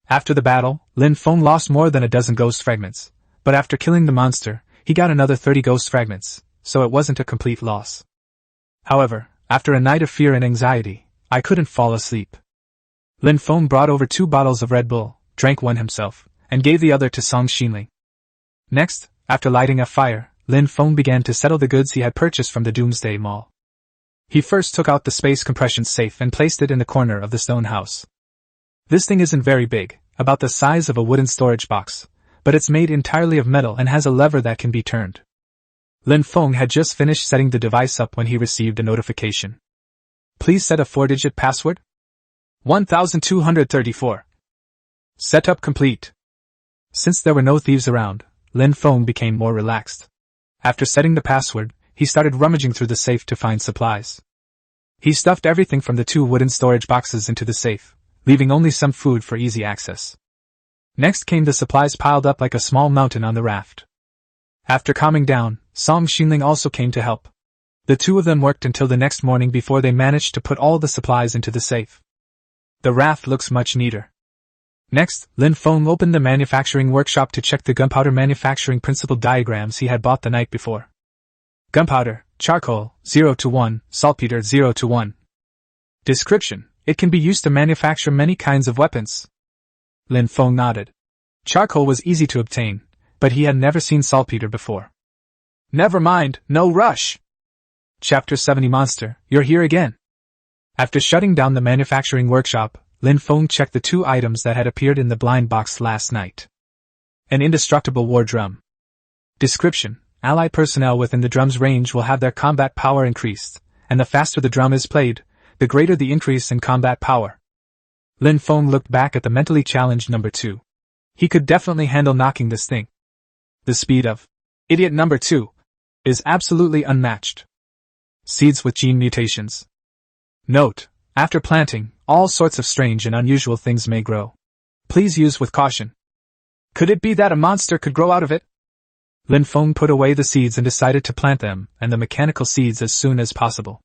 After the battle, Lin Feng lost more than a dozen ghost fragments, but after killing the monster, he got another 30 ghost fragments, so it wasn't a complete loss. However, after a night of fear and anxiety, I couldn't fall asleep. Lin Feng brought over 2 bottles of Red Bull, drank one himself, and gave the other to Song Xingling. Next, after lighting a fire, Lin Feng began to settle the goods he had purchased from the Doomsday Mall. He first took out the space compression safe and placed it in the corner of the stone house. This thing isn't very big, about the size of a wooden storage box, but it's made entirely of metal and has a lever that can be turned. Lin Feng had just finished setting the device up when he received a notification. Please set a 4-digit password. 1234. Setup complete. Since there were no thieves around, Lin Feng became more relaxed. After setting the password, he started rummaging through the safe to find supplies. He stuffed everything from the 2 wooden storage boxes into the safe, leaving only some food for easy access. Next came the supplies piled up like a small mountain on the raft. After calming down, Song Xingling also came to help. The 2 of them worked until the next morning before they managed to put all the supplies into the safe. The raft looks much neater. Next, Lin Feng opened the manufacturing workshop to check the gunpowder manufacturing principle diagrams he had bought the night before. Gunpowder, charcoal, 0 to 1, saltpeter 0 to 1. Description: it can be used to manufacture many kinds of weapons. Lin Feng nodded. Charcoal was easy to obtain, but he had never seen saltpeter before. Never mind, no rush. Chapter 70 Monster, you're here again. After shutting down the manufacturing workshop, Lin Feng checked the 2 items that had appeared in the blind box last night. An indestructible war drum. Description: Allied personnel within the drum's range will have their combat power increased, and the faster the drum is played, the greater the increase in combat power. Lin Feng looked back at the mentally challenged number 2. He could definitely handle knocking this thing. The speed of idiot number 2 is absolutely unmatched. Seeds with gene mutations. Note: after planting, all sorts of strange and unusual things may grow. Please use with caution. Could it be that a monster could grow out of it? Lin Feng put away the seeds and decided to plant them and the mechanical seeds as soon as possible.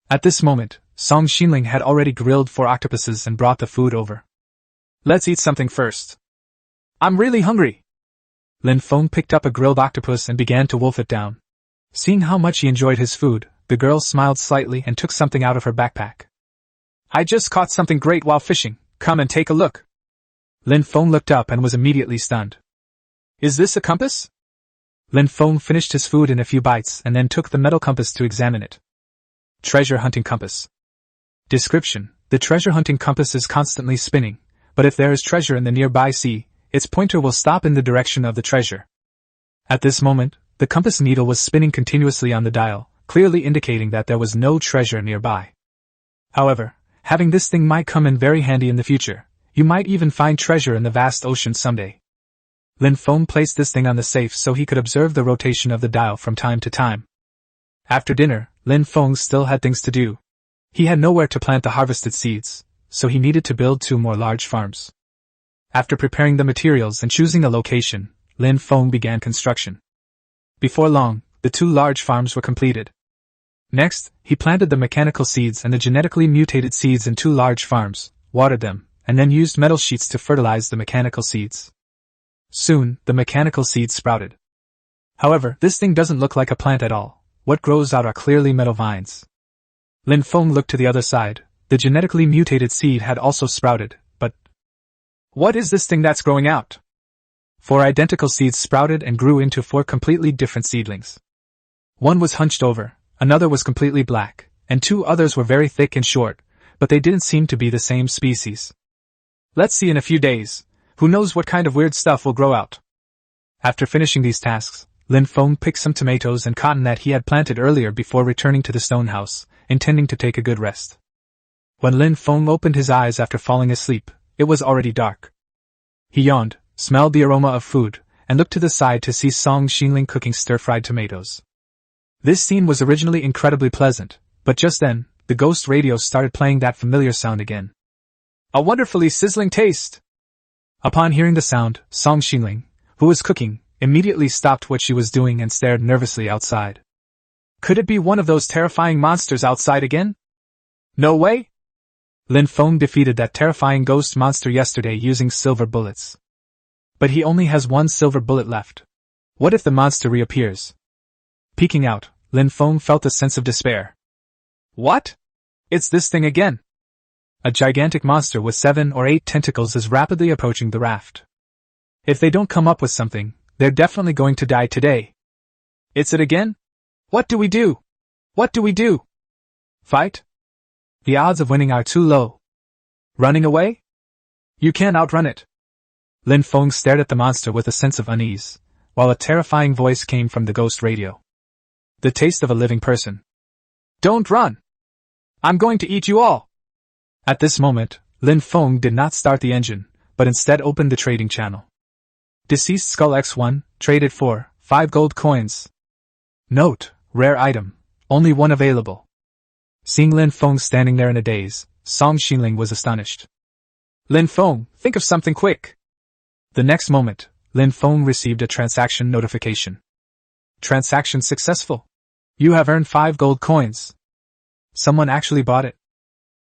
At this moment, Song Xinling had already grilled 4 octopuses and brought the food over. Let's eat something first. I'm really hungry. Lin Feng picked up a grilled octopus and began to wolf it down. Seeing how much he enjoyed his food, the girl smiled slightly and took something out of her backpack. I just caught something great while fishing, come and take a look. Lin Feng looked up and was immediately stunned. Is this a compass? Lin Feng finished his food in a few bites and then took the metal compass to examine it. Treasure hunting compass. Description: the treasure hunting compass is constantly spinning, but if there is treasure in the nearby sea, its pointer will stop in the direction of the treasure. At this moment, the compass needle was spinning continuously on the dial, clearly indicating that there was no treasure nearby. However, having this thing might come in very handy in the future. You might even find treasure in the vast ocean someday. Lin Feng placed this thing on the safe so he could observe the rotation of the dial from time to time. After dinner, Lin Feng still had things to do. He had nowhere to plant the harvested seeds, so he needed to build 2 more large farms. After preparing the materials and choosing a location, Lin Feng began construction. Before long, the 2 large farms were completed. Next, he planted the mechanical seeds and the genetically mutated seeds in 2 large farms, watered them, and then used metal sheets to fertilize the mechanical seeds. Soon, the mechanical seeds sprouted. However, this thing doesn't look like a plant at all. What grows out are clearly metal vines. Lin Feng looked to the other side. The genetically mutated seed had also sprouted, but what is this thing that's growing out? 4 identical seeds sprouted and grew into 4 completely different seedlings. One was hunched over, another was completely black, and 2 others were very thick and short, but they didn't seem to be the same species. Let's see in a few days. Who knows what kind of weird stuff will grow out. After finishing these tasks, Lin Feng picked some tomatoes and cotton that he had planted earlier before returning to the stone house, intending to take a good rest. When Lin Feng opened his eyes after falling asleep, it was already dark. He yawned, smelled the aroma of food, and looked to the side to see Song Xinling cooking stir-fried tomatoes. This scene was originally incredibly pleasant, but just then, the ghost radio started playing that familiar sound again. A wonderfully sizzling taste! Upon hearing the sound, Song Xinling, who was cooking, immediately stopped what she was doing and stared nervously outside. Could it be one of those terrifying monsters outside again? No way! Lin Feng defeated that terrifying ghost monster yesterday using silver bullets. But he only has 1 silver bullet left. What if the monster reappears? Peeking out, Lin Feng felt a sense of despair. What? It's this thing again! A gigantic monster with 7 or 8 tentacles is rapidly approaching the raft. If they don't come up with something, they're definitely going to die today. It's it again? What do we do? What do we do? Fight? The odds of winning are too low. Running away? You can't outrun it. Lin Feng stared at the monster with a sense of unease, while a terrifying voice came from the ghost radio. The taste of a living person. Don't run! I'm going to eat you all! At this moment, Lin Feng did not start the engine, but instead opened the trading channel. Deceased Skull X1, traded for 5 gold coins. Note, rare item, only 1 available. Seeing Lin Feng standing there in a daze, Song Xinling was astonished. Lin Feng, think of something quick! The next moment, Lin Feng received a transaction notification. Transaction successful. You have earned 5 gold coins. Someone actually bought it.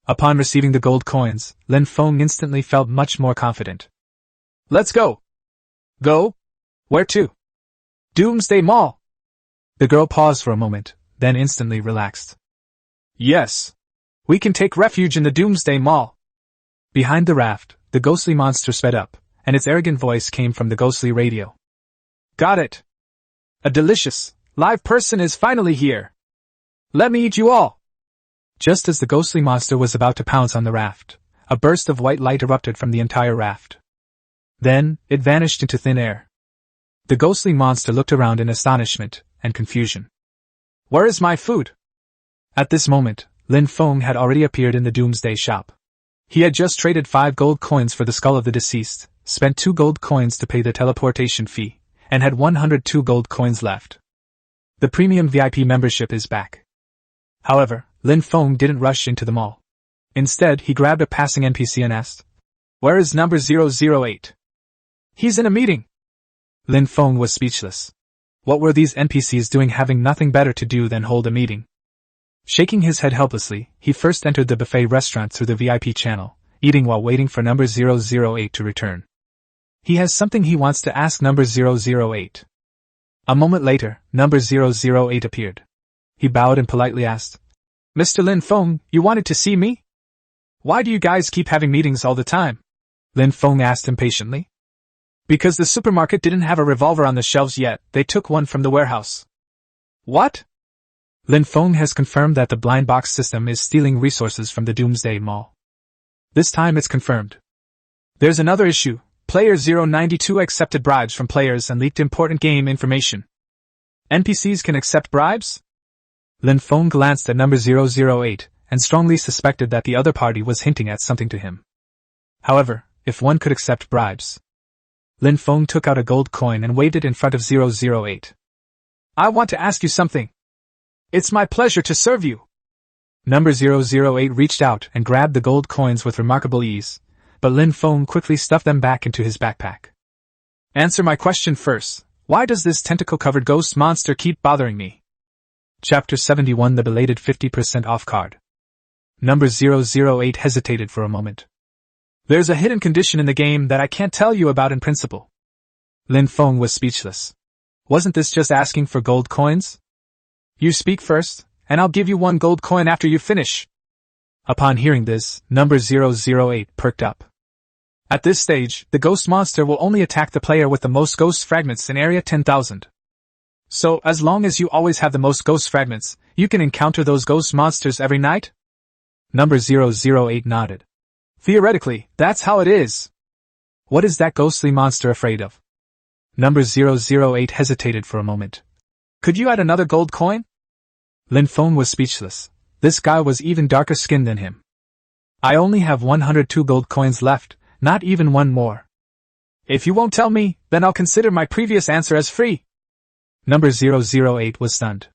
Upon receiving the gold coins, Lin Feng instantly felt much more confident. Let's go! Go? Where to? Doomsday Mall! The girl paused for a moment, then instantly relaxed. Yes! We can take refuge in the Doomsday Mall! Behind the raft, the ghostly monster sped up, and its arrogant voice came from the ghostly radio. Got it! A delicious, live person is finally here! Let me eat you all! Just as the ghostly monster was about to pounce on the raft, a burst of white light erupted from the entire raft. Then, it vanished into thin air. The ghostly monster looked around in astonishment and confusion. Where is my food? At this moment, Lin Feng had already appeared in the Doomsday shop. He had just traded 5 gold coins for the skull of the deceased, spent 2 gold coins to pay the teleportation fee, and had 102 gold coins left. The premium VIP membership is back. However, Lin Feng didn't rush into the mall. Instead, he grabbed a passing NPC and asked, "Where is number 008? He's in a meeting." Lin Feng was speechless. What were these NPCs doing having nothing better to do than hold a meeting? Shaking his head helplessly, he first entered the buffet restaurant through the VIP channel, eating while waiting for number 008 to return. He has something he wants to ask number 008. A moment later, number 008 appeared. He bowed and politely asked, "Mr. Lin Feng, you wanted to see me? Why do you guys keep having meetings all the time?" Lin Feng asked impatiently. "Because the supermarket didn't have a revolver on the shelves yet, they took one from the warehouse." "What?" Lin Feng has confirmed that the blind box system is stealing resources from the Doomsday Mall. This time it's confirmed. There's another issue. Player 092 accepted bribes from players and leaked important game information. NPCs can accept bribes? Lin Feng glanced at number 008 and strongly suspected that the other party was hinting at something to him. However, if one could accept bribes. Lin Feng took out a gold coin and waved it in front of 008. "I want to ask you something. It's my pleasure to serve you." Number 008 reached out and grabbed the gold coins with remarkable ease, but Lin Feng quickly stuffed them back into his backpack. "Answer my question first. Why does this tentacle-covered ghost monster keep bothering me?" Chapter 71 The Belated 50% Off Card. Number 008 hesitated for a moment. "There's a hidden condition in the game that I can't tell you about in principle." Lin Feng was speechless. Wasn't this just asking for gold coins? "You speak first, and I'll give you 1 gold coin after you finish." Upon hearing this, number 008 perked up. At this stage, the ghost monster will only attack the player with the most ghost fragments in area 10,000. So, as long as you always have the most ghost fragments, you can encounter those ghost monsters every night? Number 008 nodded. "Theoretically, that's how it is." "What is that ghostly monster afraid of?" Number 008 hesitated for a moment. "Could you add another gold coin?" Lin Feng was speechless. This guy was even darker skinned than him. "I only have 102 gold coins left, not even one more." "If you won't tell me, then I'll consider my previous answer as free." Number 008 was stunned.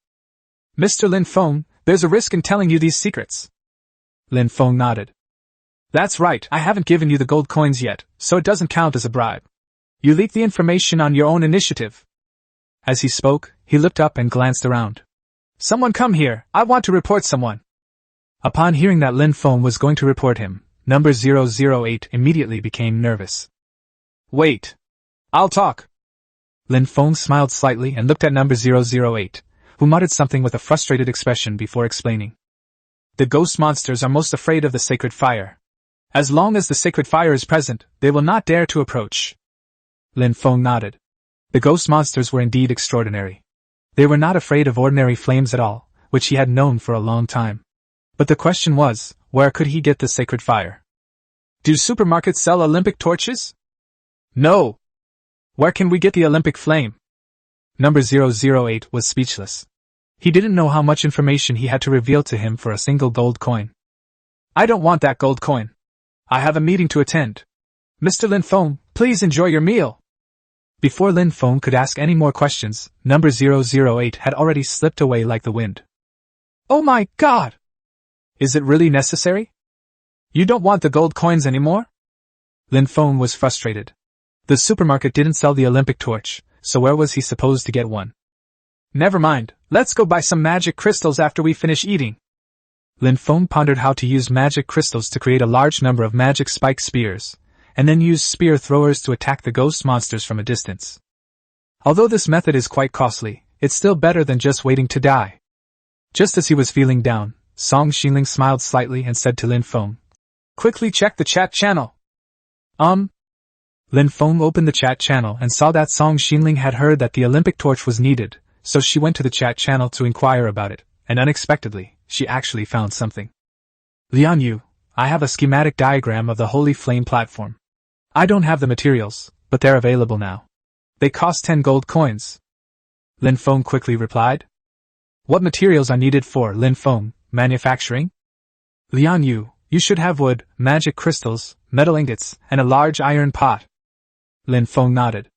"Mr. Lin Feng, there's a risk in telling you these secrets." Lin Feng nodded. "That's right, I haven't given you the gold coins yet, so it doesn't count as a bribe. You leaked the information on your own initiative." As he spoke, he looked up and glanced around. "Someone come here, I want to report someone." Upon hearing that Lin Feng was going to report him, number 008 immediately became nervous. "Wait. I'll talk." Lin Feng smiled slightly and looked at number 008, who muttered something with a frustrated expression before explaining. "The ghost monsters are most afraid of the sacred fire. As long as the sacred fire is present, they will not dare to approach." Lin Feng nodded. The ghost monsters were indeed extraordinary. They were not afraid of ordinary flames at all, which he had known for a long time. But the question was, where could he get the sacred fire? "Do supermarkets sell Olympic torches?" "No." "Where can we get the Olympic flame?" Number 008 was speechless. He didn't know how much information he had to reveal to him for a single gold coin. "I don't want that gold coin. I have a meeting to attend. Mr. Lin Feng, please enjoy your meal." Before Lin Feng could ask any more questions, number 008 had already slipped away like the wind. "Oh my God! Is it really necessary? You don't want the gold coins anymore?" Lin Feng was frustrated. The supermarket didn't sell the Olympic torch, so where was he supposed to get one? "Never mind, let's go buy some magic crystals after we finish eating." Lin Feng pondered how to use magic crystals to create a large number of magic spike spears, and then use spear throwers to attack the ghost monsters from a distance. Although this method is quite costly, it's still better than just waiting to die. Just as he was feeling down, Song Xinling smiled slightly and said to Lin Feng, "Quickly check the chat channel." Lin Feng opened the chat channel and saw that Song Xinling had heard that the Olympic torch was needed, so she went to the chat channel to inquire about it, and unexpectedly, she actually found something. Lian Yu, I have a schematic diagram of the Holy Flame platform. I don't have the materials, but they're available now. They cost 10 gold coins. Lin Feng quickly replied. What materials are needed for Lin Feng manufacturing? Lian Yu, you should have wood, magic crystals, metal ingots, and a large iron pot. Lin Feng nodded.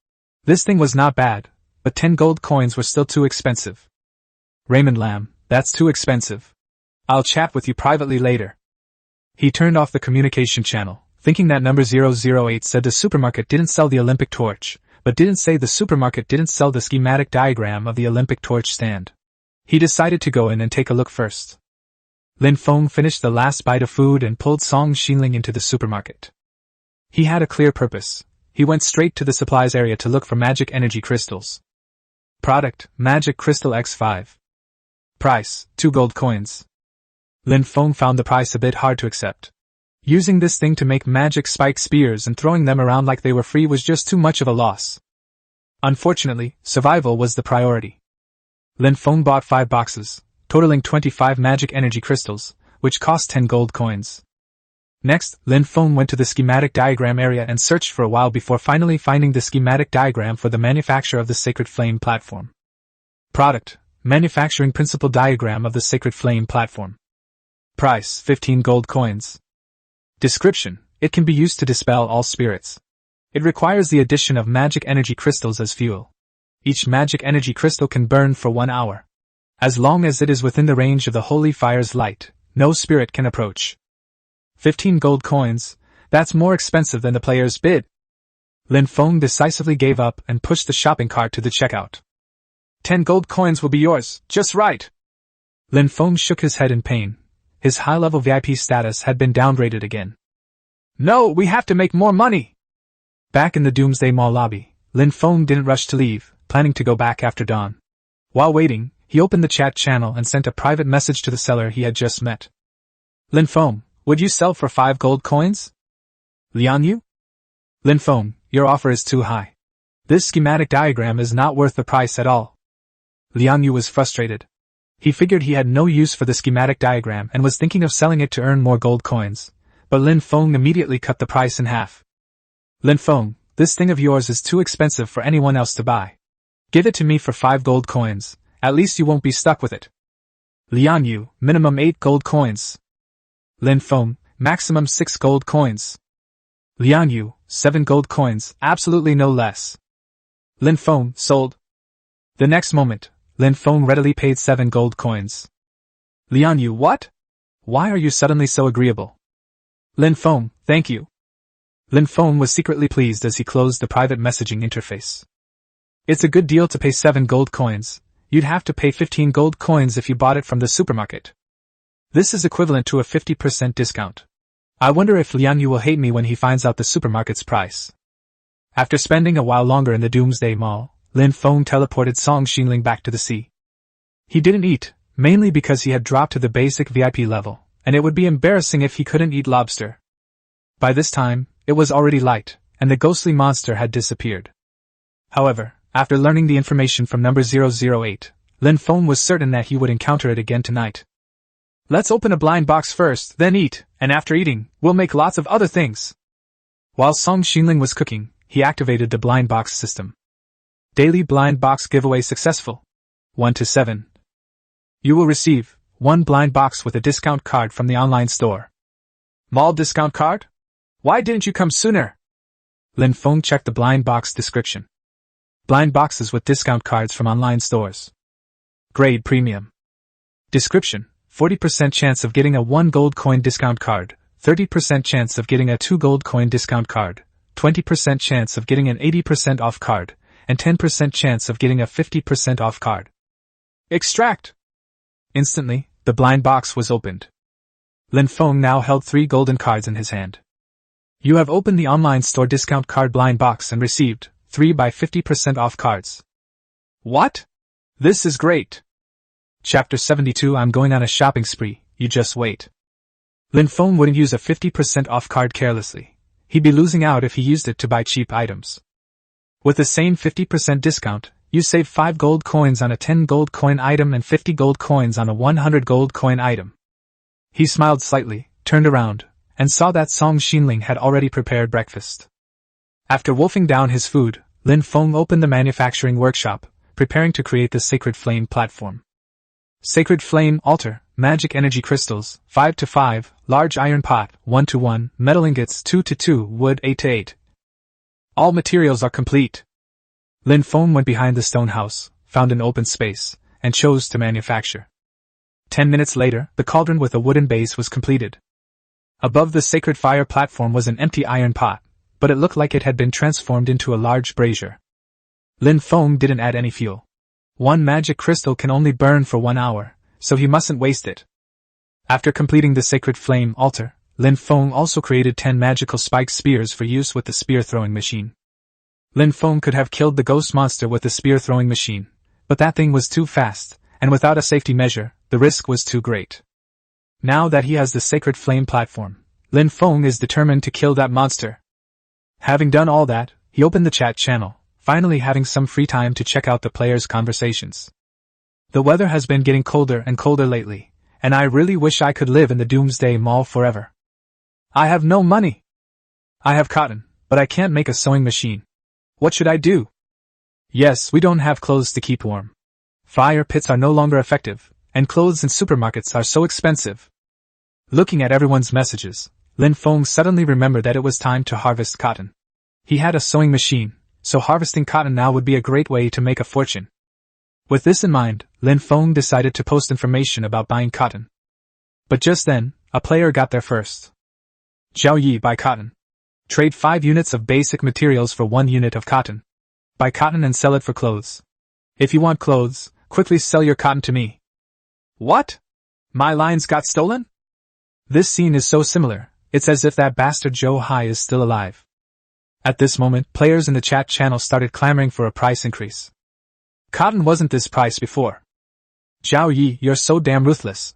This thing was not bad, but 10 gold coins were still too expensive. Raymond Lam, that's too expensive. I'll chat with you privately later. He turned off the communication channel, thinking that number 008 said the supermarket didn't sell the Olympic torch, but didn't say the supermarket didn't sell the schematic diagram of the Olympic torch stand. He decided to go in and take a look first. Lin Feng finished the last bite of food and pulled Song Xinling into the supermarket. He had a clear purpose. He went straight to the supplies area to look for magic energy crystals. Product, Magic Crystal X5. Price, 2 gold coins. Lin Feng found the price a bit hard to accept. Using this thing to make magic spike spears and throwing them around like they were free was just too much of a loss. Unfortunately, survival was the priority. Lin Feng bought 5 boxes, totaling 25 magic energy crystals, which cost 10 gold coins. Next, Lin Feng went to the schematic diagram area and searched for a while before finally finding the schematic diagram for the manufacture of the Sacred Flame platform. Product, Manufacturing Principle Diagram of the Sacred Flame platform. Price, 15 gold coins. Description, it can be used to dispel all spirits. It requires the addition of magic energy crystals as fuel. Each magic energy crystal can burn for 1 hour. As long as it is within the range of the holy fire's light, no spirit can approach. 15 gold coins, that's more expensive than the player's bid. Lin Feng decisively gave up and pushed the shopping cart to the checkout. 10 gold coins will be yours, just right. Lin Feng shook his head in pain. His high-level VIP status had been downgraded again. No, we have to make more money! Back in the Doomsday Mall lobby, Lin Feng didn't rush to leave, planning to go back after dawn. While waiting, he opened the chat channel and sent a private message to the seller he had just met. Lin Feng, would you sell for 5 gold coins? Lian Yu? Lin Feng, your offer is too high. This schematic diagram is not worth the price at all. Lian Yu was frustrated. He figured he had no use for the schematic diagram and was thinking of selling it to earn more gold coins, but Lin Feng immediately cut the price in half. Lin Feng, this thing of yours is too expensive for anyone else to buy. Give it to me for 5 gold coins, at least you won't be stuck with it. Lian Yu, minimum 8 gold coins. Lin Feng, maximum 6 gold coins. Lian Yu, 7 gold coins, absolutely no less. Lin Feng, sold. The next moment, Lin Feng readily paid 7 gold coins. Lian Yu, what? Why are you suddenly so agreeable? Lin Feng, thank you. Lin Feng was secretly pleased as he closed the private messaging interface. It's a good deal to pay 7 gold coins. You'd have to pay 15 gold coins if you bought it from the supermarket. This is equivalent to a 50% discount. I wonder if Lian Yu will hate me when he finds out the supermarket's price. After spending a while longer in the Doomsday Mall, Lin Feng teleported Song Xinling back to the sea. He didn't eat, mainly because he had dropped to the basic VIP level, and it would be embarrassing if he couldn't eat lobster. By this time, it was already light, and the ghostly monster had disappeared. However, after learning the information from number 008, Lin Feng was certain that he would encounter it again tonight. Let's open a blind box first, then eat, and after eating, we'll make lots of other things. While Song Xinling was cooking, he activated the blind box system. Daily blind box giveaway successful. 1 to 7. You will receive 1 blind box with a discount card from the online store. Mall discount card? Why didn't you come sooner? Lin Feng checked the blind box description. Blind boxes with discount cards from online stores. Grade Premium. Description: 40% chance of getting a 1 gold coin discount card, 30% chance of getting a 2 gold coin discount card, 20% chance of getting an 80% off card, and 10% chance of getting a 50% off card. Extract! Instantly, the blind box was opened. Lin Feng now held 3 golden cards in his hand. You have opened the online store discount card blind box and received 3 by 50% off cards. What? This is great! Chapter 72. I'm going on a shopping spree, you just wait. Lin Feng wouldn't use a 50% off card carelessly. He'd be losing out if he used it to buy cheap items. With the same 50% discount, You save 5 gold coins on a 10 gold coin item and 50 gold coins on a 100 gold coin item. He smiled slightly, turned around, and saw that Song Xinling had already prepared breakfast. After wolfing down his food, Lin Feng opened the manufacturing workshop, preparing to create the Sacred Flame platform. Sacred Flame altar, magic energy crystals, 5-5, large iron pot, 1-1, metal ingots 2-2, wood 8-8. All materials are complete. Lin Feng went behind the stone house, found an open space, and chose to manufacture. 10 minutes later, the cauldron with a wooden base was completed. Above the sacred fire platform was an empty iron pot, but it looked like it had been transformed into a large brazier. Lin Feng didn't add any fuel. One magic crystal can only burn for 1 hour, so he mustn't waste it. After completing the sacred flame altar, Lin Feng also created 10 magical spike spears for use with the spear-throwing machine. Lin Feng could have killed the ghost monster with the spear-throwing machine, but that thing was too fast, and without a safety measure, the risk was too great. Now that he has the sacred flame platform, Lin Feng is determined to kill that monster. Having done all that, he opened the chat channel, finally having some free time to check out the players' conversations. The weather has been getting colder and colder lately, and I really wish I could live in the Doomsday Mall forever. I have no money. I have cotton, but I can't make a sewing machine. What should I do? Yes, we don't have clothes to keep warm. Fire pits are no longer effective, and clothes in supermarkets are so expensive. Looking at everyone's messages, Lin Feng suddenly remembered that it was time to harvest cotton. He had a sewing machine, so harvesting cotton now would be a great way to make a fortune. With this in mind, Lin Feng decided to post information about buying cotton. But just then, a player got there first. Zhao Yi buy cotton. Trade 5 units of basic materials for 1 unit of cotton. Buy cotton and sell it for clothes. If you want clothes, quickly sell your cotton to me. What? My lines got stolen? This scene is so similar, it's as if that bastard Zhou Hai is still alive. At this moment, players in the chat channel started clamoring for a price increase. Cotton wasn't this price before. Zhao Yi, you're so damn ruthless.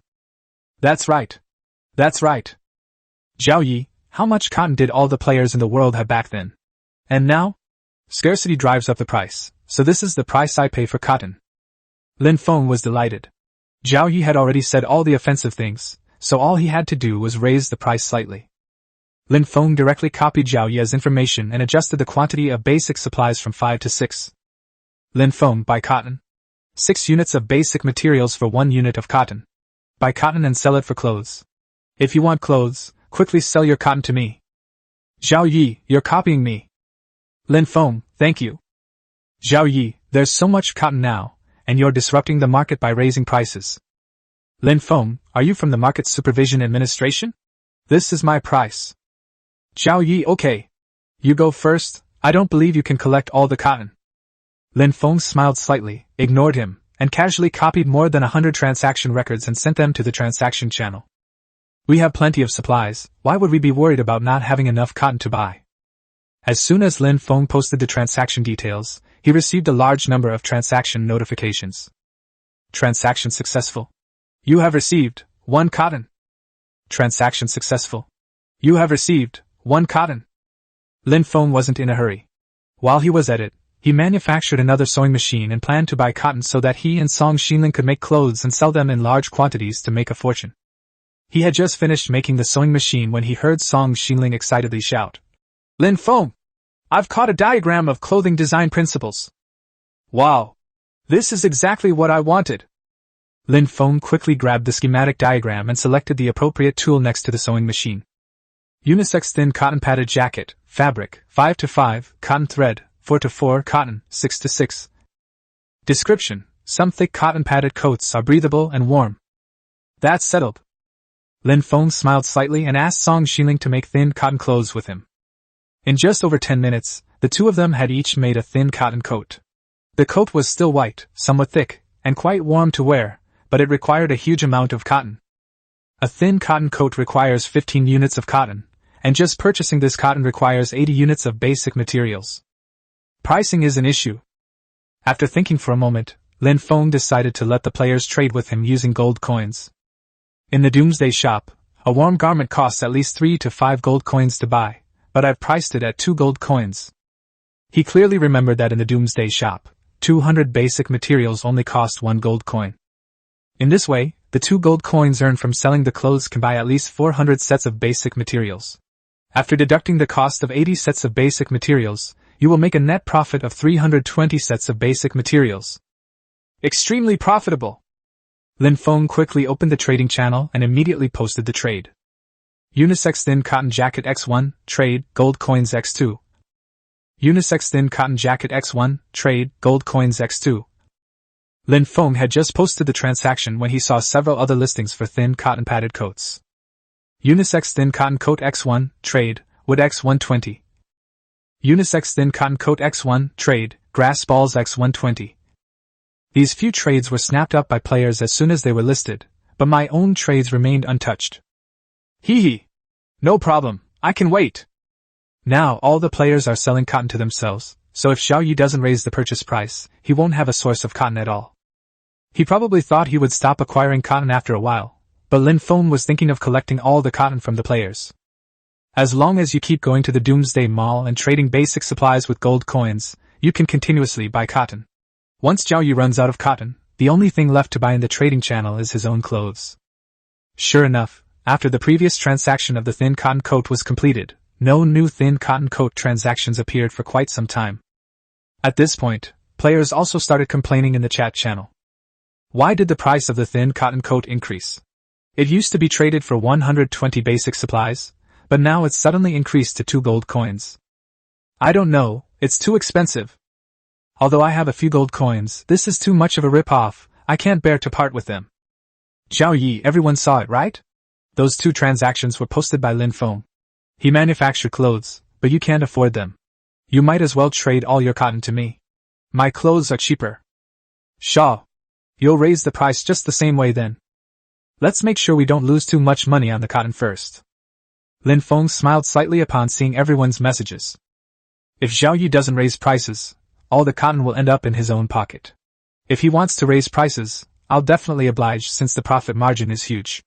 That's right. That's right. Zhao Yi, how much cotton did all the players in the world have back then? And now? Scarcity drives up the price, so this is the price I pay for cotton. Lin Feng was delighted. Zhao Yi had already said all the offensive things, so all he had to do was raise the price slightly. Lin Feng directly copied Zhao Yi's information and adjusted the quantity of basic supplies from 5 to 6. Lin Feng buy cotton. 6 units of basic materials for 1 unit of cotton. Buy cotton and sell it for clothes. If you want clothes, quickly sell your cotton to me. Zhao Yi, you're copying me. Lin Feng, thank you. Zhao Yi, there's so much cotton now, and you're disrupting the market by raising prices. Lin Feng, are you from the Market Supervision Administration? This is my price. Zhao Yi, okay. You go first, I don't believe you can collect all the cotton. Lin Feng smiled slightly, ignored him, and casually copied more than 100 transaction records and sent them to the transaction channel. We have plenty of supplies, why would we be worried about not having enough cotton to buy? As soon as Lin Feng posted the transaction details, he received a large number of transaction notifications. Transaction successful. You have received 1 cotton. Transaction successful. You have received 1 cotton. Lin Feng wasn't in a hurry. While he was at it, he manufactured another sewing machine and planned to buy cotton so that he and Song Xinling could make clothes and sell them in large quantities to make a fortune. He had just finished making the sewing machine when he heard Song Xinling excitedly shout, Lin Feng! I've caught a diagram of clothing design principles. Wow! This is exactly what I wanted. Lin Feng quickly grabbed the schematic diagram and selected the appropriate tool next to the sewing machine. Unisex thin cotton padded jacket, fabric, 5-5, cotton thread, 4-4, cotton, 6-6. Description: some thick cotton padded coats are breathable and warm. That's settled. Lin Feng smiled slightly and asked Song Xinling to make thin cotton clothes with him. In just over 10 minutes, the two of them had each made a thin cotton coat. The coat was still white, somewhat thick, and quite warm to wear, but it required a huge amount of cotton. A thin cotton coat requires 15 units of cotton, and just purchasing this cotton requires 80 units of basic materials. Pricing is an issue. After thinking for a moment, Lin Feng decided to let the players trade with him using gold coins. In the Doomsday shop, a warm garment costs at least 3 to 5 gold coins to buy, but I've priced it at 2 gold coins. He clearly remembered that in the Doomsday shop, 200 basic materials only cost 1 gold coin. In this way, the 2 gold coins earned from selling the clothes can buy at least 400 sets of basic materials. After deducting the cost of 80 sets of basic materials, you will make a net profit of 320 sets of basic materials. Extremely profitable! Lin Feng quickly opened the trading channel and immediately posted the trade. Unisex thin cotton jacket X1, trade, gold coins X2. Unisex thin cotton jacket X1, trade, gold coins X2. Lin Feng had just posted the transaction when he saw several other listings for thin cotton padded coats. Unisex thin cotton coat X1, trade, wood X120. Unisex thin cotton coat X1, trade, grass balls X120. These few trades were snapped up by players as soon as they were listed, but my own trades remained untouched. Hee hee. No problem, I can wait. Now all the players are selling cotton to themselves, so if Xiao Yi doesn't raise the purchase price, he won't have a source of cotton at all. He probably thought he would stop acquiring cotton after a while, but Lin Feng was thinking of collecting all the cotton from the players. As long as you keep going to the Doomsday Mall and trading basic supplies with gold coins, you can continuously buy cotton. Once Xiao Yi runs out of cotton, the only thing left to buy in the trading channel is his own clothes. Sure enough, after the previous transaction of the thin cotton coat was completed, no new thin cotton coat transactions appeared for quite some time. At this point, players also started complaining in the chat channel. Why did the price of the thin cotton coat increase? It used to be traded for 120 basic supplies, but now it's suddenly increased to 2 gold coins. I don't know, it's too expensive. Although I have a few gold coins, this is too much of a rip-off, I can't bear to part with them. Xiao Yi, everyone saw it, right? Those 2 transactions were posted by Lin Feng. He manufactured clothes, but you can't afford them. You might as well trade all your cotton to me. My clothes are cheaper. Shaw. You'll raise the price just the same way then. Let's make sure we don't lose too much money on the cotton first. Lin Feng smiled slightly upon seeing everyone's messages. If Xiao Yi doesn't raise prices, all the cotton will end up in his own pocket. If he wants to raise prices, I'll definitely oblige since the profit margin is huge.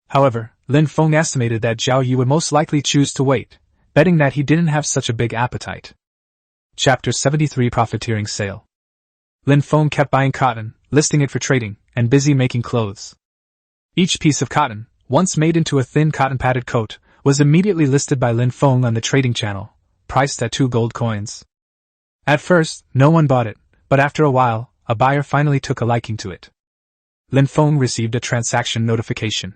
However, Lin Feng estimated that Xiao Yi would most likely choose to wait, betting that he didn't have such a big appetite. Chapter 73 Profiteering Sale. Lin Feng kept buying cotton, listing it for trading, and busy making clothes. Each piece of cotton, once made into a thin cotton padded coat, was immediately listed by Lin Feng on the trading channel, priced at 2 gold coins. At first, no one bought it, but after a while, a buyer finally took a liking to it. Lin Feng received a transaction notification.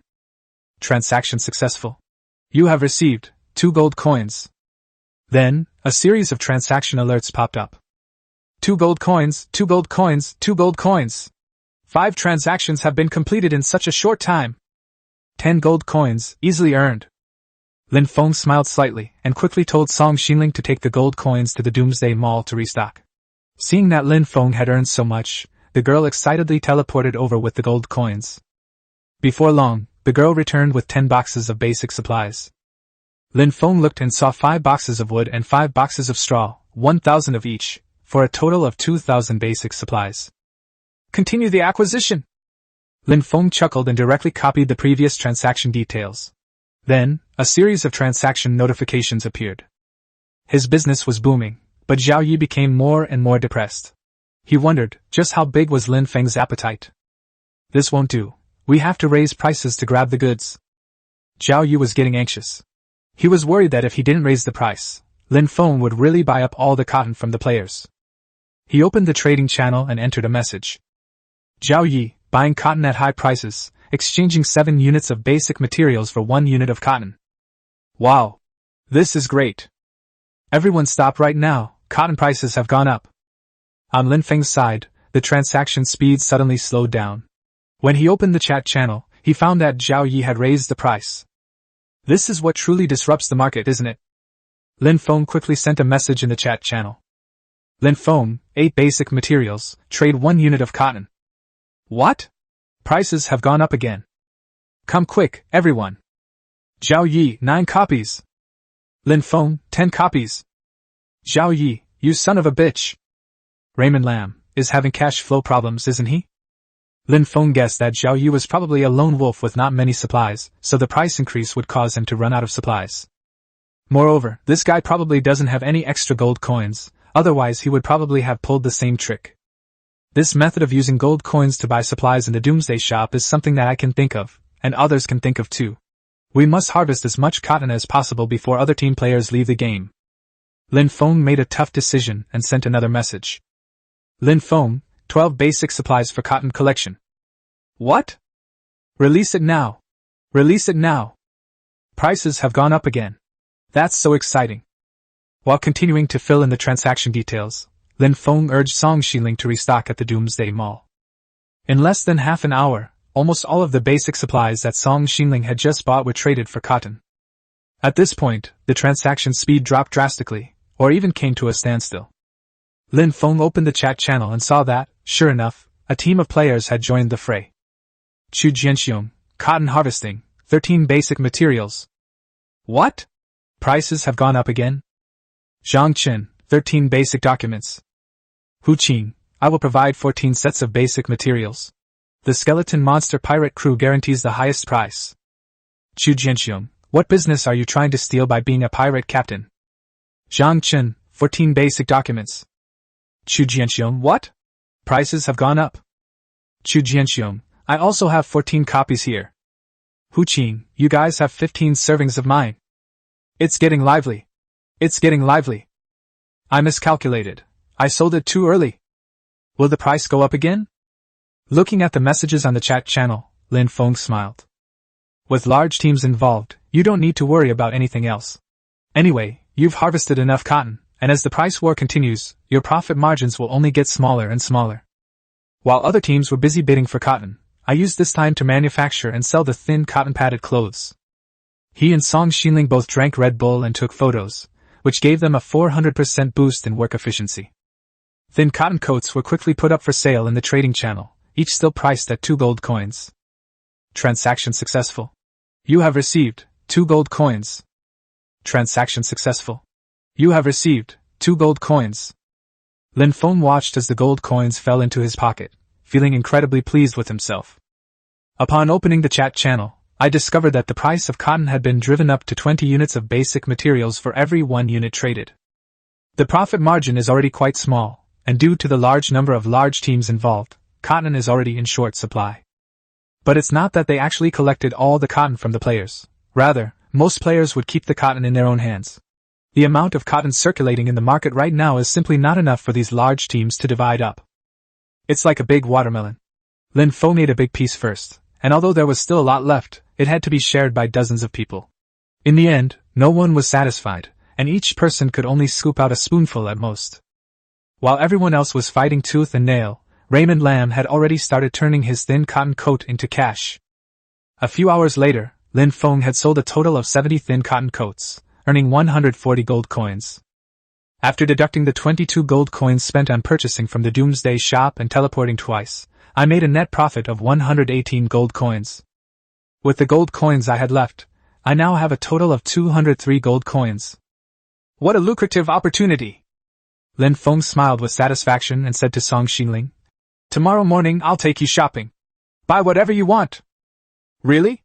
Transaction successful. You have received 2 gold coins. Then, a series of transaction alerts popped up. 2 gold coins, 2 gold coins, 2 gold coins. 5 transactions have been completed in such a short time. 10 gold coins, easily earned. Lin Feng smiled slightly and quickly told Song Xinling to take the gold coins to the Doomsday Mall to restock. Seeing that Lin Feng had earned so much, the girl excitedly teleported over with the gold coins. Before long, the girl returned with 10 boxes of basic supplies. Lin Feng looked and saw 5 boxes of wood and 5 boxes of straw, 1,000 of each, for a total of 2,000 basic supplies. Continue the acquisition! Lin Feng chuckled and directly copied the previous transaction details. Then, a series of transaction notifications appeared. His business was booming, but Xiao Yi became more and more depressed. He wondered just how big was Lin Feng's appetite. This won't do. We have to raise prices to grab the goods. Xiao Yi was getting anxious. He was worried that if he didn't raise the price, Lin Feng would really buy up all the cotton from the players. He opened the trading channel and entered a message. Xiao Yi, buying cotton at high prices, exchanging 7 units of basic materials for 1 unit of cotton. Wow! This is great! Everyone stop right now, cotton prices have gone up. On Lin Feng's side, the transaction speed suddenly slowed down. When he opened the chat channel, he found that Xiao Yi had raised the price. This is what truly disrupts the market, isn't it? Lin Feng quickly sent a message in the chat channel. Lin Feng, 8 basic materials, trade 1 unit of cotton. What? Prices have gone up again. Come quick, everyone. Xiao Yi, 9 copies. Lin Feng, 10 copies. Xiao Yi, you son of a bitch. Raymond Lam is having cash flow problems, isn't he? Lin Feng guessed that Xiao Yi was probably a lone wolf with not many supplies, so the price increase would cause him to run out of supplies. Moreover, this guy probably doesn't have any extra gold coins, otherwise he would probably have pulled the same trick. This method of using gold coins to buy supplies in the Doomsday Shop is something that I can think of, and others can think of too. We must harvest as much cotton as possible before other team players leave the game. Lin Feng made a tough decision and sent another message. Lin Feng, 12 basic supplies for cotton collection. What? Release it now. Release it now. Prices have gone up again. That's so exciting. While continuing to fill in the transaction details, Lin Feng urged Song Xiling to restock at the Doomsday Mall. In less than half an hour, almost all of the basic supplies that Song Xiling had just bought were traded for cotton. At this point, the transaction speed dropped drastically, or even came to a standstill. Lin Feng opened the chat channel and saw that, sure enough, a team of players had joined the fray. Chu Jianxiong, cotton harvesting, 13 basic materials. What? Prices have gone up again? Zhang Chen, 13 basic documents. Hu Qing, I will provide 14 sets of basic materials. The skeleton monster pirate crew guarantees the highest price. Chu Jianxiong, what business are you trying to steal by being a pirate captain? Zhang Chen, 14 basic documents. Chu Jianxiong, what? Prices have gone up. Chu Jianxiong, I also have 14 copies here. Hu Qing, you guys have 15 servings of mine. It's getting lively. It's getting lively. I miscalculated. I sold it too early. Will the price go up again? Looking at the messages on the chat channel, Lin Feng smiled. With large teams involved, you don't need to worry about anything else. Anyway, you've harvested enough cotton, and as the price war continues, your profit margins will only get smaller and smaller. While other teams were busy bidding for cotton, I used this time to manufacture and sell the thin cotton-padded clothes. He and Song Xiling both drank Red Bull and took photos, which gave them a 400% boost in work efficiency. Thin cotton coats were quickly put up for sale in the trading channel, each still priced at 2 gold coins. Transaction successful. You have received 2 gold coins. Transaction successful. You have received 2 gold coins. Lin Feng watched as the gold coins fell into his pocket, feeling incredibly pleased with himself. Upon opening the chat channel, I discovered that the price of cotton had been driven up to 20 units of basic materials for every 1 unit traded. The profit margin is already quite small, and due to the large number of large teams involved, cotton is already in short supply. But it's not that they actually collected all the cotton from the players. Rather, most players would keep the cotton in their own hands. The amount of cotton circulating in the market right now is simply not enough for these large teams to divide up. It's like a big watermelon. Lin Feng made a big piece first, and although there was still a lot left, it had to be shared by dozens of people. In the end, no one was satisfied, and each person could only scoop out a spoonful at most. While everyone else was fighting tooth and nail, Raymond Lam had already started turning his thin cotton coat into cash. A few hours later, Lin Feng had sold a total of 70 thin cotton coats, earning 140 gold coins. After deducting the 22 gold coins spent on purchasing from the Doomsday Shop and teleporting twice, I made a net profit of 118 gold coins. With the gold coins I had left, I now have a total of 203 gold coins. What a lucrative opportunity! Lin Feng smiled with satisfaction and said to Song Xiling, "Tomorrow morning I'll take you shopping. Buy whatever you want." "Really?"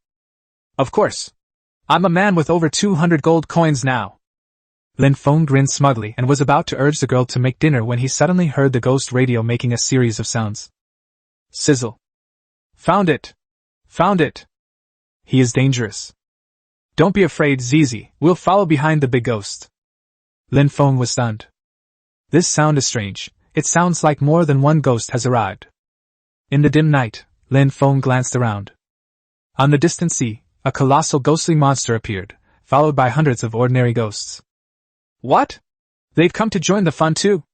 "Of course. I'm a man with over 200 gold coins now." Lin Feng grinned smugly and was about to urge the girl to make dinner when he suddenly heard the ghost radio making a series of sounds. Sizzle. "Found it! Found it! He is dangerous. Don't be afraid, Zizi, we'll follow behind the big ghost." Lin Feng was stunned. This sound is strange. It sounds like more than one ghost has arrived. In the dim night, Lin Feng glanced around. On the distant sea, a colossal ghostly monster appeared, followed by hundreds of ordinary ghosts. What? They've come to join the fun too?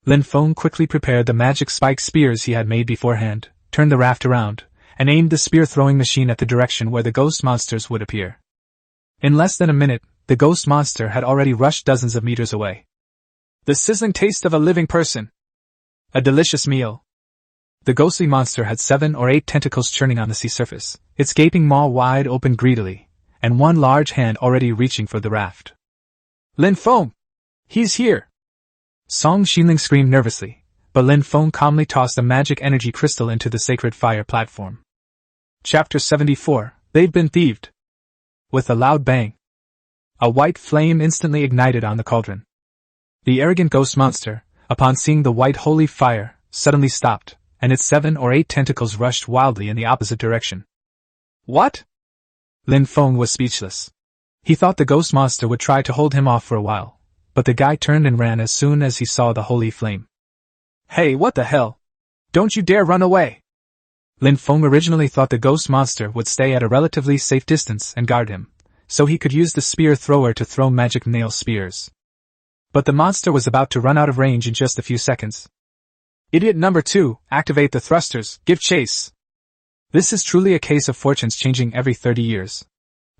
Lin Feng quickly prepared the magic spike spears he had made beforehand, turned the raft around, and aimed the spear-throwing machine at the direction where the ghost monsters would appear. In less than a minute, the ghost monster had already rushed dozens of meters away. The sizzling taste of a living person. A delicious meal. The ghostly monster had 7 or 8 tentacles churning on the sea surface, its gaping maw wide open greedily, and one large hand already reaching for the raft. Lin Feng! He's here! Song Xiling screamed nervously, but Lin Feng calmly tossed a magic energy crystal into the sacred fire platform. Chapter 74, They've Been Thieved. With a loud bang, a white flame instantly ignited on the cauldron. The arrogant ghost monster, upon seeing the white holy fire, suddenly stopped, and its 7 or 8 tentacles rushed wildly in the opposite direction. What? Lin Feng was speechless. He thought the ghost monster would try to hold him off for a while, but the guy turned and ran as soon as he saw the holy flame. Hey, what the hell? Don't you dare run away! Lin Feng originally thought the ghost monster would stay at a relatively safe distance and guard him, so he could use the spear thrower to throw magic nail spears. But the monster was about to run out of range in just a few seconds. Idiot number 2, activate the thrusters, give chase! This is truly a case of fortunes changing every 30 years.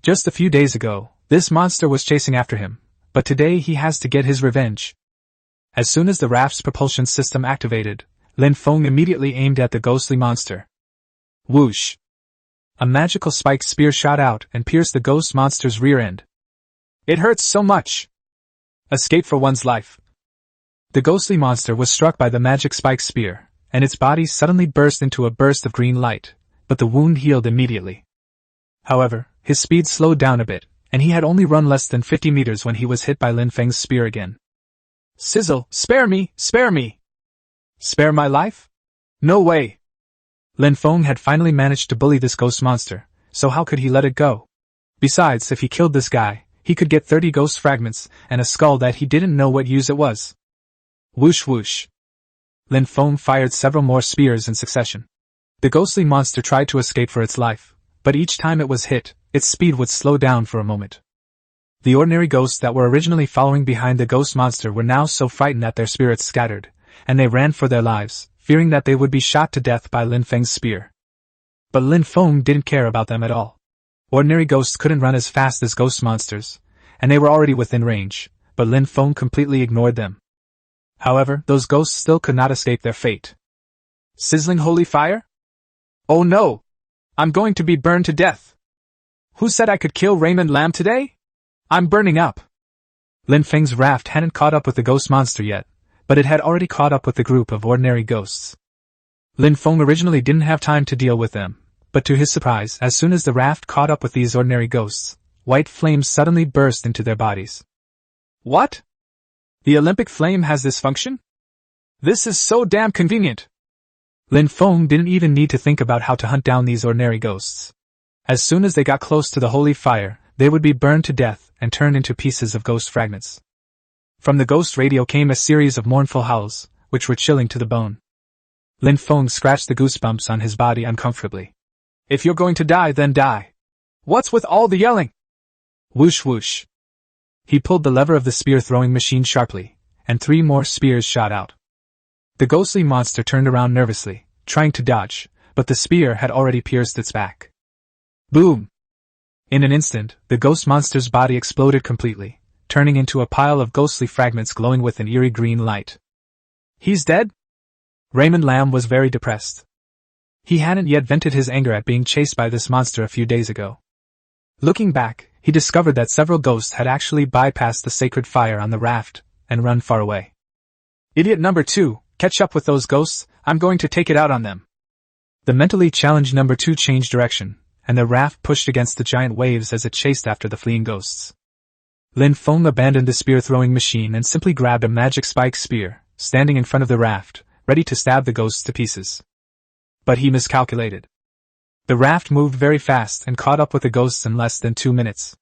Just a few days ago, this monster was chasing after him, but today he has to get his revenge. As soon as the RAFT's propulsion system activated, Lin Feng immediately aimed at the ghostly monster. Whoosh! A magical spiked spear shot out and pierced the ghost monster's rear end. It hurts so much! Escape for one's life. The ghostly monster was struck by the magic spiked spear, and its body suddenly burst into a burst of green light, but the wound healed immediately. However, his speed slowed down a bit, and he had only run less than 50 meters when he was hit by Lin Feng's spear again. Sizzle, spare me, spare me! Spare my life? No way! Lin Feng had finally managed to bully this ghost monster, so how could he let it go? Besides, if he killed this guy, he could get 30 ghost fragments and a skull that he didn't know what use it was. Whoosh whoosh. Lin Feng fired several more spears in succession. The ghostly monster tried to escape for its life, but each time it was hit, its speed would slow down for a moment. The ordinary ghosts that were originally following behind the ghost monster were now so frightened that their spirits scattered, and they ran for their lives, fearing that they would be shot to death by Lin Feng's spear. But Lin Feng didn't care about them at all. Ordinary ghosts couldn't run as fast as ghost monsters, and they were already within range, but Lin Feng completely ignored them. However, those ghosts still could not escape their fate. Sizzling holy fire? Oh no! I'm going to be burned to death! Who said I could kill Raymond Lam today? I'm burning up! Lin Feng's raft hadn't caught up with the ghost monster yet, but it had already caught up with the group of ordinary ghosts. Lin Feng originally didn't have time to deal with them, but to his surprise, as soon as the raft caught up with these ordinary ghosts, white flames suddenly burst into their bodies. What? The Olympic flame has this function? This is so damn convenient! Lin Feng didn't even need to think about how to hunt down these ordinary ghosts. As soon as they got close to the holy fire, they would be burned to death and turned into pieces of ghost fragments. From the ghost radio came a series of mournful howls, which were chilling to the bone. Lin Feng scratched the goosebumps on his body uncomfortably. If you're going to die, then die. What's with all the yelling? Whoosh whoosh. He pulled the lever of the spear-throwing machine sharply, and 3 more spears shot out. The ghostly monster turned around nervously, trying to dodge, but the spear had already pierced its back. Boom! In an instant, the ghost monster's body exploded completely, turning into a pile of ghostly fragments glowing with an eerie green light. He's dead? Raymond Lam was very depressed. He hadn't yet vented his anger at being chased by this monster a few days ago. Looking back, he discovered that several ghosts had actually bypassed the sacred fire on the raft and run far away. Idiot number 2, catch up with those ghosts, I'm going to take it out on them. The mentally challenged number 2 changed direction, and the raft pushed against the giant waves as it chased after the fleeing ghosts. Lin Feng abandoned the spear-throwing machine and simply grabbed a magic spike spear, standing in front of the raft, ready to stab the ghosts to pieces. But he miscalculated. The raft moved very fast and caught up with the ghosts in less than 2 minutes.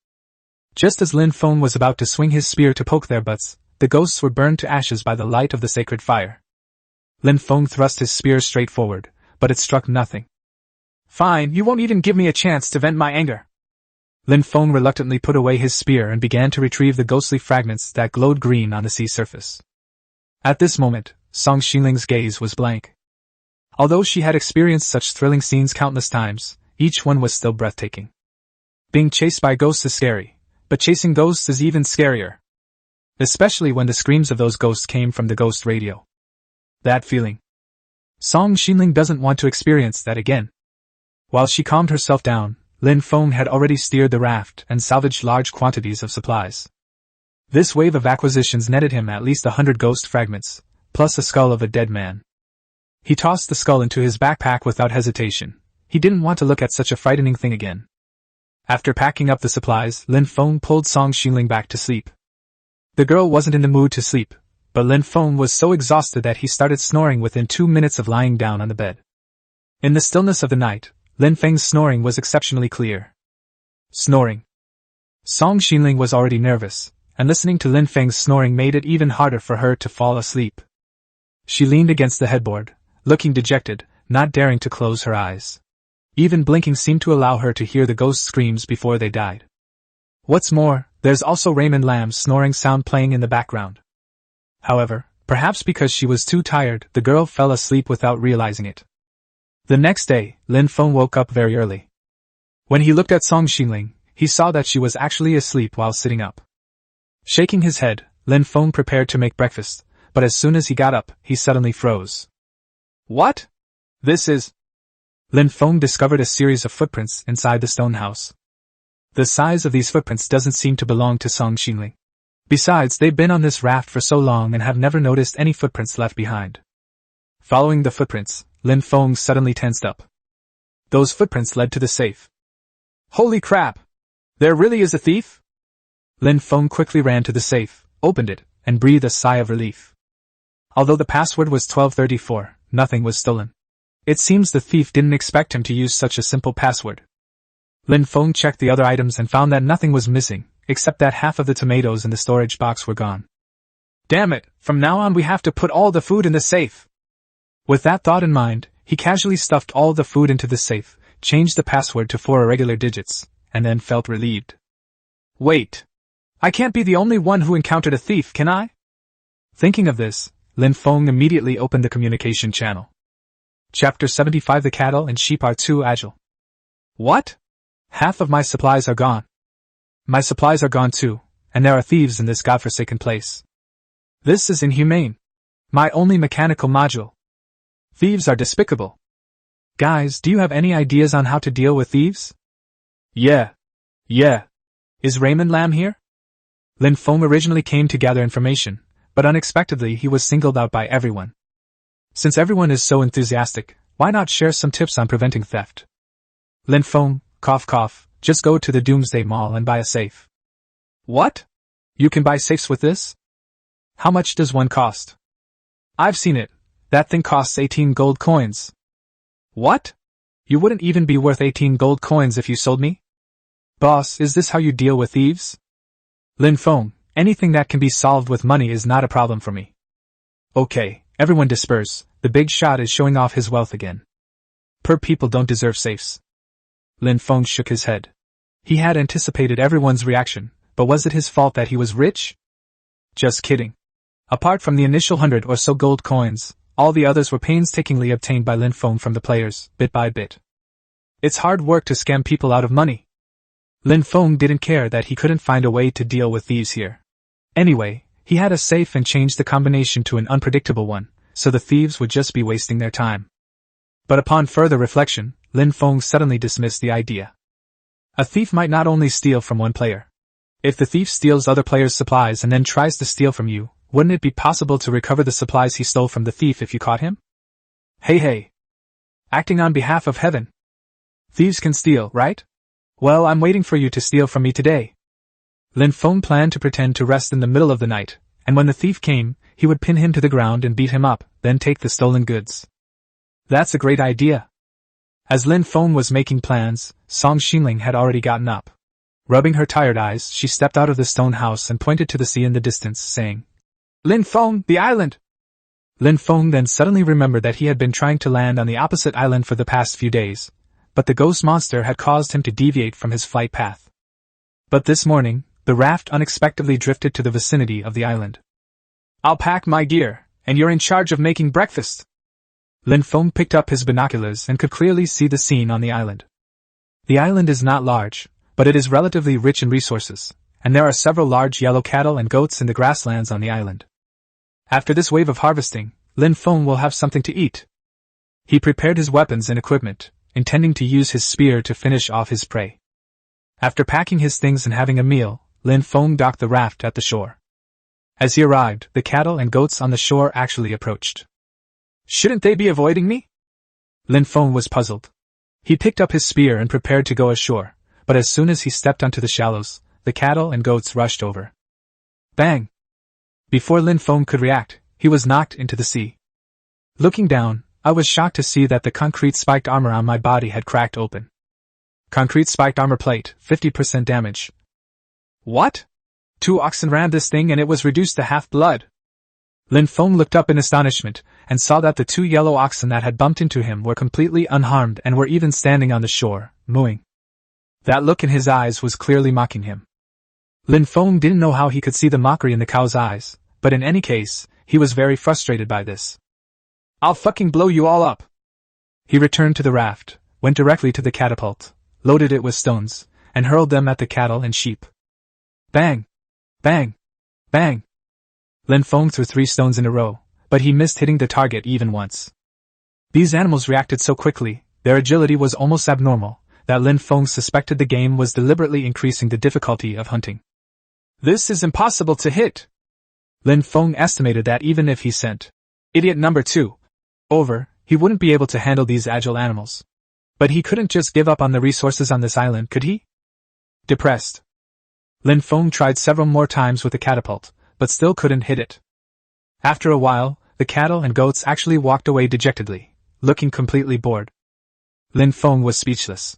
Just as Lin Feng was about to swing his spear to poke their butts, the ghosts were burned to ashes by the light of the sacred fire. Lin Feng thrust his spear straight forward, but it struck nothing. Fine, you won't even give me a chance to vent my anger. Lin Feng reluctantly put away his spear and began to retrieve the ghostly fragments that glowed green on the sea surface. At this moment, Song Xinling's gaze was blank. Although she had experienced such thrilling scenes countless times, each one was still breathtaking. Being chased by ghosts is scary, but chasing ghosts is even scarier. Especially when the screams of those ghosts came from the ghost radio. That feeling. Song Xinling doesn't want to experience that again. While she calmed herself down, Lin Feng had already steered the raft and salvaged large quantities of supplies. This wave of acquisitions netted him at least 100 ghost fragments, plus a skull of a dead man. He tossed the skull into his backpack without hesitation. He didn't want to look at such a frightening thing again. After packing up the supplies, Lin Feng pulled Song Xinling back to sleep. The girl wasn't in the mood to sleep, but Lin Feng was so exhausted that he started snoring within 2 minutes of lying down on the bed. In the stillness of the night, Lin Feng's snoring was exceptionally clear. Snoring. Song Xinling was already nervous, and listening to Lin Feng's snoring made it even harder for her to fall asleep. She leaned against the headboard, looking dejected, not daring to close her eyes. Even blinking seemed to allow her to hear the ghost screams before they died. What's more, there's also Raymond Lam's snoring sound playing in the background. However, perhaps because she was too tired, the girl fell asleep without realizing it. The next day, Lin Feng woke up very early. When he looked at Song Xinling, he saw that she was actually asleep while sitting up. Shaking his head, Lin Feng prepared to make breakfast, but as soon as he got up, he suddenly froze. What? This is... Lin Feng discovered a series of footprints inside the stone house. The size of these footprints doesn't seem to belong to Song Xinling. Besides, they've been on this raft for so long and have never noticed any footprints left behind. Following the footprints, Lin Feng suddenly tensed up. Those footprints led to the safe. Holy crap! There really is a thief? Lin Feng quickly ran to the safe, opened it, and breathed a sigh of relief. Although the password was 1234, nothing was stolen. It seems the thief didn't expect him to use such a simple password. Lin Feng checked the other items and found that nothing was missing, except that half of the tomatoes in the storage box were gone. Damn it, from now on we have to put all the food in the safe. With that thought in mind, he casually stuffed all the food into the safe, changed the password to 4 irregular digits, and then felt relieved. Wait. I can't be the only one who encountered a thief, can I? Thinking of this, Lin Feng immediately opened the communication channel. Chapter 75 The cattle and sheep are too agile. What? Half of my supplies are gone. My supplies are gone too, and there are thieves in this godforsaken place. This is inhumane. My only mechanical module. Thieves are despicable. Guys, do you have any ideas on how to deal with thieves? Yeah. Is Raymond Lam here? Lin Feng originally came to gather information, but unexpectedly he was singled out by everyone. Since everyone is so enthusiastic, why not share some tips on preventing theft? Lin Feng, cough, just go to the Doomsday Mall and buy a safe. What? You can buy safes with this? How much does one cost? I've seen it. That thing costs 18 gold coins. What? You wouldn't even be worth 18 gold coins if you sold me? Boss, is this how you deal with thieves? Lin Feng, anything that can be solved with money is not a problem for me. Okay, everyone disperse, the big shot is showing off his wealth again. Poor people don't deserve safes. Lin Feng shook his head. He had anticipated everyone's reaction, but was it his fault that he was rich? Just kidding. Apart from the initial 100 or so gold coins, all the others were painstakingly obtained by Lin Feng from the players, bit by bit. It's hard work to scam people out of money. Lin Feng didn't care that he couldn't find a way to deal with thieves here. Anyway, he had a safe and changed the combination to an unpredictable one, so the thieves would just be wasting their time. But upon further reflection, Lin Feng suddenly dismissed the idea. A thief might not only steal from one player. If the thief steals other players' supplies and then tries to steal from you, wouldn't it be possible to recover the supplies he stole from the thief if you caught him? Hey. Acting on behalf of heaven. Thieves can steal, right? Well, I'm waiting for you to steal from me today. Lin Feng planned to pretend to rest in the middle of the night, and when the thief came, he would pin him to the ground and beat him up, then take the stolen goods. That's a great idea. As Lin Feng was making plans, Song Xinling had already gotten up. Rubbing her tired eyes, she stepped out of the stone house and pointed to the sea in the distance, saying, Lin Feng, the island! Lin Feng then suddenly remembered that he had been trying to land on the opposite island for the past few days, but the ghost monster had caused him to deviate from his flight path. But this morning, the raft unexpectedly drifted to the vicinity of the island. I'll pack my gear, and you're in charge of making breakfast. Lin Feng picked up his binoculars and could clearly see the scene on the island. The island is not large, but it is relatively rich in resources, and there are several large yellow cattle and goats in the grasslands on the island. After this wave of harvesting, Lin Feng will have something to eat. He prepared his weapons and equipment, intending to use his spear to finish off his prey. After packing his things and having a meal, Lin Feng docked the raft at the shore. As he arrived, the cattle and goats on the shore actually approached. Shouldn't they be avoiding me? Lin Feng was puzzled. He picked up his spear and prepared to go ashore, but as soon as he stepped onto the shallows, the cattle and goats rushed over. Bang! Before Lin Feng could react, he was knocked into the sea. Looking down, I was shocked to see that the concrete spiked armor on my body had cracked open. Concrete spiked armor plate, 50% damage. What? 2 oxen rammed this thing and it was reduced to half blood. Lin Feng looked up in astonishment, and saw that the 2 yellow oxen that had bumped into him were completely unharmed and were even standing on the shore, mooing. That look in his eyes was clearly mocking him. Lin Feng didn't know how he could see the mockery in the cow's eyes, but in any case, he was very frustrated by this. I'll fucking blow you all up! He returned to the raft, went directly to the catapult, loaded it with stones, and hurled them at the cattle and sheep. Bang! Bang! Bang! Lin Feng threw 3 stones in a row, but he missed hitting the target even once. These animals reacted so quickly, their agility was almost abnormal, that Lin Feng suspected the game was deliberately increasing the difficulty of hunting. This is impossible to hit! Lin Feng estimated that even if he sent idiot number 2 over, he wouldn't be able to handle these agile animals. But he couldn't just give up on the resources on this island, could he? Depressed, Lin Feng tried several more times with the catapult, but still couldn't hit it. After a while, the cattle and goats actually walked away dejectedly, looking completely bored. Lin Feng was speechless.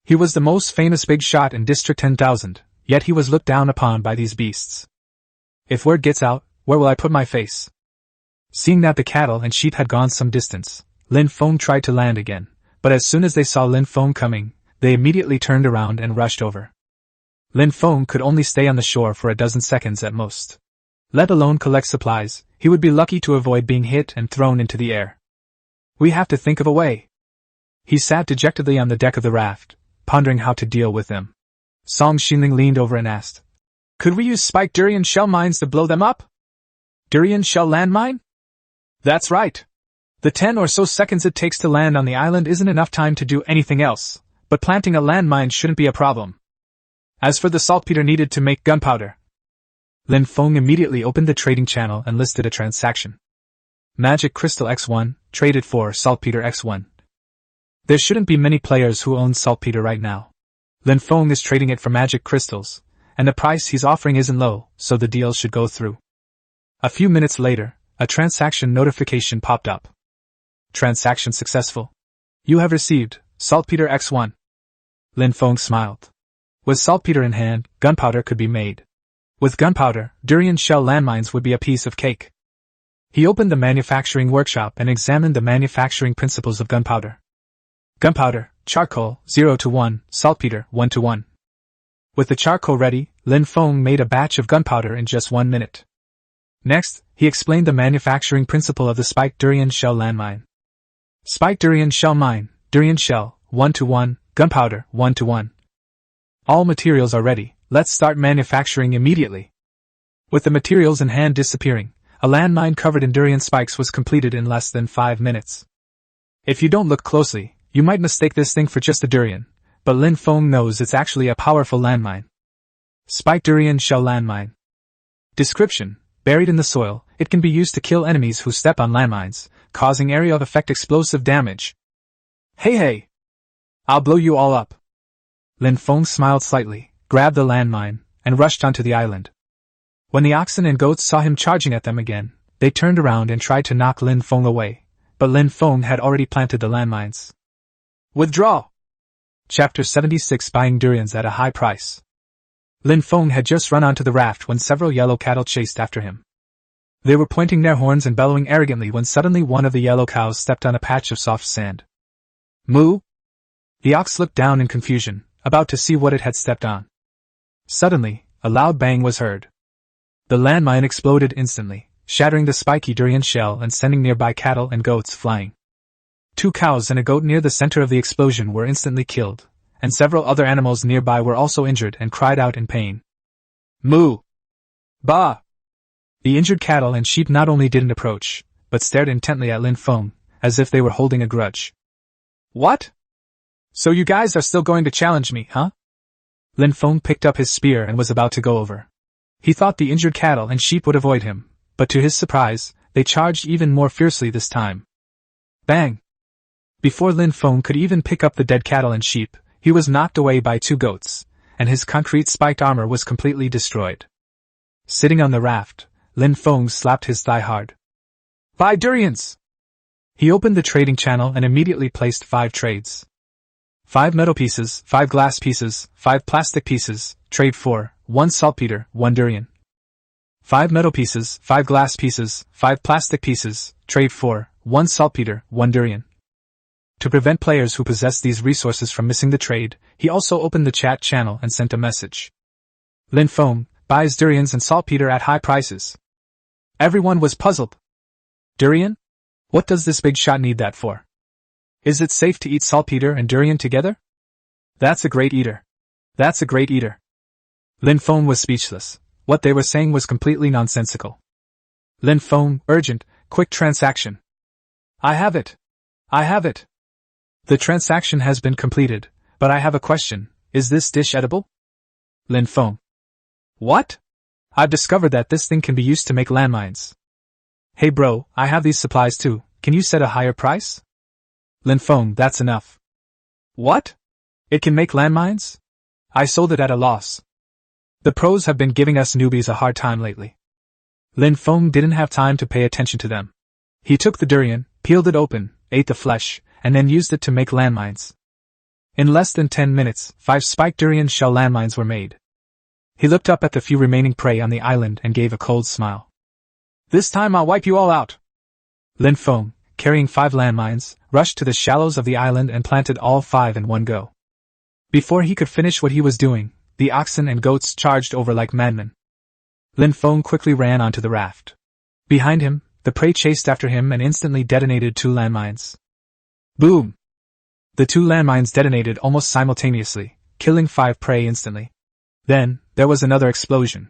He was the most famous big shot in District 10,000, yet he was looked down upon by these beasts. If word gets out, where will I put my face? Seeing that the cattle and sheep had gone some distance, Lin Feng tried to land again, but as soon as they saw Lin Feng coming, they immediately turned around and rushed over. Lin Feng could only stay on the shore for a dozen seconds at most. Let alone collect supplies, he would be lucky to avoid being hit and thrown into the air. We have to think of a way. He sat dejectedly on the deck of the raft, pondering how to deal with them. Song Xinling leaned over and asked, "Could we use spiked durian shell mines to blow them up? Durian shell landmine?" "That's right. The 10 or so seconds it takes to land on the island isn't enough time to do anything else, but planting a landmine shouldn't be a problem. As for the saltpeter needed to make gunpowder..." Lin Feng immediately opened the trading channel and listed a transaction. Magic Crystal X1, traded for saltpeter X1. There shouldn't be many players who own saltpeter right now. Lin Feng is trading it for magic crystals, and the price he's offering isn't low, so the deal should go through. A few minutes later, a transaction notification popped up. Transaction successful. You have received saltpeter X1. Lin Feng smiled. With saltpeter in hand, gunpowder could be made. With gunpowder, durian shell landmines would be a piece of cake. He opened the manufacturing workshop and examined the manufacturing principles of gunpowder. Gunpowder, charcoal, 0 to 1, saltpeter, 1 to 1. With the charcoal ready, Lin Feng made a batch of gunpowder in just 1 minute. Next, he explained the manufacturing principle of the spiked durian shell landmine. Spiked durian shell mine, durian shell, 1 to 1, gunpowder, 1 to 1. All materials are ready, let's start manufacturing immediately. With the materials in hand disappearing, a landmine covered in durian spikes was completed in less than 5 minutes. If you don't look closely, you might mistake this thing for just a durian, but Lin Feng knows it's actually a powerful landmine. Spiked durian shell landmine. Description: buried in the soil, it can be used to kill enemies who step on landmines, causing area of effect explosive damage. Hey! I'll blow you all up. Lin Feng smiled slightly, grabbed the landmine, and rushed onto the island. When the oxen and goats saw him charging at them again, they turned around and tried to knock Lin Feng away, but Lin Feng had already planted the landmines. Withdraw! Chapter 76: Buying Durians at a High Price. Lin Feng had just run onto the raft when several yellow cattle chased after him. They were pointing their horns and bellowing arrogantly when suddenly one of the yellow cows stepped on a patch of soft sand. Moo! The ox looked down in confusion, about to see what it had stepped on. Suddenly, a loud bang was heard. The landmine exploded instantly, shattering the spiky durian shell and sending nearby cattle and goats flying. 2 cows and a goat near the center of the explosion were instantly killed, and several other animals nearby were also injured and cried out in pain. Moo! Bah! The injured cattle and sheep not only didn't approach, but stared intently at Lin Feng, as if they were holding a grudge. What? So you guys are still going to challenge me, huh? Lin Feng picked up his spear and was about to go over. He thought the injured cattle and sheep would avoid him, but to his surprise, they charged even more fiercely this time. Bang! Before Lin Feng could even pick up the dead cattle and sheep, he was knocked away by 2 goats, and his concrete spiked armor was completely destroyed. Sitting on the raft, Lin Feng slapped his thigh hard. Buy durians! He opened the trading channel and immediately placed 5 trades. 5 metal pieces, 5 glass pieces, 5 plastic pieces, trade 4, 1 saltpeter, 1 durian. 5 metal pieces, 5 glass pieces, 5 plastic pieces, trade 4, 1 saltpeter, 1 durian. To prevent players who possess these resources from missing the trade, he also opened the chat channel and sent a message. Lin Feng buys durians and saltpeter at high prices. Everyone was puzzled. Durian? What does this big shot need that for? Is it safe to eat saltpeter and durian together? That's a great eater. That's a great eater. Lin Feng was speechless. What they were saying was completely nonsensical. Lin Feng, urgent, quick transaction. I have it. I have it. The transaction has been completed, but I have a question. Is this dish edible? Lin Feng. What? I've discovered that this thing can be used to make landmines. Hey bro, I have these supplies too. Can you set a higher price? Lin Feng, that's enough. What? It can make landmines? I sold it at a loss. The pros have been giving us newbies a hard time lately. Lin Feng didn't have time to pay attention to them. He took the durian, peeled it open, ate the flesh, and then used it to make landmines. In less than 10 minutes, 5 spiked durian shell landmines were made. He looked up at the few remaining prey on the island and gave a cold smile. This time I'll wipe you all out. Lin Feng, carrying 5 landmines, rushed to the shallows of the island and planted all 5 in one go. Before he could finish what he was doing, the oxen and goats charged over like madmen. Lin Feng quickly ran onto the raft. Behind him, the prey chased after him and instantly detonated 2 landmines. Boom! The 2 landmines detonated almost simultaneously, killing 5 prey instantly. Then, there was another explosion.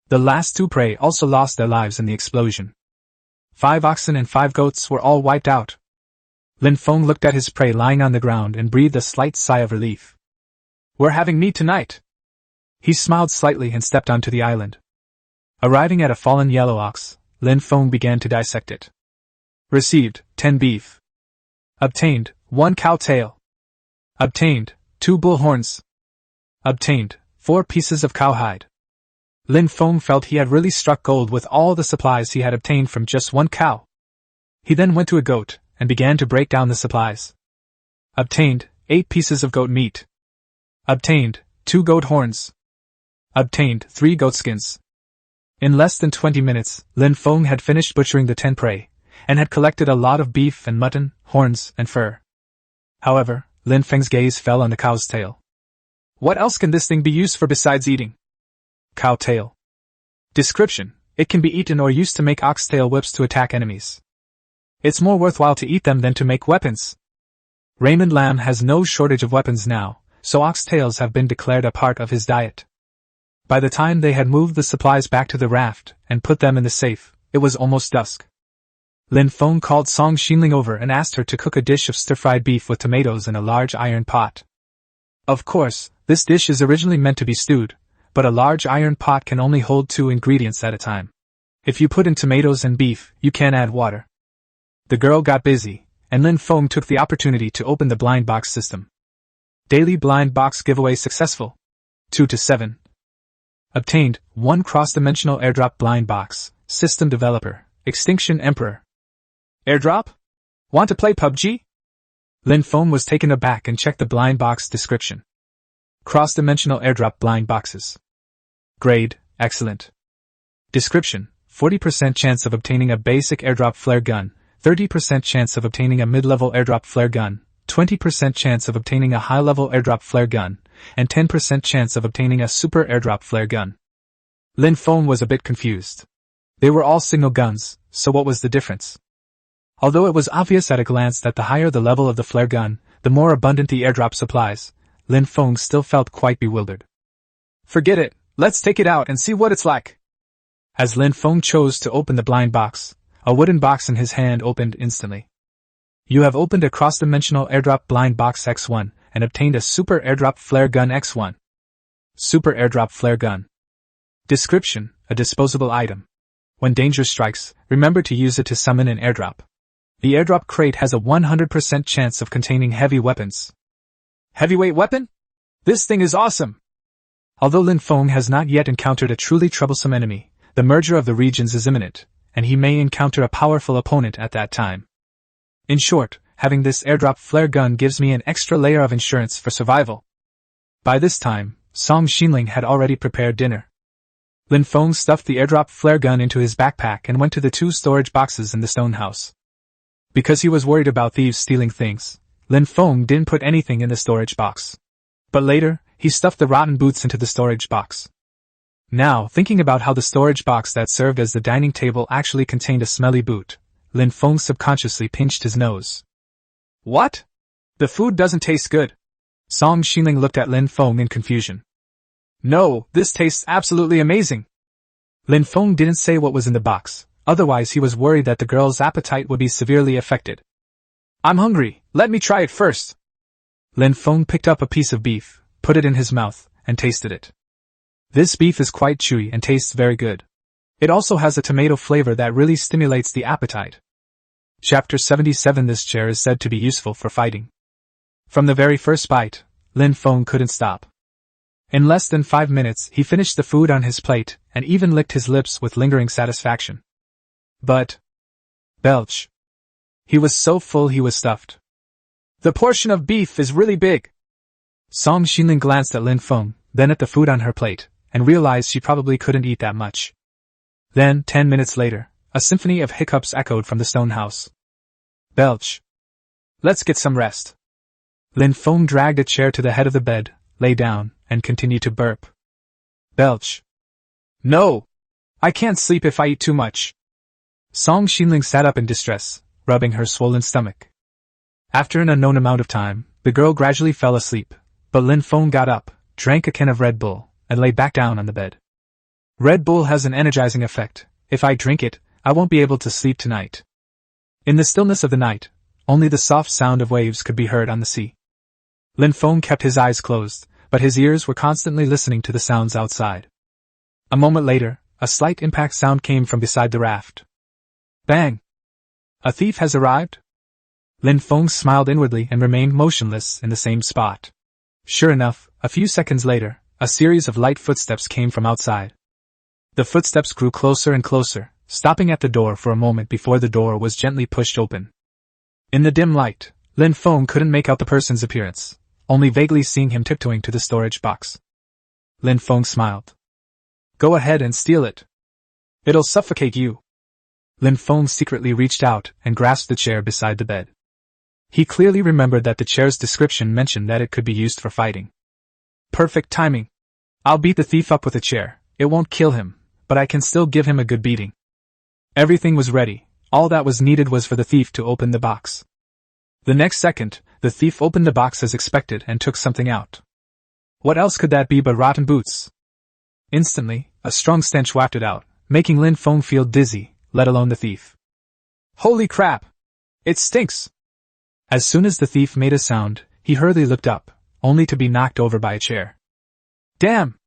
The last 2 prey also lost their lives in the explosion. 5 oxen and 5 goats were all wiped out. Lin Feng looked at his prey lying on the ground and breathed a slight sigh of relief. We're having meat tonight. He smiled slightly and stepped onto the island. Arriving at a fallen yellow ox, Lin Feng began to dissect it. Received, 10 beef. Obtained, 1 cow tail. Obtained, 2 bull horns. Obtained, 4 pieces of cowhide. Lin Feng felt he had really struck gold with all the supplies he had obtained from just 1 cow. He then went to a goat and began to break down the supplies. Obtained, 8 pieces of goat meat. Obtained, 2 goat horns. Obtained, 3 goat skins. In less than 20 minutes, Lin Feng had finished butchering the 10 prey, and had collected a lot of beef and mutton, horns, and fur. However, Lin Feng's gaze fell on the cow's tail. What else can this thing be used for besides eating? Cow tail. Description: it can be eaten or used to make oxtail whips to attack enemies. It's more worthwhile to eat them than to make weapons. Raymond Lam has no shortage of weapons now, so oxtails have been declared a part of his diet. By the time they had moved the supplies back to the raft and put them in the safe, it was almost dusk. Lin Feng called Song Xinling over and asked her to cook a dish of stir-fried beef with tomatoes in a large iron pot. Of course, this dish is originally meant to be stewed, but a large iron pot can only hold 2 ingredients at a time. If you put in tomatoes and beef, you can't add water. The girl got busy, and Lin Feng took the opportunity to open the blind box system. Daily blind box giveaway successful. 2 to 7. Obtained, 1 cross-dimensional airdrop blind box, system developer, Extinction Emperor. Airdrop? Want to play PUBG? Lin Feng was taken aback and checked the blind box description. Cross-dimensional airdrop blind boxes. Grade, excellent. Description: 40% chance of obtaining a basic airdrop flare gun, 30% chance of obtaining a mid-level airdrop flare gun, 20% chance of obtaining a high-level airdrop flare gun, and 10% chance of obtaining a super airdrop flare gun. Lin Feng was a bit confused. They were all signal guns, so what was the difference? Although it was obvious at a glance that the higher the level of the flare gun, the more abundant the airdrop supplies, Lin Feng still felt quite bewildered. Forget it, let's take it out and see what it's like. As Lin Feng chose to open the blind box, a wooden box in his hand opened instantly. You have opened a cross-dimensional airdrop blind box X1 and obtained a super airdrop flare gun X1. Super airdrop flare gun. Description: a disposable item. When danger strikes, remember to use it to summon an airdrop. The airdrop crate has a 100% chance of containing heavy weapons. Heavyweight weapon? This thing is awesome! Although Lin Feng has not yet encountered a truly troublesome enemy, The merger of the regions is imminent, and he may encounter a powerful opponent at that time. In short, having this airdrop flare gun gives me an extra layer of insurance for survival. By this time, Song Xinling had already prepared dinner. Lin Feng stuffed the airdrop flare gun into his backpack and went to the 2 storage boxes in the stone house. Because he was worried about thieves stealing things, Lin Feng didn't put anything in the storage box. But later, he stuffed the rotten boots into the storage box. Now, thinking about how the storage box that served as the dining table actually contained a smelly boot, Lin Feng subconsciously pinched his nose. What? The food doesn't taste good. Song Xinling looked at Lin Feng in confusion. No, this tastes absolutely amazing. Lin Feng didn't say what was in the box, otherwise he was worried that the girl's appetite would be severely affected. I'm hungry, let me try it first. Lin Feng picked up a piece of beef, put it in his mouth, and tasted it. This beef is quite chewy and tastes very good. It also has a tomato flavor that really stimulates the appetite. Chapter 77. This chair is said to be useful for fighting. From the very first bite, Lin Feng couldn't stop. In less than 5 minutes, he finished the food on his plate and even licked his lips with lingering satisfaction. But... belch. He was so full he was stuffed. The portion of beef is really big. Song Xinling glanced at Lin Feng, then at the food on her plate, and realized she probably couldn't eat that much. Then, 10 minutes later, a symphony of hiccups echoed from the stone house. Belch. Let's get some rest. Lin Feng dragged a chair to the head of the bed, lay down, and continued to burp. Belch. No! I can't sleep if I eat too much. Song Xinling sat up in distress, rubbing her swollen stomach. After an unknown amount of time, the girl gradually fell asleep, but Lin Feng got up, drank a can of Red Bull, and lay back down on the bed. Red Bull has an energizing effect. If I drink it, I won't be able to sleep tonight. In the stillness of the night, only the soft sound of waves could be heard on the sea. Lin Feng kept his eyes closed, but his ears were constantly listening to the sounds outside. A moment later, a slight impact sound came from beside the raft. Bang! A thief has arrived? Lin Feng smiled inwardly and remained motionless in the same spot. Sure enough, a few seconds later, a series of light footsteps came from outside. The footsteps grew closer and closer, stopping at the door for a moment before the door was gently pushed open. In the dim light, Lin Feng couldn't make out the person's appearance, only vaguely seeing him tiptoeing to the storage box. Lin Feng smiled. Go ahead and steal it. It'll suffocate you. Lin Feng secretly reached out and grasped the chair beside the bed. He clearly remembered that the chair's description mentioned that it could be used for fighting. Perfect timing. I'll beat the thief up with a chair. It won't kill him, but I can still give him a good beating. Everything was ready. All that was needed was for the thief to open the box. The next second, the thief opened the box as expected and took something out. What else could that be but rotten boots? Instantly, a strong stench wafted out, making Lin Feng feel dizzy, let alone the thief. Holy crap! It stinks! As soon as the thief made a sound, he hurriedly looked up, only to be knocked over by a chair. Damn!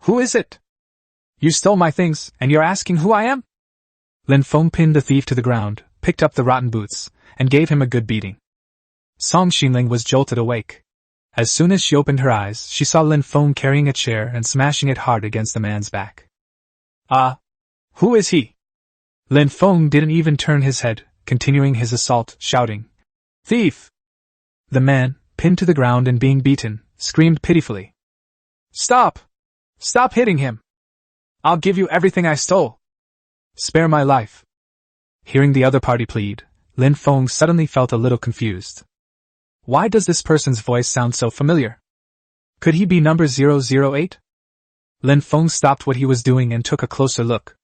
Who is it? You stole my things, and you're asking who I am? Lin Feng pinned the thief to the ground, picked up the rotten boots, and gave him a good beating. Song Xinling was jolted awake. As soon as she opened her eyes, she saw Lin Feng carrying a chair and smashing it hard against the man's back. Who is he? Lin Feng didn't even turn his head, continuing his assault, shouting, Thief! The man, pinned to the ground and being beaten, screamed pitifully. Stop! Stop hitting him! I'll give you everything I stole! Spare my life! Hearing the other party plead, Lin Feng suddenly felt a little confused. Why does this person's voice sound so familiar? Could he be number 008? Lin Feng stopped what he was doing and took a closer look.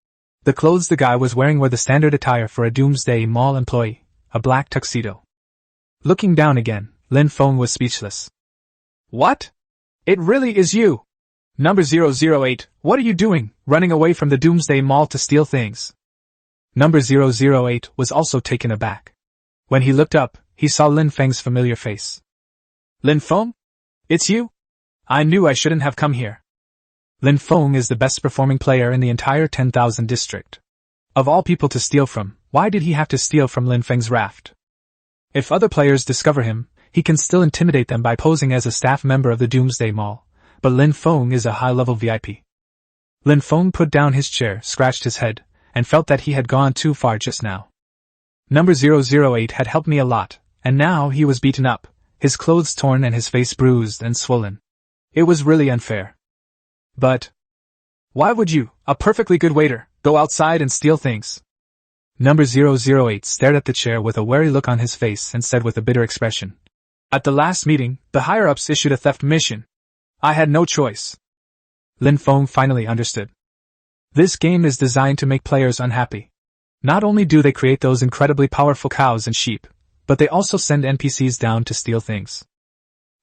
The clothes the guy was wearing were the standard attire for a Doomsday Mall employee, a black tuxedo. Looking down again, Lin Feng was speechless. What? It really is you! Number 008, what are you doing, running away from the Doomsday Mall to steal things? Number 008 was also taken aback. When he looked up, he saw Lin Feng's familiar face. Lin Feng? It's you? I knew I shouldn't have come here. Lin Feng is the best performing player in the entire 10,000 district. Of all people to steal from, why did he have to steal from Lin Feng's raft? If other players discover him, he can still intimidate them by posing as a staff member of the Doomsday Mall, but Lin Feng is a high-level VIP. Lin Feng put down his chair, scratched his head, and felt that he had gone too far just now. Number 008 had helped me a lot, and now he was beaten up, his clothes torn and his face bruised and swollen. It was really unfair. But why would you, a perfectly good waiter, go outside and steal things? Number 008 stared at the chair with a wary look on his face and said with a bitter expression, "At the last meeting, the higher-ups issued a theft mission. I had no choice." Lin Feng finally understood. This game is designed to make players unhappy. Not only do they create those incredibly powerful cows and sheep, but they also send NPCs down to steal things.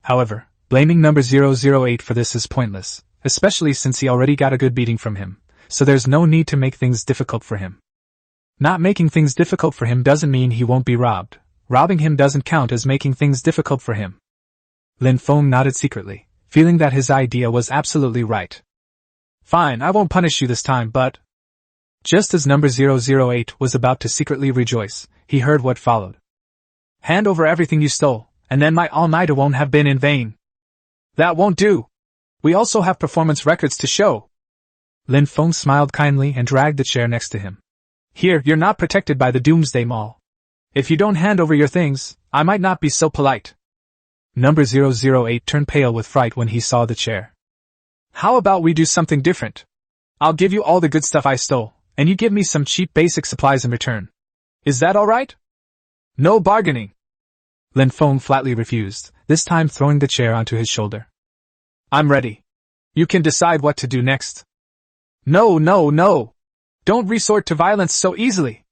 However, blaming number 008 for this is pointless, especially since he already got a good beating from him, so there's no need to make things difficult for him. Not making things difficult for him doesn't mean he won't be robbed. Robbing him doesn't count as making things difficult for him. Lin Feng nodded secretly, feeling that his idea was absolutely right. "Fine, I won't punish you this time, but..." Just as number 008 was about to secretly rejoice, he heard what followed. "Hand over everything you stole, and then my all-nighter won't have been in vain." "That won't do. We also have performance records to show." Lin Feng smiled kindly and dragged the chair next to him. "Here, you're not protected by the Doomsday Mall. If you don't hand over your things, I might not be so polite." Number 008 turned pale with fright when he saw the chair. "How about we do something different? I'll give you all the good stuff I stole, and you give me some cheap basic supplies in return. Is that alright?" "No bargaining." Lin Feng flatly refused, this time throwing the chair onto his shoulder. "I'm ready. You can decide what to do next." "No, no, no! Don't resort to violence so easily.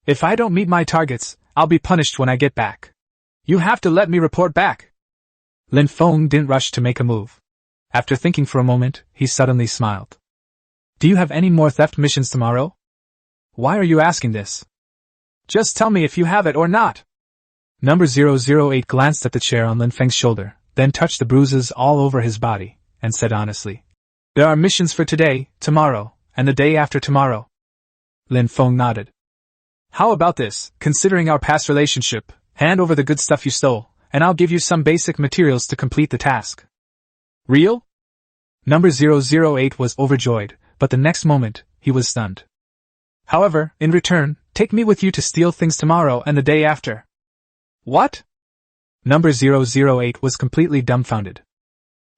If I don't meet my targets, I'll be punished when I get back. You have to let me report back." Lin Feng didn't rush to make a move. After thinking for a moment, he suddenly smiled. "Do you have any more theft missions tomorrow? Why are you asking this? Just tell me if you have it or not." Number 008 glanced at the chair on Lin Feng's shoulder, then touched the bruises all over his body, and said honestly, "There are missions for today, tomorrow, and the day after tomorrow." Lin Feng nodded. "How about this, considering our past relationship, hand over the good stuff you stole, and I'll give you some basic materials to complete the task." "Real?" Number 008 was overjoyed, but the next moment, he was stunned. "However, in return, take me with you to steal things tomorrow and the day after." "What?" Number 008 was completely dumbfounded.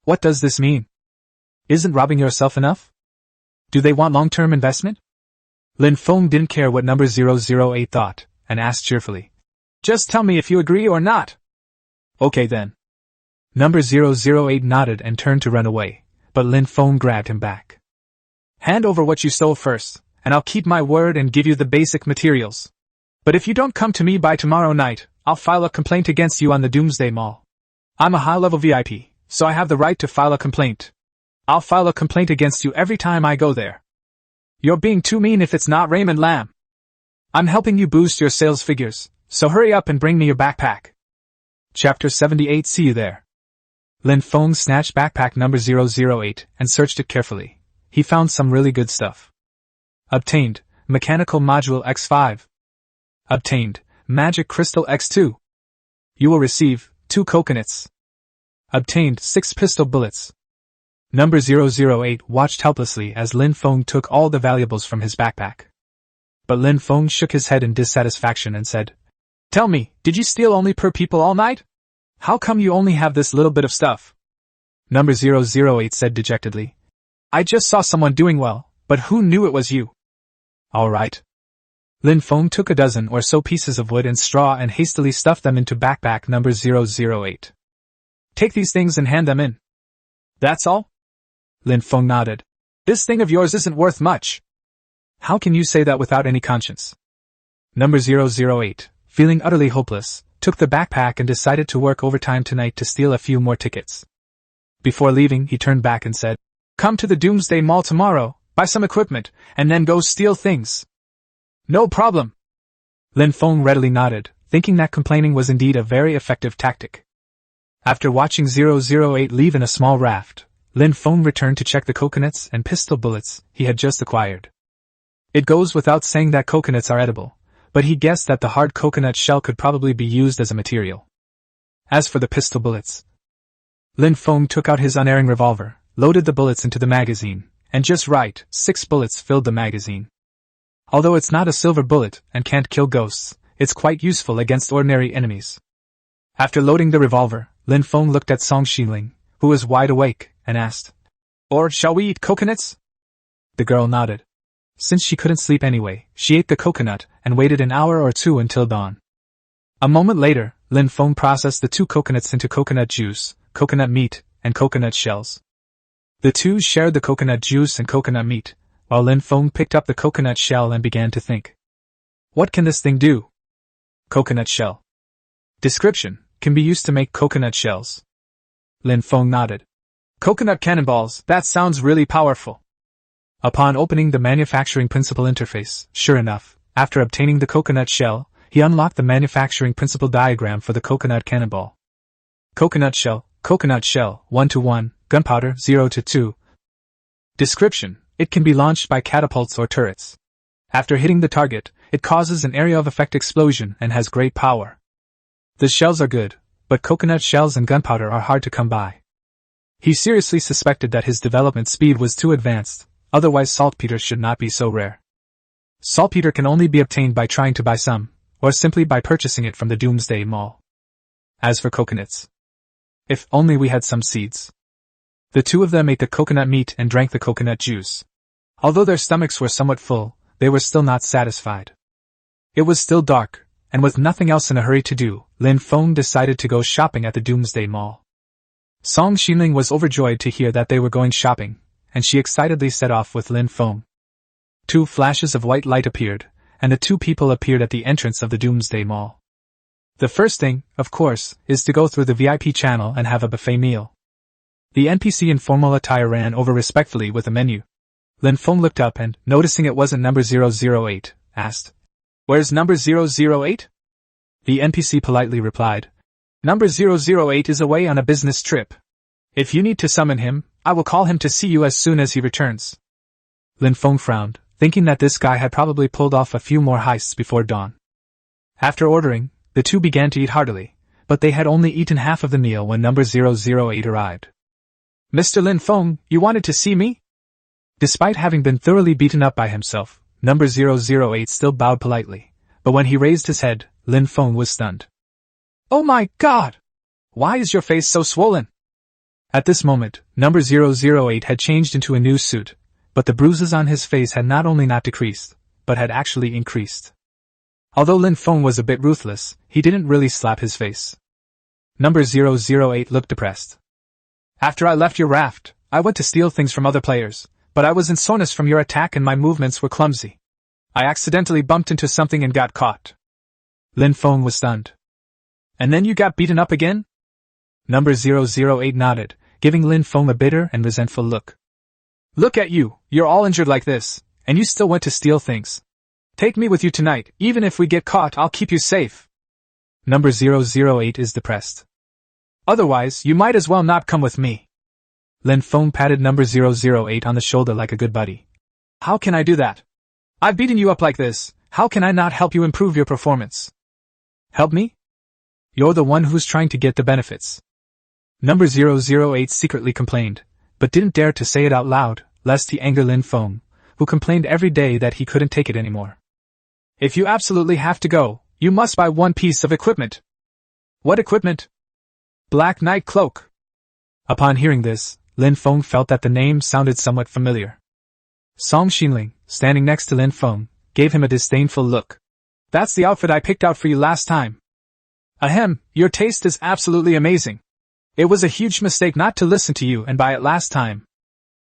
"What does this mean? Isn't robbing yourself enough? Do they want long-term investment?" Lin Feng didn't care what number 008 thought, and asked cheerfully, "Just tell me if you agree or not." "Okay then." Number 008 nodded and turned to run away, but Lin Feng grabbed him back. "Hand over what you stole first, and I'll keep my word and give you the basic materials. But if you don't come to me by tomorrow night, I'll file a complaint against you on the Doomsday Mall. I'm a high-level VIP, so I have the right to file a complaint. I'll file a complaint against you every time I go there. You're being too mean if it's not Raymond Lam. I'm helping you boost your sales figures, so hurry up and bring me your backpack." Chapter 78. See you there. Lin Feng snatched backpack number 008 and searched it carefully. He found some really good stuff. Obtained, Mechanical Module X5. Obtained, Magic Crystal X2. You will receive 2 coconuts. Obtained 6 pistol bullets. Number 008 watched helplessly as Lin Feng took all the valuables from his backpack. But Lin Feng shook his head in dissatisfaction and said, "Tell me, did you steal only per people all night? How come you only have this little bit of stuff?" Number 008 said dejectedly, "I just saw someone doing well, but who knew it was you?" "All right." Lin Feng took a dozen or so pieces of wood and straw and hastily stuffed them into backpack number 008. "Take these things and hand them in." "That's all?" Lin Feng nodded. "This thing of yours isn't worth much." "How can you say that without any conscience?" Number 008, feeling utterly hopeless, took the backpack and decided to work overtime tonight to steal a few more tickets. Before leaving, he turned back and said, "Come to the Doomsday Mall tomorrow, buy some equipment, and then go steal things." "No problem." Lin Feng readily nodded, thinking that complaining was indeed a very effective tactic. After watching 008 leave in a small raft, Lin Feng returned to check the coconuts and pistol bullets he had just acquired. It goes without saying that coconuts are edible, but he guessed that the hard coconut shell could probably be used as a material. As for the pistol bullets, Lin Feng took out his unerring revolver, loaded the bullets into the magazine, And just right, 6 bullets filled the magazine. Although it's not a silver bullet and can't kill ghosts, it's quite useful against ordinary enemies. After loading the revolver, Lin Feng looked at Song Xiling, who was wide awake, and asked, "Or shall we eat coconuts?" The girl nodded. Since she couldn't sleep anyway, she ate the coconut and waited an hour or two until dawn. A moment later, Lin Feng processed the 2 coconuts into coconut juice, coconut meat, and coconut shells. The two shared the coconut juice and coconut meat, while Lin Feng picked up the coconut shell and began to think. What can this thing do? Coconut shell. Description: can be used to make coconut shells. Lin Feng nodded. Coconut cannonballs, that sounds really powerful. Upon opening the manufacturing principle interface, sure enough, after obtaining the coconut shell, he unlocked the manufacturing principle diagram for the coconut cannonball. Coconut shell, 1-to-1, gunpowder 0-2. Description: it can be launched by catapults or turrets. After hitting the target, it causes an area of effect explosion and has great power. The shells are good, but coconut shells and gunpowder are hard to come by. He seriously suspected that his development speed was too advanced, otherwise saltpeter should not be so rare. Saltpeter can only be obtained by trying to buy some, or simply by purchasing it from the Doomsday Mall. As for coconuts, if only we had some seeds. The two of them ate the coconut meat and drank the coconut juice. Although their stomachs were somewhat full, they were still not satisfied. It was still dark, and with nothing else in a hurry to do, Lin Feng decided to go shopping at the Doomsday Mall. Song Xiling was overjoyed to hear that they were going shopping, and she excitedly set off with Lin Feng. 2 flashes of white light appeared, and the 2 people appeared at the entrance of the Doomsday Mall. The first thing, of course, is to go through the VIP channel and have a buffet meal. The NPC in formal attire ran over respectfully with a menu. Lin Feng looked up and, noticing it wasn't number 008, asked, "Where's number 008? The NPC politely replied, "Number 008 is away on a business trip. If you need to summon him, I will call him to see you as soon as he returns." Lin Feng frowned, thinking that this guy had probably pulled off a few more heists before dawn. After ordering, the two began to eat heartily, but they had only eaten half of the meal when number 008 arrived. "Mr. Lin Feng, you wanted to see me?" Despite having been thoroughly beaten up by himself, number 008 still bowed politely, but when he raised his head, Lin Feng was stunned. "Oh my God! Why is your face so swollen?" At this moment, number 008 had changed into a new suit, but the bruises on his face had not only not decreased, but had actually increased. Although Lin Feng was a bit ruthless, he didn't really slap his face. Number 008 looked depressed. "After I left your raft, I went to steal things from other players, but I was in soreness from your attack and my movements were clumsy. I accidentally bumped into something and got caught." Lin Feng was stunned. "And then you got beaten up again?" Number 008 nodded, giving Lin Feng a bitter and resentful look. "Look at you, you're all injured like this, and you still went to steal things. Take me with you tonight, even if we get caught I'll keep you safe." Number 008 is depressed. "Otherwise, you might as well not come with me." Lin Feng patted number 008 on the shoulder like a good buddy. "How can I do that? I've beaten you up like this, how can I not help you improve your performance?" "Help me? You're the one who's trying to get the benefits." Number 008 secretly complained, but didn't dare to say it out loud, lest he anger Lin Feng, who complained every day that he couldn't take it anymore. "If you absolutely have to go, you must buy one piece of equipment." "What equipment?" "Black Knight Cloak." Upon hearing this, Lin Feng felt that the name sounded somewhat familiar. Song Xiling, standing next to Lin Feng, gave him a disdainful look. "That's the outfit I picked out for you last time." "Ahem, your taste is absolutely amazing. It was a huge mistake not to listen to you and buy it last time."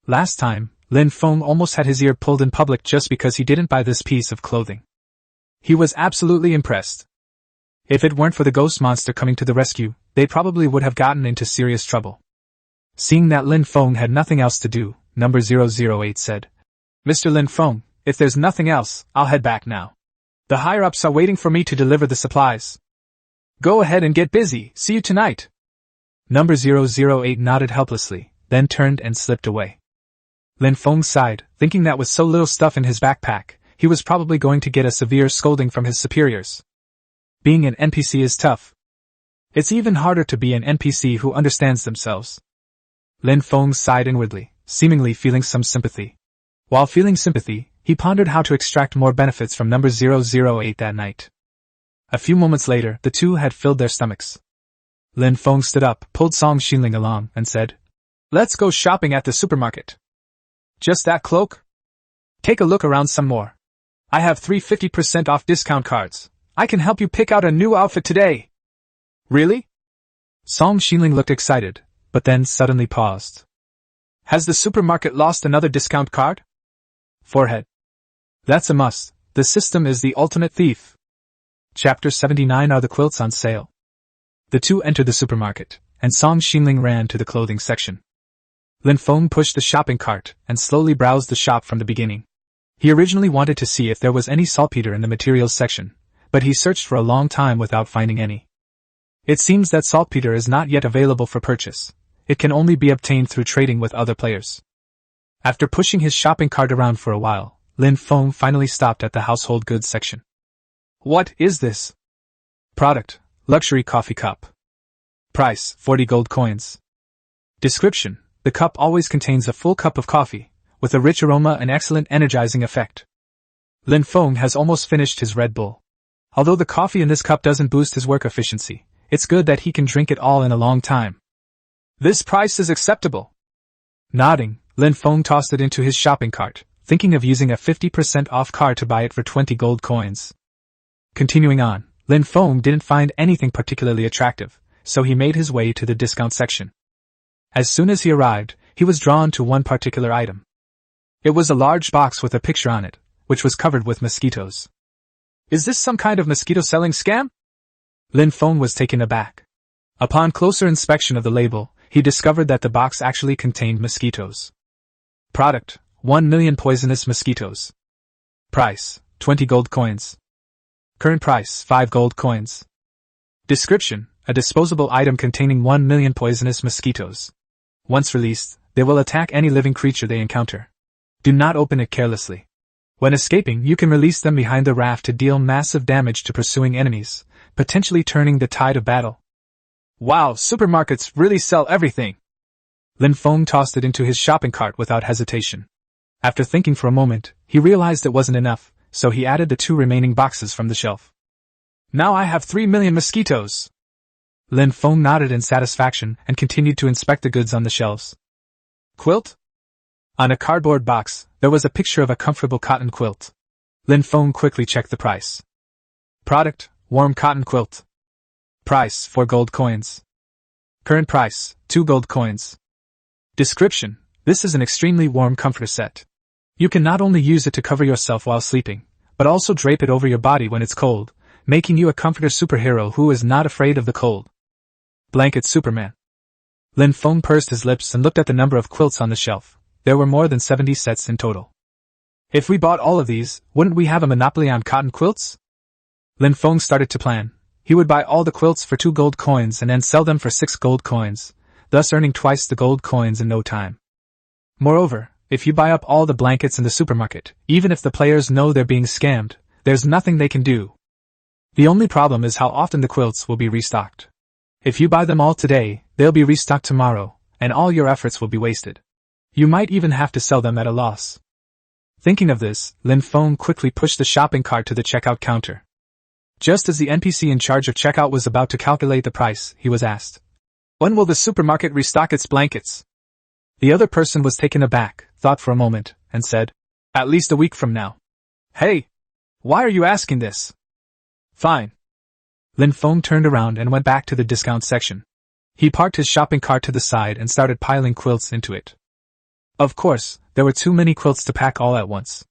Last time, Lin Feng almost had his ear pulled in public just because he didn't buy this piece of clothing. He was absolutely impressed. If it weren't for the ghost monster coming to the rescue, they probably would have gotten into serious trouble. Seeing that Lin Feng had nothing else to do, number 008 said, "Mr. Lin Feng, if there's nothing else, I'll head back now. The higher-ups are waiting for me to deliver the supplies. Go ahead and get busy, see you tonight." Number 008 nodded helplessly, then turned and slipped away. Lin Feng sighed, thinking that with so little stuff in his backpack, he was probably going to get a severe scolding from his superiors. Being an NPC is tough. It's even harder to be an NPC who understands themselves. Lin Feng sighed inwardly, seemingly feeling some sympathy. While feeling sympathy, he pondered how to extract more benefits from number 008 that night. A few moments later, the two had filled their stomachs. Lin Feng stood up, pulled Song Xinling along, and said, "Let's go shopping at the supermarket." "Just that cloak? Take a look around some more. I have 3 50% off discount cards. I can help you pick out a new outfit today." "Really?" Song Xinling looked excited, but then suddenly paused. "Has the supermarket lost another discount card?" Forehead. "That's a must. The system is the ultimate thief." Chapter 79. Are the quilts on sale? The two entered the supermarket, and Song Xinling ran to the clothing section. Lin Feng pushed the shopping cart and slowly browsed the shop from the beginning. He originally wanted to see if there was any saltpeter in the materials section, but he searched for a long time without finding any. It seems that saltpeter is not yet available for purchase. It can only be obtained through trading with other players. After pushing his shopping cart around for a while, Lin Feng finally stopped at the household goods section. "What is this?" Product: luxury coffee cup. Price: 40 gold coins. Description: the cup always contains a full cup of coffee, with a rich aroma and excellent energizing effect. Lin Feng has almost finished his Red Bull. Although the coffee in this cup doesn't boost his work efficiency, it's good that he can drink it all in a long time. "This price is acceptable." Nodding, Lin Feng tossed it into his shopping cart, thinking of using a 50% off card to buy it for 20 gold coins. Continuing on, Lin Feng didn't find anything particularly attractive, so he made his way to the discount section. As soon as he arrived, he was drawn to one particular item. It was a large box with a picture on it, which was covered with mosquitoes. "Is this some kind of mosquito selling scam?" Lin Feng was taken aback. Upon closer inspection of the label, he discovered that the box actually contained mosquitoes. Product: 1 million poisonous mosquitoes. Price: 20 gold coins. Current price: 5 gold coins. Description: a disposable item containing 1 million poisonous mosquitoes. Once released, they will attack any living creature they encounter. Do not open it carelessly. When escaping, you can release them behind the raft to deal massive damage to pursuing enemies, potentially turning the tide of battle. Wow, supermarkets really sell everything. Lin Feng tossed it into his shopping cart without hesitation. After thinking for a moment, he realized it wasn't enough, so he added the 2 remaining boxes from the shelf. "Now I have 3 million mosquitoes." Lin Feng nodded in satisfaction and continued to inspect the goods on the shelves. Quilt? On a cardboard box, there was a picture of a comfortable cotton quilt. Lin Feng quickly checked the price. Product: warm cotton quilt. Price: 4 gold coins. Current price: 2 gold coins. Description: this is an extremely warm comforter set. You can not only use it to cover yourself while sleeping, but also drape it over your body when it's cold, making you a comforter superhero who is not afraid of the cold. Blanket Superman. Lin Feng pursed his lips and looked at the number of quilts on the shelf. There were more than 70 sets in total. If we bought all of these, wouldn't we have a monopoly on cotton quilts? Lin Feng started to plan. He would buy all the quilts for 2 gold coins and then sell them for 6 gold coins, thus earning twice the gold coins in no time. Moreover, if you buy up all the blankets in the supermarket, even if the players know they're being scammed, there's nothing they can do. The only problem is how often the quilts will be restocked. If you buy them all today, they'll be restocked tomorrow, and all your efforts will be wasted. You might even have to sell them at a loss. Thinking of this, Lin Feng quickly pushed the shopping cart to the checkout counter. Just as the NPC in charge of checkout was about to calculate the price, he was asked, "When will the supermarket restock its blankets?" The other person was taken aback, thought for a moment, and said, "At least a week from now." "Hey! Why are you asking this?" "Fine." Lin Feng turned around and went back to the discount section. He parked his shopping cart to the side and started piling quilts into it. Of course, there were too many quilts to pack all at once.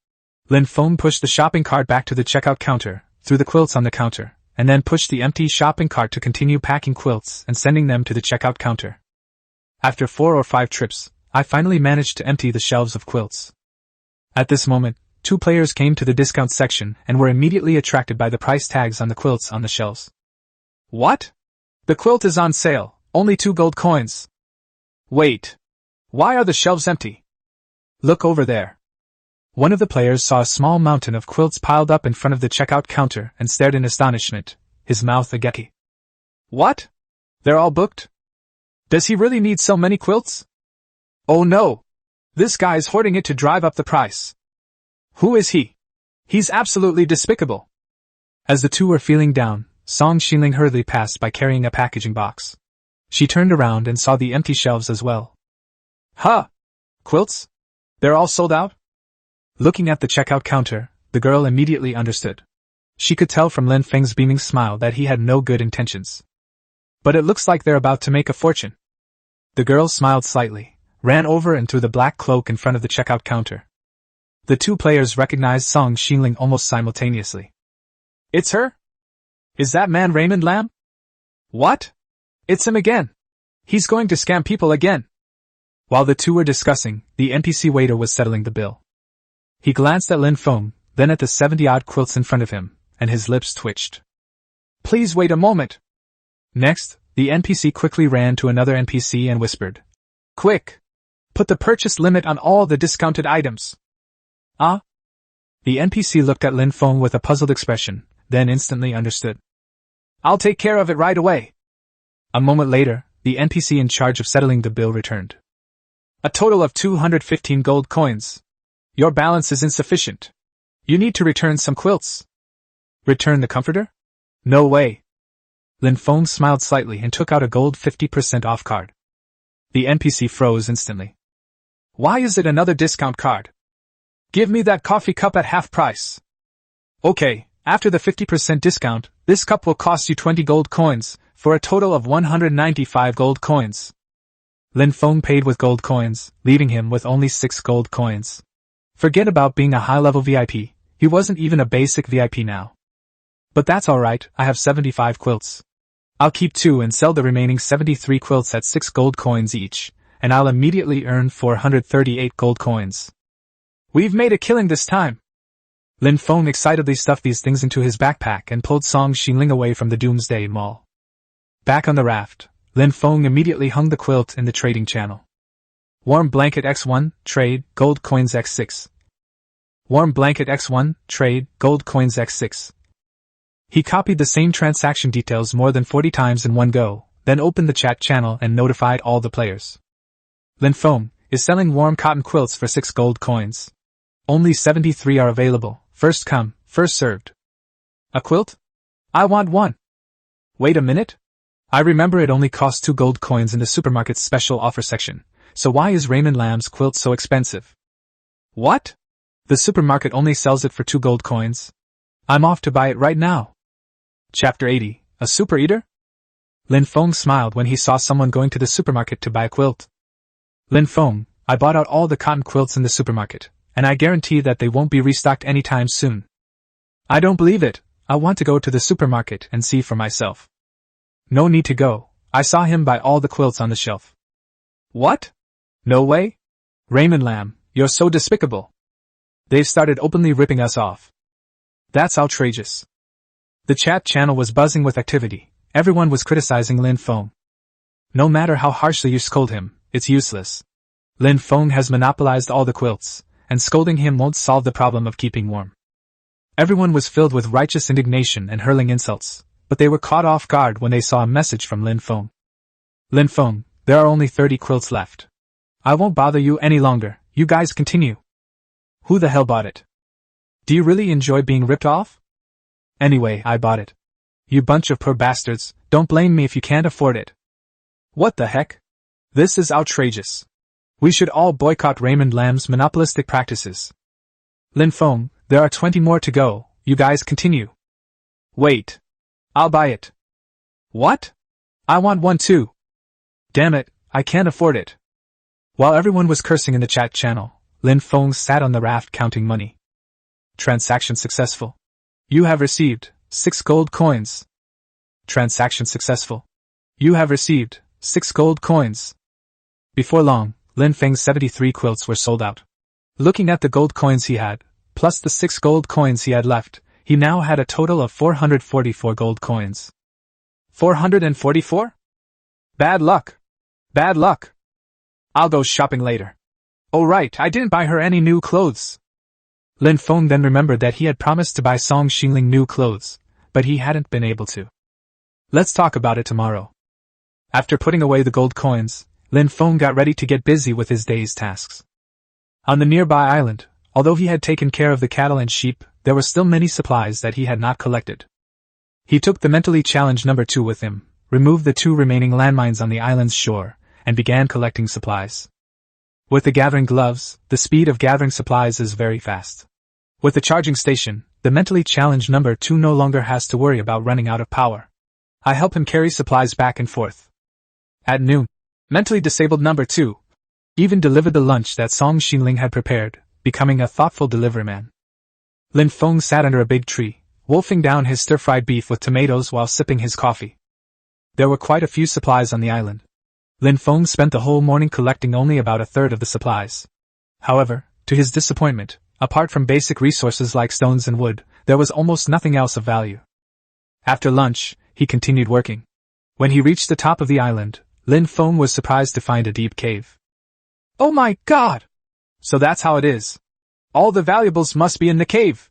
Lin Feng pushed the shopping cart back to the checkout counter, threw the quilts on the counter, and then pushed the empty shopping cart to continue packing quilts and sending them to the checkout counter. After 4 or 5 trips, I finally managed to empty the shelves of quilts. At this moment, 2 players came to the discount section and were immediately attracted by the price tags on the quilts on the shelves. "What? The quilt is on sale, only 2 gold coins." "Wait. Why are the shelves empty?" "Look over there." One of the players saw a small mountain of quilts piled up in front of the checkout counter and stared in astonishment, his mouth agape. "What? They're all booked? Does he really need so many quilts?" "Oh no! This guy's hoarding it to drive up the price. Who is he? He's absolutely despicable. As the two were feeling down, Song Xinling hurriedly passed by carrying a packaging box. She turned around and saw the empty shelves as well. Huh! Quilts? They're all sold out? Looking at the checkout counter, the girl immediately understood. She could tell from Lin Feng's beaming smile that he had no good intentions. But it looks like they're about to make a fortune. The girl smiled slightly, ran over and threw the black cloak in front of the checkout counter. The two players recognized Song Xinling almost simultaneously. It's her? Is that man Raymond Lam? What? It's him again. He's going to scam people again. While the two were discussing, the NPC waiter was settling the bill. He glanced at Lin Feng, then at the 70-odd quilts in front of him, and his lips twitched. Please wait a moment. Next, the NPC quickly ran to another NPC and whispered. Quick! Put the purchase limit on all the discounted items. Ah? The NPC looked at Lin Feng with a puzzled expression, then instantly understood. I'll take care of it right away. A moment later, the NPC in charge of settling the bill returned. A total of 215 gold coins. Your balance is insufficient. You need to return some quilts. Return the comforter? No way. Lin Feng smiled slightly and took out a gold 50% off card. The NPC froze instantly. Why is it another discount card? Give me that coffee cup at half price. Okay, after the 50% discount, this cup will cost you 20 gold coins, for a total of 195 gold coins. Lin Feng paid with gold coins, leaving him with only 6 gold coins. Forget about being a high-level VIP, he wasn't even a basic VIP now. But that's alright, I have 75 quilts. I'll keep 2 and sell the remaining 73 quilts at 6 gold coins each, and I'll immediately earn 438 gold coins. We've made a killing this time. Lin Feng excitedly stuffed these things into his backpack and pulled Song Xinling away from the Doomsday Mall. Back on the raft, Lin Feng immediately hung the quilt in the trading channel. Warm blanket X1, trade, gold coins X6. Warm blanket X1, trade, gold coins X6. He copied the same transaction details more than 40 times in one go, then opened the chat channel and notified all the players. Lin Feng is selling warm cotton quilts for 6 gold coins. Only 73 are available, first come, first served. A quilt? I want one. Wait a minute? I remember it only costs 2 gold coins in the supermarket's special offer section, so why is Raymond Lam's quilt so expensive? What? The supermarket only sells it for 2 gold coins? I'm off to buy it right now. Chapter 80, A Super Eater? Lin Feng smiled when he saw someone going to the supermarket to buy a quilt. Lin Feng, I bought out all the cotton quilts in the supermarket, and I guarantee that they won't be restocked anytime soon. I don't believe it, I want to go to the supermarket and see for myself. No need to go, I saw him buy all the quilts on the shelf. What? No way? Raymond Lam, you're so despicable. They've started openly ripping us off. That's outrageous. The chat channel was buzzing with activity, everyone was criticizing Lin Feng. No matter how harshly you scold him, it's useless. Lin Feng has monopolized all the quilts, and scolding him won't solve the problem of keeping warm. Everyone was filled with righteous indignation and hurling insults, but they were caught off guard when they saw a message from Lin Feng. Lin Feng, there are only 30 quilts left. I won't bother you any longer, you guys continue. Who the hell bought it? Do you really enjoy being ripped off? Anyway, I bought it. You bunch of poor bastards, don't blame me if you can't afford it. What the heck? This is outrageous. We should all boycott Raymond Lam's monopolistic practices. Lin Feng, there are 20 more to go, you guys continue. Wait. I'll buy it. What? I want one too. Damn it, I can't afford it. While everyone was cursing in the chat channel, Lin Feng sat on the raft counting money. Transaction successful. You have received 6 gold coins. Transaction successful. You have received 6 gold coins. Before long, Lin Feng's 73 quilts were sold out. Looking at the gold coins he had, plus the 6 gold coins he had left, he now had a total of 444 gold coins. 444? Bad luck. Bad luck. I'll go shopping later. Oh right, I didn't buy her any new clothes. Lin Feng then remembered that he had promised to buy Song Xinling new clothes, but he hadn't been able to. Let's talk about it tomorrow. After putting away the gold coins, Lin Feng got ready to get busy with his day's tasks. On the nearby island, although he had taken care of the cattle and sheep, there were still many supplies that he had not collected. He took the mentally challenged number 2 with him, removed the 2 remaining landmines on the island's shore, and began collecting supplies. With the gathering gloves, the speed of gathering supplies is very fast. With the charging station, the mentally challenged number 2 no longer has to worry about running out of power. I help him carry supplies back and forth. At noon, mentally disabled number 2 even delivered the lunch that Song Xinling had prepared, becoming a thoughtful deliveryman. Lin Feng sat under a big tree, wolfing down his stir-fried beef with tomatoes while sipping his coffee. There were quite a few supplies on the island. Lin Feng spent the whole morning collecting only about a third of the supplies. However, to his disappointment, apart from basic resources like stones and wood, there was almost nothing else of value. After lunch, he continued working. When he reached the top of the island, Lin Feng was surprised to find a deep cave. Oh my God! So that's how it is. All the valuables must be in the cave.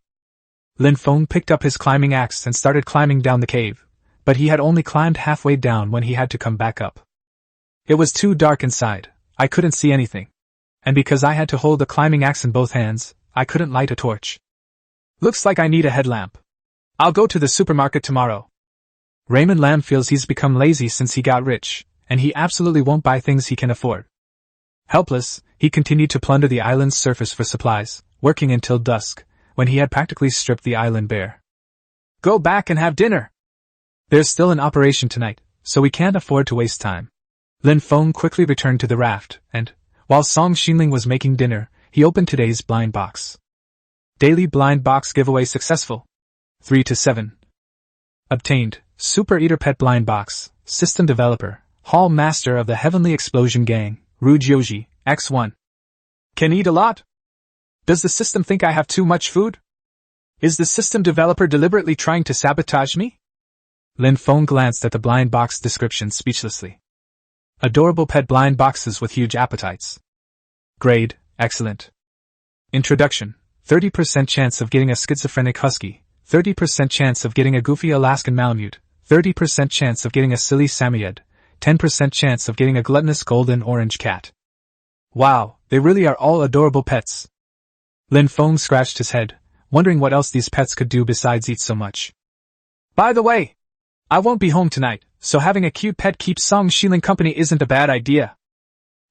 Lin Feng picked up his climbing axe and started climbing down the cave, but he had only climbed halfway down when he had to come back up. It was too dark inside, I couldn't see anything. And because I had to hold the climbing axe in both hands, I couldn't light a torch. Looks like I need a headlamp. I'll go to the supermarket tomorrow. Raymond Lam feels he's become lazy since he got rich, and he absolutely won't buy things he can afford. Helpless, he continued to plunder the island's surface for supplies, working until dusk, when he had practically stripped the island bare. Go back and have dinner! There's still an operation tonight, so we can't afford to waste time. Lin Feng quickly returned to the raft, and, while Song Xinling was making dinner, he opened today's blind box. Daily blind box giveaway successful. 3 to 7. Obtained, Super Eater Pet Blind Box, System Developer, Hall Master of the Heavenly Explosion Gang, Rujoji, X1. Can eat a lot? Does the system think I have too much food? Is the system developer deliberately trying to sabotage me? Lin Feng glanced at the blind box description speechlessly. Adorable pet blind boxes with huge appetites. Grade, excellent. Introduction, 30% chance of getting a schizophrenic husky, 30% chance of getting a goofy Alaskan Malamute, 30% chance of getting a silly Samoyed, 10% chance of getting a gluttonous golden orange cat. Wow, they really are all adorable pets. Lin Feng scratched his head, wondering what else these pets could do besides eat so much. By the way, I won't be home tonight, so having a cute pet keeps Song Xinling company isn't a bad idea.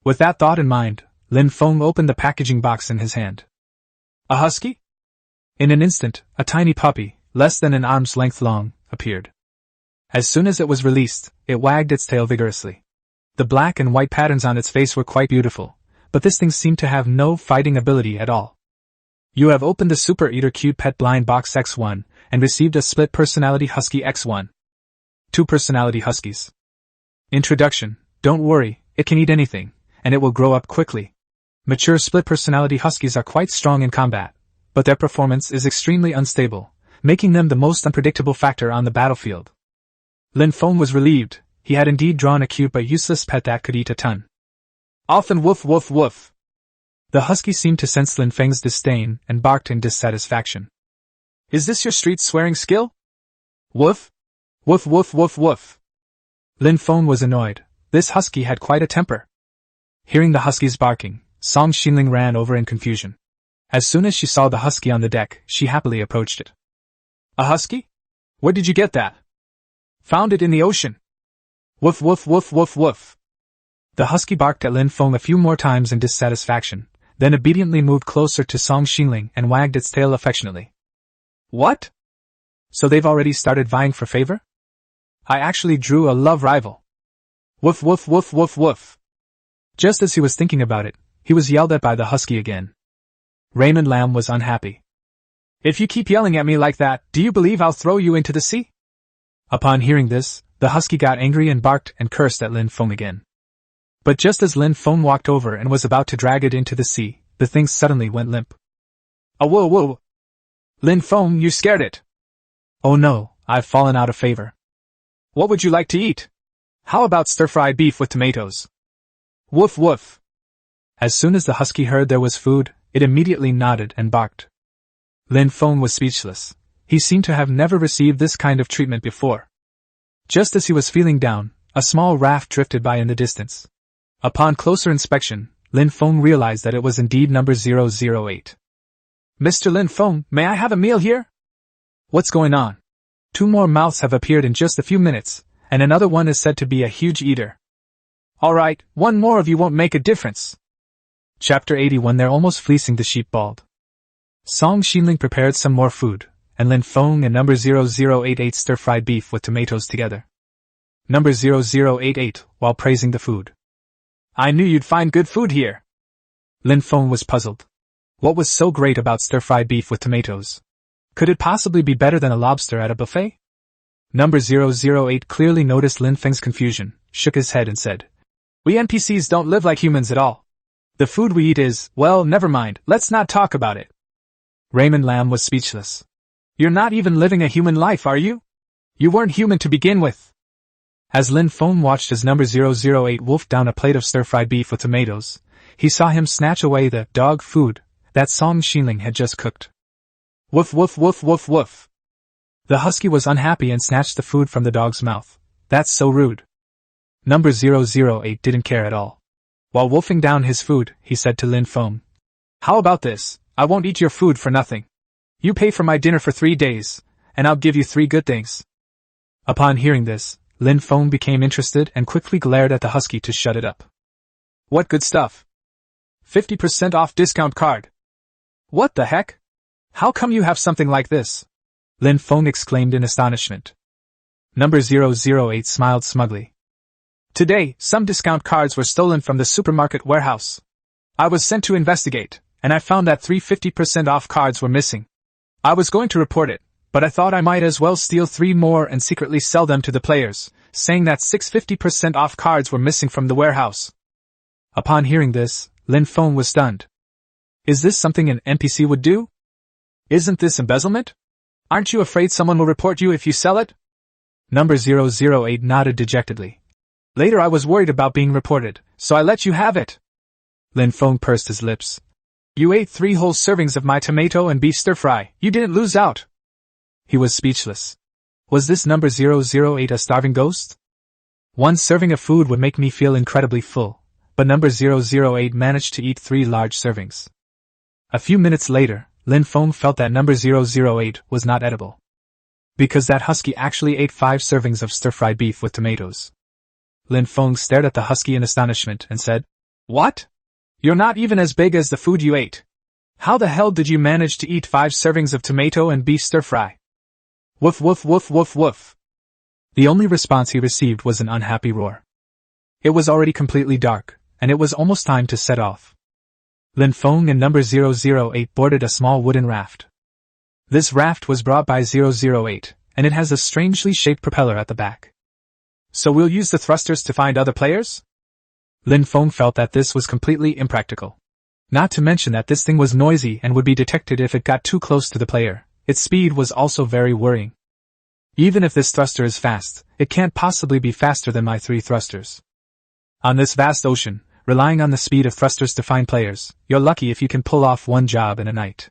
With that thought in mind, Lin Feng opened the packaging box in his hand. A husky? In an instant, a tiny puppy, less than an arm's length long, appeared. As soon as it was released, it wagged its tail vigorously. The black and white patterns on its face were quite beautiful, but this thing seemed to have no fighting ability at all. You have opened the Super Eater Cute Pet Blind Box X1 and received a Split Personality Husky X1. 2 personality huskies. Introduction, don't worry, it can eat anything, and it will grow up quickly. Mature split personality huskies are quite strong in combat, but their performance is extremely unstable, making them the most unpredictable factor on the battlefield. Lin Feng was relieved, he had indeed drawn a cute but useless pet that could eat a ton. Often woof woof woof. The husky seemed to sense Lin Feng's disdain and barked in dissatisfaction. Is this your street swearing skill? Woof? Woof woof woof woof. Lin Feng was annoyed, this husky had quite a temper. Hearing the husky's barking, Song Xinling ran over in confusion. As soon as she saw the husky on the deck, she happily approached it. A husky? Where did you get that? Found it in the ocean. Woof woof woof woof woof. The husky barked at Lin Feng a few more times in dissatisfaction, then obediently moved closer to Song Xinling and wagged its tail affectionately. What? So they've already started vying for favor? I actually drew a love rival. Woof woof woof woof woof. Just as he was thinking about it, he was yelled at by the husky again. Raymond Lam was unhappy. If you keep yelling at me like that, do you believe I'll throw you into the sea? Upon hearing this, the husky got angry and barked and cursed at Lin Feng again. But just as Lin Feng walked over and was about to drag it into the sea, the thing suddenly went limp. Oh whoa whoa! Lin Feng, you scared it! Oh no, I've fallen out of favor. What would you like to eat? How about stir-fried beef with tomatoes? Woof woof! As soon as the husky heard there was food, it immediately nodded and barked. Lin Feng was speechless. He seemed to have never received this kind of treatment before. Just as he was feeling down, a small raft drifted by in the distance. Upon closer inspection, Lin Feng realized that it was indeed number 008. Mr. Lin Feng, may I have a meal here? What's going on? 2 more mouths have appeared in just a few minutes, and another one is said to be a huge eater. Alright, 1 more of you won't make a difference. Chapter 81. They're almost fleecing the sheep bald. Song Xinling prepared some more food, and Lin Feng and number 0088 ate stir-fried beef with tomatoes together. Number 0088, while praising the food. I knew you'd find good food here. Lin Feng was puzzled. What was so great about stir-fried beef with tomatoes? Could it possibly be better than a lobster at a buffet? Number 008 clearly noticed Lin Feng's confusion, shook his head and said, We NPCs don't live like humans at all. The food we eat is, well, never mind, let's not talk about it. Raymond Lam was speechless. You're not even living a human life, are you? You weren't human to begin with. As Lin Feng watched as number 008 wolfed down a plate of stir-fried beef with tomatoes, he saw him snatch away the dog food that Song Xinling had just cooked. Woof woof woof woof woof. The husky was unhappy and snatched the food from the dog's mouth. That's so rude. Number 008 didn't care at all. While wolfing down his food, he said to Lin Feng, How about this? I won't eat your food for nothing. You pay for my dinner for 3 days, and I'll give you 3 good things. Upon hearing this, Lin Feng became interested and quickly glared at the husky to shut it up. What good stuff? 50% off discount card. What the heck? How come you have something like this? Lin Feng exclaimed in astonishment. Number 008 smiled smugly. Today, some discount cards were stolen from the supermarket warehouse. I was sent to investigate, and I found that 3 50% off cards were missing. I was going to report it, but I thought I might as well steal 3 more and secretly sell them to the players, saying that 6 50% off cards were missing from the warehouse. Upon hearing this, Lin Feng was stunned. Is this something an NPC would do? Isn't this embezzlement? Aren't you afraid someone will report you if you sell it? Number 008 nodded dejectedly. Later I was worried about being reported, so I let you have it. Lin Feng pursed his lips. You ate 3 whole servings of my tomato and beef stir-fry. You didn't lose out. He was speechless. Was this number 008 a starving ghost? 1 serving of food would make me feel incredibly full, but number 008 managed to eat 3 large servings. A few minutes later, Lin Feng felt that number 008 was not edible. Because that husky actually ate 5 servings of stir-fried beef with tomatoes. Lin Feng stared at the husky in astonishment and said, What? You're not even as big as the food you ate. How the hell did you manage to eat 5 servings of tomato and beef stir-fry? Woof woof woof woof woof. The only response he received was an unhappy roar. It was already completely dark, and it was almost time to set off. Lin Feng and number 008 boarded a small wooden raft. This raft was brought by 008, and it has a strangely shaped propeller at the back. So we'll use the thrusters to find other players? Lin Feng felt that this was completely impractical. Not to mention that this thing was noisy and would be detected if it got too close to the player. Its speed was also very worrying. Even if this thruster is fast, it can't possibly be faster than my 3 thrusters. On this vast ocean, relying on the speed of thrusters to find players, you're lucky if you can pull off 1 job in a night.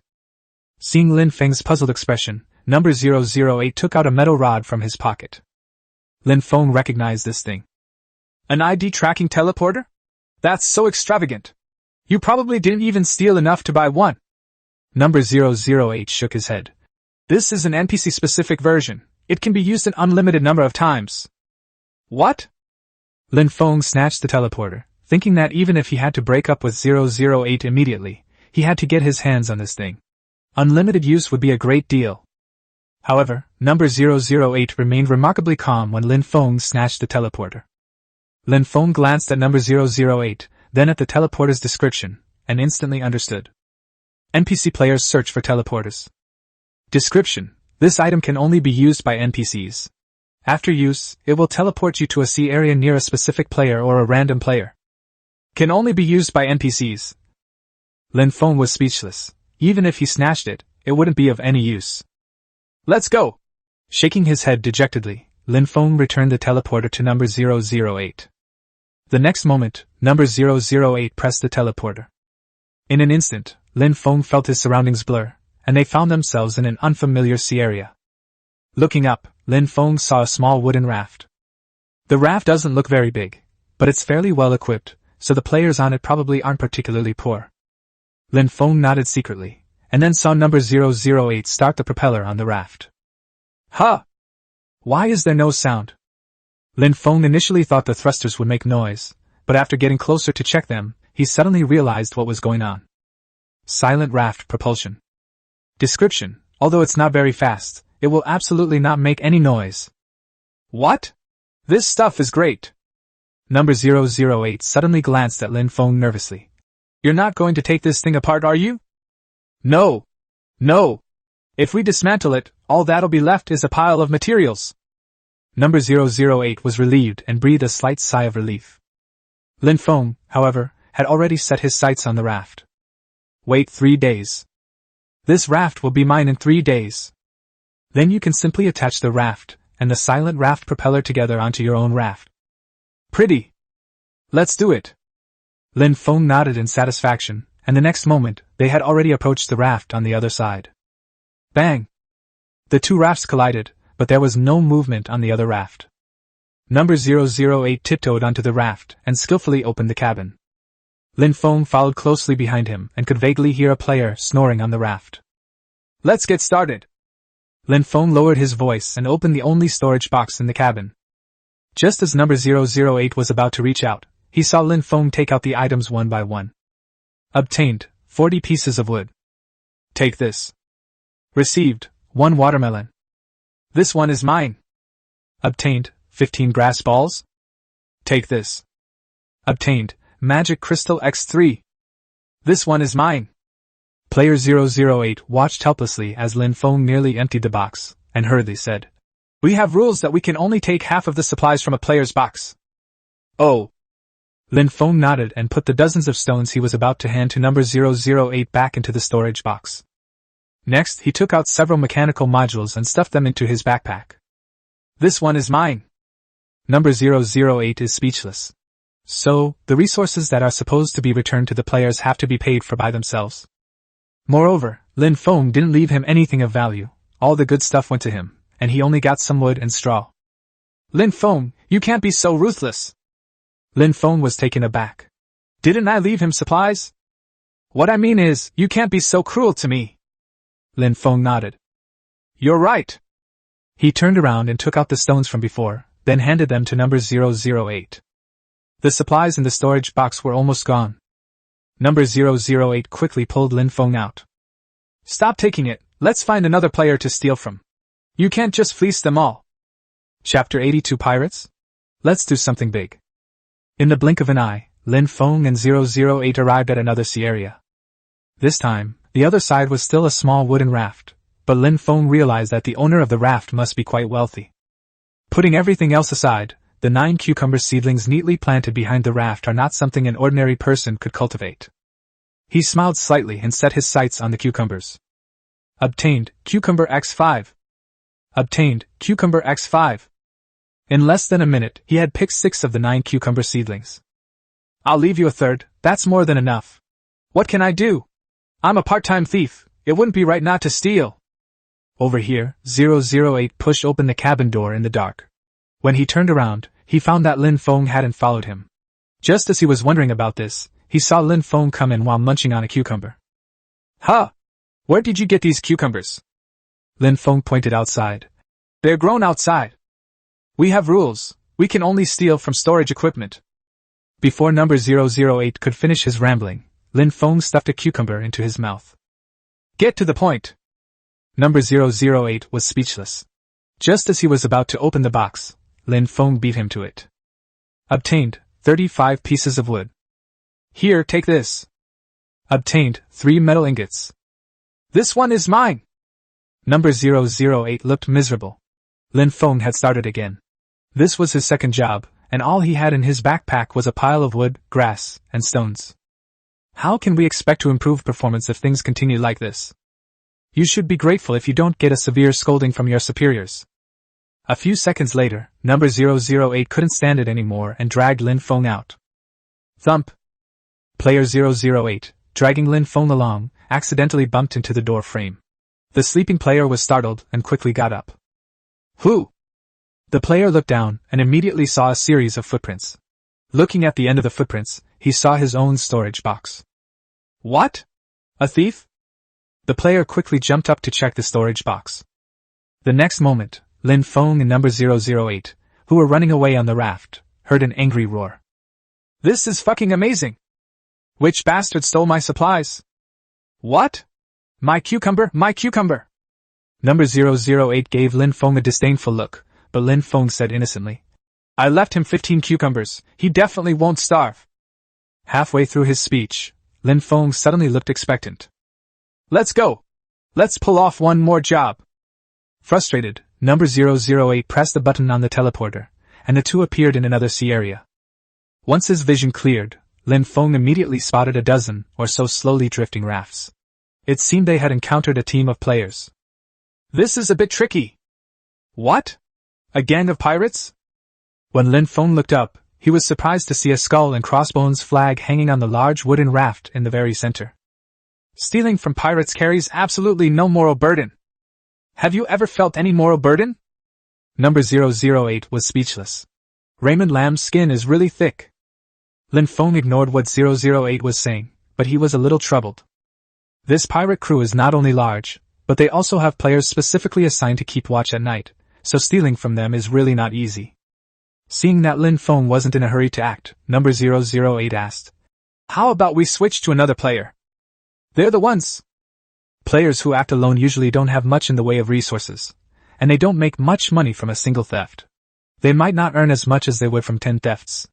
Seeing Lin Feng's puzzled expression, number 008 took out a metal rod from his pocket. Lin Feng recognized this thing. An ID tracking teleporter? That's so extravagant. You probably didn't even steal enough to buy one. Number 008 shook his head. This is an NPC-specific version. It can be used an unlimited number of times. What? Lin Feng snatched the teleporter, thinking that even if he had to break up with 008 immediately, he had to get his hands on this thing. Unlimited use would be a great deal. However, number 008 remained remarkably calm when Lin Feng snatched the teleporter. Lin Feng glanced at number 008, then at the teleporter's description, and instantly understood. NPC players search for teleporters. Description: this item can only be used by NPCs. After use, it will teleport you to a sea area near a specific player or a random player. Can only be used by NPCs. Lin Feng was speechless. Even if he snatched it, it wouldn't be of any use. Let's go! Shaking his head dejectedly, Lin Feng returned the teleporter to number 008. The next moment, number 008 pressed the teleporter. In an instant, Lin Feng felt his surroundings blur, and they found themselves in an unfamiliar sea area. Looking up, Lin Feng saw a small wooden raft. The raft doesn't look very big, but it's fairly well equipped, so the players on it probably aren't particularly poor. Lin Feng nodded secretly, and then saw number 008 start the propeller on the raft. Huh! Why is there no sound? Lin Feng initially thought the thrusters would make noise, but after getting closer to check them, he suddenly realized what was going on. Silent raft propulsion. Description: although it's not very fast, it will absolutely not make any noise. What? This stuff is great. Number 008 suddenly glanced at Lin Feng nervously. You're not going to take this thing apart, are you? No. No. If we dismantle it, all that'll be left is a pile of materials. Number 008 was relieved and breathed a slight sigh of relief. Lin Feng, however, had already set his sights on the raft. Wait 3 days. This raft will be mine in 3 days. Then you can simply attach the raft and the silent raft propeller together onto your own raft. Pretty. Let's do it. Lin Feng nodded in satisfaction, and the next moment, they had already approached the raft on the other side. Bang! The two rafts collided, but there was no movement on the other raft. Number 008 tiptoed onto the raft and skillfully opened the cabin. Lin Feng followed closely behind him and could vaguely hear a player snoring on the raft. Let's get started. Lin Feng lowered his voice and opened the only storage box in the cabin. Just as number 008 was about to reach out, he saw Lin Feng take out the items one by one. Obtained, 40 pieces of wood. Take this. Received, 1 watermelon. This one is mine. Obtained, 15 grass balls. Take this. Obtained, magic crystal X3. This one is mine. Player 008 watched helplessly as Lin Feng nearly emptied the box, and hurriedly said, We have rules that we can only take half of the supplies from a player's box. Oh. Lin Feng nodded and put the dozens of stones he was about to hand to number 008 back into the storage box. Next, he took out several mechanical modules and stuffed them into his backpack. This one is mine. Number 008 is speechless. So, the resources that are supposed to be returned to the players have to be paid for by themselves. Moreover, Lin Feng didn't leave him anything of value. All the good stuff went to him, and he only got some wood and straw. Lin Feng, you can't be so ruthless. Lin Feng was taken aback. Didn't I leave him supplies? What I mean is, you can't be so cruel to me. Lin Feng nodded. You're right. He turned around and took out the stones from before, then handed them to number 008. The supplies in the storage box were almost gone. Number 008 quickly pulled Lin Feng out. Stop taking it, let's find another player to steal from. You can't just fleece them all. Chapter 82 Pirates? Let's do something big. In the blink of an eye, Lin Feng and 008 arrived at another sea area. This time, the other side was still a small wooden raft, but Lin Feng realized that the owner of the raft must be quite wealthy. Putting everything else aside, the 9 cucumber seedlings neatly planted behind the raft are not something an ordinary person could cultivate. He smiled slightly and set his sights on the cucumbers. Obtained, cucumber X5. Obtained, cucumber X5. In less than a minute, he had picked 6 of the 9 cucumber seedlings. I'll leave you a third, that's more than enough. What can I do? I'm a part-time thief, it wouldn't be right not to steal. Over here, 008 pushed open the cabin door in the dark. When he turned around, he found that Lin Feng hadn't followed him. Just as he was wondering about this, he saw Lin Feng come in while munching on a cucumber. Huh! Where did you get these cucumbers? Lin Feng pointed outside. They're grown outside. We have rules, we can only steal from storage equipment. Before number 008 could finish his rambling, Lin Feng stuffed a cucumber into his mouth. Get to the point. Number 008 was speechless. Just as he was about to open the box, Lin Feng beat him to it. Obtained, 35 pieces of wood. Here, take this. Obtained, 3 metal ingots. This one is mine. Number 008 looked miserable. Lin Feng had started again. This was his second job, and all he had in his backpack was a pile of wood, grass, and stones. How can we expect to improve performance if things continue like this? You should be grateful if you don't get a severe scolding from your superiors. A few seconds later, number 008 couldn't stand it anymore and dragged Lin Feng out. Thump! Player 008, dragging Lin Feng along, accidentally bumped into the door frame. The sleeping player was startled and quickly got up. Who? The player looked down and immediately saw a series of footprints. Looking at the end of the footprints, he saw his own storage box. What? A thief? The player quickly jumped up to check the storage box. The next moment, Lin Feng and number 008, who were running away on the raft, heard an angry roar. This is fucking amazing! Which bastard stole my supplies? What? My cucumber, my cucumber! Number 008 gave Lin Feng a disdainful look, but Lin Feng said innocently, I left him 15 cucumbers, he definitely won't starve. Halfway through his speech, Lin Feng suddenly looked expectant. Let's go! Let's pull off one more job! Frustrated, number 008 pressed the button on the teleporter, and the two appeared in another sea area. Once his vision cleared, Lin Feng immediately spotted a dozen or so slowly drifting rafts. It seemed they had encountered a team of players. This is a bit tricky. What? A gang of pirates? When Lin Feng looked up, he was surprised to see a skull and crossbones flag hanging on the large wooden raft in the very center. Stealing from pirates carries absolutely no moral burden. Have you ever felt any moral burden? Number 008 was speechless. Raymond Lam's skin is really thick. Lin Feng ignored what 008 was saying, but he was a little troubled. This pirate crew is not only large, but they also have players specifically assigned to keep watch at night, so stealing from them is really not easy. Seeing that Lin Feng wasn't in a hurry to act, number 008 asked, How about we switch to another player? They're the ones. Players who act alone usually don't have much in the way of resources, and they don't make much money from a single theft. They might not earn as much as they would from 10 thefts.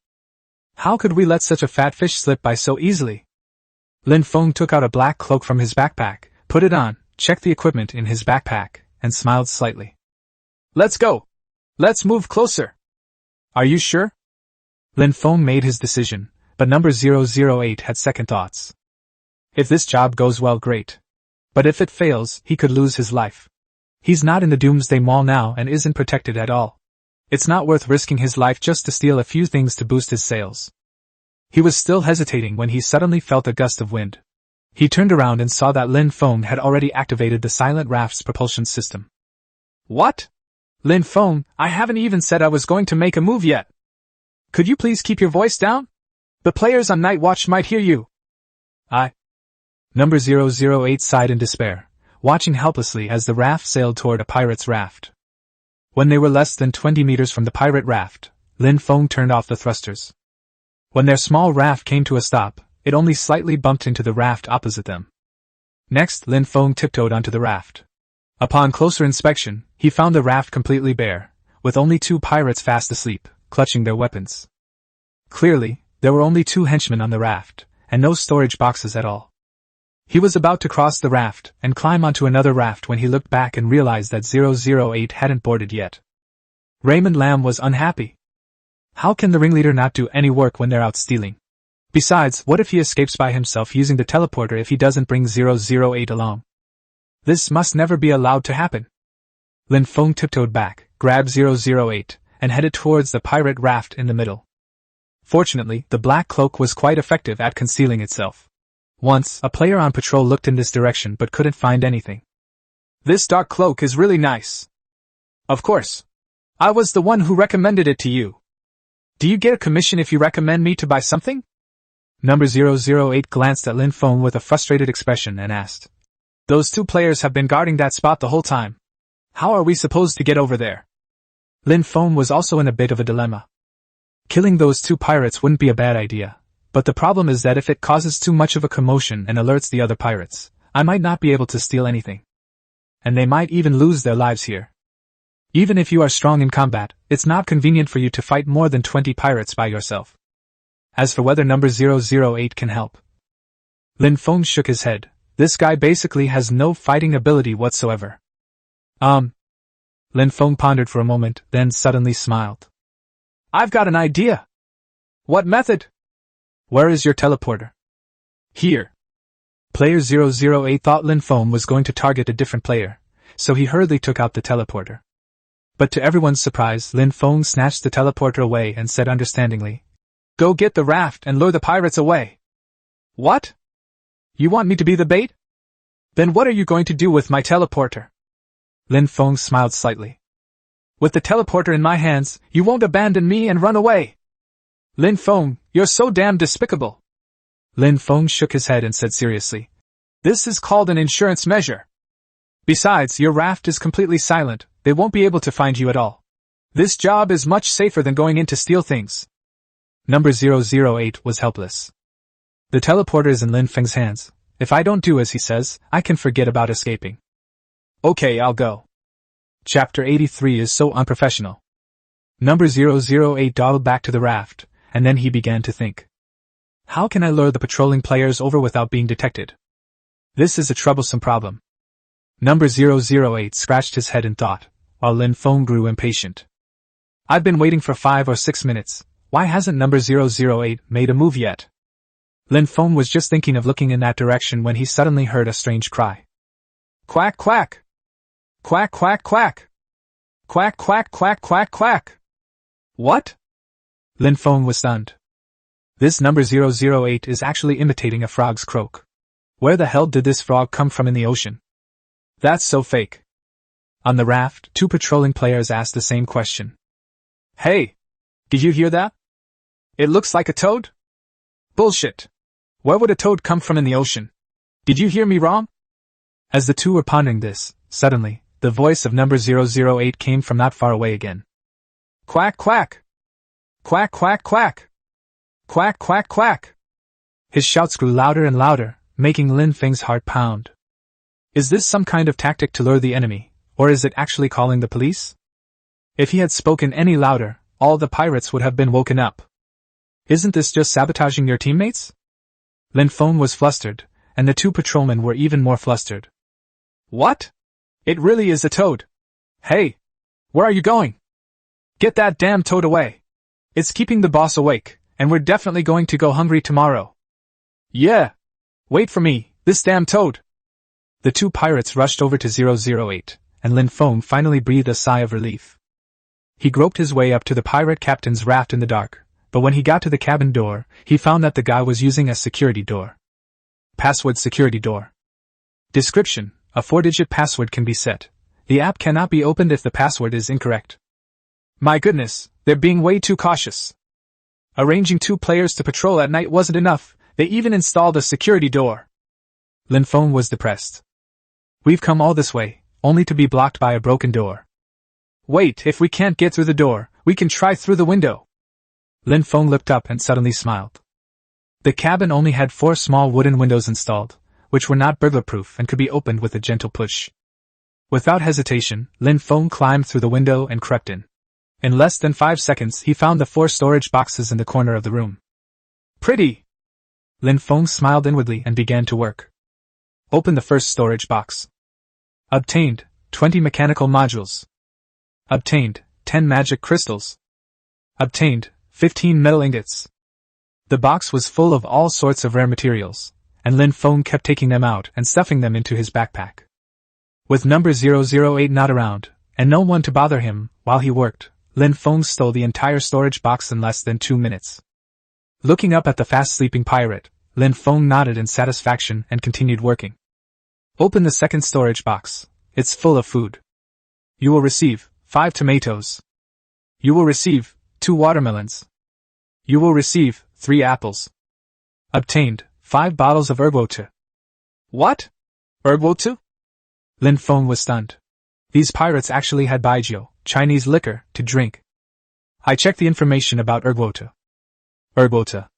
How could we let such a fat fish slip by so easily? Lin Feng took out a black cloak from his backpack, put it on, checked the equipment in his backpack, and smiled slightly. Let's go! Let's move closer! Are you sure? Lin Feng made his decision, but number 008 had second thoughts. If this job goes well, great. But if it fails, he could lose his life. He's not in the Doomsday Mall now and isn't protected at all. It's not worth risking his life just to steal a few things to boost his sales. He was still hesitating when he suddenly felt a gust of wind. He turned around and saw that Lin Feng had already activated the silent raft's propulsion system. What? Lin Feng, I haven't even said I was going to make a move yet. Could you please keep your voice down? The players on night watch might hear you. Number 008 sighed in despair, watching helplessly as the raft sailed toward a pirate's raft. When they were less than 20 meters from the pirate raft, Lin Feng turned off the thrusters. When their small raft came to a stop, it only slightly bumped into the raft opposite them. Next, Lin Feng tiptoed onto the raft. Upon closer inspection, he found the raft completely bare, with only 2 pirates fast asleep, clutching their weapons. Clearly, there were only 2 henchmen on the raft, and no storage boxes at all. He was about to cross the raft and climb onto another raft when he looked back and realized that 008 hadn't boarded yet. Raymond Lam was unhappy. How can the ringleader not do any work when they're out stealing? Besides, what if he escapes by himself using the teleporter if he doesn't bring 008 along? This must never be allowed to happen. Lin Feng tiptoed back, grabbed 008, and headed towards the pirate raft in the middle. Fortunately, the black cloak was quite effective at concealing itself. Once, a player on patrol looked in this direction but couldn't find anything. This dark cloak is really nice. Of course. I was the one who recommended it to you. Do you get a commission if you recommend me to buy something? Number 008 glanced at Lin Feng with a frustrated expression and asked. Those 2 players have been guarding that spot the whole time. How are we supposed to get over there? Lin Feng was also in a bit of a dilemma. Killing those 2 pirates wouldn't be a bad idea. But the problem is that if it causes too much of a commotion and alerts the other pirates, I might not be able to steal anything. And they might even lose their lives here. Even if you are strong in combat, it's not convenient for you to fight more than 20 pirates by yourself. As for whether number 008 can help. Lin Feng shook his head. This guy basically has no fighting ability whatsoever. Lin Feng pondered for a moment, then suddenly smiled. I've got an idea. What method? Where is your teleporter? Here. Player 008 thought Lin Feng was going to target a different player, so he hurriedly took out the teleporter. But to everyone's surprise, Lin Feng snatched the teleporter away and said understandingly, Go get the raft and lure the pirates away. What? You want me to be the bait? Then what are you going to do with my teleporter? Lin Feng smiled slightly. With the teleporter in my hands, you won't abandon me and run away. Lin Feng, you're so damn despicable. Lin Feng shook his head and said seriously, this is called an insurance measure. Besides, your raft is completely silent, they won't be able to find you at all. This job is much safer than going in to steal things. Number 008 was helpless. The teleporter is in Lin Feng's hands. If I don't do as he says, I can forget about escaping. Okay, I'll go. Chapter 83 is so unprofessional. Number 008 dawdled back to the raft, and then he began to think. How can I lure the patrolling players over without being detected? This is a troublesome problem. Number 008 scratched his head in thought, while Lin Feng grew impatient. I've been waiting for 5 or 6 minutes, why hasn't number 008 made a move yet? Lin Feng was just thinking of looking in that direction when he suddenly heard a strange cry. Quack quack! Quack quack quack! Quack quack quack quack quack! What? Lin Feng was stunned. This number 008 is actually imitating a frog's croak. Where the hell did this frog come from in the ocean? That's so fake. On the raft, 2 patrolling players asked the same question. Hey! Did you hear that? It looks like a toad? Bullshit! Where would a toad come from in the ocean? Did you hear me wrong? As the 2 were pondering this, suddenly, the voice of number 008 came from not far away again. Quack quack! Quack quack quack! Quack quack quack! His shouts grew louder and louder, making Lin Feng's heart pound. Is this some kind of tactic to lure the enemy, or is it actually calling the police? If he had spoken any louder, all the pirates would have been woken up. Isn't this just sabotaging your teammates? Lin Feng was flustered, and the 2 patrolmen were even more flustered. What? It really is a toad. Hey! Where are you going? Get that damn toad away. It's keeping the boss awake, and we're definitely going to go hungry tomorrow. Yeah! Wait for me, this damn toad! The 2 pirates rushed over to 008, and Lin Feng finally breathed a sigh of relief. He groped his way up to the pirate captain's raft in the dark, but when he got to the cabin door, he found that the guy was using a security door. Password security door. Description: a 4-digit password can be set. The app cannot be opened if the password is incorrect. My goodness, they're being way too cautious. Arranging 2 players to patrol at night wasn't enough, they even installed a security door. Lin Feng was depressed. We've come all this way, only to be blocked by a broken door. Wait, if we can't get through the door, we can try through the window. Lin Feng looked up and suddenly smiled. The cabin only had 4 small wooden windows installed, which were not burglar-proof and could be opened with a gentle push. Without hesitation, Lin Feng climbed through the window and crept in. In less than 5 seconds, he found the 4 storage boxes in the corner of the room. Pretty! Lin Feng smiled inwardly and began to work. Open the first storage box. Obtained 20 mechanical modules. Obtained 10 magic crystals. Obtained 15 metal ingots. The box was full of all sorts of rare materials, and Lin Feng kept taking them out and stuffing them into his backpack. With number 008 not around, and no one to bother him while he worked, Lin Feng stole the entire storage box in less than 2 minutes. Looking up at the fast-sleeping pirate, Lin Feng nodded in satisfaction and continued working. Open the second storage box. It's full of food. You will receive 5 tomatoes. You will receive 2 watermelons. You will receive 3 apples. Obtained 5 bottles of herbwater. What? Herbwater? Lin Feng was stunned. These pirates actually had baijiu, Chinese liquor, to drink. I checked the information about herbwater. Herbwater.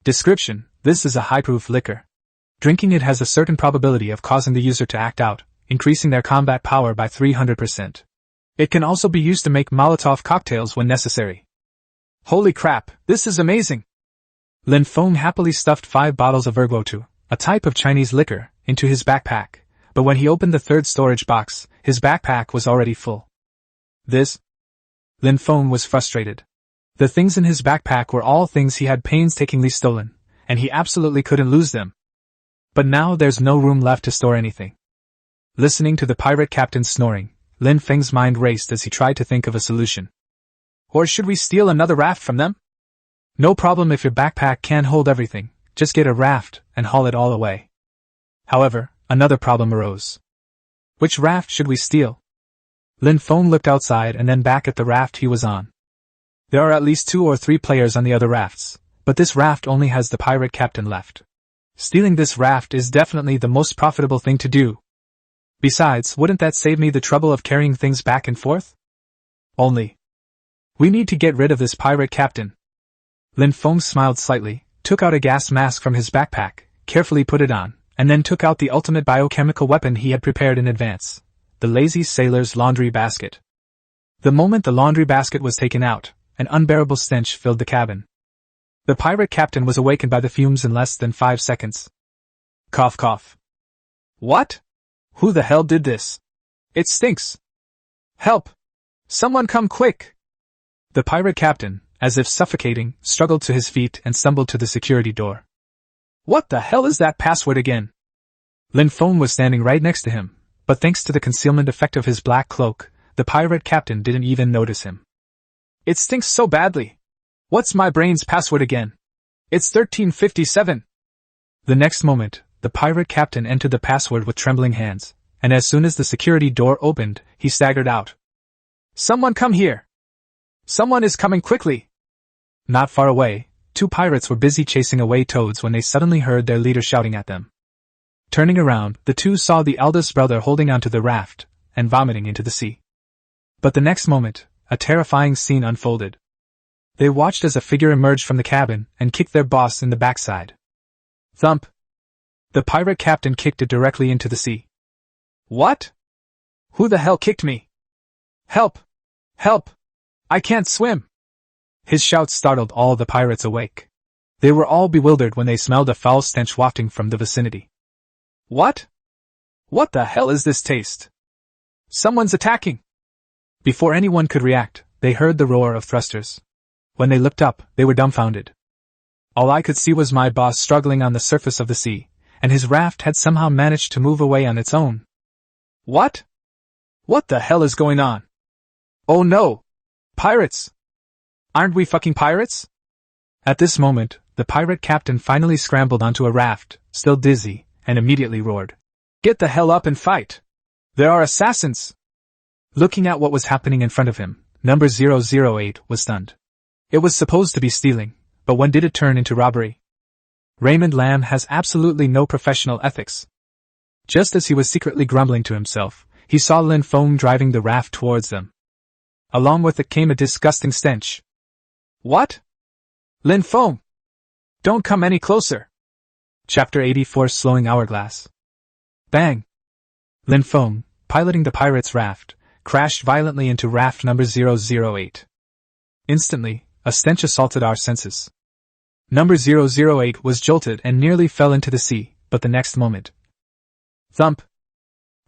Description: this is a high-proof liquor. Drinking it has a certain probability of causing the user to act out, increasing their combat power by 300%. It can also be used to make Molotov cocktails when necessary. Holy crap, this is amazing! Lin Feng happily stuffed 5 bottles of herbwater, a type of Chinese liquor, into his backpack, but when he opened the third storage box, his backpack was already full. This? Lin Feng was frustrated. The things in his backpack were all things he had painstakingly stolen, and he absolutely couldn't lose them. But now there's no room left to store anything. Listening to the pirate captain snoring, Lin Feng's mind raced as he tried to think of a solution. Or should we steal another raft from them? No problem if your backpack can't hold everything, just get a raft and haul it all away. However, another problem arose. Which raft should we steal? Lin Feng looked outside and then back at the raft he was on. There are at least 2 or 3 players on the other rafts, but this raft only has the pirate captain left. Stealing this raft is definitely the most profitable thing to do. Besides, wouldn't that save me the trouble of carrying things back and forth? Only, we need to get rid of this pirate captain. Lin Feng smiled slightly, took out a gas mask from his backpack, carefully put it on, and then took out the ultimate biochemical weapon he had prepared in advance, the lazy sailor's laundry basket. The moment the laundry basket was taken out, an unbearable stench filled the cabin. The pirate captain was awakened by the fumes in less than 5 seconds. Cough cough. What? Who the hell did this? It stinks. Help! Someone come quick! The pirate captain, as if suffocating, struggled to his feet and stumbled to the security door. What the hell is that password again? Lin Feng was standing right next to him, but thanks to the concealment effect of his black cloak, the pirate captain didn't even notice him. It stinks so badly. What's my brain's password again? It's 1357. The next moment, the pirate captain entered the password with trembling hands, and as soon as the security door opened, he staggered out. Someone come here! Someone is coming quickly! Not far away, 2 pirates were busy chasing away toads when they suddenly heard their leader shouting at them. Turning around, the 2 saw the eldest brother holding onto the raft and vomiting into the sea. But the next moment, a terrifying scene unfolded. They watched as a figure emerged from the cabin and kicked their boss in the backside. Thump! The pirate captain kicked it directly into the sea. What? Who the hell kicked me? Help! Help! I can't swim! His shouts startled all the pirates awake. They were all bewildered when they smelled a foul stench wafting from the vicinity. What? What the hell is this taste? Someone's attacking! Before anyone could react, they heard the roar of thrusters. When they looked up, they were dumbfounded. All I could see was my boss struggling on the surface of the sea, and his raft had somehow managed to move away on its own. What? What the hell is going on? Oh no! Pirates! Aren't we fucking pirates? At this moment, the pirate captain finally scrambled onto a raft, still dizzy, and immediately roared. Get the hell up and fight! There are assassins! Looking at what was happening in front of him, number 008 was stunned. It was supposed to be stealing, but when did it turn into robbery? Raymond Lamb has absolutely no professional ethics. Just as he was secretly grumbling to himself, he saw Lin Feng driving the raft towards them. Along with it came a disgusting stench. What? Lin Feng! Don't come any closer! Chapter 84 Slowing Hourglass. Bang! Lin Feng, piloting the pirate's raft, crashed violently into raft number 008. Instantly, a stench assaulted our senses. Number 008 was jolted and nearly fell into the sea, but the next moment. Thump!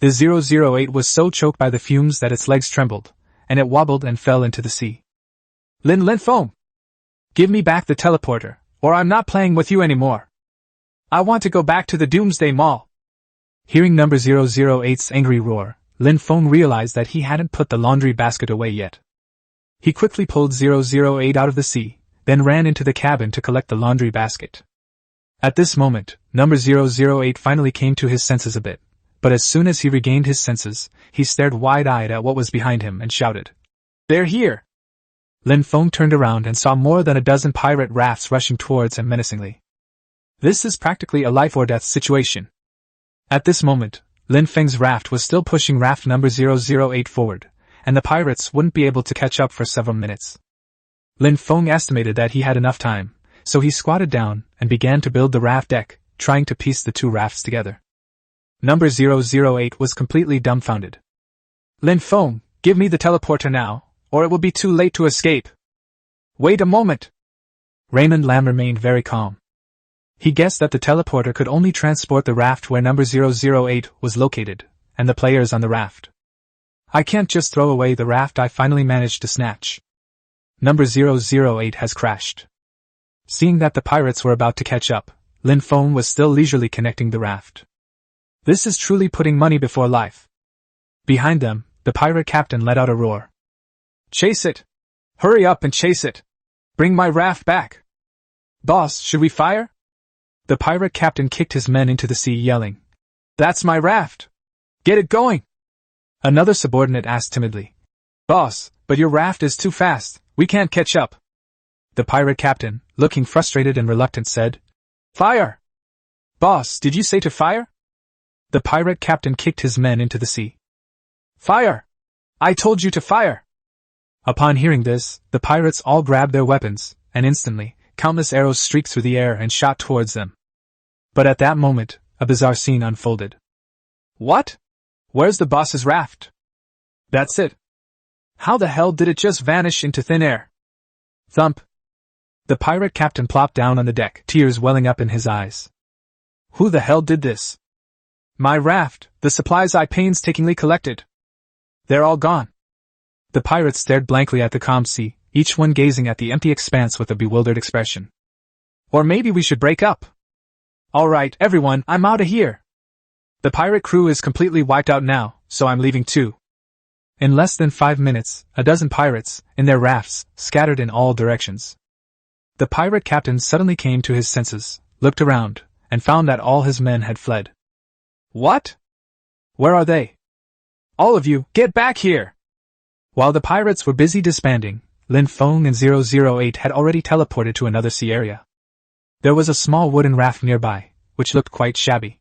The 008 was so choked by the fumes that its legs trembled, and it wobbled and fell into the sea. Lin Feng! Give me back the teleporter, or I'm not playing with you anymore. I want to go back to the Doomsday Mall. Hearing number 008's angry roar, Lin Feng realized that he hadn't put the laundry basket away yet. He quickly pulled 008 out of the sea, then ran into the cabin to collect the laundry basket. At this moment, number 008 finally came to his senses a bit, but as soon as he regained his senses, he stared wide-eyed at what was behind him and shouted, They're here! Lin Feng turned around and saw more than a dozen pirate rafts rushing towards him menacingly. This is practically a life-or-death situation. At this moment, Lin Feng's raft was still pushing raft number 008 forward, and the pirates wouldn't be able to catch up for several minutes. Lin Feng estimated that he had enough time, so he squatted down and began to build the raft deck, trying to piece the 2 rafts together. Number 008 was completely dumbfounded. Lin Feng, give me the teleporter now, or it will be too late to escape. Wait a moment. Raymond Lamb remained very calm. He guessed that the teleporter could only transport the raft where number 008 was located, and the players on the raft. I can't just throw away the raft I finally managed to snatch. Number 008 has crashed. Seeing that the pirates were about to catch up, Lin Feng was still leisurely connecting the raft. This is truly putting money before life. Behind them, the pirate captain let out a roar. Chase it! Hurry up and chase it! Bring my raft back! Boss, should we fire? The pirate captain kicked his men into the sea yelling, That's my raft! Get it going! Another subordinate asked timidly, Boss, but your raft is too fast, We can't catch up. The pirate captain, looking frustrated and reluctant, said, Fire! Boss, did you say to fire? The pirate captain kicked his men into the sea. Fire! I told you to fire! Upon hearing this, the pirates all grabbed their weapons, and instantly, countless arrows streaked through the air and shot towards them. But at that moment, a bizarre scene unfolded. What? Where's the boss's raft? That's it. How the hell did it just vanish into thin air? Thump. The pirate captain plopped down on the deck, tears welling up in his eyes. Who the hell did this? My raft, the supplies I painstakingly collected. They're all gone. The pirates stared blankly at the calm sea, each one gazing at the empty expanse with a bewildered expression. Or maybe we should break up. All right, everyone, I'm out of here. The pirate crew is completely wiped out now, so I'm leaving too. In less than 5 minutes, a dozen pirates, in their rafts, scattered in all directions. The pirate captain suddenly came to his senses, looked around, and found that all his men had fled. What? Where are they? All of you, get back here! While the pirates were busy disbanding, Lin Feng and 008 had already teleported to another sea area. There was a small wooden raft nearby, which looked quite shabby.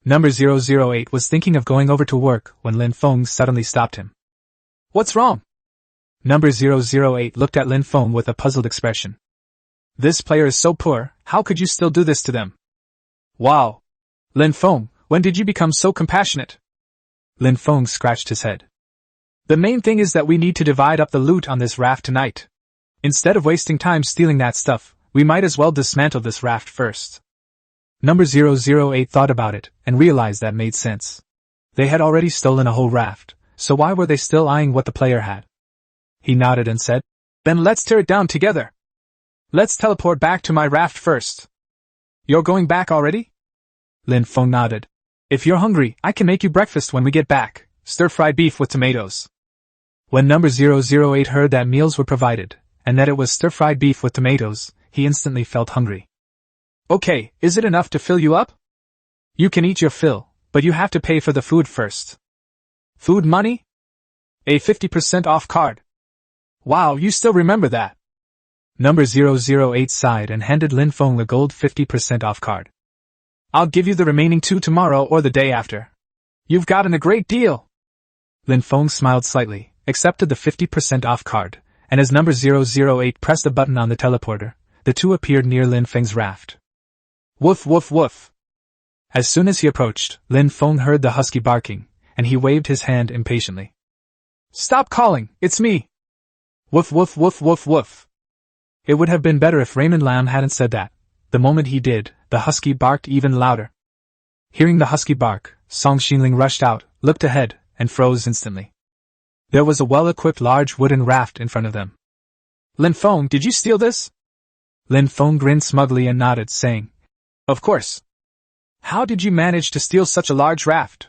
Number 008 was thinking of going over to work when Lin Feng suddenly stopped him. What's wrong? Number 008 looked at Lin Feng with a puzzled expression. This player is so poor, how could you still do this to them? Wow! Lin Feng, when did you become so compassionate? Lin Feng scratched his head. The main thing is that we need to divide up the loot on this raft tonight. Instead of wasting time stealing that stuff, we might as well dismantle this raft first. Number 008 thought about it, and realized that made sense. They had already stolen a whole raft, so why were they still eyeing what the player had? He nodded and said, Then let's tear it down together. Let's teleport back to my raft first. You're going back already? Lin Feng nodded. If you're hungry, I can make you breakfast when we get back, stir-fried beef with tomatoes. When number 008 heard that meals were provided, and that it was stir-fried beef with tomatoes, he instantly felt hungry. Okay, is it enough to fill you up? You can eat your fill, but you have to pay for the food first. Food money? A 50% off card. Wow, you still remember that. Number 008 sighed and handed Lin Feng a gold 50% off card. I'll give you the remaining 2 tomorrow or the day after. You've gotten a great deal. Lin Feng smiled slightly, accepted the 50% off card, and as number 008 pressed a button on the teleporter, the two appeared near Lin Feng's raft. Woof woof woof. As soon as he approached, Lin Feng heard the husky barking, and he waved his hand impatiently. Stop calling, it's me. Woof woof woof woof woof. It would have been better if Raymond Lam hadn't said that. The moment he did, the husky barked even louder. Hearing the husky bark, Song Xinling rushed out, looked ahead, and froze instantly. There was a well-equipped large wooden raft in front of them. Lin Feng, did you steal this? Lin Feng grinned smugly and nodded, saying, Of course. How did you manage to steal such a large raft?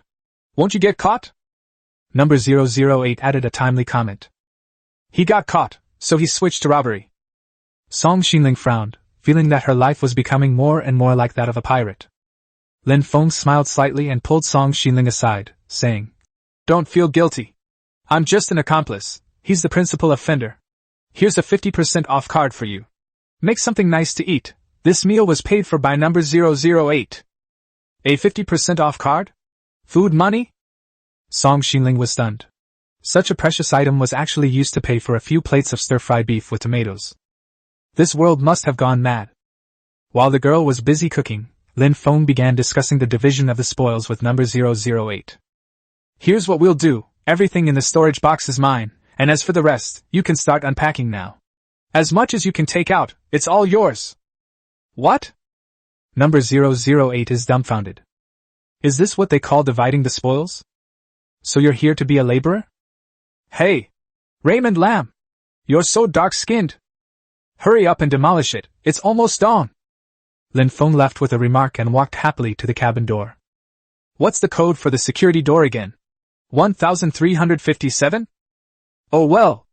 Won't you get caught? Number 008 added a timely comment. He got caught, so he switched to robbery. Song Xinling frowned, feeling that her life was becoming more and more like that of a pirate. Lin Feng smiled slightly and pulled Song Xinling aside, saying, Don't feel guilty. I'm just an accomplice. He's the principal offender. Here's a 50% off card for you. Make something nice to eat. This meal was paid for by number 008. A 50% off card? Food money? Song Xinling was stunned. Such a precious item was actually used to pay for a few plates of stir-fried beef with tomatoes. This world must have gone mad. While the girl was busy cooking, Lin Feng began discussing the division of the spoils with number 008. Here's what we'll do, everything in the storage box is mine, and as for the rest, you can start unpacking now. As much as you can take out, it's all yours. What? Number 008 is dumbfounded. Is this what they call dividing the spoils? So you're here to be a laborer? Hey! Raymond Lam! You're so dark-skinned! Hurry up and demolish it, it's almost dawn! Lin Feng left with a remark and walked happily to the cabin door. What's the code for the security door again? 1357? Oh well!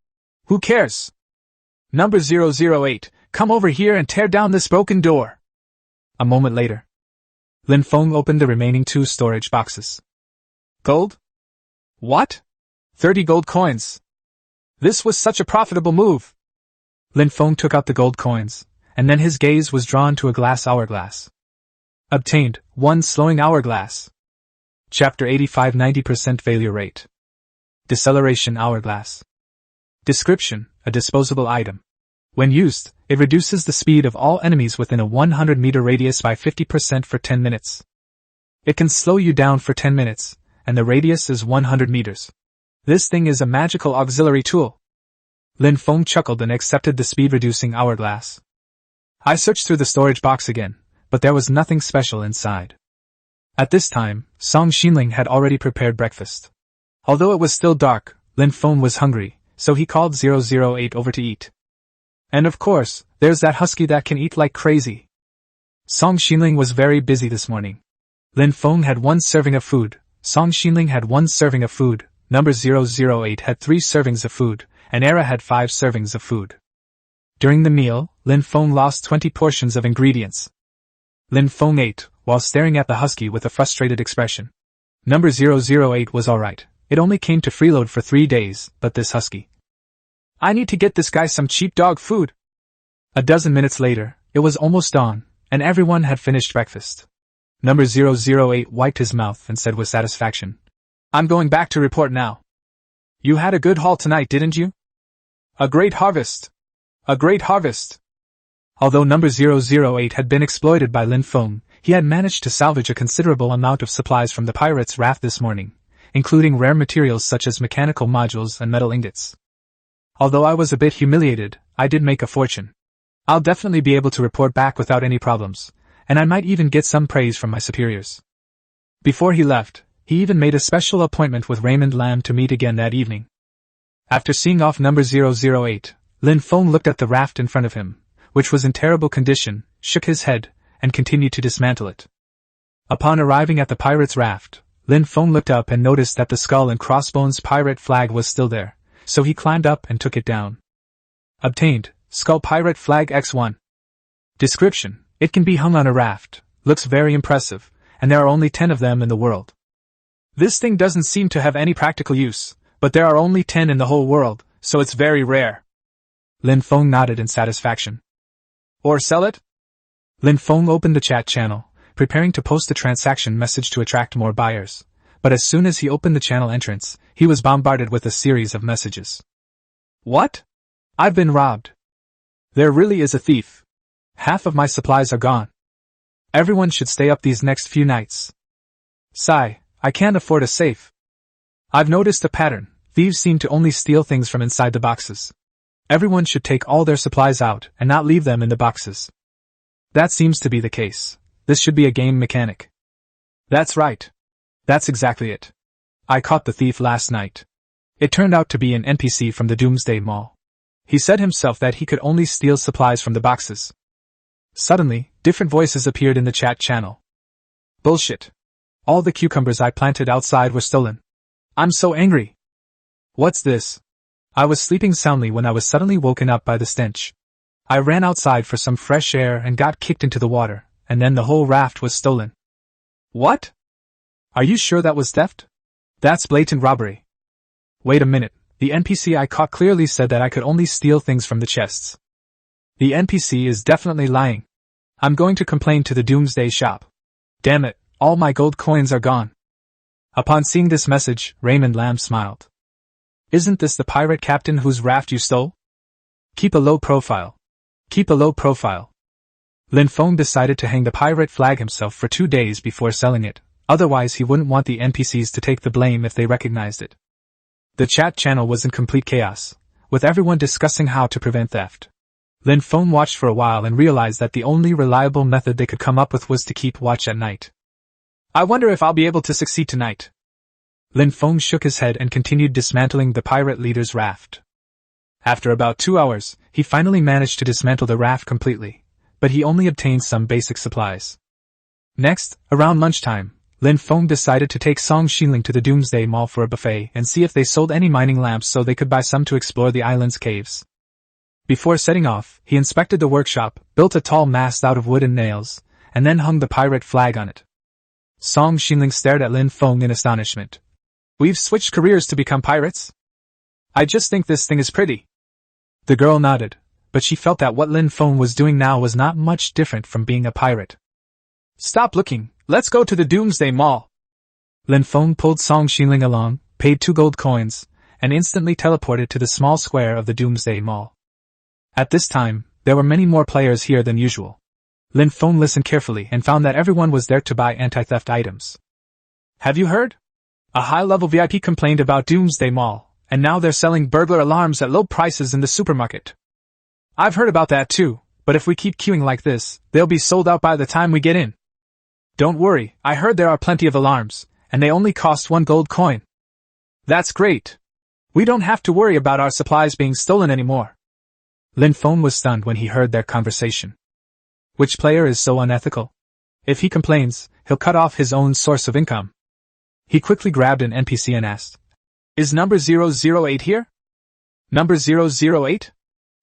Who cares? Number 008, come over here and tear down this broken door! A moment later, Lin Feng opened the remaining 2 storage boxes. Gold? What? 30 gold coins. This was such a profitable move. Lin Feng took out the gold coins, and then his gaze was drawn to a glass hourglass. Obtained, 1 slowing hourglass. Chapter 85 90% failure rate. Deceleration hourglass. Description: a disposable item. When used, it reduces the speed of all enemies within a 100-meter radius by 50% for 10 minutes. It can slow you down for 10 minutes, and the radius is 100 meters. This thing is a magical auxiliary tool. Lin Feng chuckled and accepted the speed-reducing hourglass. I searched through the storage box again, but there was nothing special inside. At this time, Song Xinling had already prepared breakfast. Although it was still dark, Lin Feng was hungry, so he called 008 over to eat. And of course, there's that husky that can eat like crazy. Song Xinling was very busy this morning. Lin Feng had 1 serving of food, Song Xinling had 1 serving of food, number 008 had 3 servings of food, and Era had 5 servings of food. During the meal, Lin Feng lost 20 portions of ingredients. Lin Feng ate, while staring at the husky with a frustrated expression. Number 008 was alright, it only came to freeload for 3 days, but this husky. I need to get this guy some cheap dog food. A dozen minutes later, it was almost dawn, and everyone had finished breakfast. Number 008 wiped his mouth and said with satisfaction, I'm going back to report now. You had a good haul tonight, didn't you? A great harvest. A great harvest. Although number 008 had been exploited by Lin Feng, he had managed to salvage a considerable amount of supplies from the pirates' raft this morning, including rare materials such as mechanical modules and metal ingots. Although I was a bit humiliated, I did make a fortune. I'll definitely be able to report back without any problems, and I might even get some praise from my superiors. Before he left, he even made a special appointment with Raymond Lam to meet again that evening. After seeing off number 008, Lin Feng looked at the raft in front of him, which was in terrible condition, shook his head, and continued to dismantle it. Upon arriving at the pirate's raft, Lin Feng looked up and noticed that the skull and crossbones pirate flag was still there, so he climbed up and took it down. Obtained, Skull Pirate Flag X1. Description: it can be hung on a raft, looks very impressive, and there are only 10 of them in the world. This thing doesn't seem to have any practical use, but there are only 10 in the whole world, so it's very rare. Lin Feng nodded in satisfaction. Or sell it? Lin Feng opened the chat channel, preparing to post a transaction message to attract more buyers. But as soon as he opened the channel entrance, he was bombarded with a series of messages. What? I've been robbed. There really is a thief. Half of my supplies are gone. Everyone should stay up these next few nights. Sigh, I can't afford a safe. I've noticed a pattern, thieves seem to only steal things from inside the boxes. Everyone should take all their supplies out and not leave them in the boxes. That seems to be the case. This should be a game mechanic. That's right. That's exactly it. I caught the thief last night. It turned out to be an NPC from the Doomsday Mall. He said himself that he could only steal supplies from the boxes. Suddenly, different voices appeared in the chat channel. Bullshit. All the cucumbers I planted outside were stolen. I'm so angry. What's this? I was sleeping soundly when I was suddenly woken up by the stench. I ran outside for some fresh air and got kicked into the water, and then the whole raft was stolen. What? Are you sure that was theft? That's blatant robbery. Wait a minute, the NPC I caught clearly said that I could only steal things from the chests. The NPC is definitely lying. I'm going to complain to the Doomsday shop. Damn it, all my gold coins are gone. Upon seeing this message, Raymond Lam smiled. Isn't this the pirate captain whose raft you stole? Keep a low profile. Keep a low profile. Lin Feng decided to hang the pirate flag himself for 2 days before selling it. Otherwise he wouldn't want the NPCs to take the blame if they recognized it. The chat channel was in complete chaos, with everyone discussing how to prevent theft. Lin Feng watched for a while and realized that the only reliable method they could come up with was to keep watch at night. I wonder if I'll be able to succeed tonight. Lin Feng shook his head and continued dismantling the pirate leader's raft. After about 2 hours, he finally managed to dismantle the raft completely, but he only obtained some basic supplies. Next, around lunchtime, Lin Feng decided to take Song Xinling to the Doomsday Mall for a buffet and see if they sold any mining lamps so they could buy some to explore the island's caves. Before setting off, he inspected the workshop, built a tall mast out of wood and nails, and then hung the pirate flag on it. Song Xinling stared at Lin Feng in astonishment. We've switched careers to become pirates? I just think this thing is pretty. The girl nodded, but she felt that what Lin Feng was doing now was not much different from being a pirate. Stop looking, let's go to the Doomsday Mall. Lin Feng pulled Song Xinling along, paid 2 gold coins, and instantly teleported to the small square of the Doomsday Mall. At this time, there were many more players here than usual. Lin Feng listened carefully and found that everyone was there to buy anti-theft items. Have you heard? A high-level VIP complained about Doomsday Mall, and now they're selling burglar alarms at low prices in the supermarket. I've heard about that too, but if we keep queuing like this, they'll be sold out by the time we get in. Don't worry, I heard there are plenty of alarms, and they only cost 1 gold coin. That's great. We don't have to worry about our supplies being stolen anymore. Lin Feng was stunned when he heard their conversation. Which player is so unethical? If he complains, he'll cut off his own source of income. He quickly grabbed an NPC and asked, "Is number 008 here? Number 008?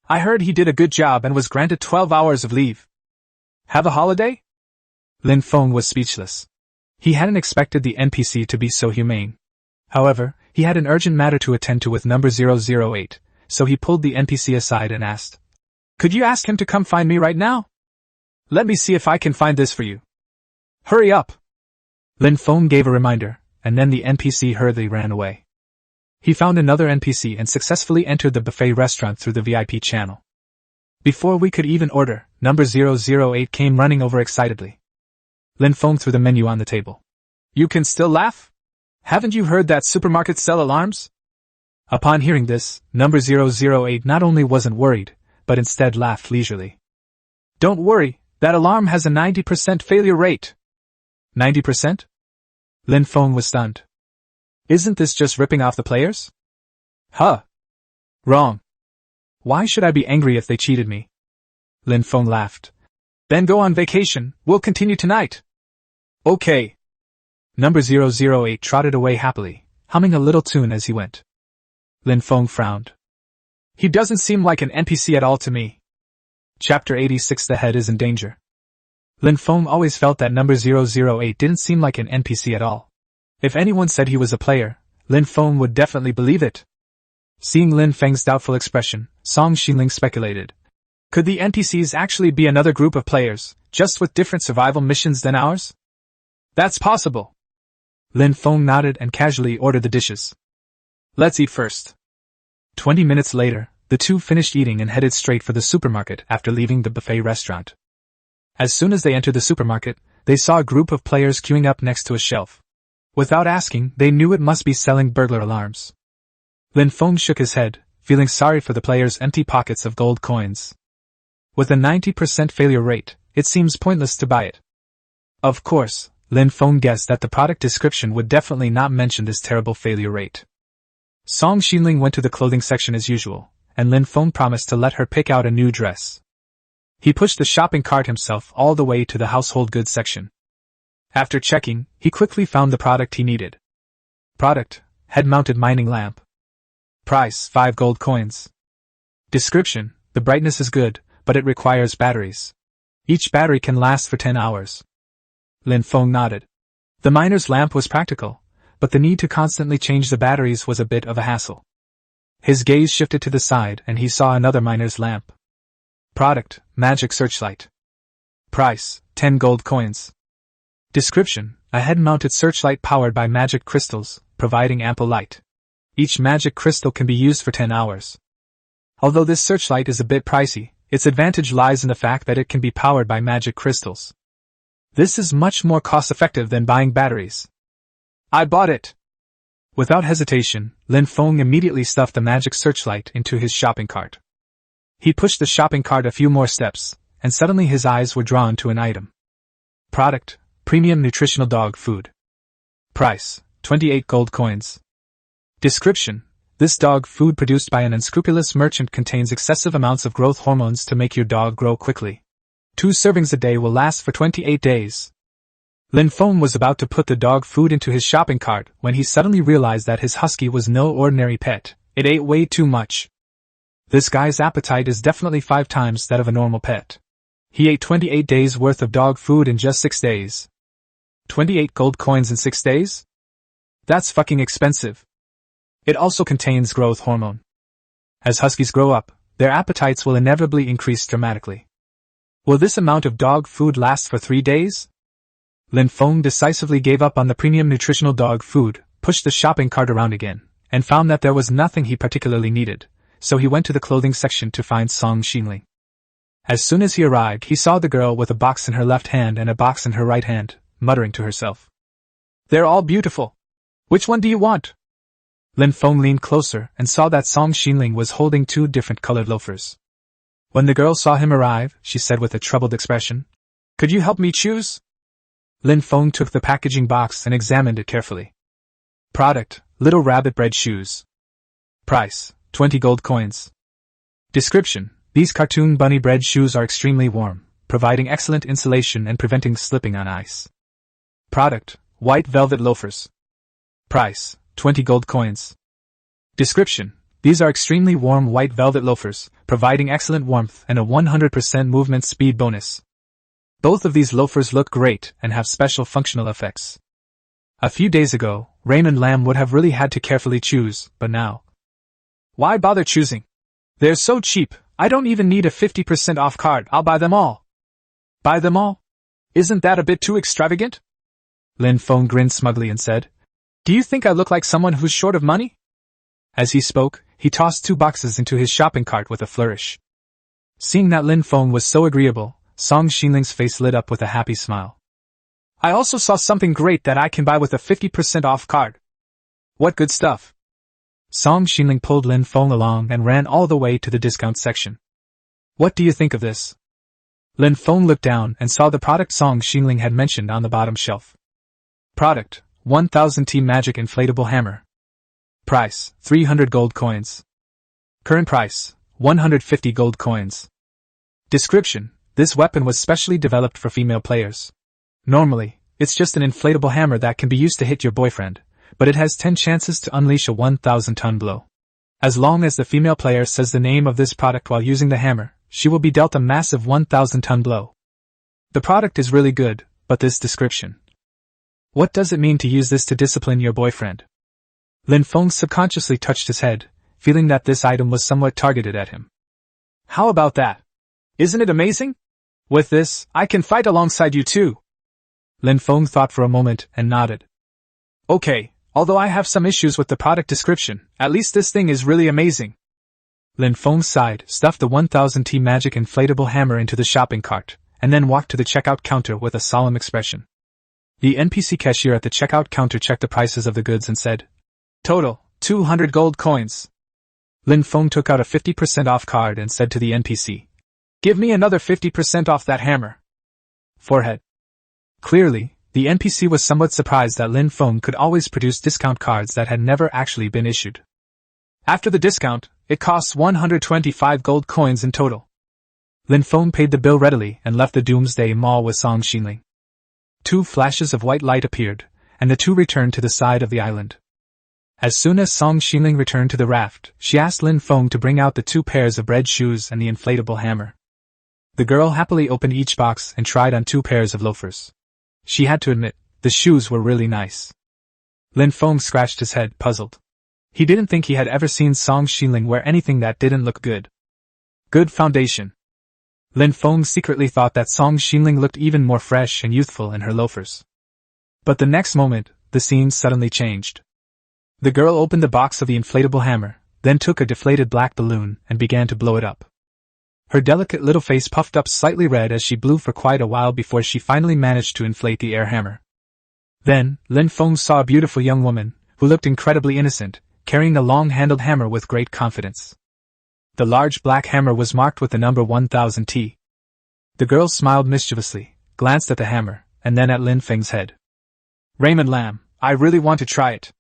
I heard he did a good job and was granted 12 hours of leave. Have a holiday?" Lin Feng was speechless. He hadn't expected the NPC to be so humane. However, he had an urgent matter to attend to with number 008, so he pulled the NPC aside and asked, "Could you ask him to come find me right now? Let me see if I can find this for you. Hurry up." Lin Feng gave a reminder, and then the NPC hurriedly ran away. He found another NPC and successfully entered the buffet restaurant through the VIP channel. Before we could even order, number 008 came running over excitedly. Lin Feng threw the menu on the table. "You can still laugh? Haven't you heard that supermarkets sell alarms?" Upon hearing this, number 008 not only wasn't worried, but instead laughed leisurely. "Don't worry, that alarm has a 90% failure rate." 90%? Lin Feng was stunned. Isn't this just ripping off the players? Huh. Wrong. Why should I be angry if they cheated me? Lin Feng laughed. Then go on vacation, we'll continue tonight. Okay. Number 008 trotted away happily, humming a little tune as he went. Lin Feng frowned. He doesn't seem like an NPC at all to me. Chapter 86. The head is in danger. Lin Feng always felt that number 008 didn't seem like an NPC at all. If anyone said he was a player, Lin Feng would definitely believe it. Seeing Lin Feng's doubtful expression, Song Xinling speculated. Could the NPCs actually be another group of players, just with different survival missions than ours? That's possible. Lin Feng nodded and casually ordered the dishes. Let's eat first. 20 minutes later, the two finished eating and headed straight for the supermarket after leaving the buffet restaurant. As soon as they entered the supermarket, they saw a group of players queuing up next to a shelf. Without asking, they knew it must be selling burglar alarms. Lin Feng shook his head, feeling sorry for the players' empty pockets of gold coins. With a 90% failure rate, it seems pointless to buy it. Of course, Lin Feng guessed that the product description would definitely not mention this terrible failure rate. Song Xinling went to the clothing section as usual, and Lin Feng promised to let her pick out a new dress. He pushed the shopping cart himself all the way to the household goods section. After checking, he quickly found the product he needed. Product: head-mounted mining lamp. Price: 5 gold coins. Description: the brightness is good, but it requires batteries. Each battery can last for 10 hours. Lin Feng nodded. The miner's lamp was practical, but the need to constantly change the batteries was a bit of a hassle. His gaze shifted to the side and he saw another miner's lamp. Product: magic searchlight. Price: 10 gold coins. Description: a head-mounted searchlight powered by magic crystals, providing ample light. Each magic crystal can be used for 10 hours. Although this searchlight is a bit pricey, its advantage lies in the fact that it can be powered by magic crystals. This is much more cost-effective than buying batteries. I bought it! Without hesitation, Lin Feng immediately stuffed the magic searchlight into his shopping cart. He pushed the shopping cart a few more steps, and suddenly his eyes were drawn to an item. Product: premium nutritional dog food. Price: 28 gold coins. Description: this dog food produced by an unscrupulous merchant contains excessive amounts of growth hormones to make your dog grow quickly. 2 servings a day will last for 28 days. Lin Feng was about to put the dog food into his shopping cart when he suddenly realized that his husky was no ordinary pet. It ate way too much. This guy's appetite is definitely 5 times that of a normal pet. He ate 28 days worth of dog food in just 6 days. 28 gold coins in 6 days? That's fucking expensive. It also contains growth hormone. As huskies grow up, their appetites will inevitably increase dramatically. Will this amount of dog food last for 3 days? Lin Feng decisively gave up on the premium nutritional dog food, pushed the shopping cart around again, and found that there was nothing he particularly needed, so he went to the clothing section to find Song Xinling. As soon as he arrived, he saw the girl with a box in her left hand and a box in her right hand, muttering to herself. "They're all beautiful. Which one do you want?" Lin Feng leaned closer and saw that Song Xinling was holding 2 different colored loafers. When the girl saw him arrive, she said with a troubled expression, "Could you help me choose?" Lin Feng took the packaging box and examined it carefully. Product: Little Rabbit Bread Shoes. Price: 20 gold coins. Description: These cartoon bunny bread shoes are extremely warm, providing excellent insulation and preventing slipping on ice. Product: White velvet loafers. Price: 20 gold coins. Description: These are extremely warm white velvet loafers, providing excellent warmth and a 100% movement speed bonus. Both of these loafers look great and have special functional effects. A few days ago, Raymond Lamb would have really had to carefully choose, but now, why bother choosing? They're so cheap, I don't even need a 50% off card, I'll buy them all. Buy them all? Isn't that a bit too extravagant? Lin Feng grinned smugly and said, "Do you think I look like someone who's short of money?" As he spoke, he tossed 2 boxes into his shopping cart with a flourish. Seeing that Lin Feng was so agreeable, Song Xinling's face lit up with a happy smile. "I also saw something great that I can buy with a 50% off card." "What good stuff?" Song Xinling pulled Lin Feng along and ran all the way to the discount section. "What do you think of this?" Lin Feng looked down and saw the product Song Xinling had mentioned on the bottom shelf. Product: 1000T Magic Inflatable Hammer. Price: 300 gold coins. Current price: 150 gold coins. Description: This weapon was specially developed for female players. Normally, it's just an inflatable hammer that can be used to hit your boyfriend, but it has 10 chances to unleash a 1,000-ton blow. As long as the female player says the name of this product while using the hammer, she will be dealt a massive 1,000-ton blow. The product is really good, but this description. What does it mean to use this to discipline your boyfriend? Lin Feng subconsciously touched his head, feeling that this item was somewhat targeted at him. How about that? Isn't it amazing? With this, I can fight alongside you too. Lin Feng thought for a moment and nodded. Okay, although I have some issues with the product description, at least this thing is really amazing. Lin Feng sighed, stuffed the 1000T Magic Inflatable Hammer into the shopping cart, and then walked to the checkout counter with a solemn expression. The NPC cashier at the checkout counter checked the prices of the goods and said, "Total, 200 gold coins." Lin Feng took out a 50% off card and said to the NPC, "Give me another 50% off that hammer." Forehead. Clearly, the NPC was somewhat surprised that Lin Feng could always produce discount cards that had never actually been issued. After the discount, it costs 125 gold coins in total. Lin Feng paid the bill readily and left the Doomsday Mall with Song Xinling. 2 flashes of white light appeared, and the 2 returned to the side of the island. As soon as Song Xinling returned to the raft, she asked Lin Feng to bring out the 2 pairs of bread shoes and the inflatable hammer. The girl happily opened each box and tried on 2 pairs of loafers. She had to admit, the shoes were really nice. Lin Feng scratched his head, puzzled. He didn't think he had ever seen Song Xinling wear anything that didn't look good. Good foundation. Lin Feng secretly thought that Song Xinling looked even more fresh and youthful in her loafers. But the next moment, the scene suddenly changed. The girl opened the box of the inflatable hammer, then took a deflated black balloon and began to blow it up. Her delicate little face puffed up slightly red as she blew for quite a while before she finally managed to inflate the air hammer. Then, Lin Feng saw a beautiful young woman, who looked incredibly innocent, carrying a long-handled hammer with great confidence. The large black hammer was marked with the number 1000T. The girl smiled mischievously, glanced at the hammer, and then at Lin Feng's head. "Raymond Lamb, I really want to try it."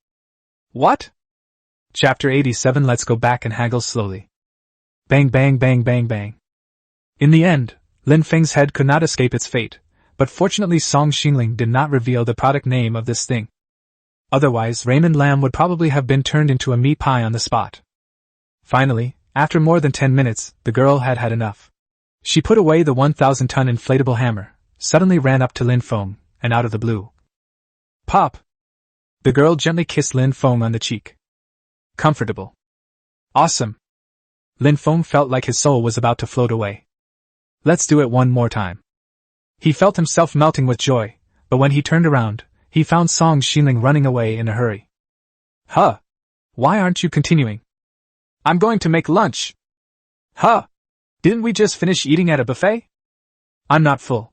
"What?" Chapter 87. Let's go back and haggle slowly. Bang bang bang bang bang. In the end, Lin Feng's head could not escape its fate, but fortunately Song Xinling did not reveal the product name of this thing. Otherwise Raymond Lamb would probably have been turned into a meat pie on the spot. Finally, after more than 10 minutes, the girl had had enough. She put away the 1,000-ton inflatable hammer, suddenly ran up to Lin Feng, and out of the blue. "Pop!" The girl gently kissed Lin Feng on the cheek. "Comfortable. Awesome. Lin Feng felt like his soul was about to float away. Let's do it one more time. He felt himself melting with joy, but when he turned around, he found Song Xinling running away in a hurry. Huh? Why aren't you continuing? I'm going to make lunch. Huh? Didn't we just finish eating at a buffet? I'm not full.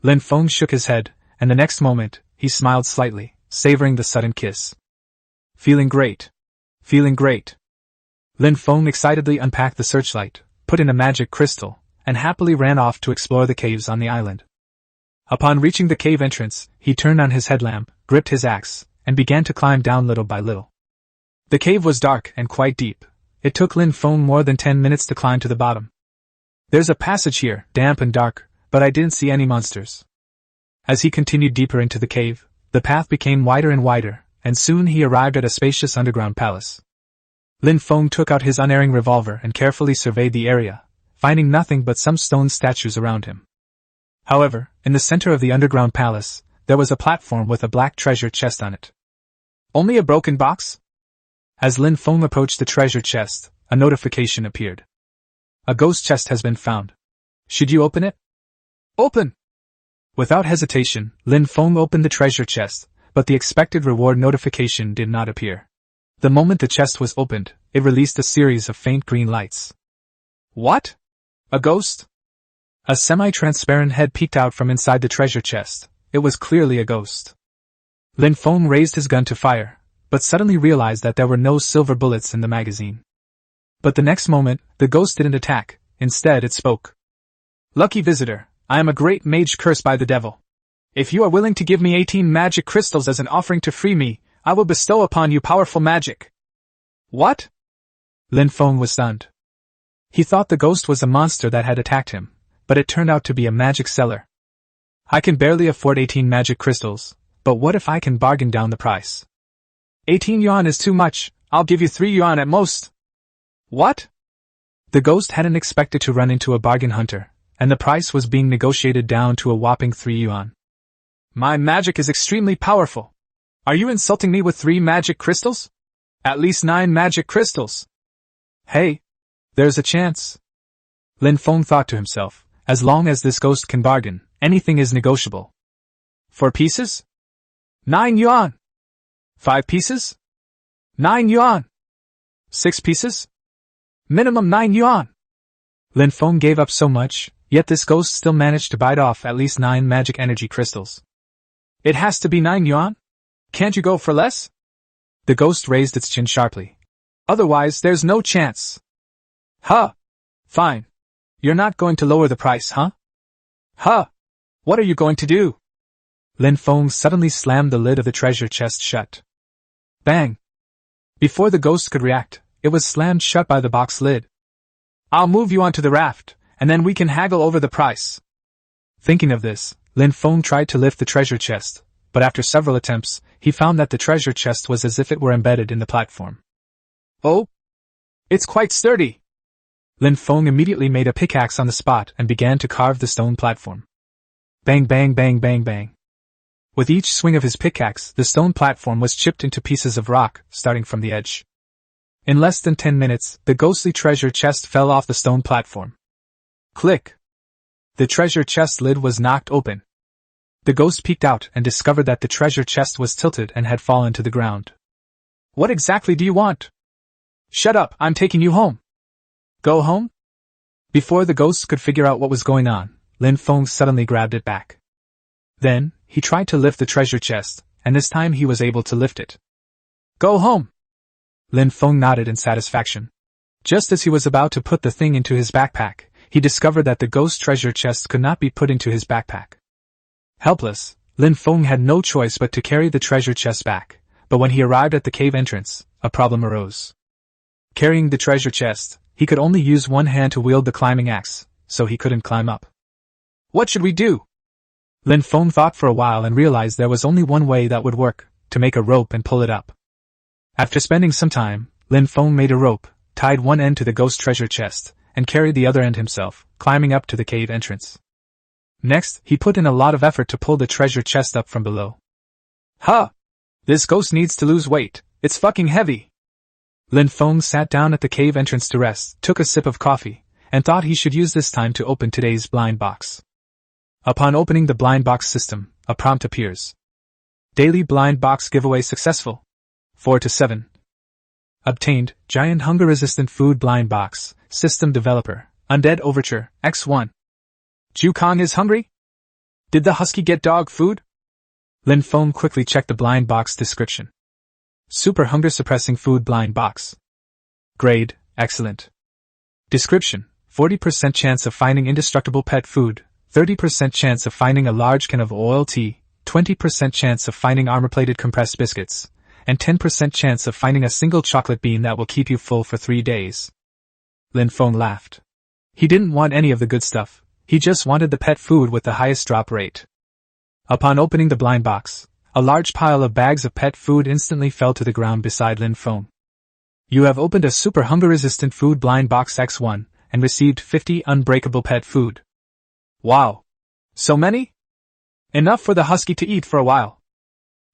Lin Feng shook his head, and the next moment, he smiled slightly, savoring the sudden kiss. Feeling great. Feeling great. Lin Feng excitedly unpacked the searchlight, put in a magic crystal, and happily ran off to explore the caves on the island. Upon reaching the cave entrance, he turned on his headlamp, gripped his axe, and began to climb down little by little. The cave was dark and quite deep. It took Lin Feng more than 10 minutes to climb to the bottom. There's a passage here, damp and dark, but I didn't see any monsters. As he continued deeper into the cave, the path became wider and wider, and soon he arrived at a spacious underground palace. Lin Feng took out his unerring revolver and carefully surveyed the area, finding nothing but some stone statues around him. However, in the center of the underground palace, there was a platform with a black treasure chest on it. Only a broken box? As Lin Feng approached the treasure chest, a notification appeared. A ghost chest has been found. Should you open it? Open! Without hesitation, Lin Feng opened the treasure chest, but the expected reward notification did not appear. The moment the chest was opened, it released a series of faint green lights. What? A ghost? A semi-transparent head peeked out from inside the treasure chest. It was clearly a ghost. Lin Feng raised his gun to fire, but suddenly realized that there were no silver bullets in the magazine. But the next moment, the ghost didn't attack. Instead, it spoke. Lucky visitor, I am a great mage cursed by the devil. If you are willing to give me 18 magic crystals as an offering to free me, I will bestow upon you powerful magic. What? Lin Feng was stunned. He thought the ghost was a monster that had attacked him, but it turned out to be a magic seller. I can barely afford 18 magic crystals, but what if I can bargain down the price? 18 yuan is too much, I'll give you 3 yuan at most. What? The ghost hadn't expected to run into a bargain hunter, and the price was being negotiated down to a whopping 3 yuan. My magic is extremely powerful. Are you insulting me with 3 magic crystals? At least 9 magic crystals. Hey, there's a chance. Lin Feng thought to himself, as long as this ghost can bargain, anything is negotiable. 4 pieces? 9 yuan. 5 pieces? 9 yuan. 6 pieces? Minimum 9 yuan. Lin Feng gave up so much, yet this ghost still managed to bite off at least 9 magic energy crystals. It has to be 9 yuan? Can't you go for less? The ghost raised its chin sharply. Otherwise, there's no chance. Huh? Fine. You're not going to lower the price, huh? Huh? What are you going to do? Lin Feng suddenly slammed the lid of the treasure chest shut. Bang! Before the ghost could react, it was slammed shut by the box lid. I'll move you onto the raft, and then we can haggle over the price. Thinking of this, Lin Feng tried to lift the treasure chest, but after several attempts, he found that the treasure chest was as if it were embedded in the platform. Oh? It's quite sturdy. Lin Feng immediately made a pickaxe on the spot and began to carve the stone platform. Bang bang bang bang bang. With each swing of his pickaxe, the stone platform was chipped into pieces of rock, starting from the edge. In less than 10 minutes, the ghostly treasure chest fell off the stone platform. Click! The treasure chest lid was knocked open. The ghost peeked out and discovered that the treasure chest was tilted and had fallen to the ground. What exactly do you want? Shut up, I'm taking you home. Go home? Before the ghost could figure out what was going on, Lin Feng suddenly grabbed it back. Then, he tried to lift the treasure chest, and this time he was able to lift it. Go home! Lin Feng nodded in satisfaction. Just as he was about to put the thing into his backpack, he discovered that the ghost treasure chest could not be put into his backpack. Helpless, Lin Feng had no choice but to carry the treasure chest back, but when he arrived at the cave entrance, a problem arose. Carrying the treasure chest, he could only use one hand to wield the climbing axe, so he couldn't climb up. What should we do? Lin Feng thought for a while and realized there was only one way that would work, to make a rope and pull it up. After spending some time, Lin Feng made a rope, tied one end to the ghost treasure chest, and carried the other end himself, climbing up to the cave entrance. Next, he put in a lot of effort to pull the treasure chest up from below. Huh! This ghost needs to lose weight, it's fucking heavy! Lin Feng sat down at the cave entrance to rest, took a sip of coffee, and thought he should use this time to open today's blind box. Upon opening the blind box system, a prompt appears. Daily blind box giveaway successful. 4 to 7. Obtained, giant hunger-resistant food blind box, system developer, Undead Overture, X1. Ju Kong is hungry? Did the husky get dog food? Lin Feng quickly checked the blind box description. Super hunger-suppressing food blind box. Grade, excellent. Description, 40% chance of finding indestructible pet food, 30% chance of finding a large can of oil tea, 20% chance of finding armor-plated compressed biscuits, and 10% chance of finding a single chocolate bean that will keep you full for 3 days. Lin Feng laughed. He didn't want any of the good stuff, he just wanted the pet food with the highest drop rate. Upon opening the blind box, a large pile of bags of pet food instantly fell to the ground beside Lin Feng. You have opened a super hunger-resistant food blind box X1 and received 50 unbreakable pet food. Wow! So many? Enough for the husky to eat for a while.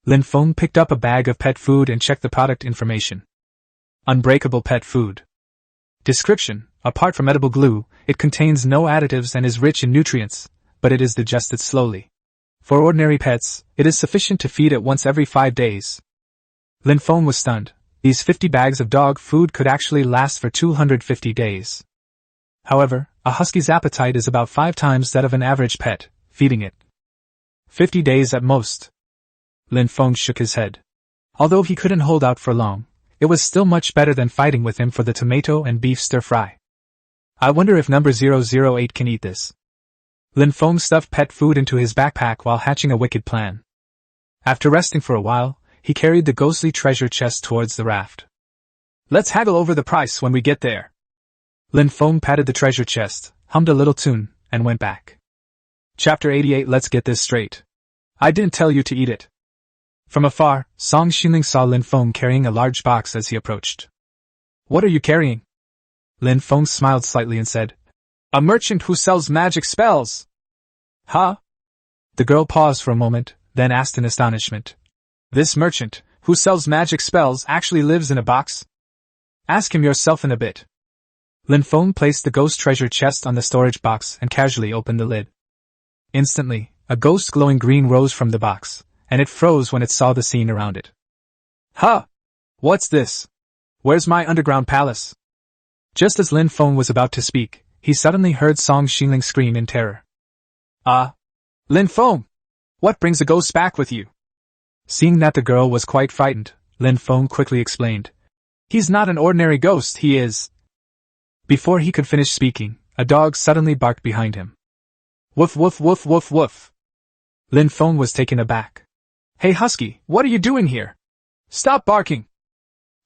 Lin Feng picked up a bag of pet food and checked the product information. Unbreakable pet food. Description, apart from edible glue, it contains no additives and is rich in nutrients, but it is digested slowly. For ordinary pets, it is sufficient to feed it once every 5 days. Lin Feng was stunned. These 50 bags of dog food could actually last for 250 days. However, a husky's appetite is about 5 times that of an average pet, feeding it 50 days at most. Lin Feng shook his head. Although he couldn't hold out for long, it was still much better than fighting with him for the tomato and beef stir-fry. I wonder if number 008 can eat this. Lin Feng stuffed pet food into his backpack while hatching a wicked plan. After resting for a while, he carried the ghostly treasure chest towards the raft. Let's haggle over the price when we get there. Lin Feng patted the treasure chest, hummed a little tune, and went back. Chapter 88. Let's get this straight. I didn't tell you to eat it. From afar, Song Xinling saw Lin Feng carrying a large box as he approached. What are you carrying? Lin Feng smiled slightly and said, A merchant who sells magic spells. Huh? The girl paused for a moment, then asked in astonishment. This merchant, who sells magic spells, actually lives in a box? Ask him yourself in a bit. Lin Feng placed the ghost treasure chest on the storage box and casually opened the lid. Instantly, a ghost glowing green rose from the box, and it froze when it saw the scene around it. Huh! What's this? Where's my underground palace? Just as Lin Feng was about to speak, he suddenly heard Song Xinling scream in terror. Lin Feng! What brings the ghost back with you? Seeing that the girl was quite frightened, Lin Feng quickly explained. He's not an ordinary ghost, he is. Before he could finish speaking, a dog suddenly barked behind him. Woof woof woof woof woof. Lin Feng was taken aback. Hey husky, what are you doing here? Stop barking!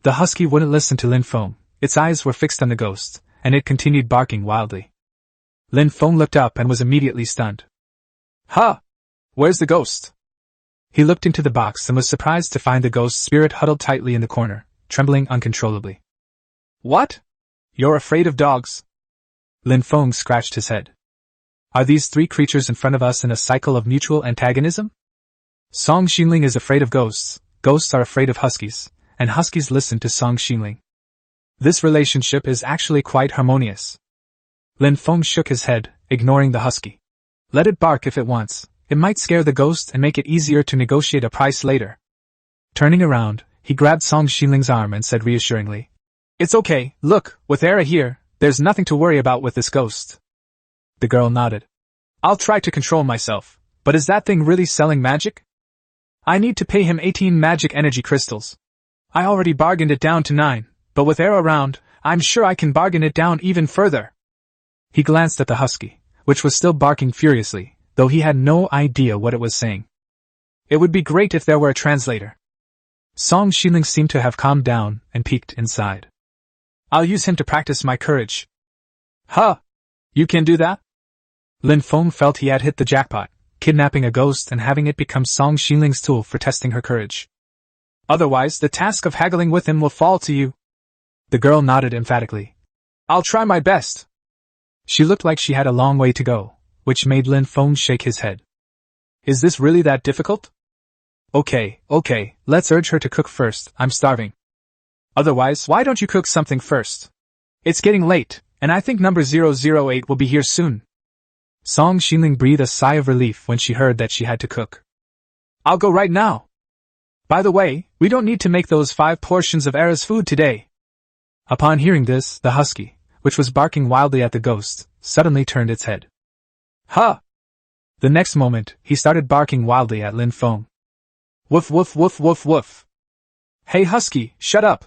The husky wouldn't listen to Lin Feng. Its eyes were fixed on the ghost, and it continued barking wildly. Lin Feng looked up and was immediately stunned. Huh! Where's the ghost? He looked into the box and was surprised to find the ghost's spirit huddled tightly in the corner, trembling uncontrollably. What? You're afraid of dogs? Lin Feng scratched his head. Are these 3 creatures in front of us in a cycle of mutual antagonism? Song Xinling is afraid of ghosts, ghosts are afraid of huskies, and huskies listen to Song Xinling. This relationship is actually quite harmonious. Lin Feng shook his head, ignoring the husky. Let it bark if it wants, it might scare the ghost and make it easier to negotiate a price later. Turning around, he grabbed Song Xinling's arm and said reassuringly, It's okay, look, with Era here, there's nothing to worry about with this ghost. The girl nodded. I'll try to control myself, but is that thing really selling magic? I need to pay him 18 magic energy crystals. I already bargained it down to 9, but with Era around, I'm sure I can bargain it down even further. He glanced at the husky, which was still barking furiously, though he had no idea what it was saying. It would be great if there were a translator. Song Xinling seemed to have calmed down and peeked inside. I'll use him to practice my courage. Huh! You can do that? Lin Feng felt he had hit the jackpot, kidnapping a ghost and having it become Song Xinling's tool for testing her courage. Otherwise, the task of haggling with him will fall to you. The girl nodded emphatically. I'll try my best. She looked like she had a long way to go, which made Lin Feng shake his head. Is this really that difficult? Okay, let's urge her to cook first, I'm starving. Otherwise, why don't you cook something first? It's getting late, and I think number 008 will be here soon. Song Xinling breathed a sigh of relief when she heard that she had to cook. I'll go right now. By the way, we don't need to make those 5 portions of Era's food today. Upon hearing this, the husky, which was barking wildly at the ghost, suddenly turned its head. Huh! The next moment, he started barking wildly at Lin Feng. Woof woof woof woof woof. Hey husky, shut up!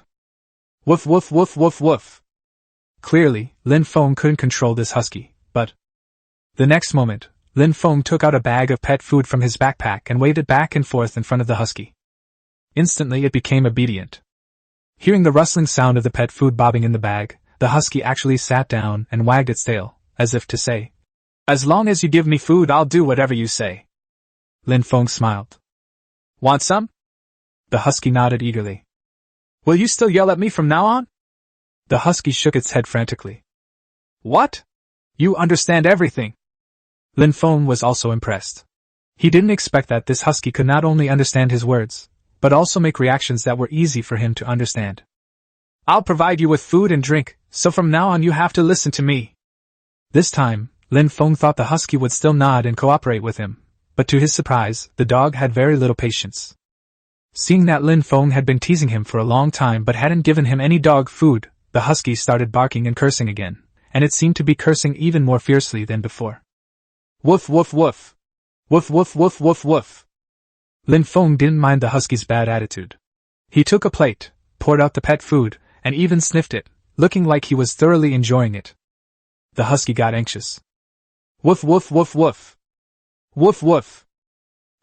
Woof woof woof woof woof. Clearly, Lin Feng couldn't control this husky, but... The next moment, Lin Feng took out a bag of pet food from his backpack and waved it back and forth in front of the husky. Instantly it became obedient. Hearing the rustling sound of the pet food bobbing in the bag, the husky actually sat down and wagged its tail, as if to say, "As long as you give me food, I'll do whatever you say." Lin Feng smiled. Want some? The husky nodded eagerly. Will you still yell at me from now on? The husky shook its head frantically. What? You understand everything. Lin Feng was also impressed. He didn't expect that this husky could not only understand his words, but also make reactions that were easy for him to understand. I'll provide you with food and drink, so from now on you have to listen to me. This time, Lin Feng thought the husky would still nod and cooperate with him, but to his surprise, the dog had very little patience. Seeing that Lin Feng had been teasing him for a long time but hadn't given him any dog food, the husky started barking and cursing again, and it seemed to be cursing even more fiercely than before. Woof woof woof. Woof woof woof woof woof. Lin Feng didn't mind the husky's bad attitude. He took a plate, poured out the pet food, and even sniffed it, looking like he was thoroughly enjoying it. The husky got anxious. Woof woof woof woof. Woof woof.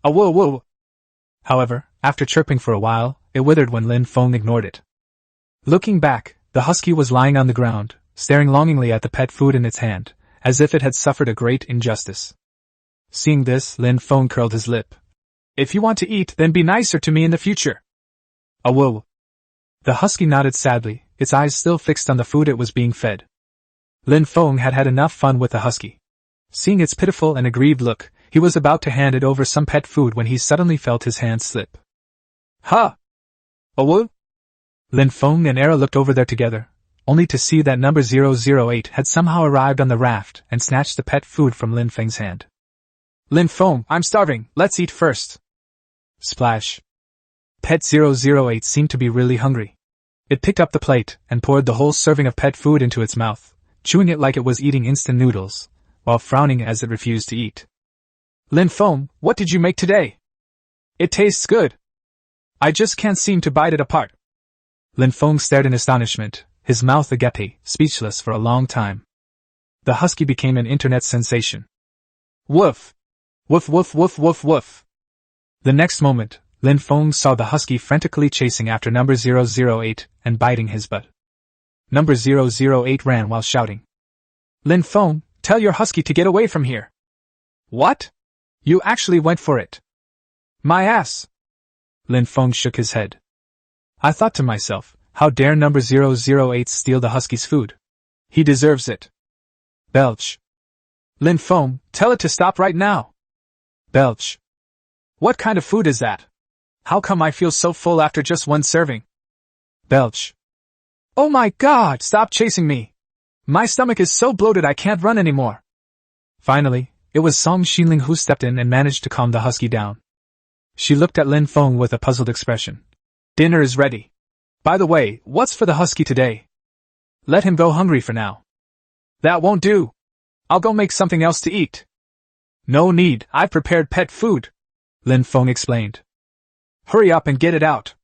A woo woo. However, after chirping for a while, it withered when Lin Feng ignored it. Looking back, the husky was lying on the ground, staring longingly at the pet food in its hand, as if it had suffered a great injustice. Seeing this, Lin Feng curled his lip. If you want to eat, then be nicer to me in the future. A woo. The husky nodded sadly, its eyes still fixed on the food it was being fed. Lin Feng had had enough fun with the husky. Seeing its pitiful and aggrieved look, he was about to hand it over some pet food when he suddenly felt his hand slip. Ha! A woo? Lin Feng and Era looked over there together, only to see that number 008 had somehow arrived on the raft and snatched the pet food from Lin Feng's hand. Lin Feng, I'm starving, let's eat first. Splash. Pet 008 seemed to be really hungry. It picked up the plate and poured the whole serving of pet food into its mouth, chewing it like it was eating instant noodles, while frowning as it refused to eat. Lin Feng, what did you make today? It tastes good. I just can't seem to bite it apart. Lin Feng stared in astonishment, his mouth agape, speechless for a long time. The husky became an internet sensation. Woof! Woof woof woof woof woof! The next moment, Lin Feng saw the husky frantically chasing after number 008 and biting his butt. Number 008 ran while shouting. Lin Feng, tell your husky to get away from here. What? You actually went for it. My ass! Lin Feng shook his head. I thought to myself, how dare number 008 steal the husky's food? He deserves it. Belch. Lin Feng, tell it to stop right now. Belch. What kind of food is that? How come I feel so full after just one serving? Belch. Oh my god, stop chasing me! My stomach is so bloated I can't run anymore. Finally, it was Song Xinling who stepped in and managed to calm the husky down. She looked at Lin Feng with a puzzled expression. Dinner is ready. By the way, what's for the husky today? Let him go hungry for now. That won't do. I'll go make something else to eat. No need, I've prepared pet food, Lin Feng explained. Hurry up and get it out.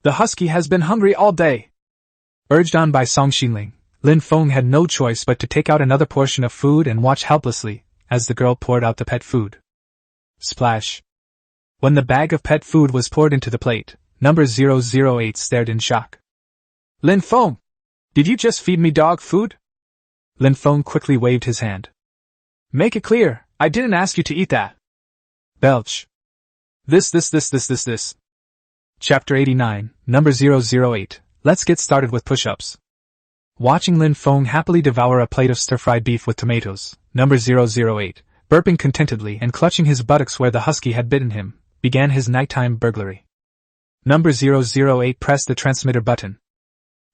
The husky has been hungry all day. Urged on by Song Xinling, Lin Feng had no choice but to take out another portion of food and watch helplessly as the girl poured out the pet food. Splash. When the bag of pet food was poured into the plate, number 008 stared in shock. Lin Feng! Did you just feed me dog food? Lin Feng quickly waved his hand. Make it clear, I didn't ask you to eat that. Belch. This. Chapter 89, number 008, let's get started with push-ups. Watching Lin Feng happily devour a plate of stir-fried beef with tomatoes, number 008, burping contentedly and clutching his buttocks where the husky had bitten him, began his nighttime burglary. Number 008 pressed the transmitter button.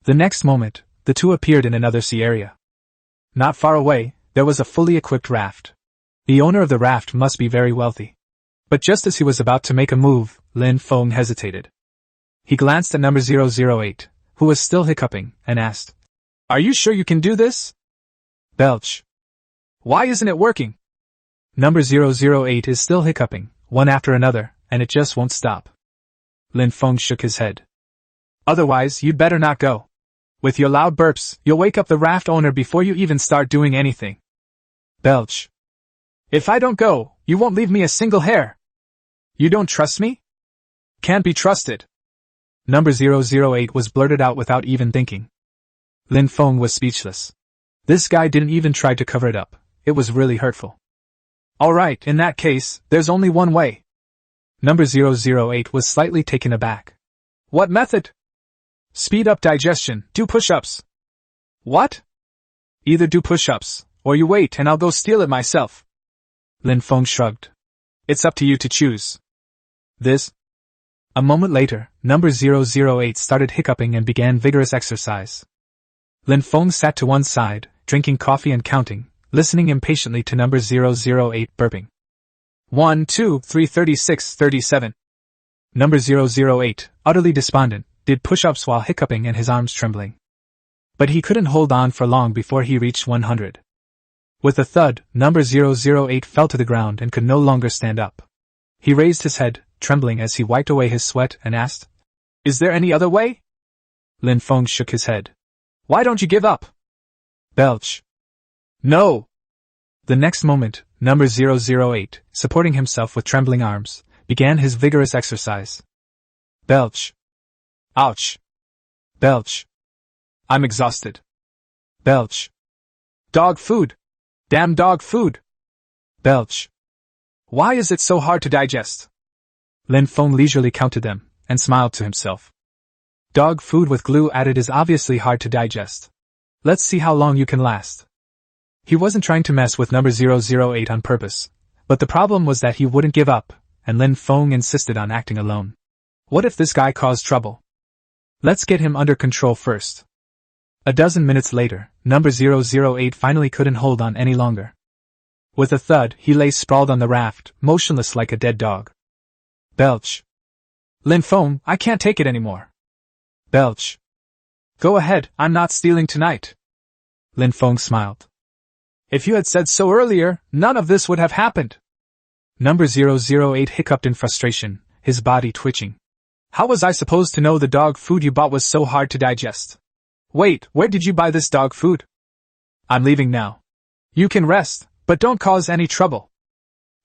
The next moment, the two appeared in another sea area. Not far away, there was a fully equipped raft. The owner of the raft must be very wealthy. But just as he was about to make a move, Lin Feng hesitated. He glanced at number 008, who was still hiccuping, and asked, "Are you sure you can do this?" Belch. "Why isn't it working?" Number 008 is still hiccuping, one after another, and it just won't stop. Lin Feng shook his head. "Otherwise, you'd better not go. With your loud burps, you'll wake up the raft owner before you even start doing anything." Belch. "If I don't go, you won't leave me a single hair. You don't trust me?" "Can't be trusted." Number 008 was blurted out without even thinking. Lin Feng was speechless. This guy didn't even try to cover it up. It was really hurtful. "Alright, in that case, there's only one way." Number 008 was slightly taken aback. "What method?" "Speed up digestion, do push-ups." "What?" "Either do push-ups, or you wait and I'll go steal it myself." Lin Feng shrugged. "It's up to you to choose." This. A moment later, number 008 started hiccuping and began vigorous exercise. Lin Feng sat to one side, drinking coffee and counting, listening impatiently to number 008 burping. 1, 2, 3, 36, 37. Number 008, utterly despondent, did push-ups while hiccuping and his arms trembling. But he couldn't hold on for long before he reached 100. With a thud, number 008 fell to the ground and could no longer stand up. He raised his head, trembling as he wiped away his sweat, and asked, "Is there any other way?" Lin Feng shook his head. "Why don't you give up?" Belch. "No!" The next moment, number 008, supporting himself with trembling arms, began his vigorous exercise. Belch. "Ouch!" Belch. "I'm exhausted." Belch. "Dog food! Damn dog food!" Belch. "Why is it so hard to digest?" Lin Feng leisurely counted them, and smiled to himself. Dog food with glue added is obviously hard to digest. Let's see how long you can last. He wasn't trying to mess with number 008 on purpose, but the problem was that he wouldn't give up, and Lin Feng insisted on acting alone. What if this guy caused trouble? Let's get him under control first. A dozen minutes later, number 008 finally couldn't hold on any longer. With a thud, he lay sprawled on the raft, motionless like a dead dog. Belch. "Lin Feng, I can't take it anymore." Belch. "Go ahead, I'm not stealing tonight." Lin Feng smiled. "If you had said so earlier, none of this would have happened." Number 008 hiccuped in frustration, his body twitching. "How was I supposed to know the dog food you bought was so hard to digest? Wait, where did you buy this dog food?" "I'm leaving now." "You can rest, but don't cause any trouble."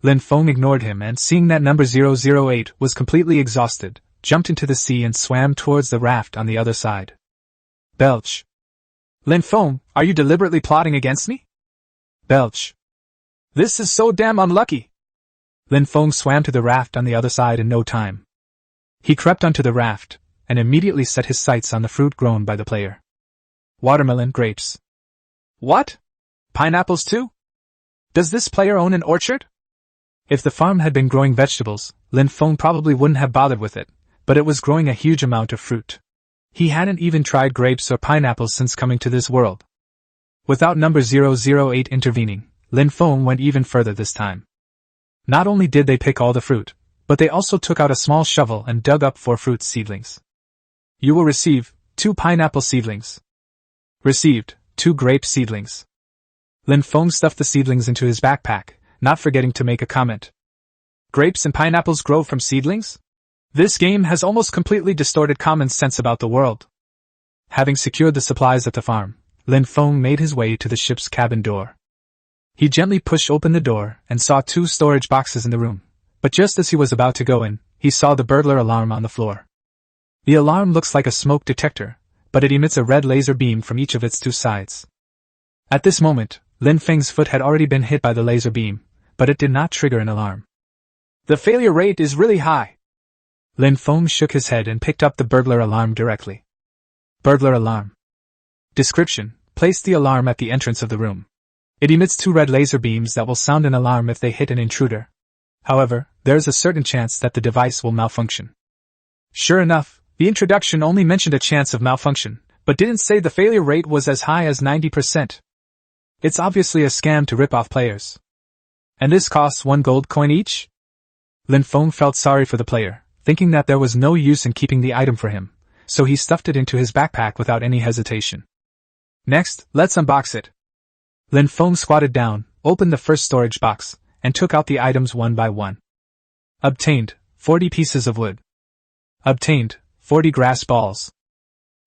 Lin Feng ignored him and, seeing that number 008 was completely exhausted, jumped into the sea and swam towards the raft on the other side. Belch. "Lin Feng, are you deliberately plotting against me?" Belch. "This is so damn unlucky." Lin Feng swam to the raft on the other side in no time. He crept onto the raft, and immediately set his sights on the fruit grown by the player. Watermelon, grapes. "What? Pineapples too? Does this player own an orchard?" If the farm had been growing vegetables, Lin Feng probably wouldn't have bothered with it, but it was growing a huge amount of fruit. He hadn't even tried grapes or pineapples since coming to this world. Without number 008 intervening, Lin Feng went even further this time. Not only did they pick all the fruit, but they also took out a small shovel and dug up 4 fruit seedlings. "You will receive 2 pineapple seedlings." Received 2 grape seedlings. Lin Feng stuffed the seedlings into his backpack, not forgetting to make a comment. "Grapes and pineapples grow from seedlings? This game has almost completely distorted common sense about the world." Having secured the supplies at the farm, Lin Feng made his way to the ship's cabin door. He gently pushed open the door and saw 2 storage boxes in the room, but just as he was about to go in, he saw the burglar alarm on the floor. The alarm looks like a smoke detector, but it emits a red laser beam from each of its 2 sides. At this moment, Lin Feng's foot had already been hit by the laser beam, but it did not trigger an alarm. "The failure rate is really high." Lin Feng shook his head and picked up the burglar alarm directly. Burglar alarm. Description: place the alarm at the entrance of the room. It emits 2 red laser beams that will sound an alarm if they hit an intruder. However, there is a certain chance that the device will malfunction. Sure enough, the introduction only mentioned a chance of malfunction, but didn't say the failure rate was as high as 90%. It's obviously a scam to rip off players. And this costs 1 gold coin each? Lin Feng felt sorry for the player, thinking that there was no use in keeping the item for him, so he stuffed it into his backpack without any hesitation. Next, let's unbox it. Lin Feng squatted down, opened the first storage box, and took out the items one by one. Obtained, 40 pieces of wood. Obtained, 40 grass balls.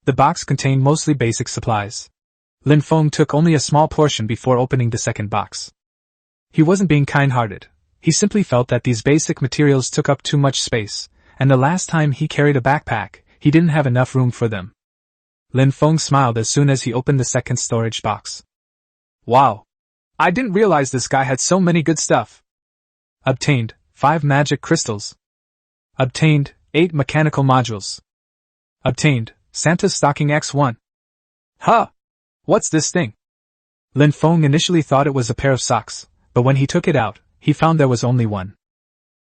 The box contained mostly basic supplies. Lin Feng took only a small portion before opening the second box. He wasn't being kind-hearted. He simply felt that these basic materials took up too much space, and the last time he carried a backpack, he didn't have enough room for them. Lin Feng smiled as soon as he opened the second storage box. Wow! I didn't realize this guy had so many good stuff. Obtained, 5 magic crystals. Obtained, 8 mechanical modules. Obtained, Santa's stocking X1. Huh! What's this thing? Lin Feng initially thought it was a pair of socks, but when he took it out, he found there was only one.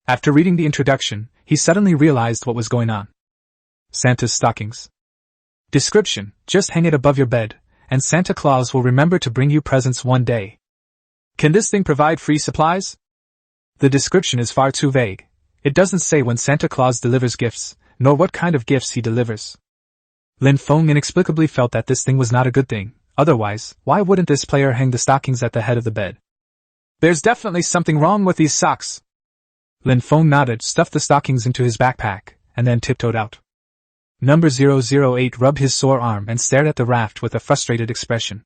After reading the introduction, he suddenly realized what was going on. Santa's stockings. Description: just hang it above your bed, and Santa Claus will remember to bring you presents one day. Can this thing provide free supplies? The description is far too vague. It doesn't say when Santa Claus delivers gifts, nor what kind of gifts he delivers. Lin Feng inexplicably felt that this thing was not a good thing, otherwise, why wouldn't this player hang the stockings at the head of the bed? There's definitely something wrong with these socks. Lin Feng nodded, stuffed the stockings into his backpack, and then tiptoed out. Number 008 rubbed his sore arm and stared at the raft with a frustrated expression.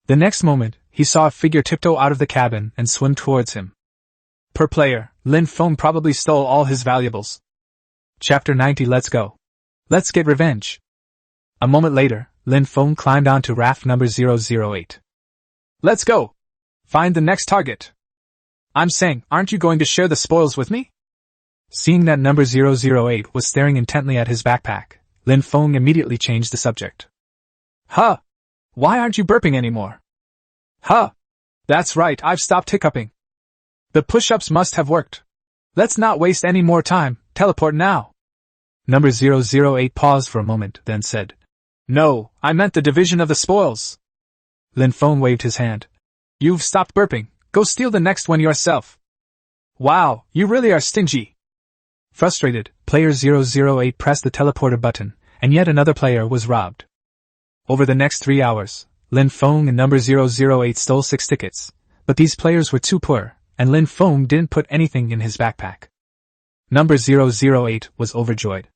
The next moment, he saw a figure tiptoe out of the cabin and swim towards him. Per player, Lin Feng probably stole all his valuables. Chapter 90. Let's go. Let's get revenge. A moment later, Lin Feng climbed onto raft number 008. Let's go! Find the next target. I'm saying, aren't you going to share the spoils with me? Seeing that number 008 was staring intently at his backpack, Lin Feng immediately changed the subject. Huh! Why aren't you burping anymore? Huh! That's right, I've stopped hiccuping. The push-ups must have worked. Let's not waste any more time, teleport now. Number 008 paused for a moment, then said, No, I meant the division of the spoils. Lin Feng waved his hand. You've stopped burping, go steal the next one yourself. Wow, you really are stingy. Frustrated, player 008 pressed the teleporter button, and yet another player was robbed. Over the next 3 hours, Lin Feng and number 008 stole 6 tickets, but these players were too poor, and Lin Feng didn't put anything in his backpack. Number 008 was overjoyed.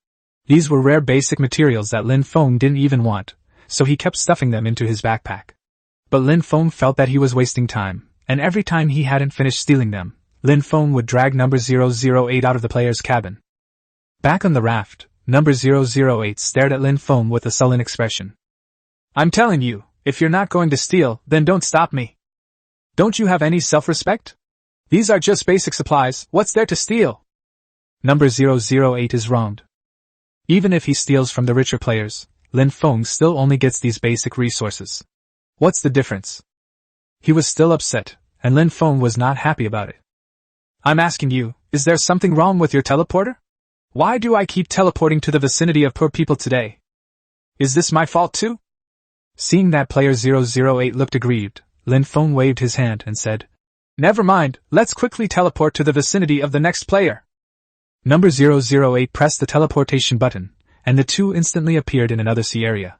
These were rare basic materials that Lin Feng didn't even want, so he kept stuffing them into his backpack. But Lin Feng felt that he was wasting time, and every time he hadn't finished stealing them, Lin Feng would drag number 008 out of the player's cabin. Back on the raft, number 008 stared at Lin Feng with a sullen expression. I'm telling you, if you're not going to steal, then don't stop me. Don't you have any self-respect? These are just basic supplies, what's there to steal? Number 008 is wronged. Even if he steals from the richer players, Lin Feng still only gets these basic resources. What's the difference? He was still upset, and Lin Feng was not happy about it. I'm asking you, is there something wrong with your teleporter? Why do I keep teleporting to the vicinity of poor people today? Is this my fault too? Seeing that player 008 looked aggrieved, Lin Feng waved his hand and said, Never mind, let's quickly teleport to the vicinity of the next player. Number 008 pressed the teleportation button, and the two instantly appeared in another sea area.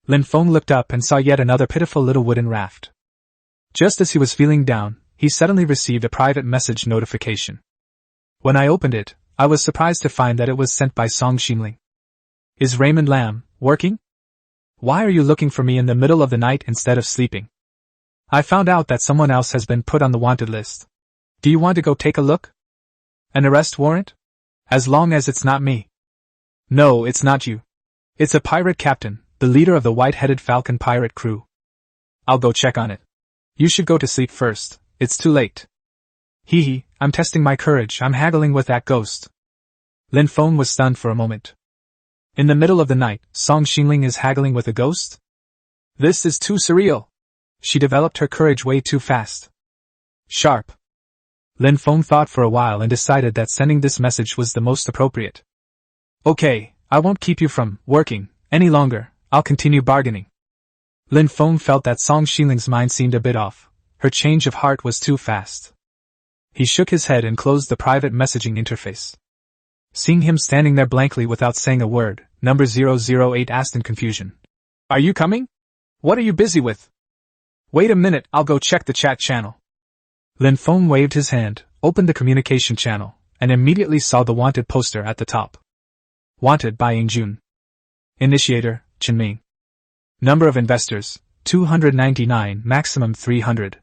Lin Feng looked up and saw yet another pitiful little wooden raft. Just as he was feeling down, he suddenly received a private message notification. When I opened it, I was surprised to find that it was sent by Song Xingling. Is Raymond Lam working? Why are you looking for me in the middle of the night instead of sleeping? I found out that someone else has been put on the wanted list. Do you want to go take a look? An arrest warrant? As long as it's not me. No, it's not you. It's a pirate captain, the leader of the white-headed falcon pirate crew. I'll go check on it. You should go to sleep first, it's too late. Hee hee, I'm testing my courage, I'm haggling with that ghost. Lin Feng was stunned for a moment. In the middle of the night, Song Xingling is haggling with a ghost? This is too surreal. She developed her courage way too fast. Sharp. Lin Feng thought for a while and decided that sending this message was the most appropriate. Okay, I won't keep you from working any longer. I'll continue bargaining. Lin Feng felt that Song Xiling's mind seemed a bit off. Her change of heart was too fast. He shook his head and closed the private messaging interface. Seeing him standing there blankly without saying a word, number 008 asked in confusion. Are you coming? What are you busy with? Wait a minute, I'll go check the chat channel. Lin Feng waved his hand, opened the communication channel, and immediately saw the wanted poster at the top. Wanted by Yingjun. Initiator, Chenming. Number of investors, 299, maximum 300.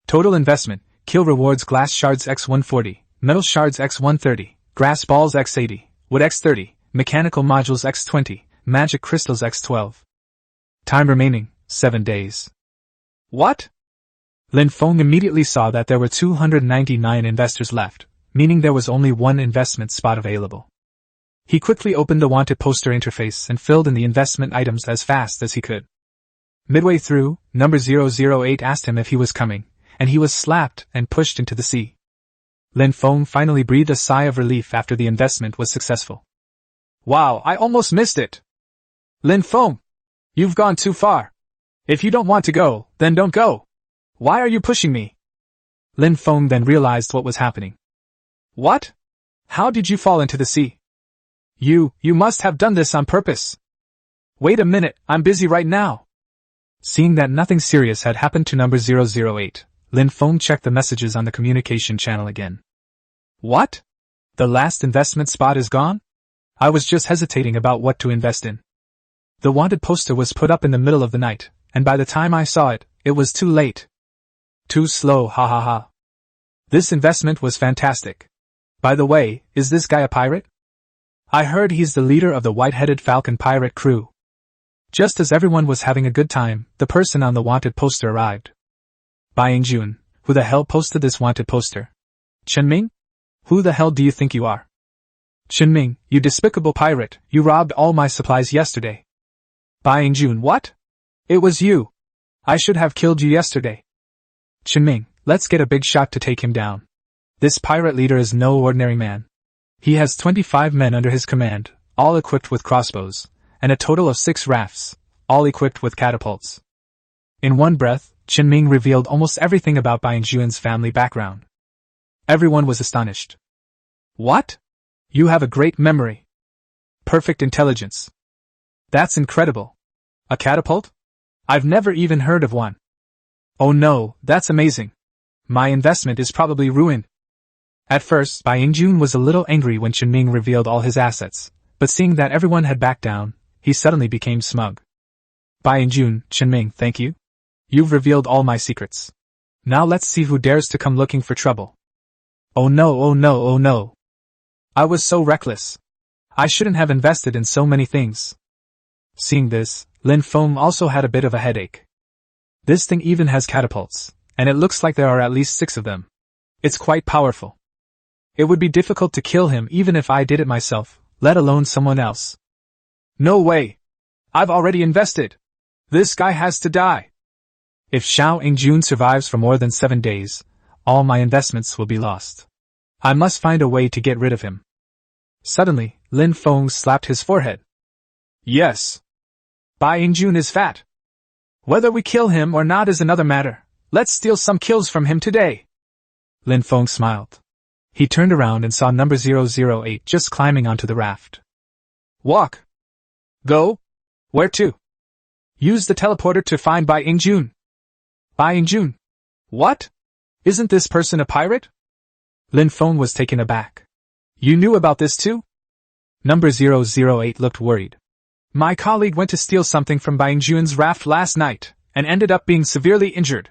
Total investment, kill rewards glass shards x140, metal shards x130, grass balls x80, wood x30, mechanical modules x20, magic crystals x12. Time remaining, 7 days. What? Lin Feng immediately saw that there were 299 investors left, meaning there was only one investment spot available. He quickly opened the wanted poster interface and filled in the investment items as fast as he could. Midway through, number 008 asked him if he was coming, and he was slapped and pushed into the sea. Lin Feng finally breathed a sigh of relief after the investment was successful. Wow, I almost missed it! Lin Feng! You've gone too far. If you don't want to go, then don't go. Why are you pushing me? Lin Feng then realized what was happening. What? How did you fall into the sea? You must have done this on purpose. Wait a minute, I'm busy right now. Seeing that nothing serious had happened to number 008, Lin Feng checked the messages on the communication channel again. What? The last investment spot is gone? I was just hesitating about what to invest in. The wanted poster was put up in the middle of the night, and by the time I saw it, it was too late. Too slow, ha ha ha. This investment was fantastic. By the way, is this guy a pirate? I heard he's the leader of the white-headed falcon pirate crew. Just as everyone was having a good time, the person on the wanted poster arrived. Bai Yingjun, who the hell posted this wanted poster? Chenming? Who the hell do you think you are? Chenming, you despicable pirate, you robbed all my supplies yesterday. Bai Yingjun, what? It was you. I should have killed you yesterday. Chenming, let's get a big shot to take him down. This pirate leader is no ordinary man. He has 25 men under his command, all equipped with crossbows, and a total of 6 rafts, all equipped with catapults. In one breath, Chenming revealed almost everything about Bai Yingjun's family background. Everyone was astonished. What? You have a great memory. Perfect intelligence. That's incredible. A catapult? I've never even heard of one. Oh no, that's amazing. My investment is probably ruined. At first, Bai Yingjun was a little angry when Chenming revealed all his assets, but seeing that everyone had backed down, he suddenly became smug. Bai Yingjun, Chenming, thank you. You've revealed all my secrets. Now let's see who dares to come looking for trouble. Oh no, oh no, oh no. I was so reckless. I shouldn't have invested in so many things. Seeing this, Lin Feng also had a bit of a headache. This thing even has catapults, and it looks like there are at least 6 of them. It's quite powerful. It would be difficult to kill him even if I did it myself, let alone someone else. No way! I've already invested! This guy has to die! If Xiao Yingjun survives for more than 7 days, all my investments will be lost. I must find a way to get rid of him. Suddenly, Lin Feng slapped his forehead. Yes! Bai Yingjun is fat. Whether we kill him or not is another matter. Let's steal some kills from him today. Lin Feng smiled. He turned around and saw number 008 just climbing onto the raft. Walk. Go. Where to? Use the teleporter to find Bai Yingjun. Bai Yingjun? What? Isn't this person a pirate? Lin Feng was taken aback. You knew about this too? Number 008 looked worried. My colleague went to steal something from Bai Yingjun's raft last night, and ended up being severely injured.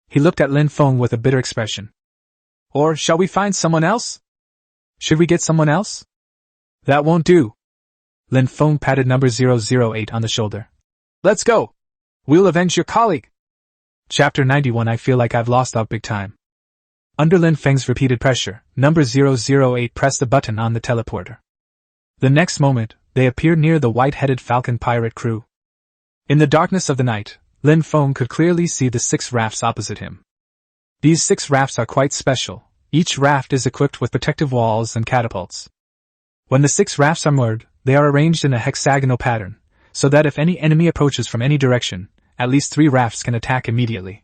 He looked at Lin Feng with a bitter expression. Or shall we find someone else? Should we get someone else? That won't do. Lin Feng patted number 008 on the shoulder. Let's go. We'll avenge your colleague. Chapter 91. I feel like I've lost out big time. Under Lin Feng's repeated pressure, number 008 pressed the button on the teleporter. The next moment, they appeared near the white-headed falcon pirate crew. In the darkness of the night, Lin Feng could clearly see the 6 rafts opposite him. These 6 rafts are quite special. Each raft is equipped with protective walls and catapults. When the 6 rafts are moored, they are arranged in a hexagonal pattern, so that if any enemy approaches from any direction, at least 3 rafts can attack immediately.